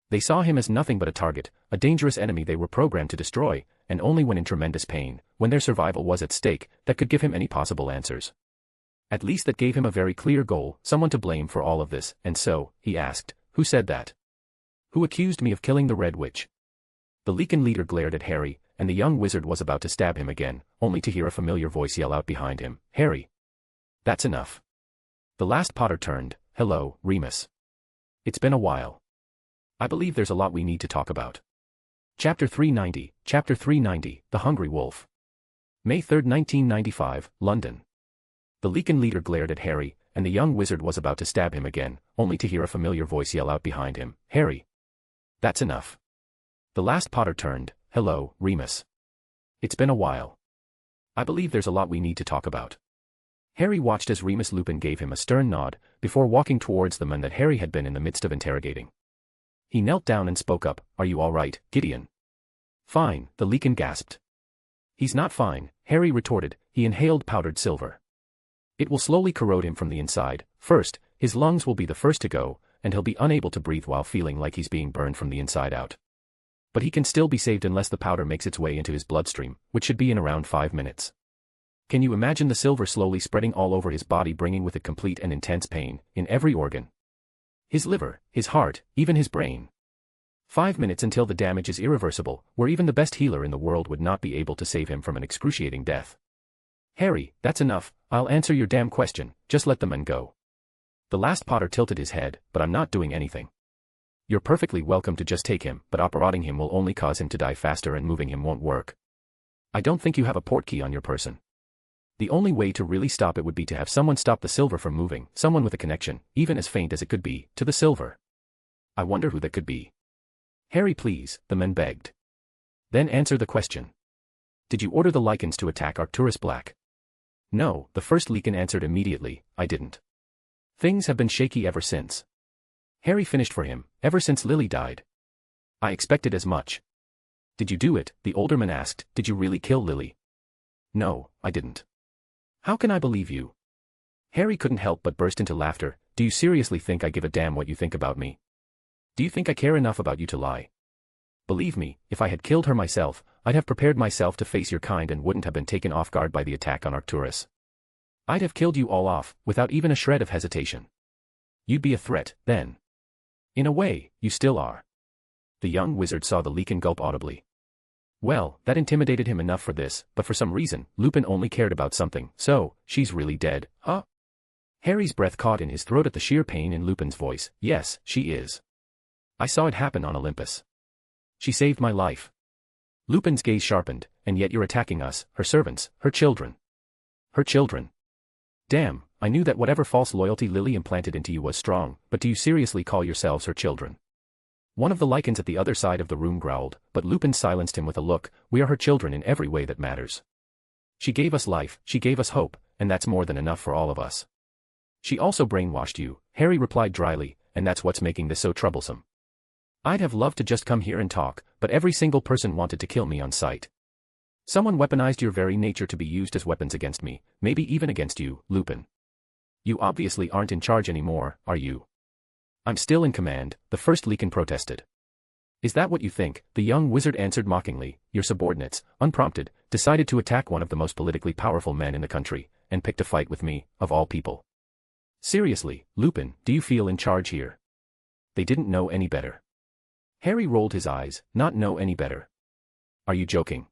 They saw him as nothing but a target, a dangerous enemy they were programmed to destroy, and only when in tremendous pain, when their survival was at stake, that could give him any possible answers. At least that gave him a very clear goal, someone to blame for all of this, and so, he asked, who said that? Who accused me of killing the Red Witch? The Lycan leader glared at Harry, and the young wizard was about to stab him again, only to hear a familiar voice yell out behind him, Harry. That's enough. The last Potter turned. Hello, Remus. It's been a while. I believe there's a lot we need to talk about. Chapter 390, The Hungry Wolf. May 3, 1995, London. The Lycan leader glared at Harry, and the young wizard was about to stab him again, only to hear a familiar voice yell out behind him, Harry. That's enough. The last Potter turned. Hello, Remus. It's been a while. I believe there's a lot we need to talk about. Harry watched as Remus Lupin gave him a stern nod, before walking towards the man that Harry had been in the midst of interrogating. He knelt down and spoke up, Are you all right, Gideon? Fine, the Lycan gasped. He's not fine, Harry retorted. He inhaled powdered silver. It will slowly corrode him from the inside. First, his lungs will be the first to go, and he'll be unable to breathe while feeling like he's being burned from the inside out. But he can still be saved unless the powder makes its way into his bloodstream, which should be in around 5 minutes. Can you imagine the silver slowly spreading all over his body, bringing with it complete and intense pain, in every organ? His liver, his heart, even his brain. 5 minutes until the damage is irreversible, where even the best healer in the world would not be able to save him from an excruciating death. Harry, that's enough, I'll answer your damn question, just let the man go. The last Potter tilted his head, but I'm not doing anything. You're perfectly welcome to just take him, but operating him will only cause him to die faster and moving him won't work. I don't think you have a portkey on your person. The only way to really stop it would be to have someone stop the silver from moving, someone with a connection, even as faint as it could be, to the silver. I wonder who that could be. Harry, please, the man begged. Then answer the question. Did you order the Lycans to attack Arcturus Black? No, the first Lycan answered immediately, I didn't. Things have been shaky ever since. Harry finished for him, ever since Lily died. I expected as much. Did you do it? The older man asked. Did you really kill Lily? No, I didn't. How can I believe you? Harry couldn't help but burst into laughter. Do you seriously think I give a damn what you think about me? Do you think I care enough about you to lie? Believe me, if I had killed her myself, I'd have prepared myself to face your kind and wouldn't have been taken off guard by the attack on Arcturus. I'd have killed you all off, without even a shred of hesitation. You'd be a threat, then. In a way, you still are. The young wizard saw the Lycan gulp audibly. Well, that intimidated him enough for this, but for some reason, Lupin only cared about something. So, she's really dead, huh? Harry's breath caught in his throat at the sheer pain in Lupin's voice. Yes, she is. I saw it happen on Olympus. She saved my life. Lupin's gaze sharpened, and yet you're attacking us, her servants, her children. Her children. Damn, I knew that whatever false loyalty Lily implanted into you was strong, but do you seriously call yourselves her children? One of the Lycans at the other side of the room growled, but Lupin silenced him with a look. We are her children in every way that matters. She gave us life, she gave us hope, and that's more than enough for all of us. She also brainwashed you, Harry replied dryly, and that's what's making this so troublesome. I'd have loved to just come here and talk, but every single person wanted to kill me on sight. Someone weaponized your very nature to be used as weapons against me, maybe even against you, Lupin. You obviously aren't in charge anymore, are you? I'm still in command, the first Leakin protested. Is that what you think? The young wizard answered mockingly. Your subordinates, unprompted, decided to attack one of the most politically powerful men in the country, and picked a fight with me, of all people. Seriously, Lupin, do you feel in charge here? They didn't know any better. Harry rolled his eyes, not know any better. Are you joking?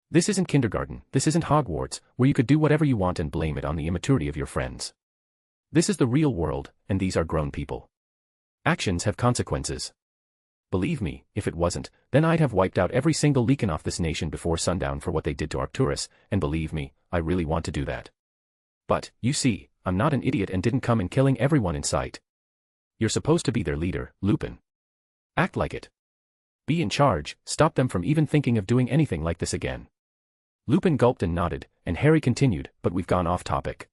This isn't kindergarten, this isn't Hogwarts, where you could do whatever you want and blame it on the immaturity of your friends. This is the real world, and these are grown people. Actions have consequences. Believe me, if it wasn't, then I'd have wiped out every single Leakin off this nation before sundown for what they did to Arcturus, and believe me, I really want to do that. But, you see, I'm not an idiot and didn't come in killing everyone in sight. You're supposed to be their leader, Lupin. Act like it. Be in charge, stop them from even thinking of doing anything like this again. Lupin gulped and nodded, and Harry continued, but we've gone off topic.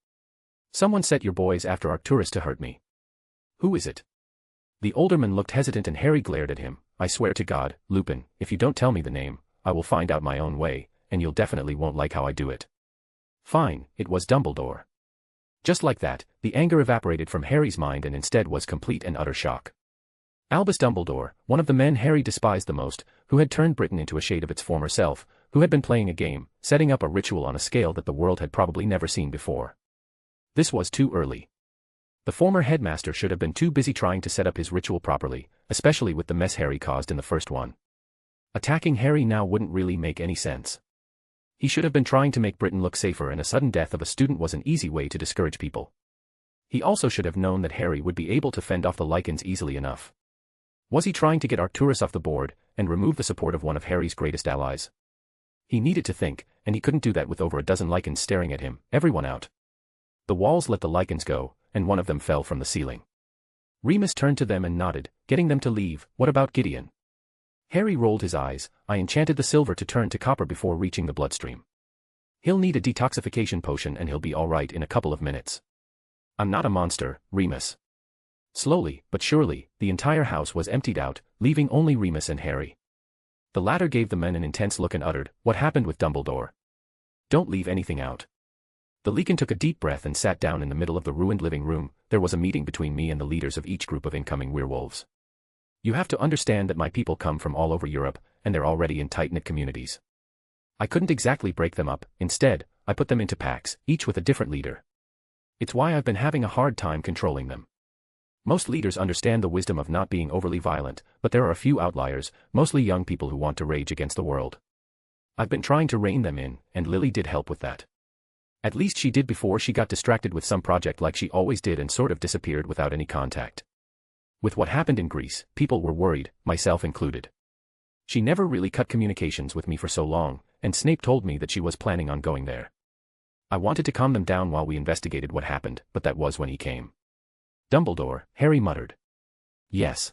Someone set your boys after Arcturus to hurt me. Who is it? The alderman looked hesitant and Harry glared at him. I swear to God, Lupin, if you don't tell me the name, I will find out my own way, and you'll definitely won't like how I do it. Fine, it was Dumbledore. Just like that, the anger evaporated from Harry's mind and instead was complete and utter shock. Albus Dumbledore, one of the men Harry despised the most, who had turned Britain into a shade of its former self, who had been playing a game, setting up a ritual on a scale that the world had probably never seen before. This was too early. The former headmaster should have been too busy trying to set up his ritual properly, especially with the mess Harry caused in the first one. Attacking Harry now wouldn't really make any sense. He should have been trying to make Britain look safer, and a sudden death of a student was an easy way to discourage people. He also should have known that Harry would be able to fend off the Lycans easily enough. Was he trying to get Arcturus off the board, and remove the support of one of Harry's greatest allies? He needed to think, and he couldn't do that with over a dozen Lycans staring at him, everyone out. The walls let the Lycans go, and one of them fell from the ceiling. Remus turned to them and nodded, getting them to leave. What about Gideon? Harry rolled his eyes. I enchanted the silver to turn to copper before reaching the bloodstream. He'll need a detoxification potion and he'll be alright in a couple of minutes. I'm not a monster, Remus. Slowly, but surely, the entire house was emptied out, leaving only Remus and Harry. The latter gave the men an intense look and uttered, "What happened with Dumbledore? Don't leave anything out." The Leakin took a deep breath and sat down in the middle of the ruined living room. There was a meeting between me and the leaders of each group of incoming werewolves. You have to understand that my people come from all over Europe, and they're already in tight-knit communities. I couldn't exactly break them up. Instead, I put them into packs, each with a different leader. It's why I've been having a hard time controlling them. Most leaders understand the wisdom of not being overly violent, but there are a few outliers, mostly young people who want to rage against the world. I've been trying to rein them in, and Lily did help with that. At least she did before she got distracted with some project like she always did and sort of disappeared without any contact. With what happened in Greece, people were worried, myself included. She never really cut communications with me for so long, and Snape told me that she was planning on going there. I wanted to calm them down while we investigated what happened, but that was when he came. Dumbledore, Harry muttered. Yes.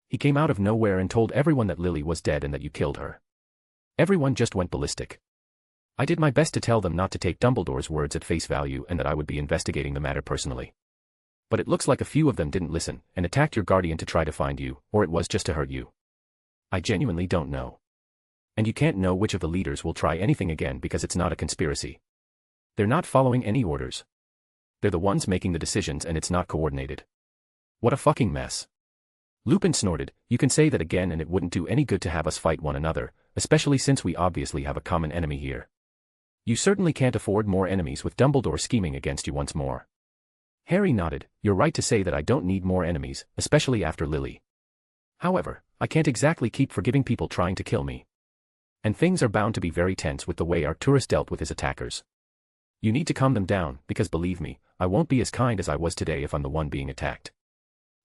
He came out of nowhere and told everyone that Lily was dead and that you killed her. Everyone just went ballistic. I did my best to tell them not to take Dumbledore's words at face value and that I would be investigating the matter personally. But it looks like a few of them didn't listen and attacked your guardian to try to find you, or it was just to hurt you. I genuinely don't know. And you can't know which of the leaders will try anything again because it's not a conspiracy. They're not following any orders. They're the ones making the decisions and it's not coordinated. What a fucking mess. Lupin snorted. You can say that again and it wouldn't do any good to have us fight one another, especially since we obviously have a common enemy here. You certainly can't afford more enemies with Dumbledore scheming against you once more. Harry nodded. You're right to say that I don't need more enemies, especially after Lily. However, I can't exactly keep forgiving people trying to kill me. And things are bound to be very tense with the way Arcturus dealt with his attackers. You need to calm them down, because believe me, I won't be as kind as I was today if I'm the one being attacked.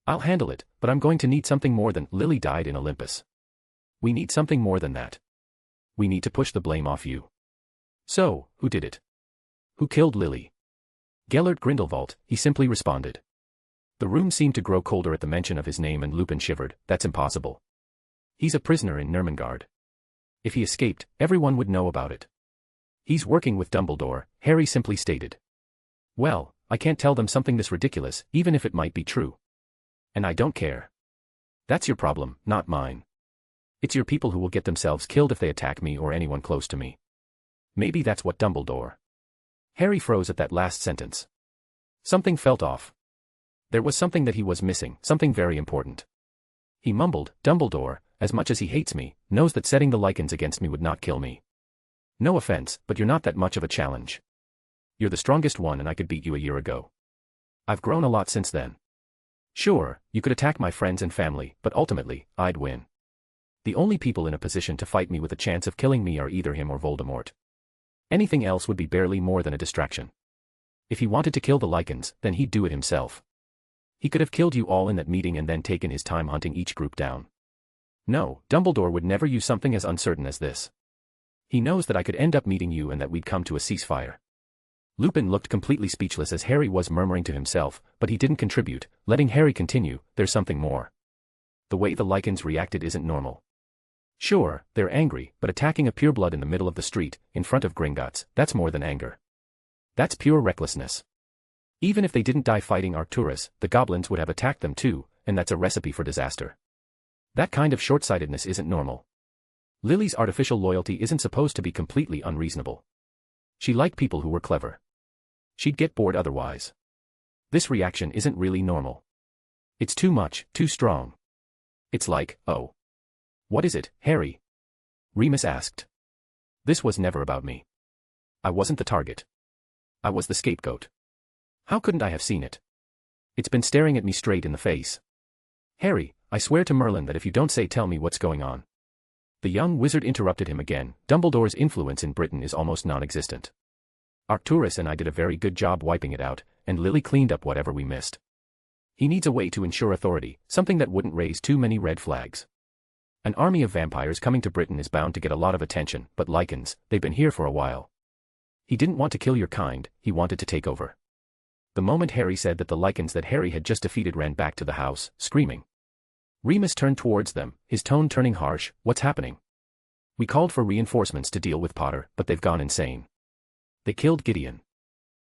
I'll handle it, but I'm going to need something more than Lily died in Olympus. We need something more than that. We need to push the blame off you. So, who did it? Who killed Lily? Gellert Grindelwald, he simply responded. The room seemed to grow colder at the mention of his name and Lupin shivered. That's impossible. He's a prisoner in Nurmengard. If he escaped, everyone would know about it. He's working with Dumbledore, Harry simply stated. Well, I can't tell them something this ridiculous, even if it might be true. And I don't care. That's your problem, not mine. It's your people who will get themselves killed if they attack me or anyone close to me. Maybe that's what Dumbledore. Harry froze at that last sentence. Something felt off. There was something that he was missing, something very important. He mumbled, Dumbledore, as much as he hates me, knows that setting the lichens against me would not kill me. No offense, but you're not that much of a challenge. You're the strongest one and I could beat you a year ago. I've grown a lot since then. Sure, you could attack my friends and family, but ultimately, I'd win. The only people in a position to fight me with a chance of killing me are either him or Voldemort. Anything else would be barely more than a distraction. If he wanted to kill the lichens, then he'd do it himself. He could have killed you all in that meeting and then taken his time hunting each group down. No, Dumbledore would never use something as uncertain as this. He knows that I could end up meeting you and that we'd come to a ceasefire. Lupin looked completely speechless as Harry was murmuring to himself, but he didn't contribute, letting Harry continue, there's something more. The way the lichens reacted isn't normal. Sure, they're angry, but attacking a pureblood in the middle of the street, in front of Gringotts, that's more than anger. That's pure recklessness. Even if they didn't die fighting Arcturus, the goblins would have attacked them too, and that's a recipe for disaster. That kind of short-sightedness isn't normal. Lily's artificial loyalty isn't supposed to be completely unreasonable. She liked people who were clever. She'd get bored otherwise. This reaction isn't really normal. It's too much, too strong. It's like, oh. What is it, Harry? Remus asked. This was never about me. I wasn't the target. I was the scapegoat. How couldn't I have seen it? It's been staring at me straight in the face. Harry, I swear to Merlin that if you don't tell me what's going on. The young wizard interrupted him again. Dumbledore's influence in Britain is almost non-existent. Arcturus and I did a very good job wiping it out, and Lily cleaned up whatever we missed. He needs a way to ensure authority, something that wouldn't raise too many red flags. An army of vampires coming to Britain is bound to get a lot of attention, but lichens, they've been here for a while. He didn't want to kill your kind, he wanted to take over. The moment Harry said that, the lichens that Harry had just defeated ran back to the house, screaming. Remus turned towards them, his tone turning harsh. What's happening? We called for reinforcements to deal with Potter, but they've gone insane. They killed Gideon.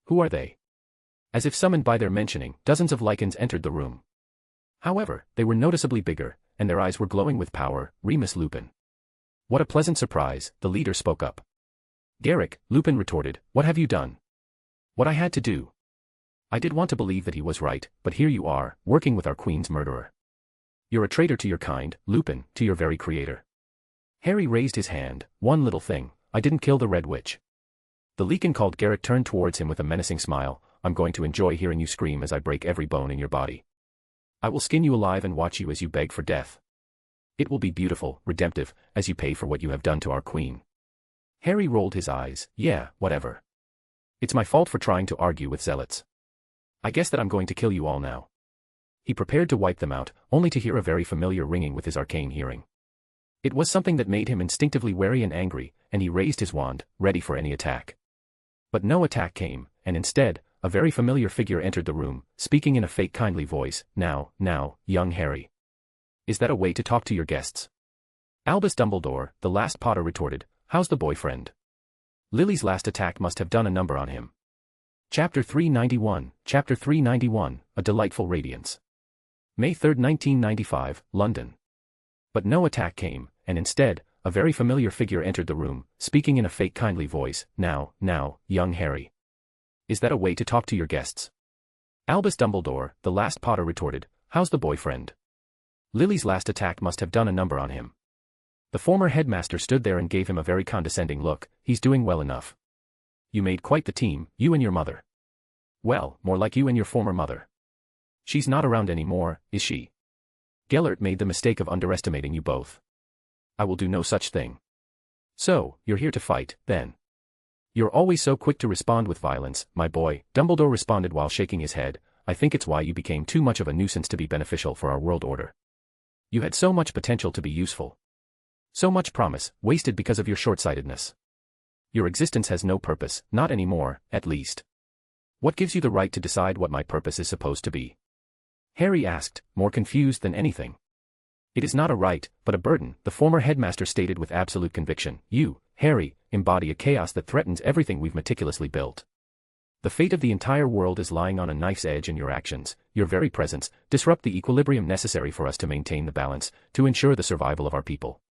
Who are they? As if summoned by their mentioning, dozens of lichens entered the room. However, they were noticeably bigger, and their eyes were glowing with power. Remus Lupin. What a pleasant surprise, the leader spoke up. Garrick, Lupin retorted, what have you done? What I had to do. I did want to believe that he was right, but here you are, working with our queen's murderer. You're a traitor to your kind, Lupin, to your very creator. Harry raised his hand. One little thing, I didn't kill the Red Witch. The Leakin called. Garrick turned towards him with a menacing smile. I'm going to enjoy hearing you scream as I break every bone in your body. I will skin you alive and watch you as you beg for death. It will be beautiful, redemptive, as you pay for what you have done to our queen. Harry rolled his eyes. Yeah, whatever. It's my fault for trying to argue with zealots. I guess that I'm going to kill you all now. He prepared to wipe them out, only to hear a very familiar ringing with his arcane hearing. It was something that made him instinctively wary and angry, and he raised his wand, ready for any attack. But no attack came, and instead, a very familiar figure entered the room, speaking in a fake kindly voice. Now, young Harry. Is that a way to talk to your guests? Albus Dumbledore, the last Potter retorted, how's the boyfriend? Lily's last attack must have done a number on him. Chapter 391, A Delightful Radiance. May 3, 1995, London. But no attack came, and instead, a very familiar figure entered the room, speaking in a fake kindly voice. Now, young Harry. Is that a way to talk to your guests? Albus Dumbledore, the last Potter retorted, how's the boyfriend? Lily's last attack must have done a number on him. The former headmaster stood there and gave him a very condescending look. He's doing well enough. You made quite the team, you and your mother. Well, more like you and your former mother. She's not around anymore, is she? Gellert made the mistake of underestimating you both. I will do no such thing. So, you're here to fight, then. You're always so quick to respond with violence, my boy, Dumbledore responded while shaking his head. I think it's why you became too much of a nuisance to be beneficial for our world order. You had so much potential to be useful. So much promise, wasted because of your short-sightedness. Your existence has no purpose, not anymore, at least. What gives you the right to decide what my purpose is supposed to be? Harry asked, more confused than anything. It is not a right, but a burden, the former headmaster stated with absolute conviction. You, Harry, embody a chaos that threatens everything we've meticulously built. The fate of the entire world is lying on a knife's edge, and your actions, your very presence, disrupt the equilibrium necessary for us to maintain the balance, to ensure the survival of our people.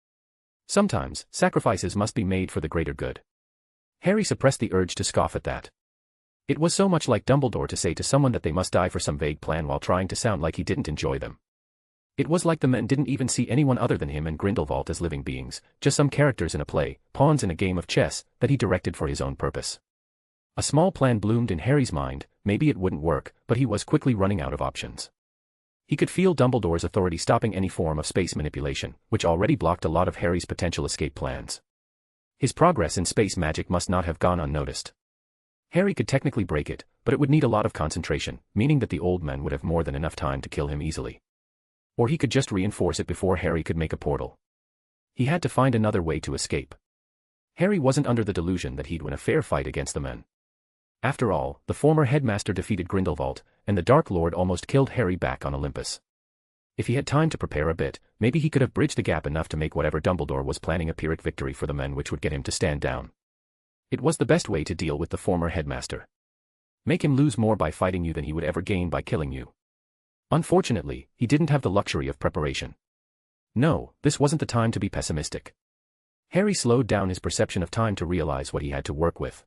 Sometimes, sacrifices must be made for the greater good. Harry suppressed the urge to scoff at that. It was so much like Dumbledore to say to someone that they must die for some vague plan while trying to sound like he didn't enjoy them. It was like the men didn't even see anyone other than him and Grindelwald as living beings, just some characters in a play, pawns in a game of chess, that he directed for his own purpose. A small plan bloomed in Harry's mind, maybe it wouldn't work, but he was quickly running out of options. He could feel Dumbledore's authority stopping any form of space manipulation, which already blocked a lot of Harry's potential escape plans. His progress in space magic must not have gone unnoticed. Harry could technically break it, but it would need a lot of concentration, meaning that the old men would have more than enough time to kill him easily. Or he could just reinforce it before Harry could make a portal. He had to find another way to escape. Harry wasn't under the delusion that he'd win a fair fight against the men. After all, the former headmaster defeated Grindelwald, and the Dark Lord almost killed Harry back on Olympus. If he had time to prepare a bit, maybe he could have bridged the gap enough to make whatever Dumbledore was planning a Pyrrhic victory for the men, which would get him to stand down. It was the best way to deal with the former headmaster. Make him lose more by fighting you than he would ever gain by killing you. Unfortunately, he didn't have the luxury of preparation. No, this wasn't the time to be pessimistic. Harry slowed down his perception of time to realize what he had to work with.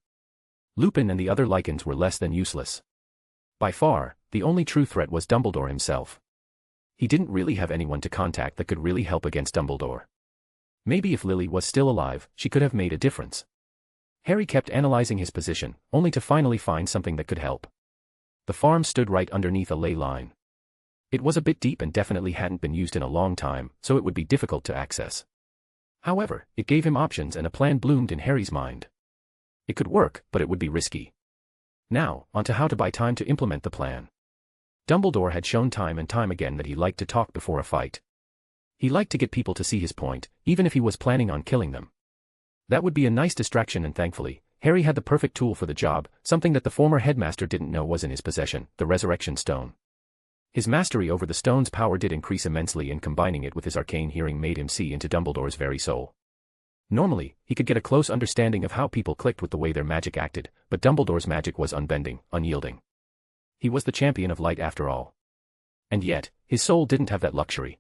Lupin and the other lichens were less than useless. By far, the only true threat was Dumbledore himself. He didn't really have anyone to contact that could really help against Dumbledore. Maybe if Lily was still alive, she could have made a difference. Harry kept analyzing his position, only to finally find something that could help. The farm stood right underneath a ley line. It was a bit deep and definitely hadn't been used in a long time, so it would be difficult to access. However, it gave him options and a plan bloomed in Harry's mind. It could work, but it would be risky. Now, on to how to buy time to implement the plan. Dumbledore had shown time and time again that he liked to talk before a fight. He liked to get people to see his point, even if he was planning on killing them. That would be a nice distraction, and thankfully, Harry had the perfect tool for the job, something that the former headmaster didn't know was in his possession, the Resurrection Stone. His mastery over the stone's power did increase immensely, and combining it with his arcane hearing made him see into Dumbledore's very soul. Normally, he could get a close understanding of how people clicked with the way their magic acted, but Dumbledore's magic was unbending, unyielding. He was the champion of light after all. And yet, his soul didn't have that luxury.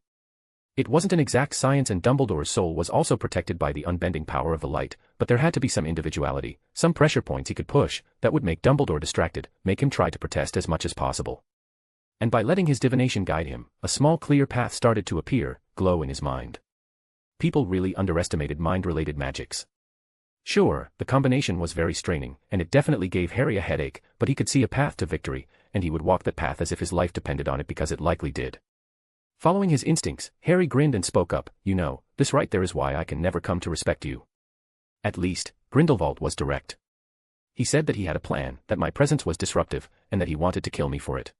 It wasn't an exact science, and Dumbledore's soul was also protected by the unbending power of the light, but there had to be some individuality, some pressure points he could push, that would make Dumbledore distracted, make him try to protest as much as possible. And by letting his divination guide him, a small clear path started to appear, glow in his mind. People really underestimated mind-related magics. Sure, the combination was very straining, and it definitely gave Harry a headache, but he could see a path to victory, and he would walk that path as if his life depended on it, because it likely did. Following his instincts, Harry grinned and spoke up, "You know, this right there is why I can never come to respect you." At least, Grindelwald was direct. He said that he had a plan, that my presence was disruptive, and that he wanted to kill me for it.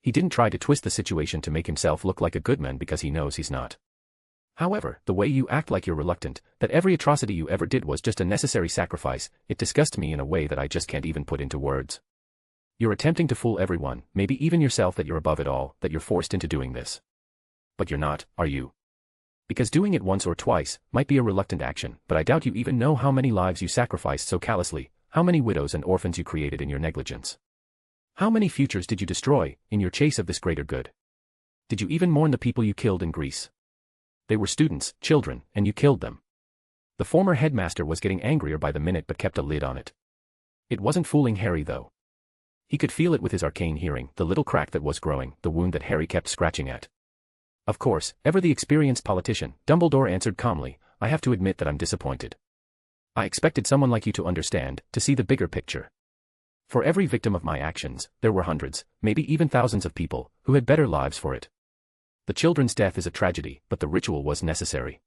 He didn't try to twist the situation to make himself look like a good man, because he knows he's not. However, the way you act like you're reluctant, that every atrocity you ever did was just a necessary sacrifice, it disgusts me in a way that I just can't even put into words. You're attempting to fool everyone, maybe even yourself, that you're above it all, that you're forced into doing this. But you're not, are you? Because doing it once or twice might be a reluctant action, but I doubt you even know how many lives you sacrificed so callously, how many widows and orphans you created in your negligence. How many futures did you destroy, in your chase of this greater good? Did you even mourn the people you killed in Greece? They were students, children, and you killed them. The former headmaster was getting angrier by the minute, but kept a lid on it. It wasn't fooling Harry, though. He could feel it with his arcane hearing, the little crack that was growing, the wound that Harry kept scratching at. Of course, ever the experienced politician, Dumbledore answered calmly, "I have to admit that I'm disappointed. I expected someone like you to understand, to see the bigger picture. For every victim of my actions, there were hundreds, maybe even thousands of people, who had better lives for it. The children's death is a tragedy, but the ritual was necessary."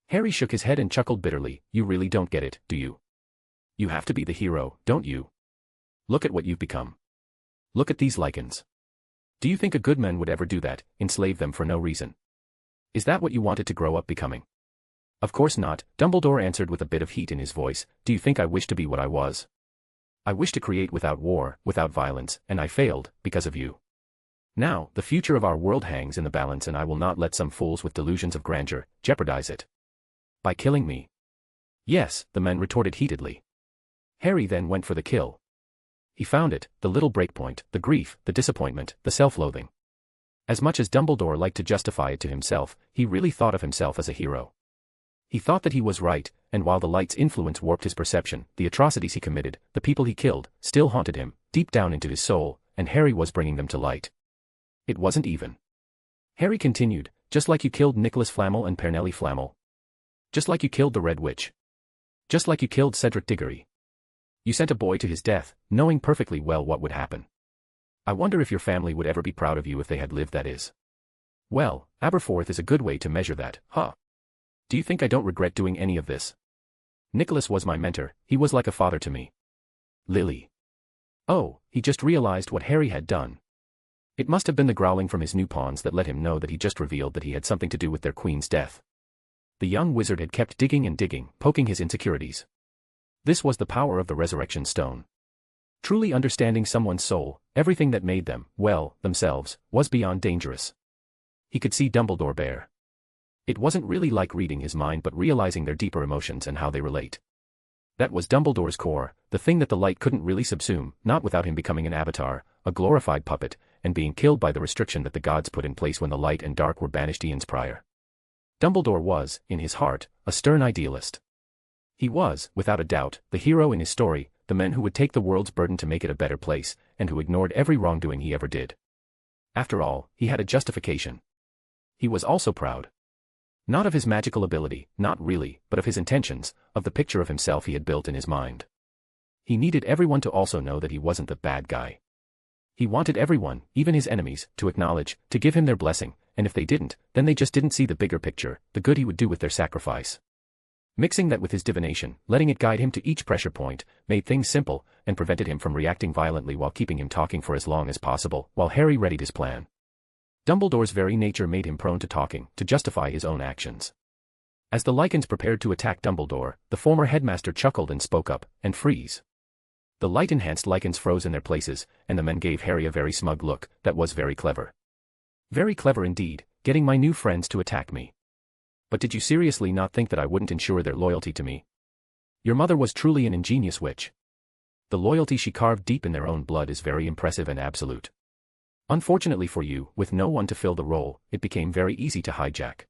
Harry shook his head and chuckled bitterly. "You really don't get it, do you? You have to be the hero, don't you? Look at what you've become. Look at these lichens. Do you think a good man would ever do that, enslave them for no reason? Is that what you wanted to grow up becoming?" "Of course not," Dumbledore answered with a bit of heat in his voice. "Do you think I wish to be what I was? I wish to create without war, without violence, and I failed, because of you. Now, the future of our world hangs in the balance, and I will not let some fools with delusions of grandeur jeopardize it. By killing me." "Yes," the men retorted heatedly. Harry then went for the kill. He found it, the little breakpoint, the grief, the disappointment, the self-loathing. As much as Dumbledore liked to justify it to himself, he really thought of himself as a hero. He thought that he was right, and while the light's influence warped his perception, the atrocities he committed, the people he killed, still haunted him, deep down into his soul, and Harry was bringing them to light. It wasn't even. Harry continued, just like you killed Nicholas Flamel and Pernelly Flamel. Just like you killed the Red Witch. Just like you killed Cedric Diggory. You sent a boy to his death, knowing perfectly well what would happen. I wonder if your family would ever be proud of you if they had lived, that is. Well, Aberforth is a good way to measure that, huh? Do you think I don't regret doing any of this? Nicholas was my mentor, he was like a father to me. Lily. Oh, he just realized what Harry had done. It must have been the growling from his new pawns that let him know that he just revealed that he had something to do with their queen's death. The young wizard had kept digging and digging, poking his insecurities. This was the power of the resurrection stone. Truly understanding someone's soul, everything that made them, well, themselves, was beyond dangerous. He could see Dumbledore bare. It wasn't really like reading his mind but realizing their deeper emotions and how they relate. That was Dumbledore's core, the thing that the light couldn't really subsume, not without him becoming an avatar, a glorified puppet, and being killed by the restriction that the gods put in place when the light and dark were banished eons prior. Dumbledore was, in his heart, a stern idealist. He was, without a doubt, the hero in his story, the man who would take the world's burden to make it a better place, and who ignored every wrongdoing he ever did. After all, he had a justification. He was also proud. Not of his magical ability, not really, but of his intentions, of the picture of himself he had built in his mind. He needed everyone to also know that he wasn't the bad guy. He wanted everyone, even his enemies, to acknowledge, to give him their blessing, and if they didn't, then they just didn't see the bigger picture, the good he would do with their sacrifice. Mixing that with his divination, letting it guide him to each pressure point, made things simple, and prevented him from reacting violently while keeping him talking for as long as possible, while Harry readied his plan. Dumbledore's very nature made him prone to talking, to justify his own actions. As the Lycans prepared to attack Dumbledore, the former headmaster chuckled and spoke up, and freeze. The light-enhanced Lycans froze in their places, and the men gave Harry a very smug look. That was very clever. Very clever indeed, getting my new friends to attack me. But did you seriously not think that I wouldn't ensure their loyalty to me? Your mother was truly an ingenious witch. The loyalty she carved deep in their own blood is very impressive and absolute. Unfortunately for you, with no one to fill the role, it became very easy to hijack.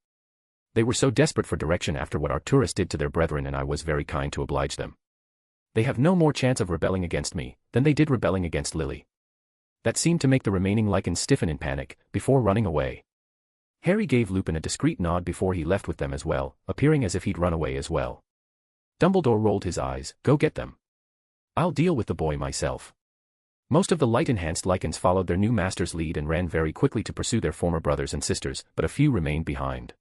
They were so desperate for direction after what Arcturus did to their brethren, and I was very kind to oblige them. They have no more chance of rebelling against me than they did rebelling against Lily. That seemed to make the remaining Lycans stiffen in panic, before running away. Harry gave Lupin a discreet nod before he left with them as well, appearing as if he'd run away as well. Dumbledore rolled his eyes. Go get them. I'll deal with the boy myself. Most of the light-enhanced Lycans followed their new master's lead and ran very quickly to pursue their former brothers and sisters, but a few remained behind.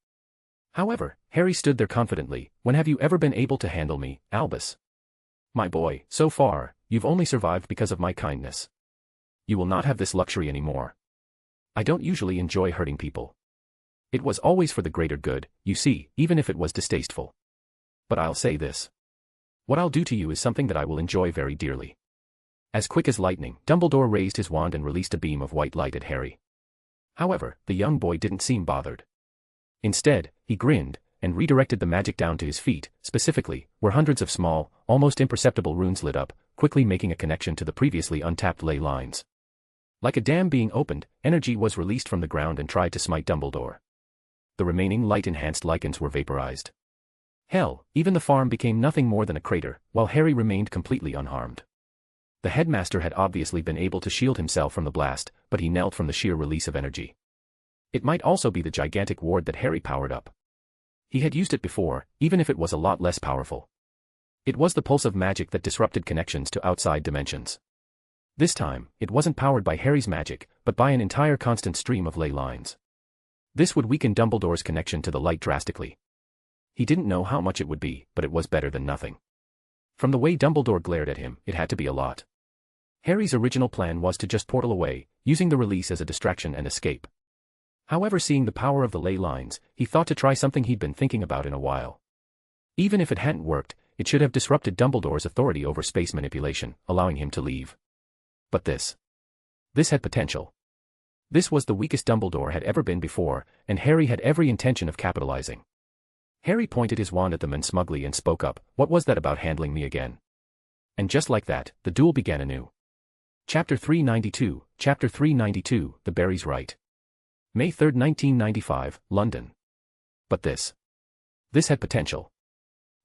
However, Harry stood there confidently. When have you ever been able to handle me, Albus? My boy, so far, you've only survived because of my kindness. You will not have this luxury anymore. I don't usually enjoy hurting people. It was always for the greater good, you see, even if it was distasteful. But I'll say this. What I'll do to you is something that I will enjoy very dearly. As quick as lightning, Dumbledore raised his wand and released a beam of white light at Harry. However, the young boy didn't seem bothered. Instead, he grinned, and redirected the magic down to his feet, specifically, where hundreds of small, almost imperceptible runes lit up, quickly making a connection to the previously untapped ley lines. Like a dam being opened, energy was released from the ground and tried to smite Dumbledore. The remaining light-enhanced Lycans were vaporized. Hell, even the farm became nothing more than a crater, while Harry remained completely unharmed. The headmaster had obviously been able to shield himself from the blast, but he knelt from the sheer release of energy. It might also be the gigantic ward that Harry powered up. He had used it before, even if it was a lot less powerful. It was the pulse of magic that disrupted connections to outside dimensions. This time, it wasn't powered by Harry's magic, but by an entire constant stream of ley lines. This would weaken Dumbledore's connection to the light drastically. He didn't know how much it would be, but it was better than nothing. From the way Dumbledore glared at him, it had to be a lot. Harry's original plan was to just portal away, using the release as a distraction and escape. However, seeing the power of the ley lines, he thought to try something he'd been thinking about in a while. Even if it hadn't worked, it should have disrupted Dumbledore's authority over space manipulation, allowing him to leave. But this had potential. This was the weakest Dumbledore had ever been before, and Harry had every intention of capitalizing. Harry pointed his wand at the man smugly and spoke up. What was that about handling me again? And just like that, the duel began anew. Chapter 392, Chapter 392, The Berry's Right. May 3, 1995, London. But this This had potential.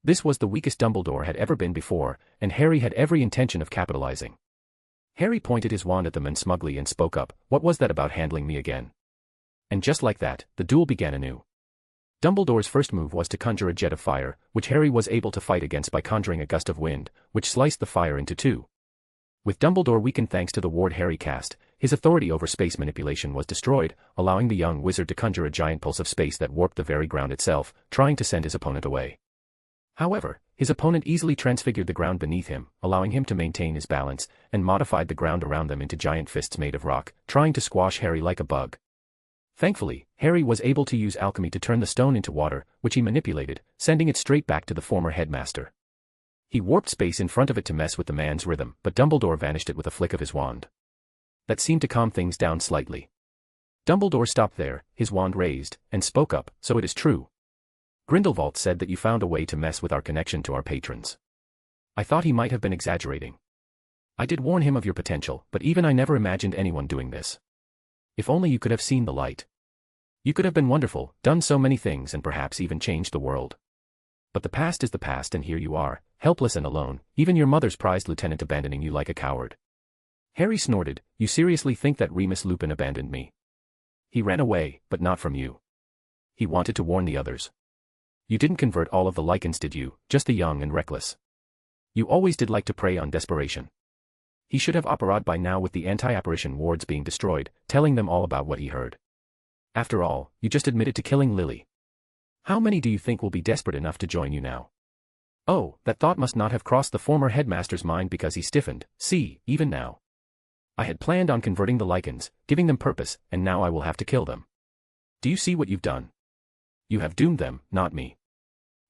This was the weakest Dumbledore had ever been before, and Harry had every intention of capitalizing. Harry pointed his wand at the men smugly and spoke up, "What was that about handling me again?" And just like that, the duel began anew. Dumbledore's first move was to conjure a jet of fire, which Harry was able to fight against by conjuring a gust of wind, which sliced the fire into two. With Dumbledore weakened thanks to the ward Harry cast, his authority over space manipulation was destroyed, allowing the young wizard to conjure a giant pulse of space that warped the very ground itself, trying to send his opponent away. However, his opponent easily transfigured the ground beneath him, allowing him to maintain his balance, and modified the ground around them into giant fists made of rock, trying to squash Harry like a bug. Thankfully, Harry was able to use alchemy to turn the stone into water, which he manipulated, sending it straight back to the former headmaster. He warped space in front of it to mess with the man's rhythm, but Dumbledore vanished it with a flick of his wand. That seemed to calm things down slightly. Dumbledore stopped there, his wand raised, and spoke up, "So it is true. Grindelwald said that you found a way to mess with our connection to our patrons. I thought he might have been exaggerating. I did warn him of your potential, but even I never imagined anyone doing this. If only you could have seen the light. You could have been wonderful, done so many things and perhaps even changed the world. But the past is the past and here you are, helpless and alone, even your mother's prized lieutenant abandoning you like a coward." Harry snorted, "You seriously think that Remus Lupin abandoned me? He ran away, but not from you. He wanted to warn the others. You didn't convert all of the Lycans, did you, just the young and reckless? You always did like to prey on desperation." He should have operated by now with the anti-apparition wards being destroyed, telling them all about what he heard. After all, you just admitted to killing Lily. How many do you think will be desperate enough to join you now? Oh, that thought must not have crossed the former headmaster's mind because he stiffened. See, even now. I had planned on converting the Lycans, giving them purpose, and now I will have to kill them. Do you see what you've done? You have doomed them, not me.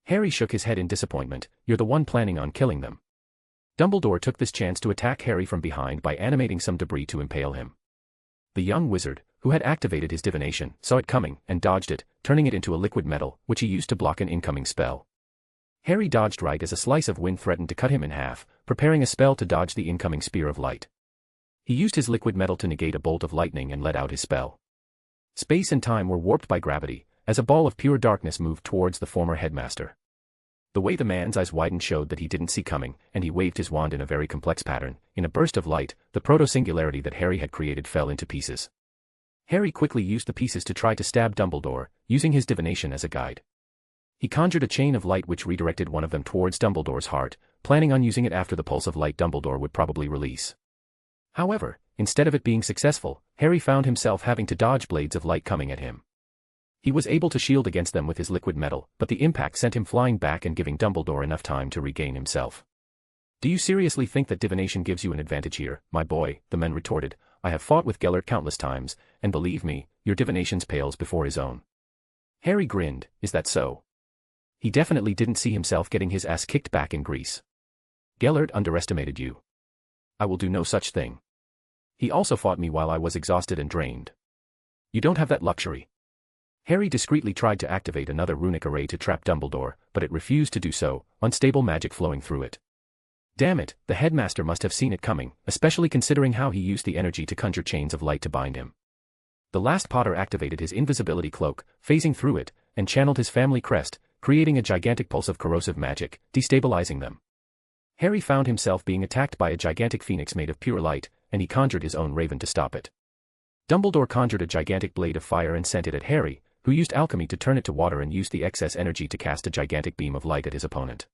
Harry shook his head in disappointment. You're the one planning on killing them. Dumbledore took this chance to attack Harry from behind by animating some debris to impale him. The young wizard, who had activated his divination, saw it coming and dodged it, turning it into a liquid metal, which he used to block an incoming spell. Harry dodged right as a slice of wind threatened to cut him in half, preparing a spell to dodge the incoming spear of light. He used his liquid metal to negate a bolt of lightning and let out his spell. Space and time were warped by gravity, as a ball of pure darkness moved towards the former headmaster. The way the man's eyes widened showed that he didn't see coming, and he waved his wand in a very complex pattern. In a burst of light, the proto-singularity that Harry had created fell into pieces. Harry quickly used the pieces to try to stab Dumbledore, using his divination as a guide. He conjured a chain of light which redirected one of them towards Dumbledore's heart, planning on using it after the pulse of light Dumbledore would probably release. However, instead of it being successful, Harry found himself having to dodge blades of light coming at him. He was able to shield against them with his liquid metal, but the impact sent him flying back and giving Dumbledore enough time to regain himself. Do you seriously think that divination gives you an advantage here, my boy? The men retorted. I have fought with Gellert countless times, and believe me, your divinations pales before his own. Harry grinned. Is that so? He definitely didn't see himself getting his ass kicked back in Greece. Gellert underestimated you. I will do no such thing. He also fought me while I was exhausted and drained. You don't have that luxury. Harry discreetly tried to activate another runic array to trap Dumbledore, but it refused to do so, unstable magic flowing through it. Damn it, the headmaster must have seen it coming, especially considering how he used the energy to conjure chains of light to bind him. The last Potter activated his invisibility cloak, phasing through it, and channeled his family crest, creating a gigantic pulse of corrosive magic, destabilizing them. Harry found himself being attacked by a gigantic phoenix made of pure light, and he conjured his own raven to stop it. Dumbledore conjured a gigantic blade of fire and sent it at Harry, who used alchemy to turn it to water and used the excess energy to cast a gigantic beam of light at his opponent.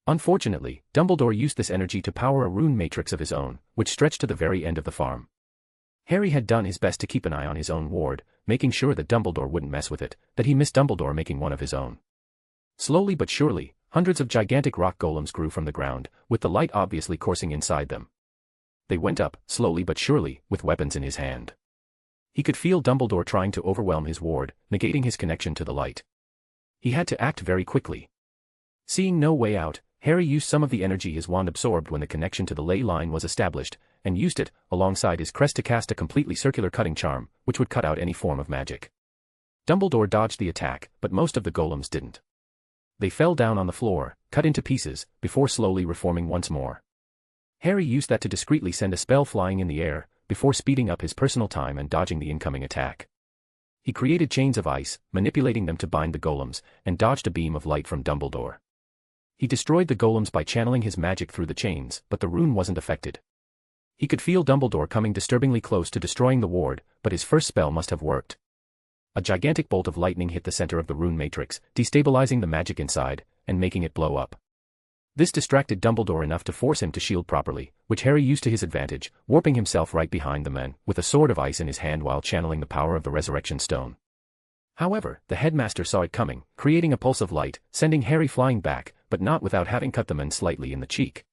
Unfortunately, Dumbledore used this energy to power a rune matrix of his own, which stretched to the very end of the farm. Harry had done his best to keep an eye on his own ward, making sure that Dumbledore wouldn't mess with it, that he missed Dumbledore making one of his own. Slowly but surely, hundreds of gigantic rock golems grew from the ground, with the light obviously coursing inside them. They went up, slowly but surely, with weapons in his hand. He could feel Dumbledore trying to overwhelm his ward, negating his connection to the light. He had to act very quickly. Seeing no way out, Harry used some of the energy his wand absorbed when the connection to the ley line was established, and used it, alongside his crest to cast a completely circular cutting charm, which would cut out any form of magic. Dumbledore dodged the attack, but most of the golems didn't. They fell down on the floor, cut into pieces, before slowly reforming once more. Harry used that to discreetly send a spell flying in the air, before speeding up his personal time and dodging the incoming attack. He created chains of ice, manipulating them to bind the golems, and dodged a beam of light from Dumbledore. He destroyed the golems by channeling his magic through the chains, but the rune wasn't affected. He could feel Dumbledore coming disturbingly close to destroying the ward, but his first spell must have worked. A gigantic bolt of lightning hit the center of the rune matrix, destabilizing the magic inside, and making it blow up. This distracted Dumbledore enough to force him to shield properly, which Harry used to his advantage, warping himself right behind the men, with a sword of ice in his hand while channeling the power of the Resurrection Stone. However, the headmaster saw it coming, creating a pulse of light, sending Harry flying back, but not without having cut the man slightly in the cheek.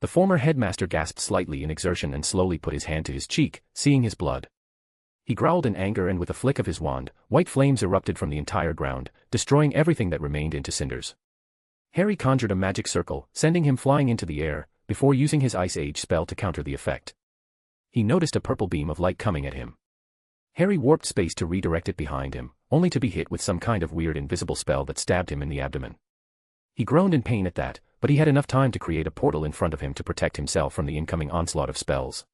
The former headmaster gasped slightly in exertion and slowly put his hand to his cheek, seeing his blood. He growled in anger, and with a flick of his wand, white flames erupted from the entire ground, destroying everything that remained into cinders. Harry conjured a magic circle, sending him flying into the air, before using his Ice Age spell to counter the effect. He noticed a purple beam of light coming at him. Harry warped space to redirect it behind him, only to be hit with some kind of weird invisible spell that stabbed him in the abdomen. He groaned in pain at that, but he had enough time to create a portal in front of him to protect himself from the incoming onslaught of spells.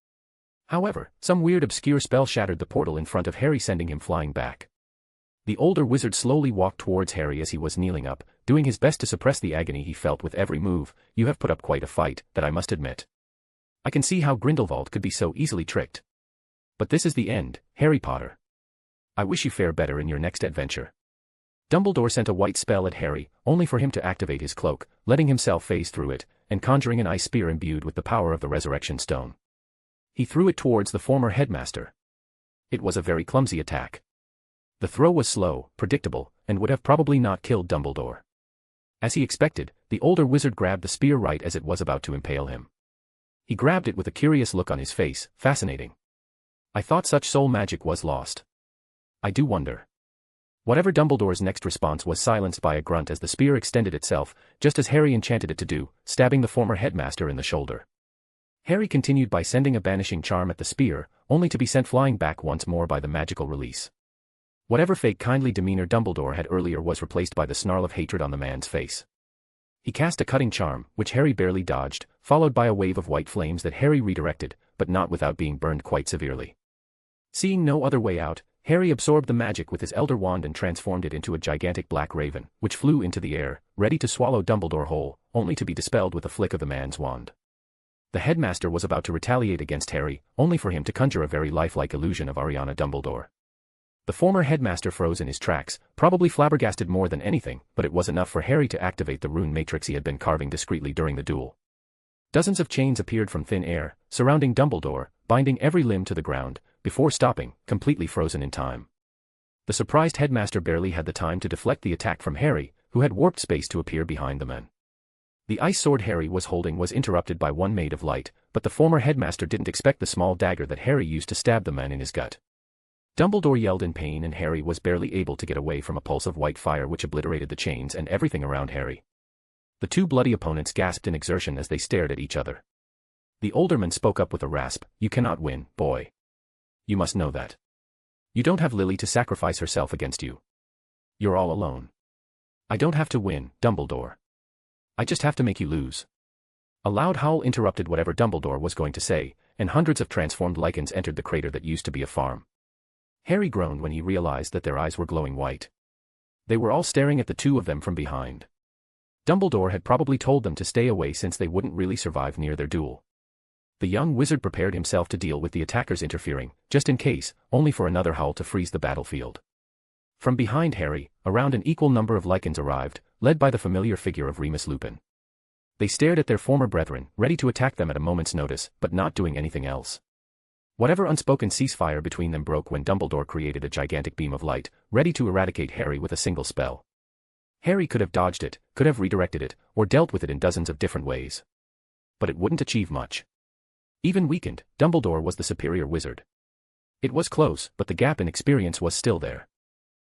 However, some weird obscure spell shattered the portal in front of Harry, sending him flying back. The older wizard slowly walked towards Harry as he was kneeling up, doing his best to suppress the agony he felt with every move. "You have put up quite a fight, that I must admit. I can see how Grindelwald could be so easily tricked. But this is the end, Harry Potter. I wish you fare better in your next adventure." Dumbledore sent a white spell at Harry, only for him to activate his cloak, letting himself phase through it, and conjuring an ice spear imbued with the power of the Resurrection Stone. He threw it towards the former headmaster. It was a very clumsy attack. The throw was slow, predictable, and would have probably not killed Dumbledore. As he expected, the older wizard grabbed the spear right as it was about to impale him. He grabbed it with a curious look on his face. "Fascinating. I thought such soul magic was lost. I do wonder." Whatever Dumbledore's next response was silenced by a grunt as the spear extended itself, just as Harry enchanted it to do, stabbing the former headmaster in the shoulder. Harry continued by sending a banishing charm at the spear, only to be sent flying back once more by the magical release. Whatever fake kindly demeanor Dumbledore had earlier was replaced by the snarl of hatred on the man's face. He cast a cutting charm, which Harry barely dodged, followed by a wave of white flames that Harry redirected, but not without being burned quite severely. Seeing no other way out, Harry absorbed the magic with his Elder Wand and transformed it into a gigantic black raven, which flew into the air, ready to swallow Dumbledore whole, only to be dispelled with a flick of the man's wand. The headmaster was about to retaliate against Harry, only for him to conjure a very lifelike illusion of Ariana Dumbledore. The former headmaster froze in his tracks, probably flabbergasted more than anything, but it was enough for Harry to activate the rune matrix he had been carving discreetly during the duel. Dozens of chains appeared from thin air, surrounding Dumbledore, binding every limb to the ground, before stopping, completely frozen in time. The surprised headmaster barely had the time to deflect the attack from Harry, who had warped space to appear behind the men. The ice sword Harry was holding was interrupted by one made of light, but the former headmaster didn't expect the small dagger that Harry used to stab the man in his gut. Dumbledore yelled in pain, and Harry was barely able to get away from a pulse of white fire which obliterated the chains and everything around Harry. The two bloody opponents gasped in exertion as they stared at each other. The older man spoke up with a rasp, "You cannot win, boy. You must know that. You don't have Lily to sacrifice herself against you. You're all alone. I don't have to win, Dumbledore. I just have to make you lose." A loud howl interrupted whatever Dumbledore was going to say, and hundreds of transformed lichens entered the crater that used to be a farm. Harry groaned when he realized that their eyes were glowing white. They were all staring at the two of them from behind. Dumbledore had probably told them to stay away since they wouldn't really survive near their duel. The young wizard prepared himself to deal with the attackers interfering, just in case, only for another howl to freeze the battlefield. From behind Harry, around an equal number of lichens arrived, led by the familiar figure of Remus Lupin. They stared at their former brethren, ready to attack them at a moment's notice, but not doing anything else. Whatever unspoken ceasefire between them broke when Dumbledore created a gigantic beam of light, ready to eradicate Harry with a single spell. Harry could have dodged it, could have redirected it, or dealt with it in dozens of different ways. But it wouldn't achieve much. Even weakened, Dumbledore was the superior wizard. It was close, but the gap in experience was still there.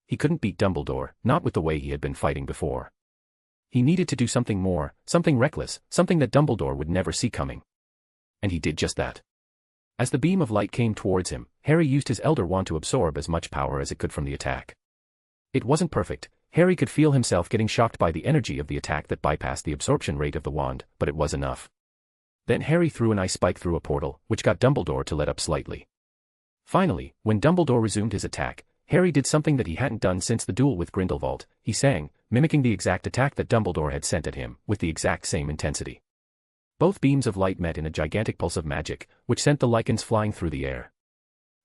He couldn't beat Dumbledore, not with the way he had been fighting before. He needed to do something more, something reckless, something that Dumbledore would never see coming. And he did just that. As the beam of light came towards him, Harry used his Elder Wand to absorb as much power as it could from the attack. It wasn't perfect. Harry could feel himself getting shocked by the energy of the attack that bypassed the absorption rate of the wand, but it was enough. Then Harry threw an ice spike through a portal, which got Dumbledore to let up slightly. Finally, when Dumbledore resumed his attack, Harry did something that he hadn't done since the duel with Grindelwald. He sang, mimicking the exact attack that Dumbledore had sent at him, with the exact same intensity. Both beams of light met in a gigantic pulse of magic, which sent the lichens flying through the air.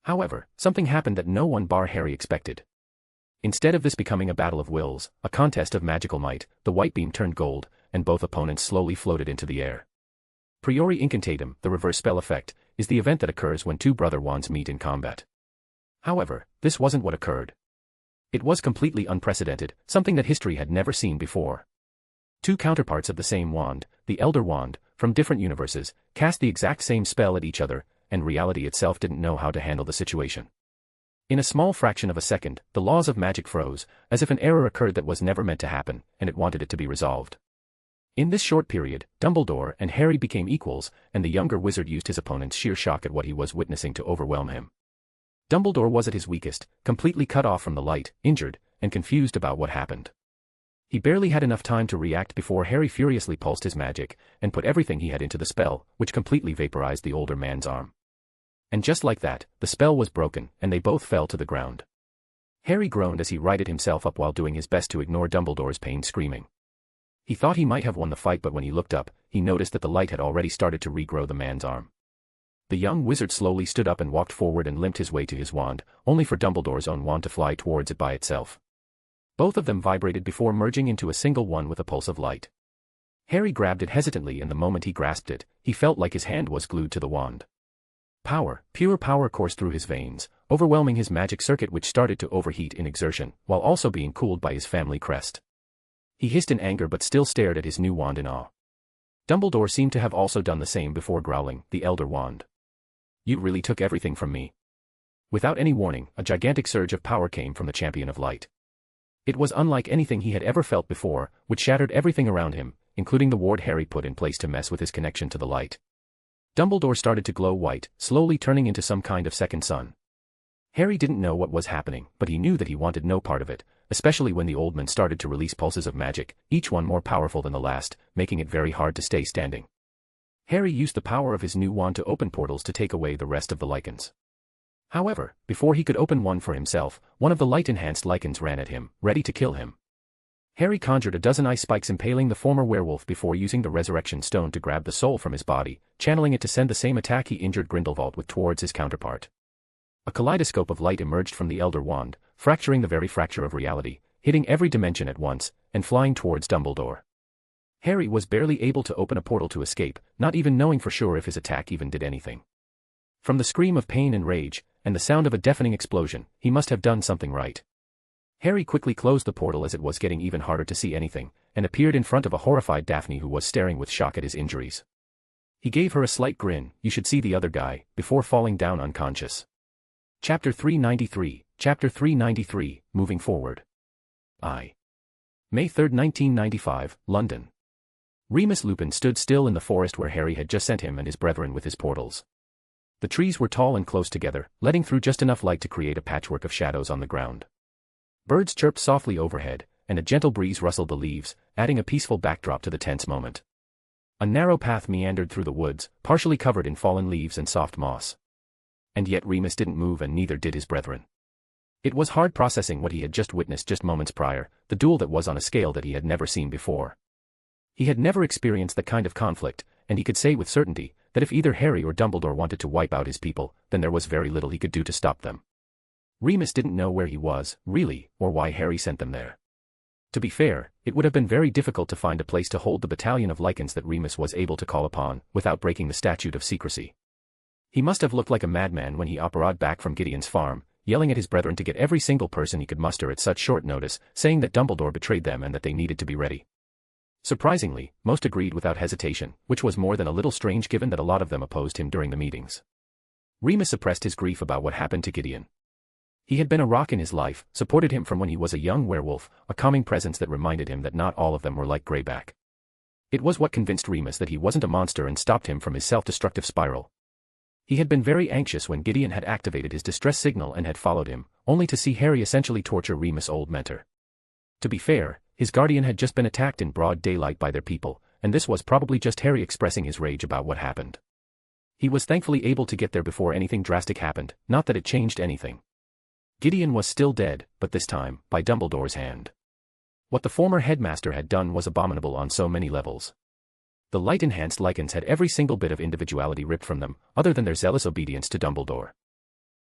However, something happened that no one bar Harry expected. Instead of this becoming a battle of wills, a contest of magical might, the white beam turned gold, and both opponents slowly floated into the air. Priori incantatem, the reverse spell effect, is the event that occurs when two brother wands meet in combat. However, this wasn't what occurred. It was completely unprecedented, something that history had never seen before. Two counterparts of the same wand, the Elder Wand, from different universes, cast the exact same spell at each other, and reality itself didn't know how to handle the situation. In a small fraction of a second, the laws of magic froze, as if an error occurred that was never meant to happen, and it wanted it to be resolved. In this short period, Dumbledore and Harry became equals, and the younger wizard used his opponent's sheer shock at what he was witnessing to overwhelm him. Dumbledore was at his weakest, completely cut off from the light, injured, and confused about what happened. He barely had enough time to react before Harry furiously pulsed his magic, and put everything he had into the spell, which completely vaporized the older man's arm. And just like that, the spell was broken, and they both fell to the ground. Harry groaned as he righted himself up while doing his best to ignore Dumbledore's pain screaming. He thought he might have won the fight, but when he looked up, he noticed that the light had already started to regrow the man's arm. The young wizard slowly stood up and walked forward and limped his way to his wand, only for Dumbledore's own wand to fly towards it by itself. Both of them vibrated before merging into a single one with a pulse of light. Harry grabbed it hesitantly, and the moment he grasped it, he felt like his hand was glued to the wand. Power, pure power coursed through his veins, overwhelming his magic circuit, which started to overheat in exertion, while also being cooled by his family crest. He hissed in anger but still stared at his new wand in awe. Dumbledore seemed to have also done the same before growling, "The Elder Wand. You really took everything from me." Without any warning, a gigantic surge of power came from the Champion of Light. It was unlike anything he had ever felt before, which shattered everything around him, including the ward Harry put in place to mess with his connection to the light. Dumbledore started to glow white, slowly turning into some kind of second sun. Harry didn't know what was happening, but he knew that he wanted no part of it, especially when the old man started to release pulses of magic, each one more powerful than the last, making it very hard to stay standing. Harry used the power of his new wand to open portals to take away the rest of the lichens. However, before he could open one for himself, one of the light-enhanced lichens ran at him, ready to kill him. Harry conjured a dozen ice spikes impaling the former werewolf before using the resurrection stone to grab the soul from his body, channeling it to send the same attack he injured Grindelwald with towards his counterpart. A kaleidoscope of light emerged from the Elder Wand, fracturing the very fracture of reality, hitting every dimension at once, and flying towards Dumbledore. Harry was barely able to open a portal to escape, not even knowing for sure if his attack even did anything. From the scream of pain and rage, and the sound of a deafening explosion, he must have done something right. Harry quickly closed the portal as it was getting even harder to see anything, and appeared in front of a horrified Daphne who was staring with shock at his injuries. He gave her a slight grin, "You should see the other guy," before falling down unconscious. Chapter 393, Moving Forward. May 3, 1995, London. Remus Lupin stood still in the forest where Harry had just sent him and his brethren with his portals. The trees were tall and close together, letting through just enough light to create a patchwork of shadows on the ground. Birds chirped softly overhead, and a gentle breeze rustled the leaves, adding a peaceful backdrop to the tense moment. A narrow path meandered through the woods, partially covered in fallen leaves and soft moss. And yet Remus didn't move, and neither did his brethren. It was hard processing what he had just witnessed just moments prior, the duel that was on a scale that he had never seen before. He had never experienced that kind of conflict, and he could say with certainty that if either Harry or Dumbledore wanted to wipe out his people, then there was very little he could do to stop them. Remus didn't know where he was, really, or why Harry sent them there. To be fair, it would have been very difficult to find a place to hold the battalion of lichens that Remus was able to call upon, without breaking the statute of secrecy. He must have looked like a madman when he operated back from Gideon's farm, yelling at his brethren to get every single person he could muster at such short notice, saying that Dumbledore betrayed them and that they needed to be ready. Surprisingly, most agreed without hesitation, which was more than a little strange given that a lot of them opposed him during the meetings. Remus suppressed his grief about what happened to Gideon. He had been a rock in his life, supported him from when he was a young werewolf, a calming presence that reminded him that not all of them were like Greyback. It was what convinced Remus that he wasn't a monster and stopped him from his self-destructive spiral. He had been very anxious when Gideon had activated his distress signal and had followed him, only to see Harry essentially torture Remus' old mentor. To be fair, his guardian had just been attacked in broad daylight by their people, and this was probably just Harry expressing his rage about what happened. He was thankfully able to get there before anything drastic happened, not that it changed anything. Gideon was still dead, but this time, by Dumbledore's hand. What the former headmaster had done was abominable on so many levels. The light-enhanced Lycans had every single bit of individuality ripped from them, other than their zealous obedience to Dumbledore.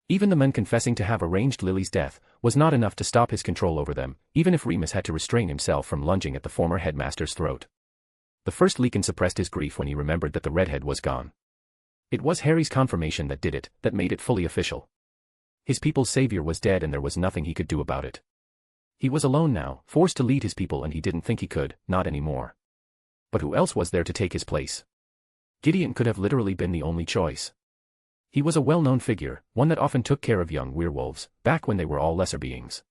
Even the men confessing to have arranged Lily's death was not enough to stop his control over them, even if Remus had to restrain himself from lunging at the former headmaster's throat. The first Lycan suppressed his grief when he remembered that the redhead was gone. It was Harry's confirmation that did it, that made it fully official. His people's savior was dead and there was nothing he could do about it. He was alone now, forced to lead his people, and he didn't think he could, not anymore. But who else was there to take his place? Gideon could have literally been the only choice. He was a well-known figure, one that often took care of young werewolves, back when they were all lesser beings.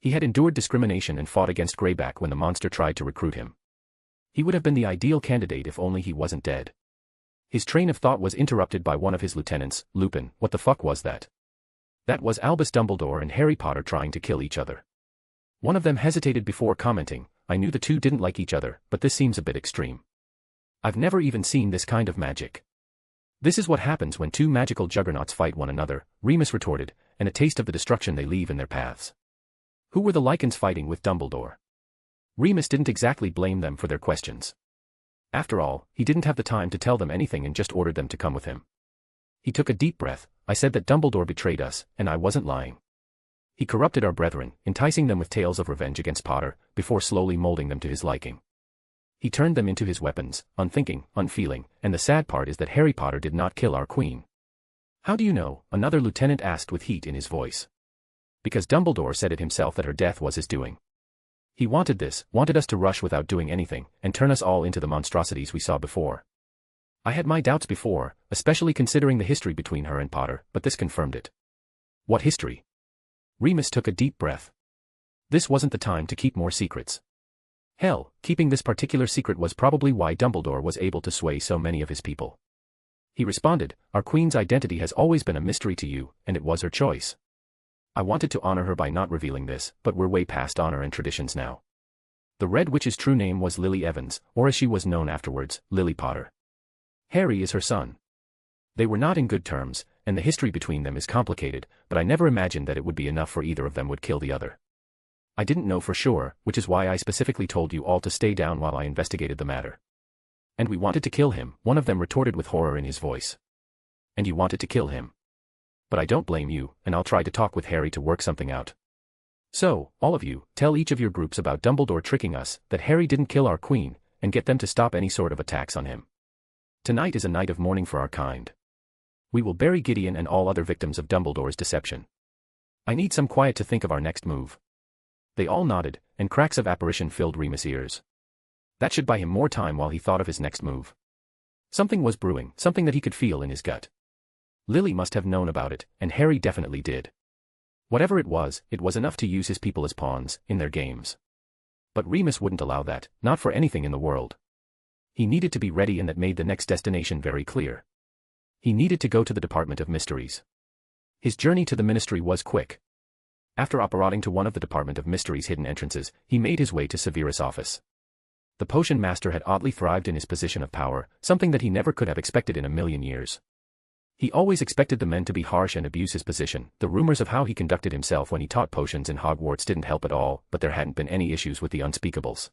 He had endured discrimination and fought against Greyback when the monster tried to recruit him. He would have been the ideal candidate if only he wasn't dead. His train of thought was interrupted by one of his lieutenants. Lupin, what the fuck was that? That was Albus Dumbledore and Harry Potter trying to kill each other. One of them hesitated before commenting, I knew the two didn't like each other, but this seems a bit extreme. I've never even seen this kind of magic. This is what happens when two magical juggernauts fight one another, Remus retorted, and a taste of the destruction they leave in their paths. Who were the Lycans fighting with Dumbledore? Remus didn't exactly blame them for their questions. After all, he didn't have the time to tell them anything and just ordered them to come with him. He took a deep breath. I said that Dumbledore betrayed us, and I wasn't lying. He corrupted our brethren, enticing them with tales of revenge against Potter, before slowly molding them to his liking. He turned them into his weapons, unthinking, unfeeling, and the sad part is that Harry Potter did not kill our queen. How do you know? Another lieutenant asked with heat in his voice. Because Dumbledore said it himself that her death was his doing. He wanted this, wanted us to rush without doing anything, and turn us all into the monstrosities we saw before. I had my doubts before, especially considering the history between her and Potter, but this confirmed it. What history? Remus took a deep breath. This wasn't the time to keep more secrets. Hell, keeping this particular secret was probably why Dumbledore was able to sway so many of his people. He responded, our queen's identity has always been a mystery to you, and it was her choice. I wanted to honor her by not revealing this, but we're way past honor and traditions now. The Red Witch's true name was Lily Evans, or as she was known afterwards, Lily Potter. Harry is her son. They were not in good terms, and the history between them is complicated, but I never imagined that it would be enough for either of them would kill the other. I didn't know for sure, which is why I specifically told you all to stay down while I investigated the matter. And we wanted to kill him, one of them retorted with horror in his voice. And you wanted to kill him. But I don't blame you, and I'll try to talk with Harry to work something out. So, all of you, tell each of your groups about Dumbledore tricking us, that Harry didn't kill our queen, and get them to stop any sort of attacks on him. Tonight is a night of mourning for our kind. We will bury Gideon and all other victims of Dumbledore's deception. I need some quiet to think of our next move. They all nodded, and cracks of apparition filled Remus' ears. That should buy him more time while he thought of his next move. Something was brewing, something that he could feel in his gut. Lily must have known about it, and Harry definitely did. Whatever it was enough to use his people as pawns, in their games. But Remus wouldn't allow that, not for anything in the world. He needed to be ready, and that made the next destination very clear. He needed to go to the Department of Mysteries. His journey to the Ministry was quick. After apparating to one of the Department of Mysteries' hidden entrances, he made his way to Severus' office. The Potion Master had oddly thrived in his position of power, something that he never could have expected in a million years. He always expected the men to be harsh and abuse his position. The rumors of how he conducted himself when he taught potions in Hogwarts didn't help at all, but there hadn't been any issues with the unspeakables.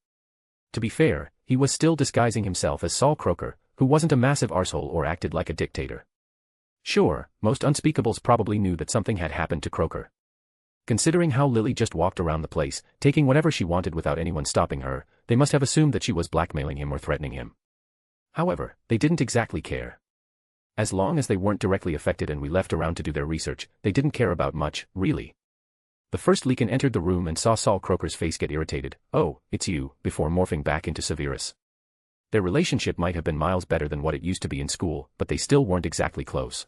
To be fair, he was still disguising himself as Saul Croker, who wasn't a massive arsehole or acted like a dictator. Sure, most unspeakables probably knew that something had happened to Croker. Considering how Lily just walked around the place, taking whatever she wanted without anyone stopping her, they must have assumed that she was blackmailing him or threatening him. However, they didn't exactly care. As long as they weren't directly affected and we left around to do their research, they didn't care about much, really. The first Lycan entered the room and saw Saul Croker's face get irritated. Oh, it's you, before morphing back into Severus. Their relationship might have been miles better than what it used to be in school, but they still weren't exactly close.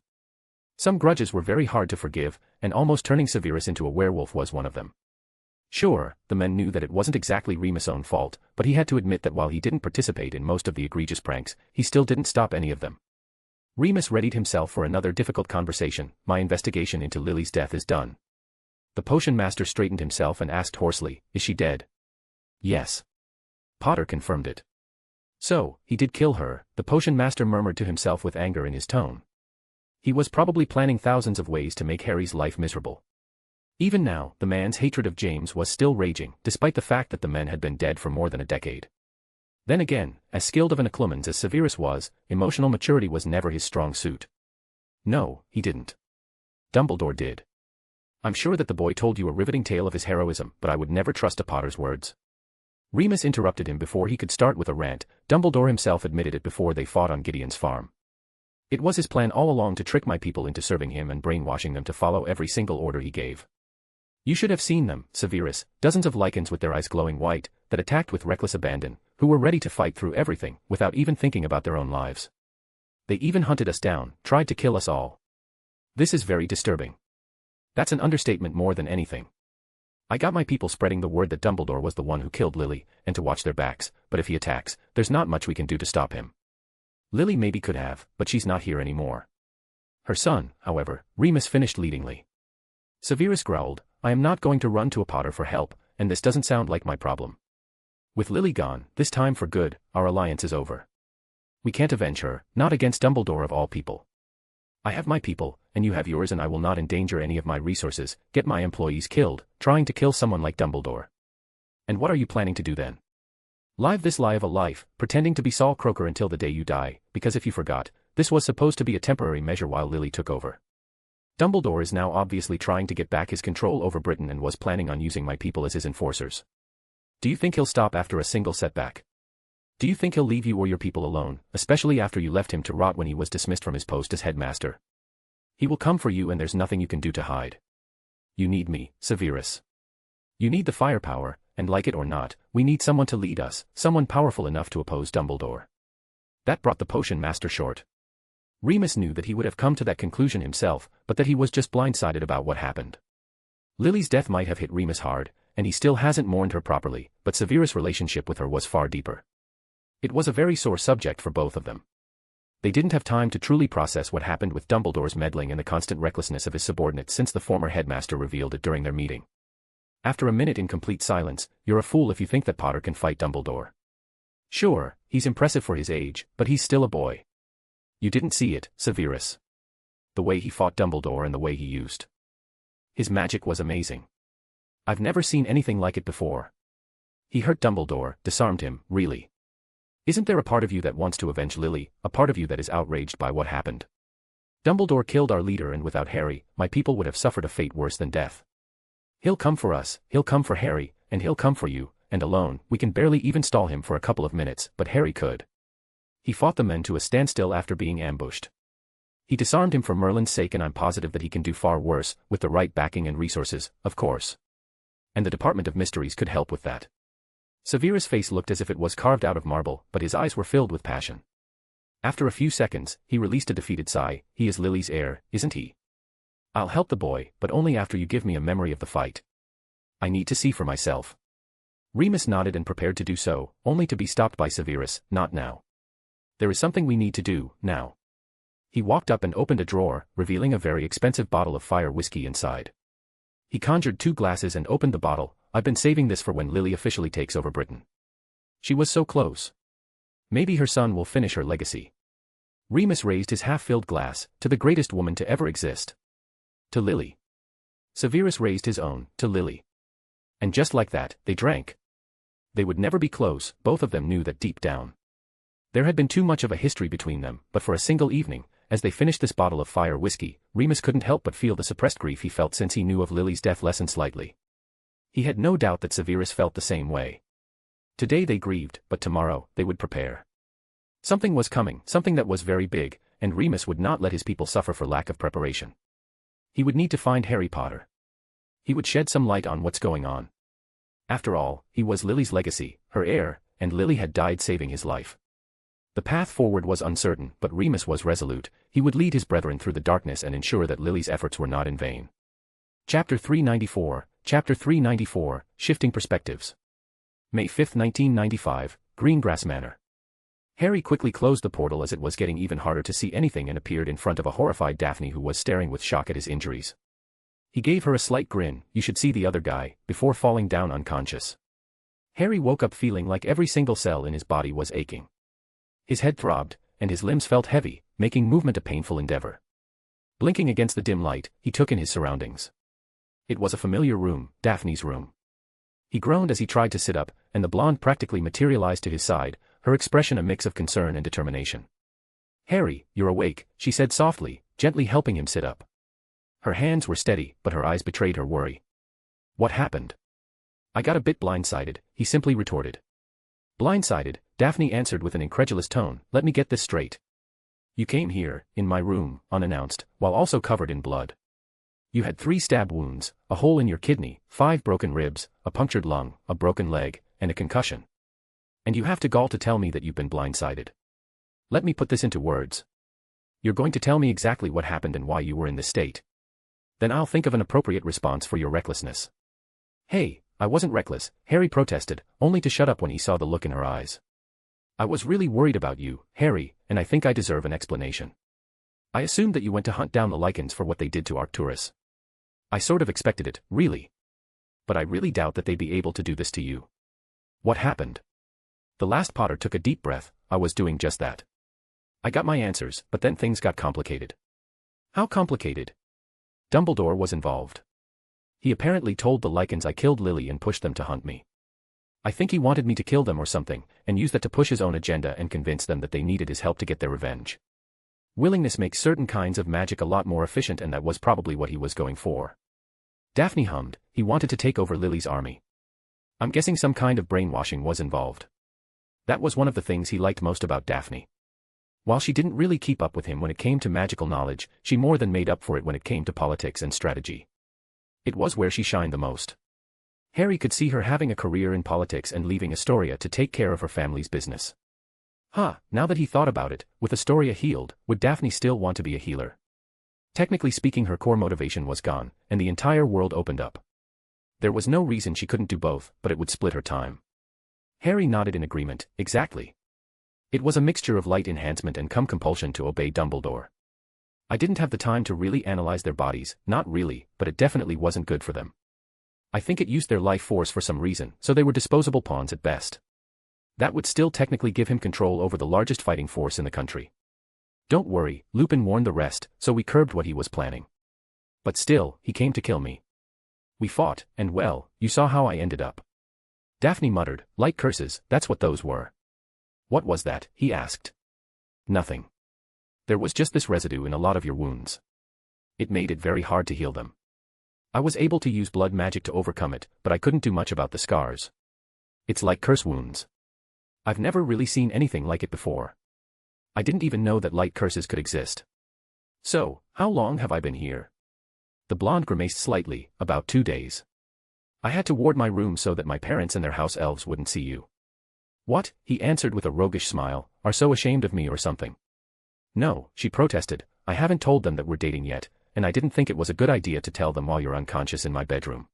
Some grudges were very hard to forgive, and almost turning Severus into a werewolf was one of them. Sure, the men knew that it wasn't exactly Remus' own fault, but he had to admit that while he didn't participate in most of the egregious pranks, he still didn't stop any of them. Remus readied himself for another difficult conversation. My investigation into Lily's death is done. The Potion Master straightened himself and asked hoarsely, is she dead? Yes. Potter confirmed it. So, he did kill her, the Potion Master murmured to himself with anger in his tone. He was probably planning thousands of ways to make Harry's life miserable. Even now, the man's hatred of James was still raging, despite the fact that the men had been dead for more than a decade. Then again, as skilled of an occlumens as Severus was, emotional maturity was never his strong suit. No, he didn't. Dumbledore did. I'm sure that the boy told you a riveting tale of his heroism, but I would never trust a Potter's words. Remus interrupted him before he could start with a rant. Dumbledore himself admitted it before they fought on Gideon's farm. It was his plan all along to trick my people into serving him and brainwashing them to follow every single order he gave. You should have seen them, Severus, dozens of lycans with their eyes glowing white, that attacked with reckless abandon, who were ready to fight through everything, without even thinking about their own lives. They even hunted us down, tried to kill us all. This is very disturbing. That's an understatement more than anything. I got my people spreading the word that Dumbledore was the one who killed Lily, and to watch their backs, but if he attacks, there's not much we can do to stop him. Lily maybe could have, but she's not here anymore. Her son, however, Remus finished leadingly. Severus growled, I am not going to run to a Potter for help, and this doesn't sound like my problem. With Lily gone, this time for good, our alliance is over. We can't avenge her, not against Dumbledore of all people. I have my people, and you have yours, and I will not endanger any of my resources, get my employees killed, trying to kill someone like Dumbledore. And what are you planning to do then? Live this lie of a life, pretending to be Saul Croaker until the day you die, because if you forgot, this was supposed to be a temporary measure while Lily took over. Dumbledore is now obviously trying to get back his control over Britain and was planning on using my people as his enforcers. Do you think he'll stop after a single setback? Do you think he'll leave you or your people alone, especially after you left him to rot when he was dismissed from his post as headmaster? He will come for you and there's nothing you can do to hide. You need me, Severus. You need the firepower, and like it or not, we need someone to lead us, someone powerful enough to oppose Dumbledore. That brought the potion master short. Remus knew that he would have come to that conclusion himself, but that he was just blindsided about what happened. Lily's death might have hit Remus hard, and he still hasn't mourned her properly, but Severus' relationship with her was far deeper. It was a very sore subject for both of them. They didn't have time to truly process what happened with Dumbledore's meddling and the constant recklessness of his subordinates since the former headmaster revealed it during their meeting. After a minute in complete silence, you're a fool if you think that Potter can fight Dumbledore. Sure, he's impressive for his age, but he's still a boy. You didn't see it, Severus. The way he fought Dumbledore and the way he used his magic was amazing. I've never seen anything like it before. He hurt Dumbledore, disarmed him, really. Isn't there a part of you that wants to avenge Lily, a part of you that is outraged by what happened? Dumbledore killed our leader, and without Harry, my people would have suffered a fate worse than death. He'll come for us, he'll come for Harry, and he'll come for you, and alone, we can barely even stall him for a couple of minutes, but Harry could. He fought the men to a standstill after being ambushed. He disarmed him for Merlin's sake, and I'm positive that he can do far worse, with the right backing and resources, of course. And the Department of Mysteries could help with that. Severus' face looked as if it was carved out of marble, but his eyes were filled with passion. After a few seconds, he released a defeated sigh. He is Lily's heir, isn't he? I'll help the boy, but only after you give me a memory of the fight. I need to see for myself. Remus nodded and prepared to do so, only to be stopped by Severus. Not now. There is something we need to do, now. He walked up and opened a drawer, revealing a very expensive bottle of fire whiskey inside. He conjured 2 glasses and opened the bottle. I've been saving this for when Lily officially takes over Britain. She was so close. Maybe her son will finish her legacy. Remus raised his half-filled glass, to the greatest woman to ever exist. To Lily. Severus raised his own, to Lily. And just like that, they drank. They would never be close, both of them knew that deep down. There had been too much of a history between them, but for a single evening, as they finished this bottle of fire whiskey, Remus couldn't help but feel the suppressed grief he felt since he knew of Lily's death lessen slightly. He had no doubt that Severus felt the same way. Today they grieved, but tomorrow, they would prepare. Something was coming, something that was very big, and Remus would not let his people suffer for lack of preparation. He would need to find Harry Potter. He would shed some light on what's going on. After all, he was Lily's legacy, her heir, and Lily had died saving his life. The path forward was uncertain, but Remus was resolute. He would lead his brethren through the darkness and ensure that Lily's efforts were not in vain. Chapter 394, Shifting Perspectives. May 5, 1995, Greengrass Manor. Harry quickly closed the portal as it was getting even harder to see anything and appeared in front of a horrified Daphne who was staring with shock at his injuries. He gave her a slight grin, "You should see the other guy," before falling down unconscious. Harry woke up feeling like every single cell in his body was aching. His head throbbed, and his limbs felt heavy, making movement a painful endeavor. Blinking against the dim light, he took in his surroundings. It was a familiar room, Daphne's room. He groaned as he tried to sit up, and the blonde practically materialized to his side, her expression a mix of concern and determination. "Harry, you're awake," she said softly, gently helping him sit up. Her hands were steady, but her eyes betrayed her worry. "What happened?" "I got a bit blindsided," he simply retorted. "Blindsided?" Daphne answered with an incredulous tone. "Let me get this straight. You came here, in my room, unannounced, while also covered in blood. You had 3 stab wounds, a hole in your kidney, 5 broken ribs, a punctured lung, a broken leg, and a concussion. And you have the gall to tell me that you've been blindsided. Let me put this into words. You're going to tell me exactly what happened and why you were in this state. Then I'll think of an appropriate response for your recklessness." "Hey, I wasn't reckless," Harry protested, only to shut up when he saw the look in her eyes. "I was really worried about you, Harry, and I think I deserve an explanation. I assumed that you went to hunt down the Lycans for what they did to Arcturus. I sort of expected it, really. But I really doubt that they'd be able to do this to you. What happened?" The last Potter took a deep breath. "I was doing just that. I got my answers, but then things got complicated." "How complicated?" "Dumbledore was involved. He apparently told the Lycans I killed Lily and pushed them to hunt me. I think he wanted me to kill them or something, and use that to push his own agenda and convince them that they needed his help to get their revenge. Willingness makes certain kinds of magic a lot more efficient, and that was probably what he was going for." Daphne hummed. "He wanted to take over Lily's army. I'm guessing some kind of brainwashing was involved." That was one of the things he liked most about Daphne. While she didn't really keep up with him when it came to magical knowledge, she more than made up for it when it came to politics and strategy. It was where she shined the most. Harry could see her having a career in politics and leaving Astoria to take care of her family's business. Now that he thought about it, with Astoria healed, would Daphne still want to be a healer? Technically speaking, her core motivation was gone, and the entire world opened up. There was no reason she couldn't do both, but it would split her time. Harry nodded in agreement. Exactly. It was a mixture of light enhancement and compulsion to obey Dumbledore. I didn't have the time to really analyze their bodies, not really, but it definitely wasn't good for them. I think it used their life force for some reason, so they were disposable pawns at best. That would still technically give him control over the largest fighting force in the country. Don't worry, Lupin warned the rest, so we curbed what he was planning. But still, he came to kill me. We fought, and well, you saw how I ended up." Daphne muttered. "Light curses, that's what those were." "What was that?" he asked. "Nothing. There was just this residue in a lot of your wounds. It made it very hard to heal them. I was able to use blood magic to overcome it, but I couldn't do much about the scars. It's like curse wounds. I've never really seen anything like it before. I didn't even know that light curses could exist." "So, how long have I been here?" The blonde grimaced slightly. "About 2 days. I had to ward my room so that my parents and their house elves wouldn't see you." "What?" he answered with a roguish smile. "Are so ashamed of me or something?" "No," she protested. "I haven't told them that we're dating yet, and I didn't think it was a good idea to tell them while you're unconscious in my bedroom."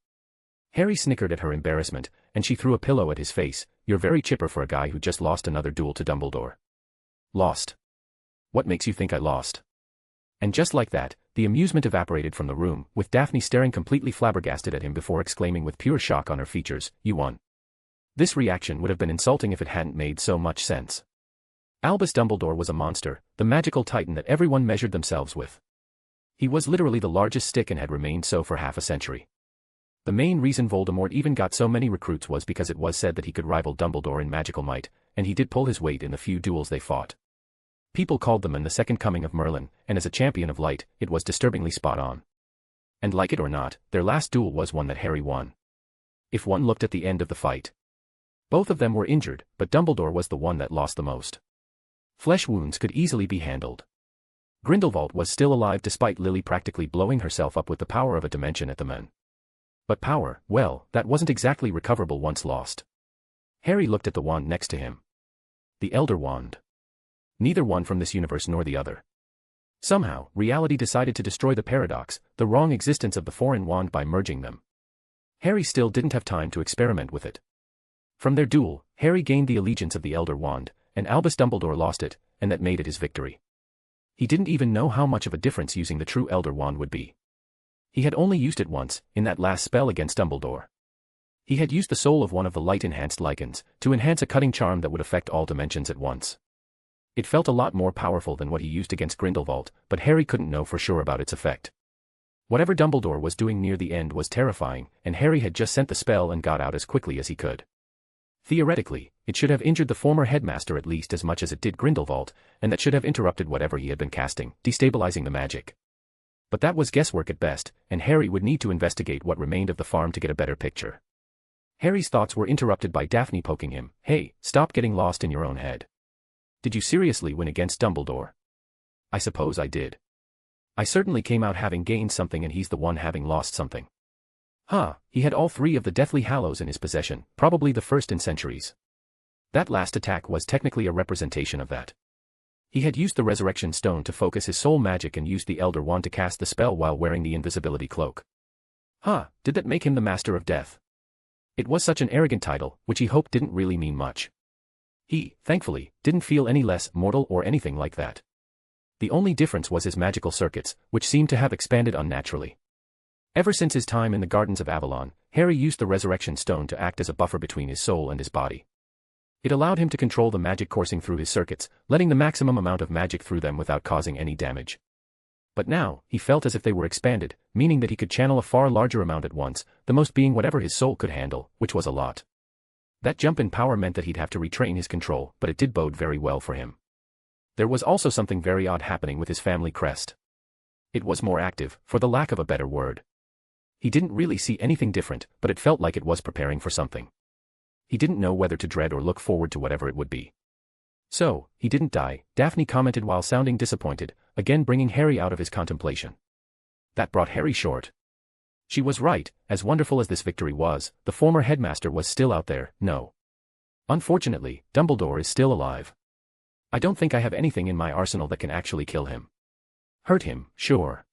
Harry snickered at her embarrassment, and she threw a pillow at his face. "You're very chipper for a guy who just lost another duel to Dumbledore." "Lost? What makes you think I lost?" And just like that, the amusement evaporated from the room, with Daphne staring completely flabbergasted at him before exclaiming with pure shock on her features, "You won." This reaction would have been insulting if it hadn't made so much sense. Albus Dumbledore was a monster, the magical titan that everyone measured themselves with. He was literally the largest stick and had remained so for half a century. The main reason Voldemort even got so many recruits was because it was said that he could rival Dumbledore in magical might, and he did pull his weight in the few duels they fought. People called them the second coming of Merlin, and as a champion of light, it was disturbingly spot on. And like it or not, their last duel was one that Harry won. If one looked at the end of the fight, both of them were injured, but Dumbledore was the one that lost the most. Flesh wounds could easily be handled. Grindelwald was still alive despite Lily practically blowing herself up with the power of a dimension at the men. But power, well, that wasn't exactly recoverable once lost. Harry looked at the wand next to him. The Elder Wand. Neither one from this universe nor the other. Somehow, reality decided to destroy the paradox, the wrong existence of the foreign wand by merging them. Harry still didn't have time to experiment with it. From their duel, Harry gained the allegiance of the Elder Wand, and Albus Dumbledore lost it, and that made it his victory. He didn't even know how much of a difference using the true Elder Wand would be. He had only used it once, in that last spell against Dumbledore. He had used the soul of one of the light-enhanced Lycans, to enhance a cutting charm that would affect all dimensions at once. It felt a lot more powerful than what he used against Grindelwald, but Harry couldn't know for sure about its effect. Whatever Dumbledore was doing near the end was terrifying, and Harry had just sent the spell and got out as quickly as he could. Theoretically, it should have injured the former headmaster at least as much as it did Grindelwald, and that should have interrupted whatever he had been casting, destabilizing the magic. But that was guesswork at best, and Harry would need to investigate what remained of the farm to get a better picture. Harry's thoughts were interrupted by Daphne poking him. "Hey, stop getting lost in your own head. Did you seriously win against Dumbledore?" "I suppose I did. I certainly came out having gained something and he's the one having lost something." "Huh, he had all 3 of the Deathly Hallows in his possession, probably the first in centuries. That last attack was technically a representation of that. He had used the Resurrection Stone to focus his soul magic and used the Elder Wand to cast the spell while wearing the invisibility cloak. Huh, did that make him the Master of Death?" It was such an arrogant title, which he hoped didn't really mean much. He, thankfully, didn't feel any less mortal or anything like that. The only difference was his magical circuits, which seemed to have expanded unnaturally. Ever since his time in the Gardens of Avalon, Harry used the Resurrection Stone to act as a buffer between his soul and his body. It allowed him to control the magic coursing through his circuits, letting the maximum amount of magic through them without causing any damage. But now, he felt as if they were expanded, meaning that he could channel a far larger amount at once, the most being whatever his soul could handle, which was a lot. That jump in power meant that he'd have to retrain his control, but it did bode very well for him. There was also something very odd happening with his family crest. It was more active, for the lack of a better word. He didn't really see anything different, but it felt like it was preparing for something. He didn't know whether to dread or look forward to whatever it would be. "So, he didn't die," Daphne commented while sounding disappointed, again bringing Harry out of his contemplation. That brought Harry short. She was right, as wonderful as this victory was, the former headmaster was still out there. No. Unfortunately, Dumbledore is still alive. I don't think I have anything in my arsenal that can actually kill him. Hurt him, sure.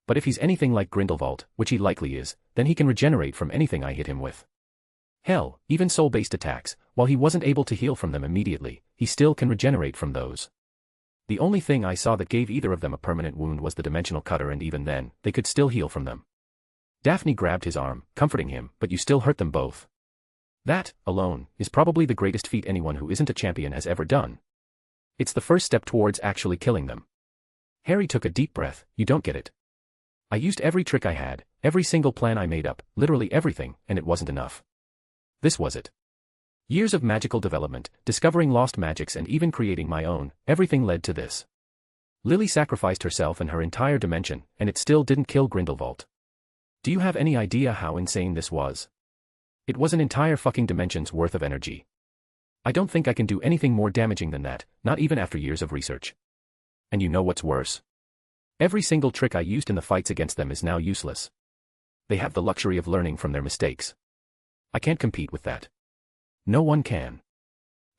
But if he's anything like Grindelwald, which he likely is, then he can regenerate from anything I hit him with. Hell, even soul-based attacks, while he wasn't able to heal from them immediately, he still can regenerate from those. The only thing I saw that gave either of them a permanent wound was the dimensional cutter, and even then, they could still heal from them." Daphne grabbed his arm, comforting him, "But you still hurt them both. That, alone, is probably the greatest feat anyone who isn't a champion has ever done. It's the first step towards actually killing them." Harry took a deep breath. "You don't get it. I used every trick I had, every single plan I made up, literally everything, and it wasn't enough. This was it. Years of magical development, discovering lost magics and even creating my own, everything led to this. Lily sacrificed herself and her entire dimension, and it still didn't kill Grindelwald. Do you have any idea how insane this was? It was an entire fucking dimension's worth of energy. I don't think I can do anything more damaging than that, not even after years of research. And you know what's worse? Every single trick I used in the fights against them is now useless. They have the luxury of learning from their mistakes. I can't compete with that. No one can."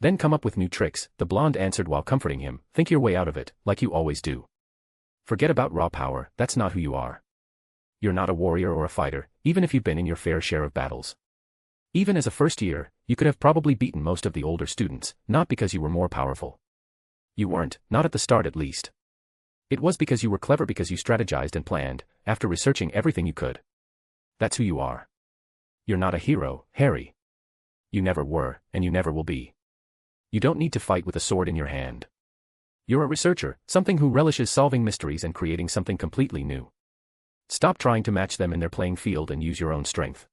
"Then come up with new tricks," the blonde answered while comforting him. "Think your way out of it, like you always do. Forget about raw power, that's not who you are. You're not a warrior or a fighter, even if you've been in your fair share of battles. Even as a first year, you could have probably beaten most of the older students, not because you were more powerful. You weren't, not at the start at least. It was because you were clever, because you strategized and planned, after researching everything you could. That's who you are. You're not a hero, Harry. You never were, and you never will be. You don't need to fight with a sword in your hand. You're a researcher, something who relishes solving mysteries and creating something completely new. Stop trying to match them in their playing field and use your own strength."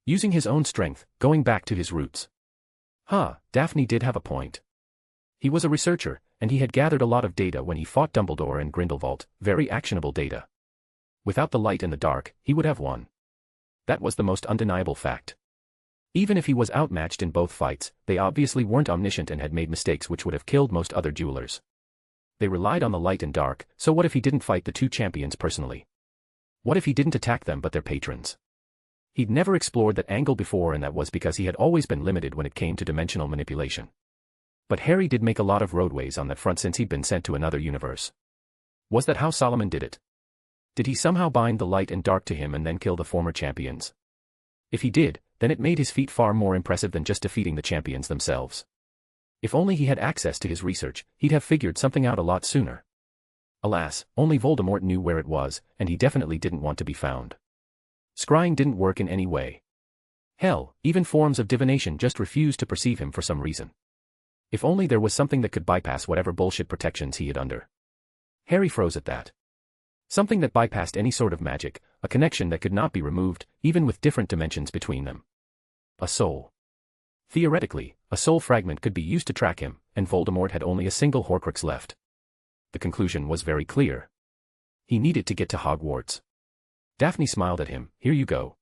Using his own strength, going back to his roots. Daphne did have a point. He was a researcher, and he had gathered a lot of data when he fought Dumbledore and Grindelwald, very actionable data. Without the light and the dark, he would have won. That was the most undeniable fact. Even if he was outmatched in both fights, they obviously weren't omniscient and had made mistakes which would have killed most other duelers. They relied on the light and dark, so what if he didn't fight the two champions personally? What if he didn't attack them but their patrons? He'd never explored that angle before, and that was because he had always been limited when it came to dimensional manipulation. But Harry did make a lot of roadways on that front since he'd been sent to another universe. Was that how Solomon did it? Did he somehow bind the light and dark to him and then kill the former champions? If he did, then it made his feat far more impressive than just defeating the champions themselves. If only he had access to his research, he'd have figured something out a lot sooner. Alas, only Voldemort knew where it was, and he definitely didn't want to be found. Scrying didn't work in any way. Hell, even forms of divination just refused to perceive him for some reason. If only there was something that could bypass whatever bullshit protections he had under. Harry froze at that. Something that bypassed any sort of magic, a connection that could not be removed, even with different dimensions between them. A soul. Theoretically, a soul fragment could be used to track him, and Voldemort had only a single Horcrux left. The conclusion was very clear. He needed to get to Hogwarts. Daphne smiled at him. Here you go.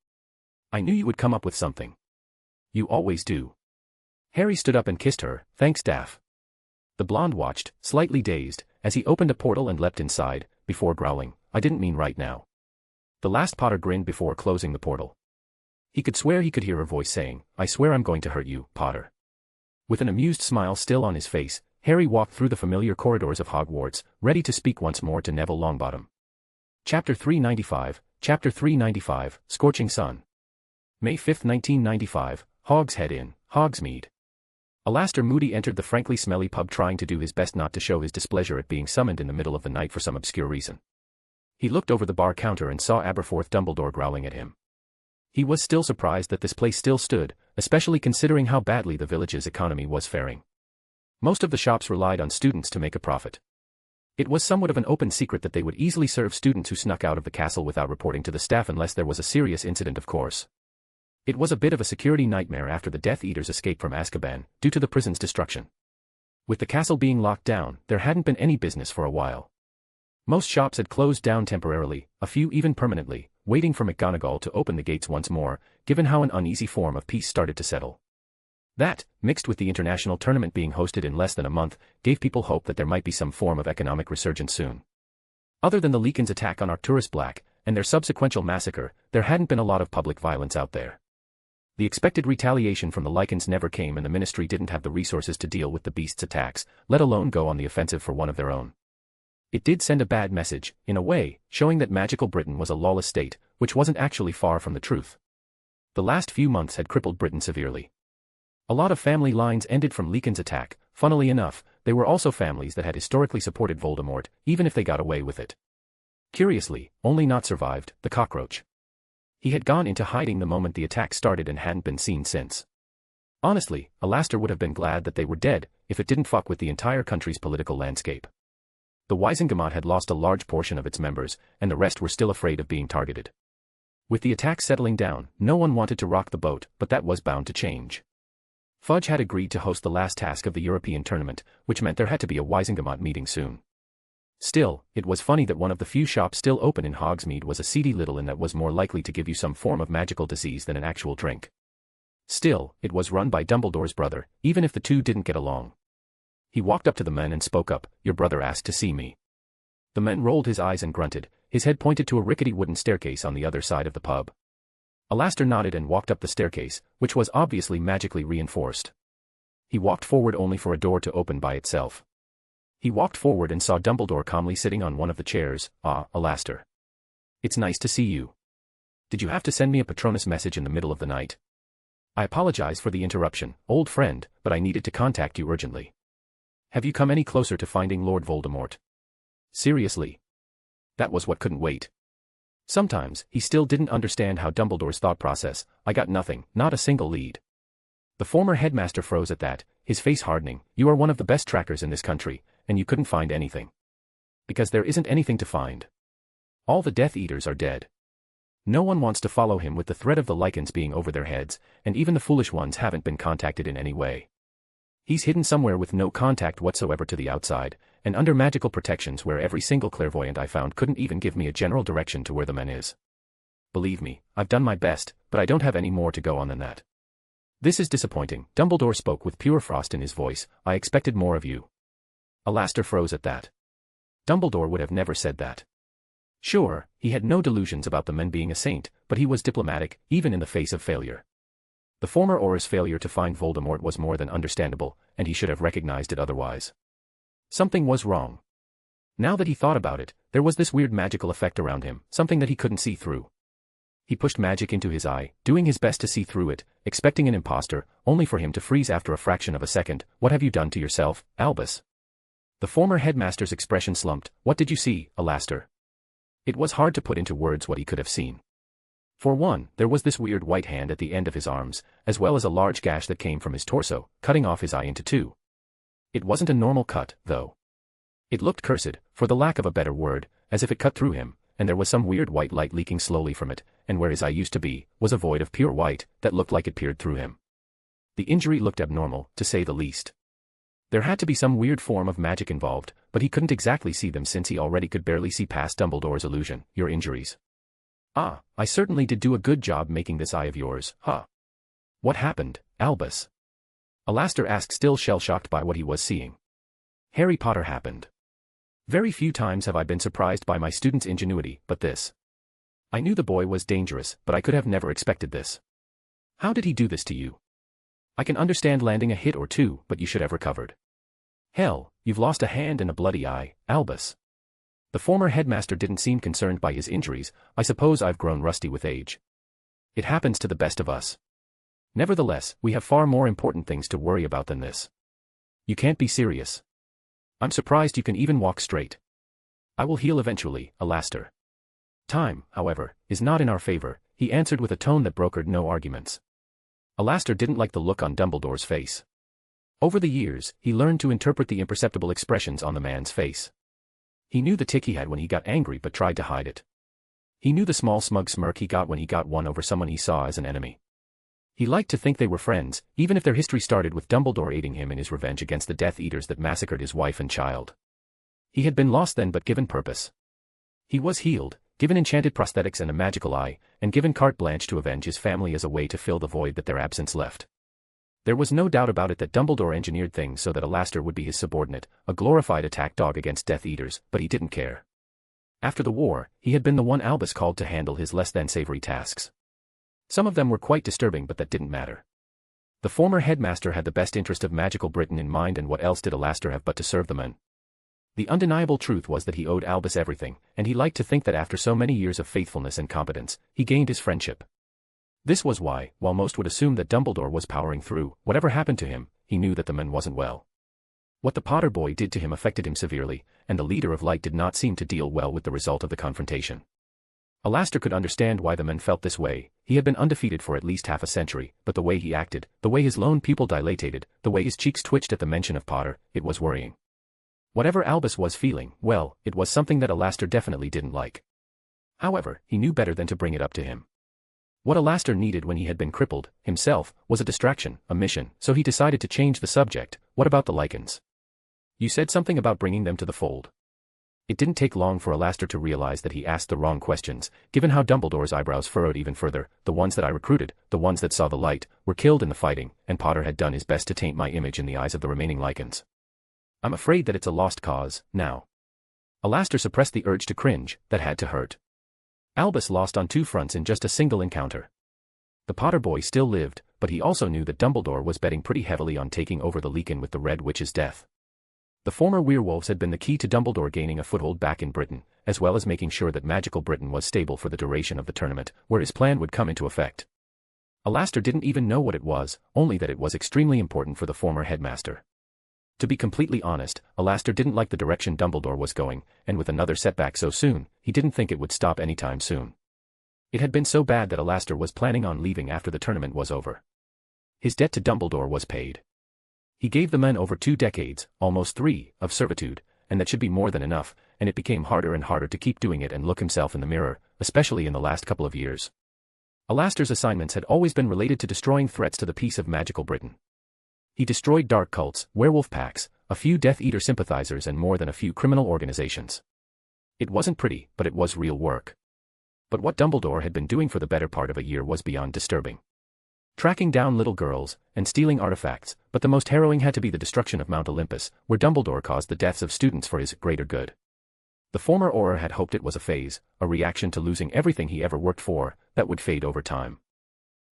I knew you would come up with something. You always do. Harry stood up and kissed her. Thanks, Daph. The blonde watched, slightly dazed, as he opened a portal and leapt inside, before growling, I didn't mean right now. The last Potter grinned before closing the portal. He could swear he could hear her voice saying, I swear I'm going to hurt you, Potter. With an amused smile still on his face, Harry walked through the familiar corridors of Hogwarts, ready to speak once more to Neville Longbottom. Chapter 395, Scorching Sun. May 5, 1995, Hogshead Inn, Hogsmeade. Alastor Moody entered the frankly smelly pub trying to do his best not to show his displeasure at being summoned in the middle of the night for some obscure reason. He looked over the bar counter and saw Aberforth Dumbledore growling at him. He was still surprised that this place still stood, especially considering how badly the village's economy was faring. Most of the shops relied on students to make a profit. It was somewhat of an open secret that they would easily serve students who snuck out of the castle without reporting to the staff unless there was a serious incident, of course. It was a bit of a security nightmare after the Death Eaters' escape from Azkaban, due to the prison's destruction. With the castle being locked down, there hadn't been any business for a while. Most shops had closed down temporarily, a few even permanently, waiting for McGonagall to open the gates once more, given how an uneasy form of peace started to settle. That, mixed with the international tournament being hosted in less than a month, gave people hope that there might be some form of economic resurgence soon. Other than the Lycans' attack on Arcturus Black, and their subsequent massacre, there hadn't been a lot of public violence out there. The expected retaliation from the Lycans never came, and the Ministry didn't have the resources to deal with the beasts' attacks, let alone go on the offensive for one of their own. It did send a bad message, in a way, showing that magical Britain was a lawless state, which wasn't actually far from the truth. The last few months had crippled Britain severely. A lot of family lines ended from Lycans' attack. Funnily enough, they were also families that had historically supported Voldemort, even if they got away with it. Curiously, only not survived, the cockroach. He had gone into hiding the moment the attack started and hadn't been seen since. Honestly, Alastor would have been glad that they were dead, if it didn't fuck with the entire country's political landscape. The Wizengamot had lost a large portion of its members, and the rest were still afraid of being targeted. With the attack settling down, no one wanted to rock the boat, but that was bound to change. Fudge had agreed to host the last task of the European tournament, which meant there had to be a Wizengamot meeting soon. Still, it was funny that one of the few shops still open in Hogsmeade was a seedy little inn that was more likely to give you some form of magical disease than an actual drink. Still, it was run by Dumbledore's brother, even if the two didn't get along. He walked up to the men and spoke up, your brother asked to see me. The man rolled his eyes and grunted, his head pointed to a rickety wooden staircase on the other side of the pub. Alastor nodded and walked up the staircase, which was obviously magically reinforced. He walked forward only for a door to open by itself. He walked forward and saw Dumbledore calmly sitting on one of the chairs. Ah, Alastor. It's nice to see you. Did you have to send me a Patronus message in the middle of the night? I apologize for the interruption, old friend, but I needed to contact you urgently. Have you come any closer to finding Lord Voldemort? Seriously? That was what couldn't wait. Sometimes, he still didn't understand how Dumbledore's thought process. I got nothing, not a single lead. The former headmaster froze at that, his face hardening. You are one of the best trackers in this country, and you couldn't find anything. Because there isn't anything to find. All the Death Eaters are dead. No one wants to follow him with the threat of the Lycans being over their heads, and even the foolish ones haven't been contacted in any way. He's hidden somewhere with no contact whatsoever to the outside, and under magical protections where every single clairvoyant I found couldn't even give me a general direction to where the man is. Believe me, I've done my best, but I don't have any more to go on than that. This is disappointing. Dumbledore spoke with pure frost in his voice. I expected more of you. Alastor froze at that. Dumbledore would have never said that. Sure, he had no delusions about the man being a saint, but he was diplomatic, even in the face of failure. The former Auror's failure to find Voldemort was more than understandable, and he should have recognized it otherwise. Something was wrong. Now that he thought about it, there was this weird magical effect around him, something that he couldn't see through. He pushed magic into his eye, doing his best to see through it, expecting an imposter, only for him to freeze after a fraction of a second. What have you done to yourself, Albus? The former headmaster's expression slumped. What did you see, Alastor? It was hard to put into words what he could have seen. For one, there was this weird white hand at the end of his arms, as well as a large gash that came from his torso, cutting off his eye into two. It wasn't a normal cut, though. It looked cursed, for the lack of a better word, as if it cut through him, and there was some weird white light leaking slowly from it, and where his eye used to be, was a void of pure white, that looked like it peered through him. The injury looked abnormal, to say the least. There had to be some weird form of magic involved, but he couldn't exactly see them since he already could barely see past Dumbledore's illusion. Your injuries. Ah, I certainly did do a good job making this eye of yours, huh? What happened, Albus? Alastor asked, still shell-shocked by what he was seeing. Harry Potter happened. Very few times have I been surprised by my student's ingenuity, but this. I knew the boy was dangerous, but I could have never expected this. How did he do this to you? I can understand landing a hit or two, but you should have recovered. Hell, you've lost a hand and a bloody eye, Albus. The former headmaster didn't seem concerned by his injuries. I suppose I've grown rusty with age. It happens to the best of us. Nevertheless, we have far more important things to worry about than this. You can't be serious. I'm surprised you can even walk straight. I will heal eventually, Alastor. Time, however, is not in our favor, he answered with a tone that brokered no arguments. Alastor didn't like the look on Dumbledore's face. Over the years, he learned to interpret the imperceptible expressions on the man's face. He knew the tic he had when he got angry but tried to hide it. He knew the small smug smirk he got when he got one over someone he saw as an enemy. He liked to think they were friends, even if their history started with Dumbledore aiding him in his revenge against the Death Eaters that massacred his wife and child. He had been lost then but given purpose. He was healed, given enchanted prosthetics and a magical eye, and given carte blanche to avenge his family as a way to fill the void that their absence left. There was no doubt about it that Dumbledore engineered things so that Alastor would be his subordinate, a glorified attack dog against Death Eaters, but he didn't care. After the war, he had been the one Albus called to handle his less-than-savory tasks. Some of them were quite disturbing, but that didn't matter. The former headmaster had the best interest of magical Britain in mind, and what else did Alastor have but to serve the men? The undeniable truth was that he owed Albus everything, and he liked to think that after so many years of faithfulness and competence, he gained his friendship. This was why, while most would assume that Dumbledore was powering through, whatever happened to him, he knew that the man wasn't well. What the Potter boy did to him affected him severely, and the leader of light did not seem to deal well with the result of the confrontation. Alastor could understand why the men felt this way. He had been undefeated for at least half a century, but the way he acted, the way his lone pupil dilated, the way his cheeks twitched at the mention of Potter, it was worrying. Whatever Albus was feeling, well, it was something that Alastor definitely didn't like. However, he knew better than to bring it up to him. What Alastor needed when he had been crippled, himself, was a distraction, a mission, so he decided to change the subject. What about the lichens? You said something about bringing them to the fold. It didn't take long for Alastor to realize that he asked the wrong questions, given how Dumbledore's eyebrows furrowed even further. The ones that I recruited, the ones that saw the light, were killed in the fighting, and Potter had done his best to taint my image in the eyes of the remaining lichens. I'm afraid that it's a lost cause, now. Alastor suppressed the urge to cringe, that had to hurt. Albus lost on two fronts in just a single encounter. The Potter boy still lived, but he also knew that Dumbledore was betting pretty heavily on taking over the Lichen with the Red Witch's death. The former werewolves had been the key to Dumbledore gaining a foothold back in Britain, as well as making sure that magical Britain was stable for the duration of the tournament, where his plan would come into effect. Alastor didn't even know what it was, only that it was extremely important for the former headmaster. To be completely honest, Alastor didn't like the direction Dumbledore was going, and with another setback so soon, he didn't think it would stop anytime soon. It had been so bad that Alastor was planning on leaving after the tournament was over. His debt to Dumbledore was paid. He gave the men over 2 decades, almost 3, of servitude, and that should be more than enough, and it became harder and harder to keep doing it and look himself in the mirror, especially in the last couple of years. Alastor's assignments had always been related to destroying threats to the peace of magical Britain. He destroyed dark cults, werewolf packs, a few Death Eater sympathizers and more than a few criminal organizations. It wasn't pretty, but it was real work. But what Dumbledore had been doing for the better part of a year was beyond disturbing. Tracking down little girls, and stealing artifacts, but the most harrowing had to be the destruction of Mount Olympus, where Dumbledore caused the deaths of students for his greater good. The former Auror had hoped it was a phase, a reaction to losing everything he ever worked for, that would fade over time.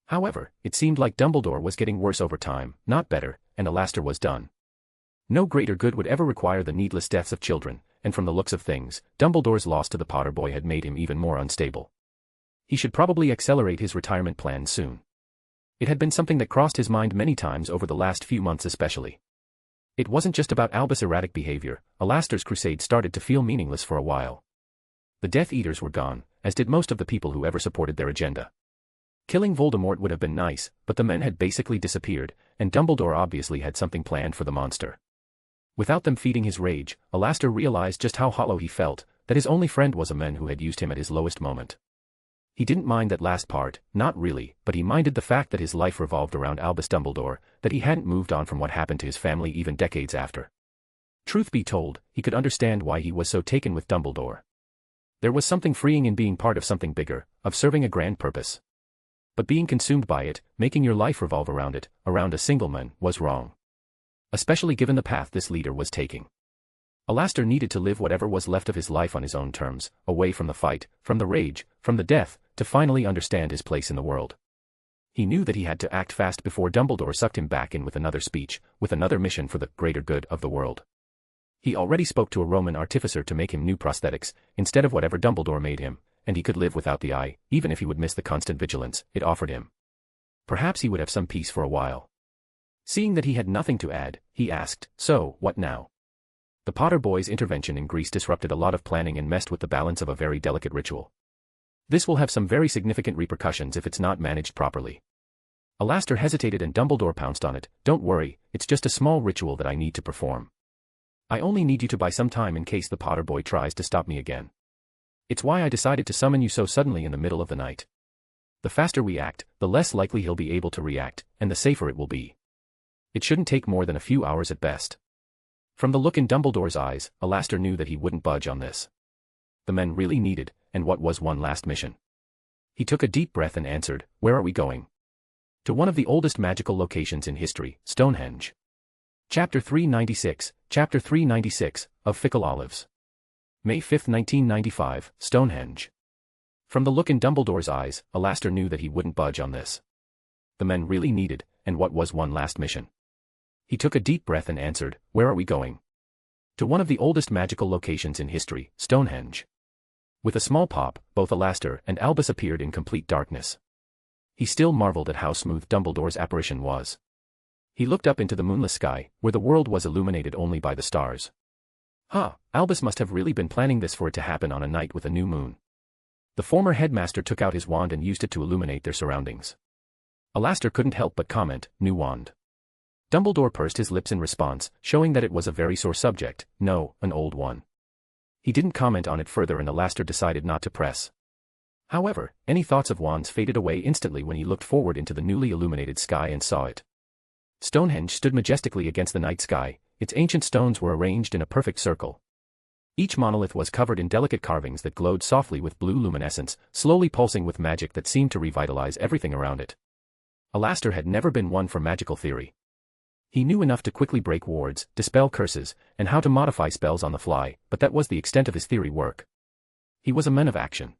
However, it seemed like Dumbledore was getting worse over time, not better, and Alastor was done. No greater good would ever require the needless deaths of children, and from the looks of things, Dumbledore's loss to the Potter boy had made him even more unstable. He should probably accelerate his retirement plans soon. It had been something that crossed his mind many times over the last few months especially. It wasn't just about Albus' erratic behavior. Alastor's crusade started to feel meaningless for a while. The Death Eaters were gone, as did most of the people who ever supported their agenda. Killing Voldemort would have been nice, but the men had basically disappeared, and Dumbledore obviously had something planned for the monster. Without them feeding his rage, Alastor realized just how hollow he felt. that his only friend was a man who had used him at his lowest moment. He didn't mind that last part, not really, but he minded the fact that his life revolved around Albus Dumbledore, that he hadn't moved on from what happened to his family even decades after. Truth be told, he could understand why he was so taken with Dumbledore. There was something freeing in being part of something bigger, of serving a grand purpose. But being consumed by it, making your life revolve around it, around a single man, was wrong. Especially given the path this leader was taking. Alastor needed to live whatever was left of his life on his own terms, away from the fight, from the rage, from the death, to finally understand his place in the world. He knew that he had to act fast before Dumbledore sucked him back in with another speech, with another mission for the greater good of the world. He already spoke to a Roman artificer to make him new prosthetics, instead of whatever Dumbledore made him, and he could live without the eye, even if he would miss the constant vigilance it offered him. Perhaps he would have some peace for a while. Seeing that he had nothing to add, he asked, "So, what now?" The Potter boy's intervention in Greece disrupted a lot of planning and messed with the balance of a very delicate ritual. This will have some very significant repercussions if it's not managed properly. Alastor hesitated and Dumbledore pounced on it. "Don't worry, it's just a small ritual that I need to perform. I only need you to buy some time in case the Potter boy tries to stop me again. It's why I decided to summon you so suddenly in the middle of the night. The faster we act, the less likely he'll be able to react, and the safer it will be. It shouldn't take more than a few hours at best." From the look in Dumbledore's eyes, Alastor knew that he wouldn't budge on this. The men really needed, and what was one last mission. He took a deep breath and answered, "Where are we going?" "To one of the oldest magical locations in history, Stonehenge." Chapter 396, of Fickle Olives. May 5, 1995, Stonehenge. From the look in Dumbledore's eyes, Alastor knew that he wouldn't budge on this. The men really needed, and what was one last mission. He took a deep breath and answered, "Where are we going?" "To one of the oldest magical locations in history, Stonehenge." With a small pop, both Alastor and Albus appeared in complete darkness. He still marveled at how smooth Dumbledore's apparition was. He looked up into the moonless sky, where the world was illuminated only by the stars. Albus must have really been planning this for it to happen on a night with a new moon. The former headmaster took out his wand and used it to illuminate their surroundings. Alastor couldn't help but comment, "New wand." Dumbledore pursed his lips in response, showing that it was a very sore subject. "No, an old one." He didn't comment on it further and Alastor decided not to press. However, any thoughts of wands faded away instantly when he looked forward into the newly illuminated sky and saw it. Stonehenge stood majestically against the night sky, its ancient stones were arranged in a perfect circle. Each monolith was covered in delicate carvings that glowed softly with blue luminescence, slowly pulsing with magic that seemed to revitalize everything around it. Alastor had never been one for magical theory. He knew enough to quickly break wards, dispel curses, and how to modify spells on the fly, but that was the extent of his theory work. He was a man of action.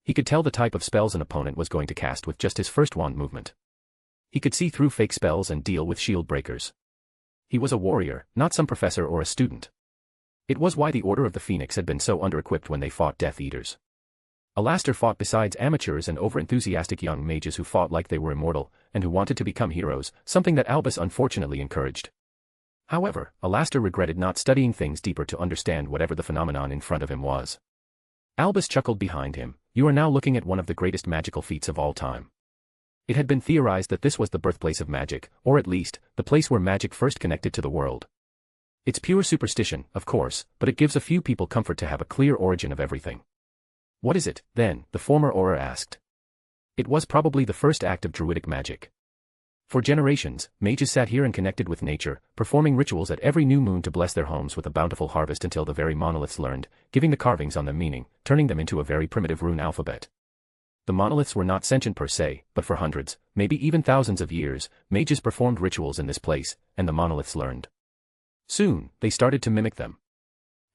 He could tell the type of spells an opponent was going to cast with just his first wand movement. He could see through fake spells and deal with shield breakers. He was a warrior, not some professor or a student. It was why the Order of the Phoenix had been so under-equipped when they fought Death Eaters. Alastor fought besides amateurs and over-enthusiastic young mages who fought like they were immortal, and who wanted to become heroes, something that Albus unfortunately encouraged. However, Alastor regretted not studying things deeper to understand whatever the phenomenon in front of him was. Albus chuckled behind him, "You are now looking at one of the greatest magical feats of all time." It had been theorized that this was the birthplace of magic, or at least, the place where magic first connected to the world. It's pure superstition, of course, but it gives a few people comfort to have a clear origin of everything. "What is it, then?" the former Auror asked. It was probably the first act of druidic magic. For generations, mages sat here and connected with nature, performing rituals at every new moon to bless their homes with a bountiful harvest until the very monoliths learned, giving the carvings on them meaning, turning them into a very primitive rune alphabet. The monoliths were not sentient per se, but for hundreds, maybe even thousands of years, mages performed rituals in this place, and the monoliths learned. Soon, they started to mimic them.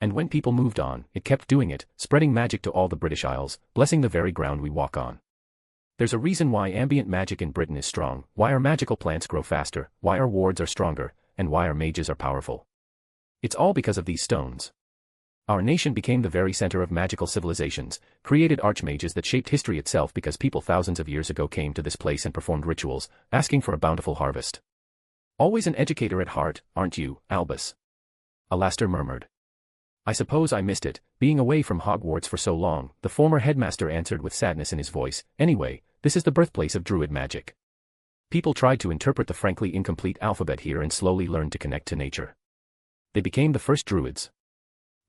And when people moved on, it kept doing it, spreading magic to all the British Isles, blessing the very ground we walk on. There's a reason why ambient magic in Britain is strong, why our magical plants grow faster, why our wards are stronger, and why our mages are powerful. It's all because of these stones. Our nation became the very center of magical civilizations, created archmages that shaped history itself because people thousands of years ago came to this place and performed rituals, asking for a bountiful harvest. Always an educator at heart, aren't you, Albus? Alastor murmured. I suppose I missed it, being away from Hogwarts for so long, the former headmaster answered with sadness in his voice. Anyway, this is the birthplace of druid magic. People tried to interpret the frankly incomplete alphabet here and slowly learned to connect to nature. They became the first druids.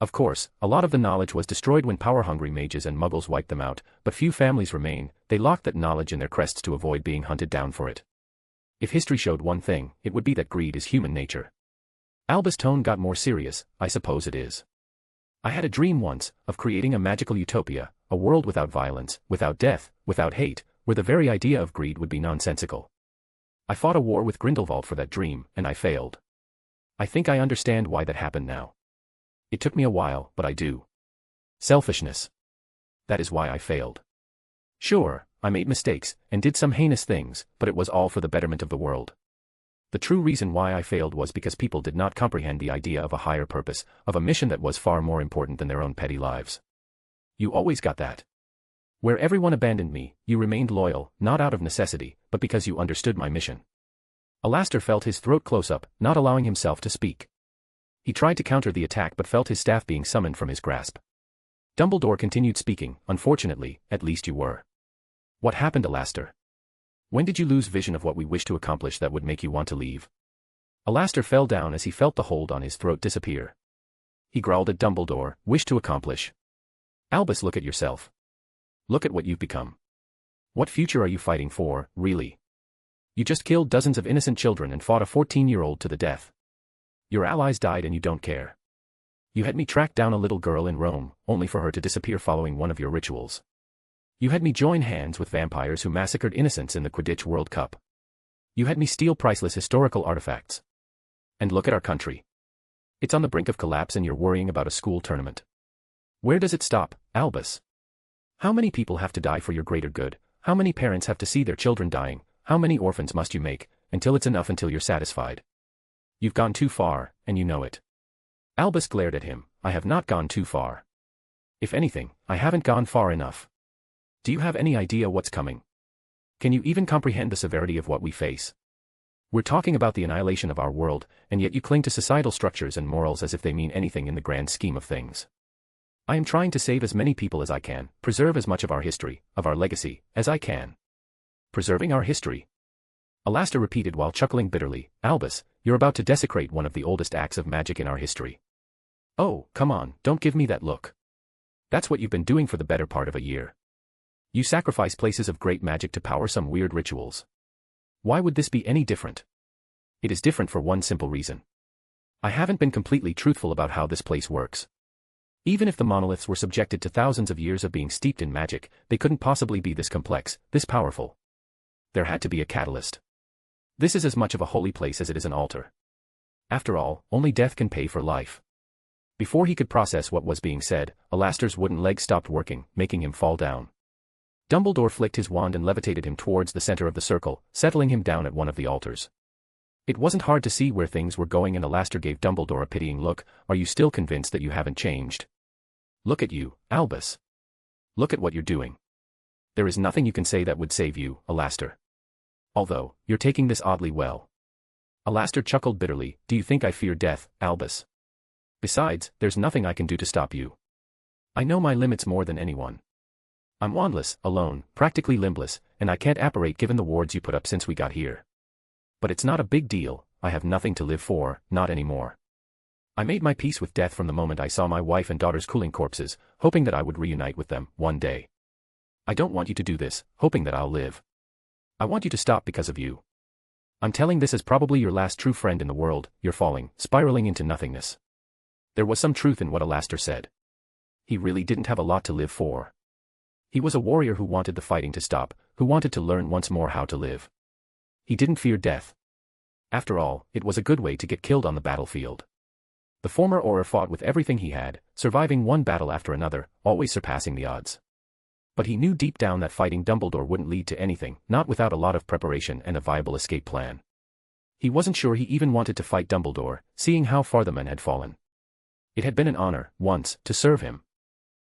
Of course, a lot of the knowledge was destroyed when power-hungry mages and muggles wiped them out, but few families remain. They locked that knowledge in their crests to avoid being hunted down for it. If history showed one thing, it would be that greed is human nature. Albus' tone got more serious. I suppose it is. I had a dream once, of creating a magical utopia, a world without violence, without death, without hate, where the very idea of greed would be nonsensical. I fought a war with Grindelwald for that dream, and I failed. I think I understand why that happened now. It took me a while, but I do. Selfishness. That is why I failed. Sure, I made mistakes, and did some heinous things, but it was all for the betterment of the world. The true reason why I failed was because people did not comprehend the idea of a higher purpose, of a mission that was far more important than their own petty lives. You always got that. Where everyone abandoned me, you remained loyal, not out of necessity, but because you understood my mission. Alastor felt his throat close up, not allowing himself to speak. He tried to counter the attack but felt his staff being summoned from his grasp. Dumbledore continued speaking. Unfortunately, at least you were. What happened, Alastor? When did you lose vision of what we wish to accomplish that would make you want to leave? Alastor fell down as he felt the hold on his throat disappear. He growled at Dumbledore, wish to accomplish. Albus, look at yourself. Look at what you've become. What future are you fighting for, really? You just killed dozens of innocent children and fought a 14-year-old to the death. Your allies died and you don't care. You had me track down a little girl in Rome, only for her to disappear following one of your rituals. You had me join hands with vampires who massacred innocents in the Quidditch World Cup. You had me steal priceless historical artifacts. And look at our country. It's on the brink of collapse and you're worrying about a school tournament. Where does it stop, Albus? How many people have to die for your greater good? How many parents have to see their children dying? How many orphans must you make, until it's enough, until you're satisfied? You've gone too far, and you know it. Albus glared at him. I have not gone too far. If anything, I haven't gone far enough. Do you have any idea what's coming? Can you even comprehend the severity of what we face? We're talking about the annihilation of our world, and yet you cling to societal structures and morals as if they mean anything in the grand scheme of things. I am trying to save as many people as I can, preserve as much of our history, of our legacy, as I can. Preserving our history? Alastor repeated while chuckling bitterly. Albus, you're about to desecrate one of the oldest acts of magic in our history. Oh, come on, don't give me that look. That's what you've been doing for the better part of a year. You sacrifice places of great magic to power some weird rituals. Why would this be any different? It is different for one simple reason. I haven't been completely truthful about how this place works. Even if the monoliths were subjected to thousands of years of being steeped in magic, they couldn't possibly be this complex, this powerful. There had to be a catalyst. This is as much of a holy place as it is an altar. After all, only death can pay for life. Before he could process what was being said, Alastor's wooden leg stopped working, making him fall down. Dumbledore flicked his wand and levitated him towards the center of the circle, settling him down at one of the altars. It wasn't hard to see where things were going, and Alastor gave Dumbledore a pitying look. Are you still convinced that you haven't changed? Look at you, Albus. Look at what you're doing. There is nothing you can say that would save you, Alastor. Although, you're taking this oddly well. Alastor chuckled bitterly. Do you think I fear death, Albus? Besides, there's nothing I can do to stop you. I know my limits more than anyone. I'm wandless, alone, practically limbless, and I can't apparate given the wards you put up since we got here. But it's not a big deal. I have nothing to live for, not anymore. I made my peace with death from the moment I saw my wife and daughter's cooling corpses, hoping that I would reunite with them, one day. I don't want you to do this, hoping that I'll live. I want you to stop because of you. I'm telling this as probably your last true friend in the world. You're falling, spiraling into nothingness. There was some truth in what Alastor said. He really didn't have a lot to live for. He was a warrior who wanted the fighting to stop, who wanted to learn once more how to live. He didn't fear death. After all, it was a good way to get killed on the battlefield. The former Auror fought with everything he had, surviving one battle after another, always surpassing the odds. But he knew deep down that fighting Dumbledore wouldn't lead to anything, not without a lot of preparation and a viable escape plan. He wasn't sure he even wanted to fight Dumbledore, seeing how far the men had fallen. It had been an honor, once, to serve him.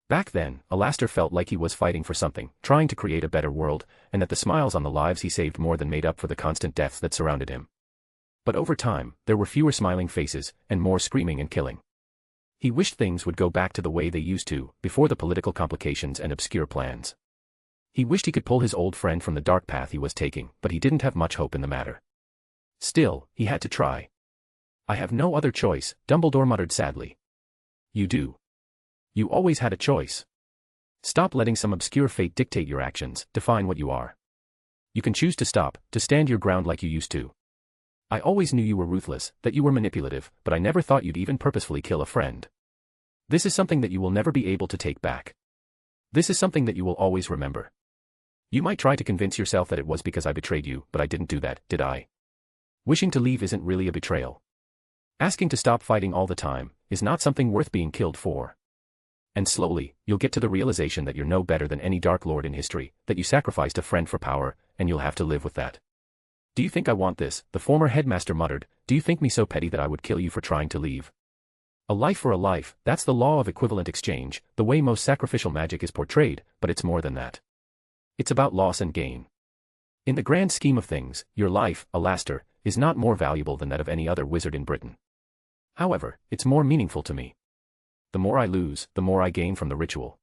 Back then, Alastor felt like he was fighting for something, trying to create a better world, and that the smiles on the lives he saved more than made up for the constant deaths that surrounded him. But over time, there were fewer smiling faces, and more screaming and killing. He wished things would go back to the way they used to, before the political complications and obscure plans. He wished he could pull his old friend from the dark path he was taking, but he didn't have much hope in the matter. Still, he had to try. I have no other choice, Dumbledore muttered sadly. You do. You always had a choice. Stop letting some obscure fate dictate your actions, define what you are. You can choose to stop, to stand your ground like you used to. I always knew you were ruthless, that you were manipulative, but I never thought you'd even purposefully kill a friend. This is something that you will never be able to take back. This is something that you will always remember. You might try to convince yourself that it was because I betrayed you, but I didn't do that, did I? Wishing to leave isn't really a betrayal. Asking to stop fighting all the time is not something worth being killed for. And slowly, you'll get to the realization that you're no better than any Dark Lord in history, that you sacrificed a friend for power, and you'll have to live with that. Do you think I want this? The former headmaster muttered. Do you think me so petty that I would kill you for trying to leave? A life for a life, that's the law of equivalent exchange, the way most sacrificial magic is portrayed, but it's more than that. It's about loss and gain. In the grand scheme of things, your life, Alastor, is not more valuable than that of any other wizard in Britain. However, it's more meaningful to me. The more I lose, the more I gain from the ritual.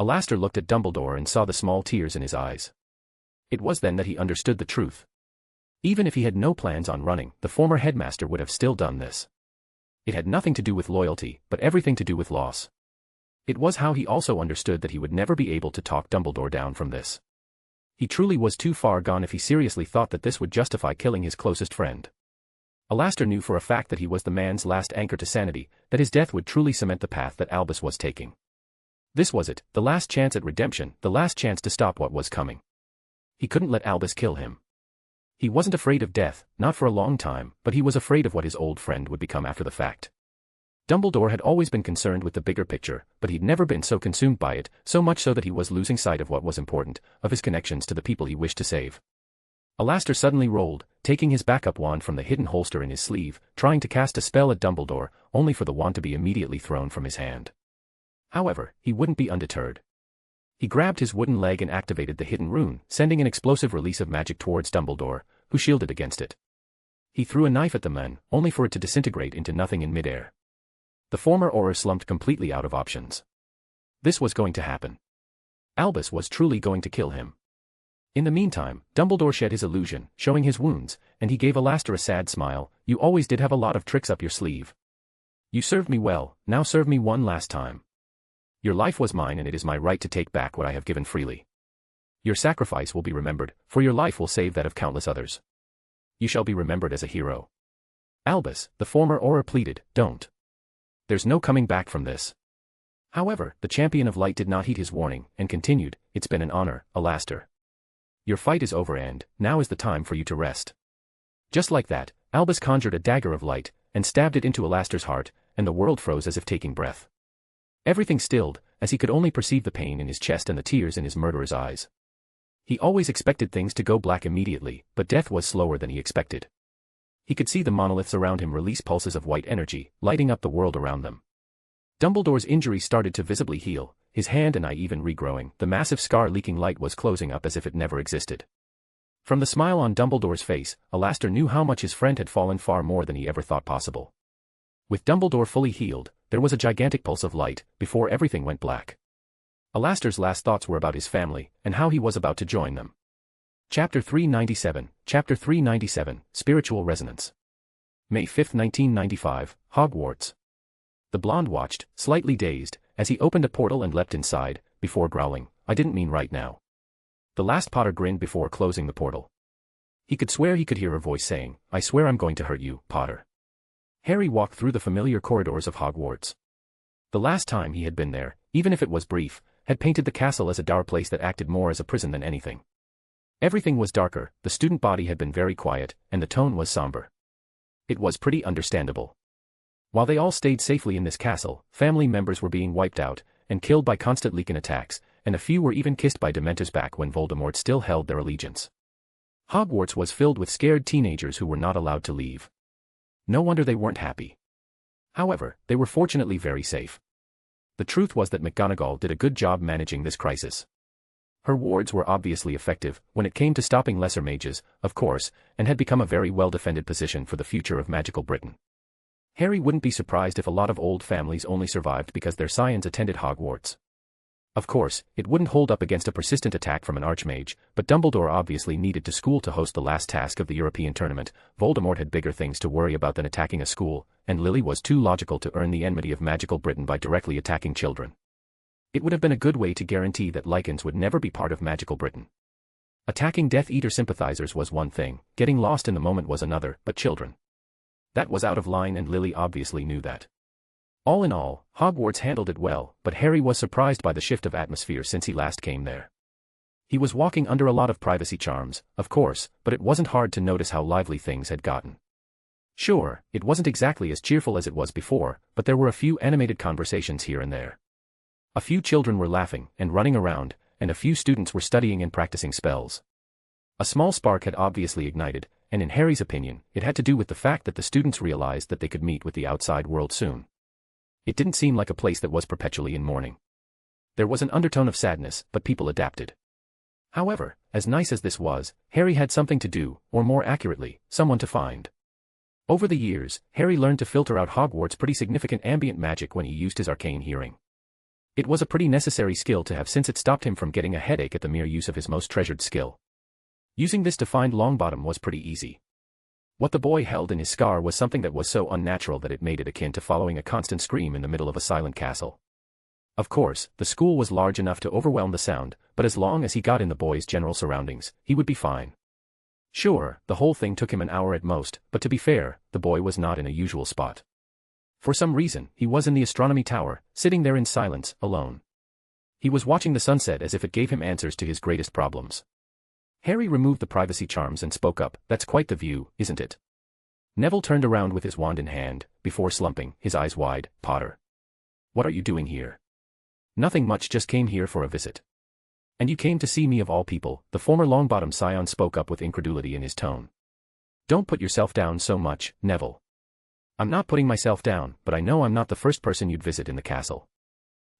Alastor looked at Dumbledore and saw the small tears in his eyes. It was then that he understood the truth. Even if he had no plans on running, the former headmaster would have still done this. It had nothing to do with loyalty, but everything to do with loss. It was how he also understood that he would never be able to talk Dumbledore down from this. He truly was too far gone if he seriously thought that this would justify killing his closest friend. Alastor knew for a fact that he was the man's last anchor to sanity, that his death would truly cement the path that Albus was taking. This was it, the last chance at redemption, the last chance to stop what was coming. He couldn't let Albus kill him. He wasn't afraid of death, not for a long time, but he was afraid of what his old friend would become after the fact. Dumbledore had always been concerned with the bigger picture, but he'd never been so consumed by it, so much so that he was losing sight of what was important, of his connections to the people he wished to save. Alastor suddenly rolled, taking his backup wand from the hidden holster in his sleeve, trying to cast a spell at Dumbledore, only for the wand to be immediately thrown from his hand. However, he wouldn't be undeterred. He grabbed his wooden leg and activated the hidden rune, sending an explosive release of magic towards Dumbledore, who shielded against it. He threw a knife at the man, only for it to disintegrate into nothing in midair. The former Auror slumped completely out of options. This was going to happen. Albus was truly going to kill him. In the meantime, Dumbledore shed his illusion, showing his wounds, and he gave Alastor a sad smile. You always did have a lot of tricks up your sleeve. You served me well, now serve me one last time. Your life was mine and it is my right to take back what I have given freely. Your sacrifice will be remembered, for your life will save that of countless others. You shall be remembered as a hero. Albus, the former Auror pleaded, don't. There's no coming back from this. However, the champion of light did not heed his warning, and continued, it's been an honor, Alastor. Your fight is over and, now is the time for you to rest. Just like that, Albus conjured a dagger of light, and stabbed it into Alastor's heart, and the world froze as if taking breath. Everything stilled, as he could only perceive the pain in his chest and the tears in his murderer's eyes. He always expected things to go black immediately, but death was slower than he expected. He could see the monoliths around him release pulses of white energy, lighting up the world around them. Dumbledore's injury started to visibly heal, his hand and eye even regrowing, the massive scar leaking light was closing up as if it never existed. From the smile on Dumbledore's face, Alastor knew how much his friend had fallen far more than he ever thought possible. With Dumbledore fully healed, there was a gigantic pulse of light, before everything went black. Alastor's last thoughts were about his family, and how he was about to join them. Chapter 397, Chapter 397, Spiritual Resonance. May 5, 1995, Hogwarts. The blonde watched, slightly dazed, as he opened a portal and leapt inside, before growling, I didn't mean right now. The last Potter grinned before closing the portal. He could swear he could hear her voice saying, I swear I'm going to hurt you, Potter. Harry walked through the familiar corridors of Hogwarts. The last time he had been there, even if it was brief, had painted the castle as a dark place that acted more as a prison than anything. Everything was darker, the student body had been very quiet, and the tone was somber. It was pretty understandable. While they all stayed safely in this castle, family members were being wiped out, and killed by constant Leakin attacks, and a few were even kissed by Dementors back when Voldemort still held their allegiance. Hogwarts was filled with scared teenagers who were not allowed to leave. No wonder they weren't happy. However, they were fortunately very safe. The truth was that McGonagall did a good job managing this crisis. Her wards were obviously effective, when it came to stopping lesser mages, of course, and had become a very well-defended position for the future of magical Britain. Harry wouldn't be surprised if a lot of old families only survived because their scions attended Hogwarts. Of course, it wouldn't hold up against a persistent attack from an archmage, but Dumbledore obviously needed to school to host the last task of the European tournament. Voldemort had bigger things to worry about than attacking a school, and Lily was too logical to earn the enmity of magical Britain by directly attacking children. It would have been a good way to guarantee that Lycans would never be part of magical Britain. Attacking Death Eater sympathizers was one thing, getting lost in the moment was another, but children. That was out of line and Lily obviously knew that. All in all, Hogwarts handled it well, but Harry was surprised by the shift of atmosphere since he last came there. He was walking under a lot of privacy charms, of course, but it wasn't hard to notice how lively things had gotten. Sure, it wasn't exactly as cheerful as it was before, but there were a few animated conversations here and there. A few children were laughing and running around, and a few students were studying and practicing spells. A small spark had obviously ignited, and in Harry's opinion, it had to do with the fact that the students realized that they could meet with the outside world soon. It didn't seem like a place that was perpetually in mourning. There was an undertone of sadness, but people adapted. However, as nice as this was, Harry had something to do, or more accurately, someone to find. Over the years, Harry learned to filter out Hogwarts' pretty significant ambient magic when he used his arcane hearing. It was a pretty necessary skill to have since it stopped him from getting a headache at the mere use of his most treasured skill. Using this to find Longbottom was pretty easy. What the boy held in his scar was something that was so unnatural that it made it akin to following a constant scream in the middle of a silent castle. Of course, the school was large enough to overwhelm the sound, but as long as he got in the boy's general surroundings, he would be fine. Sure, the whole thing took him an hour at most, but to be fair, the boy was not in a usual spot. For some reason, he was in the astronomy tower, sitting there in silence, alone. He was watching the sunset as if it gave him answers to his greatest problems. Harry removed the privacy charms and spoke up, "That's quite the view, isn't it?" Neville turned around with his wand in hand, before slumping, his eyes wide. "Potter. What are you doing here?" "Nothing much, just came here for a visit." "And you came to see me of all people," the former Longbottom scion spoke up with incredulity in his tone. "Don't put yourself down so much, Neville." "I'm not putting myself down, but I know I'm not the first person you'd visit in the castle."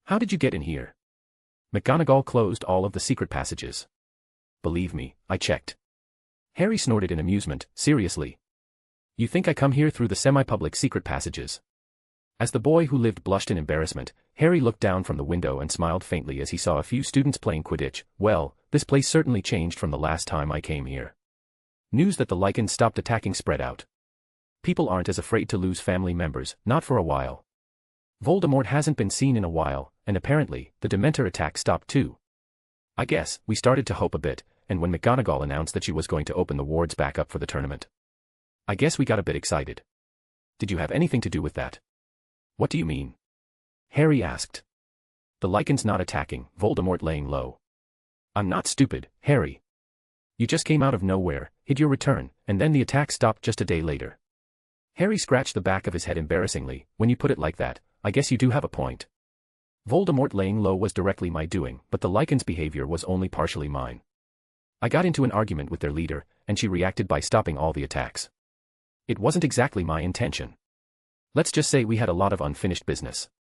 "How did you get in here?" "McGonagall closed all of the secret passages." "Believe me, I checked." Harry snorted in amusement. "Seriously? You think I come here through the semi-public secret passages?" As the boy who lived blushed in embarrassment, Harry looked down from the window and smiled faintly as he saw a few students playing Quidditch. "Well, this place certainly changed from the last time I came here. News that the Lycans stopped attacking spread out. People aren't as afraid to lose family members, not for a while. Voldemort hasn't been seen in a while, and apparently, the Dementor attack stopped too. I guess, we started to hope a bit, and when McGonagall announced that she was going to open the wards back up for the tournament, I guess we got a bit excited." "Did you have anything to do with that?" "What do you mean?" Harry asked. "The Lycans not attacking, Voldemort laying low." "I'm not stupid, Harry. You just came out of nowhere, hid your return, and then the attack stopped just a day later." Harry scratched the back of his head embarrassingly. "When you put it like that, I guess you do have a point. Voldemort laying low was directly my doing, but the Lycans' behavior was only partially mine. I got into an argument with their leader, and she reacted by stopping all the attacks. It wasn't exactly my intention. Let's just say we had a lot of unfinished business.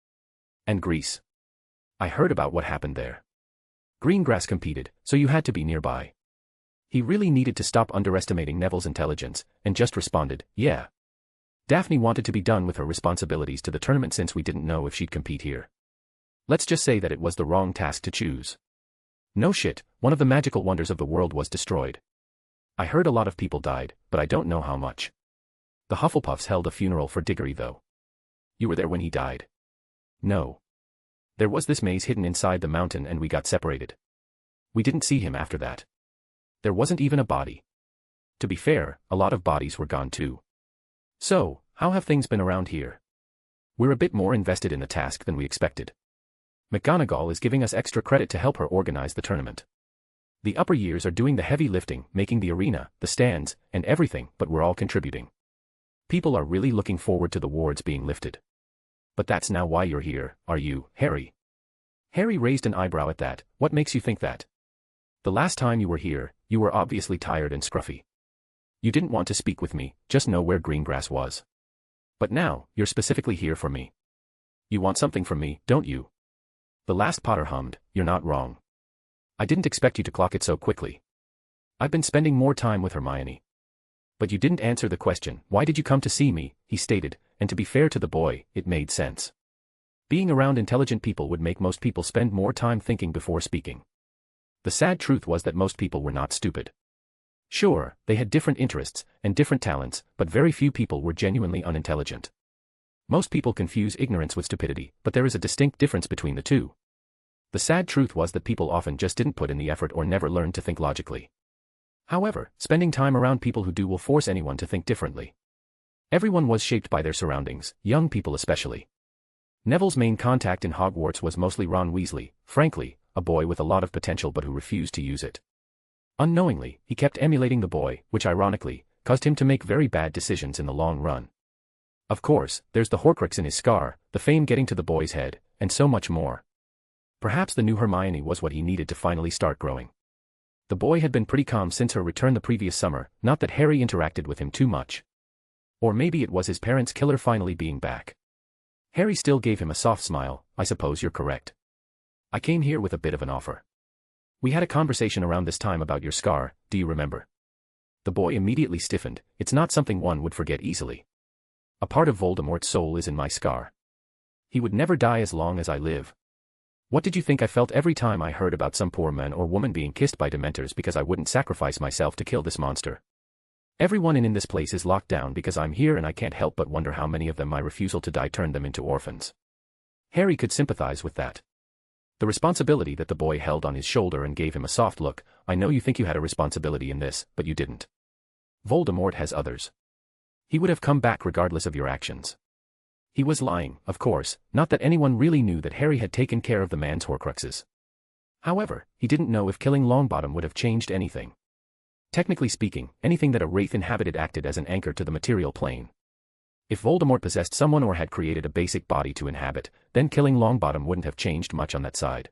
And Greece. I heard about what happened there. Greengrass competed, so you had to be nearby." He really needed to stop underestimating Neville's intelligence, and just responded, "Yeah. Daphne wanted to be done with her responsibilities to the tournament since we didn't know if she'd compete here. Let's just say that it was the wrong task to choose. No shit, one of the magical wonders of the world was destroyed. I heard a lot of people died, but I don't know how much. The Hufflepuffs held a funeral for Diggory though." "You were there when he died?" "No. There was this maze hidden inside the mountain and we got separated. We didn't see him after that. There wasn't even a body. To be fair, a lot of bodies were gone too. So, how have things been around here? We're a bit more invested in the task than we expected. McGonagall is giving us extra credit to help her organize the tournament. The upper years are doing the heavy lifting, making the arena, the stands, and everything, but we're all contributing. People are really looking forward to the wards being lifted. But that's now why you're here, are you, Harry?" Harry raised an eyebrow at that. "What makes you think that? The last time you were here, you were obviously tired and scruffy. You didn't want to speak with me, just know where Greengrass was. But now, you're specifically here for me. You want something from me, don't you?" The last Potter hummed. "You're not wrong. I didn't expect you to clock it so quickly. I've been spending more time with Hermione." "But you didn't answer the question, why did you come to see me?" he stated, and to be fair to the boy, it made sense. Being around intelligent people would make most people spend more time thinking before speaking. The sad truth was that most people were not stupid. Sure, they had different interests and different talents, but very few people were genuinely unintelligent. Most people confuse ignorance with stupidity, but there is a distinct difference between the two. The sad truth was that people often just didn't put in the effort or never learned to think logically. However, spending time around people who do will force anyone to think differently. Everyone was shaped by their surroundings, young people especially. Neville's main contact in Hogwarts was mostly Ron Weasley, frankly, a boy with a lot of potential but who refused to use it. Unknowingly, he kept emulating the boy, which ironically, caused him to make very bad decisions in the long run. Of course, there's the Horcrux in his scar, the fame getting to the boy's head, and so much more. Perhaps the new Hermione was what he needed to finally start growing. The boy had been pretty calm since her return the previous summer, not that Harry interacted with him too much. Or maybe it was his parents' killer finally being back. Harry still gave him a soft smile. I suppose you're correct. I came here with a bit of an offer. We had a conversation around this time about your scar, do you remember? The boy immediately stiffened. It's not something one would forget easily. A part of Voldemort's soul is in my scar. He would never die as long as I live. What did you think I felt every time I heard about some poor man or woman being kissed by Dementors because I wouldn't sacrifice myself to kill this monster? Everyone in this place is locked down because I'm here, and I can't help but wonder how many of them my refusal to die turned them into orphans. Harry could sympathize with that. The responsibility that the boy held on his shoulder and gave him a soft look. I know you think you had a responsibility in this, but you didn't. Voldemort has others. He would have come back regardless of your actions. He was lying, of course, not that anyone really knew that Harry had taken care of the man's Horcruxes. However, he didn't know if killing Longbottom would have changed anything. Technically speaking, anything that a wraith inhabited acted as an anchor to the material plane. If Voldemort possessed someone or had created a basic body to inhabit, then killing Longbottom wouldn't have changed much on that side.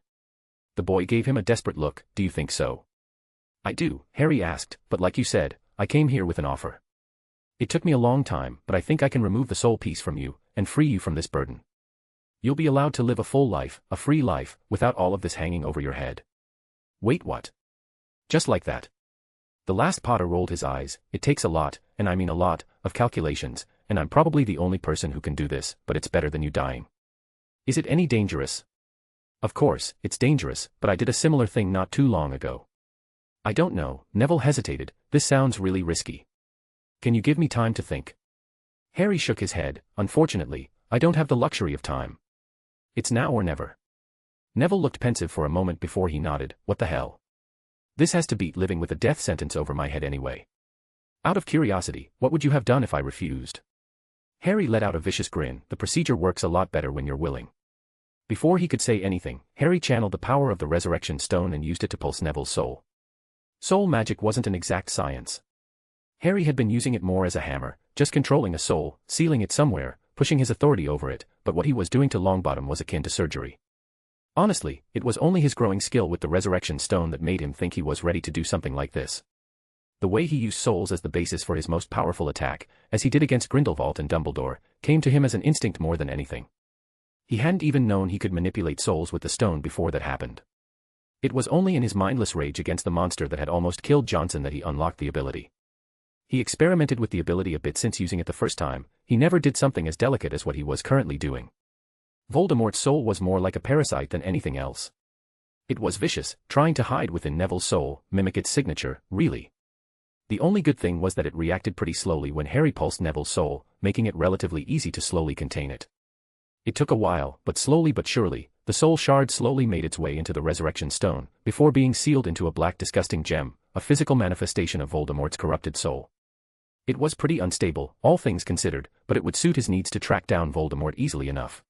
The boy gave him a desperate look. Do you think so? I do, Harry asked, but like you said, I came here with an offer. It took me a long time, but I think I can remove the soul piece from you, and free you from this burden. You'll be allowed to live a full life, a free life, without all of this hanging over your head. Wait, what? Just like that. The last Potter rolled his eyes. It takes a lot, and I mean a lot, of calculations, and I'm probably the only person who can do this, but it's better than you dying. Is it any dangerous? Of course, it's dangerous, but I did a similar thing not too long ago. I don't know, Neville hesitated. This sounds really risky. Can you give me time to think? Harry shook his head. Unfortunately, I don't have the luxury of time. It's now or never. Neville looked pensive for a moment before he nodded. What the hell? This has to beat living with a death sentence over my head anyway. Out of curiosity, what would you have done if I refused? Harry let out a vicious grin. The procedure works a lot better when you're willing. Before he could say anything, Harry channeled the power of the Resurrection Stone and used it to pulse Neville's soul. Soul magic wasn't an exact science. Harry had been using it more as a hammer, just controlling a soul, sealing it somewhere, pushing his authority over it, but what he was doing to Longbottom was akin to surgery. Honestly, it was only his growing skill with the Resurrection Stone that made him think he was ready to do something like this. The way he used souls as the basis for his most powerful attack, as he did against Grindelwald and Dumbledore, came to him as an instinct more than anything. He hadn't even known he could manipulate souls with the stone before that happened. It was only in his mindless rage against the monster that had almost killed Johnson that he unlocked the ability. He experimented with the ability a bit since using it the first time. He never did something as delicate as what he was currently doing. Voldemort's soul was more like a parasite than anything else. It was vicious, trying to hide within Neville's soul, mimic its signature, really. The only good thing was that it reacted pretty slowly when Harry pulsed Neville's soul, making it relatively easy to slowly contain it. It took a while, but slowly but surely, the soul shard slowly made its way into the Resurrection Stone, before being sealed into a black disgusting gem, a physical manifestation of Voldemort's corrupted soul. It was pretty unstable, all things considered, but it would suit his needs to track down Voldemort easily enough.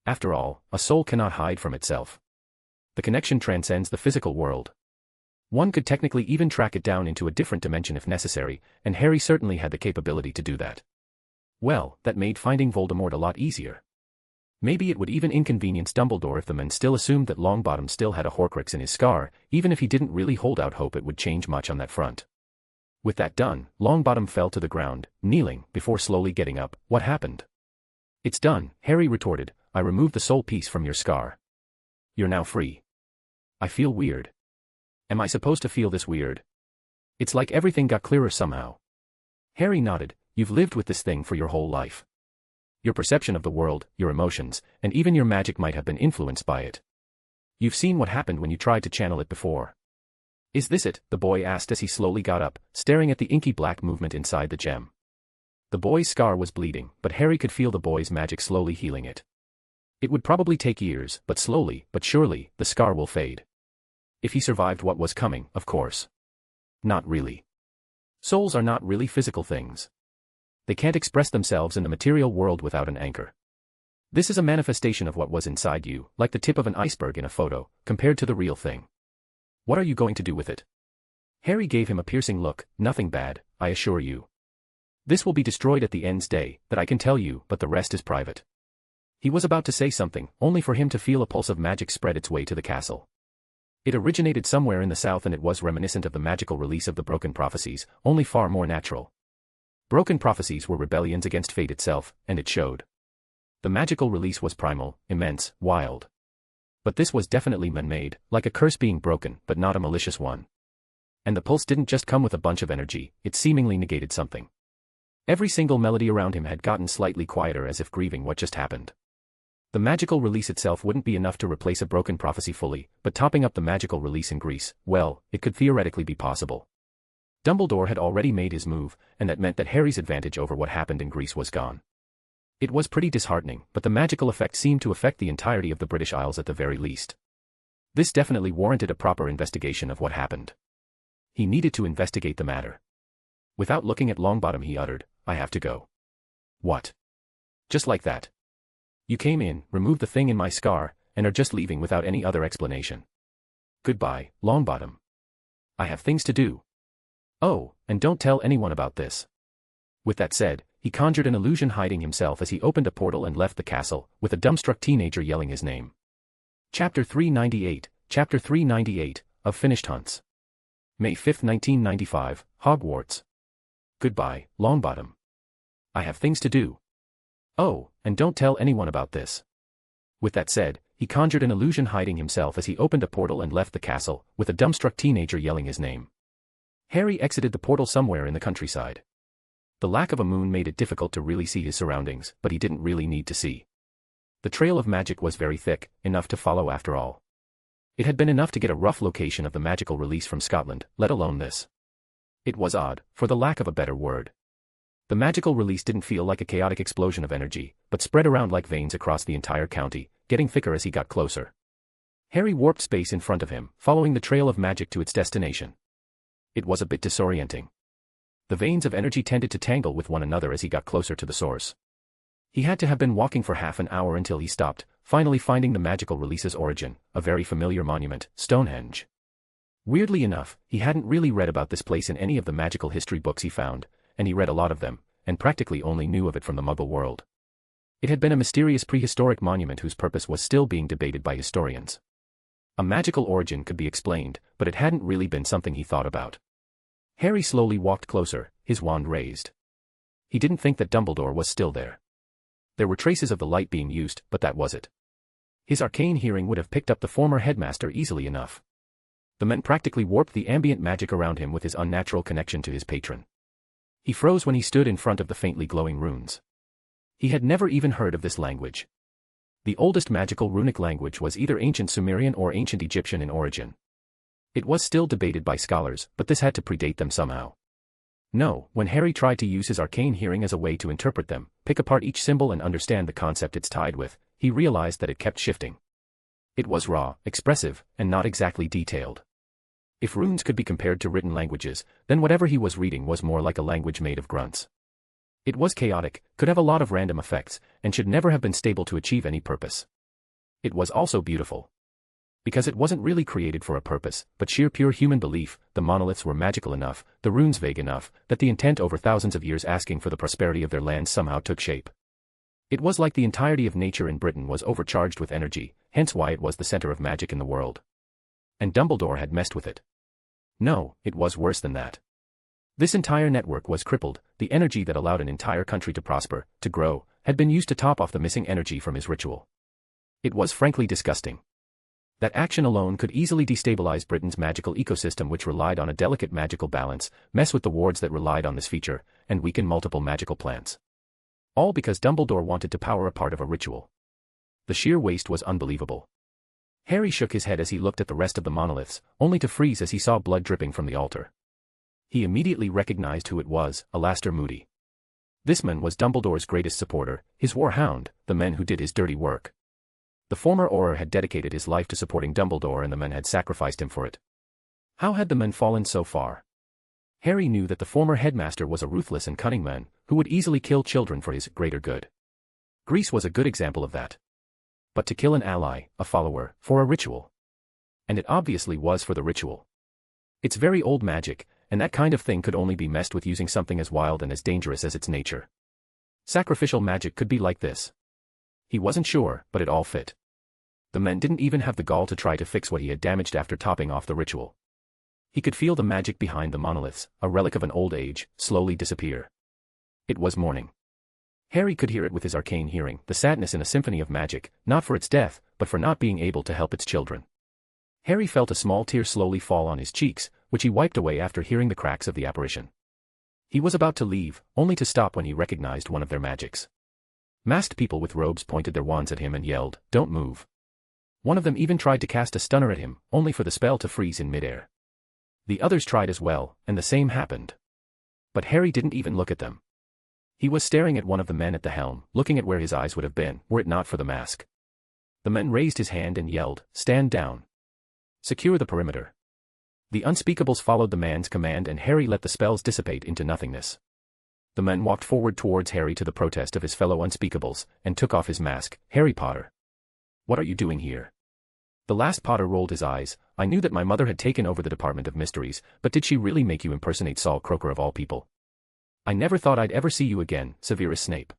After all, a soul cannot hide from itself. The connection transcends the physical world. One could technically even track it down into a different dimension if necessary, and Harry certainly had the capability to do that. Well, that made finding Voldemort a lot easier. Maybe it would even inconvenience Dumbledore if the men still assumed that Longbottom still had a Horcrux in his scar, even if he didn't really hold out hope it would change much on that front. With that done, Longbottom fell to the ground, kneeling, before slowly getting up. What happened? It's done, Harry retorted. I removed the soul piece from your scar. You're now free. I feel weird. Am I supposed to feel this weird? It's like everything got clearer somehow. Harry nodded. You've lived with this thing for your whole life. Your perception of the world, your emotions, and even your magic might have been influenced by it. You've seen what happened when you tried to channel it before. Is this it? The boy asked as he slowly got up, staring at the inky black movement inside the gem. The boy's scar was bleeding, but Harry could feel the boy's magic slowly healing it. It would probably take years, but slowly, but surely, the scar will fade. If he survived what was coming, of course. Not really. Souls are not really physical things. They can't express themselves in the material world without an anchor. This is a manifestation of what was inside you, like the tip of an iceberg in a photo, compared to the real thing. What are you going to do with it? Harry gave him a piercing look. Nothing bad, I assure you. This will be destroyed at the end's day, that I can tell you, but the rest is private. He was about to say something, only for him to feel a pulse of magic spread its way to the castle. It originated somewhere in the south and it was reminiscent of the magical release of the broken prophecies, only far more natural. Broken prophecies were rebellions against fate itself, and it showed. The magical release was primal, immense, wild. But this was definitely man-made, like a curse being broken, but not a malicious one. And the pulse didn't just come with a bunch of energy, it seemingly negated something. Every single melody around him had gotten slightly quieter as if grieving what just happened. The magical release itself wouldn't be enough to replace a broken prophecy fully, but topping up the magical release in Greece, well, it could theoretically be possible. Dumbledore had already made his move, and that meant that Harry's advantage over what happened in Greece was gone. It was pretty disheartening, but the magical effect seemed to affect the entirety of the British Isles at the very least. This definitely warranted a proper investigation of what happened. He needed to investigate the matter. Without looking at Longbottom he uttered, I have to go. What? Just like that. You came in, removed the thing in my scar, and are just leaving without any other explanation. Goodbye, Longbottom. I have things to do. Oh, and don't tell anyone about this. With that said, he conjured an illusion hiding himself as he opened a portal and left the castle, with a dumbstruck teenager yelling his name. Chapter 398, Chapter 398, of Finished Hunts. May 5, 1995, Hogwarts. Goodbye, Longbottom. I have things to do. Oh, and don't tell anyone about this. With that said, he conjured an illusion hiding himself as he opened a portal and left the castle, with a dumbstruck teenager yelling his name. Harry exited the portal somewhere in the countryside. The lack of a moon made it difficult to really see his surroundings, but he didn't really need to see. The trail of magic was very thick, enough to follow after all. It had been enough to get a rough location of the magical release from Scotland, let alone this. It was odd, for the lack of a better word. The magical release didn't feel like a chaotic explosion of energy, but spread around like veins across the entire county, getting thicker as he got closer. Harry warped space in front of him, following the trail of magic to its destination. It was a bit disorienting. The veins of energy tended to tangle with one another as he got closer to the source. He had to have been walking for half an hour until he stopped, finally finding the magical release's origin, a very familiar monument, Stonehenge. Weirdly enough, he hadn't really read about this place in any of the magical history books he found, and he read a lot of them, and practically only knew of it from the Muggle world. It had been a mysterious prehistoric monument whose purpose was still being debated by historians. A magical origin could be explained, but it hadn't really been something he thought about. Harry slowly walked closer, his wand raised. He didn't think that Dumbledore was still there. There were traces of the light being used, but that was it. His arcane hearing would have picked up the former headmaster easily enough. The man practically warped the ambient magic around him with his unnatural connection to his patron. He froze when he stood in front of the faintly glowing runes. He had never even heard of this language. The oldest magical runic language was either ancient Sumerian or ancient Egyptian in origin. It was still debated by scholars, but this had to predate them somehow. No, when Harry tried to use his arcane hearing as a way to interpret them, pick apart each symbol and understand the concept it's tied with, he realized that it kept shifting. It was raw, expressive, and not exactly detailed. If runes could be compared to written languages, then whatever he was reading was more like a language made of grunts. It was chaotic, could have a lot of random effects, and should never have been stable to achieve any purpose. It was also beautiful. Because it wasn't really created for a purpose, but sheer pure human belief, the monoliths were magical enough, the runes vague enough, that the intent over thousands of years asking for the prosperity of their lands somehow took shape. It was like the entirety of nature in Britain was overcharged with energy, hence why it was the center of magic in the world. And Dumbledore had messed with it. No, it was worse than that. This entire network was crippled, the energy that allowed an entire country to prosper, to grow, had been used to top off the missing energy from his ritual. It was frankly disgusting. That action alone could easily destabilize Britain's magical ecosystem, which relied on a delicate magical balance, mess with the wards that relied on this feature, and weaken multiple magical plants. All because Dumbledore wanted to power a part of a ritual. The sheer waste was unbelievable. Harry shook his head as he looked at the rest of the monoliths, only to freeze as he saw blood dripping from the altar. He immediately recognized who it was, Alastor Moody. This man was Dumbledore's greatest supporter, his warhound, the man who did his dirty work. The former Auror had dedicated his life to supporting Dumbledore and the men had sacrificed him for it. How had the men fallen so far? Harry knew that the former headmaster was a ruthless and cunning man, who would easily kill children for his greater good. Grease was a good example of that. But to kill an ally, a follower, for a ritual. And it obviously was for the ritual. It's very old magic, and that kind of thing could only be messed with using something as wild and as dangerous as its nature. Sacrificial magic could be like this. He wasn't sure, but it all fit. The men didn't even have the gall to try to fix what he had damaged after topping off the ritual. He could feel the magic behind the monoliths, a relic of an old age, slowly disappear. It was morning. Harry could hear it with his arcane hearing, the sadness in a symphony of magic, not for its death, but for not being able to help its children. Harry felt a small tear slowly fall on his cheeks, which he wiped away after hearing the cracks of the apparition. He was about to leave, only to stop when he recognized one of their magics. Masked people with robes pointed their wands at him and yelled, "Don't move." One of them even tried to cast a stunner at him, only for the spell to freeze in midair. The others tried as well, and the same happened. But Harry didn't even look at them. He was staring at one of the men at the helm, looking at where his eyes would have been, were it not for the mask. The man raised his hand and yelled, "Stand down. Secure the perimeter." The unspeakables followed the man's command and Harry let the spells dissipate into nothingness. The man walked forward towards Harry to the protest of his fellow unspeakables, and took off his mask. "Harry Potter. What are you doing here?" The last Potter rolled his eyes. "I knew that my mother had taken over the Department of Mysteries, but did she really make you impersonate Saul Croaker of all people? I never thought I'd ever see you again, Severus Snape."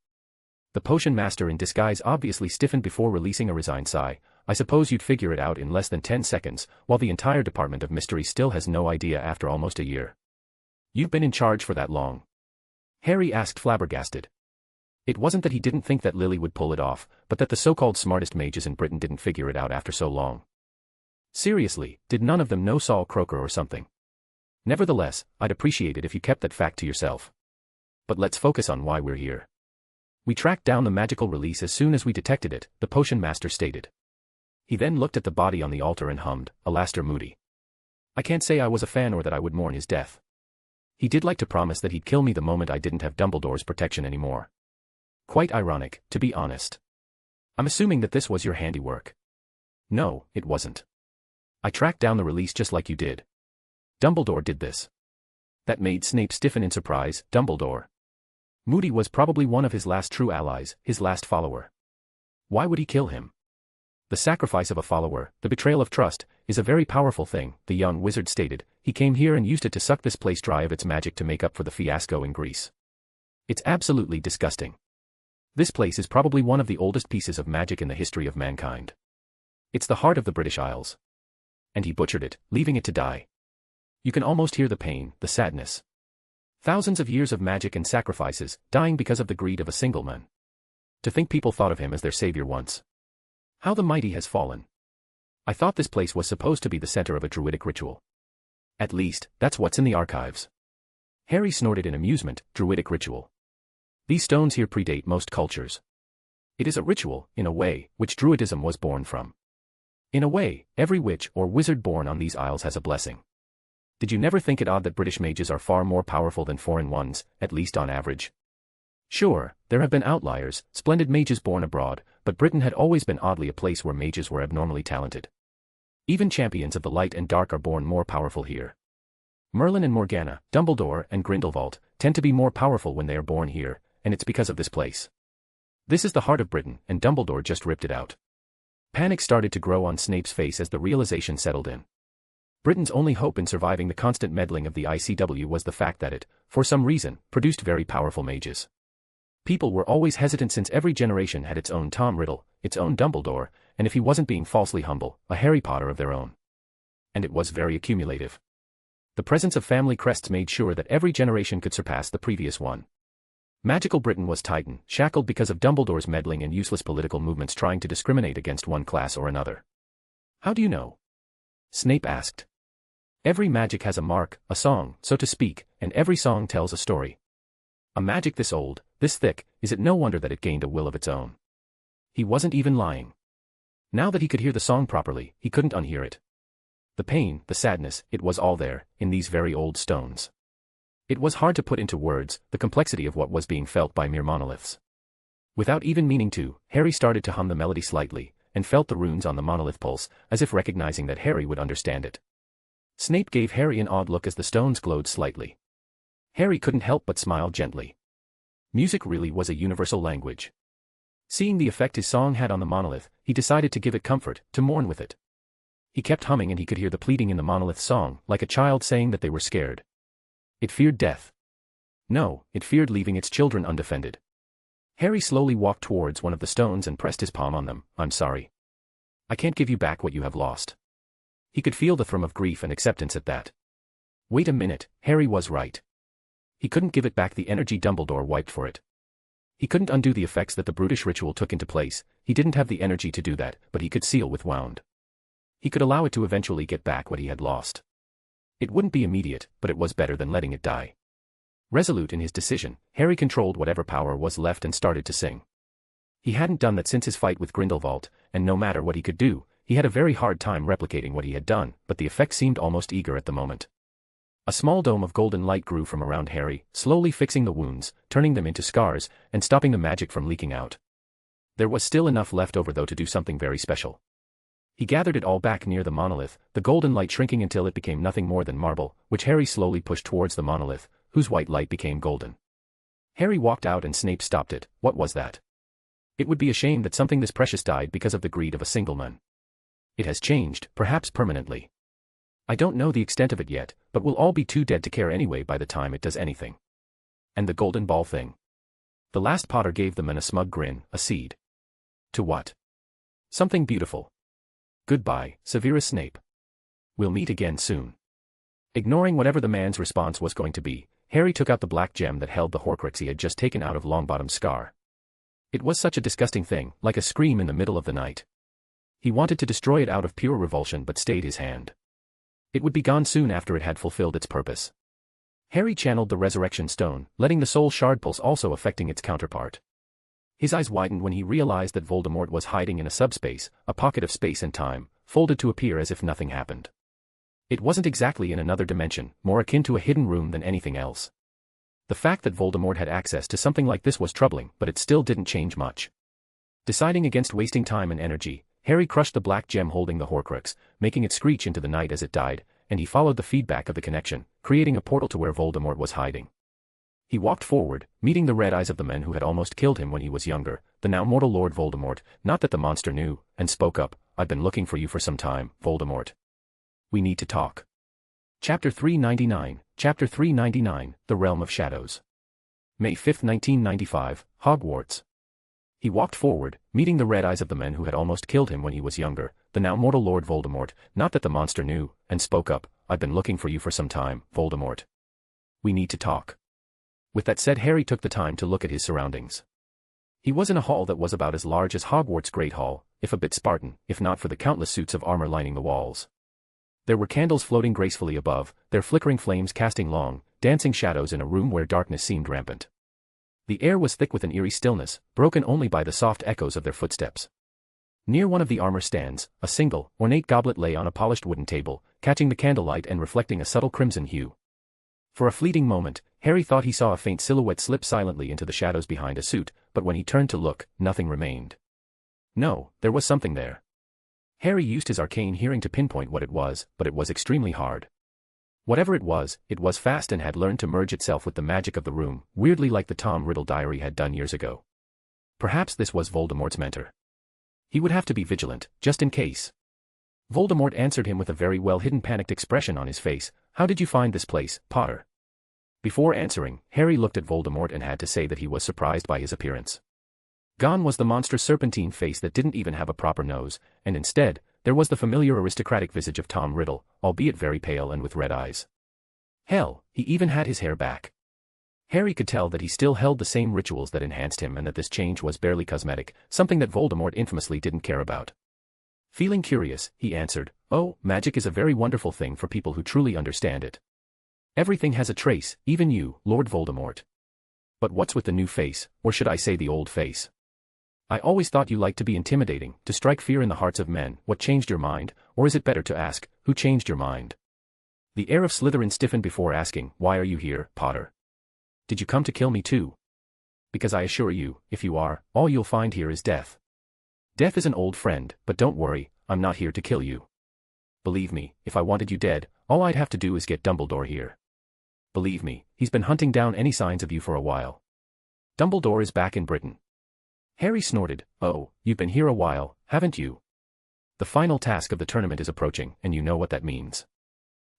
The potion master in disguise obviously stiffened before releasing a resigned sigh. "I suppose you'd figure it out in less than 10 seconds, while the entire Department of Mysteries still has no idea after almost a year. You've been in charge for that long?" Harry asked, flabbergasted. It wasn't that he didn't think that Lily would pull it off, but that the so-called smartest mages in Britain didn't figure it out after so long. Seriously, did none of them know Saul Croaker or something? Nevertheless, I'd appreciate it if you kept that fact to yourself. But let's focus on why we're here. We tracked down the magical release as soon as we detected it, the potion master stated. He then looked at the body on the altar and hummed, "Alastor Moody. I can't say I was a fan or that I would mourn his death. He did like to promise that he'd kill me the moment I didn't have Dumbledore's protection anymore. Quite ironic, to be honest. I'm assuming that this was your handiwork." "No, it wasn't. I tracked down the release just like you did. Dumbledore did this." That made Snape stiffen in surprise. Dumbledore. Moody was probably one of his last true allies, his last follower. Why would he kill him? The sacrifice of a follower, the betrayal of trust, is a very powerful thing, the young wizard stated. He came here and used it to suck this place dry of its magic to make up for the fiasco in Greece. It's absolutely disgusting. This place is probably one of the oldest pieces of magic in the history of mankind. It's the heart of the British Isles. And he butchered it, leaving it to die. You can almost hear the pain, the sadness. Thousands of years of magic and sacrifices, dying because of the greed of a single man. To think people thought of him as their savior once. How the mighty has fallen. I thought this place was supposed to be the center of a druidic ritual. At least, that's what's in the archives. Harry snorted in amusement. Druidic ritual. These stones here predate most cultures. It is a ritual, in a way, which druidism was born from. In a way, every witch or wizard born on these isles has a blessing. Did you never think it odd that British mages are far more powerful than foreign ones, at least on average? Sure, there have been outliers, splendid mages born abroad, but Britain had always been oddly a place where mages were abnormally talented. Even champions of the light and dark are born more powerful here. Merlin and Morgana, Dumbledore and Grindelwald, tend to be more powerful when they are born here, and it's because of this place. This is the heart of Britain, and Dumbledore just ripped it out. Panic started to grow on Snape's face as the realization settled in. Britain's only hope in surviving the constant meddling of the ICW was the fact that it, for some reason, produced very powerful mages. People were always hesitant since every generation had its own Tom Riddle, its own Dumbledore, and if he wasn't being falsely humble, a Harry Potter of their own. And it was very accumulative. The presence of family crests made sure that every generation could surpass the previous one. Magical Britain was tightened, shackled because of Dumbledore's meddling and useless political movements trying to discriminate against one class or another. How do you know? Snape asked. Every magic has a mark, a song, so to speak, and every song tells a story. A magic this old, this thick, is it no wonder that it gained a will of its own? He wasn't even lying. Now that he could hear the song properly, he couldn't unhear it. The pain, the sadness, it was all there, in these very old stones. It was hard to put into words the complexity of what was being felt by mere monoliths. Without even meaning to, Harry started to hum the melody slightly, and felt the runes on the monolith pulse, as if recognizing that Harry would understand it. Snape gave Harry an odd look as the stones glowed slightly. Harry couldn't help but smile gently. Music really was a universal language. Seeing the effect his song had on the monolith, he decided to give it comfort, to mourn with it. He kept humming and he could hear the pleading in the monolith's song, like a child saying that they were scared. It feared death. No, it feared leaving its children undefended. Harry slowly walked towards one of the stones and pressed his palm on them. I'm sorry. I can't give you back what you have lost. He could feel the thrum of grief and acceptance at that. Wait a minute, Harry was right. He couldn't give it back the energy Dumbledore wiped for it. He couldn't undo the effects that the brutish ritual took into place, he didn't have the energy to do that, but he could seal with wound. He could allow it to eventually get back what he had lost. It wouldn't be immediate, but it was better than letting it die. Resolute in his decision, Harry controlled whatever power was left and started to sing. He hadn't done that since his fight with Grindelwald, and no matter what he could do, he had a very hard time replicating what he had done, but the effect seemed almost eager at the moment. A small dome of golden light grew from around Harry, slowly fixing the wounds, turning them into scars, and stopping the magic from leaking out. There was still enough left over though to do something very special. He gathered it all back near the monolith, the golden light shrinking until it became nothing more than marble, which Harry slowly pushed towards the monolith, whose white light became golden. Harry walked out and Snape stopped it. What was that? It would be a shame that something this precious died because of the greed of a single man. It has changed, perhaps permanently. I don't know the extent of it yet, but we'll all be too dead to care anyway by the time it does anything. And the golden ball thing? The last Potter gave the man a smug grin, a seed. To what? Something beautiful. Goodbye, Severus Snape. We'll meet again soon. Ignoring whatever the man's response was going to be, Harry took out the black gem that held the Horcrux he had just taken out of Longbottom's scar. It was such a disgusting thing, like a scream in the middle of the night. He wanted to destroy it out of pure revulsion but stayed his hand. It would be gone soon after it had fulfilled its purpose. Harry channeled the resurrection stone, letting the soul shard pulse also affecting its counterpart. His eyes widened when he realized that Voldemort was hiding in a subspace, a pocket of space and time, folded to appear as if nothing happened. It wasn't exactly in another dimension, more akin to a hidden room than anything else. The fact that Voldemort had access to something like this was troubling, but it still didn't change much. Deciding against wasting time and energy, Harry crushed the black gem holding the Horcrux, making it screech into the night as it died, and he followed the feedback of the connection, creating a portal to where Voldemort was hiding. He walked forward, meeting the red eyes of the men who had almost killed him when he was younger, the now mortal Lord Voldemort, not that the monster knew, and spoke up, I've been looking for you for some time, Voldemort. We need to talk. Chapter 399, Chapter 399, The Realm of Shadows. May 5, 1995, Hogwarts. He walked forward, meeting the red eyes of the men who had almost killed him when he was younger, the now mortal Lord Voldemort, not that the monster knew, and spoke up, I've been looking for you for some time, Voldemort. We need to talk. With that said, Harry took the time to look at his surroundings. He was in a hall that was about as large as Hogwarts' Great Hall, if a bit Spartan, if not for the countless suits of armor lining the walls. There were candles floating gracefully above, their flickering flames casting long, dancing shadows in a room where darkness seemed rampant. The air was thick with an eerie stillness, broken only by the soft echoes of their footsteps. Near one of the armor stands, a single, ornate goblet lay on a polished wooden table, catching the candlelight and reflecting a subtle crimson hue. For a fleeting moment, Harry thought he saw a faint silhouette slip silently into the shadows behind a suit, but when he turned to look, nothing remained. No, there was something there. Harry used his arcane hearing to pinpoint what it was, but it was extremely hard. Whatever it was fast and had learned to merge itself with the magic of the room, weirdly like the Tom Riddle diary had done years ago. Perhaps this was Voldemort's mentor. He would have to be vigilant, just in case. Voldemort answered him with a very well-hidden panicked expression on his face. How did you find this place, Potter? Before answering, Harry looked at Voldemort and had to say that he was surprised by his appearance. Gone was the monstrous serpentine face that didn't even have a proper nose, and instead, there was the familiar aristocratic visage of Tom Riddle, albeit very pale and with red eyes. Hell, he even had his hair back. Harry could tell that he still held the same rituals that enhanced him and that this change was barely cosmetic, something that Voldemort infamously didn't care about. Feeling curious, he answered, Oh, magic is a very wonderful thing for people who truly understand it. Everything has a trace, even you, Lord Voldemort. But what's with the new face, or should I say the old face? I always thought you liked to be intimidating, to strike fear in the hearts of men. What changed your mind, or is it better to ask, who changed your mind? The heir of Slytherin stiffened before asking, why are you here, Potter? Did you come to kill me too? Because I assure you, if you are, all you'll find here is death. Death is an old friend, but don't worry, I'm not here to kill you. Believe me, if I wanted you dead, all I'd have to do is get Dumbledore here. Believe me, he's been hunting down any signs of you for a while. Dumbledore is back in Britain. Harry snorted, oh, you've been here a while, haven't you? The final task of the tournament is approaching, and you know what that means.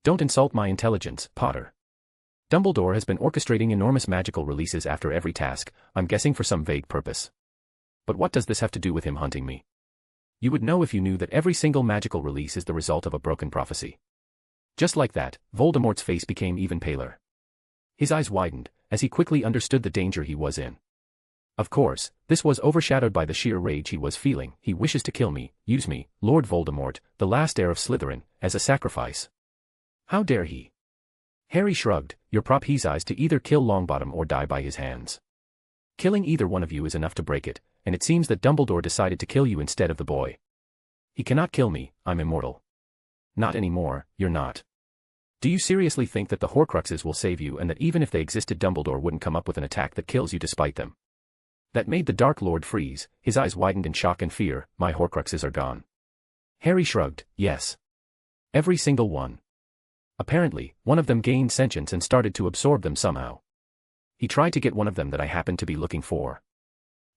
Don't insult my intelligence, Potter. Dumbledore has been orchestrating enormous magical releases after every task, I'm guessing for some vague purpose. But what does this have to do with him hunting me? You would know if you knew that every single magical release is the result of a broken prophecy. Just like that, Voldemort's face became even paler. His eyes widened, as he quickly understood the danger he was in. Of course, this was overshadowed by the sheer rage he was feeling. He wishes to kill me, use me, Lord Voldemort, the last heir of Slytherin, as a sacrifice. How dare he? Harry shrugged, your prop he's eyes to either kill Longbottom or die by his hands. Killing either one of you is enough to break it, and it seems that Dumbledore decided to kill you instead of the boy. He cannot kill me, I'm immortal. Not anymore, you're not. Do you seriously think that the Horcruxes will save you and that even if they existed Dumbledore wouldn't come up with an attack that kills you despite them? That made the Dark Lord freeze, his eyes widened in shock and fear, my Horcruxes are gone. Harry shrugged, yes. Every single one. Apparently, one of them gained sentience and started to absorb them somehow. He tried to get one of them that I happened to be looking for.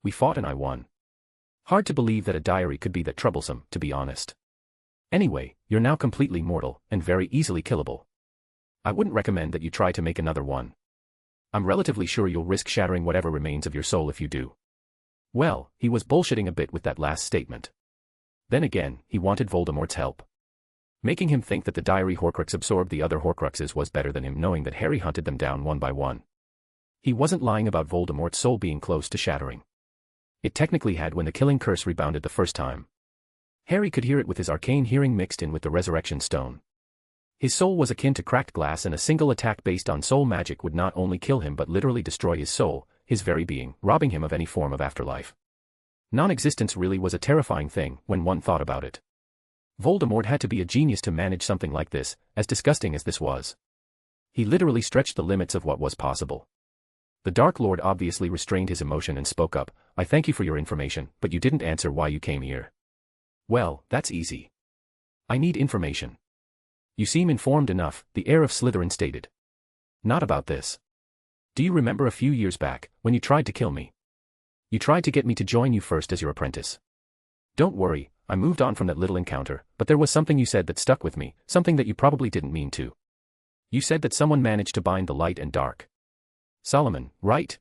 We fought and I won. Hard to believe that a diary could be that troublesome, to be honest. Anyway, you're now completely mortal, and very easily killable. I wouldn't recommend that you try to make another one. I'm relatively sure you'll risk shattering whatever remains of your soul if you do. Well, he was bullshitting a bit with that last statement. Then again, he wanted Voldemort's help. Making him think that the diary Horcrux absorbed the other Horcruxes was better than him knowing that Harry hunted them down one by one. He wasn't lying about Voldemort's soul being close to shattering. It technically had when the killing curse rebounded the first time. Harry could hear it with his arcane hearing mixed in with the resurrection stone. His soul was akin to cracked glass and a single attack based on soul magic would not only kill him but literally destroy his soul, his very being, robbing him of any form of afterlife. Non-existence really was a terrifying thing when one thought about it. Voldemort had to be a genius to manage something like this, as disgusting as this was. He literally stretched the limits of what was possible. The Dark Lord obviously restrained his emotion and spoke up, I thank you for your information, but you didn't answer why you came here. Well, that's easy. I need information. You seem informed enough, the heir of Slytherin stated. Not about this. Do you remember a few years back, when you tried to kill me? You tried to get me to join you first as your apprentice. Don't worry, I moved on from that little encounter, but there was something you said that stuck with me, something that you probably didn't mean to. You said that someone managed to bind the light and dark. Solomon, right?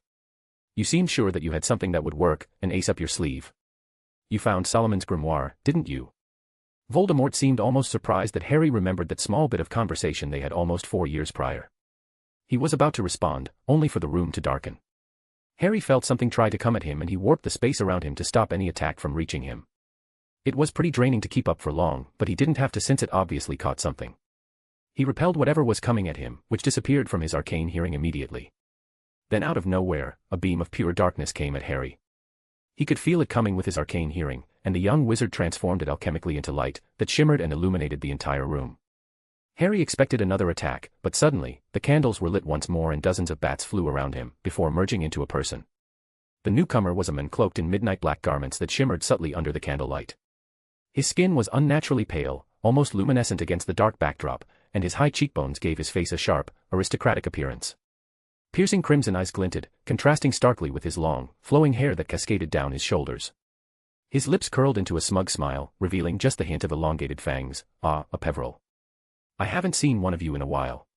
You seemed sure that you had something that would work, an ace up your sleeve. You found Solomon's grimoire, didn't you? Voldemort seemed almost surprised that Harry remembered that small bit of conversation they had almost 4 years prior. He was about to respond, only for the room to darken. Harry felt something try to come at him and he warped the space around him to stop any attack from reaching him. It was pretty draining to keep up for long, but he didn't have to since it obviously caught something. He repelled whatever was coming at him, which disappeared from his arcane hearing immediately. Then out of nowhere, a beam of pure darkness came at Harry. He could feel it coming with his arcane hearing, and the young wizard transformed it alchemically into light that shimmered and illuminated the entire room. Harry expected another attack, but suddenly, the candles were lit once more and dozens of bats flew around him, before merging into a person. The newcomer was a man cloaked in midnight black garments that shimmered subtly under the candlelight. His skin was unnaturally pale, almost luminescent against the dark backdrop, and his high cheekbones gave his face a sharp, aristocratic appearance. Piercing crimson eyes glinted, contrasting starkly with his long, flowing hair that cascaded down his shoulders. His lips curled into a smug smile, revealing just the hint of elongated fangs. Ah, a Peveril. I haven't seen one of you in a while.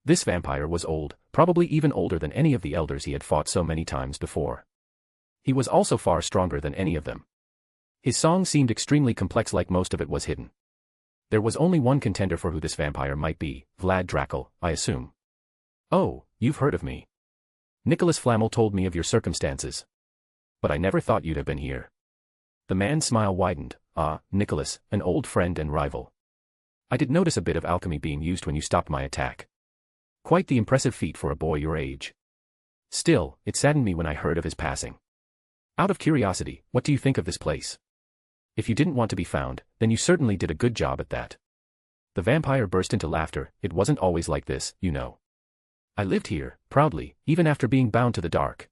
This vampire was old, probably even older than any of the elders he had fought so many times before. He was also far stronger than any of them. His song seemed extremely complex, like most of it was hidden. There was only one contender for who this vampire might be, Vlad Dracul, I assume. Oh, you've heard of me. Nicholas Flamel told me of your circumstances. But I never thought you'd have been here. The man's smile widened. Ah, Nicholas, an old friend and rival. I did notice a bit of alchemy being used when you stopped my attack. Quite the impressive feat for a boy your age. Still, it saddened me when I heard of his passing. Out of curiosity, what do you think of this place? If you didn't want to be found, then you certainly did a good job at that. The vampire burst into laughter. It wasn't always like this, you know. I lived here, proudly, even after being bound to the dark.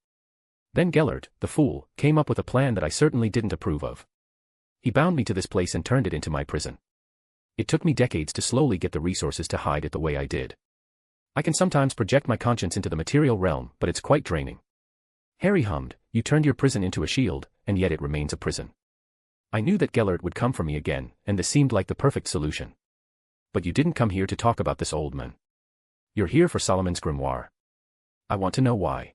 Then Gellert, the fool, came up with a plan that I certainly didn't approve of. He bound me to this place and turned it into my prison. It took me decades to slowly get the resources to hide it the way I did. I can sometimes project my conscience into the material realm, but it's quite draining. Harry hummed, you turned your prison into a shield, and yet it remains a prison. I knew that Gellert would come for me again, and this seemed like the perfect solution. But you didn't come here to talk about this old man. You're here for Solomon's grimoire. I want to know why.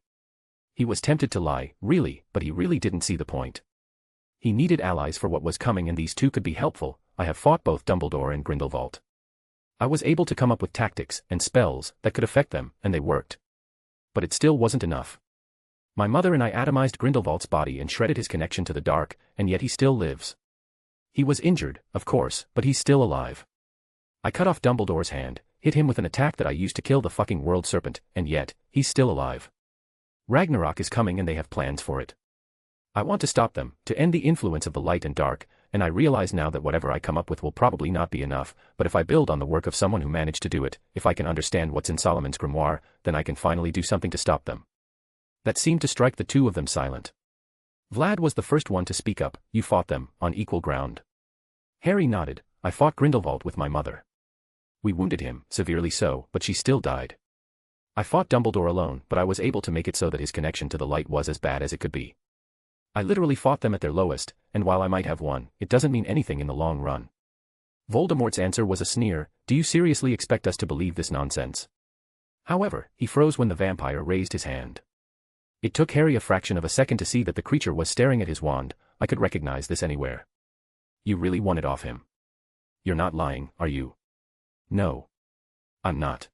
He was tempted to lie, really, but he really didn't see the point. He needed allies for what was coming, and these two could be helpful. I have fought both Dumbledore and Grindelwald. I was able to come up with tactics and spells that could affect them, and they worked. But it still wasn't enough. My mother and I atomized Grindelwald's body and shredded his connection to the dark, and yet he still lives. He was injured, of course, but he's still alive. I cut off Dumbledore's hand, hit him with an attack that I used to kill the fucking world serpent, and yet, he's still alive. Ragnarok is coming and they have plans for it. I want to stop them, to end the influence of the light and dark, and I realize now that whatever I come up with will probably not be enough, but if I build on the work of someone who managed to do it, if I can understand what's in Solomon's grimoire, then I can finally do something to stop them. That seemed to strike the two of them silent. Vlad was the first one to speak up. You fought them, on equal ground. Harry nodded. I fought Grindelwald with my mother. We wounded him, severely so, but she still died. I fought Dumbledore alone, but I was able to make it so that his connection to the light was as bad as it could be. I literally fought them at their lowest, and while I might have won, it doesn't mean anything in the long run. Voldemort's answer was a sneer. Do you seriously expect us to believe this nonsense? However, he froze when the vampire raised his hand. It took Harry a fraction of a second to see that the creature was staring at his wand. I could recognize this anywhere. You really want it off him? You're not lying, are you? No. I'm not.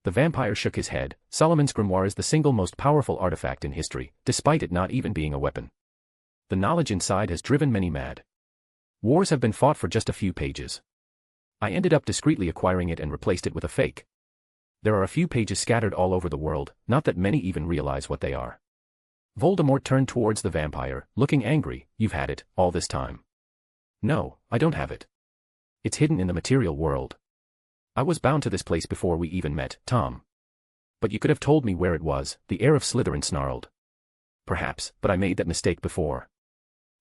The vampire shook his head. Solomon's grimoire is the single most powerful artifact in history, despite it not even being a weapon. The knowledge inside has driven many mad. Wars have been fought for just a few pages. I ended up discreetly acquiring it and replaced it with a fake. There are a few pages scattered all over the world, not that many even realize what they are. Voldemort turned towards the vampire, looking angry. You've had it, all this time. No, I don't have it. It's hidden in the material world. I was bound to this place before we even met, Tom. But you could have told me where it was, the heir of Slytherin snarled. Perhaps, but I made that mistake before.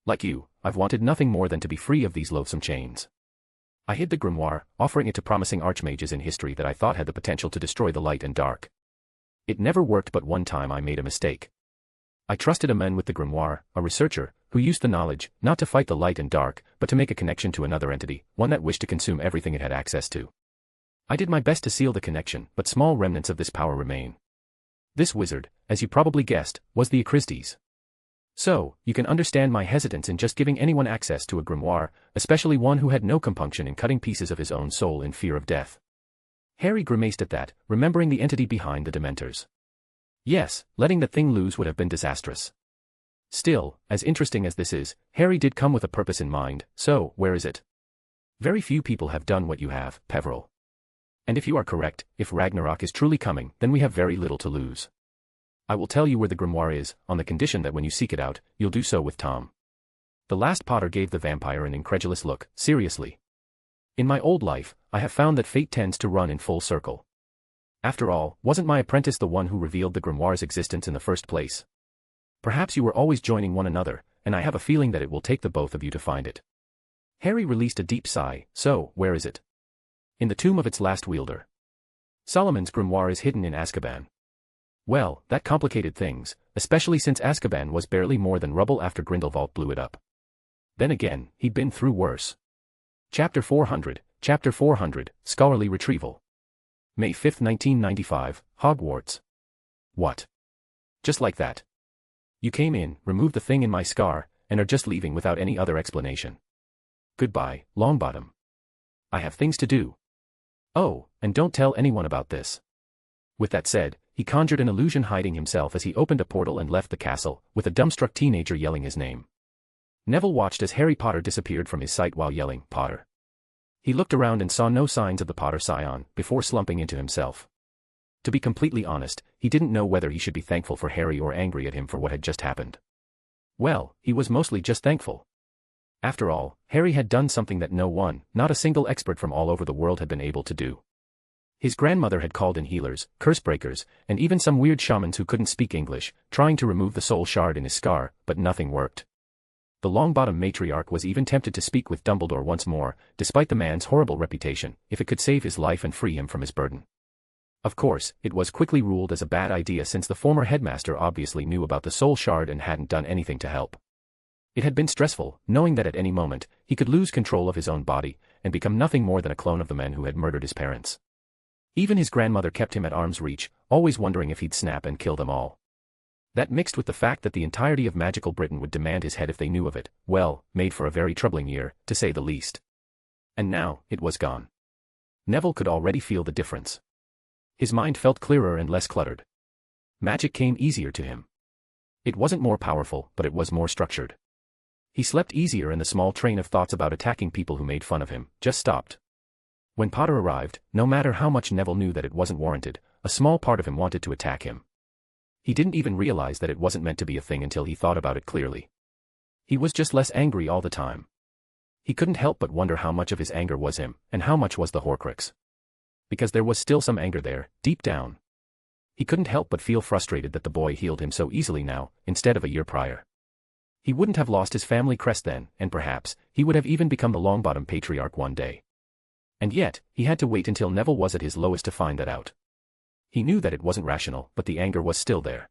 Like you, I've wanted nothing more than to be free of these loathsome chains. I hid the grimoire, offering it to promising archmages in history that I thought had the potential to destroy the light and dark. It never worked, but one time I made a mistake. I trusted a man with the grimoire, a researcher, who used the knowledge, not to fight the light and dark, but to make a connection to another entity, one that wished to consume everything it had access to. I did my best to seal the connection, but small remnants of this power remain. This wizard, as you probably guessed, was the Acristes. So, you can understand my hesitance in just giving anyone access to a grimoire, especially one who had no compunction in cutting pieces of his own soul in fear of death. Harry grimaced at that, remembering the entity behind the Dementors. Yes, letting that thing loose would have been disastrous. Still, as interesting as this is, Harry did come with a purpose in mind, so, where is it? Very few people have done what you have, Peveril. And if you are correct, if Ragnarok is truly coming, then we have very little to lose. I will tell you where the grimoire is, on the condition that when you seek it out, you'll do so with Tom. The last Potter gave the vampire an incredulous look. Seriously. In my old life, I have found that fate tends to run in full circle. After all, wasn't my apprentice the one who revealed the grimoire's existence in the first place? Perhaps you were always joining one another, and I have a feeling that it will take the both of you to find it. Harry released a deep sigh. So, where is it? In the tomb of its last wielder. Solomon's grimoire is hidden in Azkaban. Well, that complicated things, especially since Azkaban was barely more than rubble after Grindelwald blew it up. Then again, he'd been through worse. Chapter 400, Scholarly Retrieval. May 5, 1995, Hogwarts. What? Just like that. You came in, removed the thing in my scar, and are just leaving without any other explanation. Goodbye, Longbottom. I have things to do. Oh, and don't tell anyone about this. With that said, he conjured an illusion hiding himself as he opened a portal and left the castle, with a dumbstruck teenager yelling his name. Neville watched as Harry Potter disappeared from his sight while yelling, Potter. He looked around and saw no signs of the Potter scion, before slumping into himself. To be completely honest, he didn't know whether he should be thankful for Harry or angry at him for what had just happened. Well, he was mostly just thankful. After all, Harry had done something that no one, not a single expert from all over the world had been able to do. His grandmother had called in healers, curse breakers, and even some weird shamans who couldn't speak English, trying to remove the soul shard in his scar, but nothing worked. The Longbottom matriarch was even tempted to speak with Dumbledore once more, despite the man's horrible reputation, if it could save his life and free him from his burden. Of course, it was quickly ruled as a bad idea since the former headmaster obviously knew about the soul shard and hadn't done anything to help. It had been stressful, knowing that at any moment, he could lose control of his own body, and become nothing more than a clone of the men who had murdered his parents. Even his grandmother kept him at arm's reach, always wondering if he'd snap and kill them all. That mixed with the fact that the entirety of magical Britain would demand his head if they knew of it, well, made for a very troubling year, to say the least. And now, it was gone. Neville could already feel the difference. His mind felt clearer and less cluttered. Magic came easier to him. It wasn't more powerful, but it was more structured. He slept easier and the small train of thoughts about attacking people who made fun of him just stopped. When Potter arrived, no matter how much Neville knew that it wasn't warranted, a small part of him wanted to attack him. He didn't even realize that it wasn't meant to be a thing until he thought about it clearly. He was just less angry all the time. He couldn't help but wonder how much of his anger was him, and how much was the Horcrux. Because there was still some anger there, deep down. He couldn't help but feel frustrated that the boy healed him so easily now, instead of a year prior. He wouldn't have lost his family crest then, and perhaps, he would have even become the Longbottom Patriarch one day. And yet, he had to wait until Neville was at his lowest to find that out. He knew that it wasn't rational, but the anger was still there.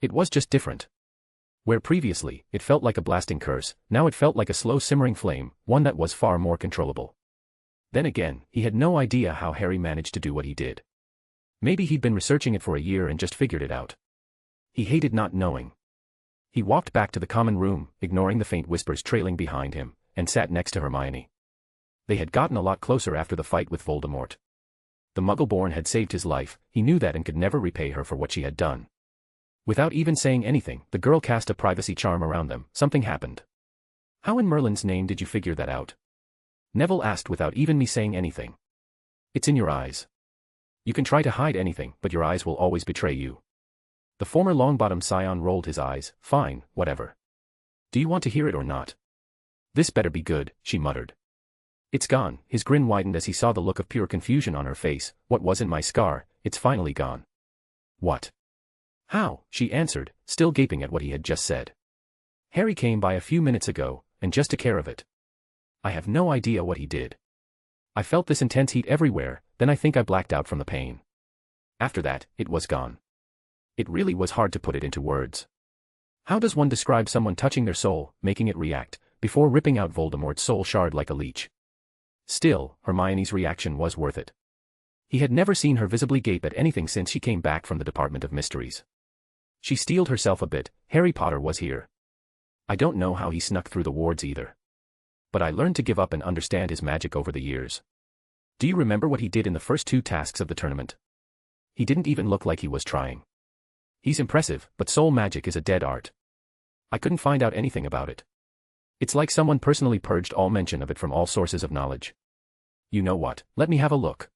It was just different. Where previously, it felt like a blasting curse, now it felt like a slow simmering flame, one that was far more controllable. Then again, he had no idea how Harry managed to do what he did. Maybe he'd been researching it for a year and just figured it out. He hated not knowing. He walked back to the common room, ignoring the faint whispers trailing behind him, and sat next to Hermione. They had gotten a lot closer after the fight with Voldemort. The Muggle-born had saved his life, he knew that, and could never repay her for what she had done. Without even saying anything, the girl cast a privacy charm around them. Something happened. "How in Merlin's name did you figure that out?" Neville asked without even me saying anything. "It's in your eyes. You can try to hide anything, but your eyes will always betray you." The former Longbottom scion rolled his eyes. "Fine, whatever. Do you want to hear it or not?" "This better be good," she muttered. "It's gone." His grin widened as he saw the look of pure confusion on her face. "What wasn't my scar, it's finally gone." "What? How?" she answered, still gaping at what he had just said. "Harry came by a few minutes ago, and just took care of it. I have no idea what he did. I felt this intense heat everywhere, then I think I blacked out from the pain. After that, it was gone." It really was hard to put it into words. How does one describe someone touching their soul, making it react, before ripping out Voldemort's soul shard like a leech? Still, Hermione's reaction was worth it. He had never seen her visibly gape at anything since she came back from the Department of Mysteries. She steeled herself a bit. Harry Potter was here. I don't know how he snuck through the wards either. But I learned to give up and understand his magic over the years. Do you remember what he did in the first 2 tasks of the tournament? He didn't even look like he was trying. He's impressive, but soul magic is a dead art. I couldn't find out anything about it. It's like someone personally purged all mention of it from all sources of knowledge. You know what, let me have a look.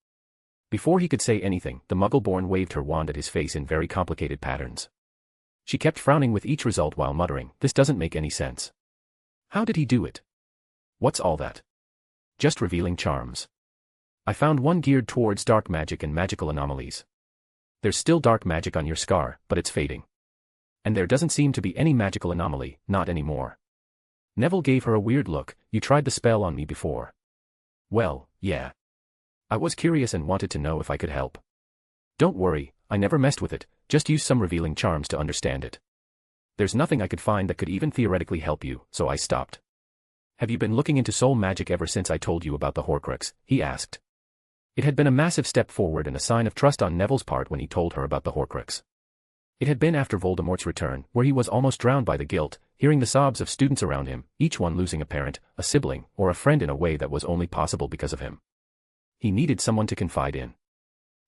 Before he could say anything, the Muggle-born waved her wand at his face in very complicated patterns. She kept frowning with each result while muttering, "This doesn't make any sense. How did he do it? What's all that?" "Just revealing charms. I found one geared towards dark magic and magical anomalies. There's still dark magic on your scar, but it's fading. And there doesn't seem to be any magical anomaly, not anymore." Neville gave her a weird look. "You tried the spell on me before." "Well, yeah. I was curious and wanted to know if I could help. Don't worry, I never messed with it, just used some revealing charms to understand it. There's nothing I could find that could even theoretically help you, so I stopped." "Have you been looking into soul magic ever since I told you about the Horcrux?" he asked. It had been a massive step forward and a sign of trust on Neville's part when he told her about the Horcrux. It had been after Voldemort's return, where he was almost drowned by the guilt, hearing the sobs of students around him, each one losing a parent, a sibling, or a friend in a way that was only possible because of him. He needed someone to confide in.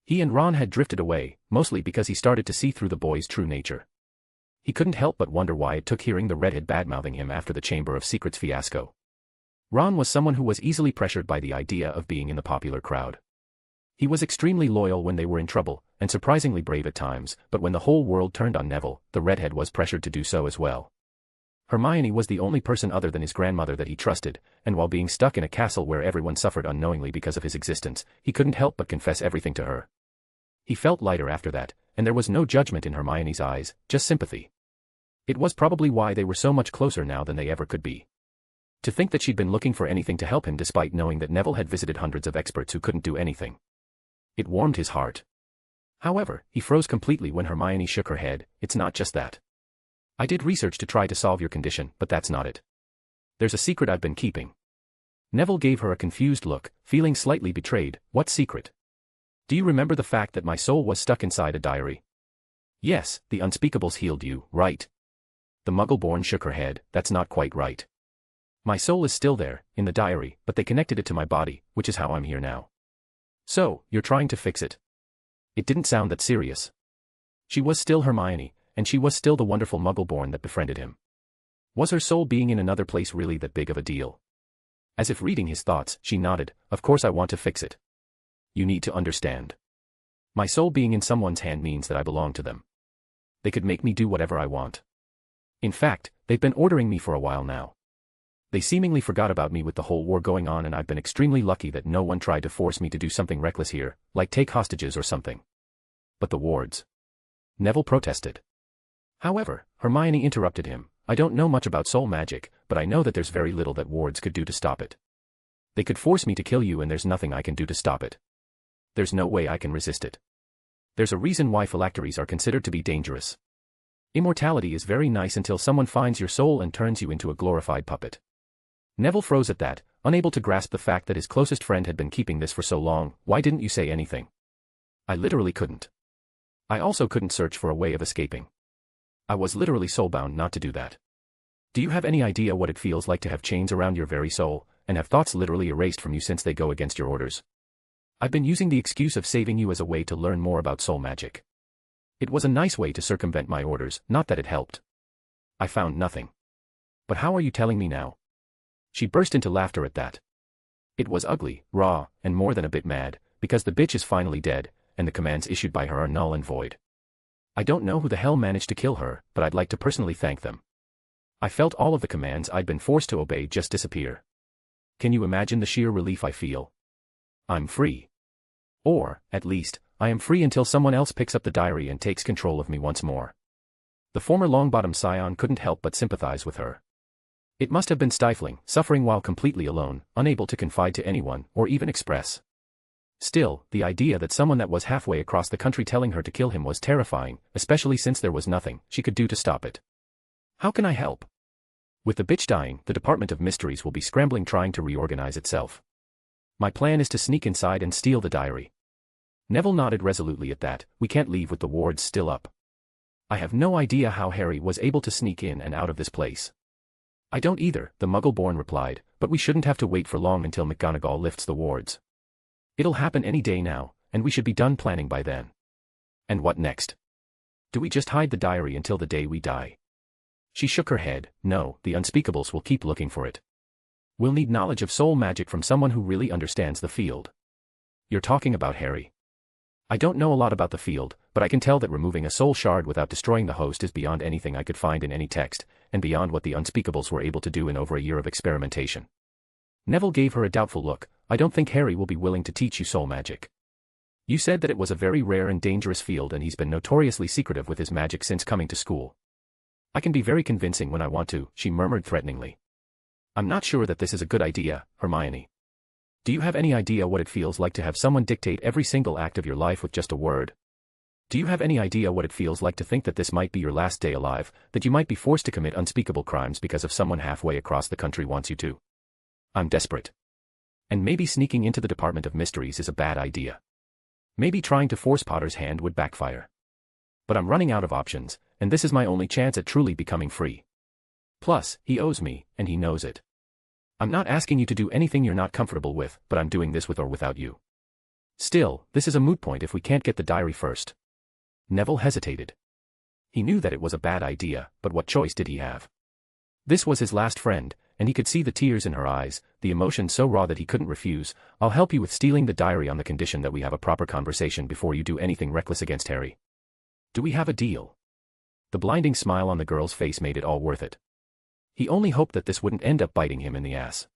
He and Ron had drifted away, mostly because he started to see through the boy's true nature. He couldn't help but wonder why it took hearing the redhead badmouthing him after the Chamber of Secrets fiasco. Ron was someone who was easily pressured by the idea of being in the popular crowd. He was extremely loyal when they were in trouble, and surprisingly brave at times, but when the whole world turned on Neville, the redhead was pressured to do so as well. Hermione was the only person other than his grandmother that he trusted, and while being stuck in a castle where everyone suffered unknowingly because of his existence, he couldn't help but confess everything to her. He felt lighter after that, and there was no judgment in Hermione's eyes, just sympathy. It was probably why they were so much closer now than they ever could be. To think that she'd been looking for anything to help him despite knowing that Neville had visited hundreds of experts who couldn't do anything. It warmed his heart. However, he froze completely when Hermione shook her head. It's not just that. I did research to try to solve your condition, but that's not it. There's a secret I've been keeping. Neville gave her a confused look, feeling slightly betrayed. What secret? Do you remember the fact that my soul was stuck inside a diary? Yes, the unspeakables healed you, right? The Muggle-born shook her head. That's not quite right. My soul is still there, in the diary, but they connected it to my body, which is how I'm here now. So, you're trying to fix it? It didn't sound that serious. She was still Hermione, and she was still the wonderful Muggle-born that befriended him. Was her soul being in another place really that big of a deal? As if reading his thoughts, she nodded. Of course I want to fix it. You need to understand. My soul being in someone's hand means that I belong to them. They could make me do whatever I want. In fact, they've been ordering me for a while now. They seemingly forgot about me with the whole war going on, and I've been extremely lucky that no one tried to force me to do something reckless here, like take hostages or something. But the wards. Neville protested. However, Hermione interrupted him. I don't know much about soul magic, but I know that there's very little that wards could do to stop it. They could force me to kill you and there's nothing I can do to stop it. There's no way I can resist it. There's a reason why phylacteries are considered to be dangerous. Immortality is very nice until someone finds your soul and turns you into a glorified puppet. Neville froze at that, unable to grasp the fact that his closest friend had been keeping this for so long. Why didn't you say anything? I literally couldn't. I also couldn't search for a way of escaping. I was literally soulbound not to do that. Do you have any idea what it feels like to have chains around your very soul, and have thoughts literally erased from you since they go against your orders? I've been using the excuse of saving you as a way to learn more about soul magic. It was a nice way to circumvent my orders, not that it helped. I found nothing. But how are you telling me now? She burst into laughter at that. It was ugly, raw, and more than a bit mad, because the bitch is finally dead, and the commands issued by her are null and void. I don't know who the hell managed to kill her, but I'd like to personally thank them. I felt all of the commands I'd been forced to obey just disappear. Can you imagine the sheer relief I feel? I'm free. Or, at least, I am free until someone else picks up the diary and takes control of me once more. The former Longbottom scion couldn't help but sympathize with her. It must have been stifling, suffering while completely alone, unable to confide to anyone, or even express. Still, the idea that someone that was halfway across the country telling her to kill him was terrifying, especially since there was nothing she could do to stop it. How can I help? With the bitch dying, the Department of Mysteries will be scrambling trying to reorganize itself. My plan is to sneak inside and steal the diary. Neville nodded resolutely at that. We can't leave with the wards still up. I have no idea how Harry was able to sneak in and out of this place. I don't either, the Muggle-born replied, but we shouldn't have to wait for long until McGonagall lifts the wards. It'll happen any day now, and we should be done planning by then. And what next? Do we just hide the diary until the day we die? She shook her head. No, the unspeakables will keep looking for it. We'll need knowledge of soul magic from someone who really understands the field. You're talking about Harry. I don't know a lot about the field, but I can tell that removing a soul shard without destroying the host is beyond anything I could find in any text, and beyond what the unspeakables were able to do in over a year of experimentation. Neville gave her a doubtful look. I don't think Harry will be willing to teach you soul magic. You said that it was a very rare and dangerous field, and he's been notoriously secretive with his magic since coming to school. I can be very convincing when I want to, she murmured threateningly. I'm not sure that this is a good idea, Hermione. Do you have any idea what it feels like to have someone dictate every single act of your life with just a word? Do you have any idea what it feels like to think that this might be your last day alive, that you might be forced to commit unspeakable crimes because of someone halfway across the country wants you to? I'm desperate. And maybe sneaking into the Department of Mysteries is a bad idea. Maybe trying to force Potter's hand would backfire. But I'm running out of options, and this is my only chance at truly becoming free. Plus, he owes me, and he knows it. I'm not asking you to do anything you're not comfortable with, but I'm doing this with or without you. Still, this is a moot point if we can't get the diary first. Neville hesitated. He knew that it was a bad idea, but what choice did he have? This was his last friend, and he could see the tears in her eyes, the emotion so raw that he couldn't refuse. "I'll help you with stealing the diary on the condition that we have a proper conversation before you do anything reckless against Harry. Do we have a deal?" The blinding smile on the girl's face made it all worth it. He only hoped that this wouldn't end up biting him in the ass.